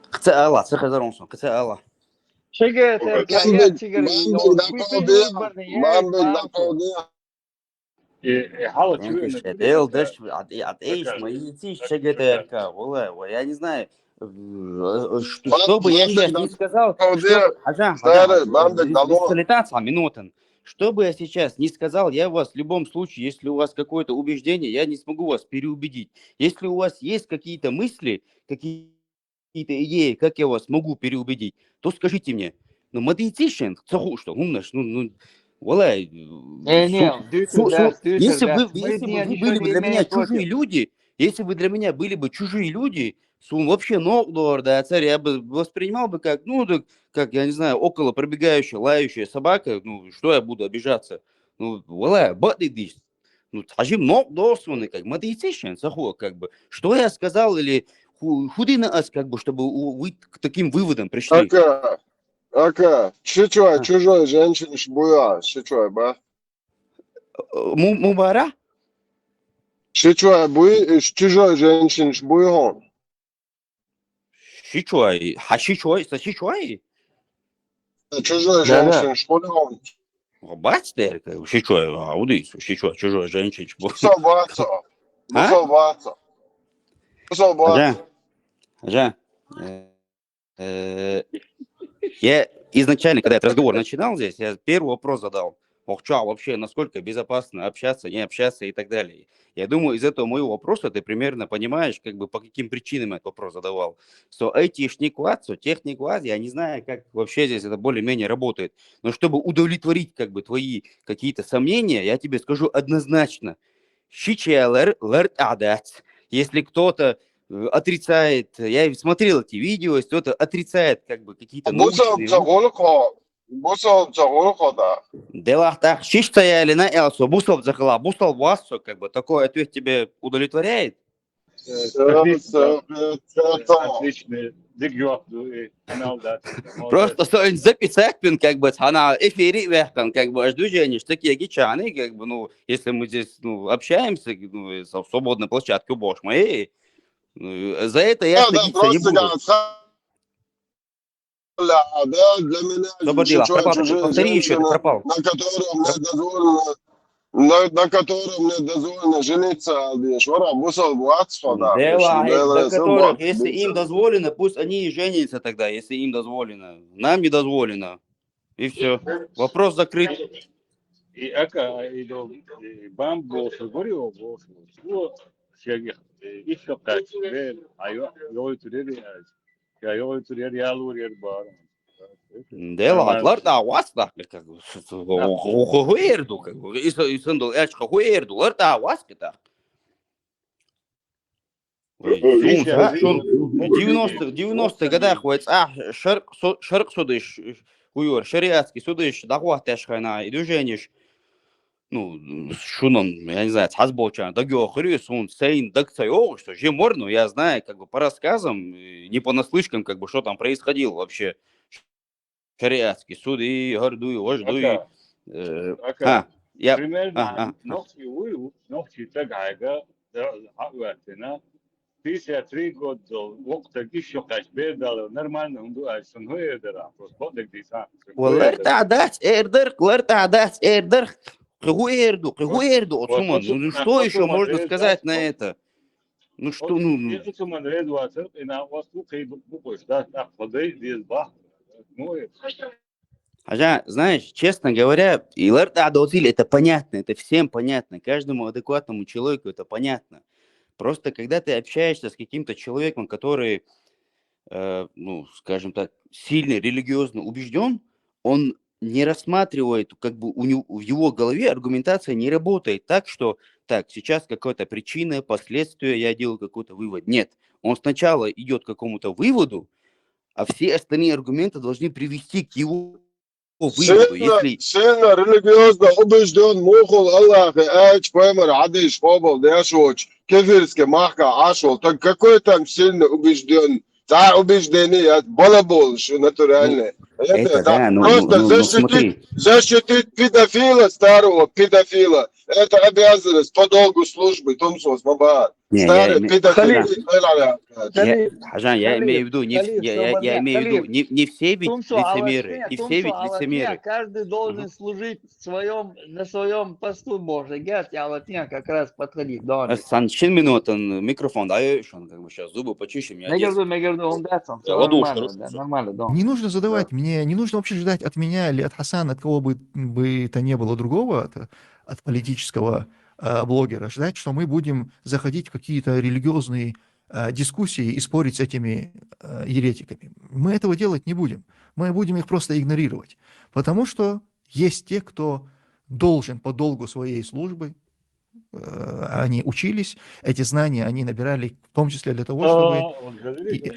Кыца Алла, цеха заронсон, кыца Алла. Чигар, я не знаю, что бы я сейчас не сказал, что бы я сейчас не сказал, я вас в любом случае, если у вас какое-то убеждение, я не смогу вас переубедить. Если у вас есть какие-то мысли, какие-то идеи, как я вас могу переубедить, то скажите мне. Ну, мадитишен, что, умнаш, валай. Если вы были бы для меня чужие люди, если бы для меня были бы чужие люди, вообще, да, царь, я бы воспринимал бы как, как, я не знаю, около пробегающая, лающая собака, что я буду обижаться? Валай, бадидиш. Тажим досваны, как мадитишен, как бы, что я сказал, или худи на ас, как бы, чтобы вы к таким выводам пришли. Ака, что чужой женщине шбуя, что ба? Мубара? Что буй, чужой женщине шбуя. Шичуай, сачичуай? Чужой женщине шбуя. Бац, дерка, шичуай, аудис, шичуай, чужой женщине шбуя. Бусал. Ажа. Я изначально, когда этот разговор начинал здесь, я первый вопрос задал. Вообще, насколько безопасно общаться, не общаться и так далее. Я думаю, из этого моего вопроса ты примерно понимаешь, как бы по каким причинам я этот вопрос задавал. Техникваз, я не знаю, как вообще здесь это более-менее работает. Но чтобы удовлетворить как бы твои какие-то сомнения, я тебе скажу однозначно. Если кто-то отрицает, я смотрел эти видео, если кто-то отрицает как бы какие-то научные... Делах шишта я или на элсо, бусов захала, бусов вассо, как бы такой ответ тебе удовлетворяет? Отличный. Просто стоит записать, как бы, она эфире вехтан, как бы, жду женишь, такие гичаны, как бы, если мы здесь, общаемся, в свободной площадке, боже мой, за это я садиться не буду. Для меня повтори еще, ты пропал. На котором не дозволено на котором не дозволено жениться, вора мусал До которых, если им дозволено, пусть они и женятся тогда, если им дозволено. Нам не дозволено. И все. Вопрос закрыт. И до бамбу говорил, всяких еще так, а я Дела атларда васта, как хуерду, как и сындал эчка хуерду, ларда васкита. В 90-х годах шарк судыш, хуер, шариатский судыш, дагуах тэшхайна, и движениш, ну, шунон, я не знаю, хазболчан, дагё хрюс, он сейн дагцайог, что жеморну, я знаю, как бы по рассказам, не по наслышкам, как бы, что там происходило вообще. Шариатский суд и гордуй, лождуй. Примерно ногти тагайга, 53 года, вокта еще кашбедал, нормально, он дуает, сон хуедера, просто подек диса. Ларта дать, эрдер, хуерду, отсуман, ну что еще можно сказать на это? Ну что, ну... Ажа, знаешь, честно говоря, и ларта доцили, это понятно, это всем понятно, каждому адекватному человеку это понятно. Просто когда ты общаешься с каким-то человеком, который, ну, скажем так, сильно религиозно убежден, он не рассматривает, как бы у него, в его голове аргументация не работает так, что так, сейчас какая-то причина, последствия, я делаю какой-то вывод. Нет, он сначала идет к какому-то выводу, а все остальные аргументы должны привести к его выводу. Если... Сильно религиозно убежден, мухул Аллах, эч, поймер, адиш, побол, дешоч, кефирский, махка, ашол, так какой там сильно убежден? Да, убеждение, балабол, что натуральное. Это да, просто защитить педофила, старого педофила, это обязанность по долгу службы, Томсос, Мабар. Старый педофил. Хажан, я имею в виду, не все ведь лицемеры. Не все ведь лицемеры. Каждый должен служить на своем посту, Боже. Я вот не как раз подходить. Санчин минутан микрофон, да, еще как бы сейчас зубы почище. Нормально. Не нужно задавать мне, не нужно вообще ждать от меня или от Хасана, от кого бы то не было другого, от политического блогера, ждать, что мы будем заходить в какие-то религиозные дискуссии и спорить с этими еретиками. Мы этого делать не будем. Мы будем их просто игнорировать. Потому что есть те, кто должен по долгу своей службы, они учились, эти знания они набирали в том числе для того, чтобы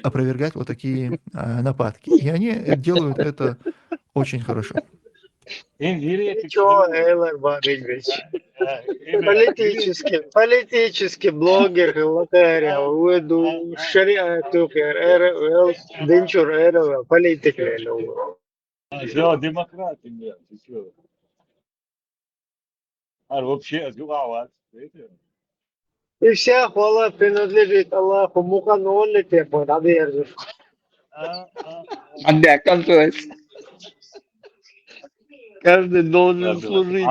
опровергать вот такие нападки. И они делают это очень хорошо. Ничего, Эйлар Бабич. Политический блогер, лотария, уйду, шариату, денчур, политик. Все, демократия, нет, ты что? А вообще, И вся хвала принадлежит Аллаху, муханули те подержишь. Да, оказывается. Каждый должен служить.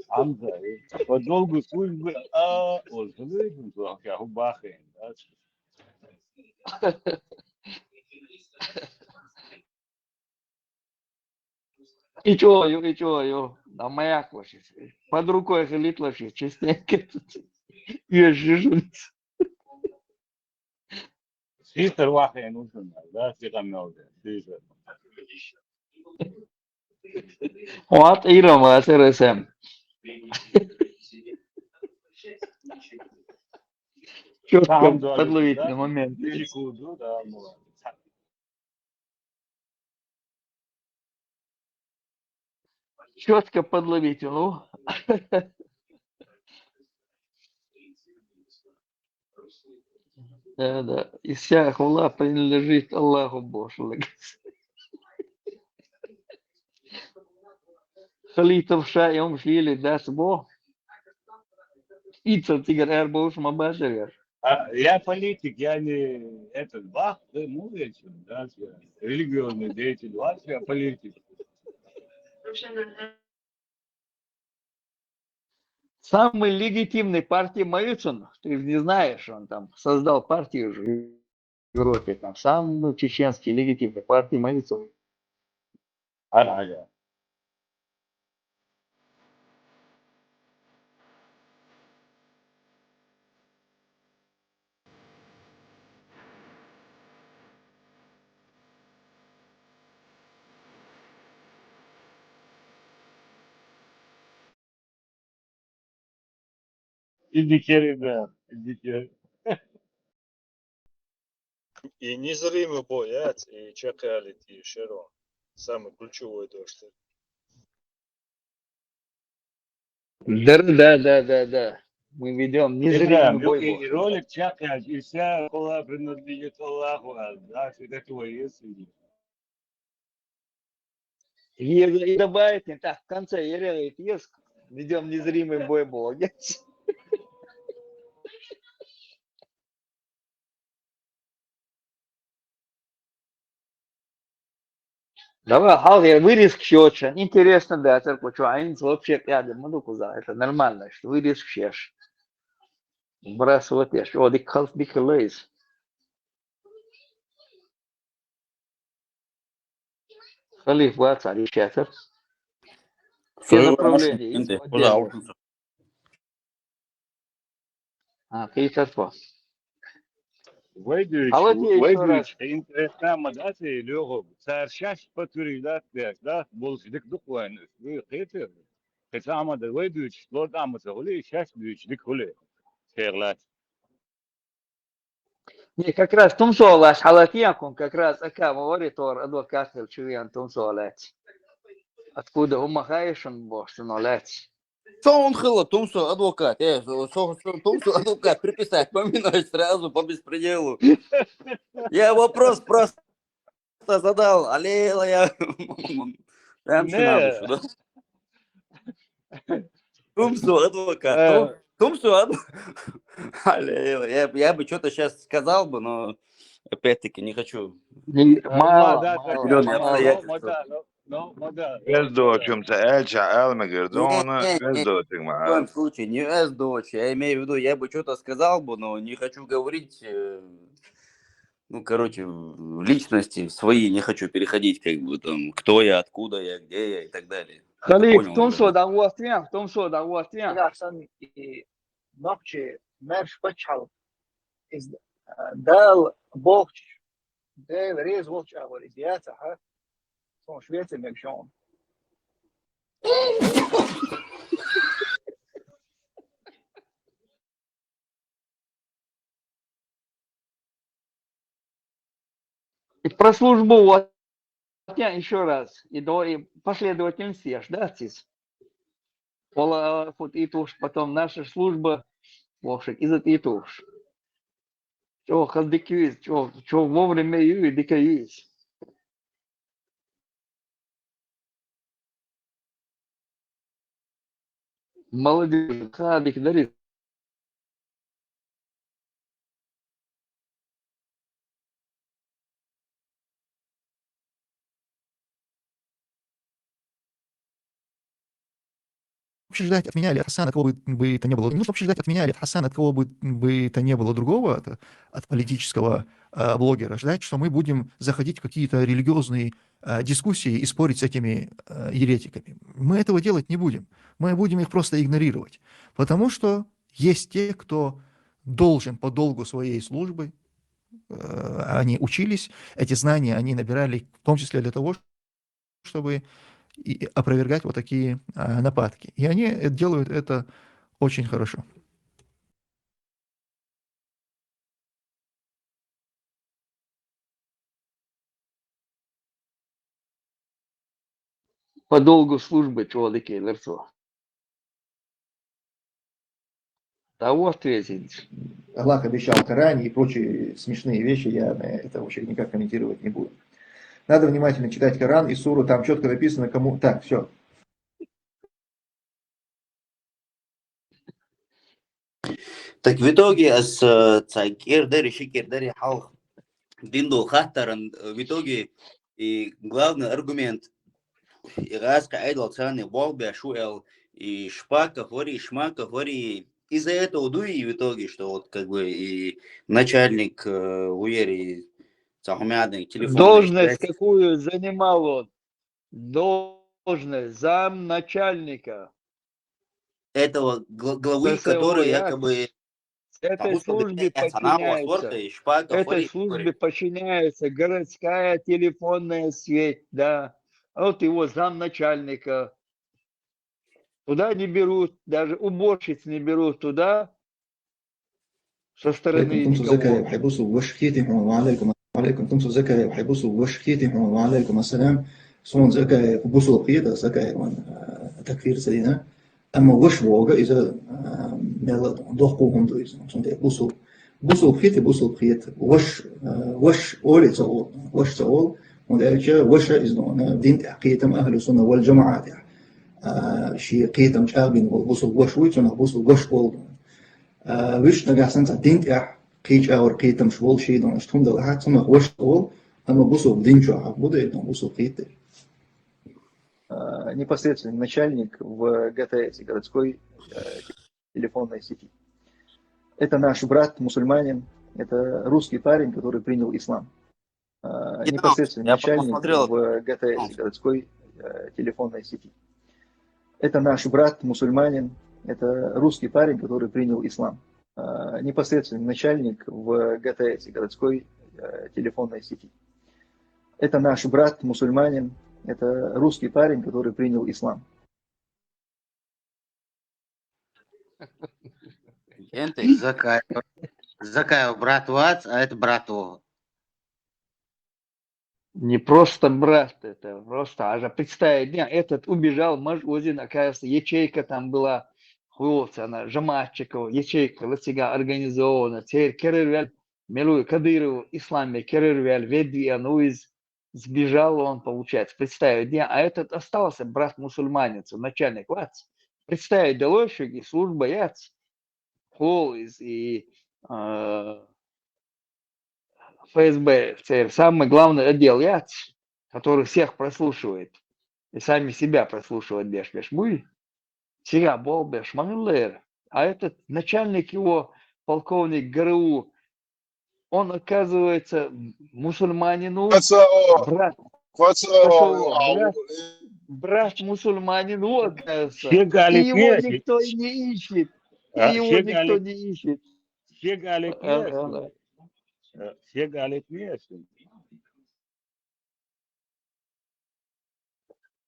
Амза, по долгу службы, вот, я бахаем, да? И чего, на маяк лошадь. Под рукой галит лошадь, частенько езжу. Систер вахаем нужен, да, сигамелде, систер. Вот Ирама, СРСМ. Четко подловить на момент. Четко подловить, ну. Да. И вся хвала принадлежит Аллаху Божьему. Халитов шаем шили даст Бог. Ица тигр эрбош мабашер. Я политик, я не этот бах, ну вечер, да, религиозный деятель, я политик. Самый легитимный партия Маюцун, ты же не знаешь, он там создал партию уже в Европе, там самый чеченский легитимный партия Маюцун. Идите, ребят, идите. И незримый боец, и чекалит, и Шерон. Самый ключевой дождь. Да. Мы ведем незримый бой. И ролик чакать, и вся хула принадлежит Аллаху, да, это твои судьи. И добавить, так, в конце еревает есть, ведем незримый бой Бога. Давай, Халгер, вырезк счетча. Интересно, да, церковь, что они вообще рядом, это нормально, что вырезк счешь. Бросать, что дикхалс дикхалейс. Халиф, вацари, чатер. Все направления есть отдельно. Кейтарфа. Вайдуич, интересная мадати, Лёгов, царщаш подтверждает, да, болсидик духвайн, вы хейтер, хотя амада Вайдуич, лорд амаса, хули, щас дуич, дик хули, херлат. Не, как раз том солаш, халатьякун, как раз акама варитор, адвокат, чуян том солать. Откуда умахаешен бошь, нолять. Что он хыло, Тумсу адвокат, Тумсу адвокат приписать, поминать сразу по беспределу. Я вопрос просто задал, аллея, я прям да? Тумсу адвокат, Тумсу адвокат, аллея, я бы что-то сейчас сказал бы, но опять-таки не хочу. Мало. Эздочим-то Эльча, Элмегердона, Ни в Эздочим. коем случае, не эс-дочь. Я имею в виду, я бы что-то сказал бы, но не хочу говорить, ну, короче, в личности свои не хочу переходить, как бы, там, кто я, откуда я, где я и так далее. Халиф, в том, что да, вот я. Ночи, мерш почал. Дал богч, дал рез волч, а вот идеяца, ха? Сон Швеция мегшон. И про службу вот еще раз. И последовательности, да, цис. Вот и туш, потом наша служба, вовшик, и туш. Чего хаздикюсь, чего вовремя и дикаюсь. Молодежь, хадик, дарит. Вообще ждать от меня или от Хасана, от кого бы то не было. Не нужно вообще ждать от меня или от Хасана, от кого бы то не было другого, от политического блогера, ждать, что мы будем заходить в какие-то религиозные дискуссии и спорить с этими еретиками. Мы этого делать не будем. Мы будем их просто игнорировать. Потому что есть те, кто должен по долгу своей службы, они учились, эти знания они набирали в том числе для того, чтобы и опровергать вот такие нападки. И они делают это очень хорошо. По долгу службы человека лицо. Того ответить. Аллах обещал в Коране и прочие смешные вещи, я на это вообще никак комментировать не буду. Надо внимательно читать Коран и суру, там четко написано, кому... Так, все. Так в итоге Шикердери Халх Диндо Хаттаран в итоге и главный аргумент Иракская Айдл Цаны Волбя Шуэл и шмака, хвори. Из-за этого, ну и в итоге, что вот как бы и начальник уери цахмядный телефонной Должность связи. какую занимал он? Должность замначальника Этого главы, ССО. который Я якобы этой службе подчиняется. и шпака, Этой хвори. службе подчиняется городская телефонная сеть, да. Вот его замначальника. Туда не берут, даже уборщиц не берут туда со стороны عليكم تمسوا زكاة никого. وحيبصوا وش كيتهم وعليكم تمسوا زكاة وحيبصوا وش كيتهم وعليكم السلام صون زكاة وبصوا قيادة زكاة تكفير سدينا أما وش ووجا إذا ملا ضحكوهم دويز صون بصوا قيت بصوا قيت وش أولي تقول وش تقول وذلك وش إذا دين قيتم أهل السنة والجماعة شيء قيتم شابين بصوا وش ويتنا بصوا وش أول وش نجح سنة دين قيج أو قيتم شغل شيء دون أشتهم ده واحد سنة وش أول أما بصوا بدين شو عبودة دون بصوا قيت непосредственный начальник в ГТС, городской телефонной сети. Это наш брат, мусульманин, это русский парень, который принял ислам. Непосредственный начальник в ГТС, городской телефонной сети. Это наш брат, мусульманин, это русский парень, который принял ислам. Непосредственный начальник в ГТС, городской телефонной сети. Это наш брат, мусульманин, это русский парень, который принял ислам. Закаю брат Вац, а это брату. Не просто брат, это просто, аж представить, не, этот убежал, Мажузин, оказывается, ячейка там была, хуйовца, она, Жаматчикова, ячейка, лысига организована, теперь Керервель, Милуй Кадырову, исламе, Керервель, Ведвия, ну сбежал он, получается, представить, не, а этот остался, брат мусульманец, начальник Вац, представить, Делойшик, служба Яц, Хол и ФСБ, самый главный отдел ЯЦ, который всех прослушивает и сами себя прослушивает беш муй, себя бол беш манлер, а этот начальник его, полковник ГРУ, он оказывается мусульманину, брат мусульманину, оказывается, и его никто не ищет,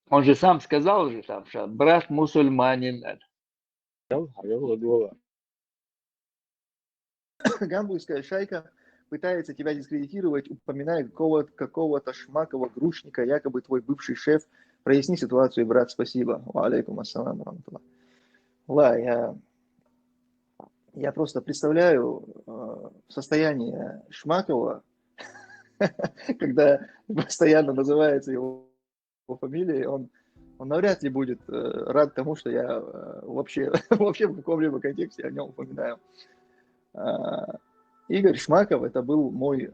Он же сам сказал же там, что брат мусульманин. Гамбургская шайка пытается тебя дискредитировать, упоминая какого-то Шмакова, Грушника, якобы твой бывший шеф. Проясни ситуацию, брат, спасибо. Ва алейкум ассалам. Я просто представляю состояние Шмакова, когда постоянно называется его фамилией, он навряд ли будет рад тому, что я вообще в каком-либо контексте о нем упоминаю. Игорь Шмаков, это был мой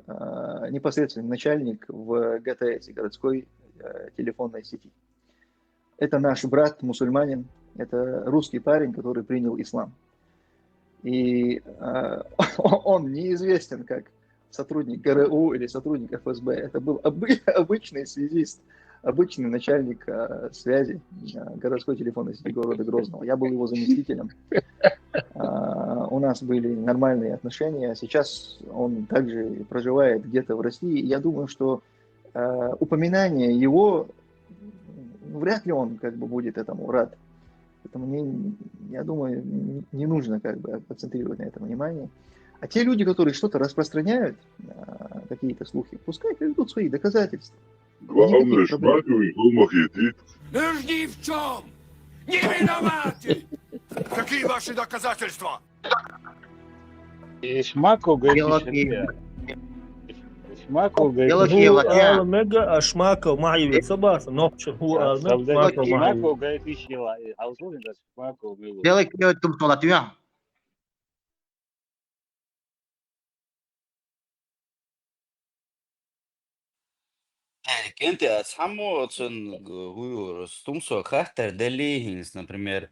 непосредственный начальник в ГТС, городской телефонной сети. Это наш брат, мусульманин, это русский парень, который принял ислам. И он неизвестен как сотрудник ГРУ или сотрудник ФСБ. Это был обычный связист, обычный начальник связи городской телефонной сети города Грозного. Я был его заместителем. У нас были нормальные отношения. Сейчас он также проживает где-то в России. Я думаю, что упоминание его, вряд ли он как бы будет этому рад. Поэтому я думаю, не нужно как бы концентрировать на этом внимание. А те люди, которые что-то распространяют, какие-то слухи, пускай приведут свои доказательства. Главное, Шмаков и Гулмахетит. Ни в чем! Не виноваты! Какие ваши доказательства? Шмаков говорит, Шмаков هو ميجا أشماكو معي صباح نوتش هو Шмаков говорит, ищила, а условно, да, Шмаков говорит. Делай клёвый тум солатвя. Кенте, а само цен гую ростумсо хахтер делихинс, например,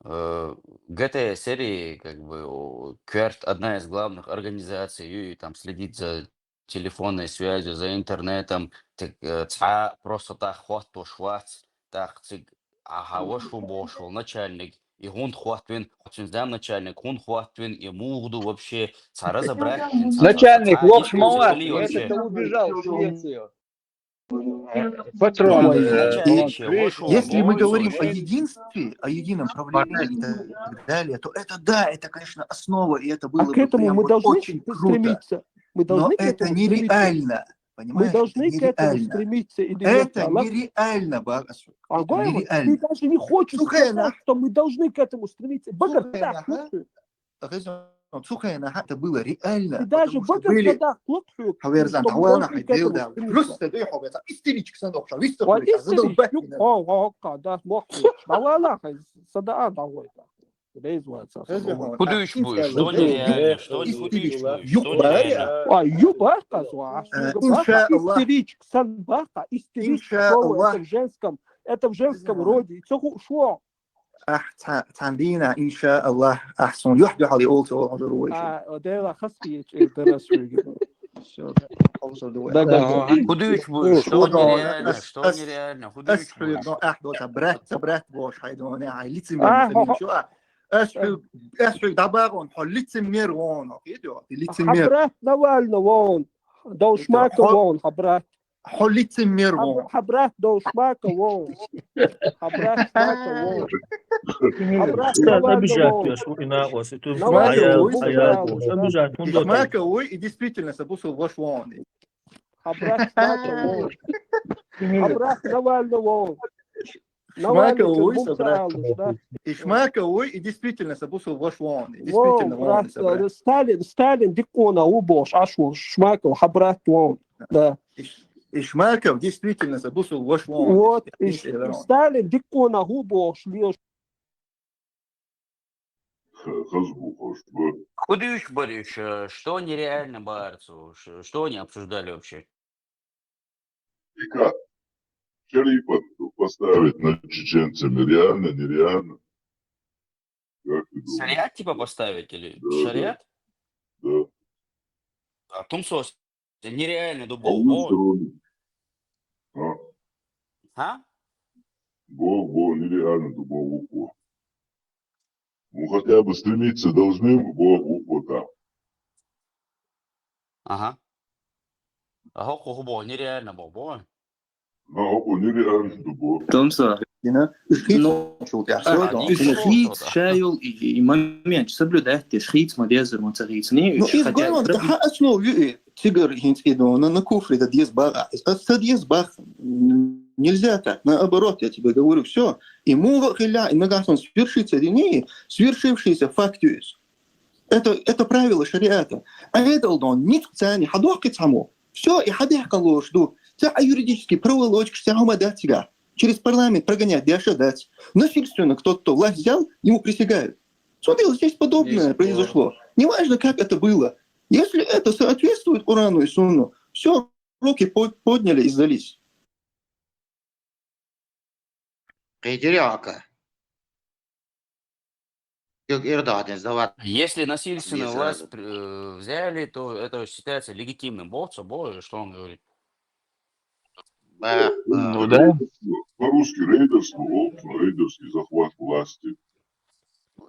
ГТ серии, как бы, Кверт одна из главных организаций, и там следит за телефонной связью, за интернетом, просто так хвату швац, так цик, ага, вошу бошел, начальник, и гун хватвин, хоть начальник, гун хватвин, и мугду вообще, разобрать, Начальник Лох ничего Малат, забыли и вообще. этот убежал в Швецию. Патрон, Начальниче, вошу, Если мы бой, говорим о вообще. единстве, о едином правлении и так далее, то это да, это, конечно, основа, и это А было к бы этому прям мы вот должны очень круто. стремиться. Мы Но должны к это этому стремиться. нереально. Мы Понимаешь, это должны к этому нереально. стремиться или нет? Это Она- нереально, Багасу. Это Агоева, ты нереально. даже не хочешь Слухай, сказать, что мы должны к этому стремиться. Багар, Слухай, да, слушай. Слухай, это было реально. Ты даже Потому что Багар, были да, слушай, Хаверзан, что мы Тауана, должны к этому Хайдеуда. стремиться. Плюс ты хоббита, истеричка сандокша, Вот вистоприка, истерич, задолбать ну, меня. да, мохрич. Давай, сада, давай. Резваться. Худыш будешь, что нереально, что не худыш будешь, что нереально. А, юбаха, Инша Аллах, истеричка, санбаха, истеричка, инша слово, Аллах, это в женском роде. И всё шо? تعندينا إن شاء الله أحسن يحدث على أولت وعذروي А, да, хаски, это раз все Худыш будешь, что нереально, что нереально, худыш أسحب будешь. أحدث برات бош هيدون عيلتي А, من شو أسحب دباغون حلتي ميرون كده حلتي مير حبرات Навального, Доушмака вон, حبرات. حلتي ميرون حبرات Доушмака вон. حبرات Шмака вон. حبرات Sen Навального обижать вон. пешь, и на вас, и тут Навального аял, вон. обижать, он дотан. Шмаковой и действительно собусил ваш вон. حبرات Шмака вон. حبرات Навального вон. Шмаковой Навальный собрать. да. И Шмаковой и действительно собусил ваш вон. Вон, Действительно вон собрать. Сталин дикона убош, ашу, Шмаков, حبرات вон. Да. И Шмаков действительно забусил ваш вон. Вот, Сталин дикона убош, лишь. Худыш будешь, что нереально барцу, что они обсуждали вообще? И как? Шарипа поставить над чеченцами реально, нереально? Как ты думаешь? Шариат типа поставить или Да, шариат? Да. А Тумсос, нереально А дубов. вы сторонник? А? Во, нереально дубовый упор. Ну хотя бы стремиться должны упор там. Ага. А хохо нереально бобо. На упор нереально дубовый. Томса, шхиц шайл и момент соблюдать шхиц модезер монтарицни. Ну из главного это основе тигр хинтидона на куфре это диез бага. Это диез баг. Нельзя так. Наоборот, я тебе говорю, все. И мугахиля, и нагасон свершившийся фактуис. Это правило шариата. А это он не цани, хадохки само. Все, и хадехка ложду. Тебя юридически проволочка, тебя умадать тебя. Через парламент прогонять, дать. Насильственно кто-то власть взял, ему присягают. Смотри, здесь подобное произошло. Неважно, как это было. Если это соответствует Корану и Сунну, все, руки подняли и сдались. Если насильственную власть взяли, то это считается легитимным. Боже, что он говорит? Ну да. По-русски рейдерский захват власти.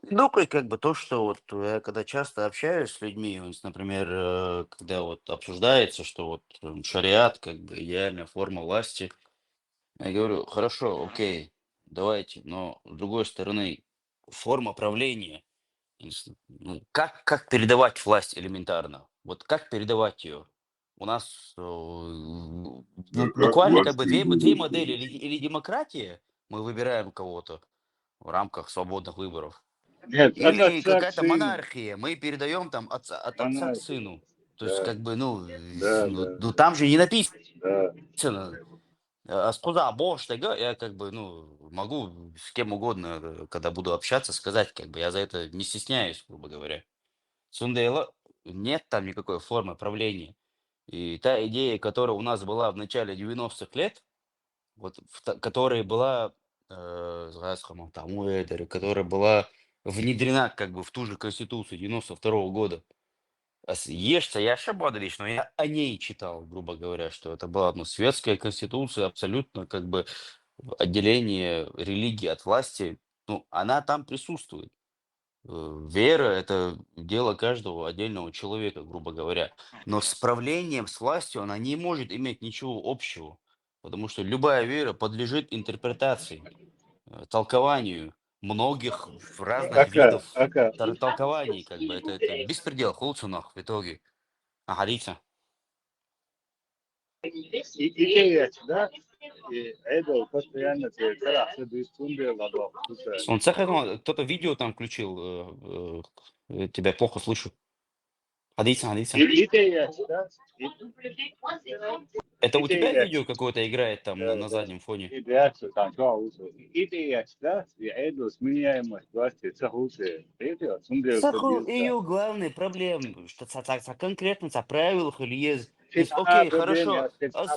Ну, как бы то, что вот я когда часто общаюсь с людьми, например, когда вот обсуждается, что вот шариат, как бы идеальная форма власти, я говорю, хорошо, окей, давайте, но с другой стороны, форма правления, ну, как передавать власть элементарно? Вот как передавать ее? У нас буквально как бы две модели, или демократия, мы выбираем кого-то в рамках свободных выборов, Нет, от или отца к какая-то сыну. монархия, мы передаем там от отца к Монархия. сыну. То есть Да. как бы, ну Да. там же не написано. Да. А сказал, боже, я как бы, могу с кем угодно, когда буду общаться, сказать, как бы я за это не стесняюсь, грубо говоря. Сундейла нет там никакой формы правления. И та идея, которая у нас была в начале 90-х лет, вот, которая была которая была внедрена как бы в ту же Конституцию 92 года. Ешься, я Шабадович, но я о ней читал, грубо говоря, что это была светская конституция, абсолютно как бы отделение религии от власти. Ну, она там присутствует. Вера — это дело каждого отдельного человека, грубо говоря. Но с правлением, с властью она не может иметь ничего общего, потому что любая вера подлежит интерпретации, толкованию многих разных видов толкований, как бы это беспредел, холцунах в итоге. Говорится. Идея, да? И это постоянно Он кто-то видео там включил, тебя плохо слышу. Говорится. идея, да? Это у тебя Идея. видео какое-то играет там на заднем фоне? Идея, там идея, да? И это сменяемость власти, цахусы. Это Саху ее главная проблема, что конкретно за правилах или есть. То есть, окей, хорошо.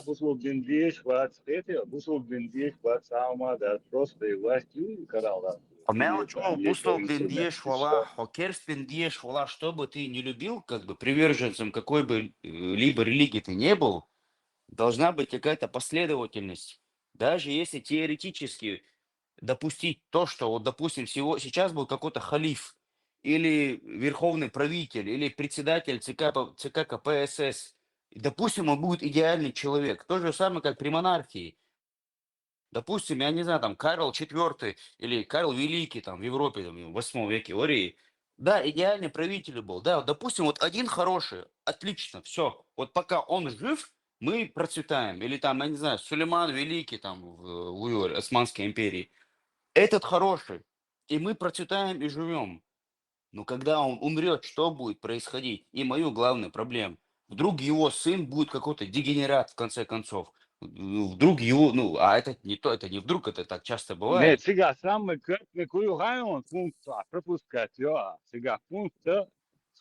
Буслуг бендиш, это буслуг бендиш, сама, да, просто и властью карала. Пусто бендеш, хвала, хокерс бендеш, хвала, что бы ты не любил, как бы приверженцем какой бы либо религии ты не был, должна быть какая-то последовательность. Даже если теоретически допустить то, что, вот, допустим, сейчас был какой-то халиф, или верховный правитель, или председатель ЦК КПСС, и, допустим, он будет идеальный человек. То же самое, как при монархии. Допустим, я не знаю, там, Карл IV или Карл Великий, там, в Европе, там, в 8 веке, Ории. Да, идеальный правитель был. Да, вот, допустим, вот один хороший, отлично, все. Вот пока он жив, мы процветаем. Или там, я не знаю, Сулейман Великий, там, в Османской империи. Этот хороший. И мы процветаем и живем. Но когда он умрет, что будет происходить? И мою главную проблему. Вдруг его сын будет какой-то дегенерат, в конце концов. Вдруг его, а это не то, это не вдруг, это так часто Нет, бывает. сега самый какой район пункта пропускать, сега пункта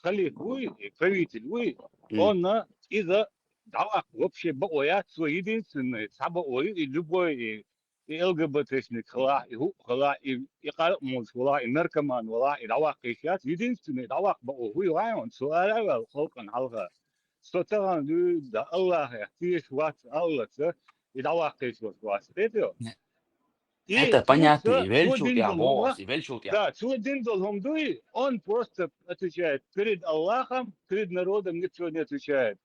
халиф вы, правитель вы, он из-за дала вообще боя свой единственный, собой и любой и ЛГБТшник хла, и хла, и кармуз хла, и наркоман хла, и дала сейчас единственный дала боя район, суарал холкан алга. Сотаран да Аллах, тиш ват Аллах, и дала сейчас вас, это Это понятно. И вельчут, и авос, и вельчут, да, Цудин Долгомдуи, он просто отвечает перед Аллахом, перед народом ничего не отвечает.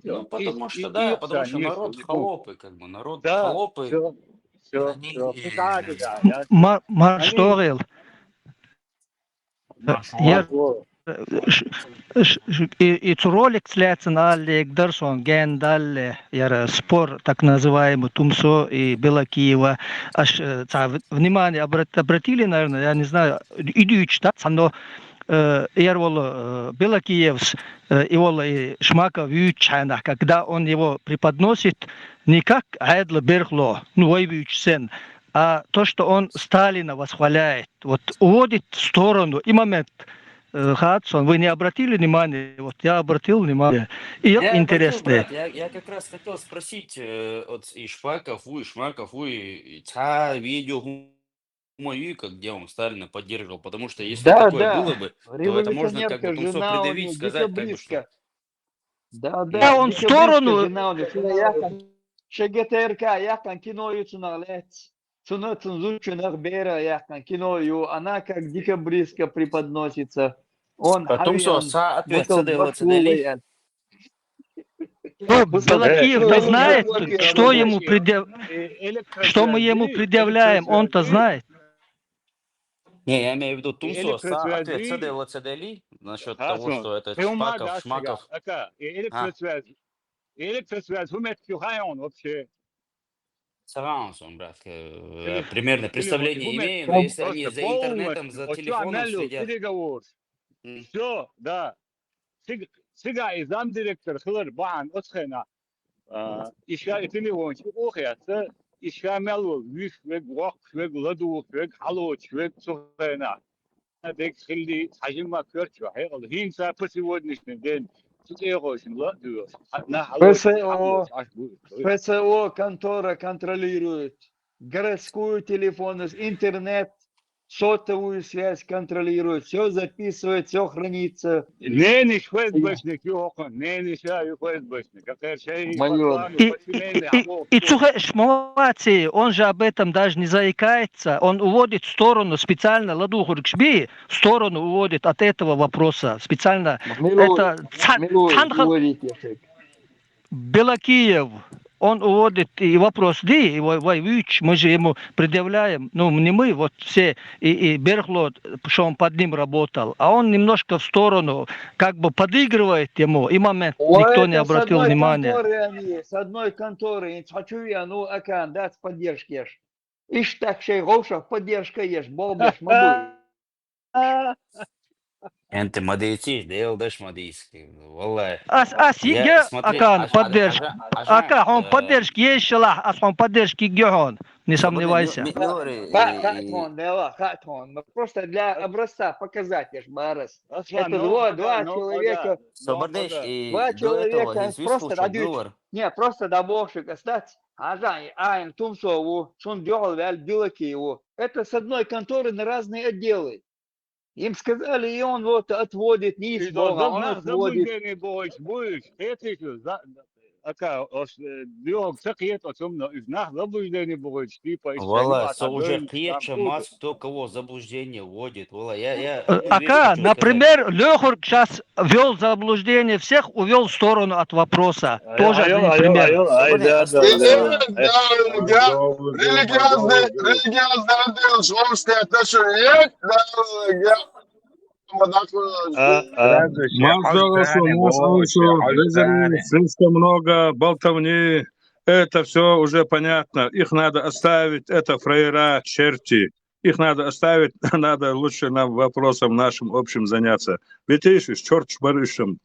Ну, потому что, да, потому что народ холопы, как бы, народ да, холопы. Все. Маршторил. И ролик слятся Дерсон Гендаль, спор так называемый Тумсо и Белакиева. Аж внимание обратили, наверное, я не знаю, идущий, да, но Белакиевс и Шмаков Ючана, когда он его преподносит не как Айдла Берхло, сен, а то, что он Сталина восхваляет, вот уводит в сторону и момент. Хадсон, вы не обратили внимания? Вот я обратил внимание. И интересно. Я как раз хотел спросить от Ишмаков, ца видео мою, как где он Сталина поддерживал, потому что если такое было бы, то это можно как бы Тумсо придавить, сказать, как бы, что... Да, он в сторону... ШГТРК, яхан кино юцуналец. Цуна цунзучунах бера, яхан кино, она как декабристка преподносится. Он Тумсо, ответ ЦДЛ. Белакиев-то знает, что ему что мы ему предъявляем, он-то знает. Не, я имею в виду Тумсо, ответ ЦДЛ насчет того, что это Шмаков. Электросвязь, уметки хайон вообще. Сарансон, брат, примерно представление имею, но если они за интернетом, за телефоном следят. Все, да. Сега и замдиректор хлыр баан отхена. Ишка телефон, охяца, ишка мелу, вишвег, вахвег, ладувег, халочвег, сухена. Дек хилди, хажима кёрчва, хинса по сегодняшний день. ПСО контора контролирует городскую телефонность, интернет, сотовую связь контролирует, все записывает, все хранится. نينش فيسبوك يوقن نينش يا فيسبوك غير شيء Мое. بطلان وبسمين عمو И Цухешмовати, он же об этом даже не заикается. Он уводит в сторону специально, Ладуху Рикшби, в сторону уводит от этого вопроса. Специально. Это Белакиев. Он уводит и вопрос, и Войвич, мы же ему предъявляем, ну не мы, вот все, и Берхлот, что он под ним работал, а он немножко в сторону, как бы подыгрывает ему, и момент никто не обратил внимания. С одной конторы, не хочу я, ну, акан, дать поддержки ешь. Ишь так шей говшах, поддержка ешь, болбеш, мабуй. انت ما ديتيش ده يلدش ما ديسكي والله Сиге, акан, поддержка. Ака, он поддержки есть шалах, он поддержки гехон, не сомневайся. Хатон, да, хатон. Просто для образца показать, ешь, Барас. Это два человека. Два человека просто не, просто добавших остаться. Айн Тумсову, Шун Дёгал, Белакиеву. Это с одной конторы на разные отделы. Им сказали, и он вот отводит низ Бога, он отводит. Вала, со уже кьеча мас, кто кого заблуждение вводит. Вала, Ака, например, Лехур сейчас ввел заблуждение всех, увел в сторону от вопроса. Тоже один пример. Религиозные отношения. Слишком много болтовни, это все уже понятно. Их надо оставить, это фраера, черти. Их надо оставить, надо лучше нам вопросом нашим общим заняться. Ведь ищешь, черт шбарышем,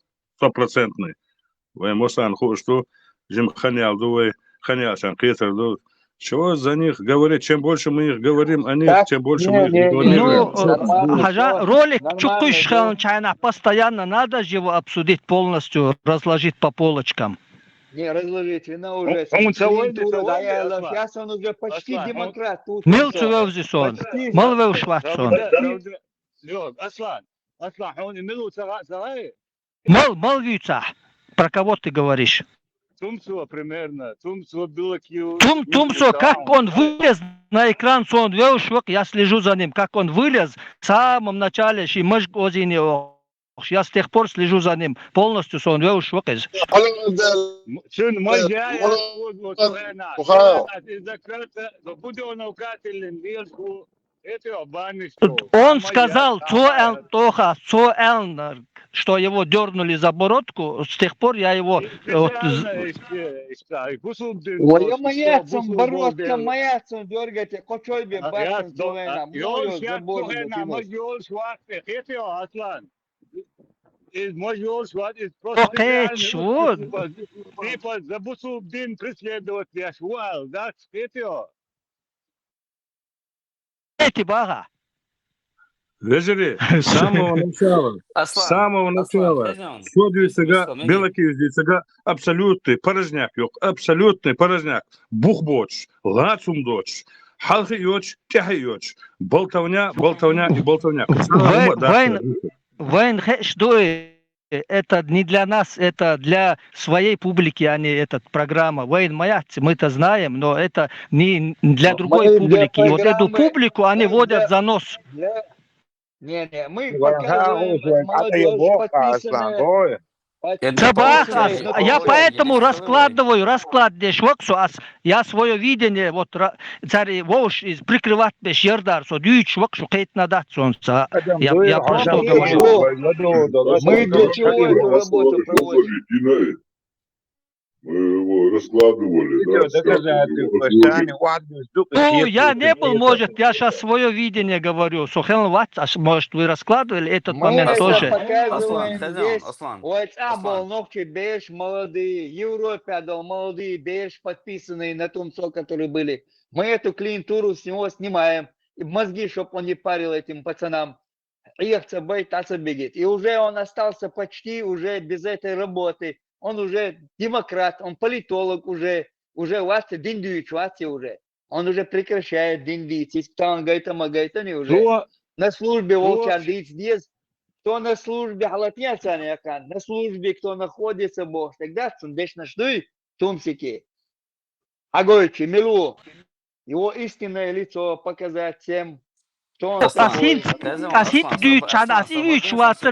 100%. Вы мусан хушту, жим ханял дуй, ханял шанкитер дуй. Чего за них говорить? Чем больше мы их говорим о них, тем больше мы их рекламируем. Ну, ролик Чукушхан Чайна постоянно надо же его обсудить полностью, разложить по полочкам. Не, разложить, вина уже. Сейчас он уже почти демократ. Милцу вевзисон, мал вевшватсон. Мал вица. Про кого ты говоришь? Тумсо примерно, Тумсо Белакиев. Тумсо, как он вылез на экран, сон вевшвак, я слежу за ним, как он вылез в самом начале, я с тех пор слежу за ним, полностью сон вевшвак. Он сказал, что его дернули за бородку, с тех пор я его... Ой, маяцом, бородка, маяцом, дергайте, кочой бе, башен, цуэна, мою за бородку. Окейч, вот. Типа, забусу бдин преследовать я швал, да, спетё. Эти бага. Вежери, с самого начала, что дюйсага, Белакиев дюйсага, абсолютный порожняк, абсолютный порожняк, бухбоч, лацумдоч, халхиёч, тяхиёч, болтовня и болтовня. Вайн хэшдуэ, это не для нас, это для своей публики, а не эта программа. Вайн Маяц, мы это знаем, но это не для другой публики. И вот эту публику они водят за нос. Не, мы показываем молодежь подписанная. Я поэтому раскладываю швоксу, я свое видение, вот царь Воуш прикрывать без ердар, со дюйч швоксу кейт надат солнца. Я про что говорю. Мы для чего эту работу проводим? Мы его раскладывали. Ну, я не был, может, я сейчас свое видение говорю. Сохел Ватс, может, вы раскладывали этот момент тоже. WhatsApp был ногти беш молодые, Европе дал молодые беш подписанные на том, которые были. Мы эту клиентуру с него снимаем. И мозги, чтобы он не парил этим пацанам. Ехца бейт, бегет. И уже он остался почти уже без этой работы. Он уже демократ, он политолог уже власти, Диндюич власти уже. он уже прекращает диндить. Там гайтани уже на службе волчан диц. Кто на службе халатьяцан якан, на службе кто находится бог, тогда сундеш нашдуй тумсики. Агойчи, милу, его истинное лицо показать тем, что он такой.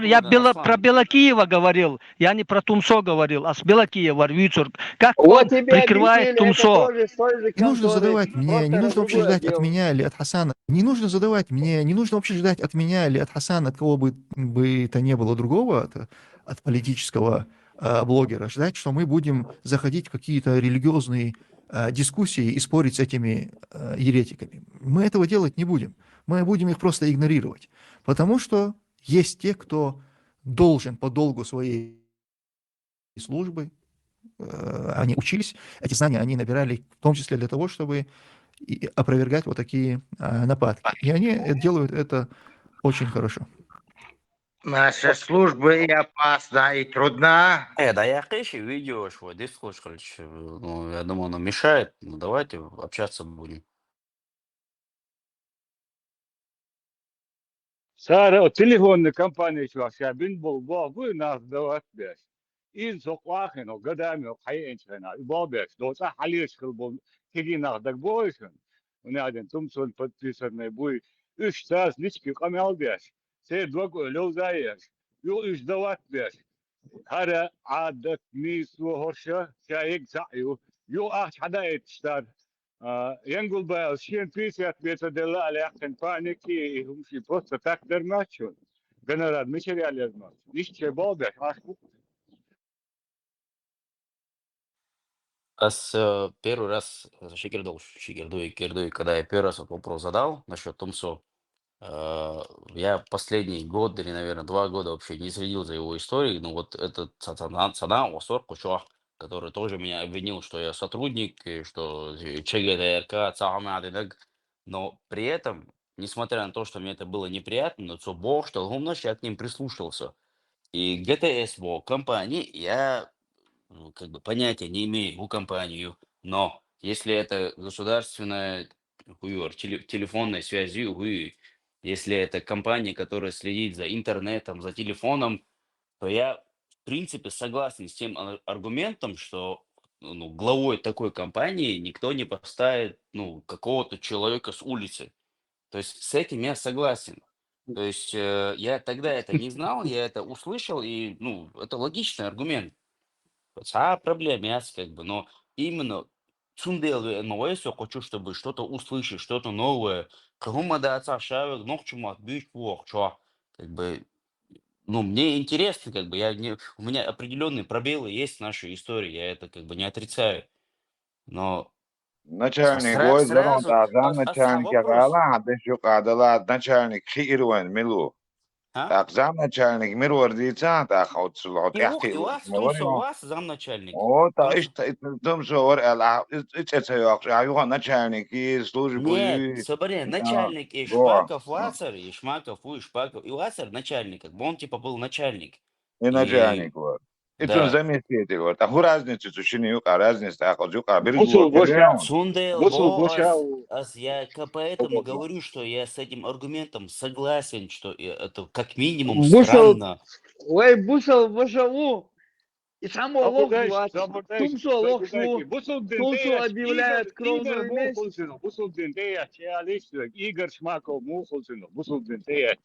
Я про Белокиева говорил, я не про Тумсо говорил, а с Белокиева Вицур. Как Вот он тебе прикрывает объяснили, это Тумсо. тоже с той же Не нужно конторы, задавать мне, не просто нужно вообще другое ждать от дело. меня или от Хасана. Не нужно задавать мне, не нужно вообще ждать от меня или от Хасана, от кого бы то не было другого, от политического блогера, ждать, что мы будем заходить в какие-то религиозные дискуссии и спорить с этими еретиками. Мы этого делать не будем. Мы будем их просто игнорировать. Потому что есть те, кто должен по долгу своей службы, они учились, эти знания они набирали в том числе для того, чтобы опровергать вот такие нападки. И они делают это очень хорошо. Наша служба и опасна, и трудна. Да я конечно видео, что дискурс, короче, ну, я думаю, оно мешает. Ну, давайте общаться будем. Сара, телефонная компания شو بين بلبا ناس دوات بيش إن سوق واحد وقدامي وحي إنشنا يبابش لو صح عليش خلبون تيجي ناخدك بويشن ونادين تمسون بتيسرنا بوي إيش تاس نشكي قميل بيش سيد وقو لو زايش يو إيش دوات بيش هذا عادك ميس وهرشة شايق سعيو يو أحد حدا يتشتار ينقل بقى شين بيسيات بيتا دلا على يحسن فانكي هم شي بوست تقدر ماتشون جنرال مشري على الماتش نيش بابا Первый раз Шикердой, когда я первый раз этот вопрос задал насчет Тумсо, я последний год или, наверное, 2 года вообще не следил за его историей. Ну вот этот Садам Осор Кучуах, который тоже меня обвинил, что я сотрудник, и что ЧГТРК, Цагамадинег. Но при этом, несмотря на то, что мне это было неприятно, но что Бог, что я к ним прислушался. И ГТС компании я как бы понятия не имею у компанию, но если это государственная телефонной связью, если это компания, которая следит за интернетом, за телефоном, то я в принципе согласен с тем аргументом, что ну, главой такой компании никто не поставит ну, какого-то человека с улицы. То есть с этим я согласен. То есть я тогда это не знал, я это услышал, и ну, это логичный аргумент. Проблем есть, как бы, но именно цундел новое хочу, чтобы что-то услышать, что-то новое. Кому да отца шавек, но к чему отбить что, как бы, ну, мне интересно, как бы, у меня определенные пробелы есть в нашей истории, я это как бы не отрицаю, но Начальник гой зарон сразу, тазам начальник вопрос, ягала адеш юк адала начальник хирвен милу. Так зам начальник мирвар дица так хаутсулот и яхти у вас замначальник, О, та иш том сор ала это я начальник и службу нет, и смотри, начальник и го. Шпаков Вацар, и Шмаков, и Шпаков, и Вацар начальник, как бы он типа был начальник. И И начальник вот. И он да. заместитель вот. А ху разницу чини юка разница, а ход юка بوصل بوشا Сундел, بوصل بوشا я поэтому говорю, что я с этим аргументом согласен, что это как минимум странно. Бусал Вашалу, и само лох Тумсо лохшу, Тумсо объявляет кровную месть. بوصل دنتيا شياليش إيجر شماكو مو خلصنا بوصل دنتيا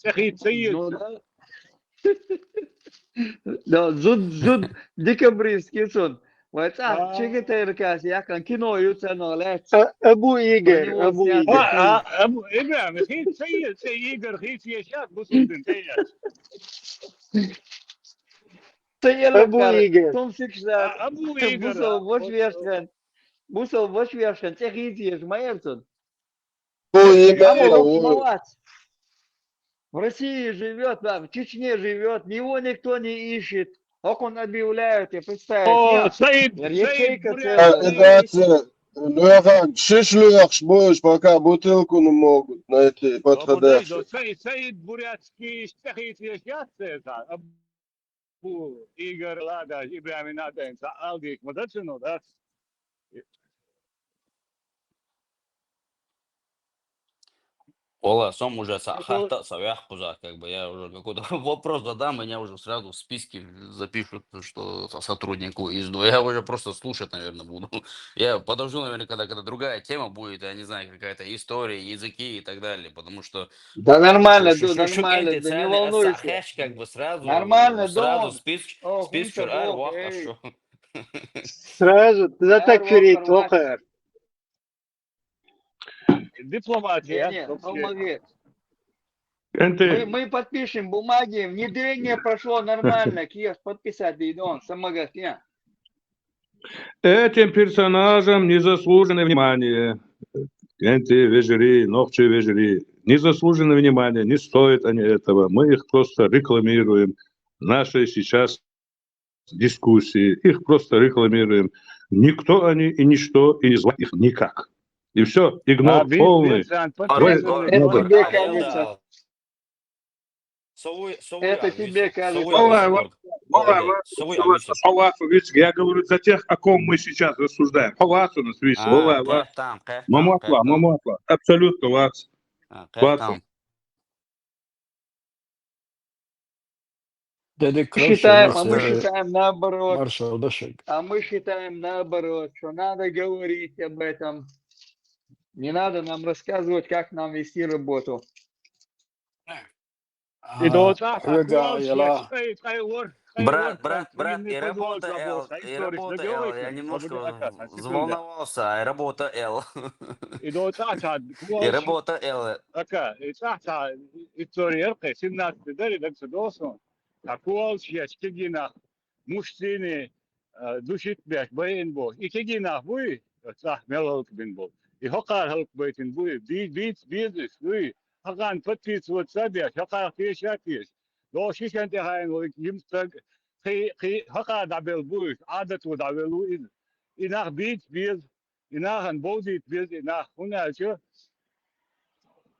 أخي تسيد Да, зуд декабристский сон. Вот так, ЧГТРК, я как кино юцено лец. أبو إيجر أبو إيجر أبو إبراهيم خي تسيد إيجر خي سياشات بوصل دنتيا أبو إيجر Том сикшда, أبو إيجر Бусал вош вершен, техизиеш, Майерсон. أبو إيجر Молодец. В России живет, в Чечне живет, его никто не ищет. Как он объявляет, я представляю. Лехан, шишлях шбоешь, пока бутылку не могут найти подходящую. سيد بورياتسكي اشتهي سياشات أبو إيجر لادا إبراهيم نادين سألديك ما تشنو ده Ола, сам уже Это сахата, савях пуза, как бы я уже какой-то вопрос задам, меня уже сразу в списке запишут, что сотруднику ИСДУ. Я уже просто слушать, наверное, буду. Я подожду, наверное, когда другая тема будет, я не знаю, какая-то история, языки и так далее, потому что Да нормально, Şu нормально, да не enteceğini волнуйся. saheş как бы Нормально, сразу Дон. список О, список хунча, ар ох, ваха эй. шо. Сразу за Ар такфирит вахар вах. вахар. дипломатия Не, вообще. помоги. أنت Мы подпишем бумаги, внедрение прошло нормально. Киев подписать, Дон, самогатия. этим персонажам незаслуженное внимание. Энти, Вежери, Нохчи, Вежери. Незаслуженное внимание, не стоит они этого. Мы их просто рекламируем. Наши сейчас дискуссии, их просто рекламируем. Никто они и ничто, и не звать их никак. И все, игнор полный. Это Надо. тебе кажется. Сову Это тебе кажется. Я говорю за тех, о ком мы сейчас рассуждаем. Маматла. Абсолютно вас. Дядя Мы считаем наоборот. Маршал Дашек. А мы считаем наоборот, что надо говорить об этом. Не надо нам рассказывать, как нам вести работу. Брат, и работа Л, я немножко заволновался, и работа Л. И работа Л. Мужчины душит бяш баин бо. И кегина буй, цах мелок бин бо. И хокар халк байтин буй, бизнес буй. Хакан подпис вот сабяш, хокар тешатиш. До шишан техайн вот юмстаг хокар дабел буй, адат вот дабелу ин. Инах biz, инах ан бодит biz, инах хуначо.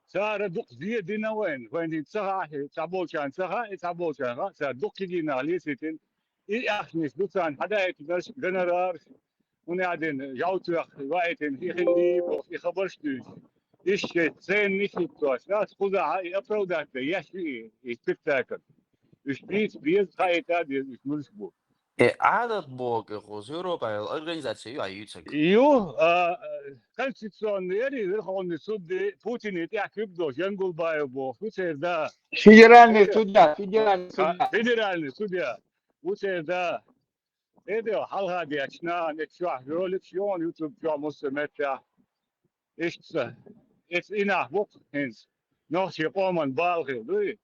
Сара дук зия динавен, вен цаха, цаболчан цаха, цаболчан, са дук кегина лиситин. إحني دوتان حدايت ناس جنرال ونعدين جاوتو وايتين في خلي وفي خبرش دوش إيش زين نشيطوش ناس خذها أبرودات يشي سبكتاكل إيش بيز خايتا دي إيش ملشبو عدد بوك خصوصي Европа организация аюутся. Конституционные верховный суд Путин и Тяхибдо Янгулбаево Фуцерда Федеральный судья. Федеральный судья Фуцерда это халхади ачна нечуах роликсион YouTube мусметя ишца it's enough book hence но сепоман балхи дуй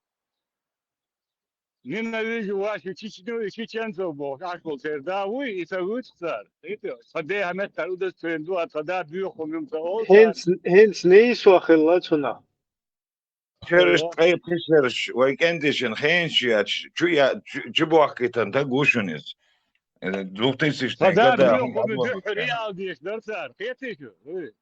ненавижу вашу чеченцев бог ашкол серда вы и сагутцар это саде хамет тарудас тренду атада бюхом هنس نيس وخلتنا. Через твои писарш, уикендишен, хеншиач, чуя, чебуахкитан, тагушунис. 2000 года. Реал дишь, дарцар, петишь, вы.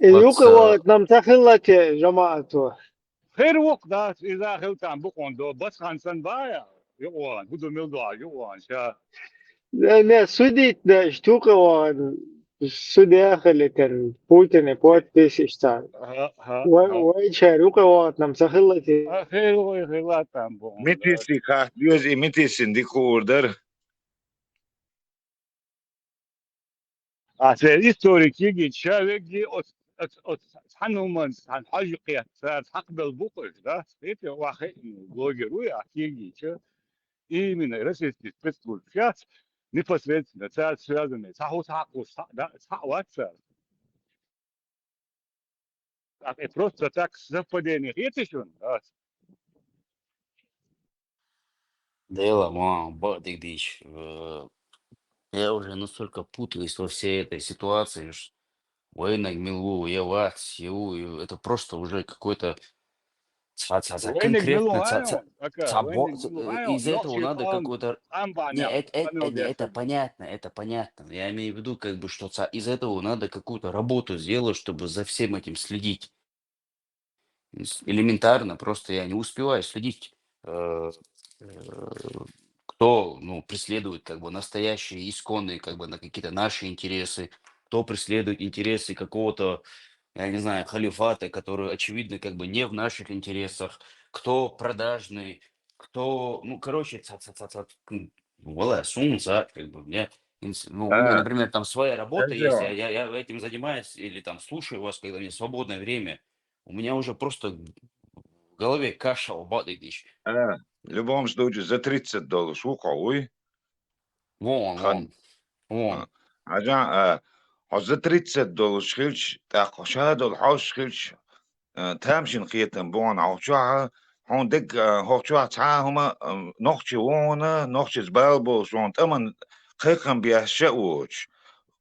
يوقع نمتخلت جماعته. خير وقت إذا خلتان بقوندو بس خانسان بايا يقوان هدو ملدوا يقوان شا لا سوديت اشتوقع السودية خلتن بوتين بوت بيس اشتان. ويشار يوقع نمتخلت. خير خلاتان بقوندو. متيسي خاص بيوزي متيسين دي كوردر. Це історики, чоловіки от хануман хан хажиқия сар хақбел букуш, да? Это вахи блогеру я киги, че именно российский спецслужб сейчас непосредственно это связано с хахусаку, да, с хаватса. Это просто так совпадение. Это еще, да? Дело, бадик дичь. Я уже настолько путаюсь во всей этой ситуации, что Война Гмилу, Явац, это просто уже какой-то конкретно из этого надо какой-то... Не, это понятно. Я имею в виду, как бы, что из этого надо какую-то работу сделать, чтобы за всем этим следить. Элементарно, просто я не успеваю следить. кто, ну, преследует как бы настоящие, исконные, как бы на какие-то наши интересы, кто преследует интересы какого-то, я не знаю, халифата, который, очевидно, как бы не в наших интересах, кто продажный, кто, ну, короче, вала, сумца, как бы, мне, ну, у меня, А, например, там своя работа есть, Серджио, я этим занимаюсь или там слушаю вас, когда мне свободное время, у меня уже просто в голове каша убадыдыш. в любом случае, за $30 шуковый, Вон, вон. за $30 шилч, так, шадол, хауш шилч, تامشين قيتن بون عوشوها هون دق هوشوها تعاهما نوخشي وونا نوخشي زبالبو شون تمن قيقن بيهشأوش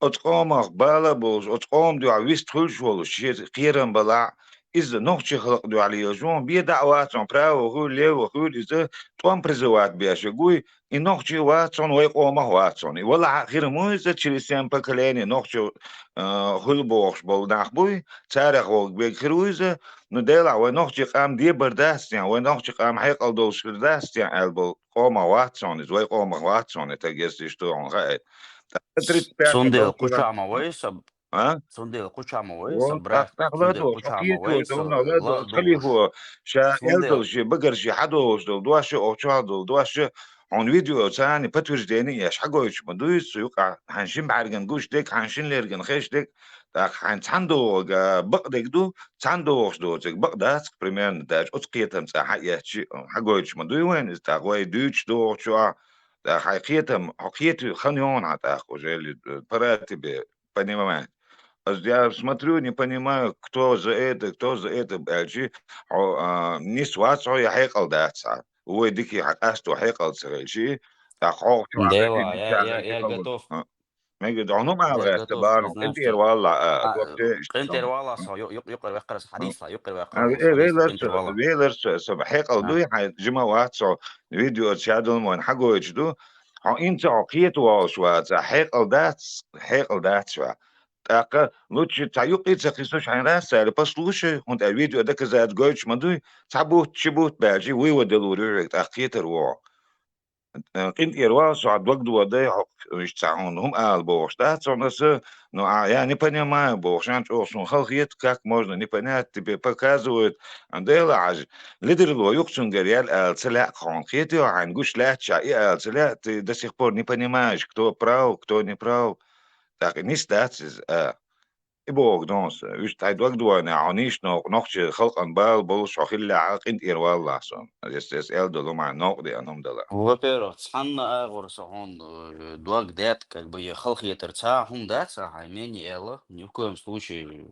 اتقوم بالبوش اتقوم دو عويست خلشولو شير قيرن بلع إذا نوخشي خلق دو عليه جون بيه دعواتون براو هو ليو هو إذا توان برزوات بيهشقوي إن نوخشي واتون ويقوم واتون ولا غير مو إذا تشيلسيان بكلاني نوخشي هلبوش بول ناخبوي تاريخ وق بيكرويزه ندلع ونوخشي قام دي برداستيان ونوخشي قام حيقل دول شرداستيان البو قوم واتون إذا ويقوم واتون تجسي شتوعن غايت تريد بيعشق Сундел دوشي кучама войса, ها сундел кучама войса, брат, сундел تقلدو кучама حقيتو войса, دونا ولادو لا تخلي دوش. هو شا يلدل Сундел. شي بقر شي حدوش دو دواشي او شادو دواشي عن فيديو ثاني بتوج ديني ياش حقوش مدويس يقع حنشين بعرقن قوش ديك حنشين ليرقن خيش ديك تاك حن تاندو بق ديك دو تاندو دو تك بق داس بريمير داش اتقيتم تا حياتشي حقوش مدوي وين تا غوي دوش دو شو تا حقيتم حقيتو خنيون عتاق وجالي براتي понимаешь. Я смотрю, не понимаю, кто за это, бэджи. Не свацо я хекал датса. Ой, дики хакасту хекал црэльчи. Так хохчу агати Дела, бичага я хекал. готов, Мега дону я малга готов табану. признать, Инти что والله دوبتي انت اشتغل. والله يقرا ويقرا حديث لا يقرا ويقرا حديث انت والله. ويلرس حقل دوي جما واتسو فيديو تشادل من حقو يجدو انت عقيت وشوات حقل دات شو так лучше таюкица христос хайраса или послушай он а видео да казать гойч мадуй цабут чибут бажи выводы лурюк так хитерво انت يروا سعد وقت وده مش تعاون هم قال бош да сонас ну я не понимаю бош он халхит как можно не понять тебе показывают андела аж лидер ло юксун горел цела конкрет и ангуш ла чай цела ты до сих пор не понимаешь кто прав кто не прав так не стать إبوك دونس وش تايد وقت وانا عانيش نقش خلق بال بولش أخيل عاق إنت إير والله صن اس ال دلو مع نقدي أنهم دلا Во-первых, цханна агорса он дуак дет, как бы ехал хитерца, хун датса, а имени Элла, ни в коем случае,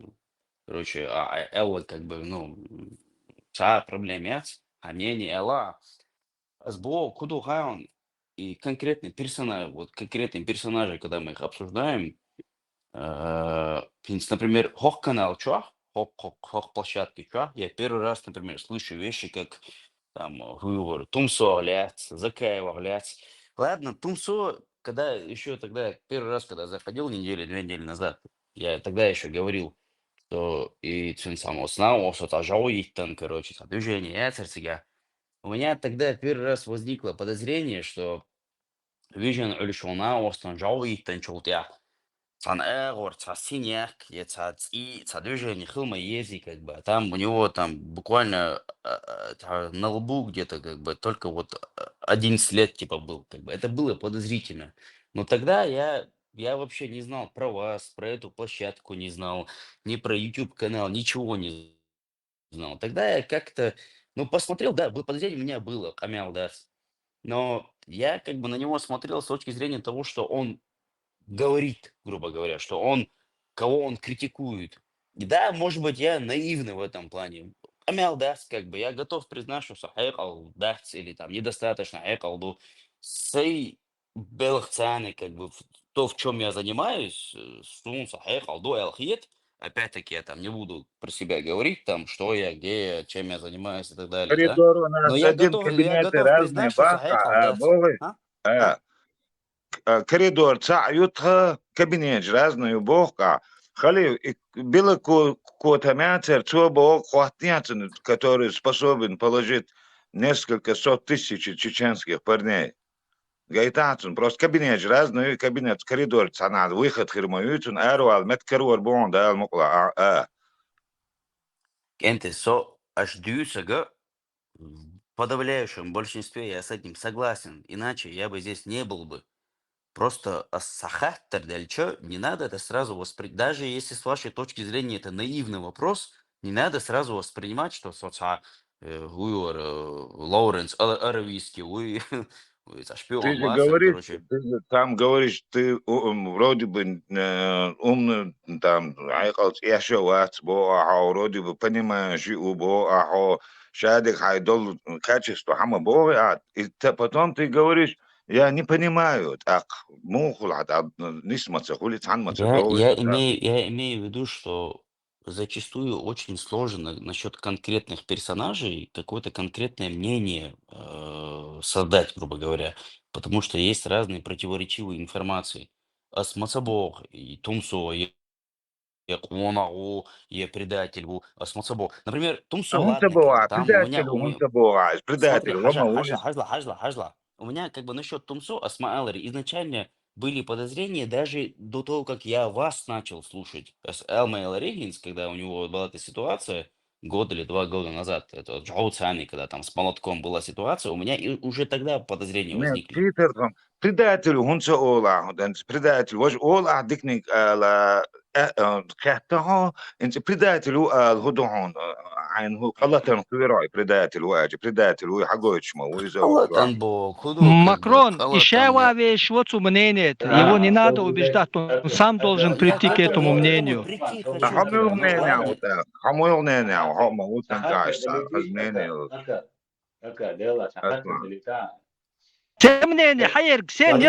короче, Элла как бы, ну, ца проблемец, а имени Элла, сбо куду он и конкретный персонаж, вот конкретные персонажи, когда мы их обсуждаем, например, хох-канал чуах, хох-площадки чуах, я первый раз, например, слышу вещи, как там, говорю, Тумсо, ляц, Закаева, ляц. Ладно, Тумсо, когда еще тогда, первый раз, когда заходил две недели назад, я тогда еще говорил, что и цен самого сна, что тажау там, короче, движение, я у меня тогда первый раз возникло подозрение, что Vision Ulshona, Остан Жауи, Танчултя. Цан Эгор, Синяк, движение Хилма Ези, как бы, там у него там буквально на лбу где-то как бы только вот 11 лет типа был, как бы, это было подозрительно. Но тогда я вообще не знал про вас, про эту площадку не знал, ни про YouTube канал, ничего не знал. Тогда я как-то, ну, посмотрел, да, подозрение у меня было, Камял Дас. Но я как бы на него смотрел с точки зрения того, что он говорит, грубо говоря, что он, кого он критикует. И да, может быть, я наивный в этом плане. Амял даст, как бы, я готов признать, что сахайкал даст или там недостаточно хайкалду. Сей белхцаны, как бы, то, в чем я занимаюсь, сун сахайкалду элхиет, опять-таки, я там не буду про себя говорить, там, что я, где я, чем я занимаюсь и так далее, да. коридор у Но нас один я кабинеты готов разные признать, что сахайкал баха даст. богы А? коридор цаютха кабинет разные бога Хали было какой-то мятер, что был хватняцин, который способен положить несколько сот тысяч чеченских парней. Гайтацун, просто кабинет разный, кабинет, коридор, цана, выход хирмаютун, аруал, меткаруар бон, да, мукла, Кенте, со аж дюсага, в подавляющем большинстве я с этим согласен, иначе я бы здесь не был бы. Просто сахаттер дальчо, не надо это сразу воспринимать. Даже если с вашей точки зрения это наивный вопрос, не надо сразу воспринимать, что соца Лоуренс Аравийский, вы Ты шпион же Вассер, говоришь, короче. ты же там говоришь, ты вроде бы умный, там, айкалс яшеват, вроде бы понимаешь, шадик хайдол качество, хама бога, и потом ты говоришь, я не понимаю, так, мухул, нисмаца, хули цанмаца, Я имею в виду, что зачастую очень сложно насчет конкретных персонажей какое-то конкретное мнение создать, грубо говоря, потому что есть разные противоречивые информации. Асмацабох и Тумсо, и Куонагу, и предатель, Асмацабох. Например, Тумсо, ладно, как бы там у меня, смотри, предатель, хажла, лома хажла, улиц. хажла, хажла, хажла. У меня как бы насчет Тумсо, Асма Эллари изначально были подозрения даже до того, как я вас начал слушать. Элма Элларигинс, когда у него была эта ситуация, год или 2 года назад, это Джоу Цани, когда там с молотком была ситуация, у меня уже тогда подозрения Нет, возникли. Питер, предатель, он все ола, предатель, ваш ола, дикник, كحتها انت بريداتل هدوهون عين هو قلتن كبيراي بريداتل واجي بريداتل وحقوش ما ويزوج Халатанбо, худу как бы, Макрон еще халатан. вещь, вот мнение. Его не надо убеждать, он сам должен прийти к этому мнению. حمو غنينا وتا حمو غنينا وهم وتن كاش حزنيني اسمع Тем не менее, хайер,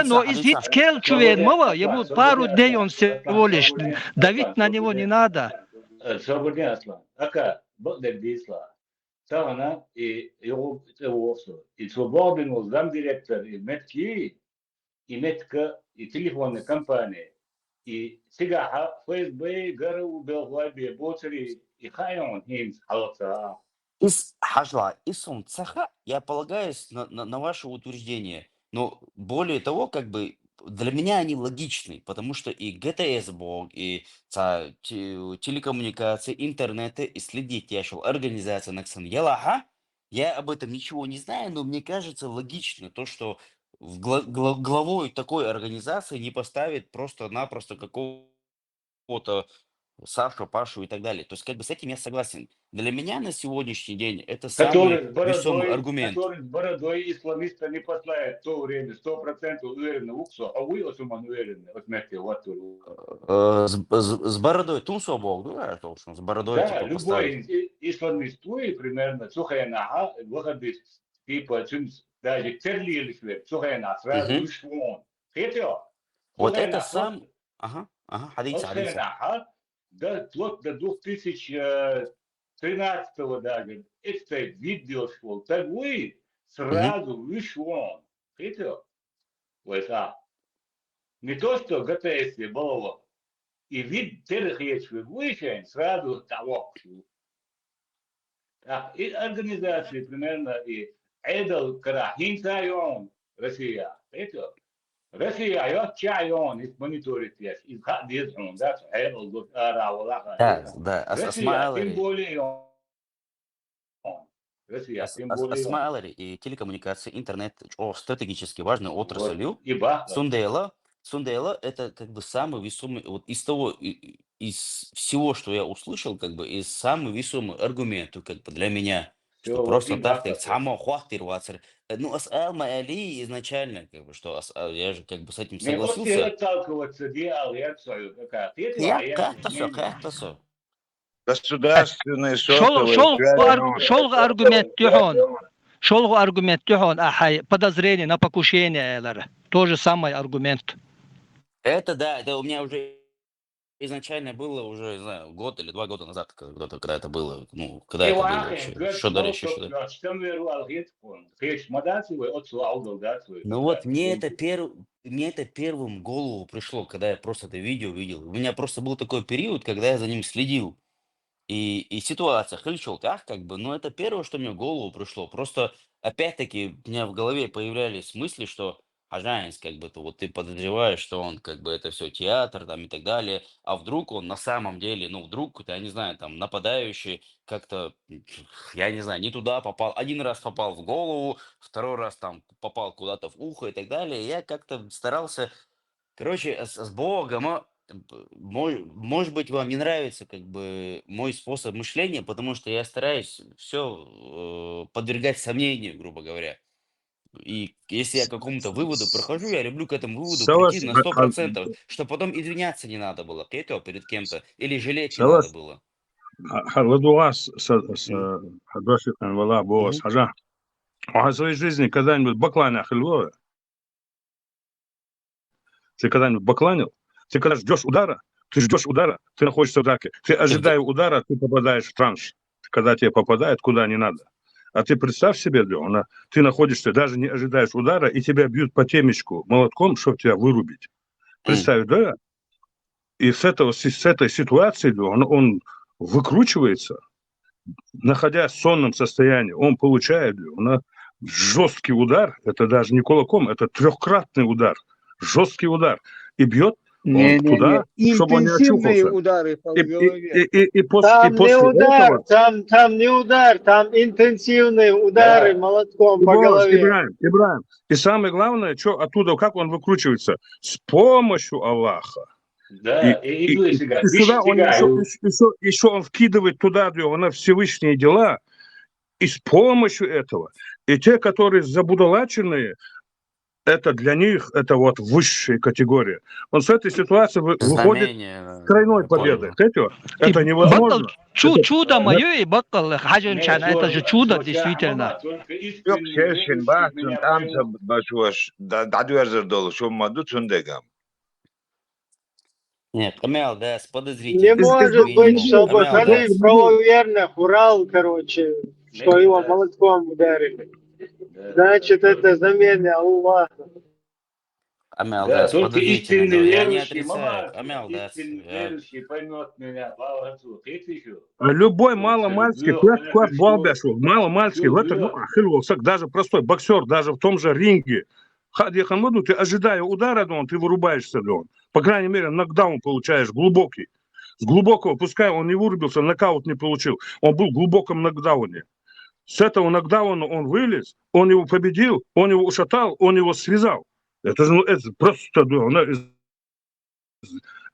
но из Хицкел чувен мова, ему пару дней он всего лишь. Давить на него не надо. Свободный Аслан. Ака, богдан дисла. Савана и его офсо. И свободный замдиректор и метки, и метка, и телефонная компания. И сега ФСБ, ГРУ, Белгвайбе, Боцари, и хайон химс халатса. Хажла, Исум Цаха, я полагаюсь на ваше утверждение. Но более того, как бы для меня они логичны, потому что и ГТС Бог, и телекоммуникации, интернеты, и следить я шел, организация Наксан Ялаха, я об этом ничего не знаю, но мне кажется логично то, что главой такой организации не поставит просто-напросто какого-то Сашу, Пашу и так далее. То есть как бы с этим я согласен. Для меня на сегодняшний день это самый весомый аргумент. Который с бородой исламиста не послает в то время 100% уверенно в уксу, а вы осуман уверены, отметьте, вот. С бородой Тумсо Бог, да, точно, с бородой Да, типа любой поставить. исламист примерно, сухая выходы типа, даже терлили, сухая сразу Мгм. вышло. Хотя, Вот это сам... Ага, вот хадица. да, вплоть до 2013 даже, это видео шло, так вы сразу вышло. Хотя, вот не то, что ГТС было, и вид тех есть выше, сразу того. И организации примерно, и Эдл Карахин Сайон, Россия. Это Россия, я чайон, из мониторит есть, из хадизон, да, Эдл Гутара, Да, Россия, тем более Россия, тем более Асмаалари и телекоммуникации, интернет, стратегически важной отраслью. и бах. Сундела это как бы самый весомый, вот из того, из всего, что я услышал, как бы из самый весомый аргумент, как бы для меня, что просто так, само хватит. Ну, Асалма Али изначально, как бы, что я же как бы с этим Не хочешь согласился. отталкиваться, делал реакцию, какая Я как-то все. государственные Шел аргумент тихон, подозрение на покушение, то же самый аргумент. Это да, это у меня уже изначально было уже, не знаю, год или 2 года назад, когда это было, ну, когда это было вообще, что дальше, что дальше. Ну вот мне это первым в голову пришло, когда я просто это видео видел. У меня просто был такой период, когда я за ним следил. И ситуация, хельчелках, как бы, но это первое, что мне в голову пришло. Просто, опять-таки, у меня в голове появлялись мысли, что хожаинс, как бы, то вот ты подозреваешь, что он как бы это все театр там и так далее, а вдруг он на самом деле, ну, вдруг, я не знаю, там, нападающий как-то, я не знаю, не туда попал, один раз попал в голову, второй раз там попал куда-то в ухо и так далее. Я как-то старался, короче, с Богом, может быть, вам не нравится как бы мой способ мышления, потому что я стараюсь все подвергать сомнению, грубо говоря. И если я к какому-то выводу прихожу, я люблю к этому выводу прийти Савас, на 100%, чтобы потом извиняться не надо было перед кем-то или жалеть не надо Савас, было. Халадуас, М, Хадоши, Вала, Бос, мгм. Хажа. А в своей жизни когда-нибудь бакланя хило? Ты когда-нибудь бакланил? Ты когда ждешь удара, ты находишься в драке. Ты, Ты в д- ожидая удара, ты попадаешь в транш. Когда тебе попадает, куда не надо. А ты представь себе, ты находишься, даже не ожидаешь удара, и тебя бьют по темечку молотком, чтобы тебя вырубить. М. Представь, да? И с этой ситуации он выкручивается, находясь в сонном состоянии, он получает жесткий удар, это даже не кулаком, это трехкратный удар, жесткий удар, и бьет он Не-не-не, туда, чтобы он не интенсивные очухался. удары по И, голове. и Там не после удар, этого, там не удар, там интенсивные удары Да. молотком по Боже, голове. Ибраим, и самое главное, что оттуда, как он выкручивается, с помощью Аллаха. Да, и Иблис, И вещи сюда он тягаю. еще он вкидывает туда на Всевышние дела, и с помощью этого. И те, которые забудолаченные, это для них, это вот высшая категория. Он с этой ситуации выходит Знамение, тройной я победой. понял. Знаете, И это баттал невозможно. чудо мое и баттал хаджан чан. Это же чудо, действительно. Только Yok искренне şerşin верующих bahtun меня amca поймут. başuş dadu yazır dolu şummadı tündegam. Нет, Амел, да, с Не подозрительным, как может быть, минимум. чтобы Амел, да, халиф правоверных врал, короче, что его молотком ударили. Значит, это знамение Аллаха. Амел, да, Да, с только подозрительным. истинный Да. Я не верующий, отрицаю. мама, Амел, да, истинный я верующий поймет меня, слава Отцу. Хитрищу. Любой Что маломальский люблю, конечно, маломальский, в это, даже простой боксер, даже в том же ринге, Хади Хамаду, ты ожидая удара, ты вырубаешься, по крайней мере, нокдаун получаешь глубокий. С глубокого, пускай он не вырубился, нокаут не получил, он был в глубоком нокдауне. С этого нокдауна он вылез, он его победил, он его ушатал, он его связал. Это же это просто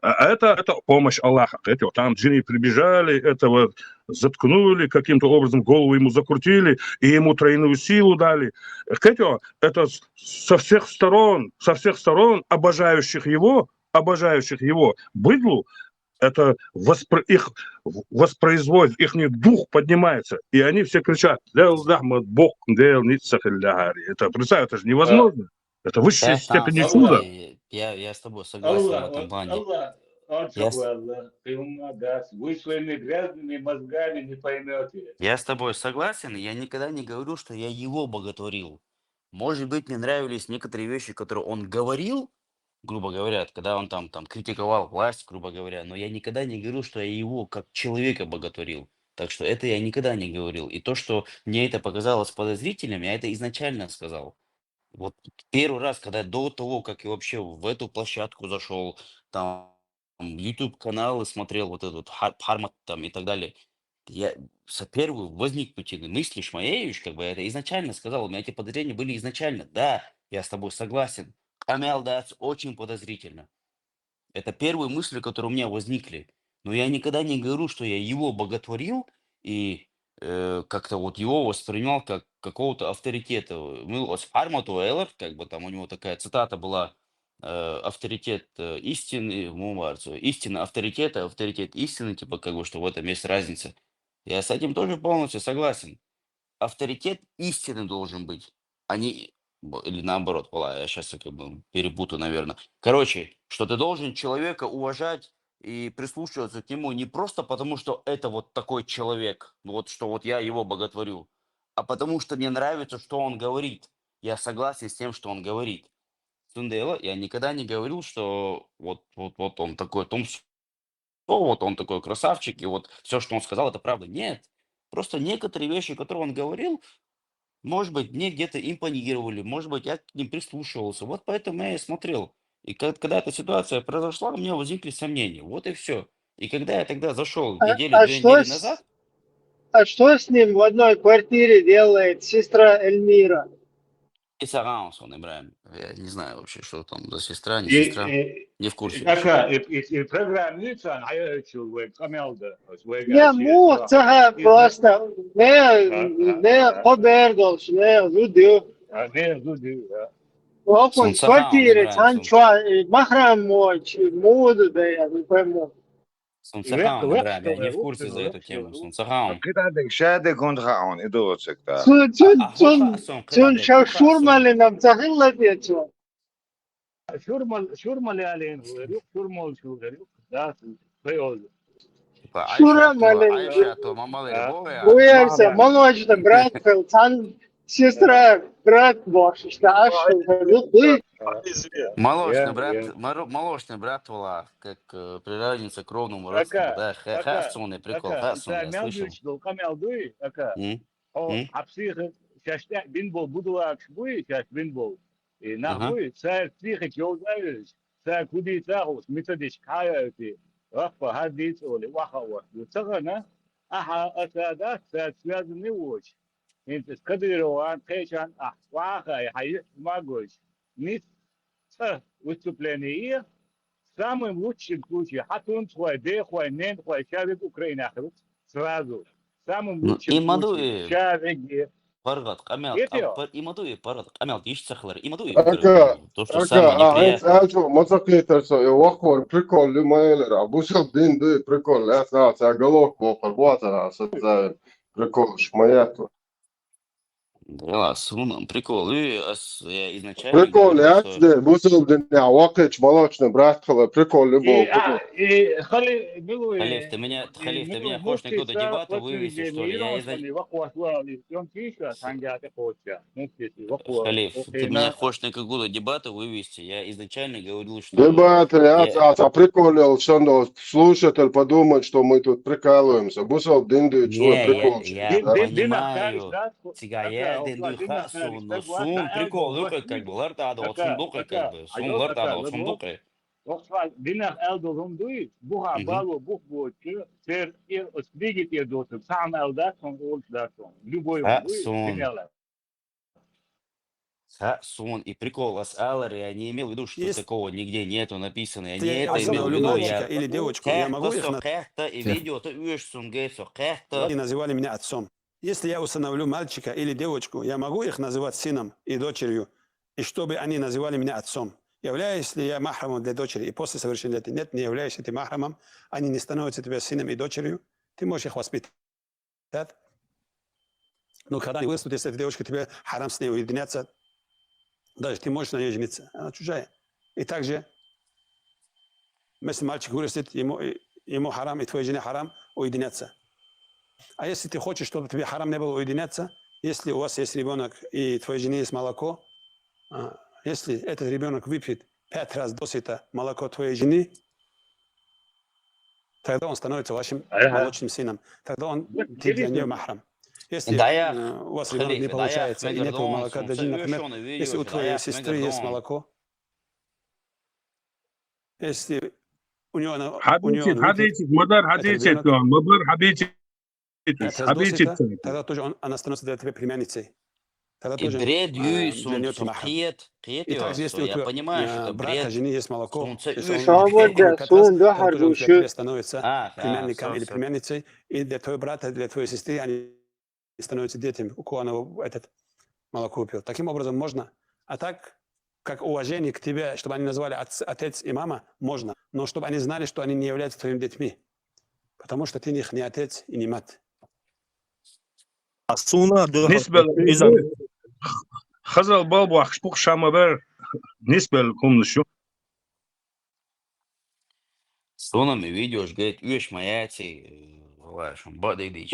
это помощь Аллаха. Это там джинни прибежали, этого заткнули, каким-то образом голову ему закрутили, и ему тройную силу дали. Это со всех сторон обожающих его быдлу, это их воспроизводит, их дух поднимается, и они все кричат: Бог, это, представь, это же невозможно. Это высшая степень чуда. я с тобой согласен в этом плане. Аллах, он Я, такой Аллах, ты ему даст. Вы своими грязными мозгами не поймете. я с тобой согласен, и я никогда не говорю, что я его боготворил. Может быть, мне нравились некоторые вещи, которые он говорил, грубо говоря, когда он там критиковал власть, грубо говоря, но я никогда не говорю, что я его как человека боготворил. Так что это я никогда не говорил. И то, что мне это показалось подозрительным, я это изначально сказал. Вот первый раз, когда до того, как я вообще в эту площадку зашел, там YouTube каналы смотрел, вот этот Хармат там и так далее, я первую возникнуть мысли моей, как бы я это изначально сказал, у меня эти подозрения были изначально. Да, я с тобой согласен. Амел, да, очень подозрительно. Это первые мысли, которые у меня возникли. Но я никогда не говорю, что я его боготворил и как-то вот его воспринимал как какого-то авторитета. Мы вот с Хармату Эллер, как бы там у него такая цитата была, авторитет истины, истина авторитета, авторитет истины, типа как бы, что в этом есть разница. Я с этим тоже полностью согласен. Авторитет истины должен быть, а не или наоборот, я сейчас как бы перепутаю, наверное. Короче, что ты должен человека уважать и прислушиваться к нему не просто потому, что это вот такой человек, вот что вот я его боготворю, а потому что мне нравится, что он говорит. Я согласен с тем, что он говорит. Тундева, я никогда не говорил, что вот он такой, вот он такой красавчик, и вот все, что он сказал, это правда. Нет. Просто некоторые вещи, которые он говорил, Может быть, мне где-то импонировали, может быть, я к ним прислушивался. Вот поэтому я и смотрел. И когда эта ситуация произошла, у меня возникли сомнения. Вот и все. И когда я тогда зашел А, недели, а 2 что недели назад, с, а что с ним в одной квартире делает сестра Эльмира? и Сараус он, Ибраим. Я не знаю вообще, что там за сестра, не сестра. И Не в курсе вообще. и программица, а я чувствую, камелда, Ne muhtaha просто ne haber olsun ne video. Не зуди, Окон Сон Сахаун, квартире Ибраим. цан чуа махрам мой моду да я не пойму. Сон Сахаун, Ибраим. Я не в курсе за эту тему. Сон Сахаун. كده شادك كنت هاون إدوتك تا Цун цун А цун хуха сон, цун кададек, шау хуха сон. шурмали нам цахилла дечо. شورمال علين غيرك شورمال شو غيرك ده فيوز Типа, Шурамали. Айша, то мамалери боя. Уерся, молочный брат, цан сестра брат ваш, что ашку вы Молочный брат была, как приравнивается к кровному родственнику, да, хэсонный прикол, хэсон, я слышал. ملبيش كامل دوي اكا او М? حبسيخ شاشتا بينبول بدواك شبوي شاش بينبول ناخوي ساير تريخك يوزايش ساير كودي تاغوس ميتديش كايا رفا هاديت اولي واخوا وتغنى احا اسادات ساير سيازني ووش انت سكديروان قيشان واخا حي ماغوش نيت выступление самым лучшим случаем, хатун свой, дехуай, нен хуай, человек Украины сразу. Самым лучшим случаем, человек. Паргат, Камел, имадуи, Паргат, Камел, ищ цахлар, имадуи, Ака, то, что самое неприятное. Анчо, мацакитарсо, и вахор прикол лимайлера, бусел дин ды прикол, это заголовок вохор, вот она, создает прикол шмаяту. Да, сунам, прикол. И я изначально Прикол, говорил, я что... тебе бусел дин, я вакич молочный брат, прикол любого. И хали, милуй, Халиф, ты меня хочешь на какую-то дебату вывести, что ли? Халиф, ты меня хочешь на какую-то дебату вывести? Я изначально говорил, что... Дебаты, я приколил, что слушатель подумает, что мы тут прикалываемся. Бусел дин ды, чего прикол. Я понимаю. Тебя я динду хасу, но сун прикол, ну как бы, лартада, вот сундука, как бы, сун лартада, вот сундука. Динах элдорум дуй, буха балу бух бочу, сер ир осбигит ир доту, сам элдатон, олдатон, любой дуй, динеле. Сон и прикол с Аллари, я не имел в виду, что такого нигде нету написано. Я не Я это имел в виду. мальчика или девочку, я могу их и видео, то Они называли меня отцом. Если я установлю мальчика или девочку, я могу их называть сыном и дочерью, и чтобы они называли меня отцом. Являюсь ли я махрамом для дочери? И после совершеннолетия нет, не являешься ты махрамом, они не становятся тебе сыном и дочерью, ты можешь их воспитать. Но когда они вырастут, если эта девушка тебе харам с ней уединяться, даже ты можешь на нее жениться, она чужая. И также, если мальчик вырастет, ему харам, и твоей жене харам уединяться. А если ты хочешь, чтобы тебе харам не было уединяться, если у вас есть ребенок и твоей жене есть молоко, если этот ребенок выпьет 5 раз досыта молоко твоей жены, тогда он становится вашим молочным сыном. Тогда ты для нее махрам. Если у вас ребенок не получается и нет молока для жены, например, если у твоей сестры есть молоко, если у нее тогда тоже она становится для тебя племянницей. И бред, и также, если у тебя брата, жены есть молоко, он становится племянником или племянницей, и для твоего брата, для твоей сестры они становятся детьми, у кого она этот молоко пил. Таким образом можно. А так, как уважение к тебе, чтобы они назвали отец и мама, можно. Но чтобы они знали, что они не являются твоими детьми. Потому что ты них не отец и не мать. خزل بابو أخشبوك شامبر نسبة لكم شو Сонами видео, говорит, уж моя вашим бадыдыч.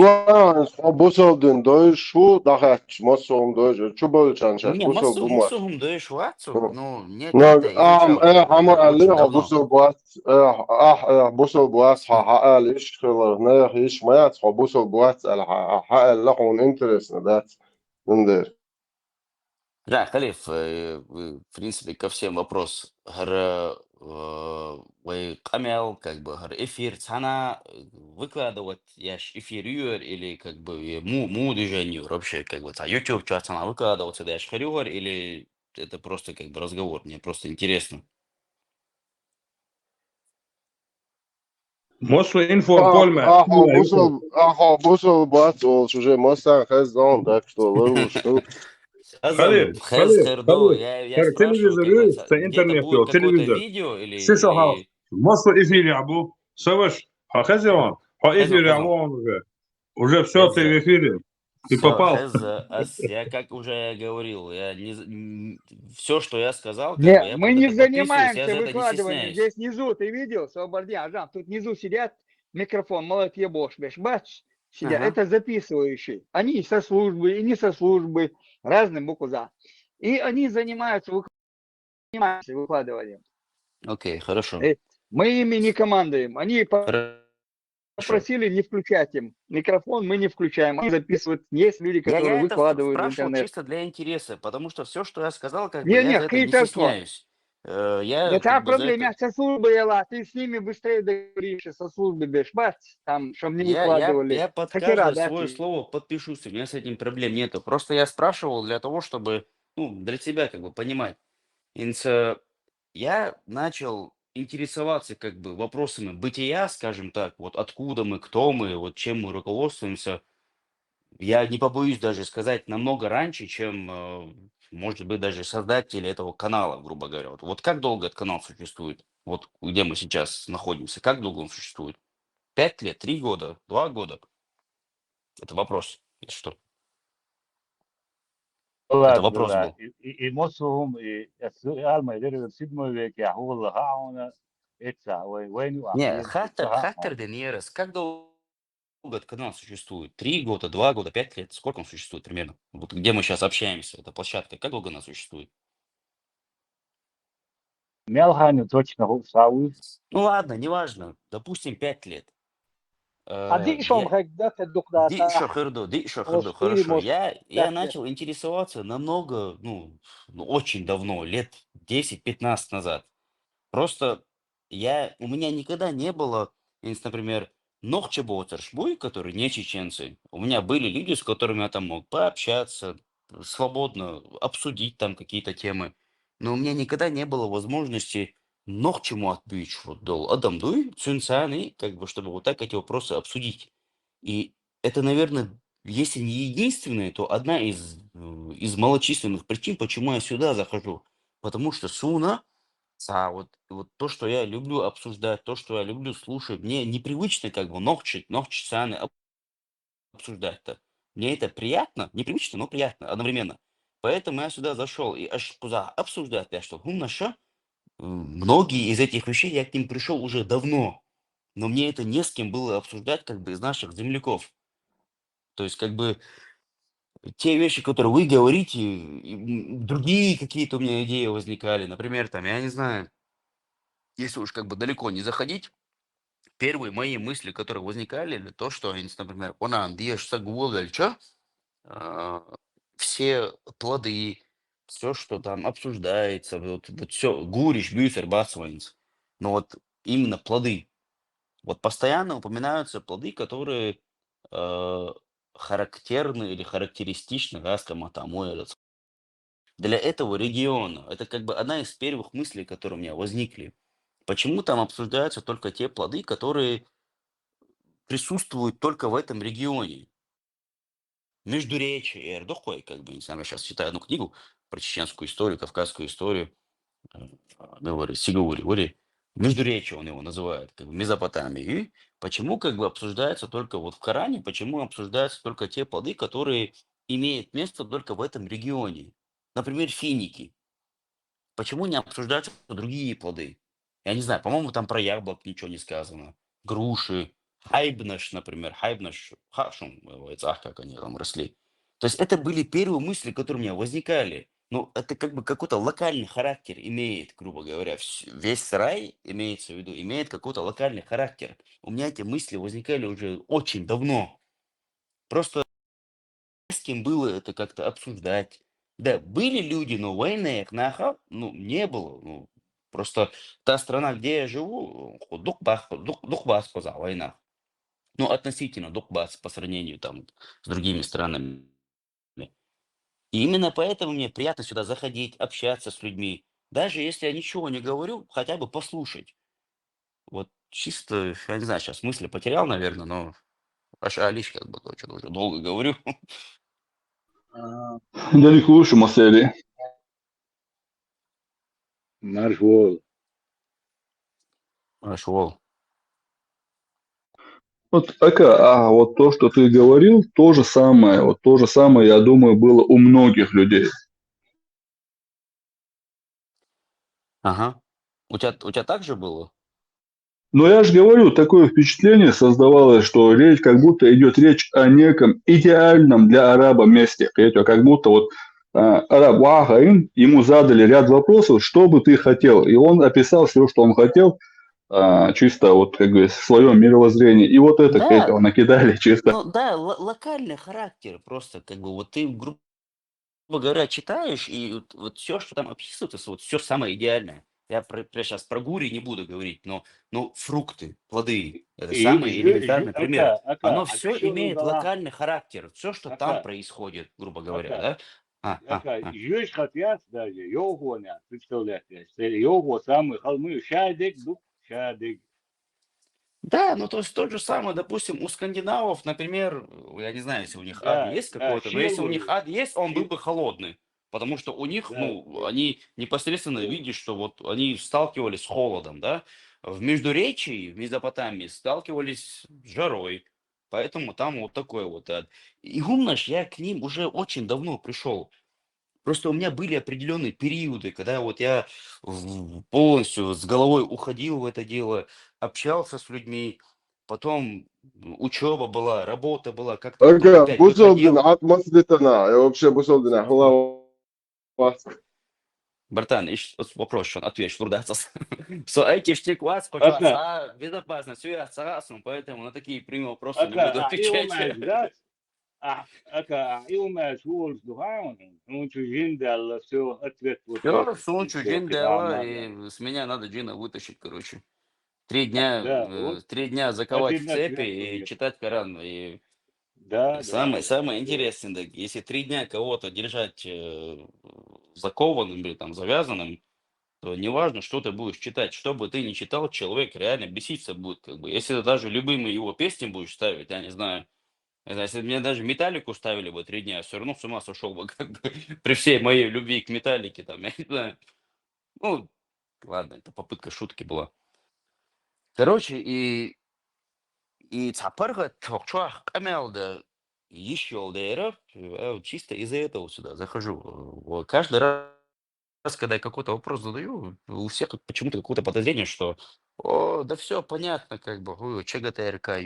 Бусел дин дой шу, дахач, масом дой, чубал чанчаш, Не, бусел бумаш. массовым даешь ватсу, ну, нет, бусел буас, ха лиш, хилар, не хиш маят, бусел буас, ха лахун интерес, that, in there. Да, Халиф, в принципе, ко всем вопрос. Вы камел, как бы, эфир, цана, выкладывать, яш эфир или, как бы, му движению, вообще, как бы, YouTube, что цана выкладываться, да, яш или это просто, как бы, разговор, мне просто интересно. Мосу инфо польма. Ахо бусул бат уже моста хаздан, так что лучше. Азам, Хердо, я спрашиваю, как бы, телевизор, где-то интернет, будет какое-то телевизор. видео Шишо, или... мосу эфире абу. Саваш, хазион, по Хазам, эфире хазам. уже. Уже все, ты в эфире. Ты Все, попал. я как уже говорил, я все, что я сказал, как бы Не, я мы под не это подписываюсь, я занимаемся за это не выкладыванием. стесняюсь. Здесь внизу, ты видел, Свободин, Ажан, тут внизу сидят, микрофон, молот ебош, бачишь, сидят. Ага. Это записывающие. Они со службы и не со службы, разным буквы. И они занимаются выкладыванием. Окей, хорошо. Мы ими не командуем. Они Хорошо. попросили не включать им микрофон, мы не включаем. Они записывают. Есть люди, которые Я это выкладывают в спрашивал интернет. чисто для интереса, потому что все, что я сказал, как бы я Не, за это не какие-то стесняюсь. Я Это как бы за проблема, это... со службы ела, ты с ними быстрее договоришься, со службы бежишь, бац, там, чтобы не выкладывали. Я под Хакера, каждое да, свое ты? слово подпишусь, у меня с этим проблем нету. Просто я спрашивал для того, чтобы, ну, для тебя как бы понимать. Я начал интересоваться как бы вопросами бытия, скажем так, вот откуда мы, кто мы, вот чем мы руководствуемся. Я не побоюсь даже сказать намного раньше, чем, может быть, даже создатели этого канала, грубо говоря. Вот как долго этот канал существует? Вот где мы сейчас находимся, как долго он существует? 5 лет, 3 года, 2 года? Это вопрос, если что. Это вопрос لا был. يمصهم السؤال ما يقدروا يسيبوا لك يا هو اللي هاونا إتسا وين Не, وأخير Хаттер Деньерес, как долго этот канал существует? 3 года, 2 года, 5 лет? Сколько он существует примерно? Вот где мы сейчас общаемся, эта площадка, как долго она существует? مالها точно هو ساوي Ну ладно, неважно, допустим, 5 лет. أديشهم Я... هيك داك الدكتور Ди шахырдо, مصري хорошо. مش Я داك начал интересоваться намного, очень давно, лет 10-15 назад. Просто у меня никогда не было, если, например, нохчеботершбуй, которые не чеченцы. У меня были люди, с которыми я там мог пообщаться, свободно обсудить там какие-то темы. Но у меня никогда не было возможности нохчему отбить, вот дол адамдуй, цюнцаны, как бы, чтобы вот так эти вопросы обсудить. И это, наверное, если не единственная, то одна из малочисленных причин, почему я сюда захожу. Потому что суна, вот то, что я люблю обсуждать, то, что я люблю слушать, мне непривычно как бы ногчи саны обсуждать-то. Мне это приятно, непривычно, но приятно одновременно. Поэтому я сюда зашел и аж куда обсуждать, я что, наша, многие из этих вещей я к ним пришел уже давно, но мне это не с кем было обсуждать как бы из наших земляков. То есть как бы те вещи, которые вы говорите, другие какие-то у меня идеи возникали. Например, там, я не знаю, если уж как бы далеко не заходить, первые мои мысли, которые возникали, это то, что, например, а, все плоды, все, что там обсуждается, вот все, гуриш, бюсер, басвайнс, но вот именно плоды. Вот постоянно упоминаются плоды, которые э, характерны или характеристичны, да, скажем, для этого региона. Это как бы одна из первых мыслей, которые у меня возникли. Почему там обсуждаются только те плоды, которые присутствуют только в этом регионе? Междуречие и Эрдохой, как бы, не знаю, я сейчас читаю одну книгу про чеченскую историю, кавказскую историю, говорю, Сигаури, Междуречие он его называет, как бы Месопотамии. И почему как бы обсуждается только вот в Коране, почему обсуждаются только те плоды, которые имеют место только в этом регионе? Например, финики. Почему не обсуждаются другие плоды? Я не знаю, по-моему, там про яблок ничего не сказано. Груши, хайбнаш, например, хайбнаш, хашум, как они там росли. То есть это были первые мысли, которые у меня возникали. Ну, это как бы какой-то локальный характер имеет, грубо говоря. Весь сарай, имеется в виду, имеет какой-то локальный характер. У меня эти мысли возникали уже очень давно. Просто с кем было это как-то обсуждать. Да, были люди, но войны их нахал, ну, не было. Ну, просто та страна, где я живу, Духбас сказал, война. Ну, относительно Духбас по сравнению там с другими странами. И именно поэтому мне приятно сюда заходить, общаться с людьми. Даже если я ничего не говорю, хотя бы послушать. Вот чисто, я не знаю, сейчас мысли потерял, наверное, но Паша Алиш как бы что-то уже долго говорю. Дядя Клуша Масели. Маршвол. Пошел. Вот, Ака, вот то, что ты говорил, то же самое, я думаю, было у многих людей. Ага. У тебя так же было? Но я же говорю, такое впечатление создавалось, что речь, как будто идет речь о неком идеальном для араба месте. Понимаете, как будто вот араб Вахаин, ему задали ряд вопросов, что бы ты хотел. И он описал все, что он хотел, чисто вот как бы в своем мировоззрении. И вот это к этому Да, накидали чисто. ну да, локальный характер просто, как бы вот ты, грубо говоря, читаешь, и вот все, что там описывается, вот все самое идеальное. Я сейчас про гури не буду говорить, но фрукты, плоды, это самый элементарный пример. Оно все имеет локальный характер, все, что там происходит, грубо говоря, да? Жюж хотят даже, его не представляете, его самый холмы, шадик, дух, шадик. Да, ну то есть тот же самый, допустим, у скандинавов, например, я не знаю, если у них ад есть какой-то, но если у них ад есть, он был бы холодный. Потому что у них, ну, они непосредственно видят, что вот они сталкивались с холодом, да. В Междуречии, в Месопотамии сталкивались с жарой. Поэтому там вот такой вот ад. И умножь, я к ним уже очень давно пришел. Просто у меня были определенные периоды, когда вот я полностью с головой уходил в это дело, общался с людьми, потом учеба была, работа была, как-то потом Ага, опять Бусолдин, выходил. атмосфера, я вообще Бусолдин, Братан, вопрос, что ответишь, трудаться. So, эти штиквас, хочу безопасно, все я согласен, поэтому на такие прямые вопросы не буду отвечать. Все, сунчу джин дела, и с меня надо джина вытащить, короче. 3 дня заковать в цепи и читать Коран. И самое интересное, да, если 3 дня кого-то держать закованным или там завязанным, то неважно, что ты будешь читать, что бы ты ни читал, человек реально беситься будет, как бы. Если ты даже любимые его песни будешь ставить, я не знаю, если мне даже Металлику ставили бы 3 дня, я все равно с ума сошел бы, как бы, при всей моей любви к Металлике, там, я не знаю. Ну, ладно, это попытка шутки была. Короче, и цапарга токчуах камелда еще чисто из-за этого сюда захожу. Вот каждый раз, когда я какой-то вопрос задаю, у всех почему-то какое-то подозрение, что да все понятно, как бы, ЧГТРК,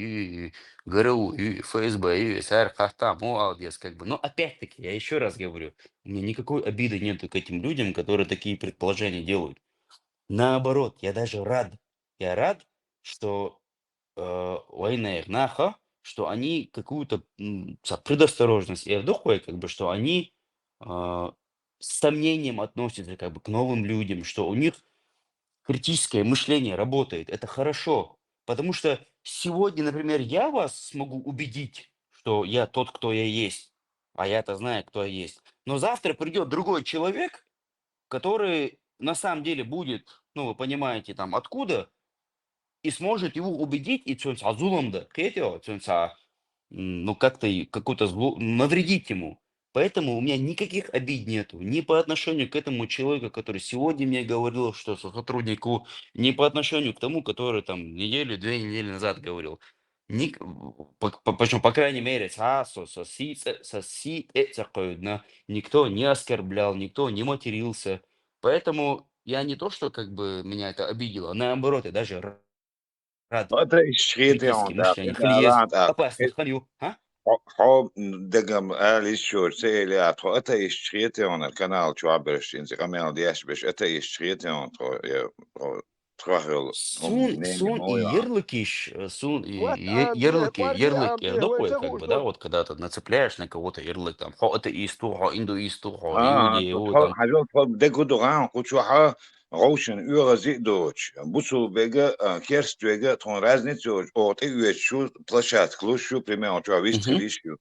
ГРУ, ФСБ, СР, там, молодец, как бы. Но опять-таки, я еще раз говорю, у меня никакой обиды нету к этим людям, которые такие предположения делают. Наоборот, я даже рад. Я рад, что война наха, что они какую-то предосторожность и вдохой, как бы, что они с сомнением относятся как бы к новым людям, что у них критическое мышление работает. Это хорошо. Потому что сегодня, например, я вас смогу убедить, что я тот, кто я есть, а я-то знаю, кто я есть. Но завтра придет другой человек, который на самом деле будет, ну, вы понимаете, там, откуда, и сможет его убедить, и зуломда, ну, как-то какую-то навредить ему. Поэтому у меня никаких обид нету. Ни по отношению к этому человеку, который сегодня мне говорил, что сотруднику, ни по отношению к тому, который там 2 недели назад говорил. Причем, по крайней мере, никто не оскорблял, никто не матерился. Поэтому я не то, что как бы меня это обидело, а наоборот, я даже рад Это критически мышление. Опасно, халю. حب دقم آلي شور سيليات خو أتا يشتريتي on القناة شو عبرش إنزي قميل دياش بش أتا يشتريتي on تخاهل Сун и ярлыки, сун Вот, и ярлык я говорю, такой, как бы, да, вот когда ты нацепляешь на кого-то ярлык, там, хо атеисту, хо индуисту, хо иудею, там. حاجات دقو دغان قوشوها غوشن يورا زيدوش بوسو بيجا كيرست بيجا تون رازنيتو او تيوي شو площадь клушу примерно чё виски Мгм. вишью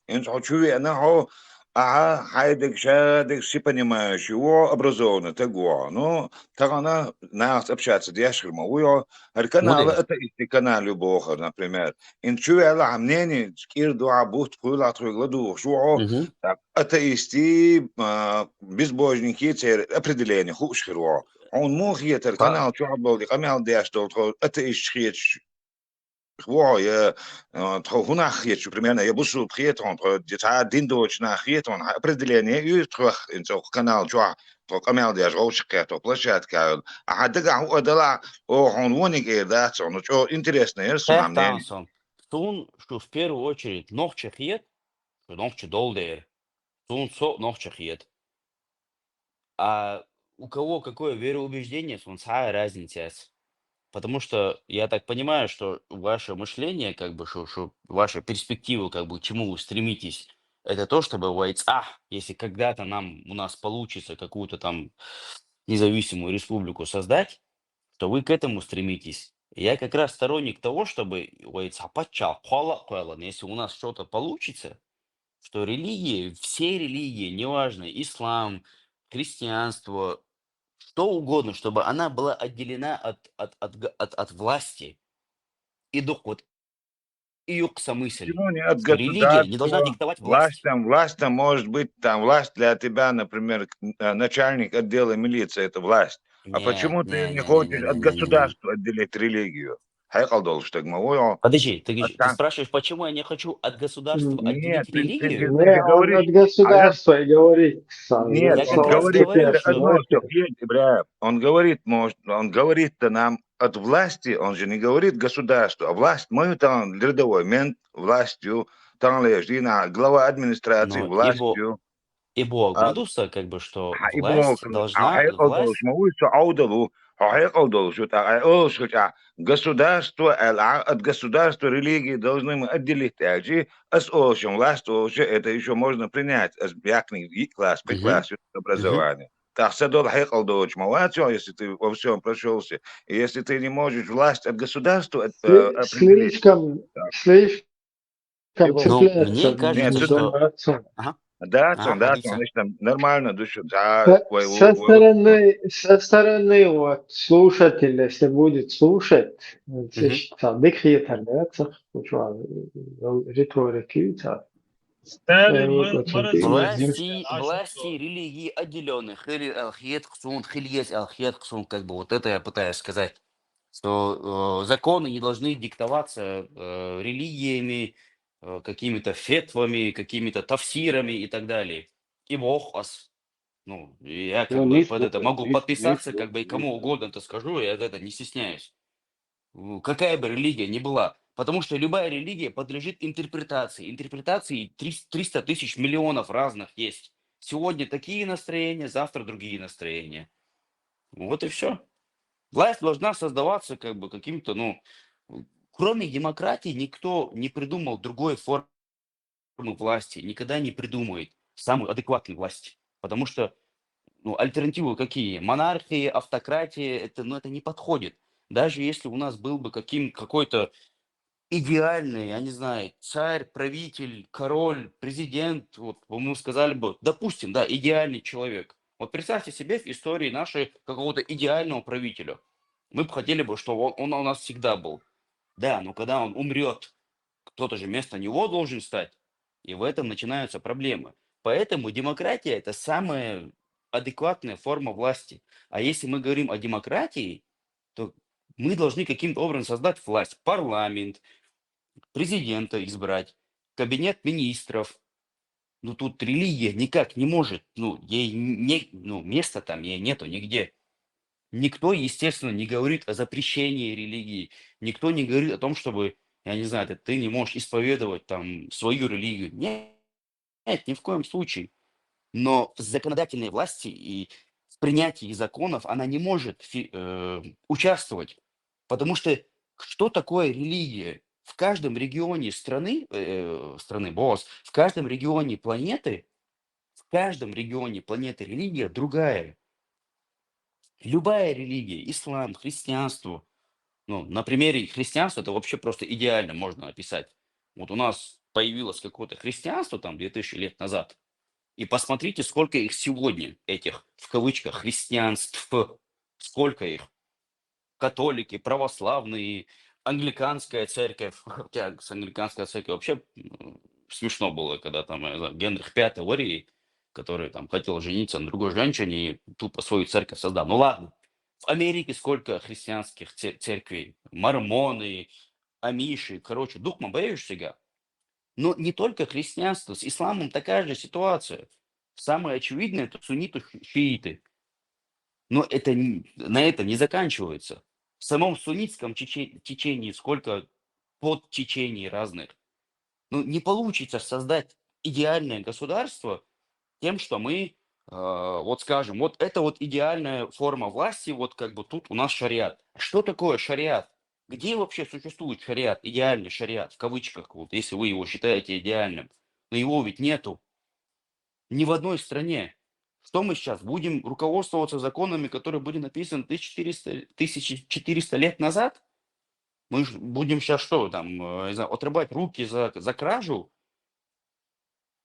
ин хочу я на хо хайдек шадек все понимаешь его образованно того ну так она нас общаться дешерма уё канал Модер. это и канал любого например ин чуя ла мнение кир дуа бухт хула тригладу шо Мгм. так, атеисты, безбожники, это определение, хушхиро. Он мог это канал, что был, канал дешто, атеист хич. Хвоя, хунах хич, примерно, я буду хитон, деталь диндоч на хитон, определение, и трох, инцо канал, что канал деш, рошка, то площадка. А дага удала, он воник и да, ну что интересно, Хех мне. тансон. Сун, что в первую очередь ногче хет, что ногче долдер. Сун со ногче хет. А у кого какое вероубеждение, сун сая разница. Потому что я так понимаю, что ваше мышление, как бы, что ваши перспективы, как бы, к чему вы стремитесь, это то, чтобы если когда-то у нас получится какую-то там независимую республику создать, то вы к этому стремитесь. Я как раз сторонник того, чтобы если у нас что-то получится, что религии, все религии, неважно, ислам, христианство, что угодно, чтобы она была отделена от власти и доход, и мысль, Почему не от что религия не должна государства? диктовать власть. Власть там может быть, там власть для тебя, например, начальник отдела милиции, это власть. А Нет, почему ты не хочешь от государства отделить религию? Хайкалдол, что гмовой. Подожди, ты спрашиваешь, почему я не хочу от государства Нет, отделить ты религию? Не, он говоришь, от государства и говорит сам. нет, Я он как раз говорит говорю, это что... одно, что бля, он говорит-то нам от власти, он же не говорит государству, а власть, мы там рядовой мент властью, там лежит глава администрации Но властью. и Бог градуса, как бы, что Ибо власть должна... Власть... государство, от государства религии должны мы отделить также, а с общим властью это еще можно принять, класс, при классе образования. Так, садол хайкалдович, если ты во всем прошелся, и если ты не можешь власть от государства определить. Слишком цепляется мне кажется, что... Ага. Да, Ага, конечно, нормально, душа, да, со стороны вот слушатель, если будет слушать, tādik хитрец, риторики, Власти религии отделенных, или алхет ксун, как бы вот это я пытаюсь сказать, что законы не должны диктоваться религиями, какими-то фетвами, какими-то тафсирами и так далее. И Бог вас. Ну, я как бы под это могу подписаться, как бы и кому угодно это скажу, я это не стесняюсь. Какая бы религия ни была. Потому что любая религия подлежит интерпретации. Интерпретаций 300 тысяч миллионов разных есть. Сегодня такие настроения, завтра другие настроения. Вот и все. Власть должна создаваться как бы каким-то, кроме демократии, никто не придумал другой формы власти, никогда не придумает самую адекватную власть. Потому что, альтернативы какие? Монархии, автократии, это не подходит. Даже если у нас был бы какой-то идеальный, я не знаю, царь, правитель, король, президент, вот мы сказали бы, допустим, да, идеальный человек. Вот представьте себе в истории нашей какого-то идеального правителя. Мы бы хотели бы, чтобы он у нас всегда был. Да, но когда он умрет, кто-то же вместо него должен стать. И в этом начинаются проблемы. Поэтому демократия – это самая адекватная форма власти. А если мы говорим о демократии, то мы должны каким-то образом создать власть, парламент, президента избрать, кабинет министров. Тут религия никак не может, ей места там ей нету нигде. Никто, естественно, не говорит о запрещении религии. Никто не говорит о том, чтобы, я не знаю, ты не можешь исповедовать там свою религию. Нет, ни в коем случае. Но в законодательной власти и принятии законов она не может участвовать. Потому что такое религия? В каждом регионе страны, босс, в каждом регионе планеты религия другая. Любая религия, ислам, христианство. Ну, на примере христианства это вообще просто идеально можно описать. Вот у нас появилось какое-то христианство там 2000 лет назад, и посмотрите, сколько их сегодня, этих, в кавычках, христианств, сколько их. Католики, православные, англиканская церковь. Хотя с англиканской церковью вообще смешно было, когда там я не знаю, Генрих V Орий, который там хотел жениться на другой женщине и тупо свою церковь создал. Ну ладно. В Америке сколько христианских церквей, мормоны, амиши, короче, духма боишь сега. Но не только христианство, с исламом такая же ситуация. Самое очевидное это сунниты, шииты. Но на этом не заканчивается. В самом суннитском течении сколько подтечений разных. Ну, не получится создать идеальное государство тем, что мы, вот скажем, вот это вот идеальная форма власти, вот как бы тут у нас шариат. Что такое шариат? Где вообще существует шариат, идеальный шариат, в кавычках, вот, если вы его считаете идеальным? Но его ведь нету. Ни в одной стране. Что мы сейчас будем руководствоваться законами, которые были написаны 1400 лет назад? Мы будем сейчас что, там, не знаю, отрубать руки за кражу?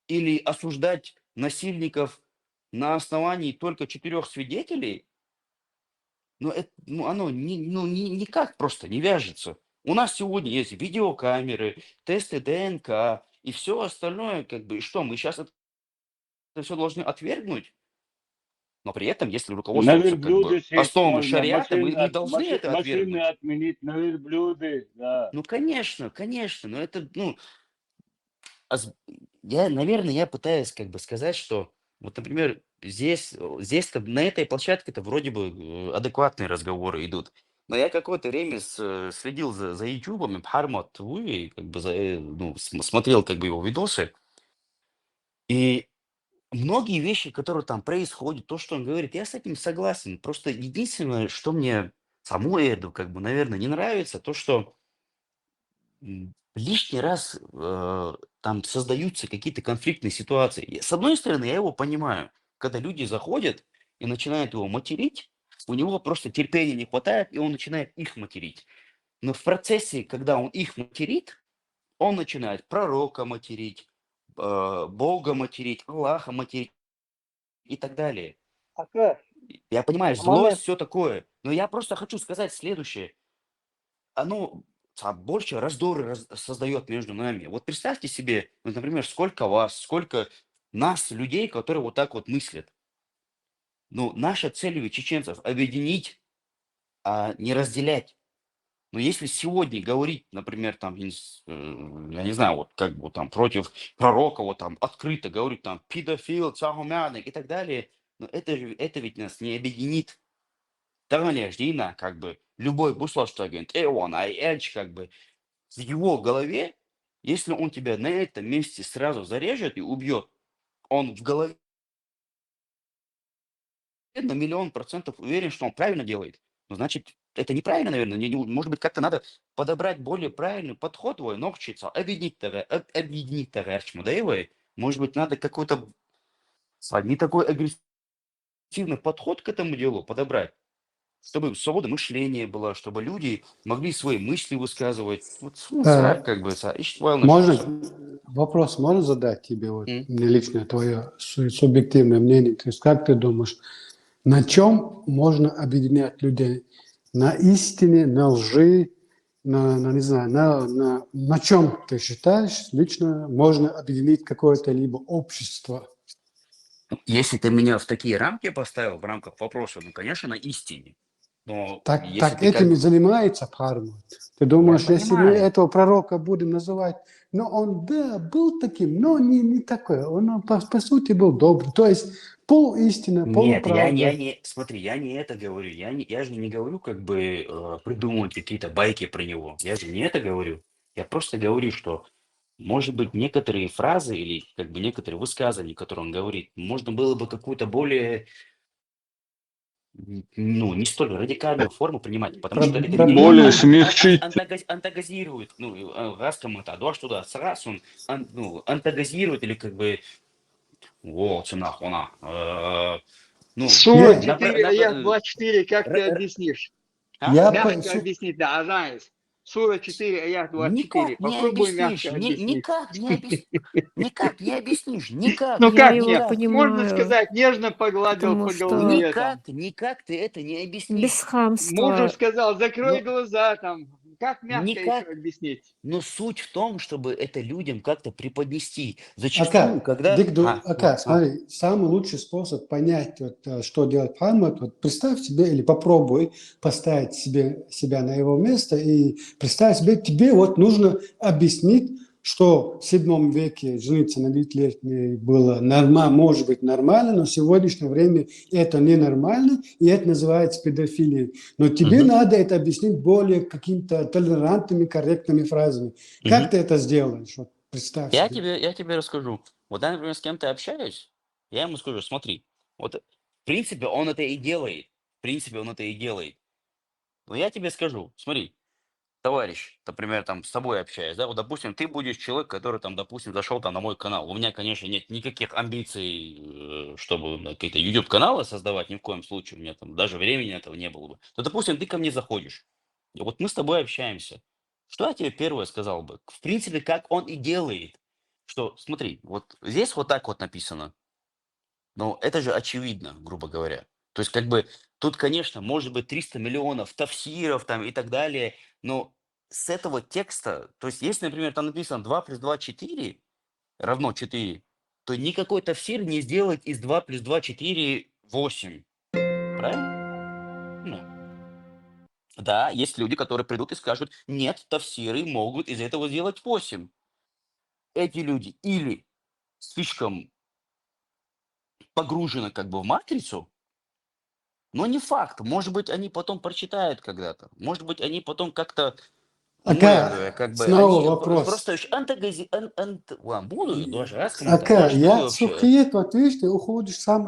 Или осуждать насильников на основании только 4 свидетелей? Ну, оно никак просто не вяжется. У нас сегодня есть видеокамеры, тесты ДНК и все остальное, как бы, и что, мы сейчас это все должны отвергнуть? Но при этом, если На руководствоваться как верблюде бы сесть основами можно, шариата, мы не должны это машины отвергнуть. отменить на верблюде, да. Ну, конечно, но это, наверное, я пытаюсь как бы сказать, что вот, например, здесь на этой площадке-то вроде бы адекватные разговоры идут. Но я какое-то время следил за Ютубом, Бхармат Туи, как бы смотрел как бы его видосы, и многие вещи, которые там происходят, то, что он говорит, я с этим согласен. Просто единственное, что мне Самуэду, как бы, наверное, не нравится, то, что лишний раз там создаются какие-то конфликтные ситуации. С одной стороны, я его понимаю, когда люди заходят и начинают его материть, у него просто терпения не хватает, и он начинает их материть. Но в процессе, когда он их материт, он начинает пророка материть, Бога материть, Аллаха материть и так далее. Aka, Я понимаю, момент. злость, все такое. Но я просто хочу сказать следующее. Оно больше раздоры создает между нами. Вот представьте себе, вот, например, сколько вас, сколько нас, людей, которые вот так вот мыслят. Ну, наша цель ведь чеченцев объединить, а не разделять. Но если сегодня говорить, например, там, я не знаю, вот как бы там против пророка, вот там открыто говорить там педофил, цагумяник и так далее, но это ведь нас не объединит. Дина, как бы, любой бусловствагент, он, Эльч, как бы, в его голове, если он тебя на этом месте сразу зарежет и убьет, он в голове на 1000000% уверен, что он правильно делает. Ну, значит, это неправильно, наверное. Может быть, как-то надо подобрать более правильный подход, научиться объединить Эрчмудаевой. Может быть, надо какой-то не такой агрессивный подход к этому делу подобрать, чтобы свобода мышления была, чтобы люди могли свои мысли высказывать. Вот как бы, можно вопрос можно задать тебе, вот, лично твое субъективное мнение? То есть, как ты думаешь, на чем можно объединять людей? На истине, на лжи, не знаю, на чем ты считаешь лично можно объединить какое-то либо общество? Если ты меня в такие рамки поставил, в рамках вопроса, ну, конечно, на истине. Но Так если этим и занимается Бхармат. Ты думаешь, если мы понимаю. этого пророка будем называть, но он, да, был таким, но не такой, он по сути был добрый. То есть полуистина, Нет, полуправда. смотри, я не это говорю. Я же не говорю, как бы придумывать какие-то байки про него. Я же не это говорю. Я просто говорю, что, может быть, некоторые фразы или как бы некоторые высказывания, которые он говорит, можно было бы какую-то более ну, не столь радикальную форму принимать, потому что это Более смягчить. антагазирует, ну, раз кому-то, дождь туда, раз он, ну, антагазирует или как бы, вот, нахуй, ну, Сура Нет. 4, аят 24, как ты объяснишь? Я Мягко объяснить, да, Ажайс. Сура 4, аят 24. никак не Попробуй объяснишь, мягко объяснить. никак не объяснишь, никак. Ну Я как его нет? Можно понимаю, сказать, нежно погладил потому по что голове там. Никак ты это не объяснишь. без Мужу хамства. сказал, закрой Ну, глаза там. Как мягко еще никак. объяснить? Но суть в том, чтобы это людям как-то преподнести. Зачастую, Ака, когда... Ака, смотри, самый лучший способ понять, вот, что делать Мухаммад, вот представь себе или попробуй поставить себя на его место и представь себе, тебе вот нужно объяснить, что в 7 веке жениться на 9-летней было может быть нормально, но в сегодняшнее время это ненормально, и это называется педофилией. Но тебе надо это объяснить более какими-то толерантными, корректными фразами. Как ты это сделаешь? Вот представь себе. Я тебе расскажу. Вот я, например, с кем-то общаюсь, я ему скажу, смотри, вот в принципе он это и делает. Но я тебе скажу, смотри, товарищ, например, там с тобой общаюсь, да, вот, допустим, ты будешь человек, который там, допустим, зашел там на мой канал. У меня, конечно, нет никаких амбиций, чтобы какие-то YouTube-каналы создавать, ни в коем случае, у меня там даже времени этого не было бы. Но, допустим, ты ко мне заходишь, и вот мы с тобой общаемся. Что я тебе первое сказал бы? В принципе, как он и делает, что, смотри, вот здесь вот так вот написано, но это же очевидно, грубо говоря. То есть, как бы, тут, конечно, может быть 300 миллионов тафсиров там и так далее, но с этого текста, то есть, если, например, там написано 2 + 2 = 4, равно 4, то никакой тафсир не сделает из 2 + 2 = 4 8. Правильно? Ну. Да, есть люди, которые придут и скажут, нет, тафсиры могут из этого сделать 8. Эти люди или слишком погружены как бы в матрицу, но не факт. Может быть, они потом прочитают когда-то. Может быть, они потом как-то, Ака, как бы, снова они вопрос. просто буду даже раз Ака, я сухие, вот видишь, ты уходишь сам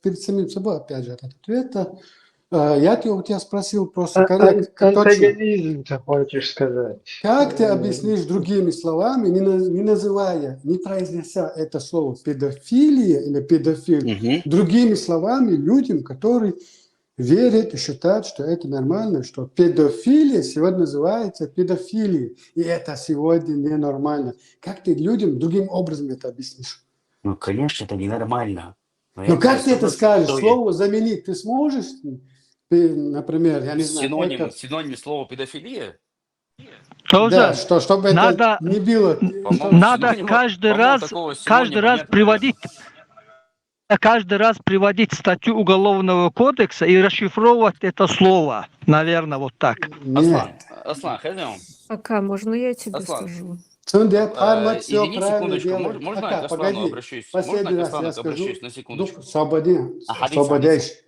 перед самим собой, опять же, от ответа. Я у тебя спросил просто корректно. Антагонизм, ты хочешь сказать. Как ты объяснишь другими словами, не называя, не произнеся это слово педофилия или педофил, другими словами людям, которые верят и считают, что это нормально, что педофилия сегодня называется педофилией, и это сегодня ненормально. Как ты людям другим образом это объяснишь? Ну, конечно, это ненормально. Но как ты это скажешь? Слово заменить ты сможешь? Например, я не знаю. Синоним слова педофилия? Тоже Да, чтобы это не было. Надо каждый раз приводить статью Уголовного кодекса и расшифровывать это слово. Наверное, вот так. Аслан, ходим. Ака, можно я тебе скажу? Извини, секундочку, можно я к Аслану обращусь? Последний раз я скажу. На секундочку. Освободись.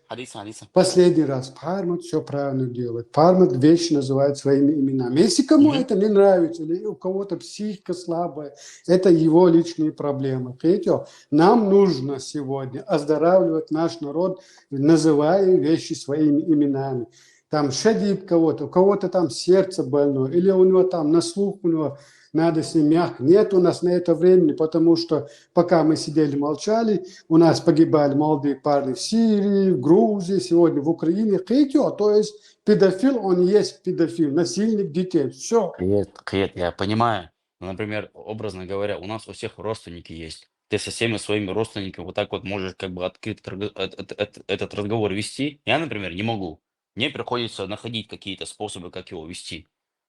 Последний раз. Пармат все правильно делает. Пармат вещи называет своими именами. Если кому это не нравится, или у кого-то психика слабая, это его личные проблемы. Понимаете? Нам нужно сегодня оздоравливать наш народ, называя вещи своими именами. Там шадит кого-то, у кого-то там сердце больное, или у него там на слух у него надо с ним мягко. Нет у нас на это времени, потому что пока мы сидели, молчали, у нас погибали молодые парни в Сирии, в Грузии, сегодня в Украине. То есть педофил, он и есть педофил, насильник детей. Все. Кает, я понимаю. Например, образно говоря, у нас у всех родственники есть. Ты со всеми своими родственниками вот так вот можешь как бы открыть этот разговор вести. Я, например, не могу. Мне приходится находить какие-то способы, как его вести.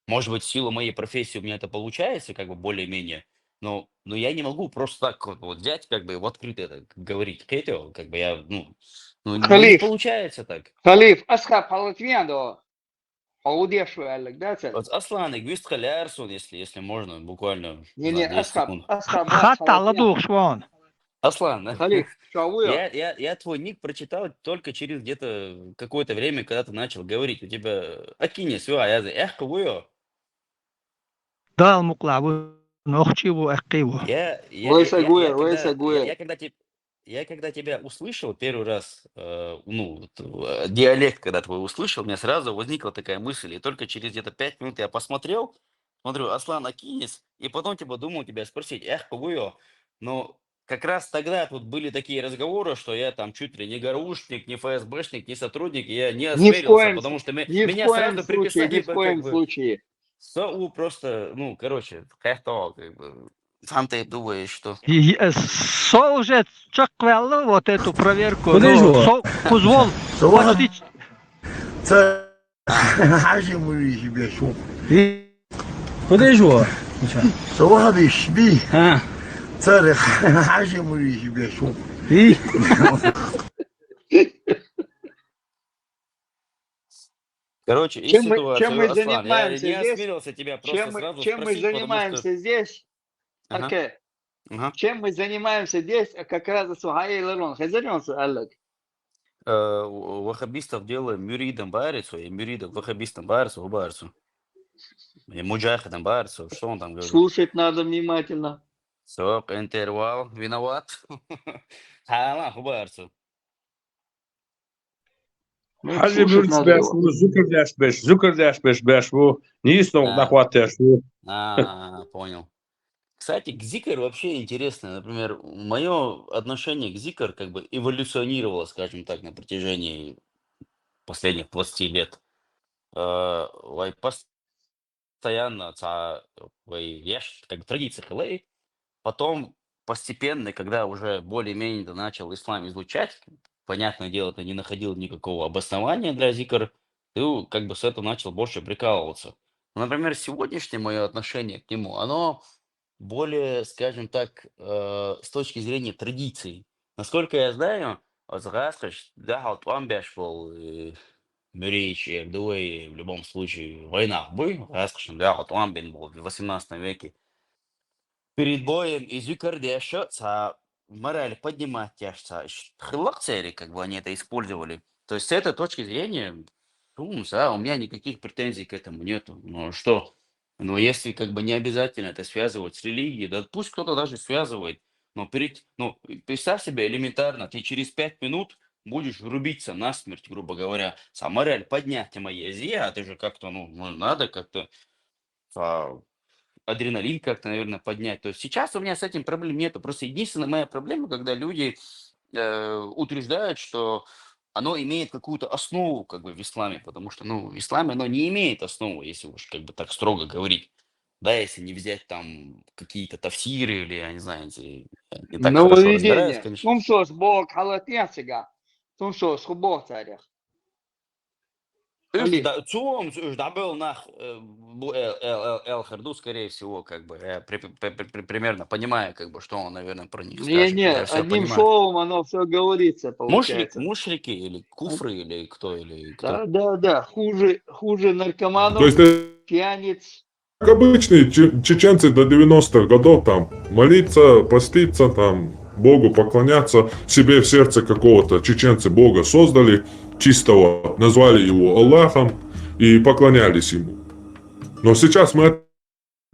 Может быть, в силу моей профессии у меня это получается, как бы более-менее, но я не могу просто так вот взять, как бы в открыто это говорить. Как бы я, не получается так. Халиф, асхаб халатвендо. Аудешуэлек, да, це? Аслан, Гвист Халярсон, если можно, буквально Не, на 10 асхаб, секунд. Хатта ладух, шван. Аслан, Халиф, я твой ник прочитал только через где-то какое-то время, когда ты начал говорить. У тебя акини связь, кого? Дал муклаву, нохчиву, ахкиву. Я я когда тебя услышал первый раз, диалект, когда твой услышал, у меня сразу возникла такая мысль, и только через где-то 5 минут я посмотрел, смотрю, Аслан Акинис, и потом думал тебя спросить, Пугуё, но как раз тогда тут были такие разговоры, что я там чуть ли не гаушник, не ФСБшник, не сотрудник, и я не осмелился, потому что меня сразу приписали ни в коем случае. просто, как-то, сам ты думаешь, что... Со уже чаквелло вот эту проверку. Подожди. Со кузвол почти... Подожди. Короче, Чем мы Аслан, я занимаемся не здесь? осмелился тебя просто сразу Чем мы спросить, потому что... занимаемся здесь? Ага. Арке, Ага. чем мы занимаемся здесь? Как раз Сухай Ларон. Хазарен Аллах. Ваххабистов делаем мюридом барицу, и мюридов ваххабистом барицу. И муджахидом барицу, что он там говорит? Слушать надо внимательно. Сок, интервал, виноват. Хала, барицу. Хажи бюрцбеш, зукердяшбеш, не истом нахватаешь. Понял. Кстати, к зикр вообще интересно. Например, мое отношение к зикр как бы эволюционировало, скажем так, на протяжении последних 20 лет. Постоянно, как традиция халей. Потом постепенно, когда уже более-менее начал ислам излучать, понятное дело, ты не находил никакого обоснования для зикр, ты как бы с этого начал больше прикалываться. Например, сегодняшнее мое отношение к нему, оно более, скажем так, с точки зрения традиций. Насколько я знаю, Мюрич, в любом случае, война был, в 18 веке. Перед боем из Юкардеша мораль поднимать тяжца. Хлакцери, как бы они это использовали. То есть с этой точки зрения, у меня никаких претензий к этому нету. Ну что? Но если как бы не обязательно это связывать с религией, да пусть кто-то даже связывает. Но представь себе элементарно, ты через 5 минут будешь рубиться насмерть, грубо говоря. Мораль поднять моей, а ты же как-то, надо как-то адреналин как-то, наверное, поднять. То есть сейчас у меня с этим проблем нету. Просто единственная моя проблема, когда люди утверждают, что оно имеет какую-то основу как бы в исламе, потому что, в исламе оно не имеет основы, если уж как бы так строго говорить. Да, если не взять там какие-то тафсиры или, я не знаю, не так хорошо разбираюсь, Нововведение. конечно. Тумсос Бог халатьясига. Тумсос хубох царях. Цуом был нах Эл-Харду, скорее всего, как бы. Я примерно понимаю, как бы, что он, наверное, про них скажет. Не, Я всё одним понимаю. словом оно все говорится, получается. Мушрики или куфры, или кто? Да. Хуже наркоманов, То есть пьяниц. как обычные чеченцы до 90-х годов там молиться, поститься, там Богу поклоняться, себе в сердце какого-то чеченцы Бога создали, чистого, назвали его Аллахом и поклонялись ему. Но сейчас мы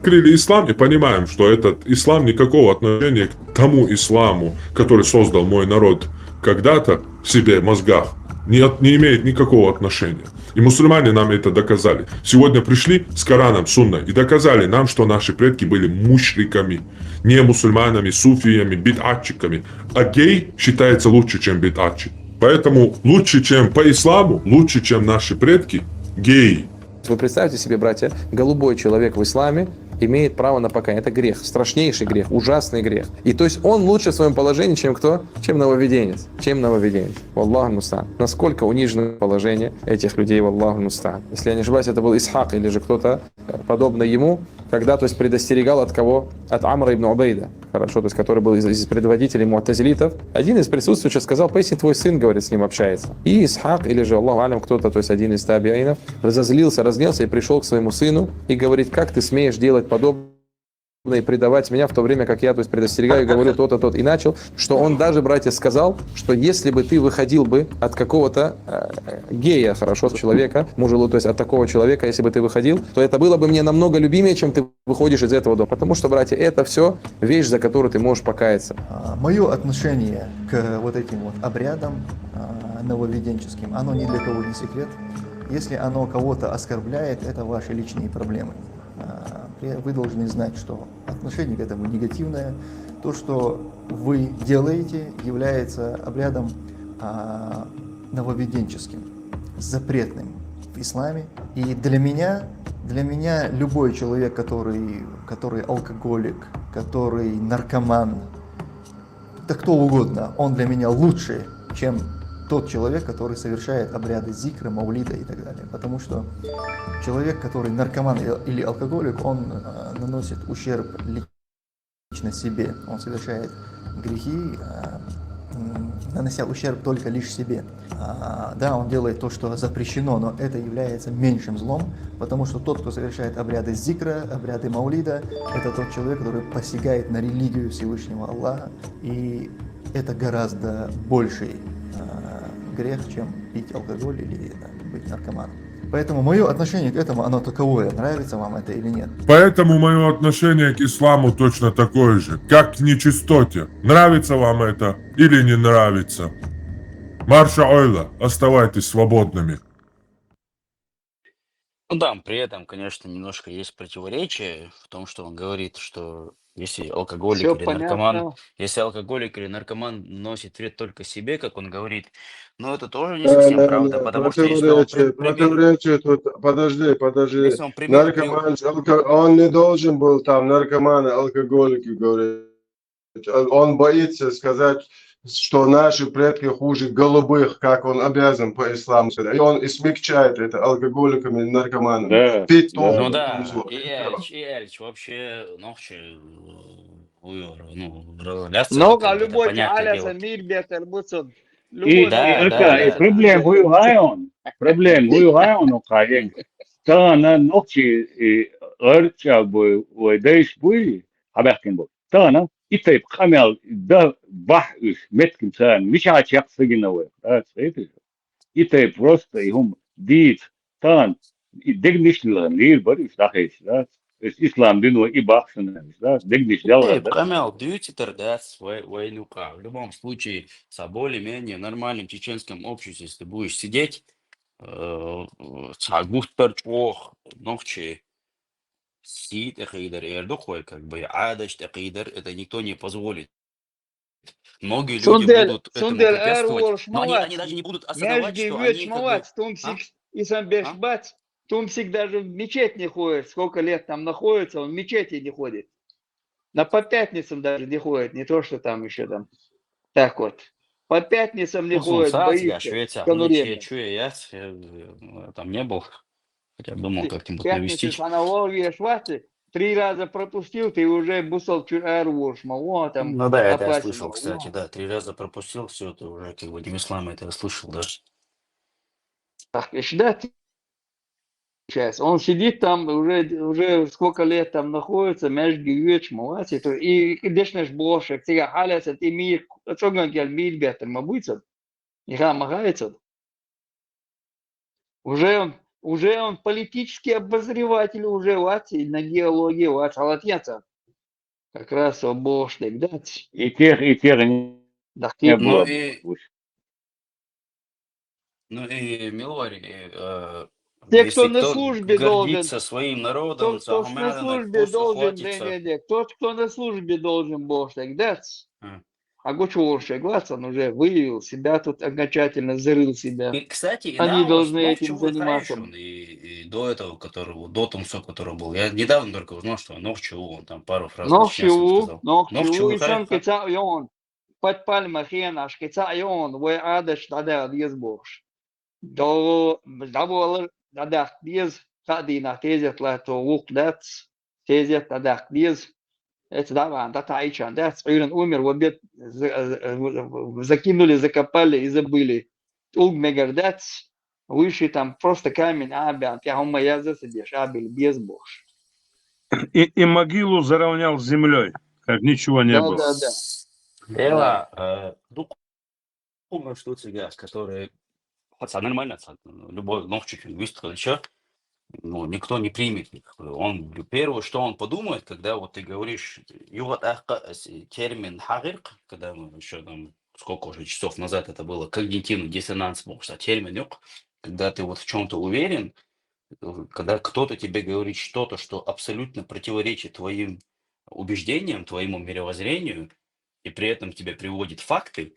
открыли ислам и понимаем, что этот ислам никакого отношения к тому исламу, который создал мой народ когда-то в себе в мозгах, не имеет никакого отношения. И мусульмане нам это доказали. Сегодня пришли с Кораном, Сунной и доказали нам, что наши предки были мушриками, не мусульманами, суфиями, бид'атчиками. А гей считается лучше, чем бид'атчик. Поэтому лучше, чем по исламу, лучше, чем наши предки, геи. Вы представьте себе, братья, голубой человек в исламе имеет право на покаяние. Это грех, страшнейший грех, ужасный грех. И то есть он лучше в своем положении, чем кто? Чем нововведенец. Валлаху муста'ан. Насколько унижено положение этих людей, валлаху муста'ан. Если я не ошибаюсь, это был Исхак или же кто-то подобный ему, когда, то есть, предостерегал от кого? От Амра ибн Убейда. Хорошо, то есть, который был из предводителей му'тазилитов. Один из присутствующих сказал: поясни, твой сын, говорит, с ним общается. И Исхак, или же, Аллаху алям, кто-то, то есть, один из табиинов, разозлился, разгневался и пришел к своему сыну и говорит: как ты смеешь делать подобное и предавать меня в то время, как я, то есть, предостерегаю и говорю то-то, тот. И начал, что он даже, братья, сказал, что если бы ты выходил бы от какого-то гея, хорошо, человека, мужа, то есть от такого человека, если бы ты выходил, то это было бы мне намного любимее, чем ты выходишь из этого дома. Потому что, братья, это все вещь, за которую ты можешь покаяться. Мое отношение к вот этим вот обрядам нововведенческим, оно ни для кого не секрет. Если оно кого-то оскорбляет, это ваши личные проблемы. Вы должны знать, что отношение к этому негативное. То, что вы делаете, является обрядом нововведенческим, запретным в исламе. И для меня любой человек, который алкоголик, который наркоман, да кто угодно, он для меня лучше, чем тот человек, который совершает обряды зикра, маулида и так далее. Потому что человек, который наркоман или алкоголик, он наносит ущерб лично себе. Он совершает грехи, нанося ущерб только лишь себе. Да, он делает то, что запрещено, но это является меньшим злом, потому что тот, кто совершает обряды зикра, обряды маулида, это тот человек, который посягает на религию Всевышнего Аллаха, и это гораздо больший грех, чем пить алкоголь или быть наркоманом. Поэтому мое отношение к этому, оно таковое. Нравится вам это или нет? Поэтому мое отношение к исламу точно такое же, как к нечистоте. Нравится вам это или не нравится? Марша Ойла, оставайтесь свободными. Ну да, при этом, конечно, немножко есть противоречие в том, что он говорит, что если алкоголик Все или наркоман, понятно. носит вред только себе, как он говорит, но это тоже не совсем правда, потому что если он Противоречие тут, подожди. если он пример Наркоман, он не должен был там наркоманы, алкоголики говорить. Он боится сказать, что наши предки хуже голубых, как он обязан по исламу сказать. И он и смягчает это алкоголиками и наркоманами. Да, Пить да. тоже ну такое да, зло. и Эльч вообще, relacija, Ну, как бы это любой понятное аляса, дело. мир, бетер, буцун. И Любой Да, мир, да, только да. проблем huyu hayon kayek. Tana nokchi archa bu wedesh bu haberkin bu. Tana itayb khamel da bah metkim san مش عاتيق سجنا و. Itayb просто ihum dit tan degnish lir barish dakhis da. İslam dinu ibahsın da. Degnish Эй, dalga da. Камел, дьюти торгас войнука. В любом случае, в более-менее нормальном чеченском обществе, если ты будешь сидеть, ох, ногчи, сид эхидер, эрдухой, как бы, адаш эхидер, это никто не позволит. Многие люди будут этому Сундель препятствовать, но они эрвош даже не будут осознавать, межги что вёч они как бы... мовать, Тумсик и Самбешбац. Тумсик даже в мечеть не ходит. Сколько лет там находится, он в мечети не ходит. По пятницам даже не ходит, не то, что там еще там. Так вот. По пятницам не ходит, боится. Швеция, я там не был, хотя думал как-нибудь навестить. Пятница, аналогия шваты. 3 раза пропустил, ты уже бусал эрвош, мало там. Ну да, это я слышал, кстати, да. 3 раза пропустил, все, это уже как бы не ислам, это я слышал, да. Так, да, сейчас. Он сидит там, уже сколько лет там находится, между веч, молодец. И, конечно же, больше, тебя халяться, ты мир, что говорят, мир бетер, мабуйца, и хамагается. Уже он политический обозреватель, уже на геологии, халатьяца. Как раз обошник, да? И тех не было. Ну и Милори, те, если кто на службе гордится должен, своим народом, кто на службе должен, тот, кто на службе должен бошник, да? А Гучуршек, он уже выявил себя, тут окончательно зарыл себя. И, кстати, Они да, должны у вас этим Нохчеву заниматься. и до этого, до Тумсо, который был. Я недавно только узнал, что Нохчеву, он там пару фраз Нохчеву, сказал. и сам кицайон, под пальмахен, аш кицайон, вы адаш, да, езбош. До дадах без, тадина тезет лато луклец, тезет дадах без. Это да, Татайчан, да, Цюрин умер, в обед закинули, закопали и забыли. Угмегардец, выше там просто камень, я умая за себе, шабель без бож. И могилу заровнял с землей, как ничего не было. Да. Дело, духовная штука, которая, хотя нормально, любой новчик лингвист, еще, ну, никто не примет. Он первое, что он подумает, когда вот ты говоришь, термин хагирк, когда мы еще там, сколько уже часов назад это было, когнитивный диссонанс, потому что термин юк, когда ты вот в чем-то уверен, когда кто-то тебе говорит что-то, что абсолютно противоречит твоим убеждениям, твоему мировоззрению, и при этом тебе приводит факты,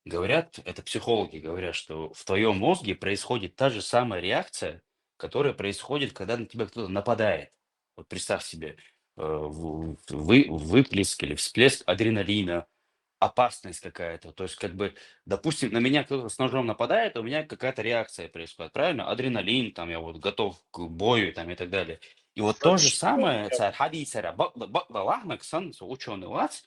говорят, это психологи говорят, что в твоем мозге происходит та же самая реакция, которая происходит, когда на тебя кто-то нападает. Вот представь себе выплеск или всплеск адреналина, опасность какая-то. То есть, как бы, допустим, на меня кто-то с ножом нападает, а у меня какая-то реакция происходит, правильно? Адреналин, там, я вот готов к бою, там, и так далее. И вот то же самое, ученый лац,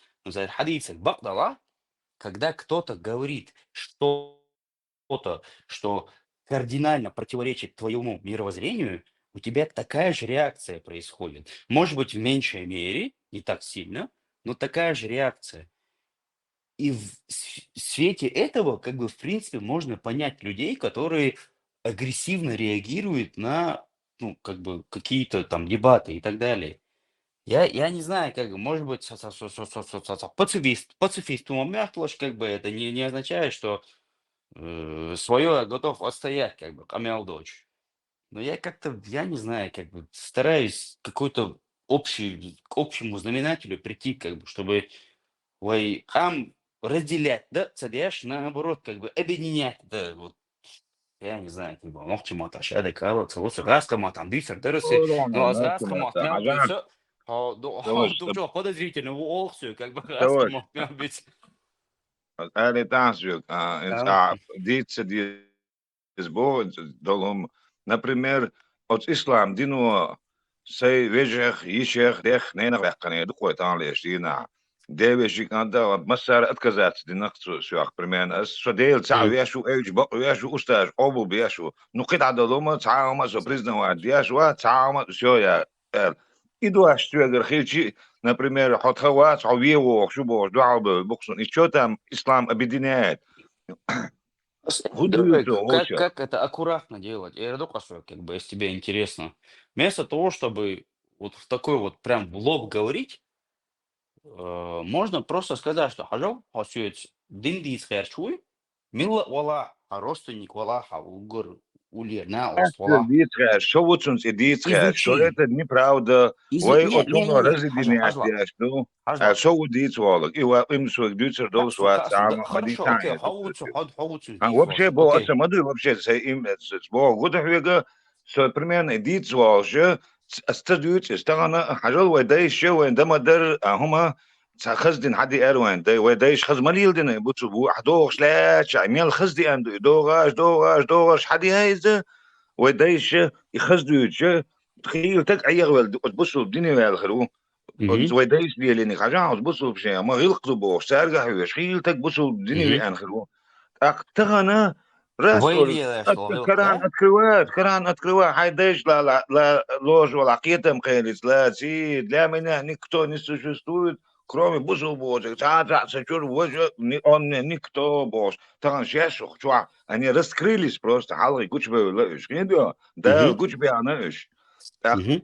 когда кто-то говорит что-то, что кардинально противоречит твоему мировоззрению, у тебя такая же реакция происходит. Может быть, в меньшей мере, не так сильно, но такая же реакция. И в свете этого, как бы, в принципе, можно понять людей, которые агрессивно реагируют на, ну, как бы, какие-то там дебаты и так далее. Я не знаю, как бы, может быть, пацифист умомятложь, как бы, это не означает, что свое готов отстоять, как бы, камел дочь. Но я как-то, я не знаю, как бы, стараюсь к общему знаменателю прийти, как бы, чтобы разделять, да, цадяш, наоборот, как бы, объединять, да, вот. Я не знаю, как бы, ногчимота, шадекала, целусы, раскаматам, дисер, дырысы, ну, а с раскаматам, все, что подозрительно, все, как бы, раскаматам, ведь. Ali танцуют, диться дисбо, долом, например, от ислам дину сей вежех, ищех, дех, нейна вехкане, духой там лишь, дина. Девежик надо массар отказаться, динах сюах, примерно, содейл цау вешу, эйч, бок вешу, устаж, обул вешу, ну кида долома, цау мазо признавать, вешу, цау мазо, все я, иду аж штуэгер, хильчи, например, хотхават, авиево, шубош, дуалбы, боксун, и что там ислам объединяет? Как это аккуратно делать? Я иду, как бы, если тебе интересно. Вместо того, чтобы вот в такой вот прям в лоб говорить, можно просто сказать, что хажал, хасюец, диндис хэрчуй, милла вала, родственник вала, хаугур, улерна, оствала. Что вот он сидит, что это неправда, вы от дома разъединяетесь, ну, а что вы делаете, Волок? И им свой дютер дол сват, сам, Хорошо, вообще, было самоду, вообще, им, было года вега, что примерно дит же, استديوت استغنى حجل ودايش وين در هما خزدين حدي اروين داي ودايش خز مليل دين بوتو بو حدوغش لا عميل خزدي اندو دوغاش حدي هايز ودايش يخزدوت تخيل تك عيغ ولد تبصوا الدنيا والخرو ودايش ديالني حاجه تبصوا بشي ما غيلقوا بو سارغ حيوش خيل تك بصوا الدنيا والخرو اقتغنا كران открывает хайдеш لا ложь والعقيدة مخيلس لا سيد لا منه никто не существует кроме бусу божьих он никто бож там сейчас они раскрылись просто халый куч бэвлэш да куч бэанэш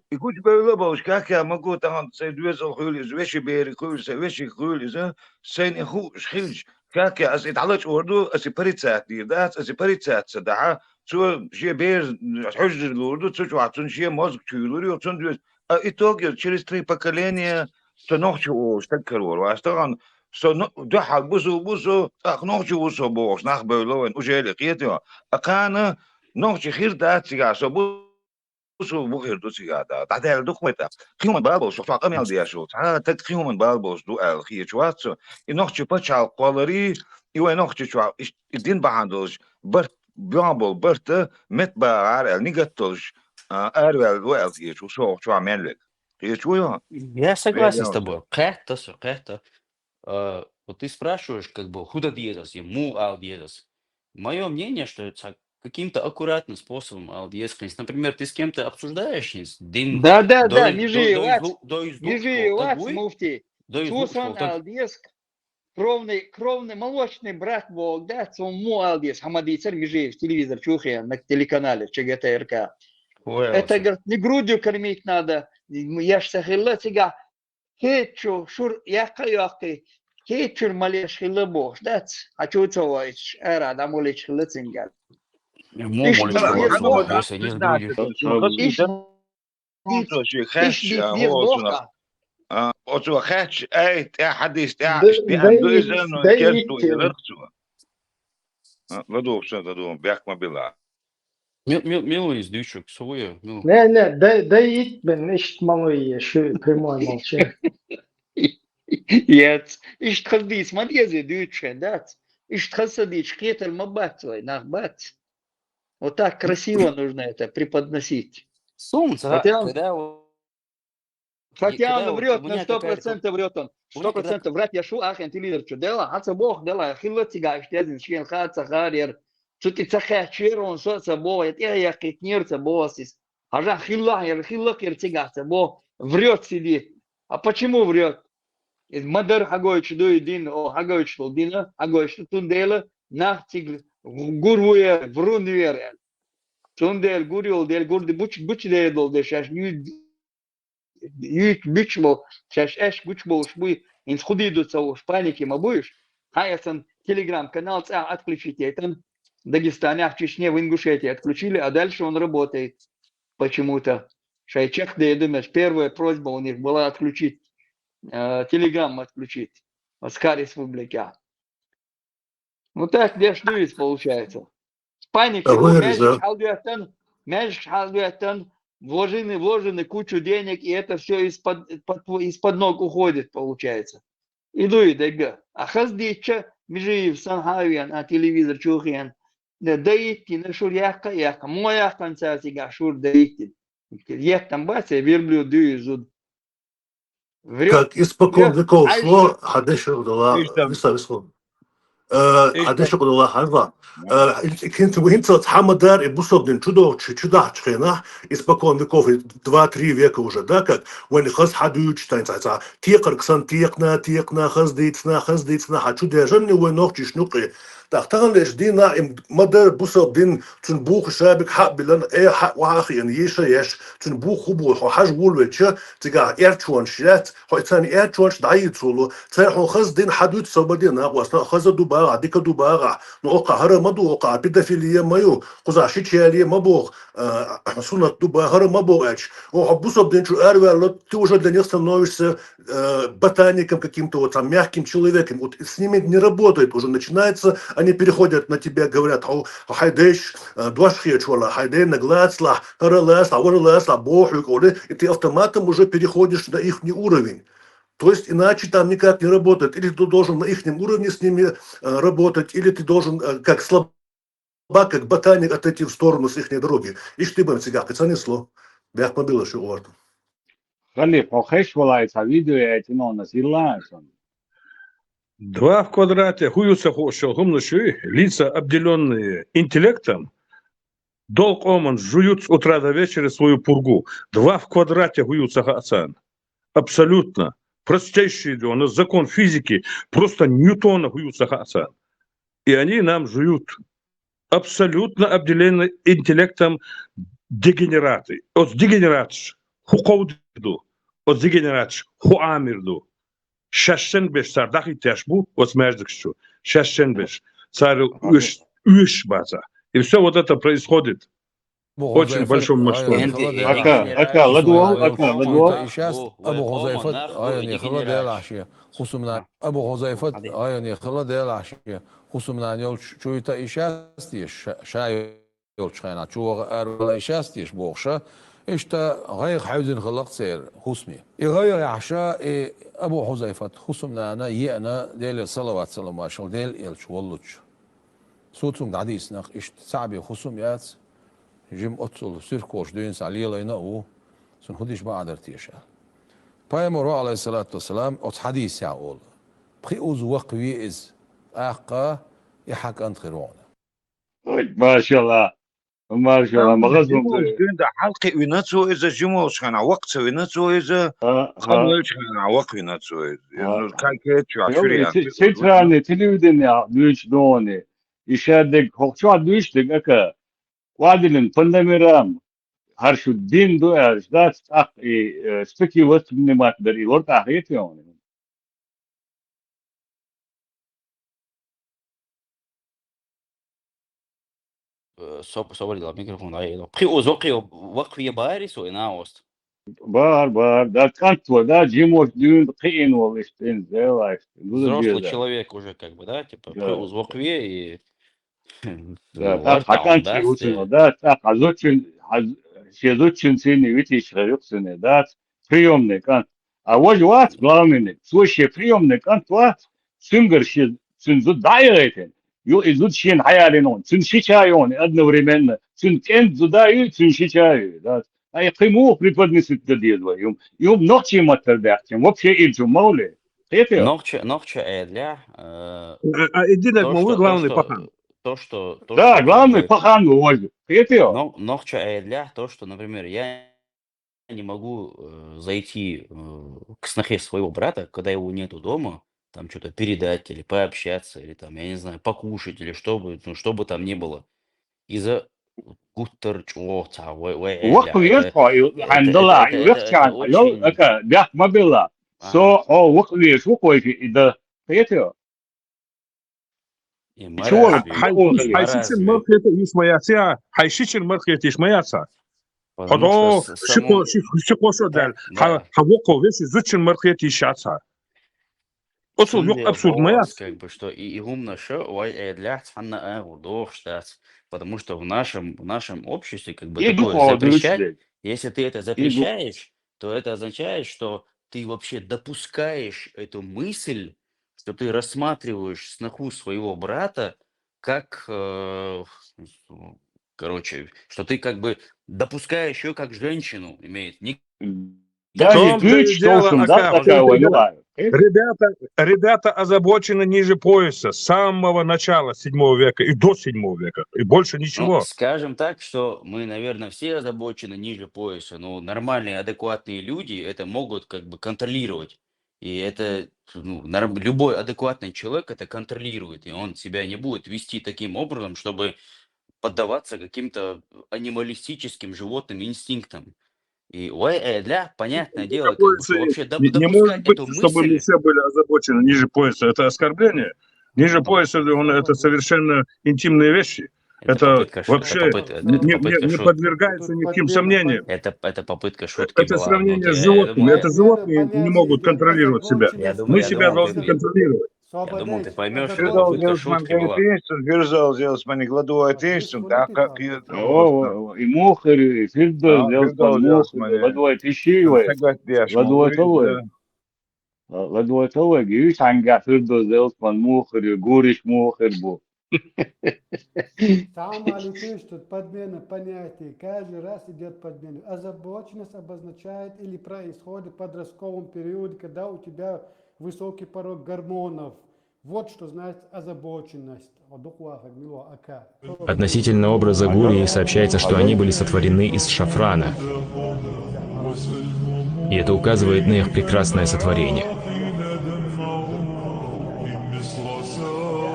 и куч бэвлэбош как я могу там сэдвезл хулис вещи бери хулис вещи хулис сен ху шхилж как я اتعلج أردو أسيبريتات دي ده أسيبريتات صدقها شو شيء بير حجر الأردو شو عطون شيء مازك تقولي وعطون دوس إتوقع через 3 поколения что ночью штекерور واشتغل что ضحك بوسو نوچو بوسو بوش نخ بولون وجيل قيتو أكان نوچ خير دات سيغا سو بوسو بغير دو سيغا دا تعدل دو خويتا خيومن بالبوس شو قامل دياشو تا خيومن بالبوس دو الخيچواتسو نوچو بچال قولري يو نوچو الدين بهاندوش بامبل برت مت بار نيجاتوش ارвел وэлхиечу шо менлек хиечу. Я согласен с тобой. Кэхта. Вот ты спрашиваешь, как бы, худа диезас, ему ал диезас. Мое мнение, что это каким-то аккуратным способом алдиескринс. Например, ты с кем-то обсуждаешь дин Да, межи вас, тагуй, муфти. Сусон алдиеск, кровный молочный брат Бог, да, цуму алдиес, хамадицер межи в телевизор чухе на телеканале ЧГТРК. Это, говорит, не грудью кормить надо, я ж сахилла сега, кетчу, шур, яка-яки, кетчур малеш хилла бош, да, а чуцова, эра, да молеч хилла цингал. Oțu haci, ai te hadis te duizanu kertu yerxu. Ладу все ладу бяхма била. Милуис дючок, совуя. Ne, dayı ben eşitmalı şu primoy молча. Нет, ишь тхалди, смотри, дюче, да, ишь тхасади, шкетель мабат свой, нахбат. Вот так красиво нужно это преподносить. Хотя он врет, на 100% врет он. 100% врать яшу ахен телевизор чудела, хаца бог дела, хилла тига, штезин, шкен хаца харьер, чути цахе черон, соца бог, это я китнирца босис. Ажа хилла киртига, бог врет сидит. А почему врет? Мадар хагой чудой дин, о хагой чудой дина, хагой чудой дела, нахтиг гурвуе врунверен. Чундел гурил дел гурди буч дел дешаш Юк бичмо, сейчас эш гучмо шбуй, ин схудидутся уж паники мабуешь. Хаясан телеграм-канал отключите. Это в Дагестане, в Чечне, в Ингушетии отключили, а дальше он работает почему-то. Шайчек, да я думаю, первая просьба у них была отключить, телеграм отключить. Москва республика. Ну так, где шнуис получается. Паники, меж халдуятан, вложены кучу денег, и это все из-под ног уходит, получается. Иду и дайга. А хаздича, межи в Санхавиан, а телевизор чухиан, да идти на шур яка, моя конца сега шур да идти. Ех там бася, верблюд дюйзуд. Как испокон веков шло, хадеша дала, عادش قدوة هذا كنت وين تحمدار بوصل чудо чхена испокон веков 2-3 века уже, да, как when хас хадуч тайца тиқр ксан тиқна хаздицна хочу держан не войнох чишнуки так лишь дина им мадер бусал дин тун бух шабик хабилан ха вахин еш тун бух хубу хаж гулвеча тига эрчуан шат хойтан эрчуан дайцулу цехо хаздин хадуч собадина васна хазаду ديك دوبارا نوقع هر مدوقع بيدافيلية مايو قزاشي تشالي مبوغ سنة دوبا هر мабогач وحبوسо бденчу эрвело ты уже для них становишься ботаником каким-то вот там мягким человеком вот с ними не работает уже начинается они переходят на тебя говорят хайдеш дуашхечвала хайдей наглацла хараласла варласла бохук и ты автоматом уже переходишь на их уровень. То есть иначе там никак не работает. Или ты должен на их уровне с ними работать, или ты должен как слабак, как ботаник отойти в сторону с их дороги. И что ты будем сега, пацанесло. Бях мобила, что уворд. Халиф, охеш валается видео, я эти на силанцем. 2 в квадрате хуются хумнуши, лица, обделенные интеллектом, долг оман жуют с утра до вечера свою пургу. 2 в квадрате хуются хацан. Абсолютно. Простейший у нас закон физики, просто Ньютона хуются хаса. И они нам жуют. Абсолютно обделены интеллектом дегенераты. От дегенератш хуковду, от дегенератш хуамирду. Шашенбеш сардахи тяжбу, от междыкшу. Шашенбеш царю уш база. И все вот это происходит. Очень большом масштабе. أبو حذيفة آيان يخلى ديال عشية خصومنا أبو حذيفة آيان يخلى ديال عشية خصومنا يول شويتا إيشاستيش شاي يول شخينا شو أربعة إيشاستيش بوخشة إشتا غير حوزن خلق سير خصمي يغير عشاء أبو حذيفة خصومنا أنا يأنا ديال الصلوات سلام عشان ديال إلش واللوش صوتهم دعديس نخ إشت صعب خصوميات جيم أتصل سيركوش دين سعليلا ينقو سنخديش بعد ارتيشال بايمرو عليه الصلاة والسلام أت حديث يعقول بخي أوز وقوي إز أحقا يحق أنت خيرونا ما شاء الله ما شاء الله مغزهم جموش كندا حلقي ويناتسو إذا جموش كان وقت ويناتسو إذا قبل كان وقت ويناتسو إذا كالكيت شو عشري ستراني تلويدن يا دوش دوني يشادك هوكشوا دوش دك أكا وادلن فندميرام هرشو الدين دو أجداد أخي سبكي وست من ما تدري ورد أخيتي يعني صور الميكروفون عيله بخي وزوقي وقفي باريس وإنا وسط بار да канство да جيموش دون قين والشتين زي لايف взрослый человек уже как бы, да, типа бخي وزوقي и да так хаканчи утно да так шезочин сыны витиш рюксыны да приемный кан а вот главный слушай приемный кан то сынгер сынзу дайретен ю изут шин хаялинон сын шичайон одновременно сын кен зудаю сын шичаю да أي قيموه преподнесут يوم نوتشي ما تردحتم вообще إيجو مولي خيتيو نوخче для Иди мовы главный пахан. Да, главный пахан вывозит. Хитрё. Нохче для то, что, например, я не могу зайти к снохе своего брата, когда его нету дома, там что-то передать или пообщаться, или там, я не знаю, покушать, или что бы там ни было. Из-за وقت يسقى عند الله يخشى لو أكا بيح ما بالله سو أو وقت يسوق ويجي إذا خيتيو حيشيشن مرخيت يسمياتيا حيشيشن مرخيت يسمياتيا خدو شكو شو دال حوقو весь изучен مرخيت يشاتها أصل يق абсурд маяц как бы что и умно что ой для цанна удох штат. Потому что в нашем обществе как бы такое запрещать, если ты это запрещаешь, то это означает, что ты вообще допускаешь эту мысль, что ты рассматриваешь сноху своего брата как, короче, что ты как бы допускаешь ее как женщину, имеет. Ребята озабочены ниже пояса с самого начала 7 века и до 7 века, и больше ничего. Ну, скажем так, что мы, наверное, все озабочены ниже пояса, но нормальные, адекватные люди это могут как бы контролировать. И это любой адекватный человек это контролирует, и он себя не будет вести таким образом, чтобы поддаваться каким-то анималистическим животным инстинктам. И для понятное дело, как бы, что вообще не может быть, чтобы мы все были озабочены ниже пояса. Это оскорбление. Ниже пояса это совершенно интимные вещи. Это вообще не подвергается никаким сомнениям. Это попытка шутки. Это сравнение с животными. Это животные не могут контролировать себя. Мы себя должны контролировать. Я думаю, ты поймешь, что попытка шутки была. Вирзал сделать мани гладуа тенштун, да, как и... И мухари, и фирдо сделал мухари, гладуа тишивы, гладуа талоги, и шанга фирдо сделал мухари, гориш мухари был. Там алитиш, тут подмена понятий. Каждый раз идет подмена. Озабоченность обозначает или происходит в подростковом периоде, когда у тебя высокий порог гормонов. Вот что значит озабоченность. Относительно образа Гурии сообщается, что они были сотворены из шафрана. И это указывает на их прекрасное сотворение.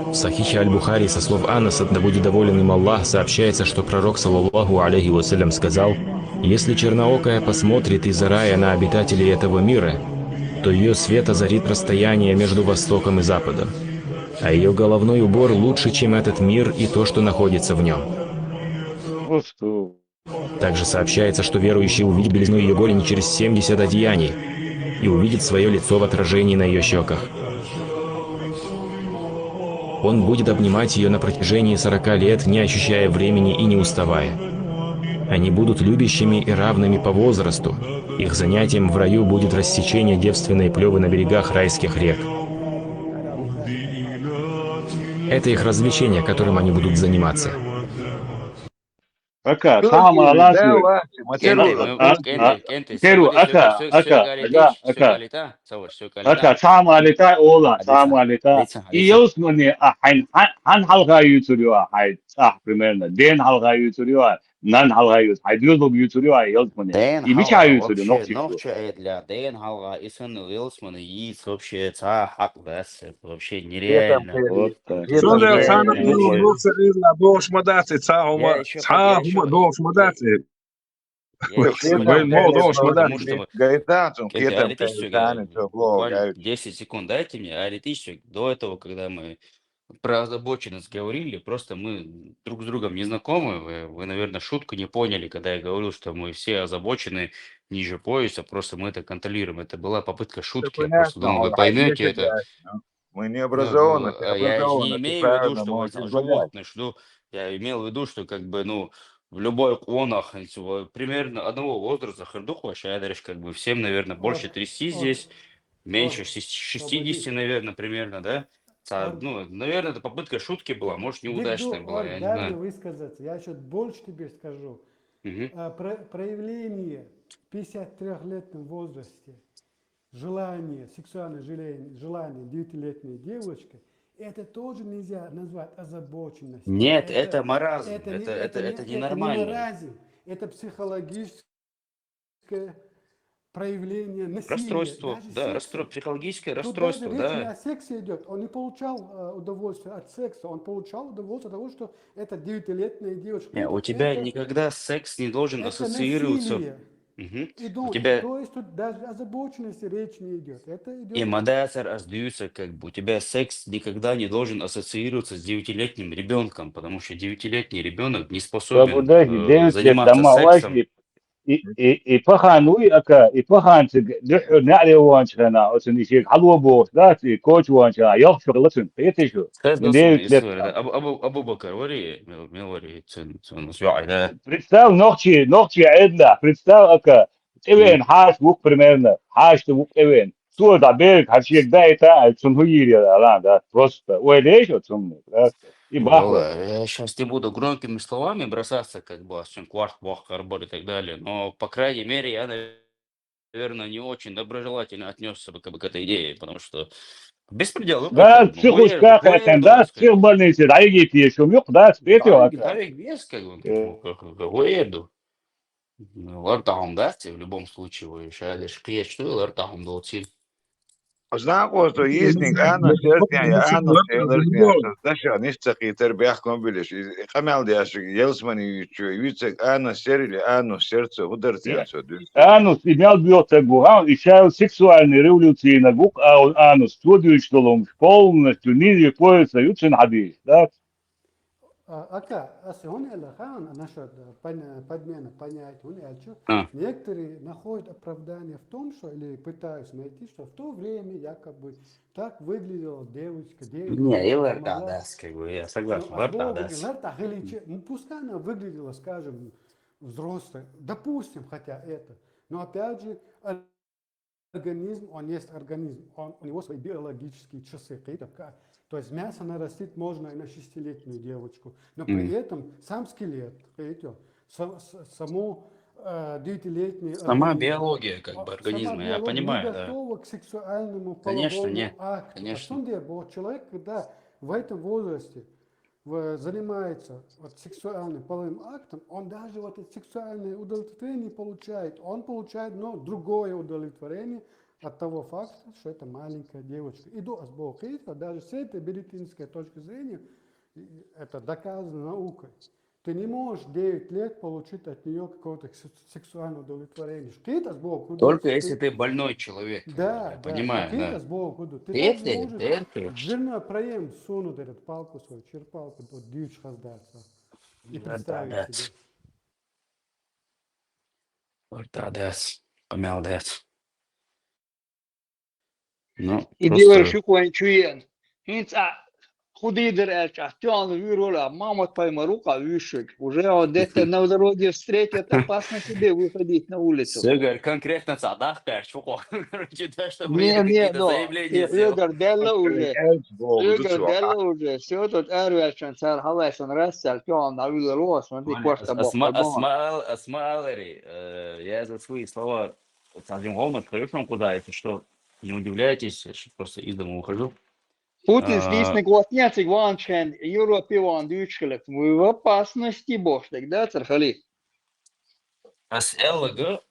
В Сахихе Аль-Бухари со слов Анаса, да будет доволен им Аллах, сообщается, что пророк, саллаллаху алейхи вассалям, сказал: «Если черноокая посмотрит из-за рая на обитателей этого мира, то ее свет озарит расстояние между Востоком и Западом, а ее головной убор лучше, чем этот мир и то, что находится в нем». Также сообщается, что верующий увидит белизну ее голени через 70 одеяний и увидит свое лицо в отражении на ее щеках. Он будет обнимать ее на протяжении 40 лет, не ощущая времени и не уставая. Они будут любящими и равными по возрасту. Их занятием в раю будет рассечение девственной плевы на берегах райских рек. Это их развлечение, которым они будут заниматься. Ака, Кто самое говорит? Да, ласковое. Вася, материал. Kentis, Керу, все ага, galita, все ака. galita, savur, все Aka galita. sama alita ola sama Adisa, alita adisa, i adisa. yos mone han halga yuturiwa hay sah примерно den halga yuturiwa nan halga yut hay diyor bu yuturiwa yos mone Дэн и бича халга yuturiwa вообще нохчику нохче для Дэн халга и сын Уилсман и вообще ца хак вообще Где там нереально, Кэрри? просто Где там Сонда Кэрри? сана нереально Где ну вообще. Кэрри? нуса изла дош мадаци Я еще под, я еще, дош мадаци. Где там Вен мо Кэрри? дош потому мадаци. что Gaitāns un Кенте, kietam аналитически, Gaitāni to blogu буквально gaitu. 10 секунд дайте мне, аналитически, до этого, когда мы про озабоченность говорили, просто мы друг с другом не знакомы, вы, наверное, шутку не поняли, когда я говорил, что мы все озабочены ниже пояса, просто мы это контролируем, это была попытка Это шутки, я просто понятно, думал, вы он хай поймете нефиг это. гайт. Мы не Ну, образованы, ты я же не образованы, ты имею в виду, правильно что вы можешь там понять. животные, что я имел в виду, что как бы, ну, в любой клонах примерно одного возраста хардухва, шайдариш, как бы всем, наверное, больше 30 здесь, меньше 60, наверное, примерно, да? Ну, наверное, это попытка шутки была, может, неудачная была, я не дай мне знаю. высказаться. Я еще больше тебе скажу. Мгм. Проявление в 53-летнем возрасте желание, сексуальное желание 9-летней девочки, это тоже нельзя назвать озабоченностью. Нет, это маразм, это это не ненормально. маразм, это психологическое проявление насилия. Расстройство, Даже да, секса. психологическое Тут расстройство, даже речь не да. о сексе идет. Он не получал удовольствие от секса, он получал удовольствие от того, что это 9-летняя девочка. Не, у тебя никогда секс не должен Это ассоциироваться. насилие. Мгм. И У тебя то есть тут даже озабоченности речь не идет. Это и идет модерация раздаются, как бы у тебя секс никогда не должен ассоциироваться с 9-летним ребенком, потому что 9-летний ребенок не способен Babudahi David заниматься dama сексом. washi i pahan wi aka i pahan duhu na'li wanchana osun ishik halwa bo dati coach wanchana yoq shuglatun qitishu Скажи min дословно David историю, let да. Абу Бакр, вари, милвари, цен свяй, да. представь ногчи عدله представь aka even hash wuk примерно hash wuk even tu da berk hashik da ita sun huyiri ala da просто уйдешь отсюда и бахла. Я сейчас не буду громкими словами бросаться, как бы, кварт, бах, карбор и так далее, но, по крайней мере, я, наверное, не очень доброжелательно отнесся бы, как бы, к этой идее, потому что беспредел, ну, Да, это, ну, психушка хотим, гуэрдо, да, так сказать. психбольницы, да, идите еще мюк, да, спите Давай без, как бы, гуэрдо. Лартахом, да, в любом случае, вы еще я что лартахом долцин. Знаков, что есть ана сердня, знаша, нистаки тербях комбилиш. Хамал диашик, елсмани ючек ана серили, ану сердце ударцем все. Анус имел бьется гуга, и сейчас сексуальной революции на гук, а он анус студию, что он полностью ниже пояса, ючен хадиш, да. Ака, он насчет подмены понятий, некоторые находят оправдание в том, что, или пытаются найти, что в то время якобы так выглядела девочка. Не, и ларта, да, как бы, я согласен, ларта, да. Пускай она выглядела, скажем, взрослой, допустим, хотя это, но опять же, организм, он есть организм, у него свои биологические часы, то есть мясо нарастить можно и на 6-летнюю девочку, но при этом сам скелет, само 9-летний Сама организм, биология, как бы, организма, я понимаю, не да. готова к сексуальному Конечно, половому нет, акту. конечно. Человек, когда в этом возрасте занимается сексуальным половым актом, он даже это сексуальное удовлетворение получает. Он получает, но другое удовлетворение от того факта, что это маленькая девочка. И до сбоку, даже с этой медицинской точки зрения, это доказано наукой. Ты не можешь 9 лет получить от нее какое-то сексуальное удовлетворение. Только если ты больной человек. Да, я понимаю, да. Ты также можешь дверной проем сунуть эту палку свою, черпалку, дичь раздаться. И представить себе. Ортадес, помялдес. Ну, И просто... делаешь шукуан чуен. Инца Худидер Эльчастян, Вирула, мама твоя рука вышек. Уже он где-то на дороге встретит, опасно тебе выходить на улицу. Игорь, конкретно цадах чего? Короче, да, чтобы я Не, какие-то но заявления сделал. Игорь Делла уже. Игорь Делла Elch уже. Все тут Эрвельшен, царь Халайсон, Рассел, Тён, Давид Рос, смотри, Кошта Бог. Асмалери, я за свои слова Цадим Голмат хорошо куда это, что не удивляйтесь, я сейчас просто из дома ухожу. Путин слизный глотнец, Иванчен, Европе, Иван Дючкелек. Вы в опасности, Бог, тогда, царь Хали. А с ЛГ,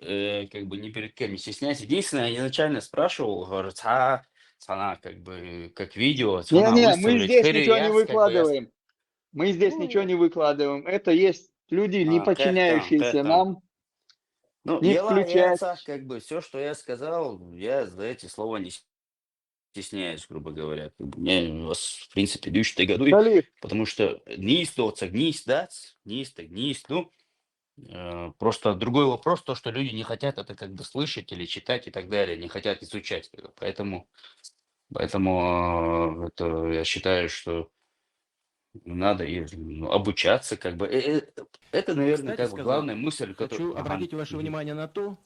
как бы ни перед кем не стесняйся. Единственное, я изначально спрашивал, говорит, она как бы, как видео, она Не-не, мы выставлять здесь ничего не херияс, как бы я... выкладываем. Мы здесь ничего не выкладываем. Это есть люди, не подчиняющиеся нам, Ну, не ела включать. яйца, как бы, все, что я сказал, я за эти слова не стесняюсь, грубо говоря. Как бы мне вас, в принципе, дючите году, Хали, потому что нистоца, гнись, ну, просто другой вопрос, то, что люди не хотят это как бы слышать или читать и так далее, не хотят изучать. Как бы. Поэтому это, я считаю, что надо обучаться, как бы. Это, наверное, Кстати как бы сказать, главная мысль, хочу которую... обратить ваше внимание на то,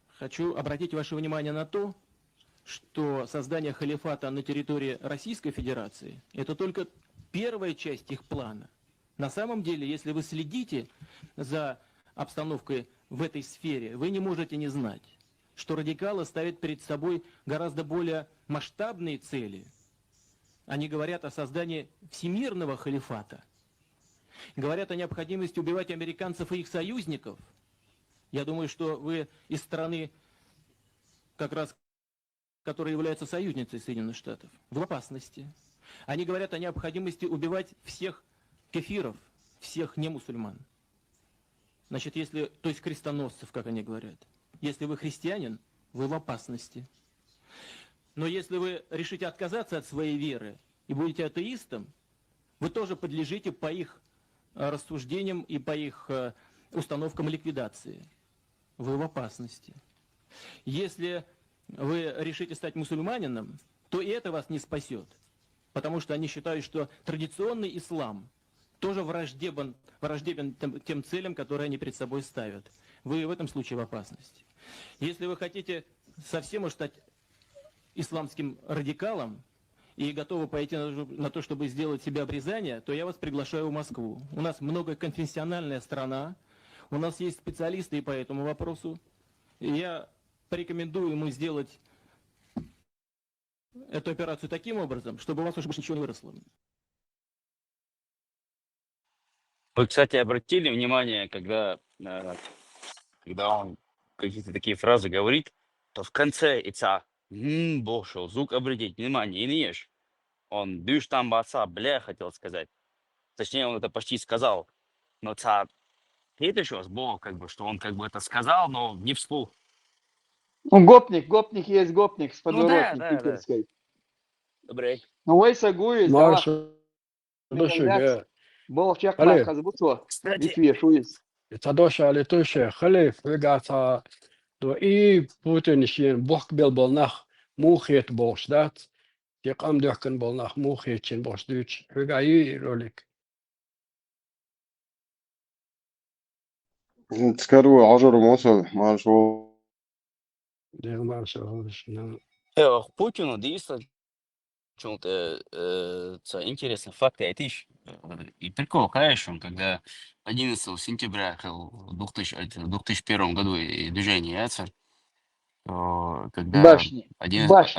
хочу обратить ваше внимание на то, что создание халифата на территории Российской Федерации – это только первая часть их плана. На самом деле, если вы следите за обстановкой в этой сфере, вы не можете не знать, что радикалы ставят перед собой гораздо более масштабные цели. Они говорят о создании всемирного халифата, говорят о необходимости убивать американцев и их союзников. Я думаю, что вы из страны, как раз, которая является союзницей Соединенных Штатов, в опасности. Они говорят о необходимости убивать всех кефиров, всех немусульман. Значит, то есть крестоносцев, как они говорят. Если вы христианин, вы в опасности. Но если вы решите отказаться от своей веры и будете атеистом, вы тоже подлежите по их рассуждениям и по их установкам ликвидации. Вы в опасности. Если вы решите стать мусульманином, то и это вас не спасет. Потому что они считают, что традиционный ислам тоже враждебен тем целям, которые они перед собой ставят. Вы в этом случае в опасности. Если вы хотите совсем уж стать исламским радикалом и готовы пойти на то, чтобы сделать себе обрезание, то я вас приглашаю в Москву. У нас многоконфессиональная страна, у нас есть специалисты и по этому вопросу. И я порекомендую ему сделать эту операцию таким образом, чтобы у вас уже больше ничего не выросло. Вы, кстати, обратили внимание, когда он какие-то такие фразы говорит, то в конце ица бошел, звук обратить внимание, и не ешь. Он дюш там отца, бля, хотел сказать. Точнее, он это почти сказал. Но ца, это еще Бог, как бы, что он как бы это сказал, но не вслух. Ну, гопник есть гопник с Ну да, подворотни да. питерской. Добрый. Ну, Вайса Гуис, да, Marshall, Бог чек Алле. на казбуцо. Кстати, Литве шуис. تدوش على توشة خلي فقعت دو إي بوتين شين بوك بالبلنخ مو خيت بوش دات يقام دوحكن بلنخ مو خيت شين بوش دوش فقعي رولك تكروا عجر وموصل ما شو دي ما شاء Путину действительно это интересный факт, и прикол, конечно, когда 11 сентября в 2001 году и движение Яцер, когда Башни. 11,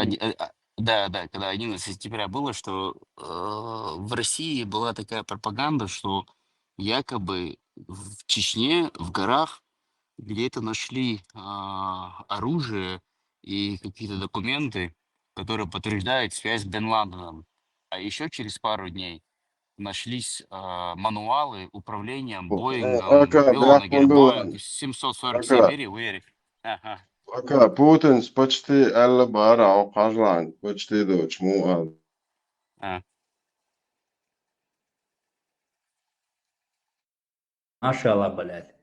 когда 11 сентября было, что в России была такая пропаганда, что якобы в Чечне, в горах, где-то нашли оружие и какие-то документы, которые подтверждают связь с Бен Ладеном. А еще через пару дней нашлись мануалы управлением Боингом, بنحكم Боинг بالله 747 или Уэрик. Ага. Putin почти alla bara och Kazlan почти дочь му Машалла, блядь.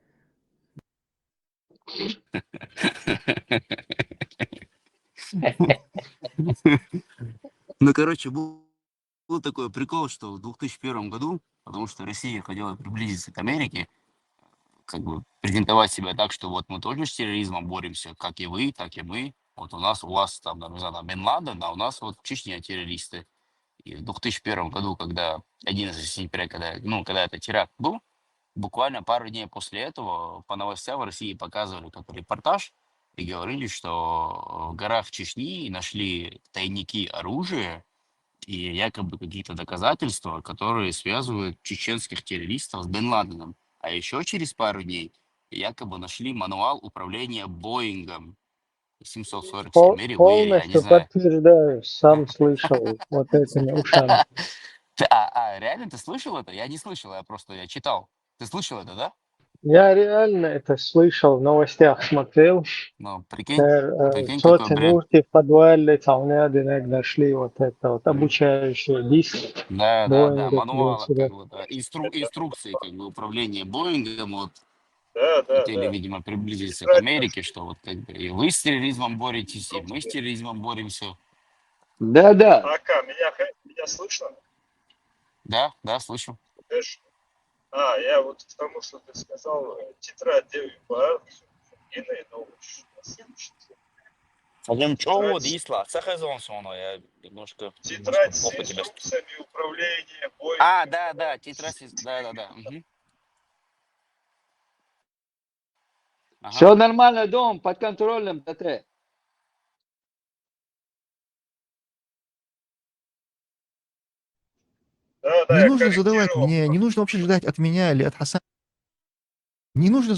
Ну, короче, был такой прикол, что в 2001 году, потому что Россия хотела приблизиться к Америке, как бы презентовать себя так, что вот мы тоже с терроризмом боремся, как и вы, так и мы. Вот у вас там, не знаю, Бен Ладен, а у нас вот в Чечне террористы. И в 2001 году, когда 11 сентября, когда этот теракт был, буквально пару дней после этого по новостям в России показывали как репортаж и говорили, что в горах Чечни нашли тайники оружия и якобы какие-то доказательства, которые связывают чеченских террористов с Бен Ладеном. А еще через пару дней якобы нашли мануал управления Боингом 747 Mary, я не Полностью знаю. подтверждаю, сам слышал вот этими ушами. Реально ты слышал это? Я не слышал, я читал. Ты слышал это, да? Я реально это слышал, в новостях смотрел. Ну, прикинь, какой Соци бред. Нурти в подвале, там нашли вот это вот обучающий диск Да, Боинга. мануала, как бы, да, инструкции, как бы, управления Боингом, вот, хотели, видимо, приблизиться к Америке, что вот, как бы, и вы с терроризмом боретесь, и мы с терроризмом боремся. Да. Ака, меня слышно? Да, слышу. Я вот к тому, что ты сказал, тетрадь var, yine ne olmuş? Hocam çoğu değil la. Sakızon sonra ya. Немножко Тетрадь с плохо тебя. инструкциями управления боем. Да, тетрадь, да. Угу. Все нормально, дом, под контролем, ТТ. Не нужно задавать мне, не нужно вообще ждать от меня или от Хасана. Не нужно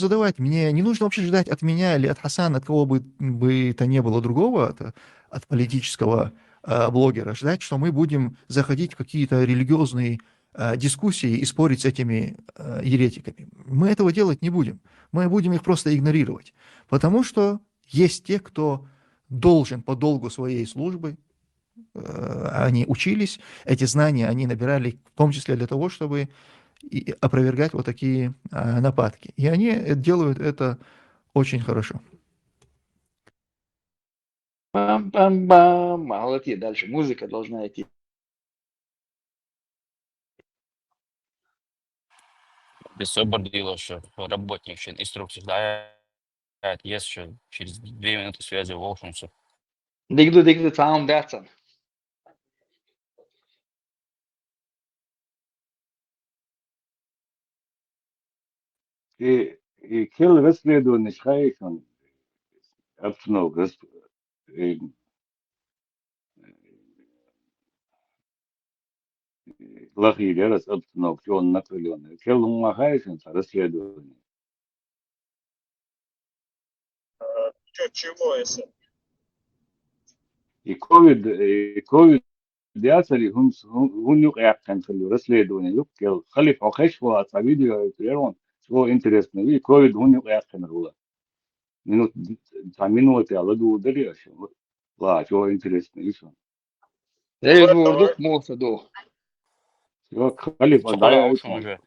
вообще ждать от меня или от Хасана, от кого бы то не было другого, от политического блогера, ждать, что мы будем заходить в какие-то религиозные дискуссии и спорить с этими еретиками. Мы этого делать не будем. Мы будем их просто игнорировать. Потому что есть те, кто должен по долгу своей службы, они учились, эти знания они набирали в том числе для того, чтобы и опровергать вот такие нападки. И они делают это очень хорошо. Пам-пам-пам. Молодцы, дальше музыка должна идти. Без обордила, что работник, что инструкцию, да, есть еще через 2 минуты связи волшебница. Дигду, tamam dersen. كل رسل نش خايفون أبسنو رس لخي درس أبسنو كون نقلون كل ما خايفون رسل دون Чего это? كوفيد دياسري هم يقع كان في الرسل دون يقل خلف عخش وأصابيدي يرون شو إنترست نبي كوفيد هم يقع كان الأولى منو تعالى دو دري شو لا شو إنترست نبي شو Reis vurduk mu olsa do. شو خلف Çok ضايع olsun hoca.